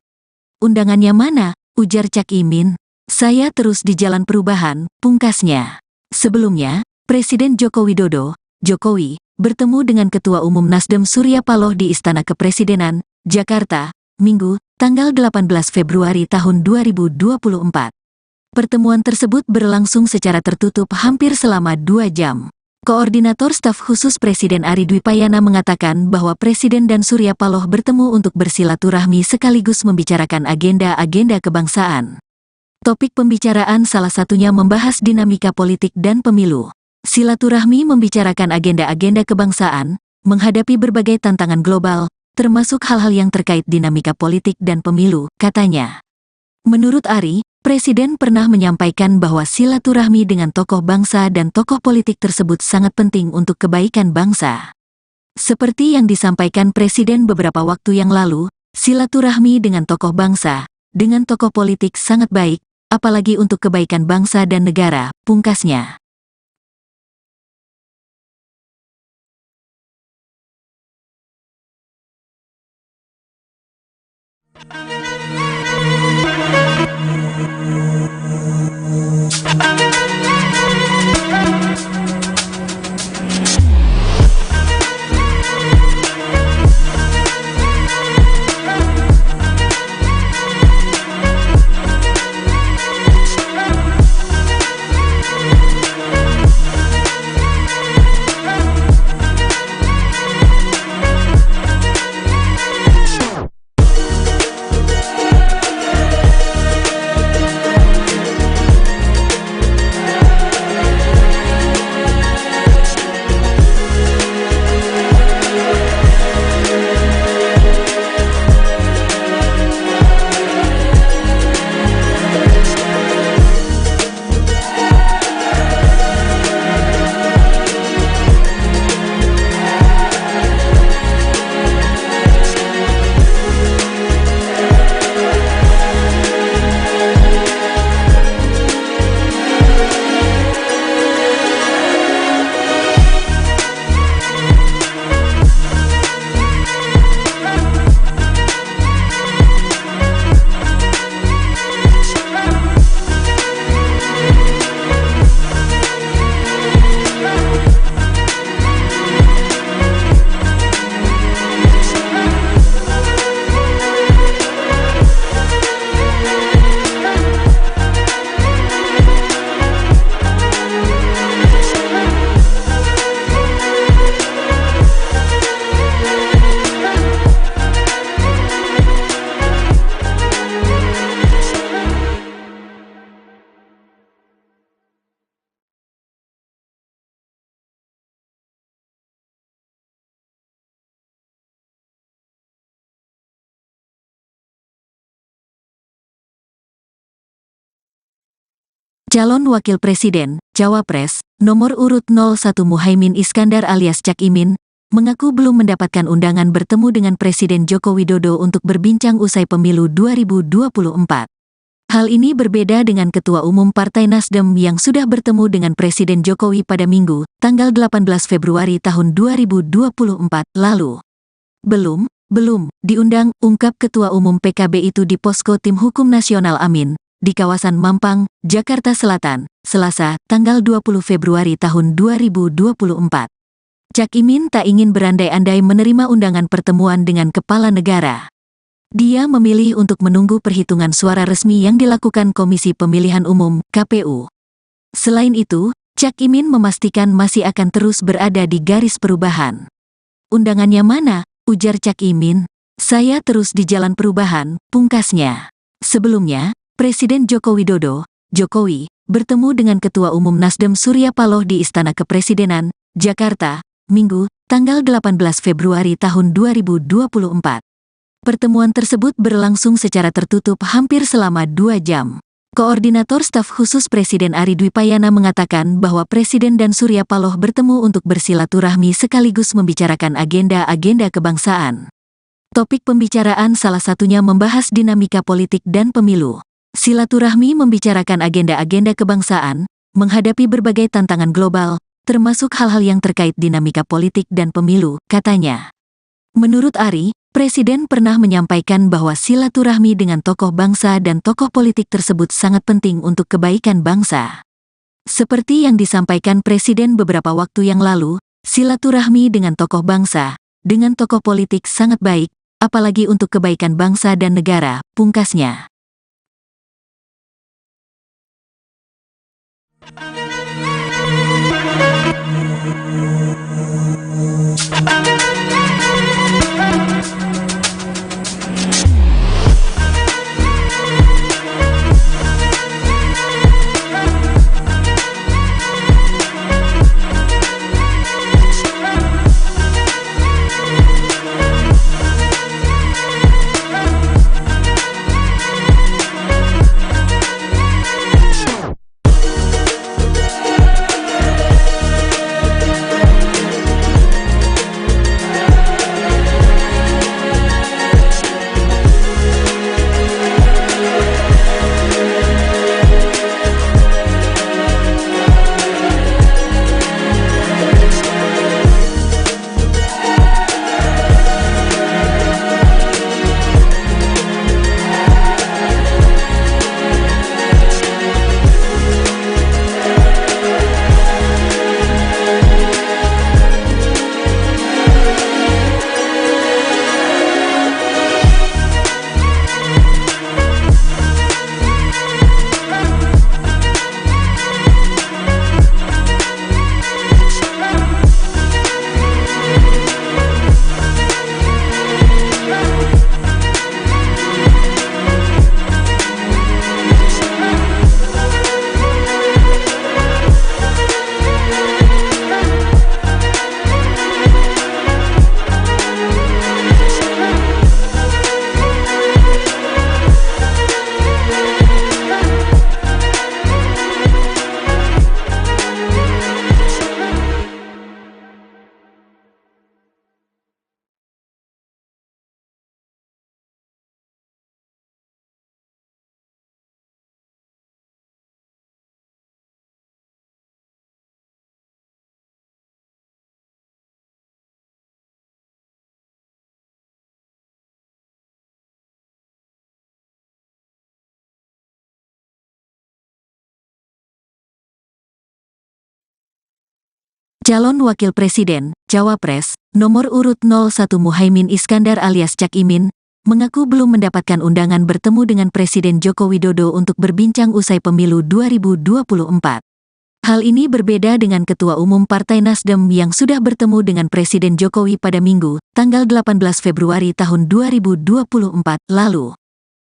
Undangannya mana? Ujar Cak Imin. Saya terus di jalan perubahan, pungkasnya. Sebelumnya, Presiden Joko Widodo, Jokowi, bertemu dengan Ketua Umum Nasdem Surya Paloh di Istana Kepresidenan, Jakarta, Minggu, tanggal 18 Februari tahun 2024. Pertemuan tersebut berlangsung secara tertutup hampir selama 2 jam. Koordinator Staf Khusus Presiden Ari Dwipayana mengatakan bahwa Presiden dan Surya Paloh bertemu untuk bersilaturahmi sekaligus membicarakan agenda-agenda kebangsaan. Topik pembicaraan salah satunya membahas dinamika politik dan pemilu. Silaturahmi membicarakan agenda-agenda kebangsaan, menghadapi berbagai tantangan global, termasuk hal-hal yang terkait dinamika politik dan pemilu, katanya. Menurut Ari, Presiden pernah menyampaikan bahwa silaturahmi dengan tokoh bangsa dan tokoh politik tersebut sangat penting untuk kebaikan bangsa. Seperti yang disampaikan Presiden beberapa waktu yang lalu, silaturahmi dengan tokoh bangsa, dengan tokoh politik sangat baik, apalagi untuk kebaikan bangsa dan negara, pungkasnya. Calon Wakil Presiden, Cawapres, nomor urut 01 Muhaimin Iskandar alias Cak Imin, mengaku belum mendapatkan undangan bertemu dengan Presiden Joko Widodo untuk berbincang usai pemilu 2024. Hal ini berbeda dengan Ketua Umum Partai Nasdem yang sudah bertemu dengan Presiden Jokowi pada Minggu, tanggal 18 Februari tahun 2024 lalu. Belum diundang, ungkap Ketua Umum PKB itu di Posko Tim Hukum Nasional Amin, di kawasan Mampang, Jakarta Selatan, Selasa, tanggal 20 Februari tahun 2024. Cak Imin tak ingin berandai-andai menerima undangan pertemuan dengan kepala negara. Dia memilih untuk menunggu perhitungan suara resmi yang dilakukan Komisi Pemilihan Umum, KPU. Selain itu, Cak Imin memastikan masih akan terus berada di garis perubahan. Undangannya mana? Ujar Cak Imin. Saya terus di jalan perubahan, pungkasnya. Sebelumnya, Presiden Joko Widodo, Jokowi, bertemu dengan Ketua Umum Nasdem Surya Paloh di Istana Kepresidenan, Jakarta, Minggu, tanggal 18 Februari tahun 2024. Pertemuan tersebut berlangsung secara tertutup hampir selama 2 jam. Koordinator Staf Khusus Presiden Ari Dwipayana mengatakan bahwa Presiden dan Surya Paloh bertemu untuk bersilaturahmi sekaligus membicarakan agenda-agenda kebangsaan. Topik pembicaraan salah satunya membahas dinamika politik dan pemilu. Silaturahmi membicarakan agenda-agenda kebangsaan, menghadapi berbagai tantangan global, termasuk hal-hal yang terkait dinamika politik dan pemilu, katanya. Menurut Ari, Presiden pernah menyampaikan bahwa silaturahmi dengan tokoh bangsa dan tokoh politik tersebut sangat penting untuk kebaikan bangsa. Seperti yang disampaikan Presiden beberapa waktu yang lalu, silaturahmi dengan tokoh bangsa, dengan tokoh politik sangat baik, apalagi untuk kebaikan bangsa dan negara, pungkasnya. Calon Wakil Presiden, Cawapres, nomor urut 01 Muhaimin Iskandar alias Cak Imin, mengaku belum mendapatkan undangan bertemu dengan Presiden Joko Widodo untuk berbincang usai pemilu 2024. Hal ini berbeda dengan Ketua Umum Partai Nasdem yang sudah bertemu dengan Presiden Jokowi pada Minggu, tanggal 18 Februari tahun 2024 lalu.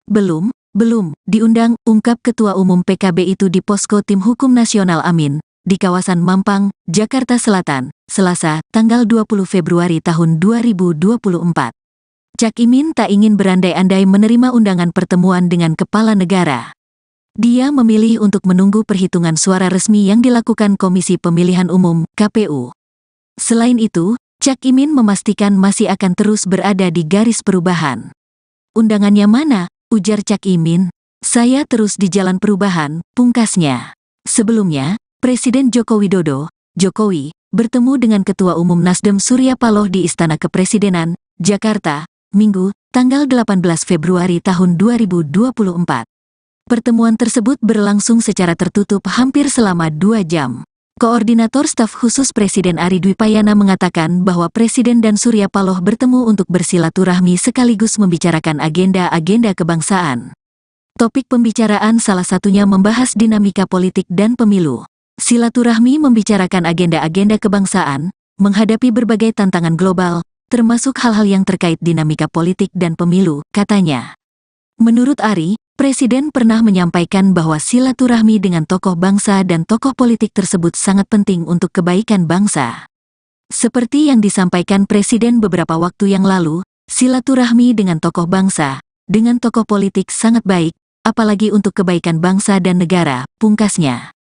Belum diundang, ungkap Ketua Umum PKB itu di Posko Tim Hukum Nasional Amin, di kawasan Mampang, Jakarta Selatan, Selasa, tanggal 20 Februari tahun 2024. Cak Imin tak ingin berandai-andai menerima undangan pertemuan dengan kepala negara. Dia memilih untuk menunggu perhitungan suara resmi yang dilakukan Komisi Pemilihan Umum, KPU. Selain itu, Cak Imin memastikan masih akan terus berada di garis perubahan. Undangannya mana? Ujar Cak Imin. Saya terus di jalan perubahan, pungkasnya. Sebelumnya, Presiden Joko Widodo, Jokowi, bertemu dengan Ketua Umum Nasdem Surya Paloh di Istana Kepresidenan, Jakarta, Minggu, tanggal 18 Februari tahun 2024. Pertemuan tersebut berlangsung secara tertutup hampir selama 2 jam. Koordinator Staf Khusus Presiden Ari Dwipayana mengatakan bahwa Presiden dan Surya Paloh bertemu untuk bersilaturahmi sekaligus membicarakan agenda-agenda kebangsaan. Topik pembicaraan salah satunya membahas dinamika politik dan pemilu. Silaturahmi membicarakan agenda-agenda kebangsaan, menghadapi berbagai tantangan global, termasuk hal-hal yang terkait dinamika politik dan pemilu, katanya. Menurut Ari, Presiden pernah menyampaikan bahwa silaturahmi dengan tokoh bangsa dan tokoh politik tersebut sangat penting untuk kebaikan bangsa. Seperti yang disampaikan Presiden beberapa waktu yang lalu, silaturahmi dengan tokoh bangsa, dengan tokoh politik sangat baik, apalagi untuk kebaikan bangsa dan negara, pungkasnya.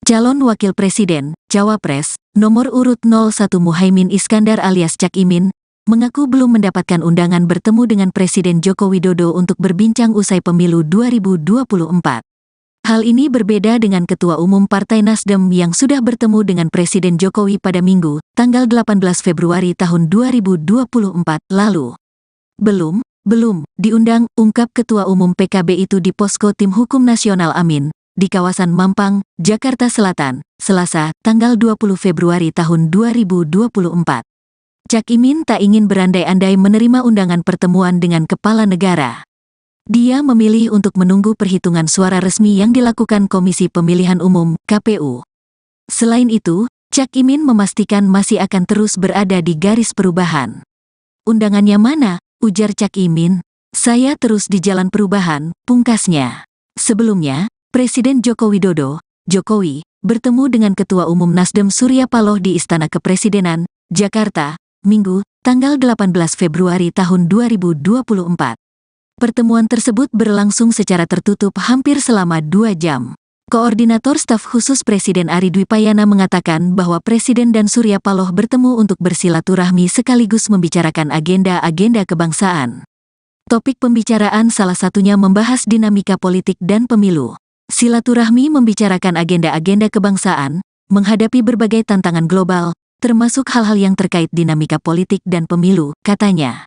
Calon Wakil Presiden, Cawapres, nomor urut 01 Muhaimin Iskandar alias Cak Imin, mengaku belum mendapatkan undangan bertemu dengan Presiden Joko Widodo untuk berbincang usai pemilu 2024. Hal ini berbeda dengan Ketua Umum Partai Nasdem yang sudah bertemu dengan Presiden Jokowi pada Minggu, tanggal 18 Februari tahun 2024 lalu. Belum diundang, ungkap Ketua Umum PKB itu di Posko Tim Hukum Nasional Amin, di kawasan Mampang, Jakarta Selatan, Selasa, tanggal 20 Februari tahun 2024. Cak Imin tak ingin berandai-andai menerima undangan pertemuan dengan kepala negara. Dia memilih untuk menunggu perhitungan suara resmi yang dilakukan Komisi Pemilihan Umum, KPU. Selain itu, Cak Imin memastikan masih akan terus berada di garis perubahan. Undangannya mana? Ujar Cak Imin. Saya terus di jalan perubahan, pungkasnya. Sebelumnya, Presiden Joko Widodo, Jokowi, bertemu dengan Ketua Umum Nasdem Surya Paloh di Istana Kepresidenan, Jakarta, Minggu, tanggal 18 Februari tahun 2024. Pertemuan tersebut berlangsung secara tertutup hampir selama 2 jam. Koordinator Staf Khusus Presiden Ari Dwipayana mengatakan bahwa Presiden dan Surya Paloh bertemu untuk bersilaturahmi sekaligus membicarakan agenda-agenda kebangsaan. Topik pembicaraan salah satunya membahas dinamika politik dan pemilu. Silaturahmi membicarakan agenda-agenda kebangsaan, menghadapi berbagai tantangan global, termasuk hal-hal yang terkait dinamika politik dan pemilu, katanya.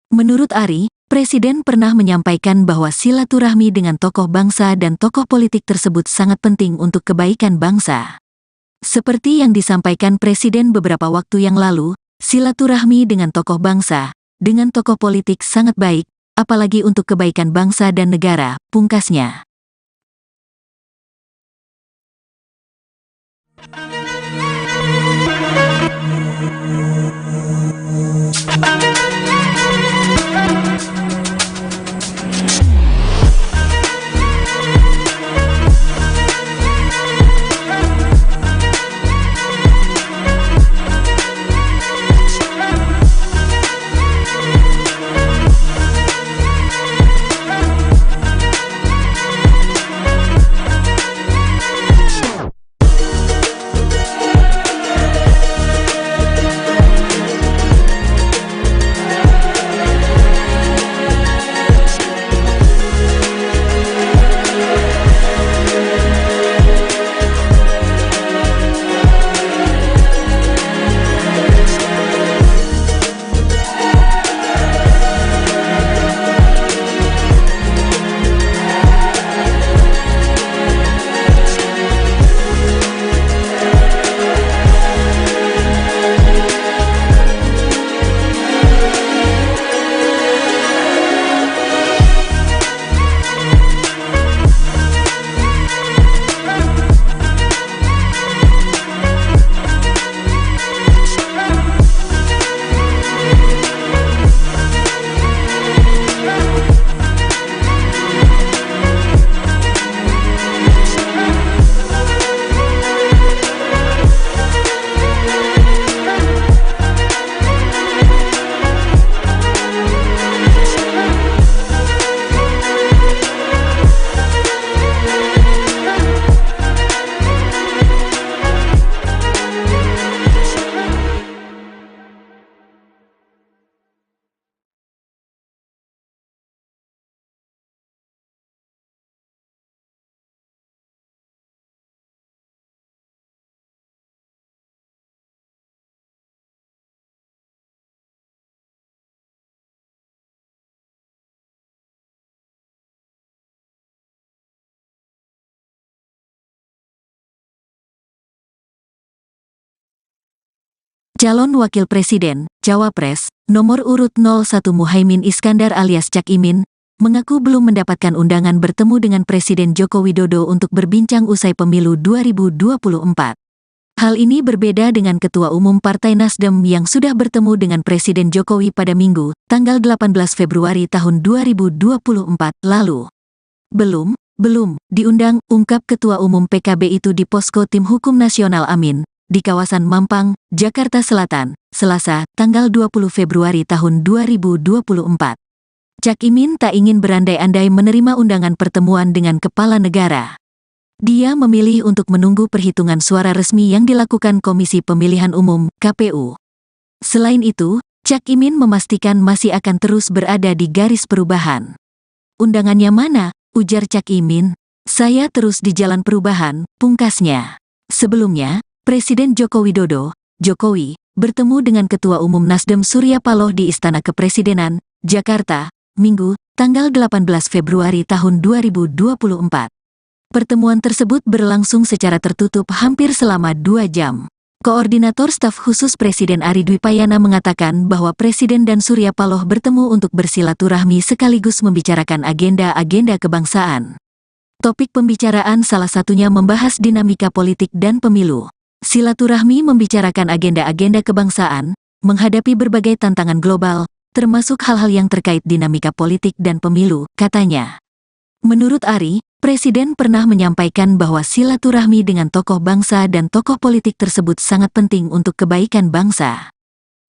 Menurut Ari, Presiden pernah menyampaikan bahwa silaturahmi dengan tokoh bangsa dan tokoh politik tersebut sangat penting untuk kebaikan bangsa. Seperti yang disampaikan Presiden beberapa waktu yang lalu, silaturahmi dengan tokoh bangsa, dengan tokoh politik sangat baik, apalagi untuk kebaikan bangsa dan negara, pungkasnya. Calon Wakil Presiden, Cawapres, nomor urut 01 Muhaimin Iskandar alias Cak Imin, mengaku belum mendapatkan undangan bertemu dengan Presiden Joko Widodo untuk berbincang usai pemilu 2024. Hal ini berbeda dengan Ketua Umum Partai Nasdem yang sudah bertemu dengan Presiden Jokowi pada Minggu, tanggal 18 Februari tahun 2024 lalu. Belum diundang, ungkap Ketua Umum PKB itu di Posko Tim Hukum Nasional Amin, di kawasan Mampang, Jakarta Selatan, Selasa, tanggal 20 Februari tahun 2024. Cak Imin tak ingin berandai-andai menerima undangan pertemuan dengan kepala negara. Dia memilih untuk menunggu perhitungan suara resmi yang dilakukan Komisi Pemilihan Umum, KPU. Selain itu, Cak Imin memastikan masih akan terus berada di garis perubahan. Undangannya mana? Ujar Cak Imin. Saya terus di jalan perubahan, pungkasnya. Sebelumnya, Presiden Joko Widodo, Jokowi, bertemu dengan Ketua Umum Nasdem Surya Paloh di Istana Kepresidenan, Jakarta, Minggu, tanggal 18 Februari tahun 2024. Pertemuan tersebut berlangsung secara tertutup hampir selama 2 jam. Koordinator Staf Khusus Presiden Ari Dwipayana mengatakan bahwa Presiden dan Surya Paloh bertemu untuk bersilaturahmi sekaligus membicarakan agenda-agenda kebangsaan. Topik pembicaraan salah satunya membahas dinamika politik dan pemilu. Silaturahmi membicarakan agenda-agenda kebangsaan, menghadapi berbagai tantangan global, termasuk hal-hal yang terkait dinamika politik dan pemilu, katanya. Menurut Ari, Presiden pernah menyampaikan bahwa silaturahmi dengan tokoh bangsa dan tokoh politik tersebut sangat penting untuk kebaikan bangsa.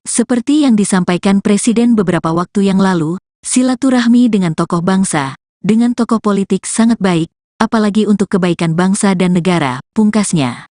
Seperti yang disampaikan Presiden beberapa waktu yang lalu, silaturahmi dengan tokoh bangsa, dengan tokoh politik sangat baik, apalagi untuk kebaikan bangsa dan negara, pungkasnya.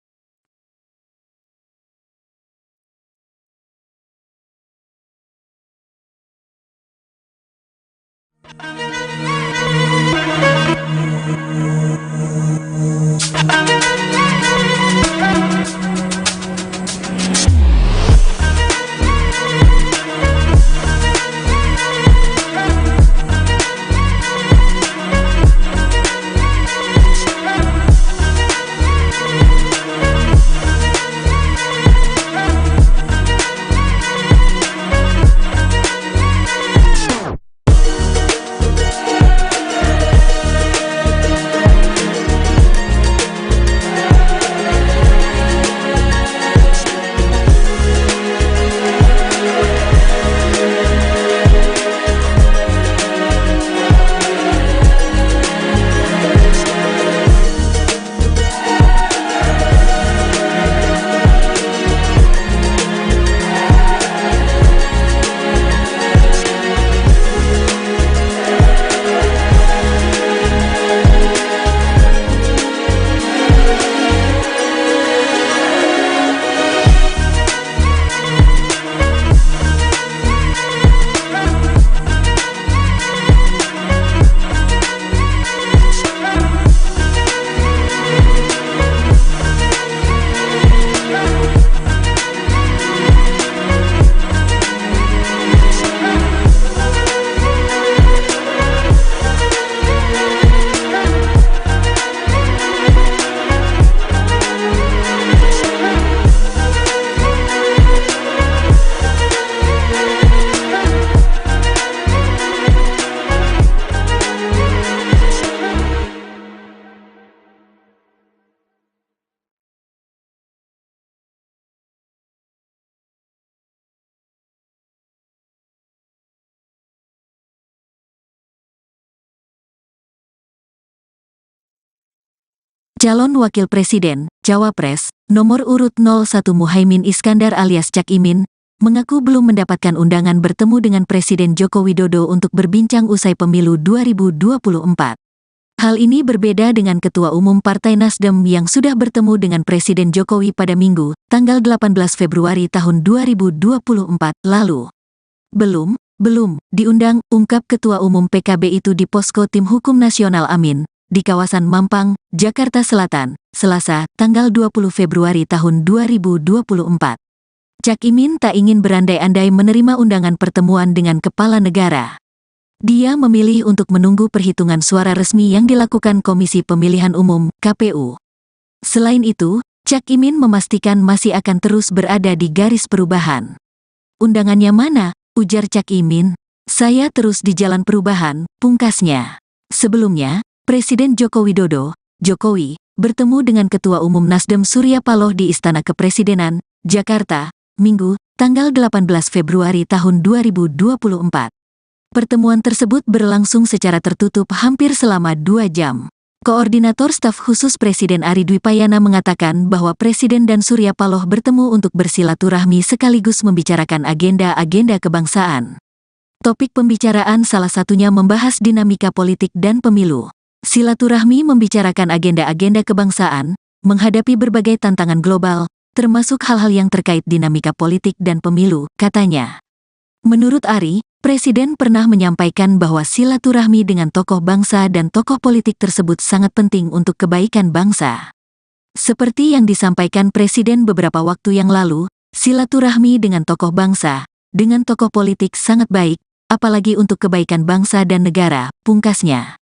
Calon Wakil Presiden, Cawapres, nomor urut 01 Muhaimin Iskandar alias Cak Imin, mengaku belum mendapatkan undangan bertemu dengan Presiden Joko Widodo untuk berbincang usai pemilu 2024. Hal ini berbeda dengan Ketua Umum Partai Nasdem yang sudah bertemu dengan Presiden Jokowi pada Minggu, tanggal 18 Februari tahun 2024 lalu. Belum diundang, ungkap Ketua Umum PKB itu di Posko Tim Hukum Nasional Amin, di kawasan Mampang, Jakarta Selatan, Selasa, tanggal 20 Februari tahun 2024. Cak Imin tak ingin berandai-andai menerima undangan pertemuan dengan kepala negara. Dia memilih untuk menunggu perhitungan suara resmi yang dilakukan Komisi Pemilihan Umum, KPU. Selain itu, Cak Imin memastikan masih akan terus berada di garis perubahan. Undangannya mana? Ujar Cak Imin. Saya terus di jalan perubahan, pungkasnya. Sebelumnya, Presiden Joko Widodo, Jokowi, bertemu dengan Ketua Umum Nasdem Surya Paloh di Istana Kepresidenan, Jakarta, Minggu, tanggal 18 Februari tahun 2024. Pertemuan tersebut berlangsung secara tertutup hampir selama 2 jam. Koordinator Staf Khusus Presiden Ari Dwipayana mengatakan bahwa Presiden dan Surya Paloh bertemu untuk bersilaturahmi sekaligus membicarakan agenda-agenda kebangsaan. Topik pembicaraan salah satunya membahas dinamika politik dan pemilu. Silaturahmi membicarakan agenda-agenda kebangsaan, menghadapi berbagai tantangan global, termasuk hal-hal yang terkait dinamika politik dan pemilu, katanya. Menurut Ari, Presiden pernah menyampaikan bahwa silaturahmi dengan tokoh bangsa dan tokoh politik tersebut sangat penting untuk kebaikan bangsa. Seperti yang disampaikan Presiden beberapa waktu yang lalu, silaturahmi dengan tokoh bangsa, dengan tokoh politik sangat baik, apalagi untuk kebaikan bangsa dan negara, pungkasnya.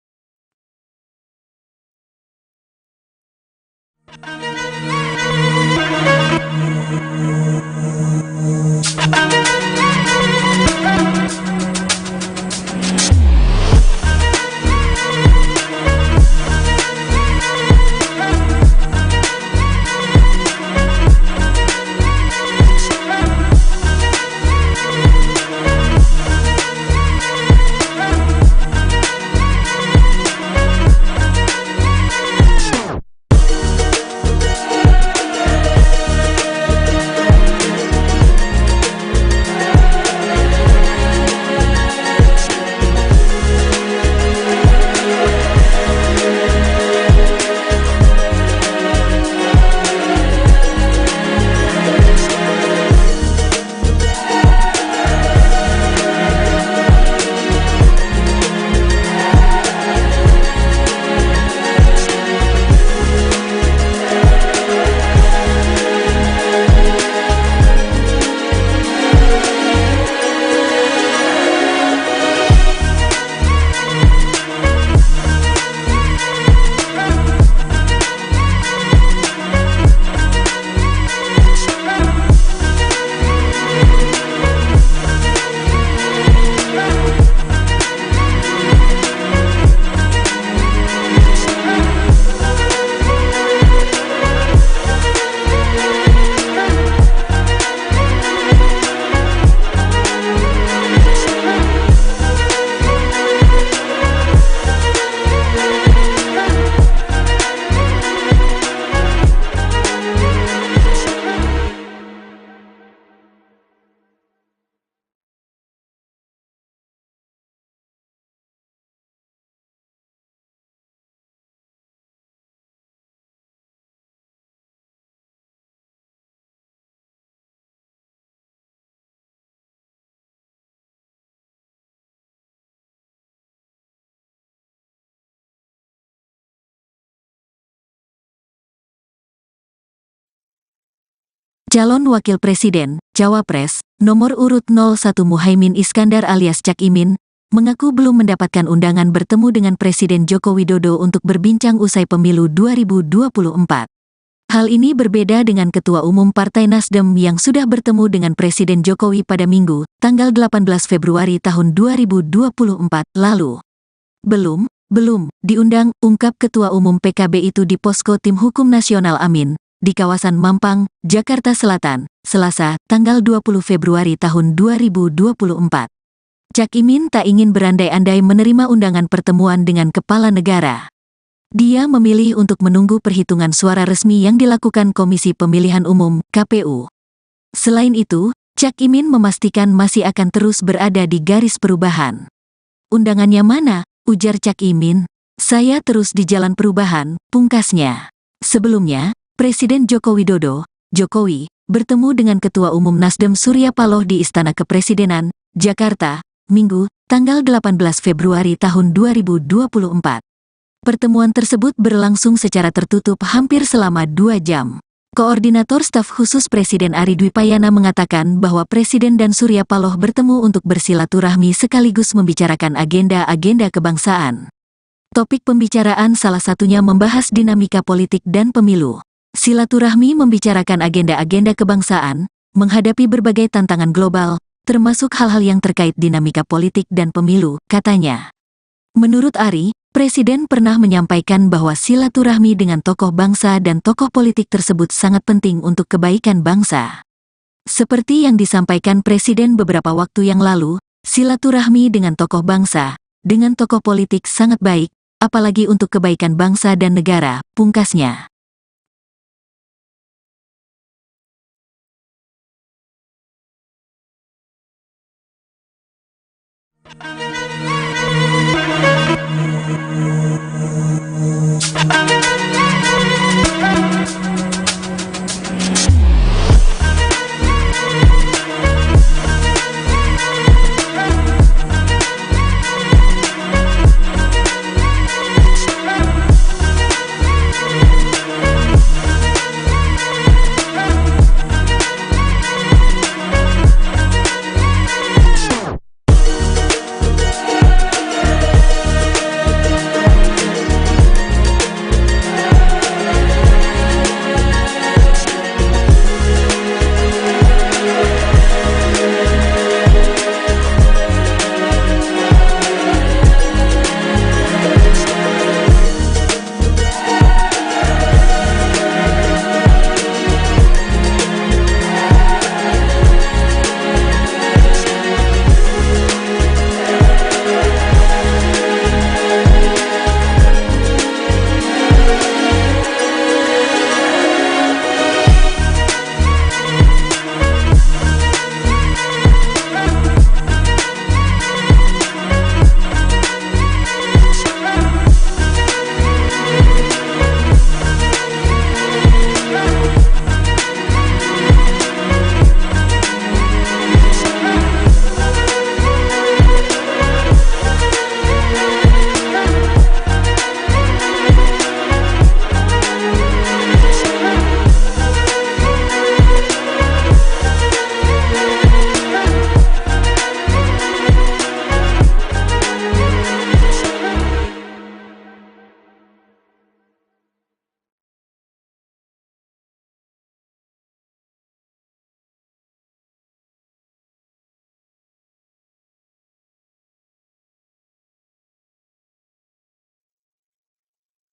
Calon Wakil Presiden, Cawapres, nomor urut 01 Muhaimin Iskandar alias Cak Imin, mengaku belum mendapatkan undangan bertemu dengan Presiden Joko Widodo untuk berbincang usai pemilu 2024. Hal ini berbeda dengan Ketua Umum Partai Nasdem yang sudah bertemu dengan Presiden Jokowi pada Minggu, tanggal 18 Februari tahun 2024 lalu. Belum diundang, ungkap Ketua Umum PKB itu di Posko Tim Hukum Nasional Amin, di kawasan Mampang, Jakarta Selatan, Selasa, tanggal 20 Februari tahun 2024. Cak Imin tak ingin berandai-andai menerima undangan pertemuan dengan kepala negara. Dia memilih untuk menunggu perhitungan suara resmi yang dilakukan Komisi Pemilihan Umum, KPU. Selain itu, Cak Imin memastikan masih akan terus berada di garis perubahan. Undangannya mana? Ujar Cak Imin. Saya terus di jalan perubahan, pungkasnya. Sebelumnya, Presiden Joko Widodo, Jokowi, bertemu dengan Ketua Umum Nasdem Surya Paloh di Istana Kepresidenan, Jakarta, Minggu, tanggal 18 Februari tahun 2024. Pertemuan tersebut berlangsung secara tertutup hampir selama 2 jam. Koordinator Staf Khusus Presiden Ari Dwipayana mengatakan bahwa Presiden dan Surya Paloh bertemu untuk bersilaturahmi sekaligus membicarakan agenda-agenda kebangsaan. Topik pembicaraan salah satunya membahas dinamika politik dan pemilu. Silaturahmi membicarakan agenda-agenda kebangsaan, menghadapi berbagai tantangan global, termasuk hal-hal yang terkait dinamika politik dan pemilu, katanya. Menurut Ari, Presiden pernah menyampaikan bahwa silaturahmi dengan tokoh bangsa dan tokoh politik tersebut sangat penting untuk kebaikan bangsa. Seperti yang disampaikan Presiden beberapa waktu yang lalu, silaturahmi dengan tokoh bangsa, dengan tokoh politik sangat baik, apalagi untuk kebaikan bangsa dan negara, pungkasnya.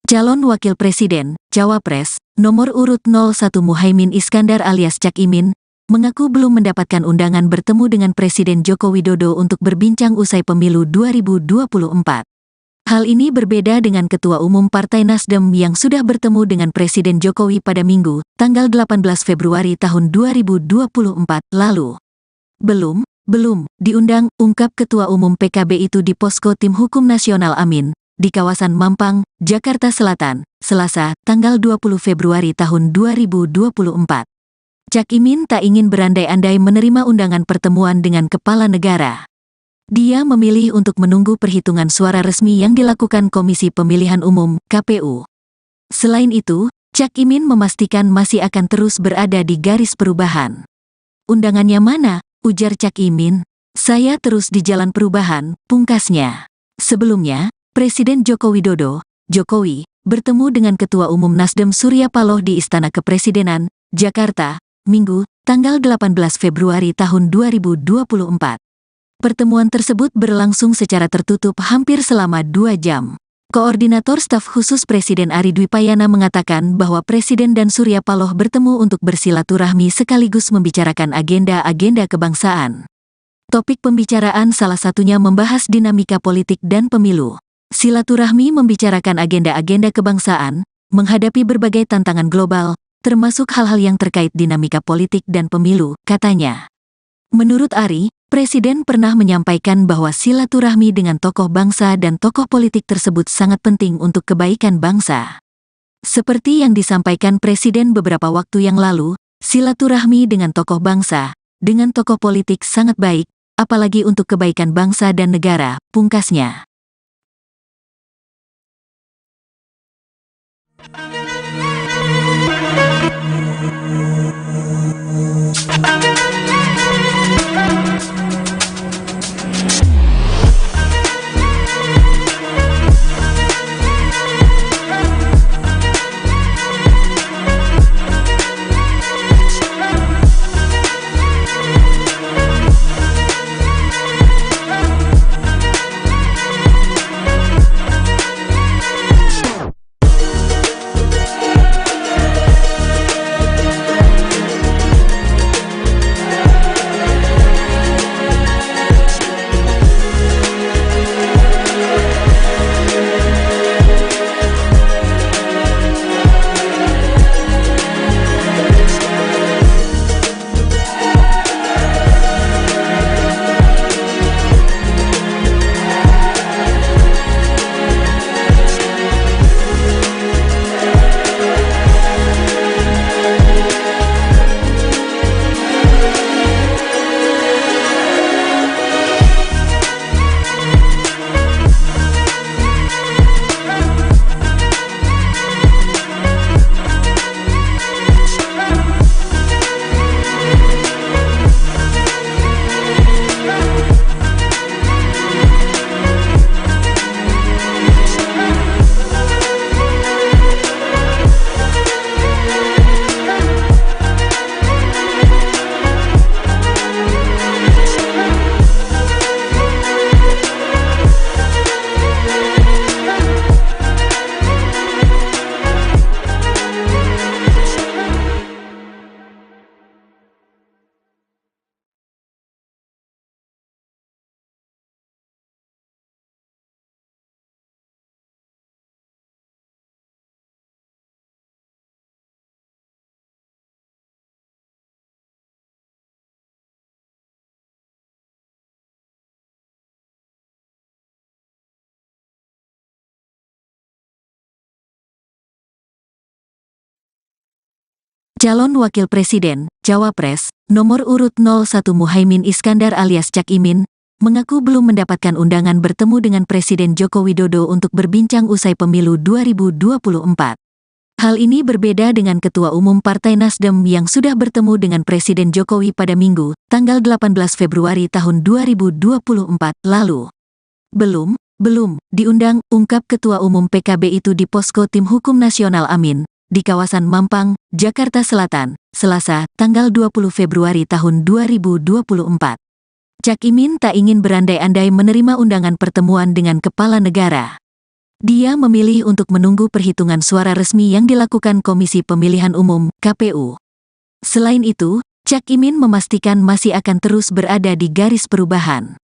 Calon Wakil Presiden, Cawapres, nomor urut 01 Muhaimin Iskandar alias Cak Imin, mengaku belum mendapatkan undangan bertemu dengan Presiden Joko Widodo untuk berbincang usai pemilu 2024. Hal ini berbeda dengan Ketua Umum Partai Nasdem yang sudah bertemu dengan Presiden Jokowi pada Minggu, tanggal 18 Februari tahun 2024 lalu. Belum diundang, ungkap Ketua Umum PKB itu di Posko Tim Hukum Nasional Amin, di kawasan Mampang, Jakarta Selatan, Selasa, tanggal 20 Februari tahun 2024. Cak Imin tak ingin berandai-andai menerima undangan pertemuan dengan kepala negara. Dia memilih untuk menunggu perhitungan suara resmi yang dilakukan Komisi Pemilihan Umum, KPU. Selain itu, Cak Imin memastikan masih akan terus berada di garis perubahan. Undangannya mana? Ujar Cak Imin. Saya terus di jalan perubahan, pungkasnya. Sebelumnya, Presiden Joko Widodo, Jokowi, bertemu dengan Ketua Umum Nasdem Surya Paloh di Istana Kepresidenan, Jakarta, Minggu, tanggal 18 Februari tahun 2024. Pertemuan tersebut berlangsung secara tertutup hampir selama 2 jam. Koordinator Staf Khusus Presiden Ari Dwipayana mengatakan bahwa Presiden dan Surya Paloh bertemu untuk bersilaturahmi sekaligus membicarakan agenda-agenda kebangsaan. Topik pembicaraan salah satunya membahas dinamika politik dan pemilu. Silaturahmi membicarakan agenda-agenda kebangsaan, menghadapi berbagai tantangan global, termasuk hal-hal yang terkait dinamika politik dan pemilu, katanya. Menurut Ari, Presiden pernah menyampaikan bahwa silaturahmi dengan tokoh bangsa dan tokoh politik tersebut sangat penting untuk kebaikan bangsa. Seperti yang disampaikan Presiden beberapa waktu yang lalu, silaturahmi dengan tokoh bangsa, dengan tokoh politik sangat baik, apalagi untuk kebaikan bangsa dan negara, pungkasnya. Calon Wakil Presiden, Cawapres, nomor urut 01 Muhaimin Iskandar alias Cak Imin, mengaku belum mendapatkan undangan bertemu dengan Presiden Joko Widodo untuk berbincang usai pemilu 2024. Hal ini berbeda dengan Ketua Umum Partai Nasdem yang sudah bertemu dengan Presiden Jokowi pada Minggu, tanggal 18 Februari tahun 2024 lalu. Belum diundang, ungkap Ketua Umum PKB itu di Posko Tim Hukum Nasional Amin, di kawasan Mampang, Jakarta Selatan, Selasa, tanggal 20 Februari tahun 2024. Cak Imin tak ingin berandai-andai menerima undangan pertemuan dengan kepala negara. Dia memilih untuk menunggu perhitungan suara resmi yang dilakukan Komisi Pemilihan Umum, KPU. Selain itu, Cak Imin memastikan masih akan terus berada di garis perubahan.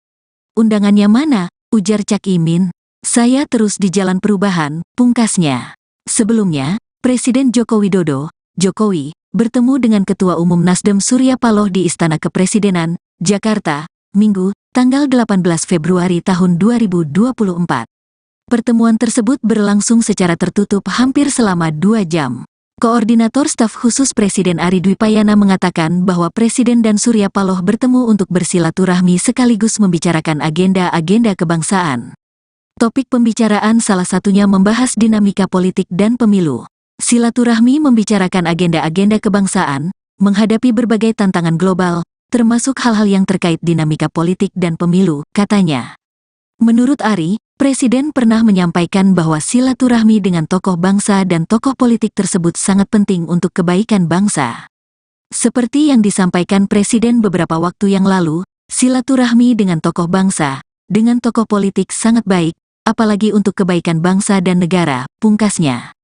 Undangannya mana? Ujar Cak Imin. Saya terus di jalan perubahan, pungkasnya. Sebelumnya, Presiden Joko Widodo, Jokowi, bertemu dengan Ketua Umum Nasdem Surya Paloh di Istana Kepresidenan, Jakarta, Minggu, tanggal 18 Februari tahun 2024. Pertemuan tersebut berlangsung secara tertutup hampir selama 2 jam. Koordinator Staf Khusus Presiden Ari Dwipayana mengatakan bahwa Presiden dan Surya Paloh bertemu untuk bersilaturahmi sekaligus membicarakan agenda-agenda kebangsaan. Topik pembicaraan salah satunya membahas dinamika politik dan pemilu. Silaturahmi membicarakan agenda-agenda kebangsaan, menghadapi berbagai tantangan global, termasuk hal-hal yang terkait dinamika politik dan pemilu, katanya. Menurut Ari, Presiden pernah menyampaikan bahwa silaturahmi dengan tokoh bangsa dan tokoh politik tersebut sangat penting untuk kebaikan bangsa. Seperti yang disampaikan Presiden beberapa waktu yang lalu, silaturahmi dengan tokoh bangsa, dengan tokoh politik sangat baik, apalagi untuk kebaikan bangsa dan negara, pungkasnya.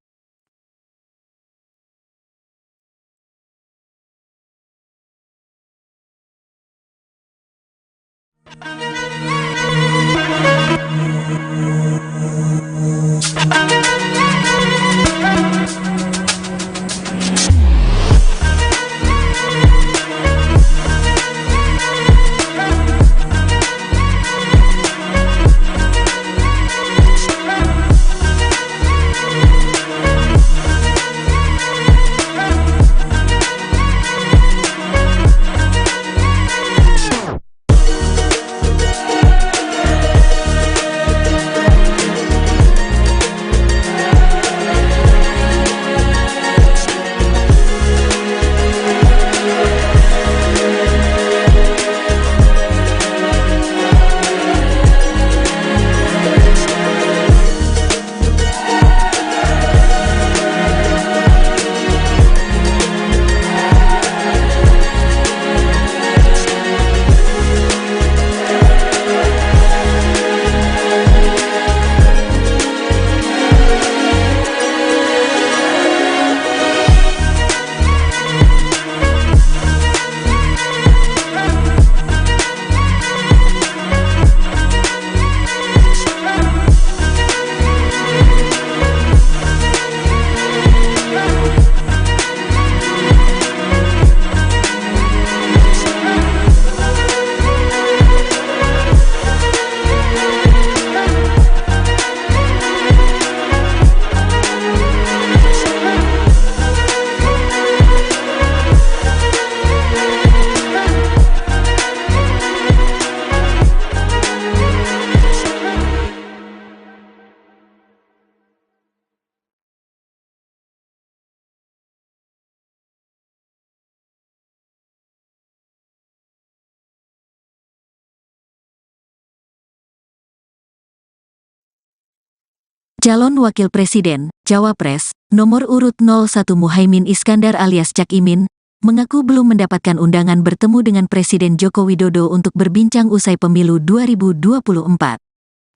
Calon Wakil Presiden, Cawapres, nomor urut 01 Muhaimin Iskandar alias Cak Imin, mengaku belum mendapatkan undangan bertemu dengan Presiden Joko Widodo untuk berbincang usai pemilu 2024.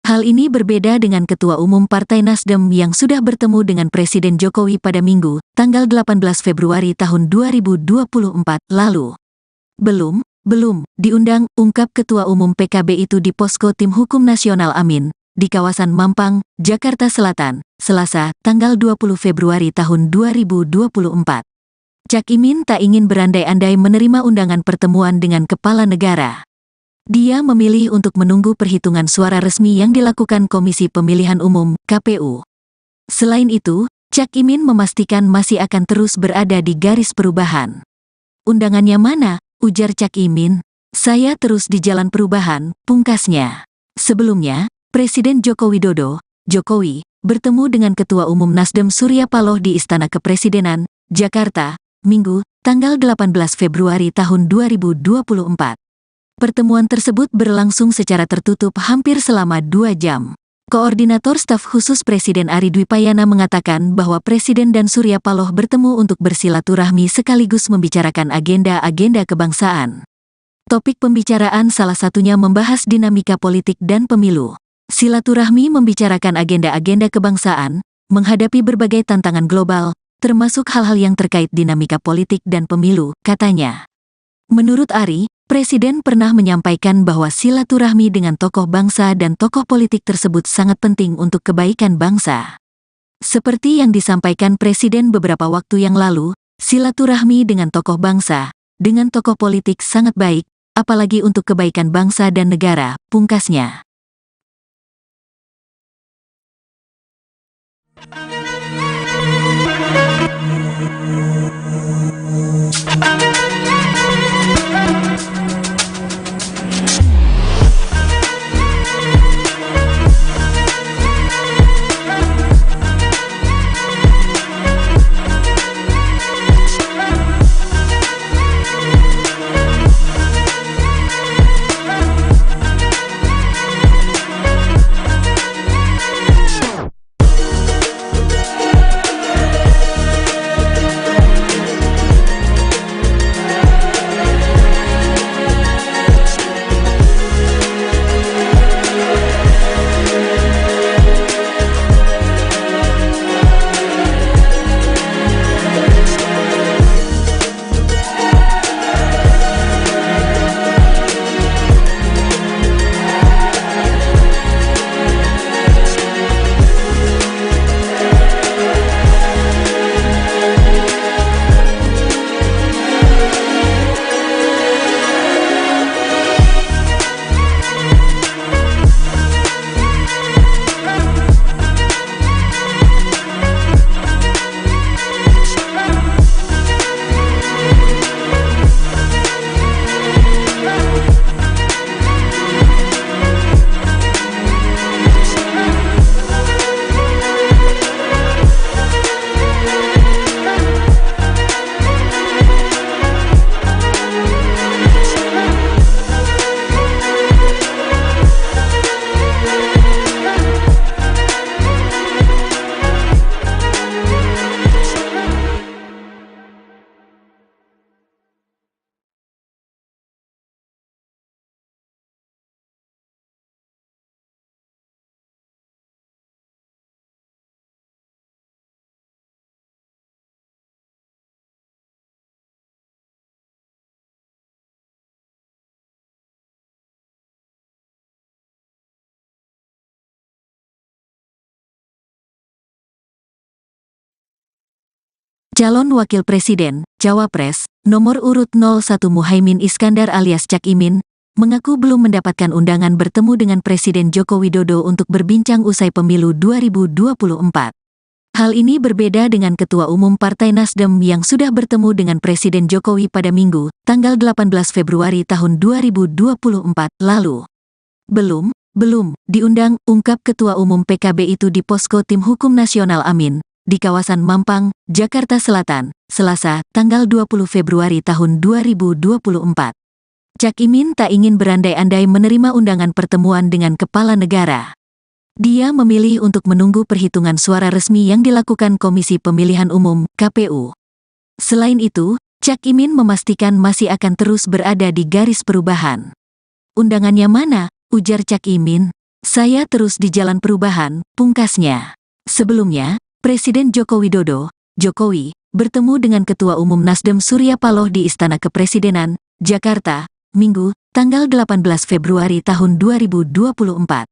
Hal ini berbeda dengan Ketua Umum Partai Nasdem yang sudah bertemu dengan Presiden Jokowi pada Minggu, tanggal 18 Februari tahun 2024 lalu. Belum diundang, ungkap Ketua Umum PKB itu di Posko Tim Hukum Nasional Amin, di kawasan Mampang, Jakarta Selatan, Selasa, tanggal 20 Februari tahun 2024. Cak Imin tak ingin berandai-andai menerima undangan pertemuan dengan kepala negara. Dia memilih untuk menunggu perhitungan suara resmi yang dilakukan Komisi Pemilihan Umum, KPU. Selain itu, Cak Imin memastikan masih akan terus berada di garis perubahan. Undangannya mana? Ujar Cak Imin. Saya terus di jalan perubahan, pungkasnya. Sebelumnya, Presiden Joko Widodo, Jokowi, bertemu dengan Ketua Umum Nasdem Surya Paloh di Istana Kepresidenan, Jakarta, Minggu, tanggal 18 Februari tahun 2024. Pertemuan tersebut berlangsung secara tertutup hampir selama 2 jam. Koordinator Staf Khusus Presiden Ari Dwipayana mengatakan bahwa Presiden dan Surya Paloh bertemu untuk bersilaturahmi sekaligus membicarakan agenda-agenda kebangsaan. Topik pembicaraan salah satunya membahas dinamika politik dan pemilu. Silaturahmi membicarakan agenda-agenda kebangsaan, menghadapi berbagai tantangan global, termasuk hal-hal yang terkait dinamika politik dan pemilu, katanya. Menurut Ari, Presiden pernah menyampaikan bahwa silaturahmi dengan tokoh bangsa dan tokoh politik tersebut sangat penting untuk kebaikan bangsa. Seperti yang disampaikan Presiden beberapa waktu yang lalu, silaturahmi dengan tokoh bangsa, dengan tokoh politik sangat baik, apalagi untuk kebaikan bangsa dan negara, pungkasnya. Calon Wakil Presiden, Cawapres, nomor urut 01 Muhaimin Iskandar alias Cak Imin, mengaku belum mendapatkan undangan bertemu dengan Presiden Joko Widodo untuk berbincang usai pemilu 2024. Hal ini berbeda dengan Ketua Umum Partai Nasdem yang sudah bertemu dengan Presiden Jokowi pada Minggu, tanggal 18 Februari tahun 2024 lalu. Belum diundang, ungkap Ketua Umum PKB itu di Posko Tim Hukum Nasional Amin, di kawasan Mampang, Jakarta Selatan, Selasa, tanggal 20 Februari tahun 2024. Cak Imin tak ingin berandai-andai menerima undangan pertemuan dengan kepala negara. Dia memilih untuk menunggu perhitungan suara resmi yang dilakukan Komisi Pemilihan Umum, KPU. Selain itu, Cak Imin memastikan masih akan terus berada di garis perubahan. Undangannya mana? Ujar Cak Imin. Saya terus di jalan perubahan, pungkasnya. Sebelumnya, Presiden Joko Widodo, Jokowi, bertemu dengan Ketua Umum Nasdem Surya Paloh di Istana Kepresidenan, Jakarta, Minggu, tanggal 18 Februari tahun 2024.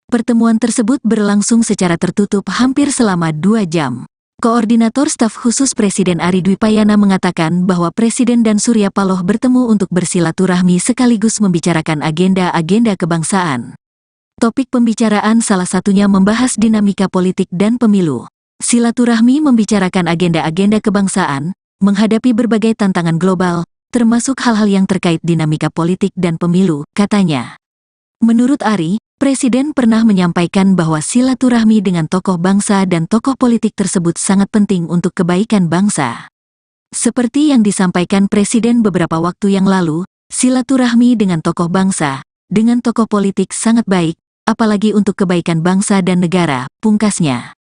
Pertemuan tersebut berlangsung secara tertutup hampir selama 2 jam. Koordinator Staf Khusus Presiden Ari Dwipayana mengatakan bahwa Presiden dan Surya Paloh bertemu untuk bersilaturahmi sekaligus membicarakan agenda-agenda kebangsaan. Topik pembicaraan salah satunya membahas dinamika politik dan pemilu. Silaturahmi membicarakan agenda-agenda kebangsaan, menghadapi berbagai tantangan global, termasuk hal-hal yang terkait dinamika politik dan pemilu, katanya. Menurut Ari, Presiden pernah menyampaikan bahwa silaturahmi dengan tokoh bangsa dan tokoh politik tersebut sangat penting untuk kebaikan bangsa. Seperti yang disampaikan Presiden beberapa waktu yang lalu, silaturahmi dengan tokoh bangsa, dengan tokoh politik sangat baik, apalagi untuk kebaikan bangsa dan negara, pungkasnya.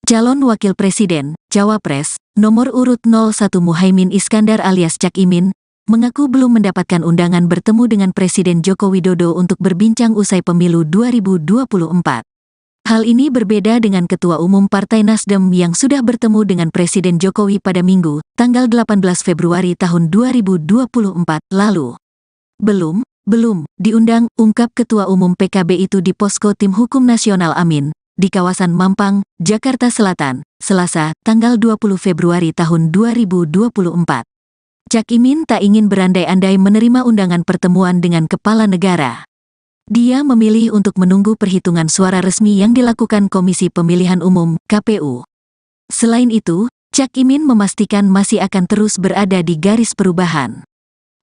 Calon Wakil Presiden, Cawapres, nomor urut 01 Muhaimin Iskandar alias Cak Imin, mengaku belum mendapatkan undangan bertemu dengan Presiden Joko Widodo untuk berbincang usai pemilu 2024. Hal ini berbeda dengan Ketua Umum Partai Nasdem yang sudah bertemu dengan Presiden Jokowi pada Minggu, tanggal 18 Februari tahun 2024 lalu. Belum diundang, ungkap Ketua Umum PKB itu di Posko Tim Hukum Nasional Amin, di kawasan Mampang, Jakarta Selatan, Selasa, tanggal 20 Februari tahun 2024. Cak Imin tak ingin berandai-andai menerima undangan pertemuan dengan kepala negara. Dia memilih untuk menunggu perhitungan suara resmi yang dilakukan Komisi Pemilihan Umum, KPU. Selain itu, Cak Imin memastikan masih akan terus berada di garis perubahan.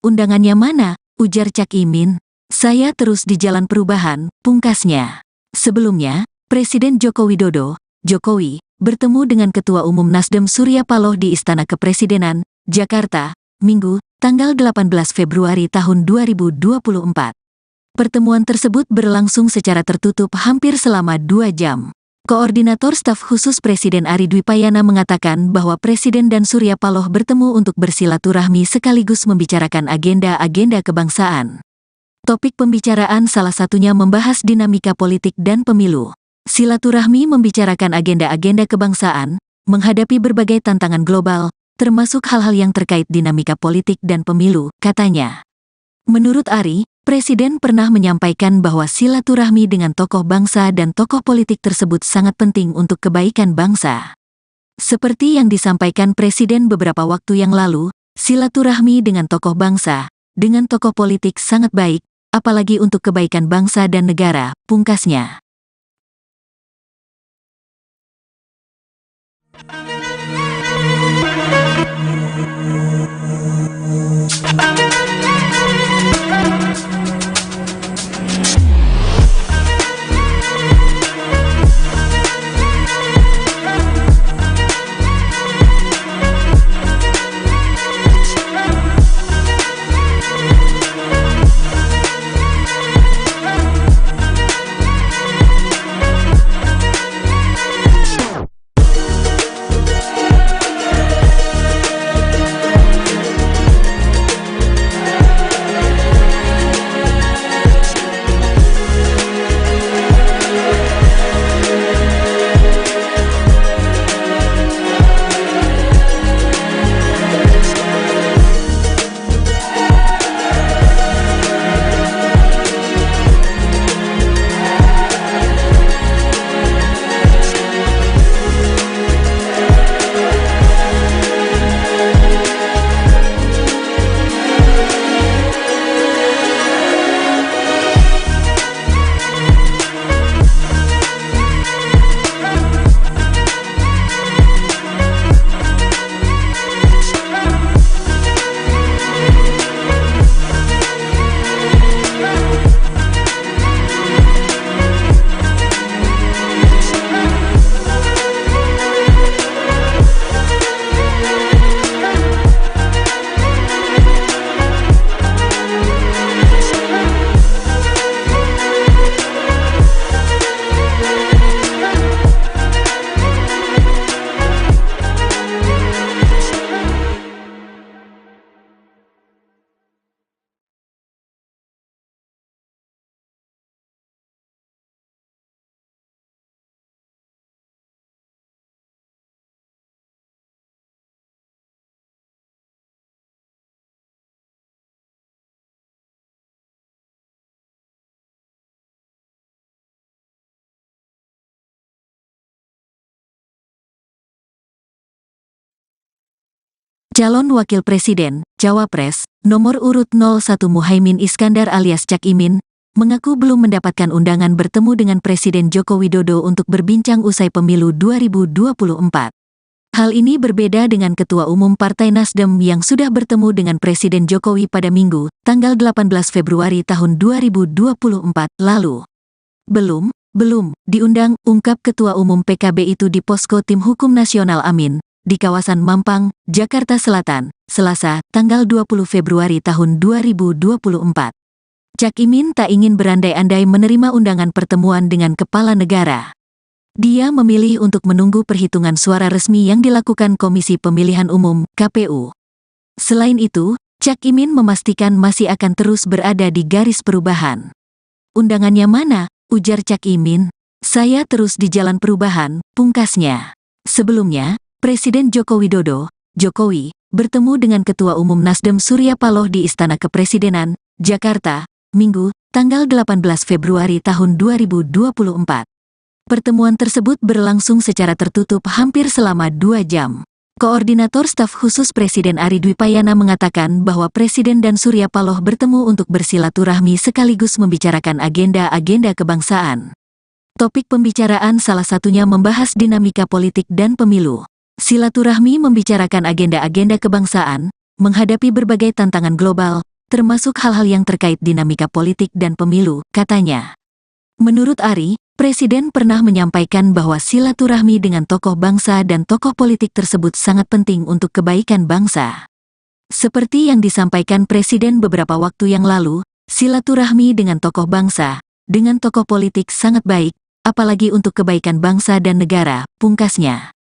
Undangannya mana? Ujar Cak Imin. Saya terus di jalan perubahan, pungkasnya. Sebelumnya, Presiden Joko Widodo, Jokowi, bertemu dengan Ketua Umum Nasdem Surya Paloh di Istana Kepresidenan, Jakarta, Minggu, tanggal 18 Februari tahun 2024. Pertemuan tersebut berlangsung secara tertutup hampir selama 2 jam. Koordinator Staf Khusus Presiden Ari Dwipayana mengatakan bahwa Presiden dan Surya Paloh bertemu untuk bersilaturahmi sekaligus membicarakan agenda-agenda kebangsaan. Topik pembicaraan salah satunya membahas dinamika politik dan pemilu. Silaturahmi membicarakan agenda-agenda kebangsaan, menghadapi berbagai tantangan global, termasuk hal-hal yang terkait dinamika politik dan pemilu, katanya. Menurut Ari, Presiden pernah menyampaikan bahwa silaturahmi dengan tokoh bangsa dan tokoh politik tersebut sangat penting untuk kebaikan bangsa. Seperti yang disampaikan Presiden beberapa waktu yang lalu, silaturahmi dengan tokoh bangsa, dengan tokoh politik sangat baik, apalagi untuk kebaikan bangsa dan negara, pungkasnya. Calon Wakil Presiden, Cawapres, nomor urut 01 Muhaimin Iskandar alias Cak Imin, mengaku belum mendapatkan undangan bertemu dengan Presiden Joko Widodo untuk berbincang usai pemilu 2024. Hal ini berbeda dengan Ketua Umum Partai Nasdem yang sudah bertemu dengan Presiden Jokowi pada Minggu, tanggal 18 Februari tahun 2024 lalu. Belum diundang, ungkap Ketua Umum PKB itu di Posko Tim Hukum Nasional Amin, di kawasan Mampang, Jakarta Selatan, Selasa, tanggal 20 Februari tahun 2024. Cak Imin tak ingin berandai-andai menerima undangan pertemuan dengan kepala negara. Dia memilih untuk menunggu perhitungan suara resmi yang dilakukan Komisi Pemilihan Umum, KPU. Selain itu, Cak Imin memastikan masih akan terus berada di garis perubahan. Undangannya mana? Ujar Cak Imin. Saya terus di jalan perubahan, pungkasnya. Sebelumnya, Presiden Joko Widodo, Jokowi, bertemu dengan Ketua Umum Nasdem Surya Paloh di Istana Kepresidenan, Jakarta, Minggu, tanggal 18 Februari tahun 2024. Pertemuan tersebut berlangsung secara tertutup hampir selama 2 jam. Koordinator Staf Khusus Presiden Ari Dwipayana mengatakan bahwa Presiden dan Surya Paloh bertemu untuk bersilaturahmi sekaligus membicarakan agenda-agenda kebangsaan. Topik pembicaraan salah satunya membahas dinamika politik dan pemilu. Silaturahmi membicarakan agenda-agenda kebangsaan, menghadapi berbagai tantangan global, termasuk hal-hal yang terkait dinamika politik dan pemilu, katanya. Menurut Ari, Presiden pernah menyampaikan bahwa silaturahmi dengan tokoh bangsa dan tokoh politik tersebut sangat penting untuk kebaikan bangsa. Seperti yang disampaikan Presiden beberapa waktu yang lalu, silaturahmi dengan tokoh bangsa, dengan tokoh politik sangat baik, apalagi untuk kebaikan bangsa dan negara, pungkasnya.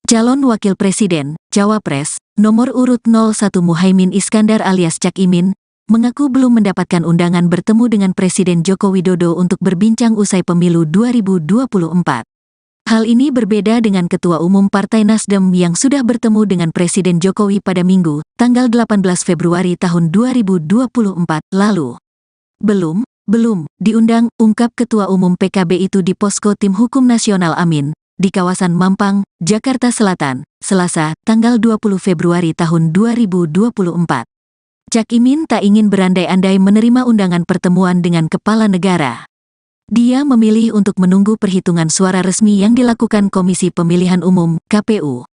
Calon Wakil Presiden, Cawapres, nomor urut 01 Muhaimin Iskandar alias Cak Imin, mengaku belum mendapatkan undangan bertemu dengan Presiden Joko Widodo untuk berbincang usai pemilu 2024. Hal ini berbeda dengan Ketua Umum Partai Nasdem yang sudah bertemu dengan Presiden Jokowi pada Minggu, tanggal 18 Februari tahun 2024 lalu. Belum diundang, ungkap Ketua Umum PKB itu di Posko Tim Hukum Nasional Amin, di kawasan Mampang, Jakarta Selatan, Selasa, tanggal 20 Februari tahun 2024. Cak Imin tak ingin berandai-andai menerima undangan pertemuan dengan kepala negara. Dia memilih untuk menunggu perhitungan suara resmi yang dilakukan Komisi Pemilihan Umum, KPU.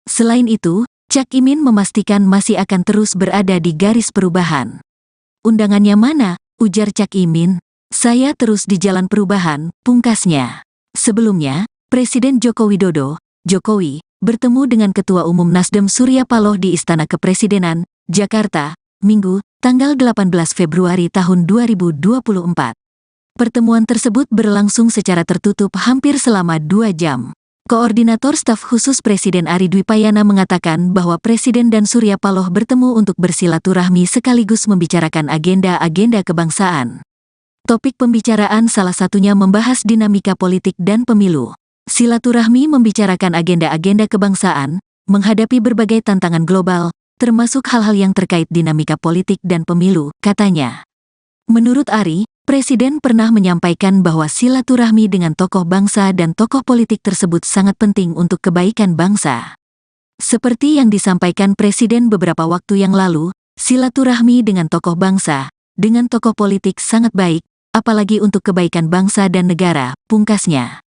Selain itu, Cak Imin memastikan masih akan terus berada di garis perubahan. Undangannya mana? Ujar Cak Imin. Saya terus di jalan perubahan, pungkasnya. Sebelumnya, Presiden Joko Widodo, Jokowi, bertemu dengan Ketua Umum Nasdem Surya Paloh di Istana Kepresidenan, Jakarta, Minggu, tanggal 18 Februari tahun 2024. Pertemuan tersebut berlangsung secara tertutup hampir selama 2 jam. Koordinator Staf Khusus Presiden Ari Dwipayana mengatakan bahwa Presiden dan Surya Paloh bertemu untuk bersilaturahmi sekaligus membicarakan agenda-agenda kebangsaan. Topik pembicaraan salah satunya membahas dinamika politik dan pemilu. Silaturahmi membicarakan agenda-agenda kebangsaan, menghadapi berbagai tantangan global, termasuk hal-hal yang terkait dinamika politik dan pemilu, katanya. Menurut Ari, Presiden pernah menyampaikan bahwa silaturahmi dengan tokoh bangsa dan tokoh politik tersebut sangat penting untuk kebaikan bangsa. Seperti yang disampaikan Presiden beberapa waktu yang lalu, silaturahmi dengan tokoh bangsa, dengan tokoh politik sangat baik, apalagi untuk kebaikan bangsa dan negara, pungkasnya.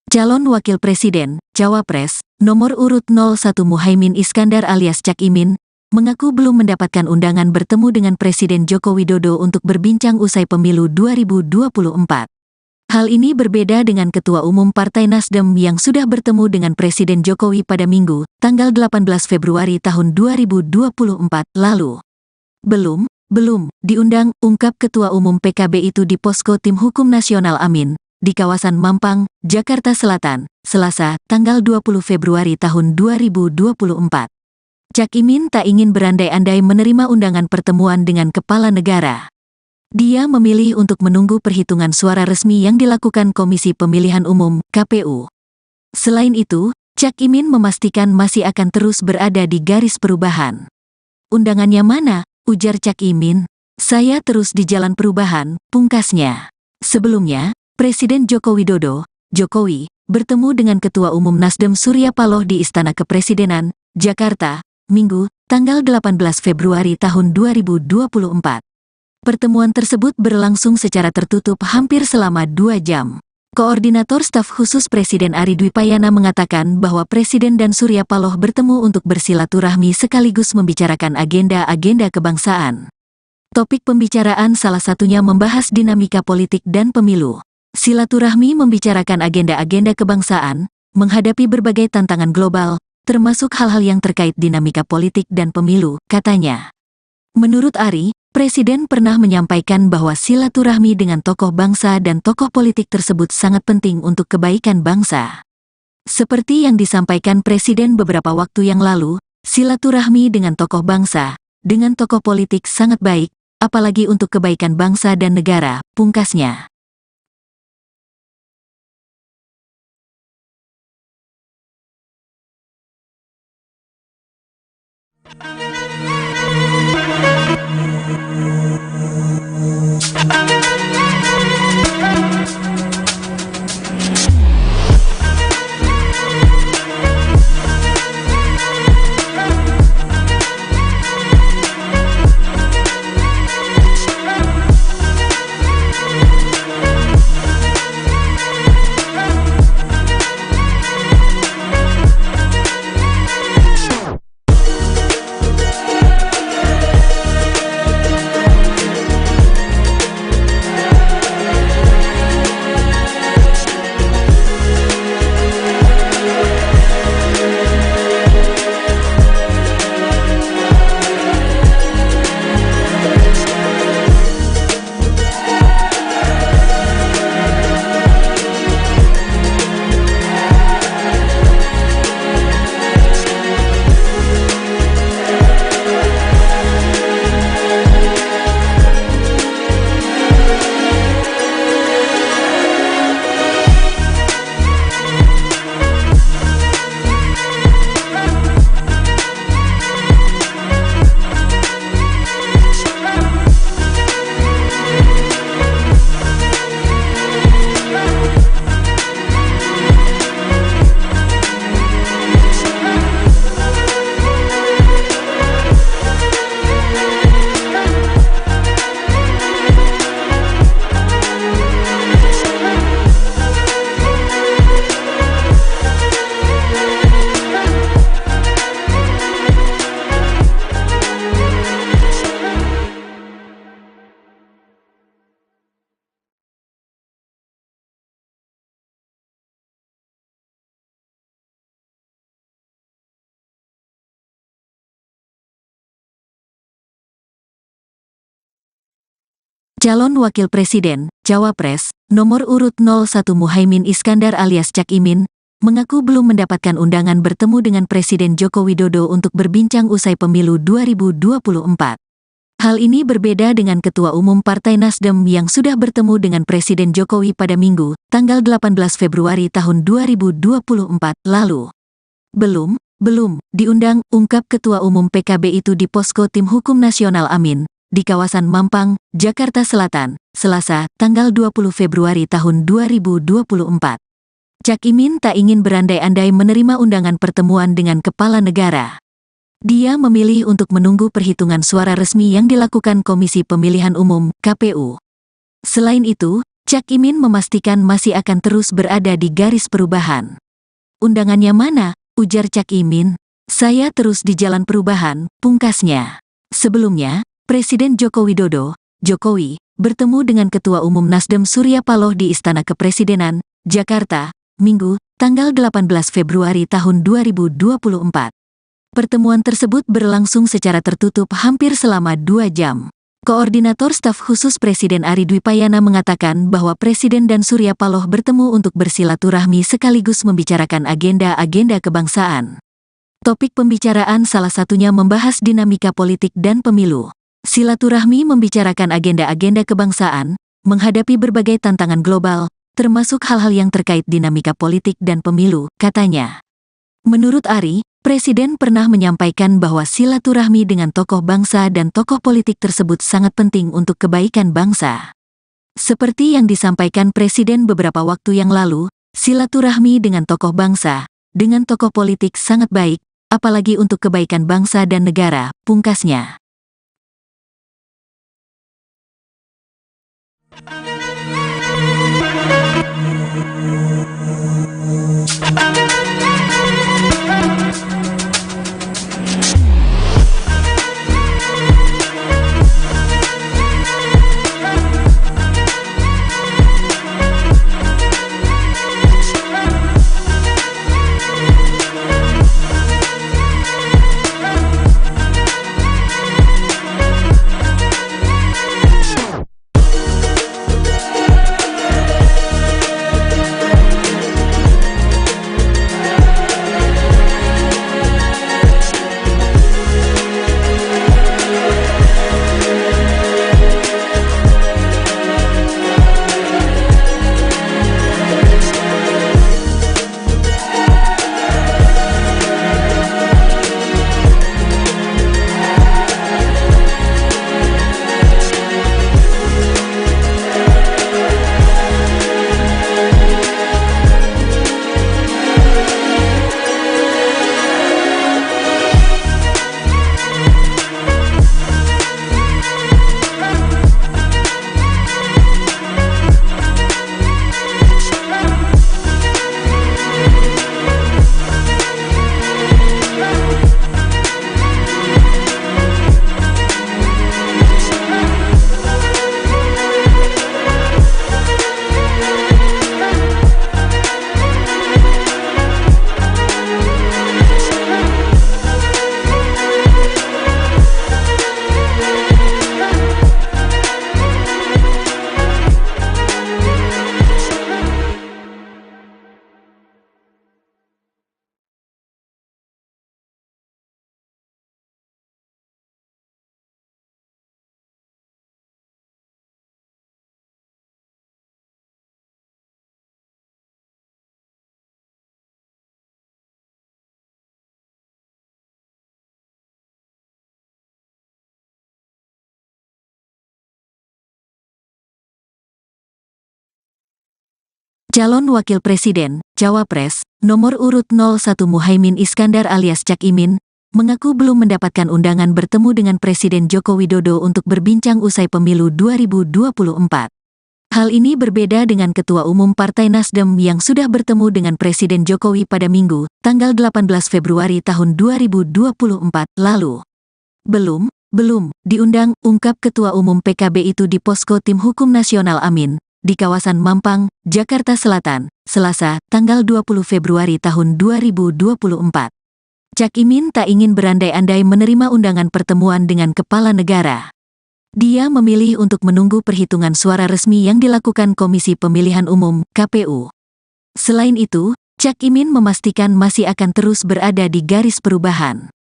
Calon Wakil Presiden, Cawapres, nomor urut 01 Muhaimin Iskandar alias Cak Imin, mengaku belum mendapatkan undangan bertemu dengan Presiden Joko Widodo untuk berbincang usai pemilu 2024. Hal ini berbeda dengan Ketua Umum Partai Nasdem yang sudah bertemu dengan Presiden Jokowi pada Minggu, tanggal 18 Februari tahun 2024 lalu. Belum diundang, ungkap Ketua Umum PKB itu di Posko Tim Hukum Nasional Amin, di kawasan Mampang, Jakarta Selatan, Selasa, tanggal 20 Februari tahun 2024. Cak Imin tak ingin berandai-andai menerima undangan pertemuan dengan kepala negara. Dia memilih untuk menunggu perhitungan suara resmi yang dilakukan Komisi Pemilihan Umum, KPU. Selain itu, Cak Imin memastikan masih akan terus berada di garis perubahan. Undangannya mana? Ujar Cak Imin. Saya terus di jalan perubahan, pungkasnya. Sebelumnya, Presiden Joko Widodo, Jokowi, bertemu dengan Ketua Umum Nasdem Surya Paloh di Istana Kepresidenan, Jakarta, Minggu, tanggal 18 Februari tahun 2024. Pertemuan tersebut berlangsung secara tertutup hampir selama 2 jam. Koordinator Staf Khusus Presiden Ari Dwipayana mengatakan bahwa Presiden dan Surya Paloh bertemu untuk bersilaturahmi sekaligus membicarakan agenda-agenda kebangsaan. Topik pembicaraan salah satunya membahas dinamika politik dan pemilu. Silaturahmi membicarakan agenda-agenda kebangsaan, menghadapi berbagai tantangan global, termasuk hal-hal yang terkait dinamika politik dan pemilu, katanya. Menurut Ari, Presiden pernah menyampaikan bahwa silaturahmi dengan tokoh bangsa dan tokoh politik tersebut sangat penting untuk kebaikan bangsa. Seperti yang disampaikan Presiden beberapa waktu yang lalu, silaturahmi dengan tokoh bangsa, dengan tokoh politik sangat baik, apalagi untuk kebaikan bangsa dan negara, pungkasnya. Calon Wakil Presiden, Cawapres, nomor urut 01 Muhaimin Iskandar alias Cak Imin, mengaku belum mendapatkan undangan bertemu dengan Presiden Joko Widodo untuk berbincang usai pemilu 2024. Hal ini berbeda dengan Ketua Umum Partai Nasdem yang sudah bertemu dengan Presiden Jokowi pada Minggu, tanggal 18 Februari tahun 2024 lalu. Belum diundang, ungkap Ketua Umum PKB itu di Posko Tim Hukum Nasional Amin, di kawasan Mampang, Jakarta Selatan, Selasa, tanggal 20 Februari tahun 2024. Cak Imin tak ingin berandai-andai menerima undangan pertemuan dengan kepala negara. Dia memilih untuk menunggu perhitungan suara resmi yang dilakukan Komisi Pemilihan Umum, KPU. Selain itu, Cak Imin memastikan masih akan terus berada di garis perubahan. Undangannya mana? Ujar Cak Imin. Saya terus di jalan perubahan, pungkasnya. Sebelumnya, Presiden Joko Widodo, Jokowi, bertemu dengan Ketua Umum Nasdem Surya Paloh di Istana Kepresidenan, Jakarta, Minggu, tanggal 18 Februari tahun 2024. Pertemuan tersebut berlangsung secara tertutup hampir selama 2 jam. Koordinator Staf Khusus Presiden Ari Dwipayana mengatakan bahwa Presiden dan Surya Paloh bertemu untuk bersilaturahmi sekaligus membicarakan agenda-agenda kebangsaan. Topik pembicaraan salah satunya membahas dinamika politik dan pemilu. Silaturahmi membicarakan agenda-agenda kebangsaan, menghadapi berbagai tantangan global, termasuk hal-hal yang terkait dinamika politik dan pemilu, katanya. Menurut Ari, Presiden pernah menyampaikan bahwa silaturahmi dengan tokoh bangsa dan tokoh politik tersebut sangat penting untuk kebaikan bangsa. Seperti yang disampaikan Presiden beberapa waktu yang lalu, silaturahmi dengan tokoh bangsa, dengan tokoh politik sangat baik, apalagi untuk kebaikan bangsa dan negara, pungkasnya. Calon Wakil Presiden, Cawapres, nomor urut 01 Muhaimin Iskandar alias Cak Imin, mengaku belum mendapatkan undangan bertemu dengan Presiden Joko Widodo untuk berbincang usai pemilu 2024. Hal ini berbeda dengan Ketua Umum Partai Nasdem yang sudah bertemu dengan Presiden Jokowi pada Minggu, tanggal 18 Februari tahun 2024 lalu. Belum diundang, ungkap Ketua Umum PKB itu di Posko Tim Hukum Nasional Amin, di kawasan Mampang, Jakarta Selatan, Selasa, tanggal 20 Februari tahun 2024. Cak Imin tak ingin berandai-andai menerima undangan pertemuan dengan kepala negara. Dia memilih untuk menunggu perhitungan suara resmi yang dilakukan Komisi Pemilihan Umum, KPU. Selain itu, Cak Imin memastikan masih akan terus berada di garis perubahan.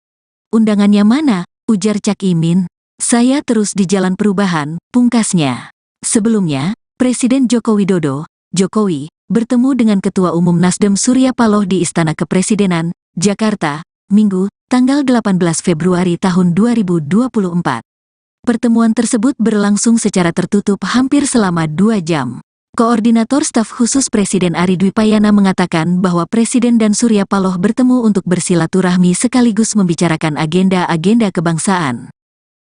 Undangannya mana? Ujar Cak Imin. Saya terus di jalan perubahan, pungkasnya. Sebelumnya, Presiden Joko Widodo, Jokowi, bertemu dengan Ketua Umum Nasdem Surya Paloh di Istana Kepresidenan, Jakarta, Minggu, tanggal 18 Februari tahun 2024. Pertemuan tersebut berlangsung secara tertutup hampir selama 2 jam. Koordinator Staf Khusus Presiden Ari Dwipayana mengatakan bahwa Presiden dan Surya Paloh bertemu untuk bersilaturahmi sekaligus membicarakan agenda-agenda kebangsaan.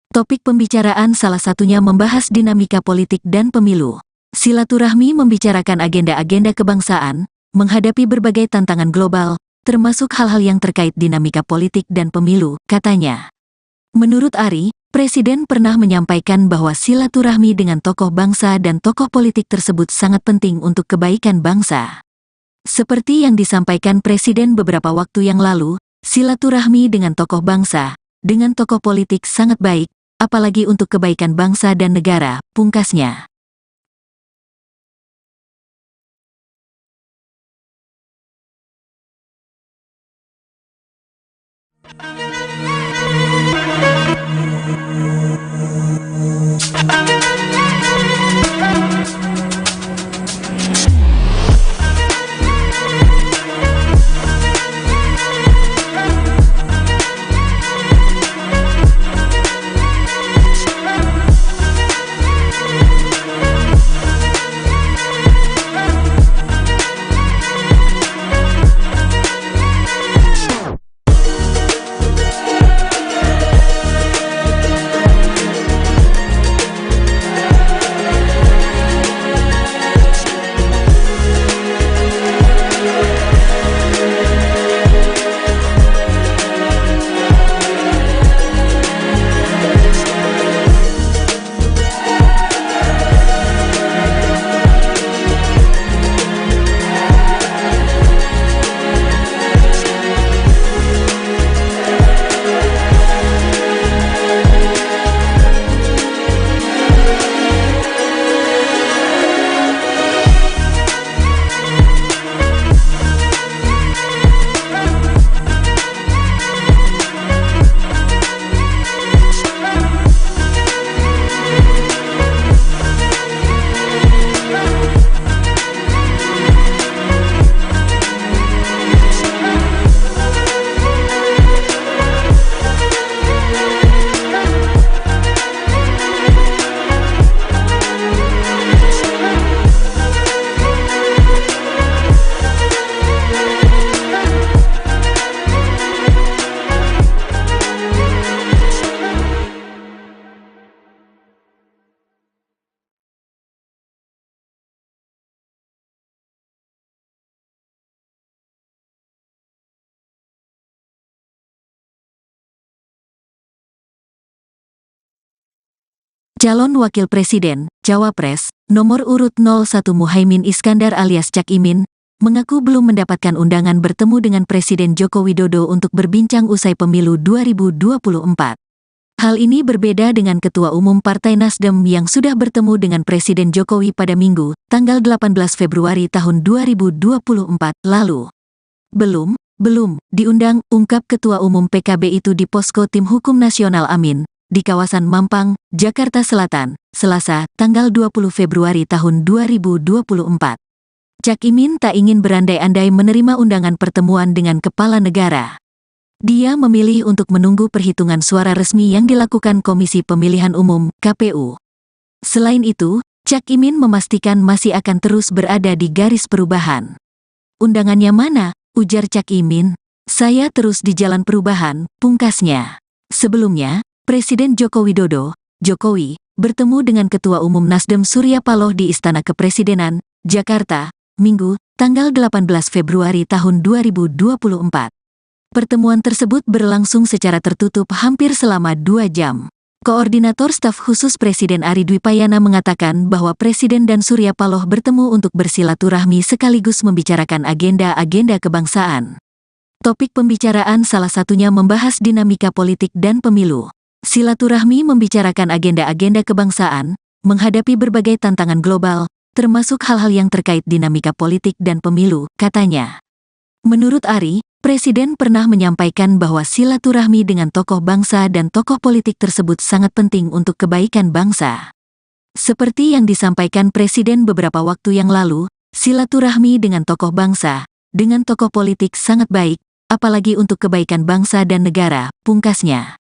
Topik pembicaraan salah satunya membahas dinamika politik dan pemilu. Silaturahmi membicarakan agenda-agenda kebangsaan, menghadapi berbagai tantangan global, termasuk hal-hal yang terkait dinamika politik dan pemilu, katanya. Menurut Ari, Presiden pernah menyampaikan bahwa silaturahmi dengan tokoh bangsa dan tokoh politik tersebut sangat penting untuk kebaikan bangsa. Seperti yang disampaikan Presiden beberapa waktu yang lalu, silaturahmi dengan tokoh bangsa, dengan tokoh politik sangat baik, apalagi untuk kebaikan bangsa dan negara, pungkasnya. Calon Wakil Presiden, Cawapres, nomor urut 01 Muhaimin Iskandar alias Cak Imin, mengaku belum mendapatkan undangan bertemu dengan Presiden Joko Widodo untuk berbincang usai pemilu 2024. Hal ini berbeda dengan Ketua Umum Partai Nasdem yang sudah bertemu dengan Presiden Jokowi pada Minggu, tanggal 18 Februari tahun 2024 lalu. Belum diundang, ungkap Ketua Umum PKB itu di Posko Tim Hukum Nasional Amin, di kawasan Mampang, Jakarta Selatan, Selasa, tanggal 20 Februari tahun 2024. Cak Imin tak ingin berandai-andai menerima undangan pertemuan dengan kepala negara. Dia memilih untuk menunggu perhitungan suara resmi yang dilakukan Komisi Pemilihan Umum, KPU. Selain itu, Cak Imin memastikan masih akan terus berada di garis perubahan. Undangannya mana? Ujar Cak Imin. Saya terus di jalan perubahan, pungkasnya. Sebelumnya, Presiden Joko Widodo, Jokowi, bertemu dengan Ketua Umum Nasdem Surya Paloh di Istana Kepresidenan, Jakarta, Minggu, tanggal 18 Februari tahun 2024. Pertemuan tersebut berlangsung secara tertutup hampir selama 2 jam. Koordinator Staf Khusus Presiden Ari Dwipayana mengatakan bahwa Presiden dan Surya Paloh bertemu untuk bersilaturahmi sekaligus membicarakan agenda-agenda kebangsaan. Topik pembicaraan salah satunya membahas dinamika politik dan pemilu. Silaturahmi membicarakan agenda-agenda kebangsaan, menghadapi berbagai tantangan global, termasuk hal-hal yang terkait dinamika politik dan pemilu, katanya. Menurut Ari, Presiden pernah menyampaikan bahwa silaturahmi dengan tokoh bangsa dan tokoh politik tersebut sangat penting untuk kebaikan bangsa. Seperti yang disampaikan Presiden beberapa waktu yang lalu, silaturahmi dengan tokoh bangsa, dengan tokoh politik sangat baik, apalagi untuk kebaikan bangsa dan negara, pungkasnya.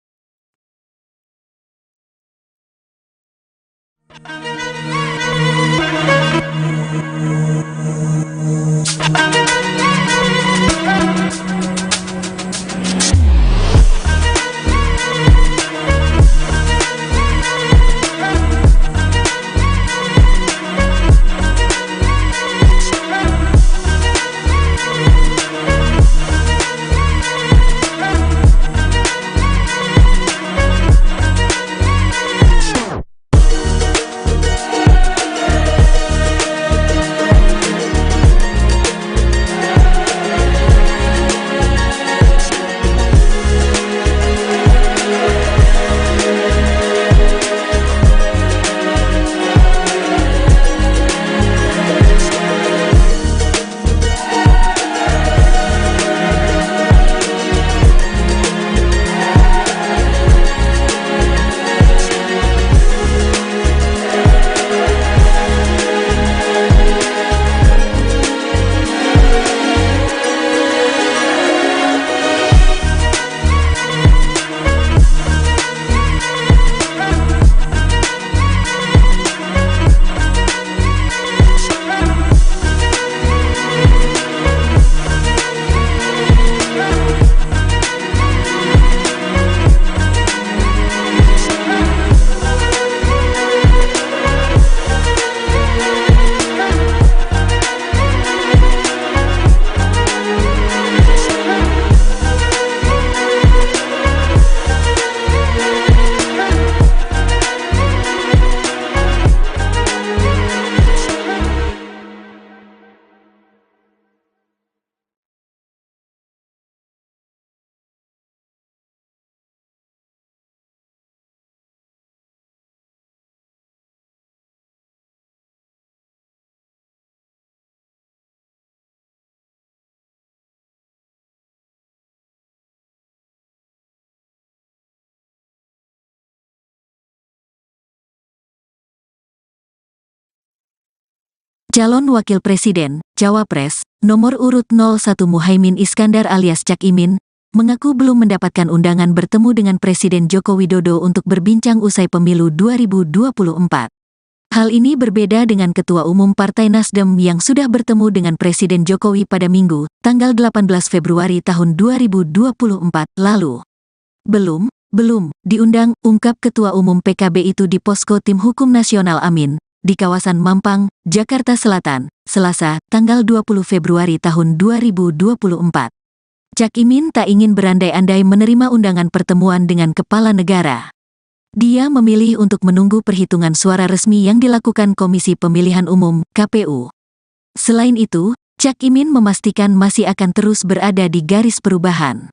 Calon Wakil Presiden, Cawapres, nomor urut 01 Muhaimin Iskandar alias Cak Imin, mengaku belum mendapatkan undangan bertemu dengan Presiden Joko Widodo untuk berbincang usai pemilu 2024. Hal ini berbeda dengan Ketua Umum Partai Nasdem yang sudah bertemu dengan Presiden Jokowi pada Minggu, tanggal 18 Februari tahun 2024 lalu. Belum diundang, ungkap Ketua Umum PKB itu di Posko Tim Hukum Nasional Amin, di kawasan Mampang, Jakarta Selatan, Selasa, tanggal 20 Februari tahun 2024. Cak Imin tak ingin berandai-andai menerima undangan pertemuan dengan kepala negara. Dia memilih untuk menunggu perhitungan suara resmi yang dilakukan Komisi Pemilihan Umum, KPU. Selain itu, Cak Imin memastikan masih akan terus berada di garis perubahan.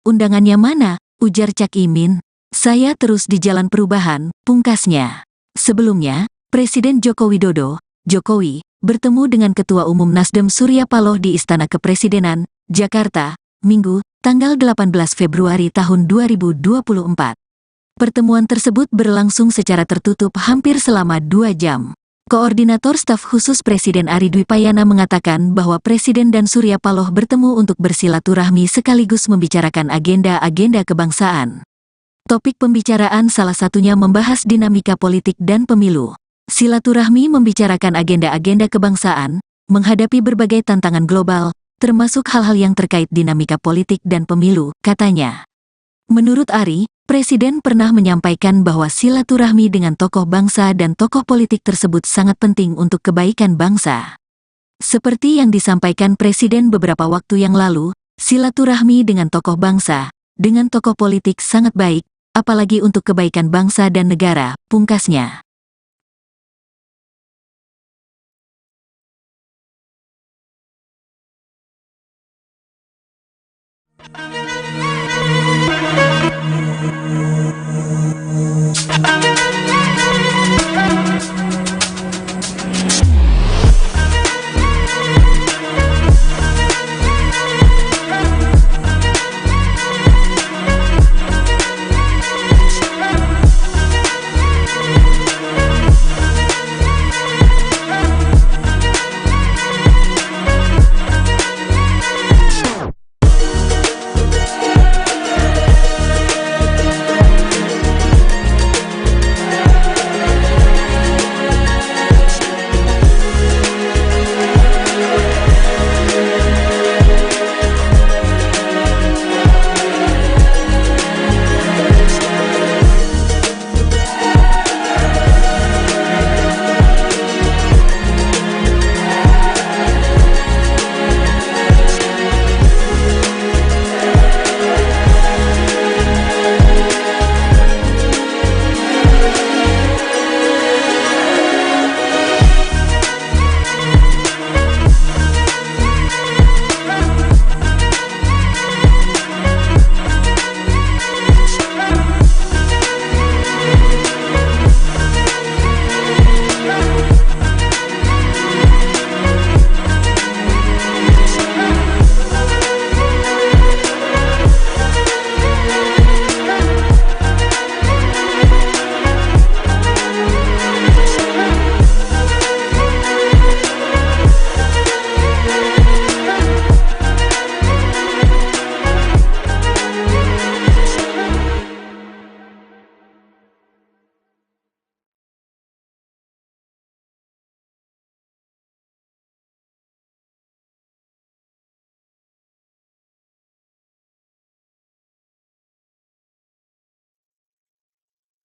Undangannya mana? Ujar Cak Imin. Saya terus di jalan perubahan, pungkasnya. Sebelumnya, Presiden Joko Widodo, Jokowi, bertemu dengan Ketua Umum Nasdem Surya Paloh di Istana Kepresidenan, Jakarta, Minggu, tanggal 18 Februari tahun 2024. Pertemuan tersebut berlangsung secara tertutup hampir selama 2 jam. Koordinator Staf Khusus Presiden Ari Dwipayana mengatakan bahwa Presiden dan Surya Paloh bertemu untuk bersilaturahmi sekaligus membicarakan agenda-agenda kebangsaan. Topik pembicaraan salah satunya membahas dinamika politik dan pemilu. Silaturahmi membicarakan agenda-agenda kebangsaan, menghadapi berbagai tantangan global, termasuk hal-hal yang terkait dinamika politik dan pemilu, katanya. Menurut Ari, Presiden pernah menyampaikan bahwa silaturahmi dengan tokoh bangsa dan tokoh politik tersebut sangat penting untuk kebaikan bangsa. Seperti yang disampaikan Presiden beberapa waktu yang lalu, silaturahmi dengan tokoh bangsa, dengan tokoh politik sangat baik, apalagi untuk kebaikan bangsa dan negara, pungkasnya.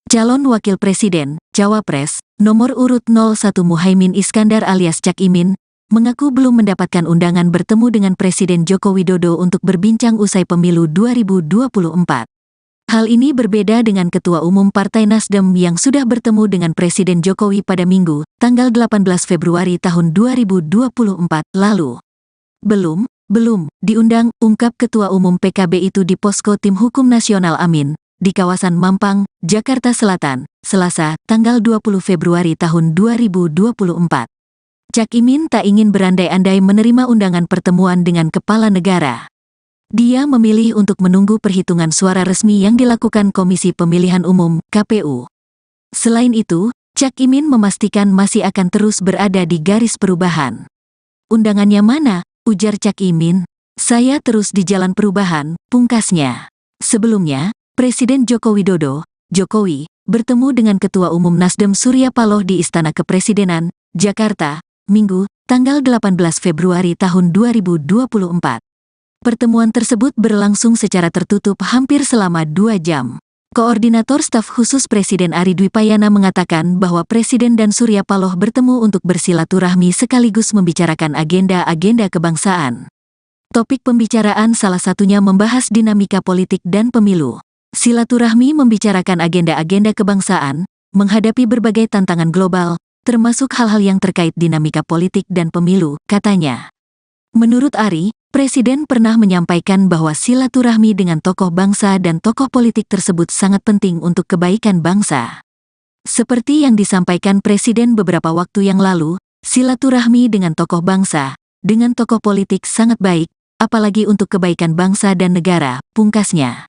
Calon Wakil Presiden, Cawapres, nomor urut 01 Muhaimin Iskandar alias Cak Imin, mengaku belum mendapatkan undangan bertemu dengan Presiden Joko Widodo untuk berbincang usai pemilu 2024. Hal ini berbeda dengan Ketua Umum Partai Nasdem yang sudah bertemu dengan Presiden Jokowi pada Minggu, tanggal 18 Februari tahun 2024 lalu. Belum diundang, ungkap Ketua Umum PKB itu di Posko Tim Hukum Nasional Amin, di kawasan Mampang, Jakarta Selatan, Selasa, tanggal 20 Februari tahun 2024. Cak Imin tak ingin berandai-andai menerima undangan pertemuan dengan kepala negara. Dia memilih untuk menunggu perhitungan suara resmi yang dilakukan Komisi Pemilihan Umum, KPU. Selain itu, Cak Imin memastikan masih akan terus berada di garis perubahan. Undangannya mana? Ujar Cak Imin. Saya terus di jalan perubahan, pungkasnya. Sebelumnya, Presiden Joko Widodo, Jokowi, bertemu dengan Ketua Umum Nasdem Surya Paloh di Istana Kepresidenan, Jakarta, Minggu, tanggal 18 Februari tahun 2024. Pertemuan tersebut berlangsung secara tertutup hampir selama 2 jam. Koordinator Staf Khusus Presiden Ari Dwipayana mengatakan bahwa Presiden dan Surya Paloh bertemu untuk bersilaturahmi sekaligus membicarakan agenda-agenda kebangsaan. Topik pembicaraan salah satunya membahas dinamika politik dan pemilu. Silaturahmi membicarakan agenda-agenda kebangsaan, menghadapi berbagai tantangan global, termasuk hal-hal yang terkait dinamika politik dan pemilu, katanya. Menurut Ari, Presiden pernah menyampaikan bahwa silaturahmi dengan tokoh bangsa dan tokoh politik tersebut sangat penting untuk kebaikan bangsa. Seperti yang disampaikan Presiden beberapa waktu yang lalu, silaturahmi dengan tokoh bangsa, dengan tokoh politik sangat baik, apalagi untuk kebaikan bangsa dan negara, pungkasnya.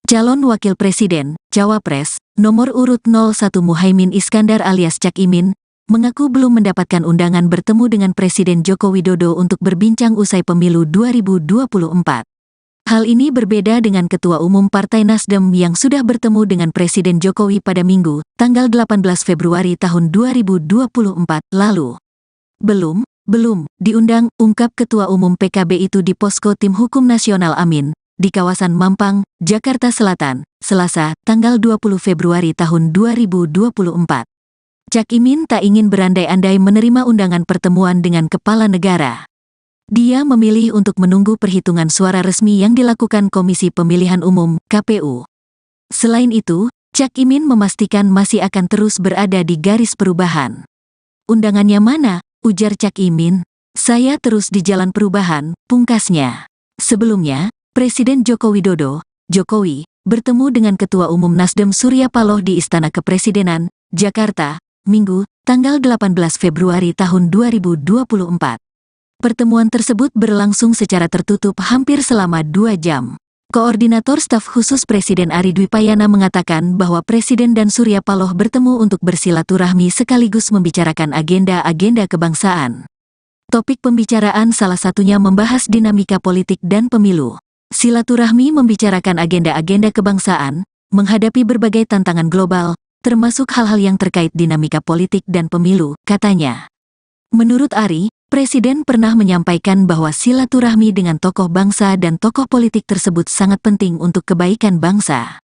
Calon Wakil Presiden, Cawapres, nomor urut 01 Muhaimin Iskandar alias Cak Imin, mengaku belum mendapatkan undangan bertemu dengan Presiden Joko Widodo untuk berbincang usai pemilu 2024. Hal ini berbeda dengan Ketua Umum Partai Nasdem yang sudah bertemu dengan Presiden Jokowi pada Minggu, tanggal 18 Februari tahun 2024 lalu. Belum diundang, ungkap Ketua Umum PKB itu di Posko Tim Hukum Nasional Amin, di kawasan Mampang, Jakarta Selatan, Selasa, tanggal 20 Februari tahun 2024. Cak Imin tak ingin berandai-andai menerima undangan pertemuan dengan kepala negara. Dia memilih untuk menunggu perhitungan suara resmi yang dilakukan Komisi Pemilihan Umum, KPU. Selain itu, Cak Imin memastikan masih akan terus berada di garis perubahan. Undangannya mana? Ujar Cak Imin. Saya terus di jalan perubahan, pungkasnya. Sebelumnya, Presiden Joko Widodo, Jokowi, bertemu dengan Ketua Umum Nasdem Surya Paloh di Istana Kepresidenan, Jakarta, Minggu, tanggal 18 Februari tahun 2024. Pertemuan tersebut berlangsung secara tertutup hampir selama 2 jam. Koordinator Staf Khusus Presiden Ari Dwipayana mengatakan bahwa Presiden dan Surya Paloh bertemu untuk bersilaturahmi sekaligus membicarakan agenda-agenda kebangsaan. Topik pembicaraan salah satunya membahas dinamika politik dan pemilu. Silaturahmi membicarakan agenda-agenda kebangsaan, menghadapi berbagai tantangan global, termasuk hal-hal yang terkait dinamika politik dan pemilu, katanya. Menurut Ari, Presiden pernah menyampaikan bahwa silaturahmi dengan tokoh bangsa dan tokoh politik tersebut sangat penting untuk kebaikan bangsa.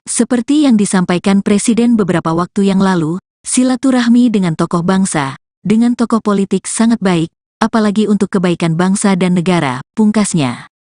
Seperti yang disampaikan Presiden beberapa waktu yang lalu, silaturahmi dengan tokoh bangsa, dengan tokoh politik sangat baik, apalagi untuk kebaikan bangsa dan negara, pungkasnya.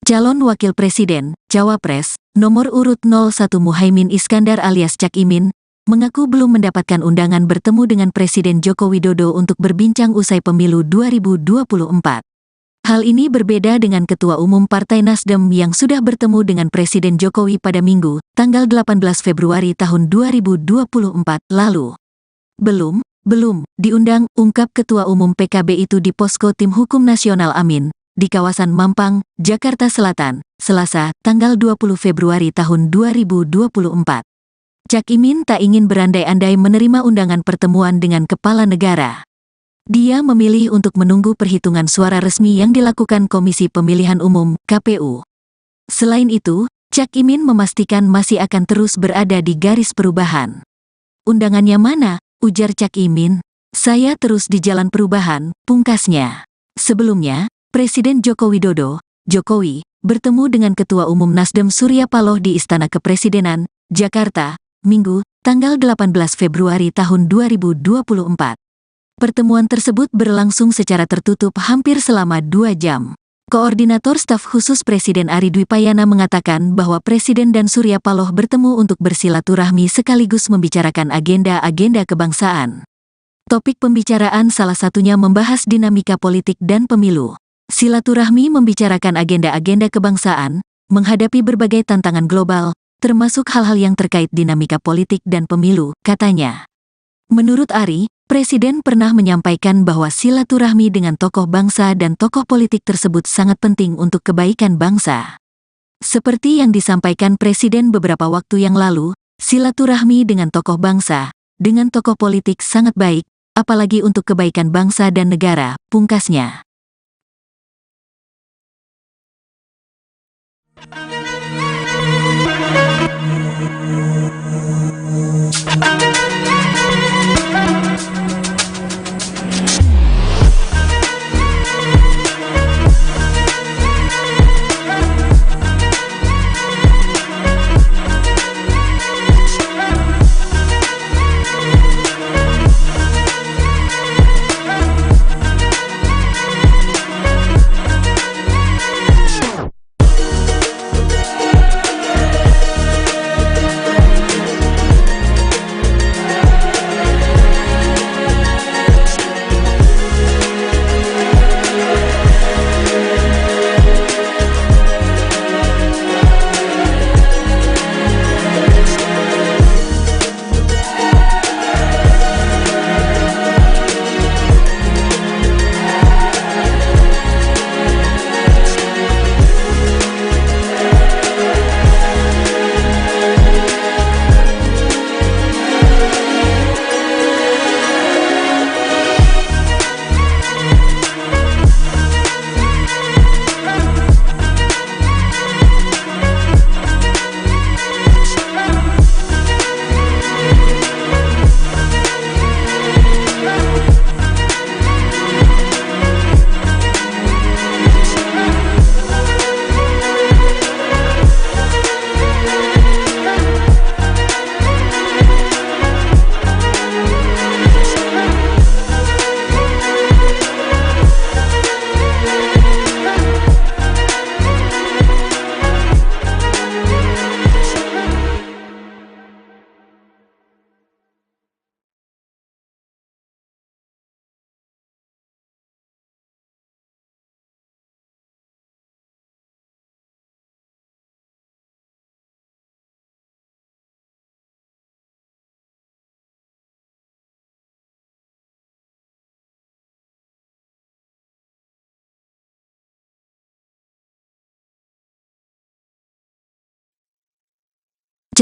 Calon Wakil Presiden, Cawapres, nomor urut 01 Muhaimin Iskandar alias Cak Imin, mengaku belum mendapatkan undangan bertemu dengan Presiden Joko Widodo untuk berbincang usai pemilu 2024. Hal ini berbeda dengan Ketua Umum Partai Nasdem yang sudah bertemu dengan Presiden Jokowi pada Minggu, tanggal 18 Februari tahun 2024 lalu. Belum diundang, ungkap Ketua Umum PKB itu di Posko Tim Hukum Nasional Amin, di kawasan Mampang, Jakarta Selatan, Selasa, tanggal 20 Februari tahun 2024. Cak Imin tak ingin berandai-andai menerima undangan pertemuan dengan kepala negara. Dia memilih untuk menunggu perhitungan suara resmi yang dilakukan Komisi Pemilihan Umum, KPU. Selain itu, Cak Imin memastikan masih akan terus berada di garis perubahan. Undangannya mana? Ujar Cak Imin. Saya terus di jalan perubahan, pungkasnya. Sebelumnya, Presiden Joko Widodo, Jokowi, bertemu dengan Ketua Umum Nasdem Surya Paloh di Istana Kepresidenan, Jakarta, Minggu, tanggal 18 Februari tahun 2024. Pertemuan tersebut berlangsung secara tertutup hampir selama 2 jam. Koordinator Staf Khusus Presiden Ari Dwipayana mengatakan bahwa Presiden dan Surya Paloh bertemu untuk bersilaturahmi sekaligus membicarakan agenda-agenda kebangsaan. Topik pembicaraan salah satunya membahas dinamika politik dan pemilu. Silaturahmi membicarakan agenda-agenda kebangsaan, menghadapi berbagai tantangan global, termasuk hal-hal yang terkait dinamika politik dan pemilu, katanya. Menurut Ari, Presiden pernah menyampaikan bahwa silaturahmi dengan tokoh bangsa dan tokoh politik tersebut sangat penting untuk kebaikan bangsa. Seperti yang disampaikan Presiden beberapa waktu yang lalu, silaturahmi dengan tokoh bangsa, dengan tokoh politik sangat baik, apalagi untuk kebaikan bangsa dan negara, pungkasnya.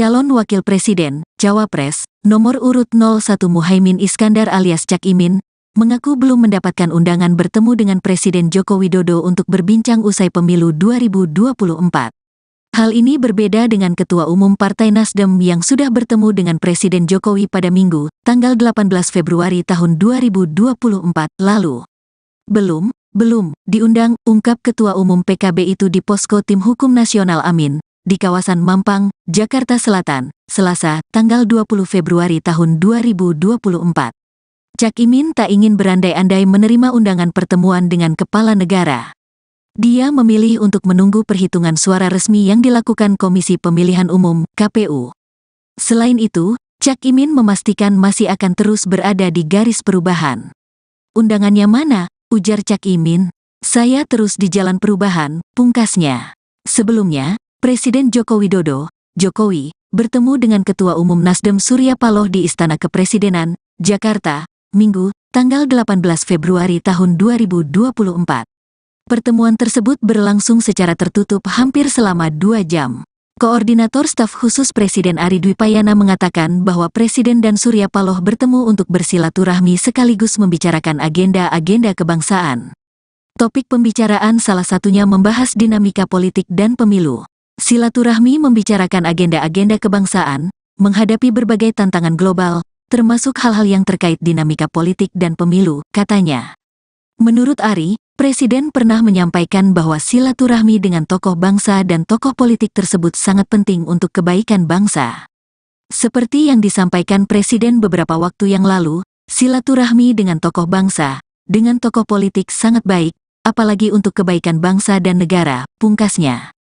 Calon Wakil Presiden, Cawapres, nomor urut 01 Muhaimin Iskandar alias Cak Imin, mengaku belum mendapatkan undangan bertemu dengan Presiden Joko Widodo untuk berbincang usai pemilu 2024. Hal ini berbeda dengan Ketua Umum Partai Nasdem yang sudah bertemu dengan Presiden Jokowi pada Minggu, tanggal 18 Februari tahun 2024 lalu. Belum diundang, ungkap Ketua Umum PKB itu di Posko Tim Hukum Nasional Amin, di kawasan Mampang, Jakarta Selatan, Selasa, tanggal 20 Februari tahun 2024. Cak Imin tak ingin berandai-andai menerima undangan pertemuan dengan kepala negara. Dia memilih untuk menunggu perhitungan suara resmi yang dilakukan Komisi Pemilihan Umum, KPU. Selain itu, Cak Imin memastikan masih akan terus berada di garis perubahan. Undangannya mana? Ujar Cak Imin. Saya terus di jalan perubahan, pungkasnya. Sebelumnya, Presiden Joko Widodo, Jokowi, bertemu dengan Ketua Umum Nasdem Surya Paloh di Istana Kepresidenan, Jakarta, Minggu, tanggal 18 Februari tahun 2024. Pertemuan tersebut berlangsung secara tertutup hampir selama 2 jam. Koordinator Staf Khusus Presiden Ari Dwipayana mengatakan bahwa Presiden dan Surya Paloh bertemu untuk bersilaturahmi sekaligus membicarakan agenda-agenda kebangsaan. Topik pembicaraan salah satunya membahas dinamika politik dan pemilu. Silaturahmi membicarakan agenda-agenda kebangsaan, menghadapi berbagai tantangan global, termasuk hal-hal yang terkait dinamika politik dan pemilu, katanya. Menurut Ari, Presiden pernah menyampaikan bahwa silaturahmi dengan tokoh bangsa dan tokoh politik tersebut sangat penting untuk kebaikan bangsa. Seperti yang disampaikan Presiden beberapa waktu yang lalu, silaturahmi dengan tokoh bangsa, dengan tokoh politik sangat baik, apalagi untuk kebaikan bangsa dan negara, pungkasnya.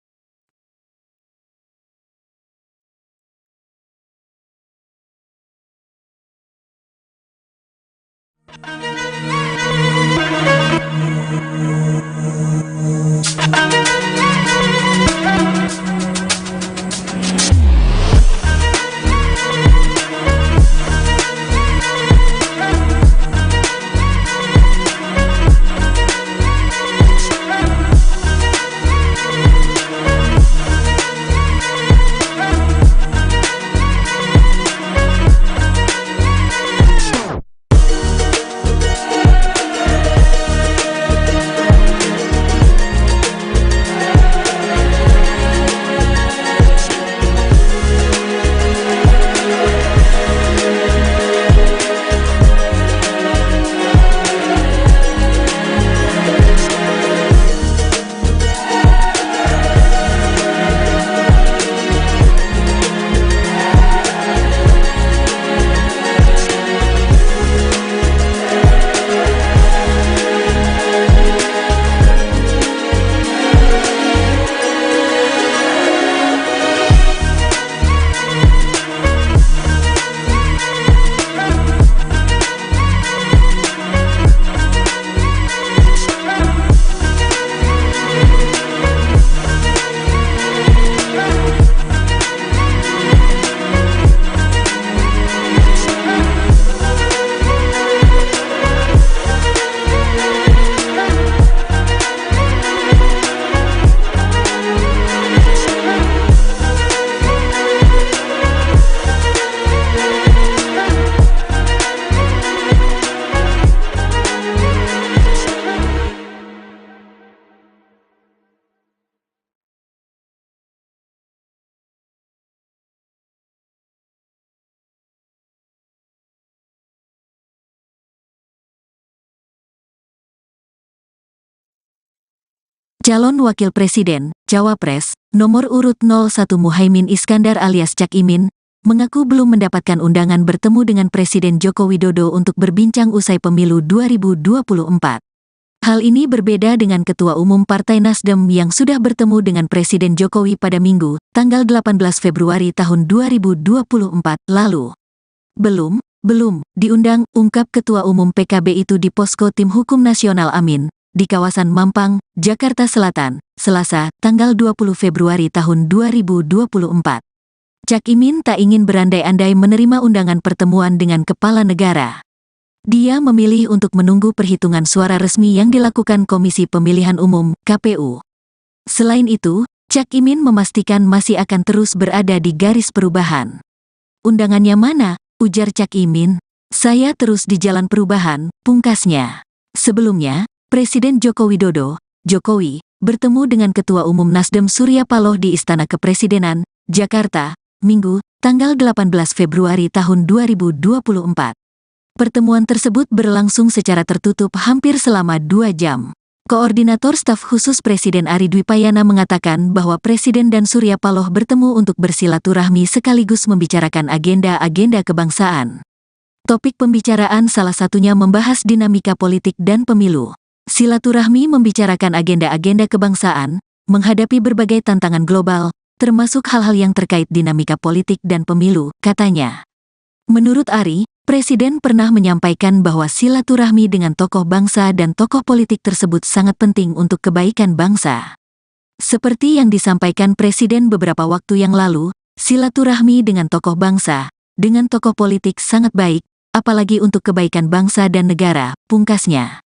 Calon Wakil Presiden, Cawapres, nomor urut 01 Muhaimin Iskandar alias Cak Imin, mengaku belum mendapatkan undangan bertemu dengan Presiden Joko Widodo untuk berbincang usai pemilu 2024. Hal ini berbeda dengan Ketua Umum Partai Nasdem yang sudah bertemu dengan Presiden Jokowi pada Minggu, tanggal 18 Februari tahun 2024 lalu. Belum diundang, ungkap Ketua Umum PKB itu di Posko Tim Hukum Nasional Amin, di kawasan Mampang, Jakarta Selatan, Selasa, tanggal 20 Februari tahun 2024. Cak Imin tak ingin berandai-andai menerima undangan pertemuan dengan kepala negara. Dia memilih untuk menunggu perhitungan suara resmi yang dilakukan Komisi Pemilihan Umum, KPU. Selain itu, Cak Imin memastikan masih akan terus berada di garis perubahan. Undangannya mana? Ujar Cak Imin. Saya terus di jalan perubahan, pungkasnya. Sebelumnya, Presiden Joko Widodo, Jokowi, bertemu dengan Ketua Umum Nasdem Surya Paloh di Istana Kepresidenan, Jakarta, Minggu, tanggal 18 Februari tahun 2024. Pertemuan tersebut berlangsung secara tertutup hampir selama 2 jam. Koordinator Staf Khusus Presiden Ari Dwipayana mengatakan bahwa Presiden dan Surya Paloh bertemu untuk bersilaturahmi sekaligus membicarakan agenda-agenda kebangsaan. Topik pembicaraan salah satunya membahas dinamika politik dan pemilu. Silaturahmi membicarakan agenda-agenda kebangsaan, menghadapi berbagai tantangan global, termasuk hal-hal yang terkait dinamika politik dan pemilu, katanya. Menurut Ari, Presiden pernah menyampaikan bahwa silaturahmi dengan tokoh bangsa dan tokoh politik tersebut sangat penting untuk kebaikan bangsa. Seperti yang disampaikan Presiden beberapa waktu yang lalu, silaturahmi dengan tokoh bangsa, dengan tokoh politik sangat baik, apalagi untuk kebaikan bangsa dan negara, pungkasnya.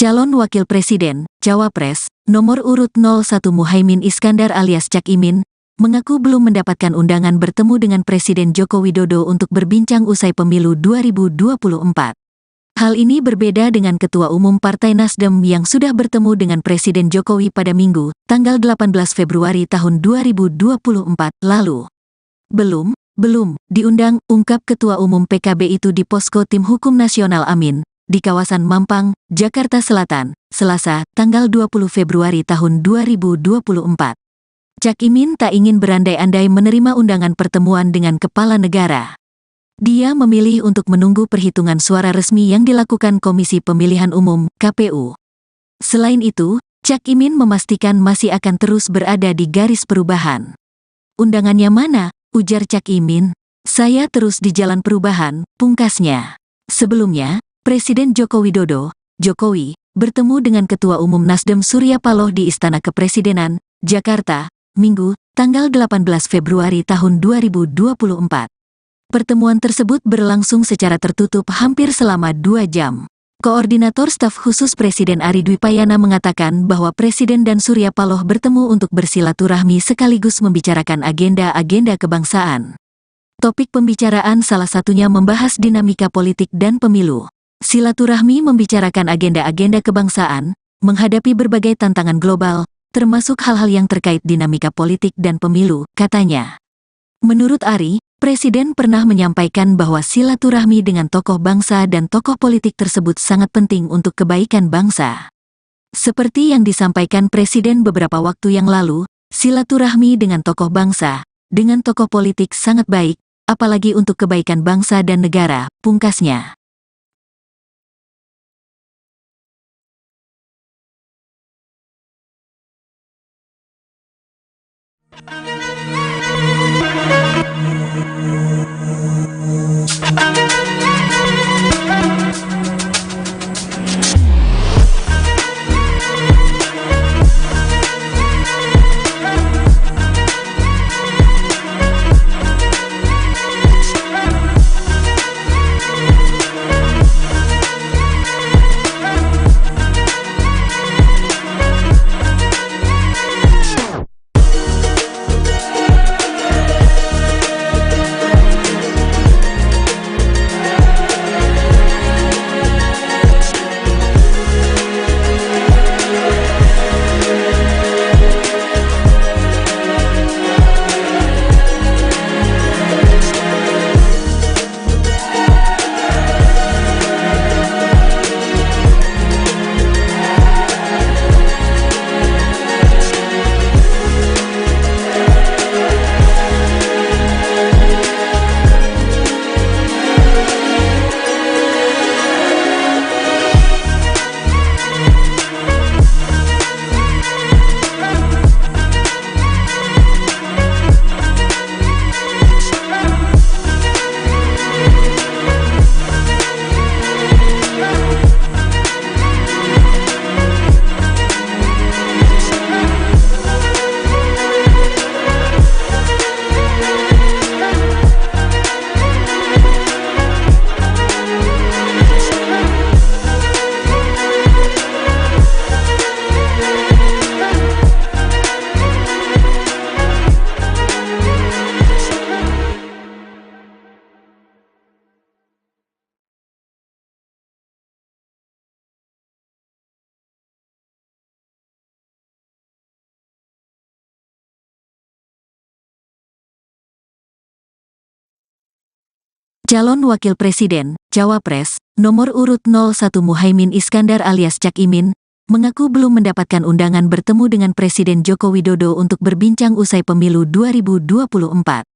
Calon Wakil Presiden, Cawapres, nomor urut 01 Muhaimin Iskandar alias Cak Imin, mengaku belum mendapatkan undangan bertemu dengan Presiden Joko Widodo untuk berbincang usai pemilu 2024. Hal ini berbeda dengan Ketua Umum Partai Nasdem yang sudah bertemu dengan Presiden Jokowi pada Minggu, tanggal 18 Februari tahun 2024 lalu. Belum diundang, ungkap Ketua Umum PKB itu di Posko Tim Hukum Nasional Amin, di kawasan Mampang, Jakarta Selatan, Selasa, tanggal 20 Februari tahun 2024. Cak Imin tak ingin berandai-andai menerima undangan pertemuan dengan kepala negara. Dia memilih untuk menunggu perhitungan suara resmi yang dilakukan Komisi Pemilihan Umum, KPU. Selain itu, Cak Imin memastikan masih akan terus berada di garis perubahan. Undangannya mana? Ujar Cak Imin. Saya terus di jalan perubahan, pungkasnya. Sebelumnya, Presiden Joko Widodo, Jokowi, bertemu dengan Ketua Umum Nasdem Surya Paloh di Istana Kepresidenan, Jakarta, Minggu, tanggal 18 Februari tahun 2024. Pertemuan tersebut berlangsung secara tertutup hampir selama 2 jam. Koordinator Staf Khusus Presiden Ari Dwipayana mengatakan bahwa Presiden dan Surya Paloh bertemu untuk bersilaturahmi sekaligus membicarakan agenda-agenda kebangsaan. Topik pembicaraan salah satunya membahas dinamika politik dan pemilu. Silaturahmi membicarakan agenda-agenda kebangsaan, menghadapi berbagai tantangan global, termasuk hal-hal yang terkait dinamika politik dan pemilu, katanya. Menurut Ari, Presiden pernah menyampaikan bahwa silaturahmi dengan tokoh bangsa dan tokoh politik tersebut sangat penting untuk kebaikan bangsa. Seperti yang disampaikan Presiden beberapa waktu yang lalu, silaturahmi dengan tokoh bangsa, dengan tokoh politik sangat baik, apalagi untuk kebaikan bangsa dan negara, pungkasnya. Calon Wakil Presiden, Cawapres, nomor urut 01 Muhaimin Iskandar alias Cak Imin, mengaku belum mendapatkan undangan bertemu dengan Presiden Joko Widodo untuk berbincang usai pemilu 2024.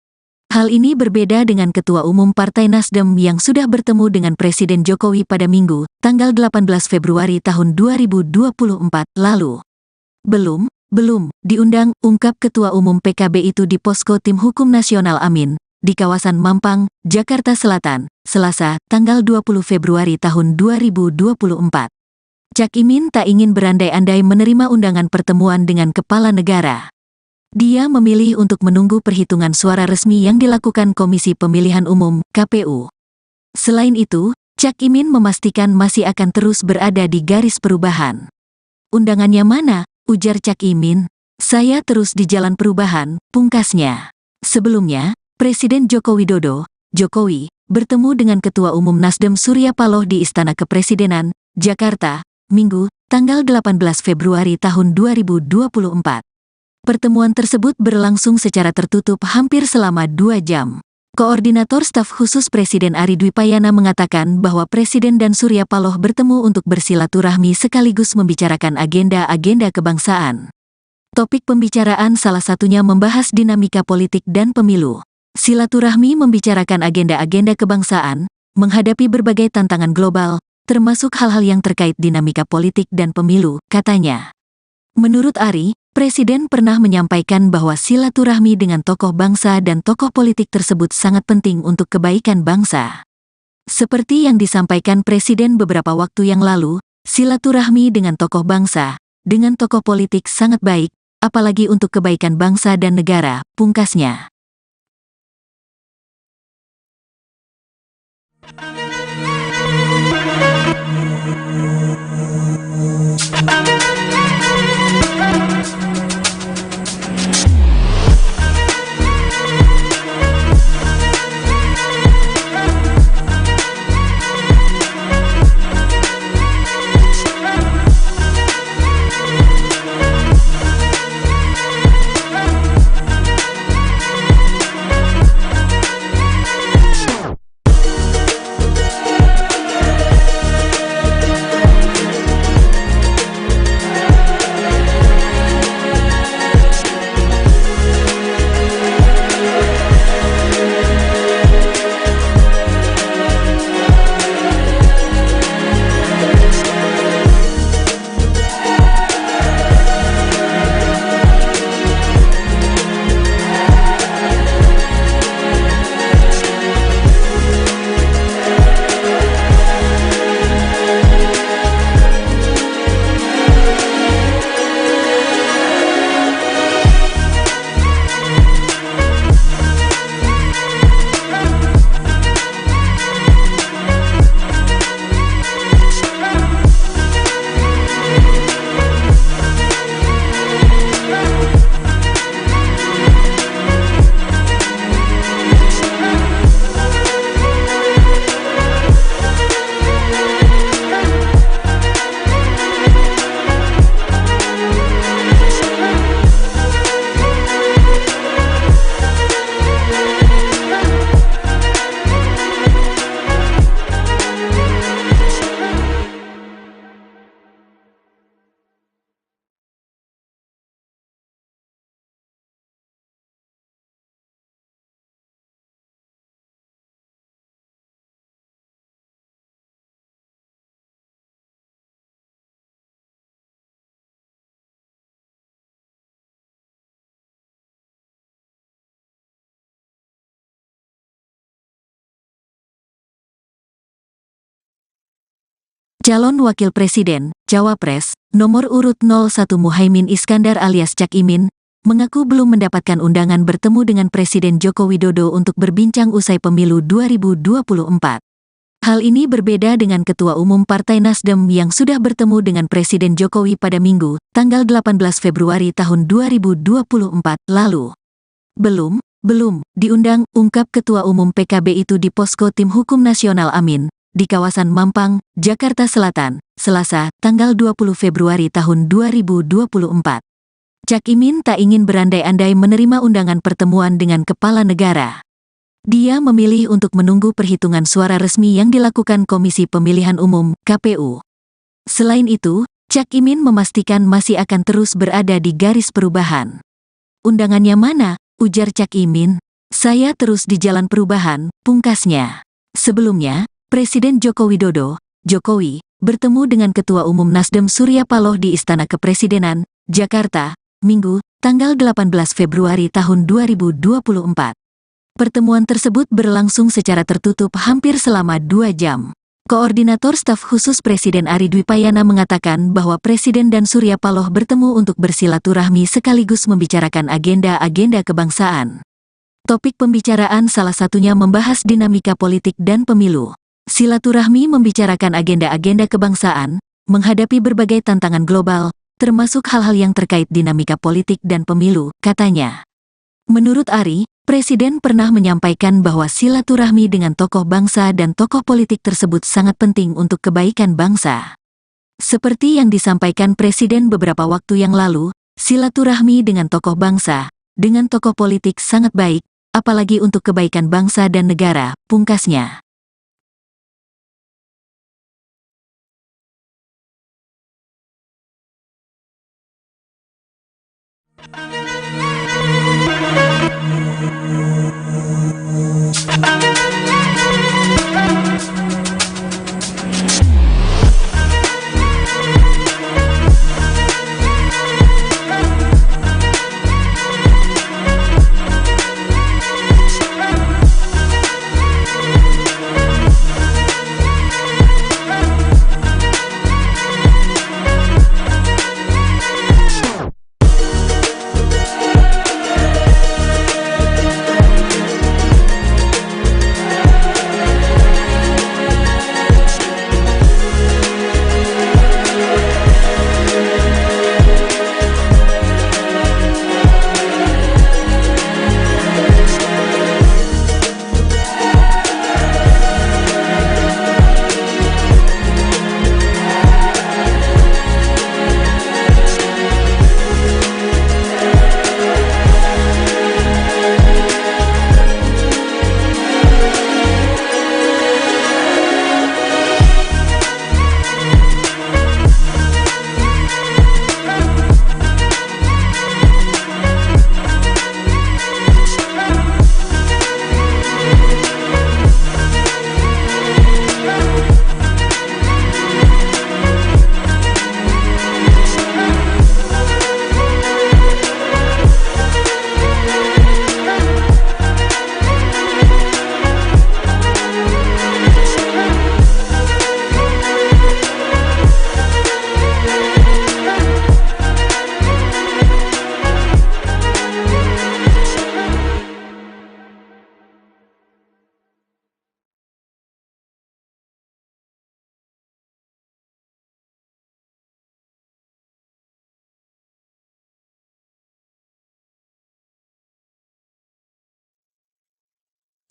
Hal ini berbeda dengan Ketua Umum Partai Nasdem yang sudah bertemu dengan Presiden Jokowi pada Minggu, tanggal 18 Februari tahun 2024 lalu. Belum diundang, ungkap Ketua Umum PKB itu di Posko Tim Hukum Nasional Amin, di kawasan Mampang, Jakarta Selatan, Selasa, tanggal 20 Februari tahun 2024. Cak Imin tak ingin berandai-andai menerima undangan pertemuan dengan kepala negara. Dia memilih untuk menunggu perhitungan suara resmi yang dilakukan Komisi Pemilihan Umum, KPU. Selain itu, Cak Imin memastikan masih akan terus berada di garis perubahan. Undangannya mana? Ujar Cak Imin. Saya terus di jalan perubahan, pungkasnya. Sebelumnya, Presiden Joko Widodo, Jokowi, bertemu dengan Ketua Umum Nasdem Surya Paloh di Istana Kepresidenan, Jakarta, Minggu, tanggal 18 Februari tahun 2024. Pertemuan tersebut berlangsung secara tertutup hampir selama 2 jam. Koordinator Staf Khusus Presiden Ari Dwipayana mengatakan bahwa Presiden dan Surya Paloh bertemu untuk bersilaturahmi sekaligus membicarakan agenda-agenda kebangsaan. Topik pembicaraan salah satunya membahas dinamika politik dan pemilu. Silaturahmi membicarakan agenda-agenda kebangsaan, menghadapi berbagai tantangan global, termasuk hal-hal yang terkait dinamika politik dan pemilu, katanya. Menurut Ari, Presiden pernah menyampaikan bahwa silaturahmi dengan tokoh bangsa dan tokoh politik tersebut sangat penting untuk kebaikan bangsa. Seperti yang disampaikan Presiden beberapa waktu yang lalu, silaturahmi dengan tokoh bangsa, dengan tokoh politik sangat baik, apalagi untuk kebaikan bangsa dan negara, pungkasnya. Calon Wakil Presiden, Cawapres, nomor urut 01 Muhaimin Iskandar alias Cak Imin, mengaku belum mendapatkan undangan bertemu dengan Presiden Joko Widodo untuk berbincang usai pemilu 2024. Hal ini berbeda dengan Ketua Umum Partai Nasdem yang sudah bertemu dengan Presiden Jokowi pada Minggu, tanggal 18 Februari tahun 2024 lalu. Belum diundang, ungkap Ketua Umum PKB itu di Posko Tim Hukum Nasional Amin, di kawasan Mampang, Jakarta Selatan, Selasa, tanggal 20 Februari tahun 2024. Cak Imin tak ingin berandai-andai menerima undangan pertemuan dengan kepala negara. Dia memilih untuk menunggu perhitungan suara resmi yang dilakukan Komisi Pemilihan Umum, KPU. Selain itu, Cak Imin memastikan masih akan terus berada di garis perubahan. Undangannya mana? Ujar Cak Imin. Saya terus di jalan perubahan, pungkasnya. Sebelumnya, Presiden Joko Widodo, Jokowi, bertemu dengan Ketua Umum Nasdem Surya Paloh di Istana Kepresidenan, Jakarta, Minggu, tanggal 18 Februari tahun 2024. Pertemuan tersebut berlangsung secara tertutup hampir selama 2 jam. Koordinator Staf Khusus Presiden Ari Dwipayana mengatakan bahwa Presiden dan Surya Paloh bertemu untuk bersilaturahmi sekaligus membicarakan agenda-agenda kebangsaan. Topik pembicaraan salah satunya membahas dinamika politik dan pemilu. Silaturahmi membicarakan agenda-agenda kebangsaan, menghadapi berbagai tantangan global, termasuk hal-hal yang terkait dinamika politik dan pemilu, katanya. Menurut Ari, Presiden pernah menyampaikan bahwa silaturahmi dengan tokoh bangsa dan tokoh politik tersebut sangat penting untuk kebaikan bangsa. Seperti yang disampaikan Presiden beberapa waktu yang lalu, silaturahmi dengan tokoh bangsa, dengan tokoh politik sangat baik, apalagi untuk kebaikan bangsa dan negara, pungkasnya.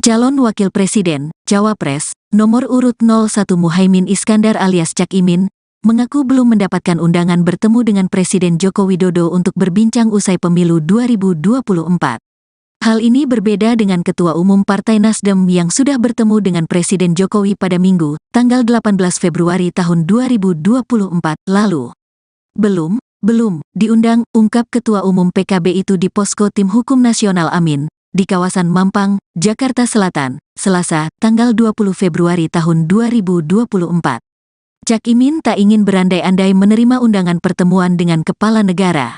Calon Wakil Presiden, Cawapres, nomor urut 01 Muhaimin Iskandar alias Cak Imin, mengaku belum mendapatkan undangan bertemu dengan Presiden Joko Widodo untuk berbincang usai pemilu 2024. Hal ini berbeda dengan Ketua Umum Partai Nasdem yang sudah bertemu dengan Presiden Jokowi pada Minggu, tanggal 18 Februari tahun 2024 lalu. Belum diundang, ungkap Ketua Umum PKB itu di Posko Tim Hukum Nasional Amin, di kawasan Mampang, Jakarta Selatan, Selasa, tanggal 20 Februari tahun 2024. Cak Imin tak ingin berandai-andai menerima undangan pertemuan dengan kepala negara.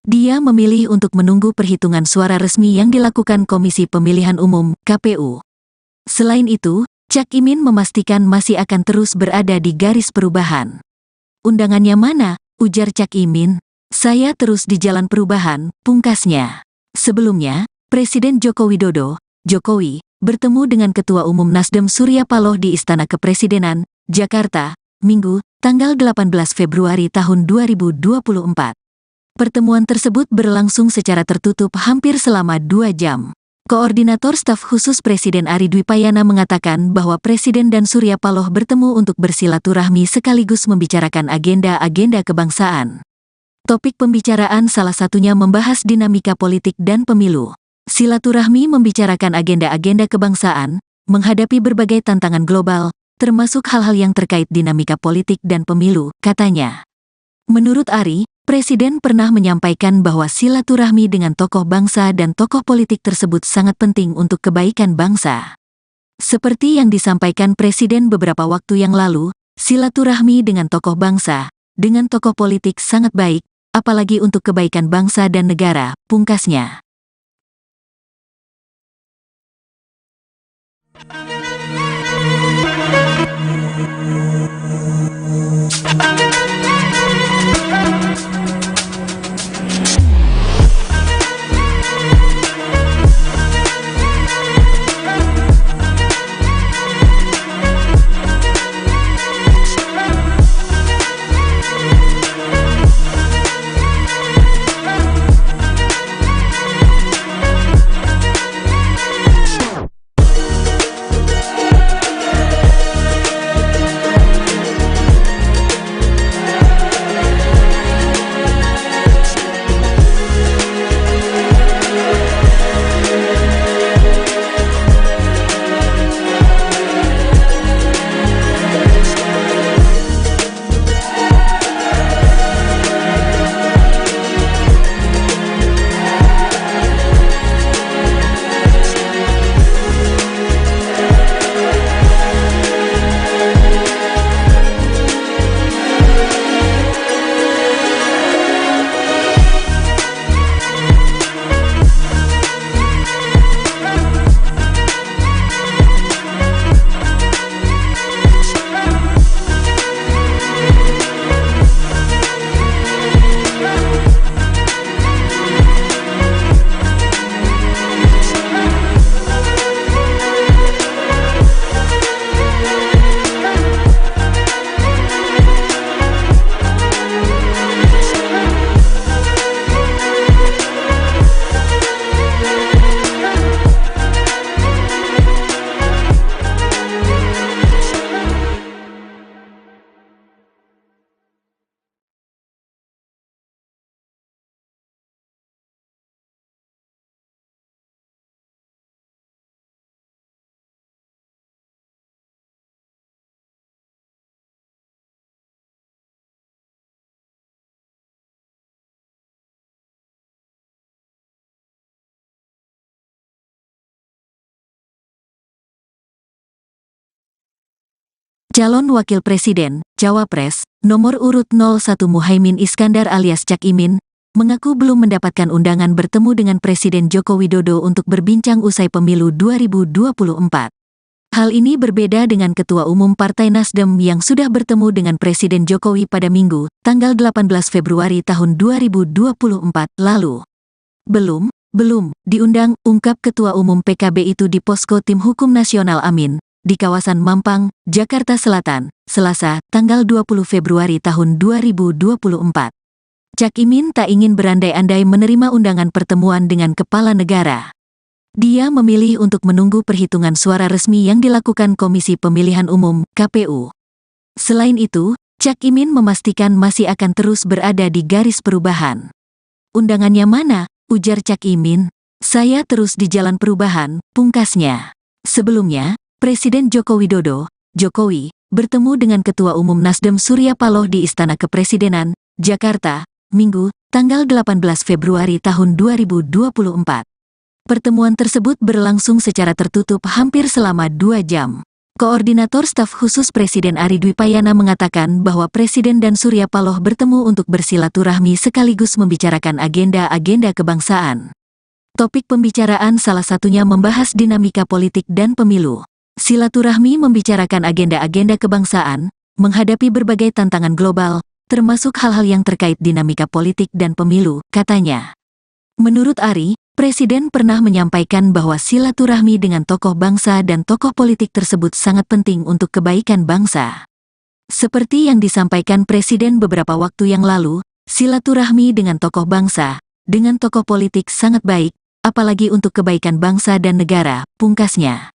Dia memilih untuk menunggu perhitungan suara resmi yang dilakukan Komisi Pemilihan Umum, KPU. Selain itu, Cak Imin memastikan masih akan terus berada di garis perubahan. Undangannya mana? Ujar Cak Imin. Saya terus di jalan perubahan, pungkasnya. Sebelumnya, Presiden Joko Widodo, Jokowi, bertemu dengan Ketua Umum Nasdem Surya Paloh di Istana Kepresidenan, Jakarta, Minggu, tanggal 18 Februari tahun 2024. Pertemuan tersebut berlangsung secara tertutup hampir selama 2 jam. Koordinator Staf Khusus Presiden Ari Dwipayana mengatakan bahwa Presiden dan Surya Paloh bertemu untuk bersilaturahmi sekaligus membicarakan agenda-agenda kebangsaan. Topik pembicaraan salah satunya membahas dinamika politik dan pemilu. Silaturahmi membicarakan agenda-agenda kebangsaan, menghadapi berbagai tantangan global, termasuk hal-hal yang terkait dinamika politik dan pemilu, katanya. Menurut Ari, Presiden pernah menyampaikan bahwa silaturahmi dengan tokoh bangsa dan tokoh politik tersebut sangat penting untuk kebaikan bangsa. Seperti yang disampaikan Presiden beberapa waktu yang lalu, silaturahmi dengan tokoh bangsa, dengan tokoh politik sangat baik, apalagi untuk kebaikan bangsa dan negara, pungkasnya. Calon Wakil Presiden, Cawapres, nomor urut 01 Muhaimin Iskandar alias Cak Imin, mengaku belum mendapatkan undangan bertemu dengan Presiden Joko Widodo untuk berbincang usai pemilu 2024. Hal ini berbeda dengan Ketua Umum Partai Nasdem yang sudah bertemu dengan Presiden Jokowi pada Minggu, tanggal 18 Februari tahun 2024 lalu. Belum diundang, ungkap Ketua Umum PKB itu di Posko Tim Hukum Nasional Amin, di kawasan Mampang, Jakarta Selatan, Selasa, tanggal 20 Februari tahun 2024. Cak Imin tak ingin berandai-andai menerima undangan pertemuan dengan kepala negara. Dia memilih untuk menunggu perhitungan suara resmi yang dilakukan Komisi Pemilihan Umum, KPU. Selain itu, Cak Imin memastikan masih akan terus berada di garis perubahan. Undangannya mana? Ujar Cak Imin. Saya terus di jalan perubahan, pungkasnya. Sebelumnya, Presiden Joko Widodo, Jokowi, bertemu dengan Ketua Umum Nasdem Surya Paloh di Istana Kepresidenan, Jakarta, Minggu, tanggal 18 Februari tahun 2024. Pertemuan tersebut berlangsung secara tertutup hampir selama 2 jam. Koordinator Staf Khusus Presiden Ari Dwipayana mengatakan bahwa Presiden dan Surya Paloh bertemu untuk bersilaturahmi sekaligus membicarakan agenda-agenda kebangsaan. Topik pembicaraan salah satunya membahas dinamika politik dan pemilu. Silaturahmi membicarakan agenda-agenda kebangsaan, menghadapi berbagai tantangan global, termasuk hal-hal yang terkait dinamika politik dan pemilu, katanya. Menurut Ari, Presiden pernah menyampaikan bahwa silaturahmi dengan tokoh bangsa dan tokoh politik tersebut sangat penting untuk kebaikan bangsa. Seperti yang disampaikan Presiden beberapa waktu yang lalu, silaturahmi dengan tokoh bangsa, dengan tokoh politik sangat baik, apalagi untuk kebaikan bangsa dan negara, pungkasnya.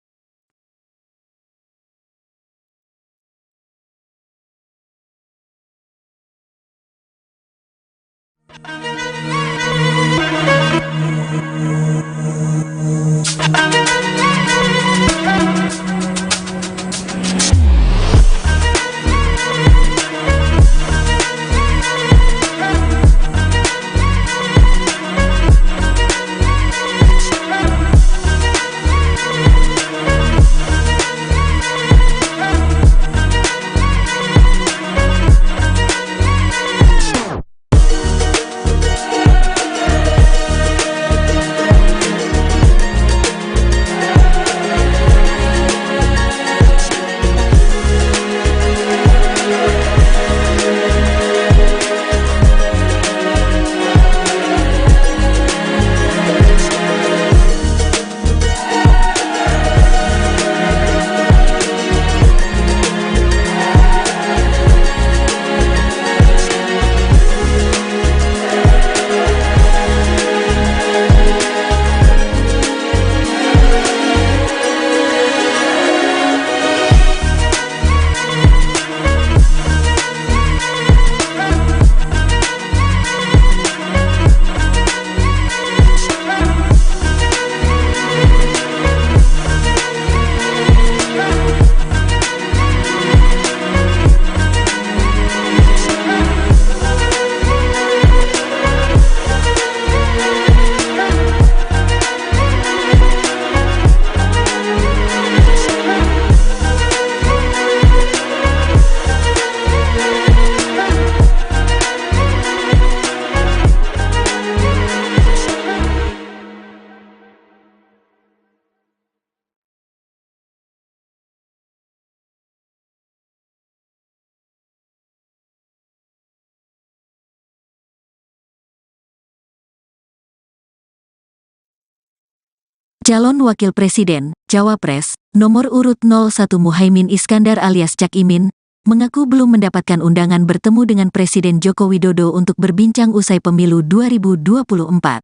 Calon Wakil Presiden, Cawapres, nomor urut 01 Muhaimin Iskandar alias Cak Imin, mengaku belum mendapatkan undangan bertemu dengan Presiden Joko Widodo untuk berbincang usai pemilu 2024.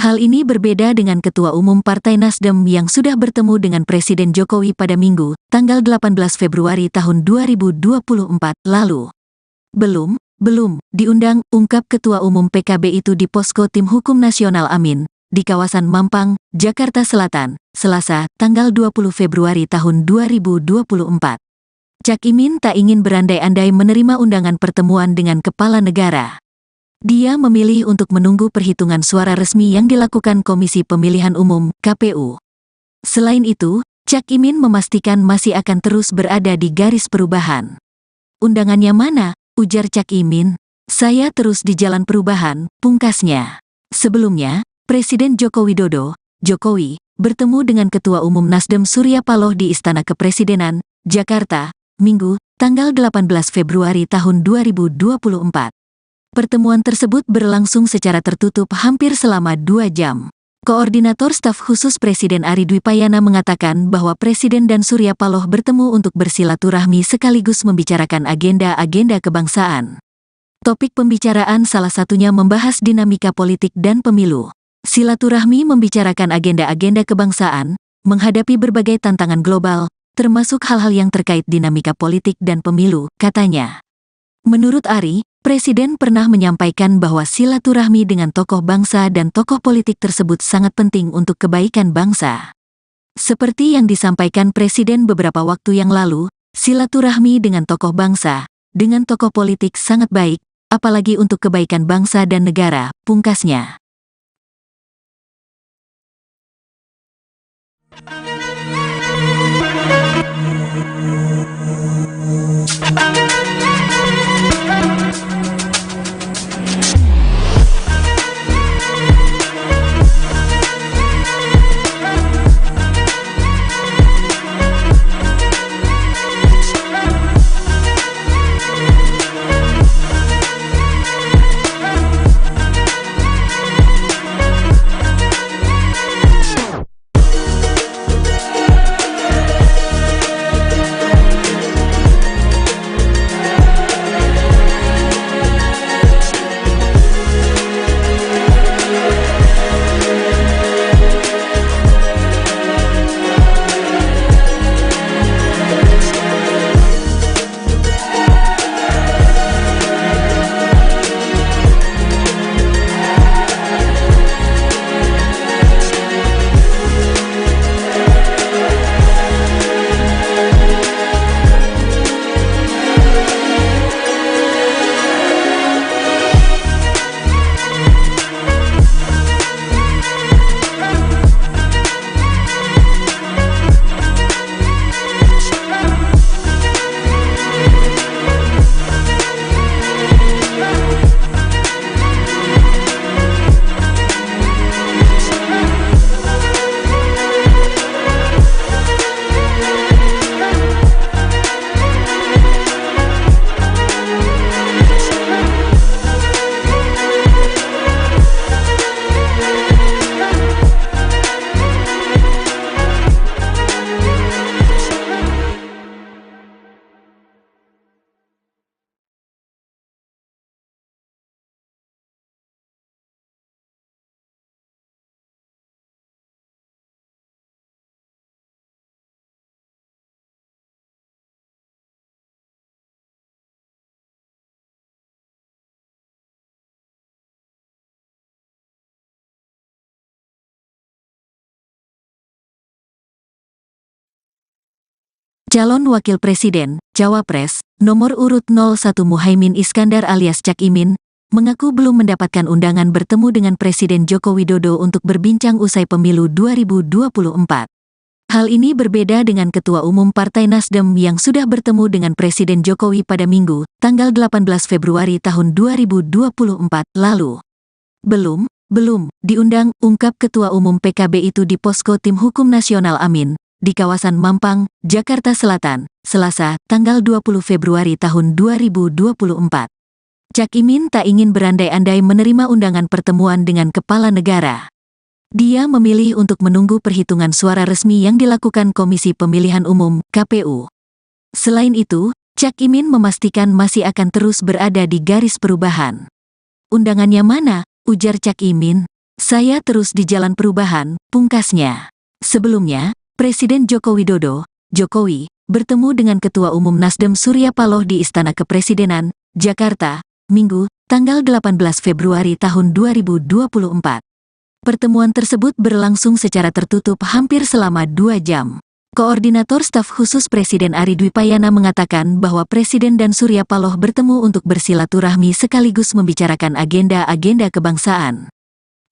Hal ini berbeda dengan Ketua Umum Partai Nasdem yang sudah bertemu dengan Presiden Jokowi pada Minggu, tanggal 18 Februari tahun 2024 lalu. Belum diundang, ungkap Ketua Umum PKB itu di Posko Tim Hukum Nasional Amin, di kawasan Mampang, Jakarta Selatan, Selasa, tanggal 20 Februari tahun 2024. Cak Imin tak ingin berandai-andai menerima undangan pertemuan dengan kepala negara. Dia memilih untuk menunggu perhitungan suara resmi yang dilakukan Komisi Pemilihan Umum, KPU. Selain itu, Cak Imin memastikan masih akan terus berada di garis perubahan. Undangannya mana? Ujar Cak Imin. Saya terus di jalan perubahan, pungkasnya. Sebelumnya, Presiden Joko Widodo, Jokowi, bertemu dengan Ketua Umum Nasdem Surya Paloh di Istana Kepresidenan, Jakarta, Minggu, tanggal 18 Februari tahun 2024. Pertemuan tersebut berlangsung secara tertutup hampir selama 2 jam. Koordinator Staf Khusus Presiden Ari Dwipayana mengatakan bahwa Presiden dan Surya Paloh bertemu untuk bersilaturahmi sekaligus membicarakan agenda-agenda kebangsaan. Topik pembicaraan salah satunya membahas dinamika politik dan pemilu. Silaturahmi membicarakan agenda-agenda kebangsaan, menghadapi berbagai tantangan global, termasuk hal-hal yang terkait dinamika politik dan pemilu, katanya. Menurut Ari, Presiden pernah menyampaikan bahwa silaturahmi dengan tokoh bangsa dan tokoh politik tersebut sangat penting untuk kebaikan bangsa. Seperti yang disampaikan Presiden beberapa waktu yang lalu, silaturahmi dengan tokoh bangsa, dengan tokoh politik sangat baik, apalagi untuk kebaikan bangsa dan negara, pungkasnya. Calon Wakil Presiden, Cawapres, nomor urut 01 Muhaimin Iskandar alias Cak Imin, mengaku belum mendapatkan undangan bertemu dengan Presiden Joko Widodo untuk berbincang usai pemilu 2024. Hal ini berbeda dengan Ketua Umum Partai Nasdem yang sudah bertemu dengan Presiden Jokowi pada Minggu, tanggal 18 Februari tahun 2024 lalu. Belum diundang, ungkap Ketua Umum PKB itu di Posko Tim Hukum Nasional Amin, di kawasan Mampang, Jakarta Selatan, Selasa, tanggal 20 Februari tahun 2024. Cak Imin tak ingin berandai-andai menerima undangan pertemuan dengan kepala negara. Dia memilih untuk menunggu perhitungan suara resmi yang dilakukan Komisi Pemilihan Umum, KPU. Selain itu, Cak Imin memastikan masih akan terus berada di garis perubahan. Undangannya mana? Ujar Cak Imin. Saya terus di jalan perubahan, pungkasnya. Sebelumnya, Presiden Joko Widodo, Jokowi, bertemu dengan Ketua Umum Nasdem Surya Paloh di Istana Kepresidenan, Jakarta, Minggu, tanggal 18 Februari tahun 2024. Pertemuan tersebut berlangsung secara tertutup hampir selama 2 jam. Koordinator Staf Khusus Presiden Ari Dwipayana mengatakan bahwa Presiden dan Surya Paloh bertemu untuk bersilaturahmi sekaligus membicarakan agenda-agenda kebangsaan.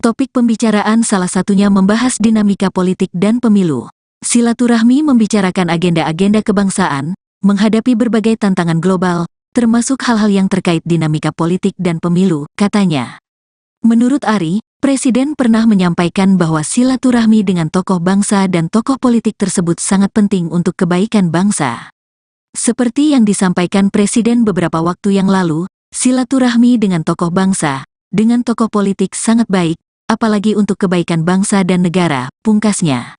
Topik pembicaraan salah satunya membahas dinamika politik dan pemilu. Silaturahmi membicarakan agenda-agenda kebangsaan, menghadapi berbagai tantangan global, termasuk hal-hal yang terkait dinamika politik dan pemilu, katanya. Menurut Ari, Presiden pernah menyampaikan bahwa silaturahmi dengan tokoh bangsa dan tokoh politik tersebut sangat penting untuk kebaikan bangsa. Seperti yang disampaikan Presiden beberapa waktu yang lalu, silaturahmi dengan tokoh bangsa, dengan tokoh politik sangat baik, apalagi untuk kebaikan bangsa dan negara, pungkasnya.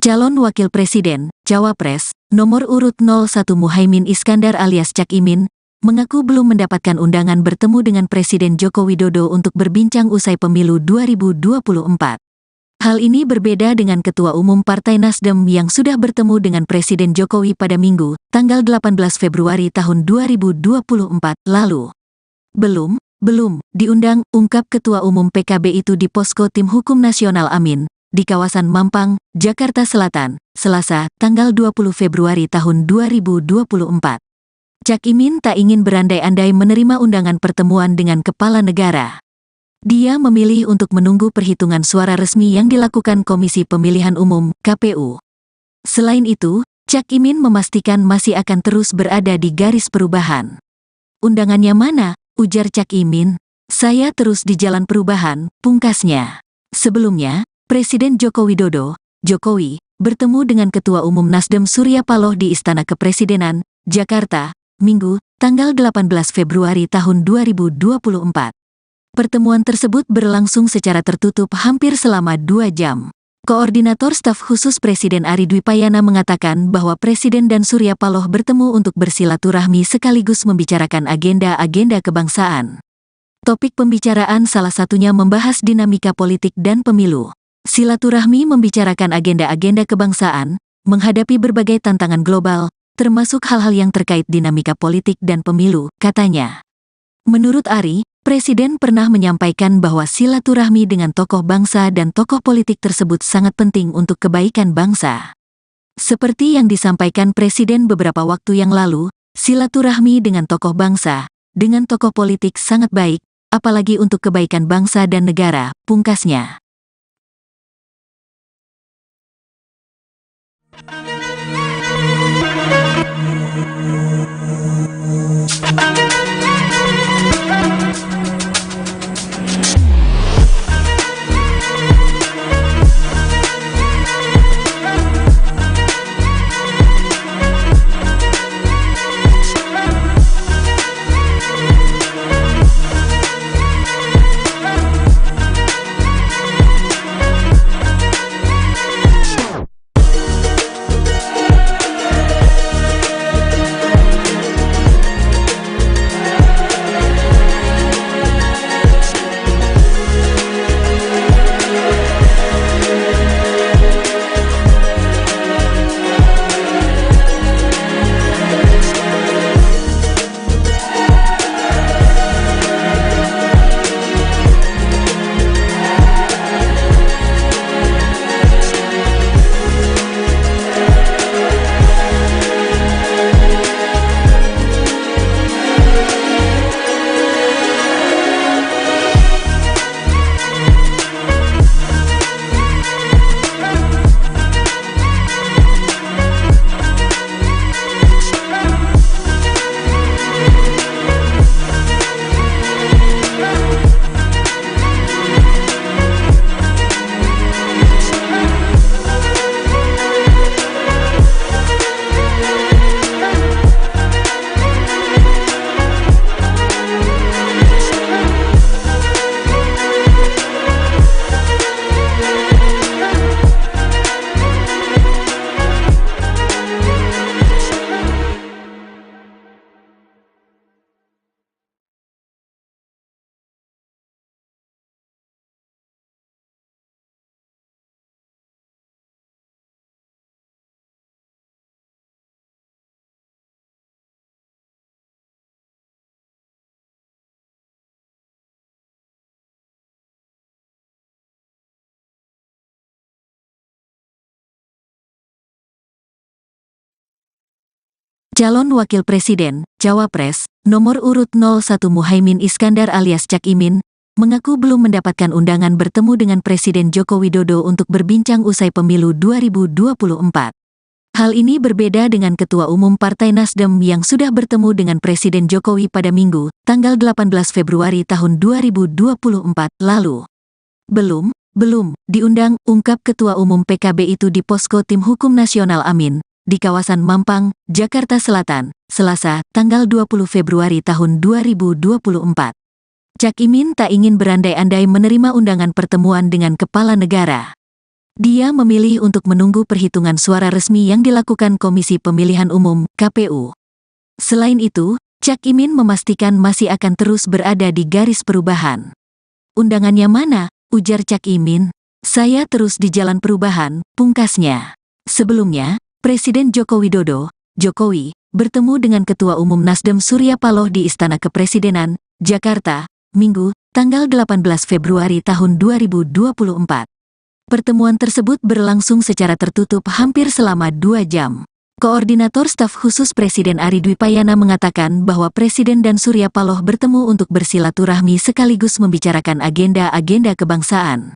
Calon Wakil Presiden, Cawapres, nomor urut 01 Muhaimin Iskandar alias Cak Imin, mengaku belum mendapatkan undangan bertemu dengan Presiden Joko Widodo untuk berbincang usai pemilu 2024. Hal ini berbeda dengan Ketua Umum Partai Nasdem yang sudah bertemu dengan Presiden Jokowi pada Minggu, tanggal 18 Februari tahun 2024 lalu. Belum diundang, ungkap Ketua Umum PKB itu di Posko Tim Hukum Nasional Amin, di kawasan Mampang, Jakarta Selatan, Selasa, tanggal 20 Februari tahun 2024. Cak Imin tak ingin berandai-andai menerima undangan pertemuan dengan kepala negara. Dia memilih untuk menunggu perhitungan suara resmi yang dilakukan Komisi Pemilihan Umum, KPU. Selain itu, Cak Imin memastikan masih akan terus berada di garis perubahan. Undangannya mana? Ujar Cak Imin. Saya terus di jalan perubahan, pungkasnya. Sebelumnya, Presiden Joko Widodo, Jokowi, bertemu dengan Ketua Umum Nasdem Surya Paloh di Istana Kepresidenan, Jakarta, Minggu, tanggal 18 Februari tahun 2024. Pertemuan tersebut berlangsung secara tertutup hampir selama 2 jam. Koordinator Staf Khusus Presiden Ari Dwipayana mengatakan bahwa Presiden dan Surya Paloh bertemu untuk bersilaturahmi sekaligus membicarakan agenda-agenda kebangsaan. Topik pembicaraan salah satunya membahas dinamika politik dan pemilu. Silaturahmi membicarakan agenda-agenda kebangsaan, menghadapi berbagai tantangan global, termasuk hal-hal yang terkait dinamika politik dan pemilu, katanya. Menurut Ari, Presiden pernah menyampaikan bahwa silaturahmi dengan tokoh bangsa dan tokoh politik tersebut sangat penting untuk kebaikan bangsa. Seperti yang disampaikan Presiden beberapa waktu yang lalu, silaturahmi dengan tokoh bangsa, dengan tokoh politik sangat baik, apalagi untuk kebaikan bangsa dan negara, pungkasnya. Calon Wakil Presiden, Cawapres, nomor urut 01 Muhaimin Iskandar alias Cak Imin, mengaku belum mendapatkan undangan bertemu dengan Presiden Joko Widodo untuk berbincang usai pemilu 2024. Hal ini berbeda dengan Ketua Umum Partai Nasdem yang sudah bertemu dengan Presiden Jokowi pada Minggu, tanggal 18 Februari tahun 2024 lalu. Belum diundang, ungkap Ketua Umum PKB itu di Posko Tim Hukum Nasional Amin, di kawasan Mampang, Jakarta Selatan, Selasa, tanggal 20 Februari tahun 2024. Cak Imin tak ingin berandai-andai menerima undangan pertemuan dengan kepala negara. Dia memilih untuk menunggu perhitungan suara resmi yang dilakukan Komisi Pemilihan Umum, KPU. Selain itu, Cak Imin memastikan masih akan terus berada di garis perubahan. Undangannya mana? Ujar Cak Imin. Saya terus di jalan perubahan, pungkasnya. Sebelumnya, Presiden Joko Widodo, Jokowi, bertemu dengan Ketua Umum Nasdem Surya Paloh di Istana Kepresidenan, Jakarta, Minggu, tanggal 18 Februari tahun 2024. Pertemuan tersebut berlangsung secara tertutup hampir selama 2 jam. Koordinator Staf Khusus Presiden Ari Dwipayana mengatakan bahwa Presiden dan Surya Paloh bertemu untuk bersilaturahmi sekaligus membicarakan agenda-agenda kebangsaan.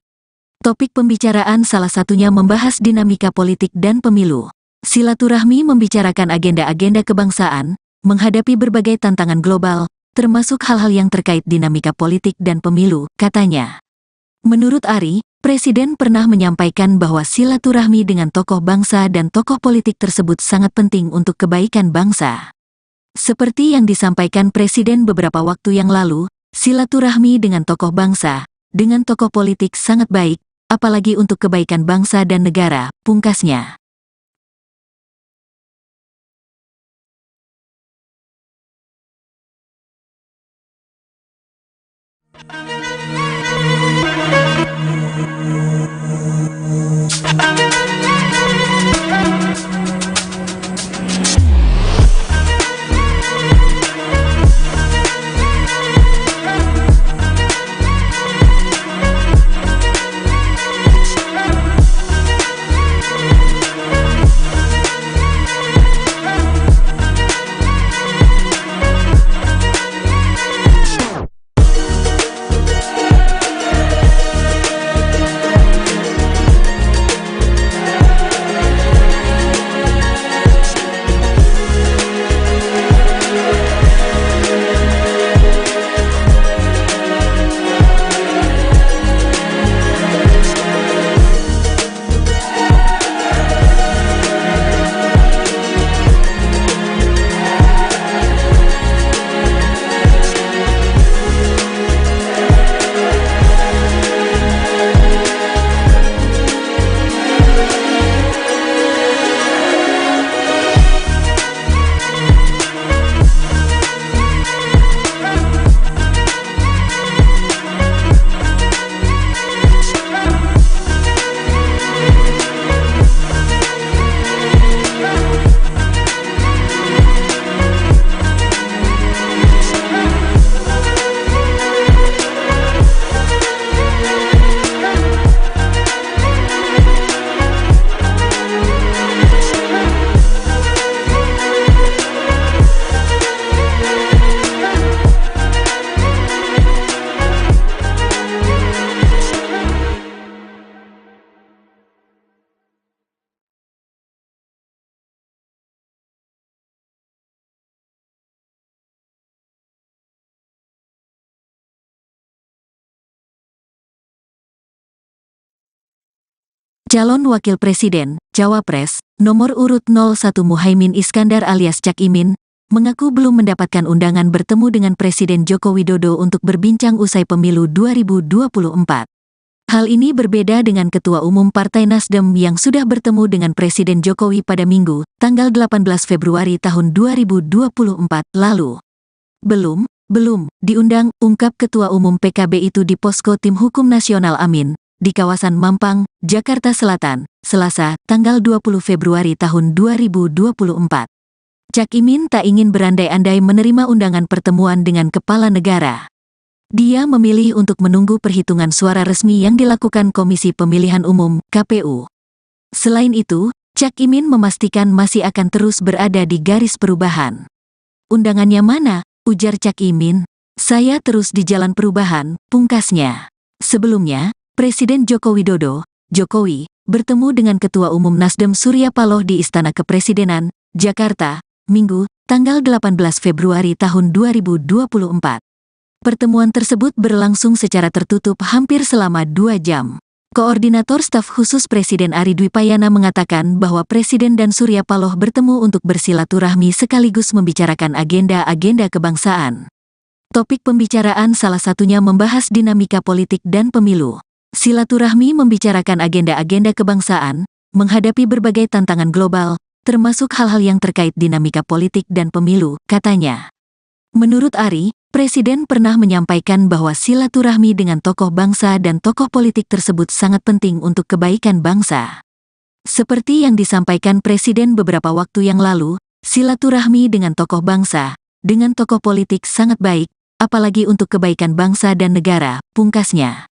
Topik pembicaraan salah satunya membahas dinamika politik dan pemilu. Silaturahmi membicarakan agenda-agenda kebangsaan, menghadapi berbagai tantangan global, termasuk hal-hal yang terkait dinamika politik dan pemilu, katanya. Menurut Ari, Presiden pernah menyampaikan bahwa silaturahmi dengan tokoh bangsa dan tokoh politik tersebut sangat penting untuk kebaikan bangsa. Seperti yang disampaikan Presiden beberapa waktu yang lalu, silaturahmi dengan tokoh bangsa, dengan tokoh politik sangat baik, apalagi untuk kebaikan bangsa dan negara, pungkasnya. Calon Wakil Presiden, Cawapres, nomor urut 01 Muhaimin Iskandar alias Cak Imin, mengaku belum mendapatkan undangan bertemu dengan Presiden Joko Widodo untuk berbincang usai pemilu 2024. Hal ini berbeda dengan Ketua Umum Partai Nasdem yang sudah bertemu dengan Presiden Jokowi pada Minggu, tanggal 18 Februari tahun 2024 lalu. Belum diundang, ungkap Ketua Umum PKB itu di Posko Tim Hukum Nasional Amin, di kawasan Mampang, Jakarta Selatan, Selasa, tanggal 20 Februari tahun 2024. Cak Imin tak ingin berandai-andai menerima undangan pertemuan dengan kepala negara. Dia memilih untuk menunggu perhitungan suara resmi yang dilakukan Komisi Pemilihan Umum, KPU. Selain itu, Cak Imin memastikan masih akan terus berada di garis perubahan. Undangannya mana? Ujar Cak Imin. Saya terus di jalan perubahan, pungkasnya. Sebelumnya, Presiden Joko Widodo, Jokowi, bertemu dengan Ketua Umum Nasdem Surya Paloh di Istana Kepresidenan, Jakarta, Minggu, tanggal 18 Februari tahun 2024. Pertemuan tersebut berlangsung secara tertutup hampir selama 2 jam. Koordinator Staf Khusus Presiden Ari Dwipayana mengatakan bahwa Presiden dan Surya Paloh bertemu untuk bersilaturahmi sekaligus membicarakan agenda-agenda kebangsaan. Topik pembicaraan salah satunya membahas dinamika politik dan pemilu. Silaturahmi membicarakan agenda-agenda kebangsaan, menghadapi berbagai tantangan global, termasuk hal-hal yang terkait dinamika politik dan pemilu, katanya. Menurut Ari, Presiden pernah menyampaikan bahwa silaturahmi dengan tokoh bangsa dan tokoh politik tersebut sangat penting untuk kebaikan bangsa. Seperti yang disampaikan Presiden beberapa waktu yang lalu, silaturahmi dengan tokoh bangsa, dengan tokoh politik sangat baik, apalagi untuk kebaikan bangsa dan negara, pungkasnya.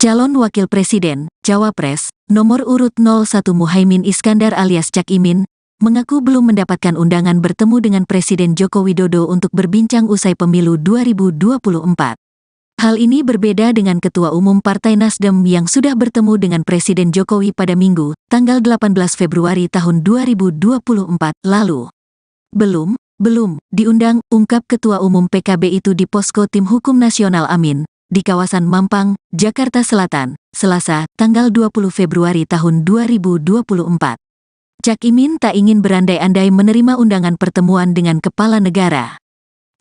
Calon Wakil Presiden, Cawapres, nomor urut 01 Muhaimin Iskandar alias Cak Imin, mengaku belum mendapatkan undangan bertemu dengan Presiden Joko Widodo untuk berbincang usai pemilu 2024. Hal ini berbeda dengan Ketua Umum Partai Nasdem yang sudah bertemu dengan Presiden Jokowi pada Minggu, tanggal 18 Februari tahun 2024 lalu. Belum diundang, ungkap Ketua Umum PKB itu di Posko Tim Hukum Nasional Amin, di kawasan Mampang, Jakarta Selatan, Selasa, tanggal 20 Februari tahun 2024. Cak Imin tak ingin berandai-andai menerima undangan pertemuan dengan kepala negara.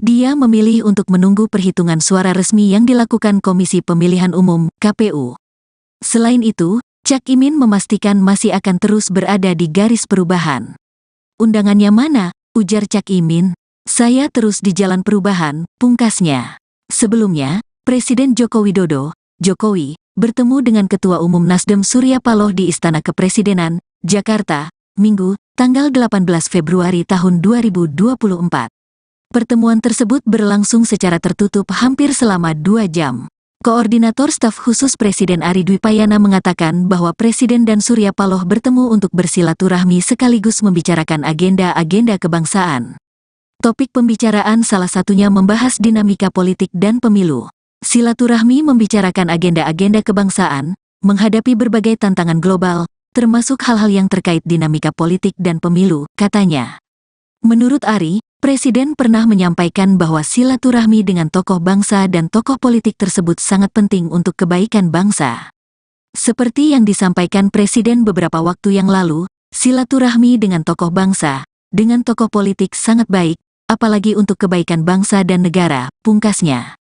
Dia memilih untuk menunggu perhitungan suara resmi yang dilakukan Komisi Pemilihan Umum, KPU. Selain itu, Cak Imin memastikan masih akan terus berada di garis perubahan. Undangannya mana? Ujar Cak Imin. Saya terus di jalan perubahan, pungkasnya. Sebelumnya, Presiden Joko Widodo, Jokowi, bertemu dengan Ketua Umum Nasdem Surya Paloh di Istana Kepresidenan, Jakarta, Minggu, tanggal 18 Februari tahun 2024. Pertemuan tersebut berlangsung secara tertutup hampir selama 2 jam. Koordinator Staf Khusus Presiden Ari Dwipayana mengatakan bahwa Presiden dan Surya Paloh bertemu untuk bersilaturahmi sekaligus membicarakan agenda-agenda kebangsaan. Topik pembicaraan salah satunya membahas dinamika politik dan pemilu. Silaturahmi membicarakan agenda-agenda kebangsaan, menghadapi berbagai tantangan global, termasuk hal-hal yang terkait dinamika politik dan pemilu, katanya. Menurut Ari, Presiden pernah menyampaikan bahwa silaturahmi dengan tokoh bangsa dan tokoh politik tersebut sangat penting untuk kebaikan bangsa. Seperti yang disampaikan Presiden beberapa waktu yang lalu, silaturahmi dengan tokoh bangsa, dengan tokoh politik sangat baik, apalagi untuk kebaikan bangsa dan negara, pungkasnya.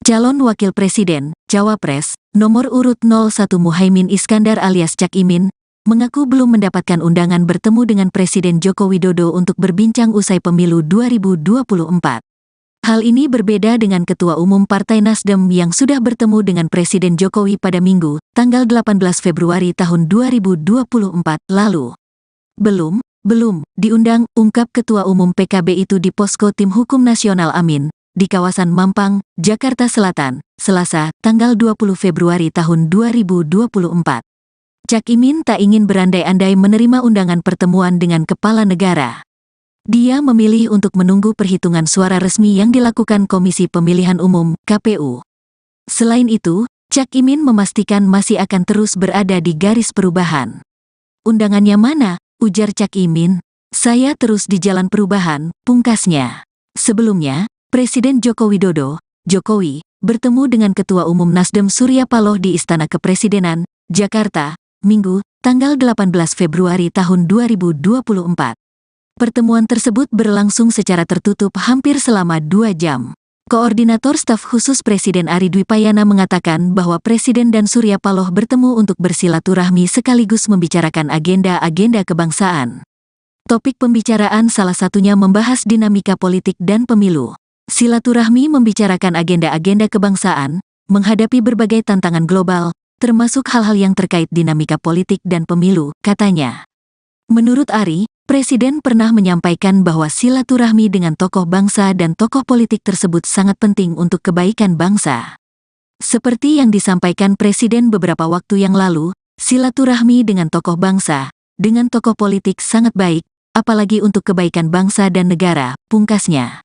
Calon Wakil Presiden, Cawapres, nomor urut 01 Muhaimin Iskandar alias Cak Imin, mengaku belum mendapatkan undangan bertemu dengan Presiden Joko Widodo untuk berbincang usai pemilu 2024. Hal ini berbeda dengan Ketua Umum Partai Nasdem yang sudah bertemu dengan Presiden Jokowi pada Minggu, tanggal 18 Februari tahun 2024 lalu. Belum diundang, ungkap Ketua Umum PKB itu di Posko Tim Hukum Nasional Amin, di kawasan Mampang, Jakarta Selatan, Selasa, tanggal 20 Februari tahun 2024. Cak Imin tak ingin berandai-andai menerima undangan pertemuan dengan kepala negara. Dia memilih untuk menunggu perhitungan suara resmi yang dilakukan Komisi Pemilihan Umum, KPU. Selain itu, Cak Imin memastikan masih akan terus berada di garis perubahan. Undangannya mana? Ujar Cak Imin. Saya terus di jalan perubahan, pungkasnya. Sebelumnya, Presiden Joko Widodo, Jokowi, bertemu dengan Ketua Umum Nasdem Surya Paloh di Istana Kepresidenan, Jakarta, Minggu, tanggal 18 Februari tahun 2024. Pertemuan tersebut berlangsung secara tertutup hampir selama 2 jam. Koordinator Staf Khusus Presiden Ari Dwipayana mengatakan bahwa Presiden dan Surya Paloh bertemu untuk bersilaturahmi sekaligus membicarakan agenda-agenda kebangsaan. Topik pembicaraan salah satunya membahas dinamika politik dan pemilu. Silaturahmi membicarakan agenda-agenda kebangsaan, menghadapi berbagai tantangan global, termasuk hal-hal yang terkait dinamika politik dan pemilu, katanya. Menurut Ari, Presiden pernah menyampaikan bahwa silaturahmi dengan tokoh bangsa dan tokoh politik tersebut sangat penting untuk kebaikan bangsa. Seperti yang disampaikan Presiden beberapa waktu yang lalu, silaturahmi dengan tokoh bangsa, dengan tokoh politik sangat baik, apalagi untuk kebaikan bangsa dan negara, pungkasnya.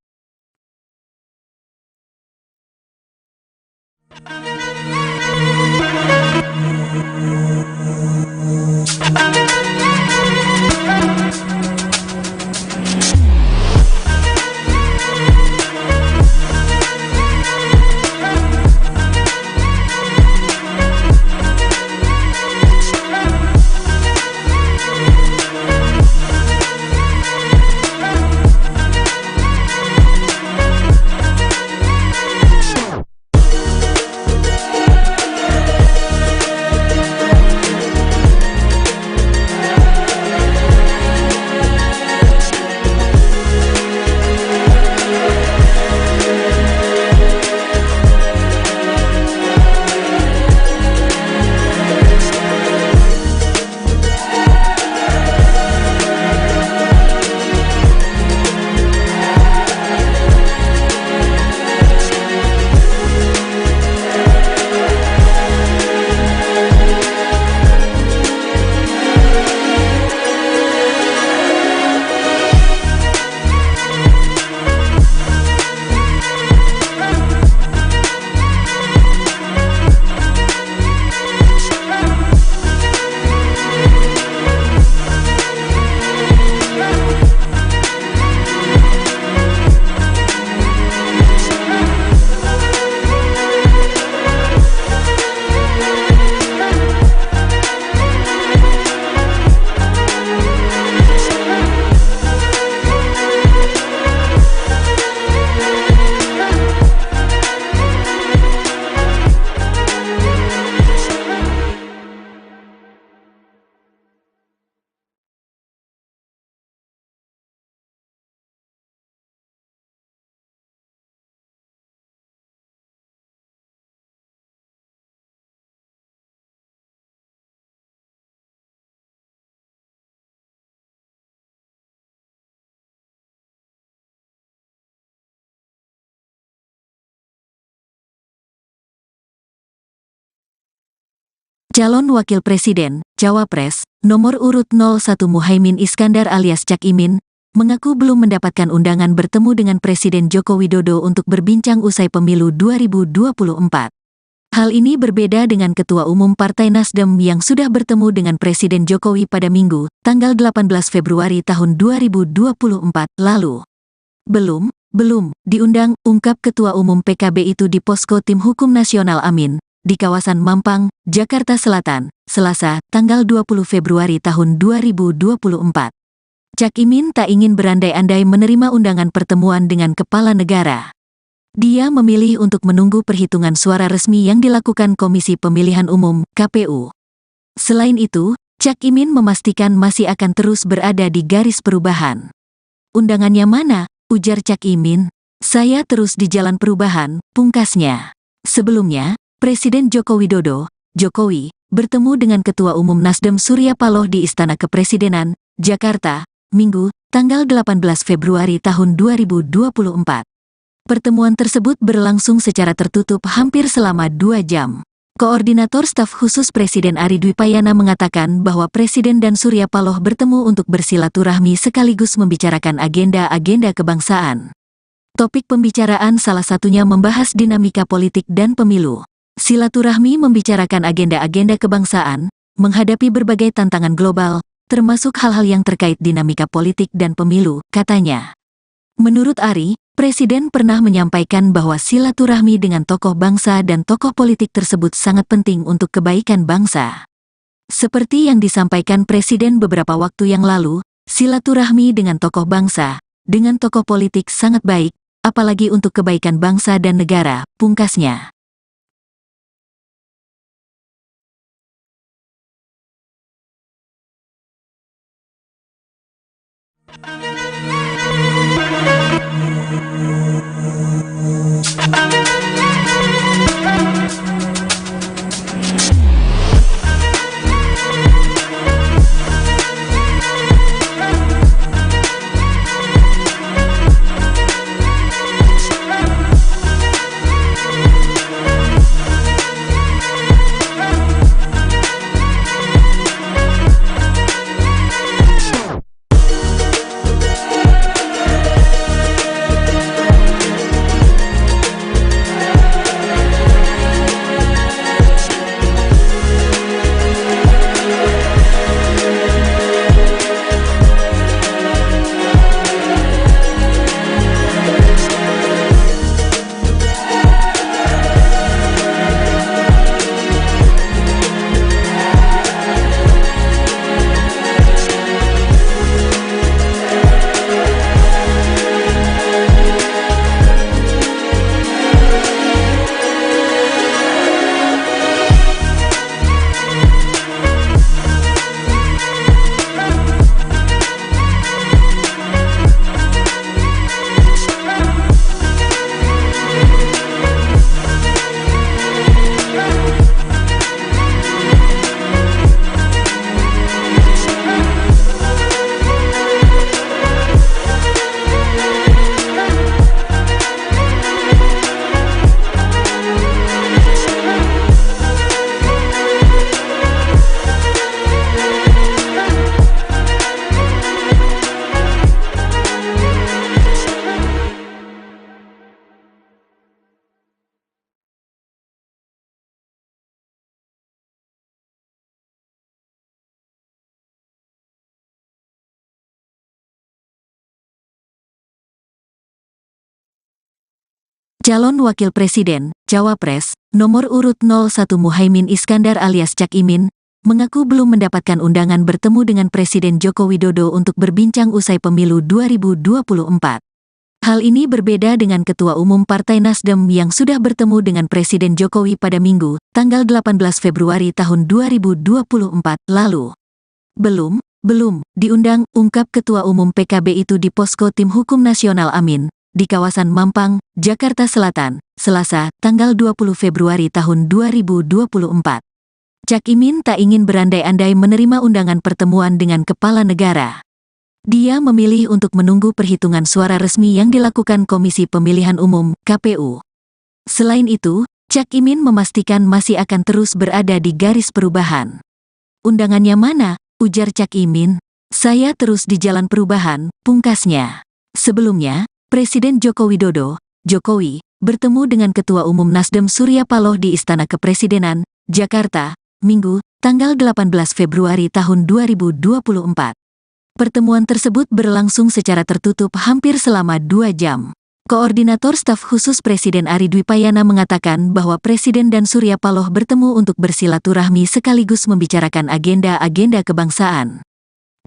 Calon Wakil Presiden, Cawapres, nomor urut 01 Muhaimin Iskandar alias Cak Imin, mengaku belum mendapatkan undangan bertemu dengan Presiden Joko Widodo untuk berbincang usai pemilu 2024. Hal ini berbeda dengan Ketua Umum Partai Nasdem yang sudah bertemu dengan Presiden Jokowi pada Minggu, tanggal 18 Februari tahun 2024 lalu. Belum diundang, ungkap Ketua Umum PKB itu di Posko Tim Hukum Nasional Amin, di kawasan Mampang, Jakarta Selatan, Selasa, tanggal 20 Februari tahun 2024. Cak Imin tak ingin berandai-andai menerima undangan pertemuan dengan kepala negara. Dia memilih untuk menunggu perhitungan suara resmi yang dilakukan Komisi Pemilihan Umum, KPU. Selain itu, Cak Imin memastikan masih akan terus berada di garis perubahan. Undangannya mana? Ujar Cak Imin. Saya terus di jalan perubahan, pungkasnya. Sebelumnya, Presiden Joko Widodo, Jokowi, bertemu dengan Ketua Umum Nasdem Surya Paloh di Istana Kepresidenan, Jakarta, Minggu, tanggal 18 Februari tahun 2024. Pertemuan tersebut berlangsung secara tertutup hampir selama 2 jam. Koordinator Staf Khusus Presiden Ari Dwipayana mengatakan bahwa Presiden dan Surya Paloh bertemu untuk bersilaturahmi sekaligus membicarakan agenda-agenda kebangsaan. Topik pembicaraan salah satunya membahas dinamika politik dan pemilu. Silaturahmi membicarakan agenda-agenda kebangsaan, menghadapi berbagai tantangan global, termasuk hal-hal yang terkait dinamika politik dan pemilu, katanya. Menurut Ari, Presiden pernah menyampaikan bahwa silaturahmi dengan tokoh bangsa dan tokoh politik tersebut sangat penting untuk kebaikan bangsa. Seperti yang disampaikan Presiden beberapa waktu yang lalu, silaturahmi dengan tokoh bangsa, dengan tokoh politik sangat baik, apalagi untuk kebaikan bangsa dan negara, pungkasnya. Calon Wakil Presiden, Cawapres, nomor urut 01 Muhaimin Iskandar alias Cak Imin, mengaku belum mendapatkan undangan bertemu dengan Presiden Joko Widodo untuk berbincang usai pemilu 2024. Hal ini berbeda dengan Ketua Umum Partai Nasdem yang sudah bertemu dengan Presiden Jokowi pada Minggu, tanggal 18 Februari tahun 2024 lalu. Belum diundang, ungkap Ketua Umum PKB itu di Posko Tim Hukum Nasional Amin, di kawasan Mampang, Jakarta Selatan, Selasa, tanggal 20 Februari tahun 2024. Cak Imin tak ingin berandai-andai menerima undangan pertemuan dengan kepala negara. Dia memilih untuk menunggu perhitungan suara resmi yang dilakukan Komisi Pemilihan Umum, KPU. Selain itu, Cak Imin memastikan masih akan terus berada di garis perubahan. Undangannya mana? Ujar Cak Imin. Saya terus di jalan perubahan, pungkasnya. Sebelumnya, Presiden Joko Widodo, Jokowi, bertemu dengan Ketua Umum Nasdem Surya Paloh di Istana Kepresidenan, Jakarta, Minggu, tanggal 18 Februari tahun 2024. Pertemuan tersebut berlangsung secara tertutup hampir selama 2 jam. Koordinator Staf Khusus Presiden Ari Dwipayana mengatakan bahwa Presiden dan Surya Paloh bertemu untuk bersilaturahmi sekaligus membicarakan agenda-agenda kebangsaan.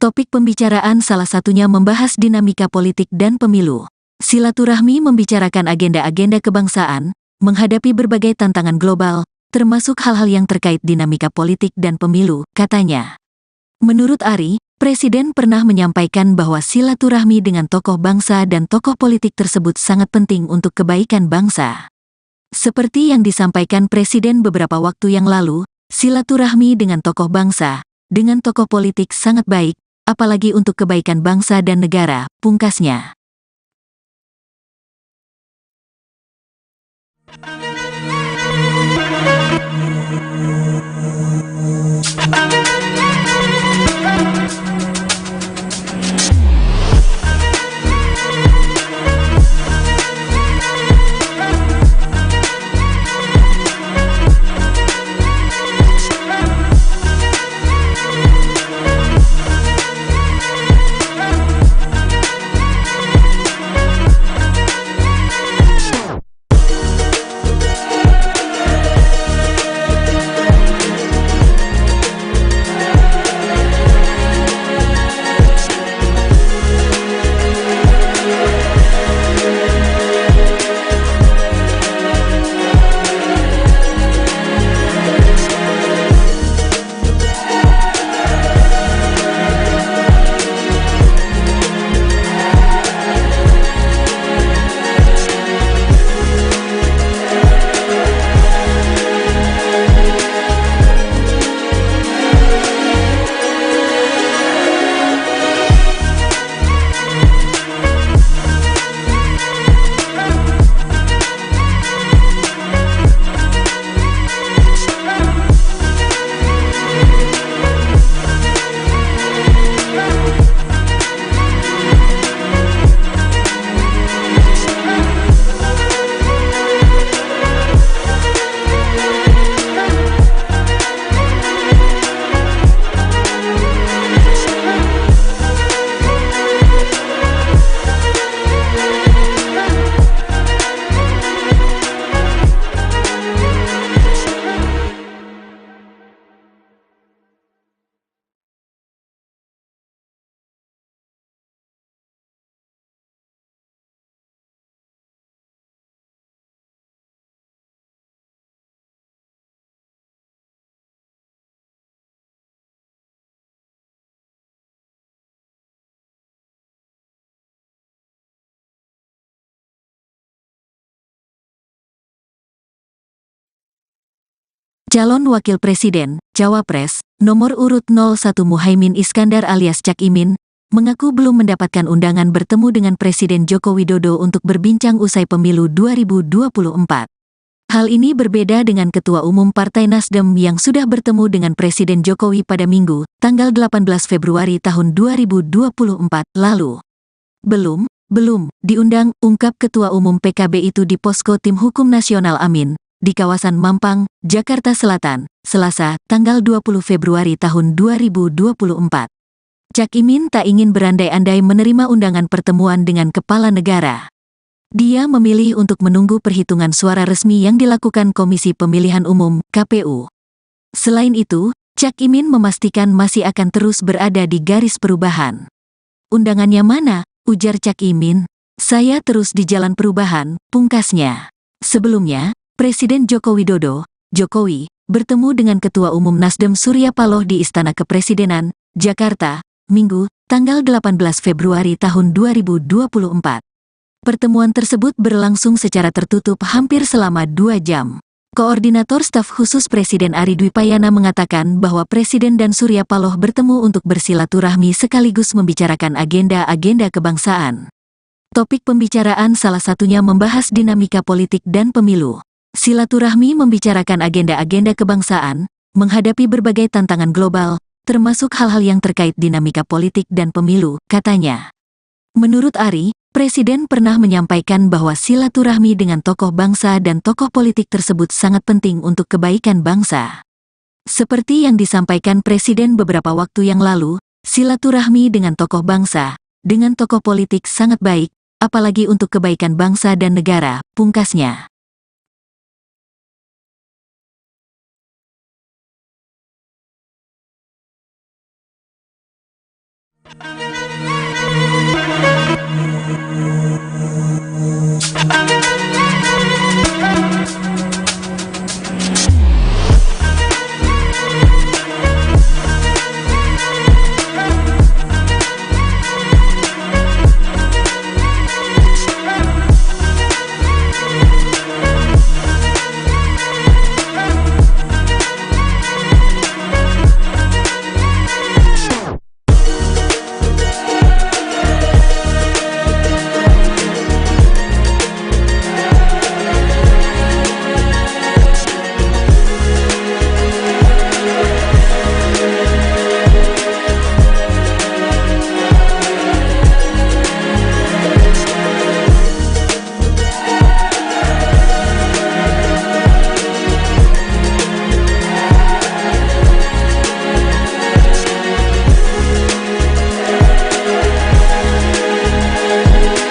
Topik pembicaraan salah satunya membahas dinamika politik dan pemilu. Silaturahmi membicarakan agenda-agenda kebangsaan, menghadapi berbagai tantangan global, termasuk hal-hal yang terkait dinamika politik dan pemilu, katanya. Menurut Ari, Presiden pernah menyampaikan bahwa silaturahmi dengan tokoh bangsa dan tokoh politik tersebut sangat penting untuk kebaikan bangsa. Seperti yang disampaikan Presiden beberapa waktu yang lalu, silaturahmi dengan tokoh bangsa, dengan tokoh politik sangat baik, apalagi untuk kebaikan bangsa dan negara, pungkasnya. Calon Wakil Presiden, Cawapres, nomor urut 01 Muhaimin Iskandar alias Cak Imin, mengaku belum mendapatkan undangan bertemu dengan Presiden Joko Widodo untuk berbincang usai pemilu 2024. Hal ini berbeda dengan Ketua Umum Partai Nasdem yang sudah bertemu dengan Presiden Jokowi pada Minggu, tanggal 18 Februari tahun 2024 lalu. Belum diundang, ungkap Ketua Umum PKB itu di Posko Tim Hukum Nasional Amin, di kawasan Mampang, Jakarta Selatan, Selasa, tanggal 20 Februari tahun 2024. Cak Imin tak ingin berandai-andai menerima undangan pertemuan dengan kepala negara. Dia memilih untuk menunggu perhitungan suara resmi yang dilakukan Komisi Pemilihan Umum, KPU. Selain itu, Cak Imin memastikan masih akan terus berada di garis perubahan. Undangannya mana? Ujar Cak Imin. Saya terus di jalan perubahan, pungkasnya. Sebelumnya, Presiden Joko Widodo, Jokowi, bertemu dengan Ketua Umum Nasdem Surya Paloh di Istana Kepresidenan, Jakarta, Minggu, tanggal 18 Februari tahun 2024. Pertemuan tersebut berlangsung secara tertutup hampir selama 2 jam. Koordinator Staf Khusus Presiden Ari Dwipayana mengatakan bahwa Presiden dan Surya Paloh bertemu untuk bersilaturahmi sekaligus membicarakan agenda-agenda kebangsaan. Topik pembicaraan salah satunya membahas dinamika politik dan pemilu. Silaturahmi membicarakan agenda-agenda kebangsaan, menghadapi berbagai tantangan global, termasuk hal-hal yang terkait dinamika politik dan pemilu, katanya. Menurut Ari, Presiden pernah menyampaikan bahwa silaturahmi dengan tokoh bangsa dan tokoh politik tersebut sangat penting untuk kebaikan bangsa. Seperti yang disampaikan Presiden beberapa waktu yang lalu, silaturahmi dengan tokoh bangsa, dengan tokoh politik sangat baik, apalagi untuk kebaikan bangsa dan negara, pungkasnya.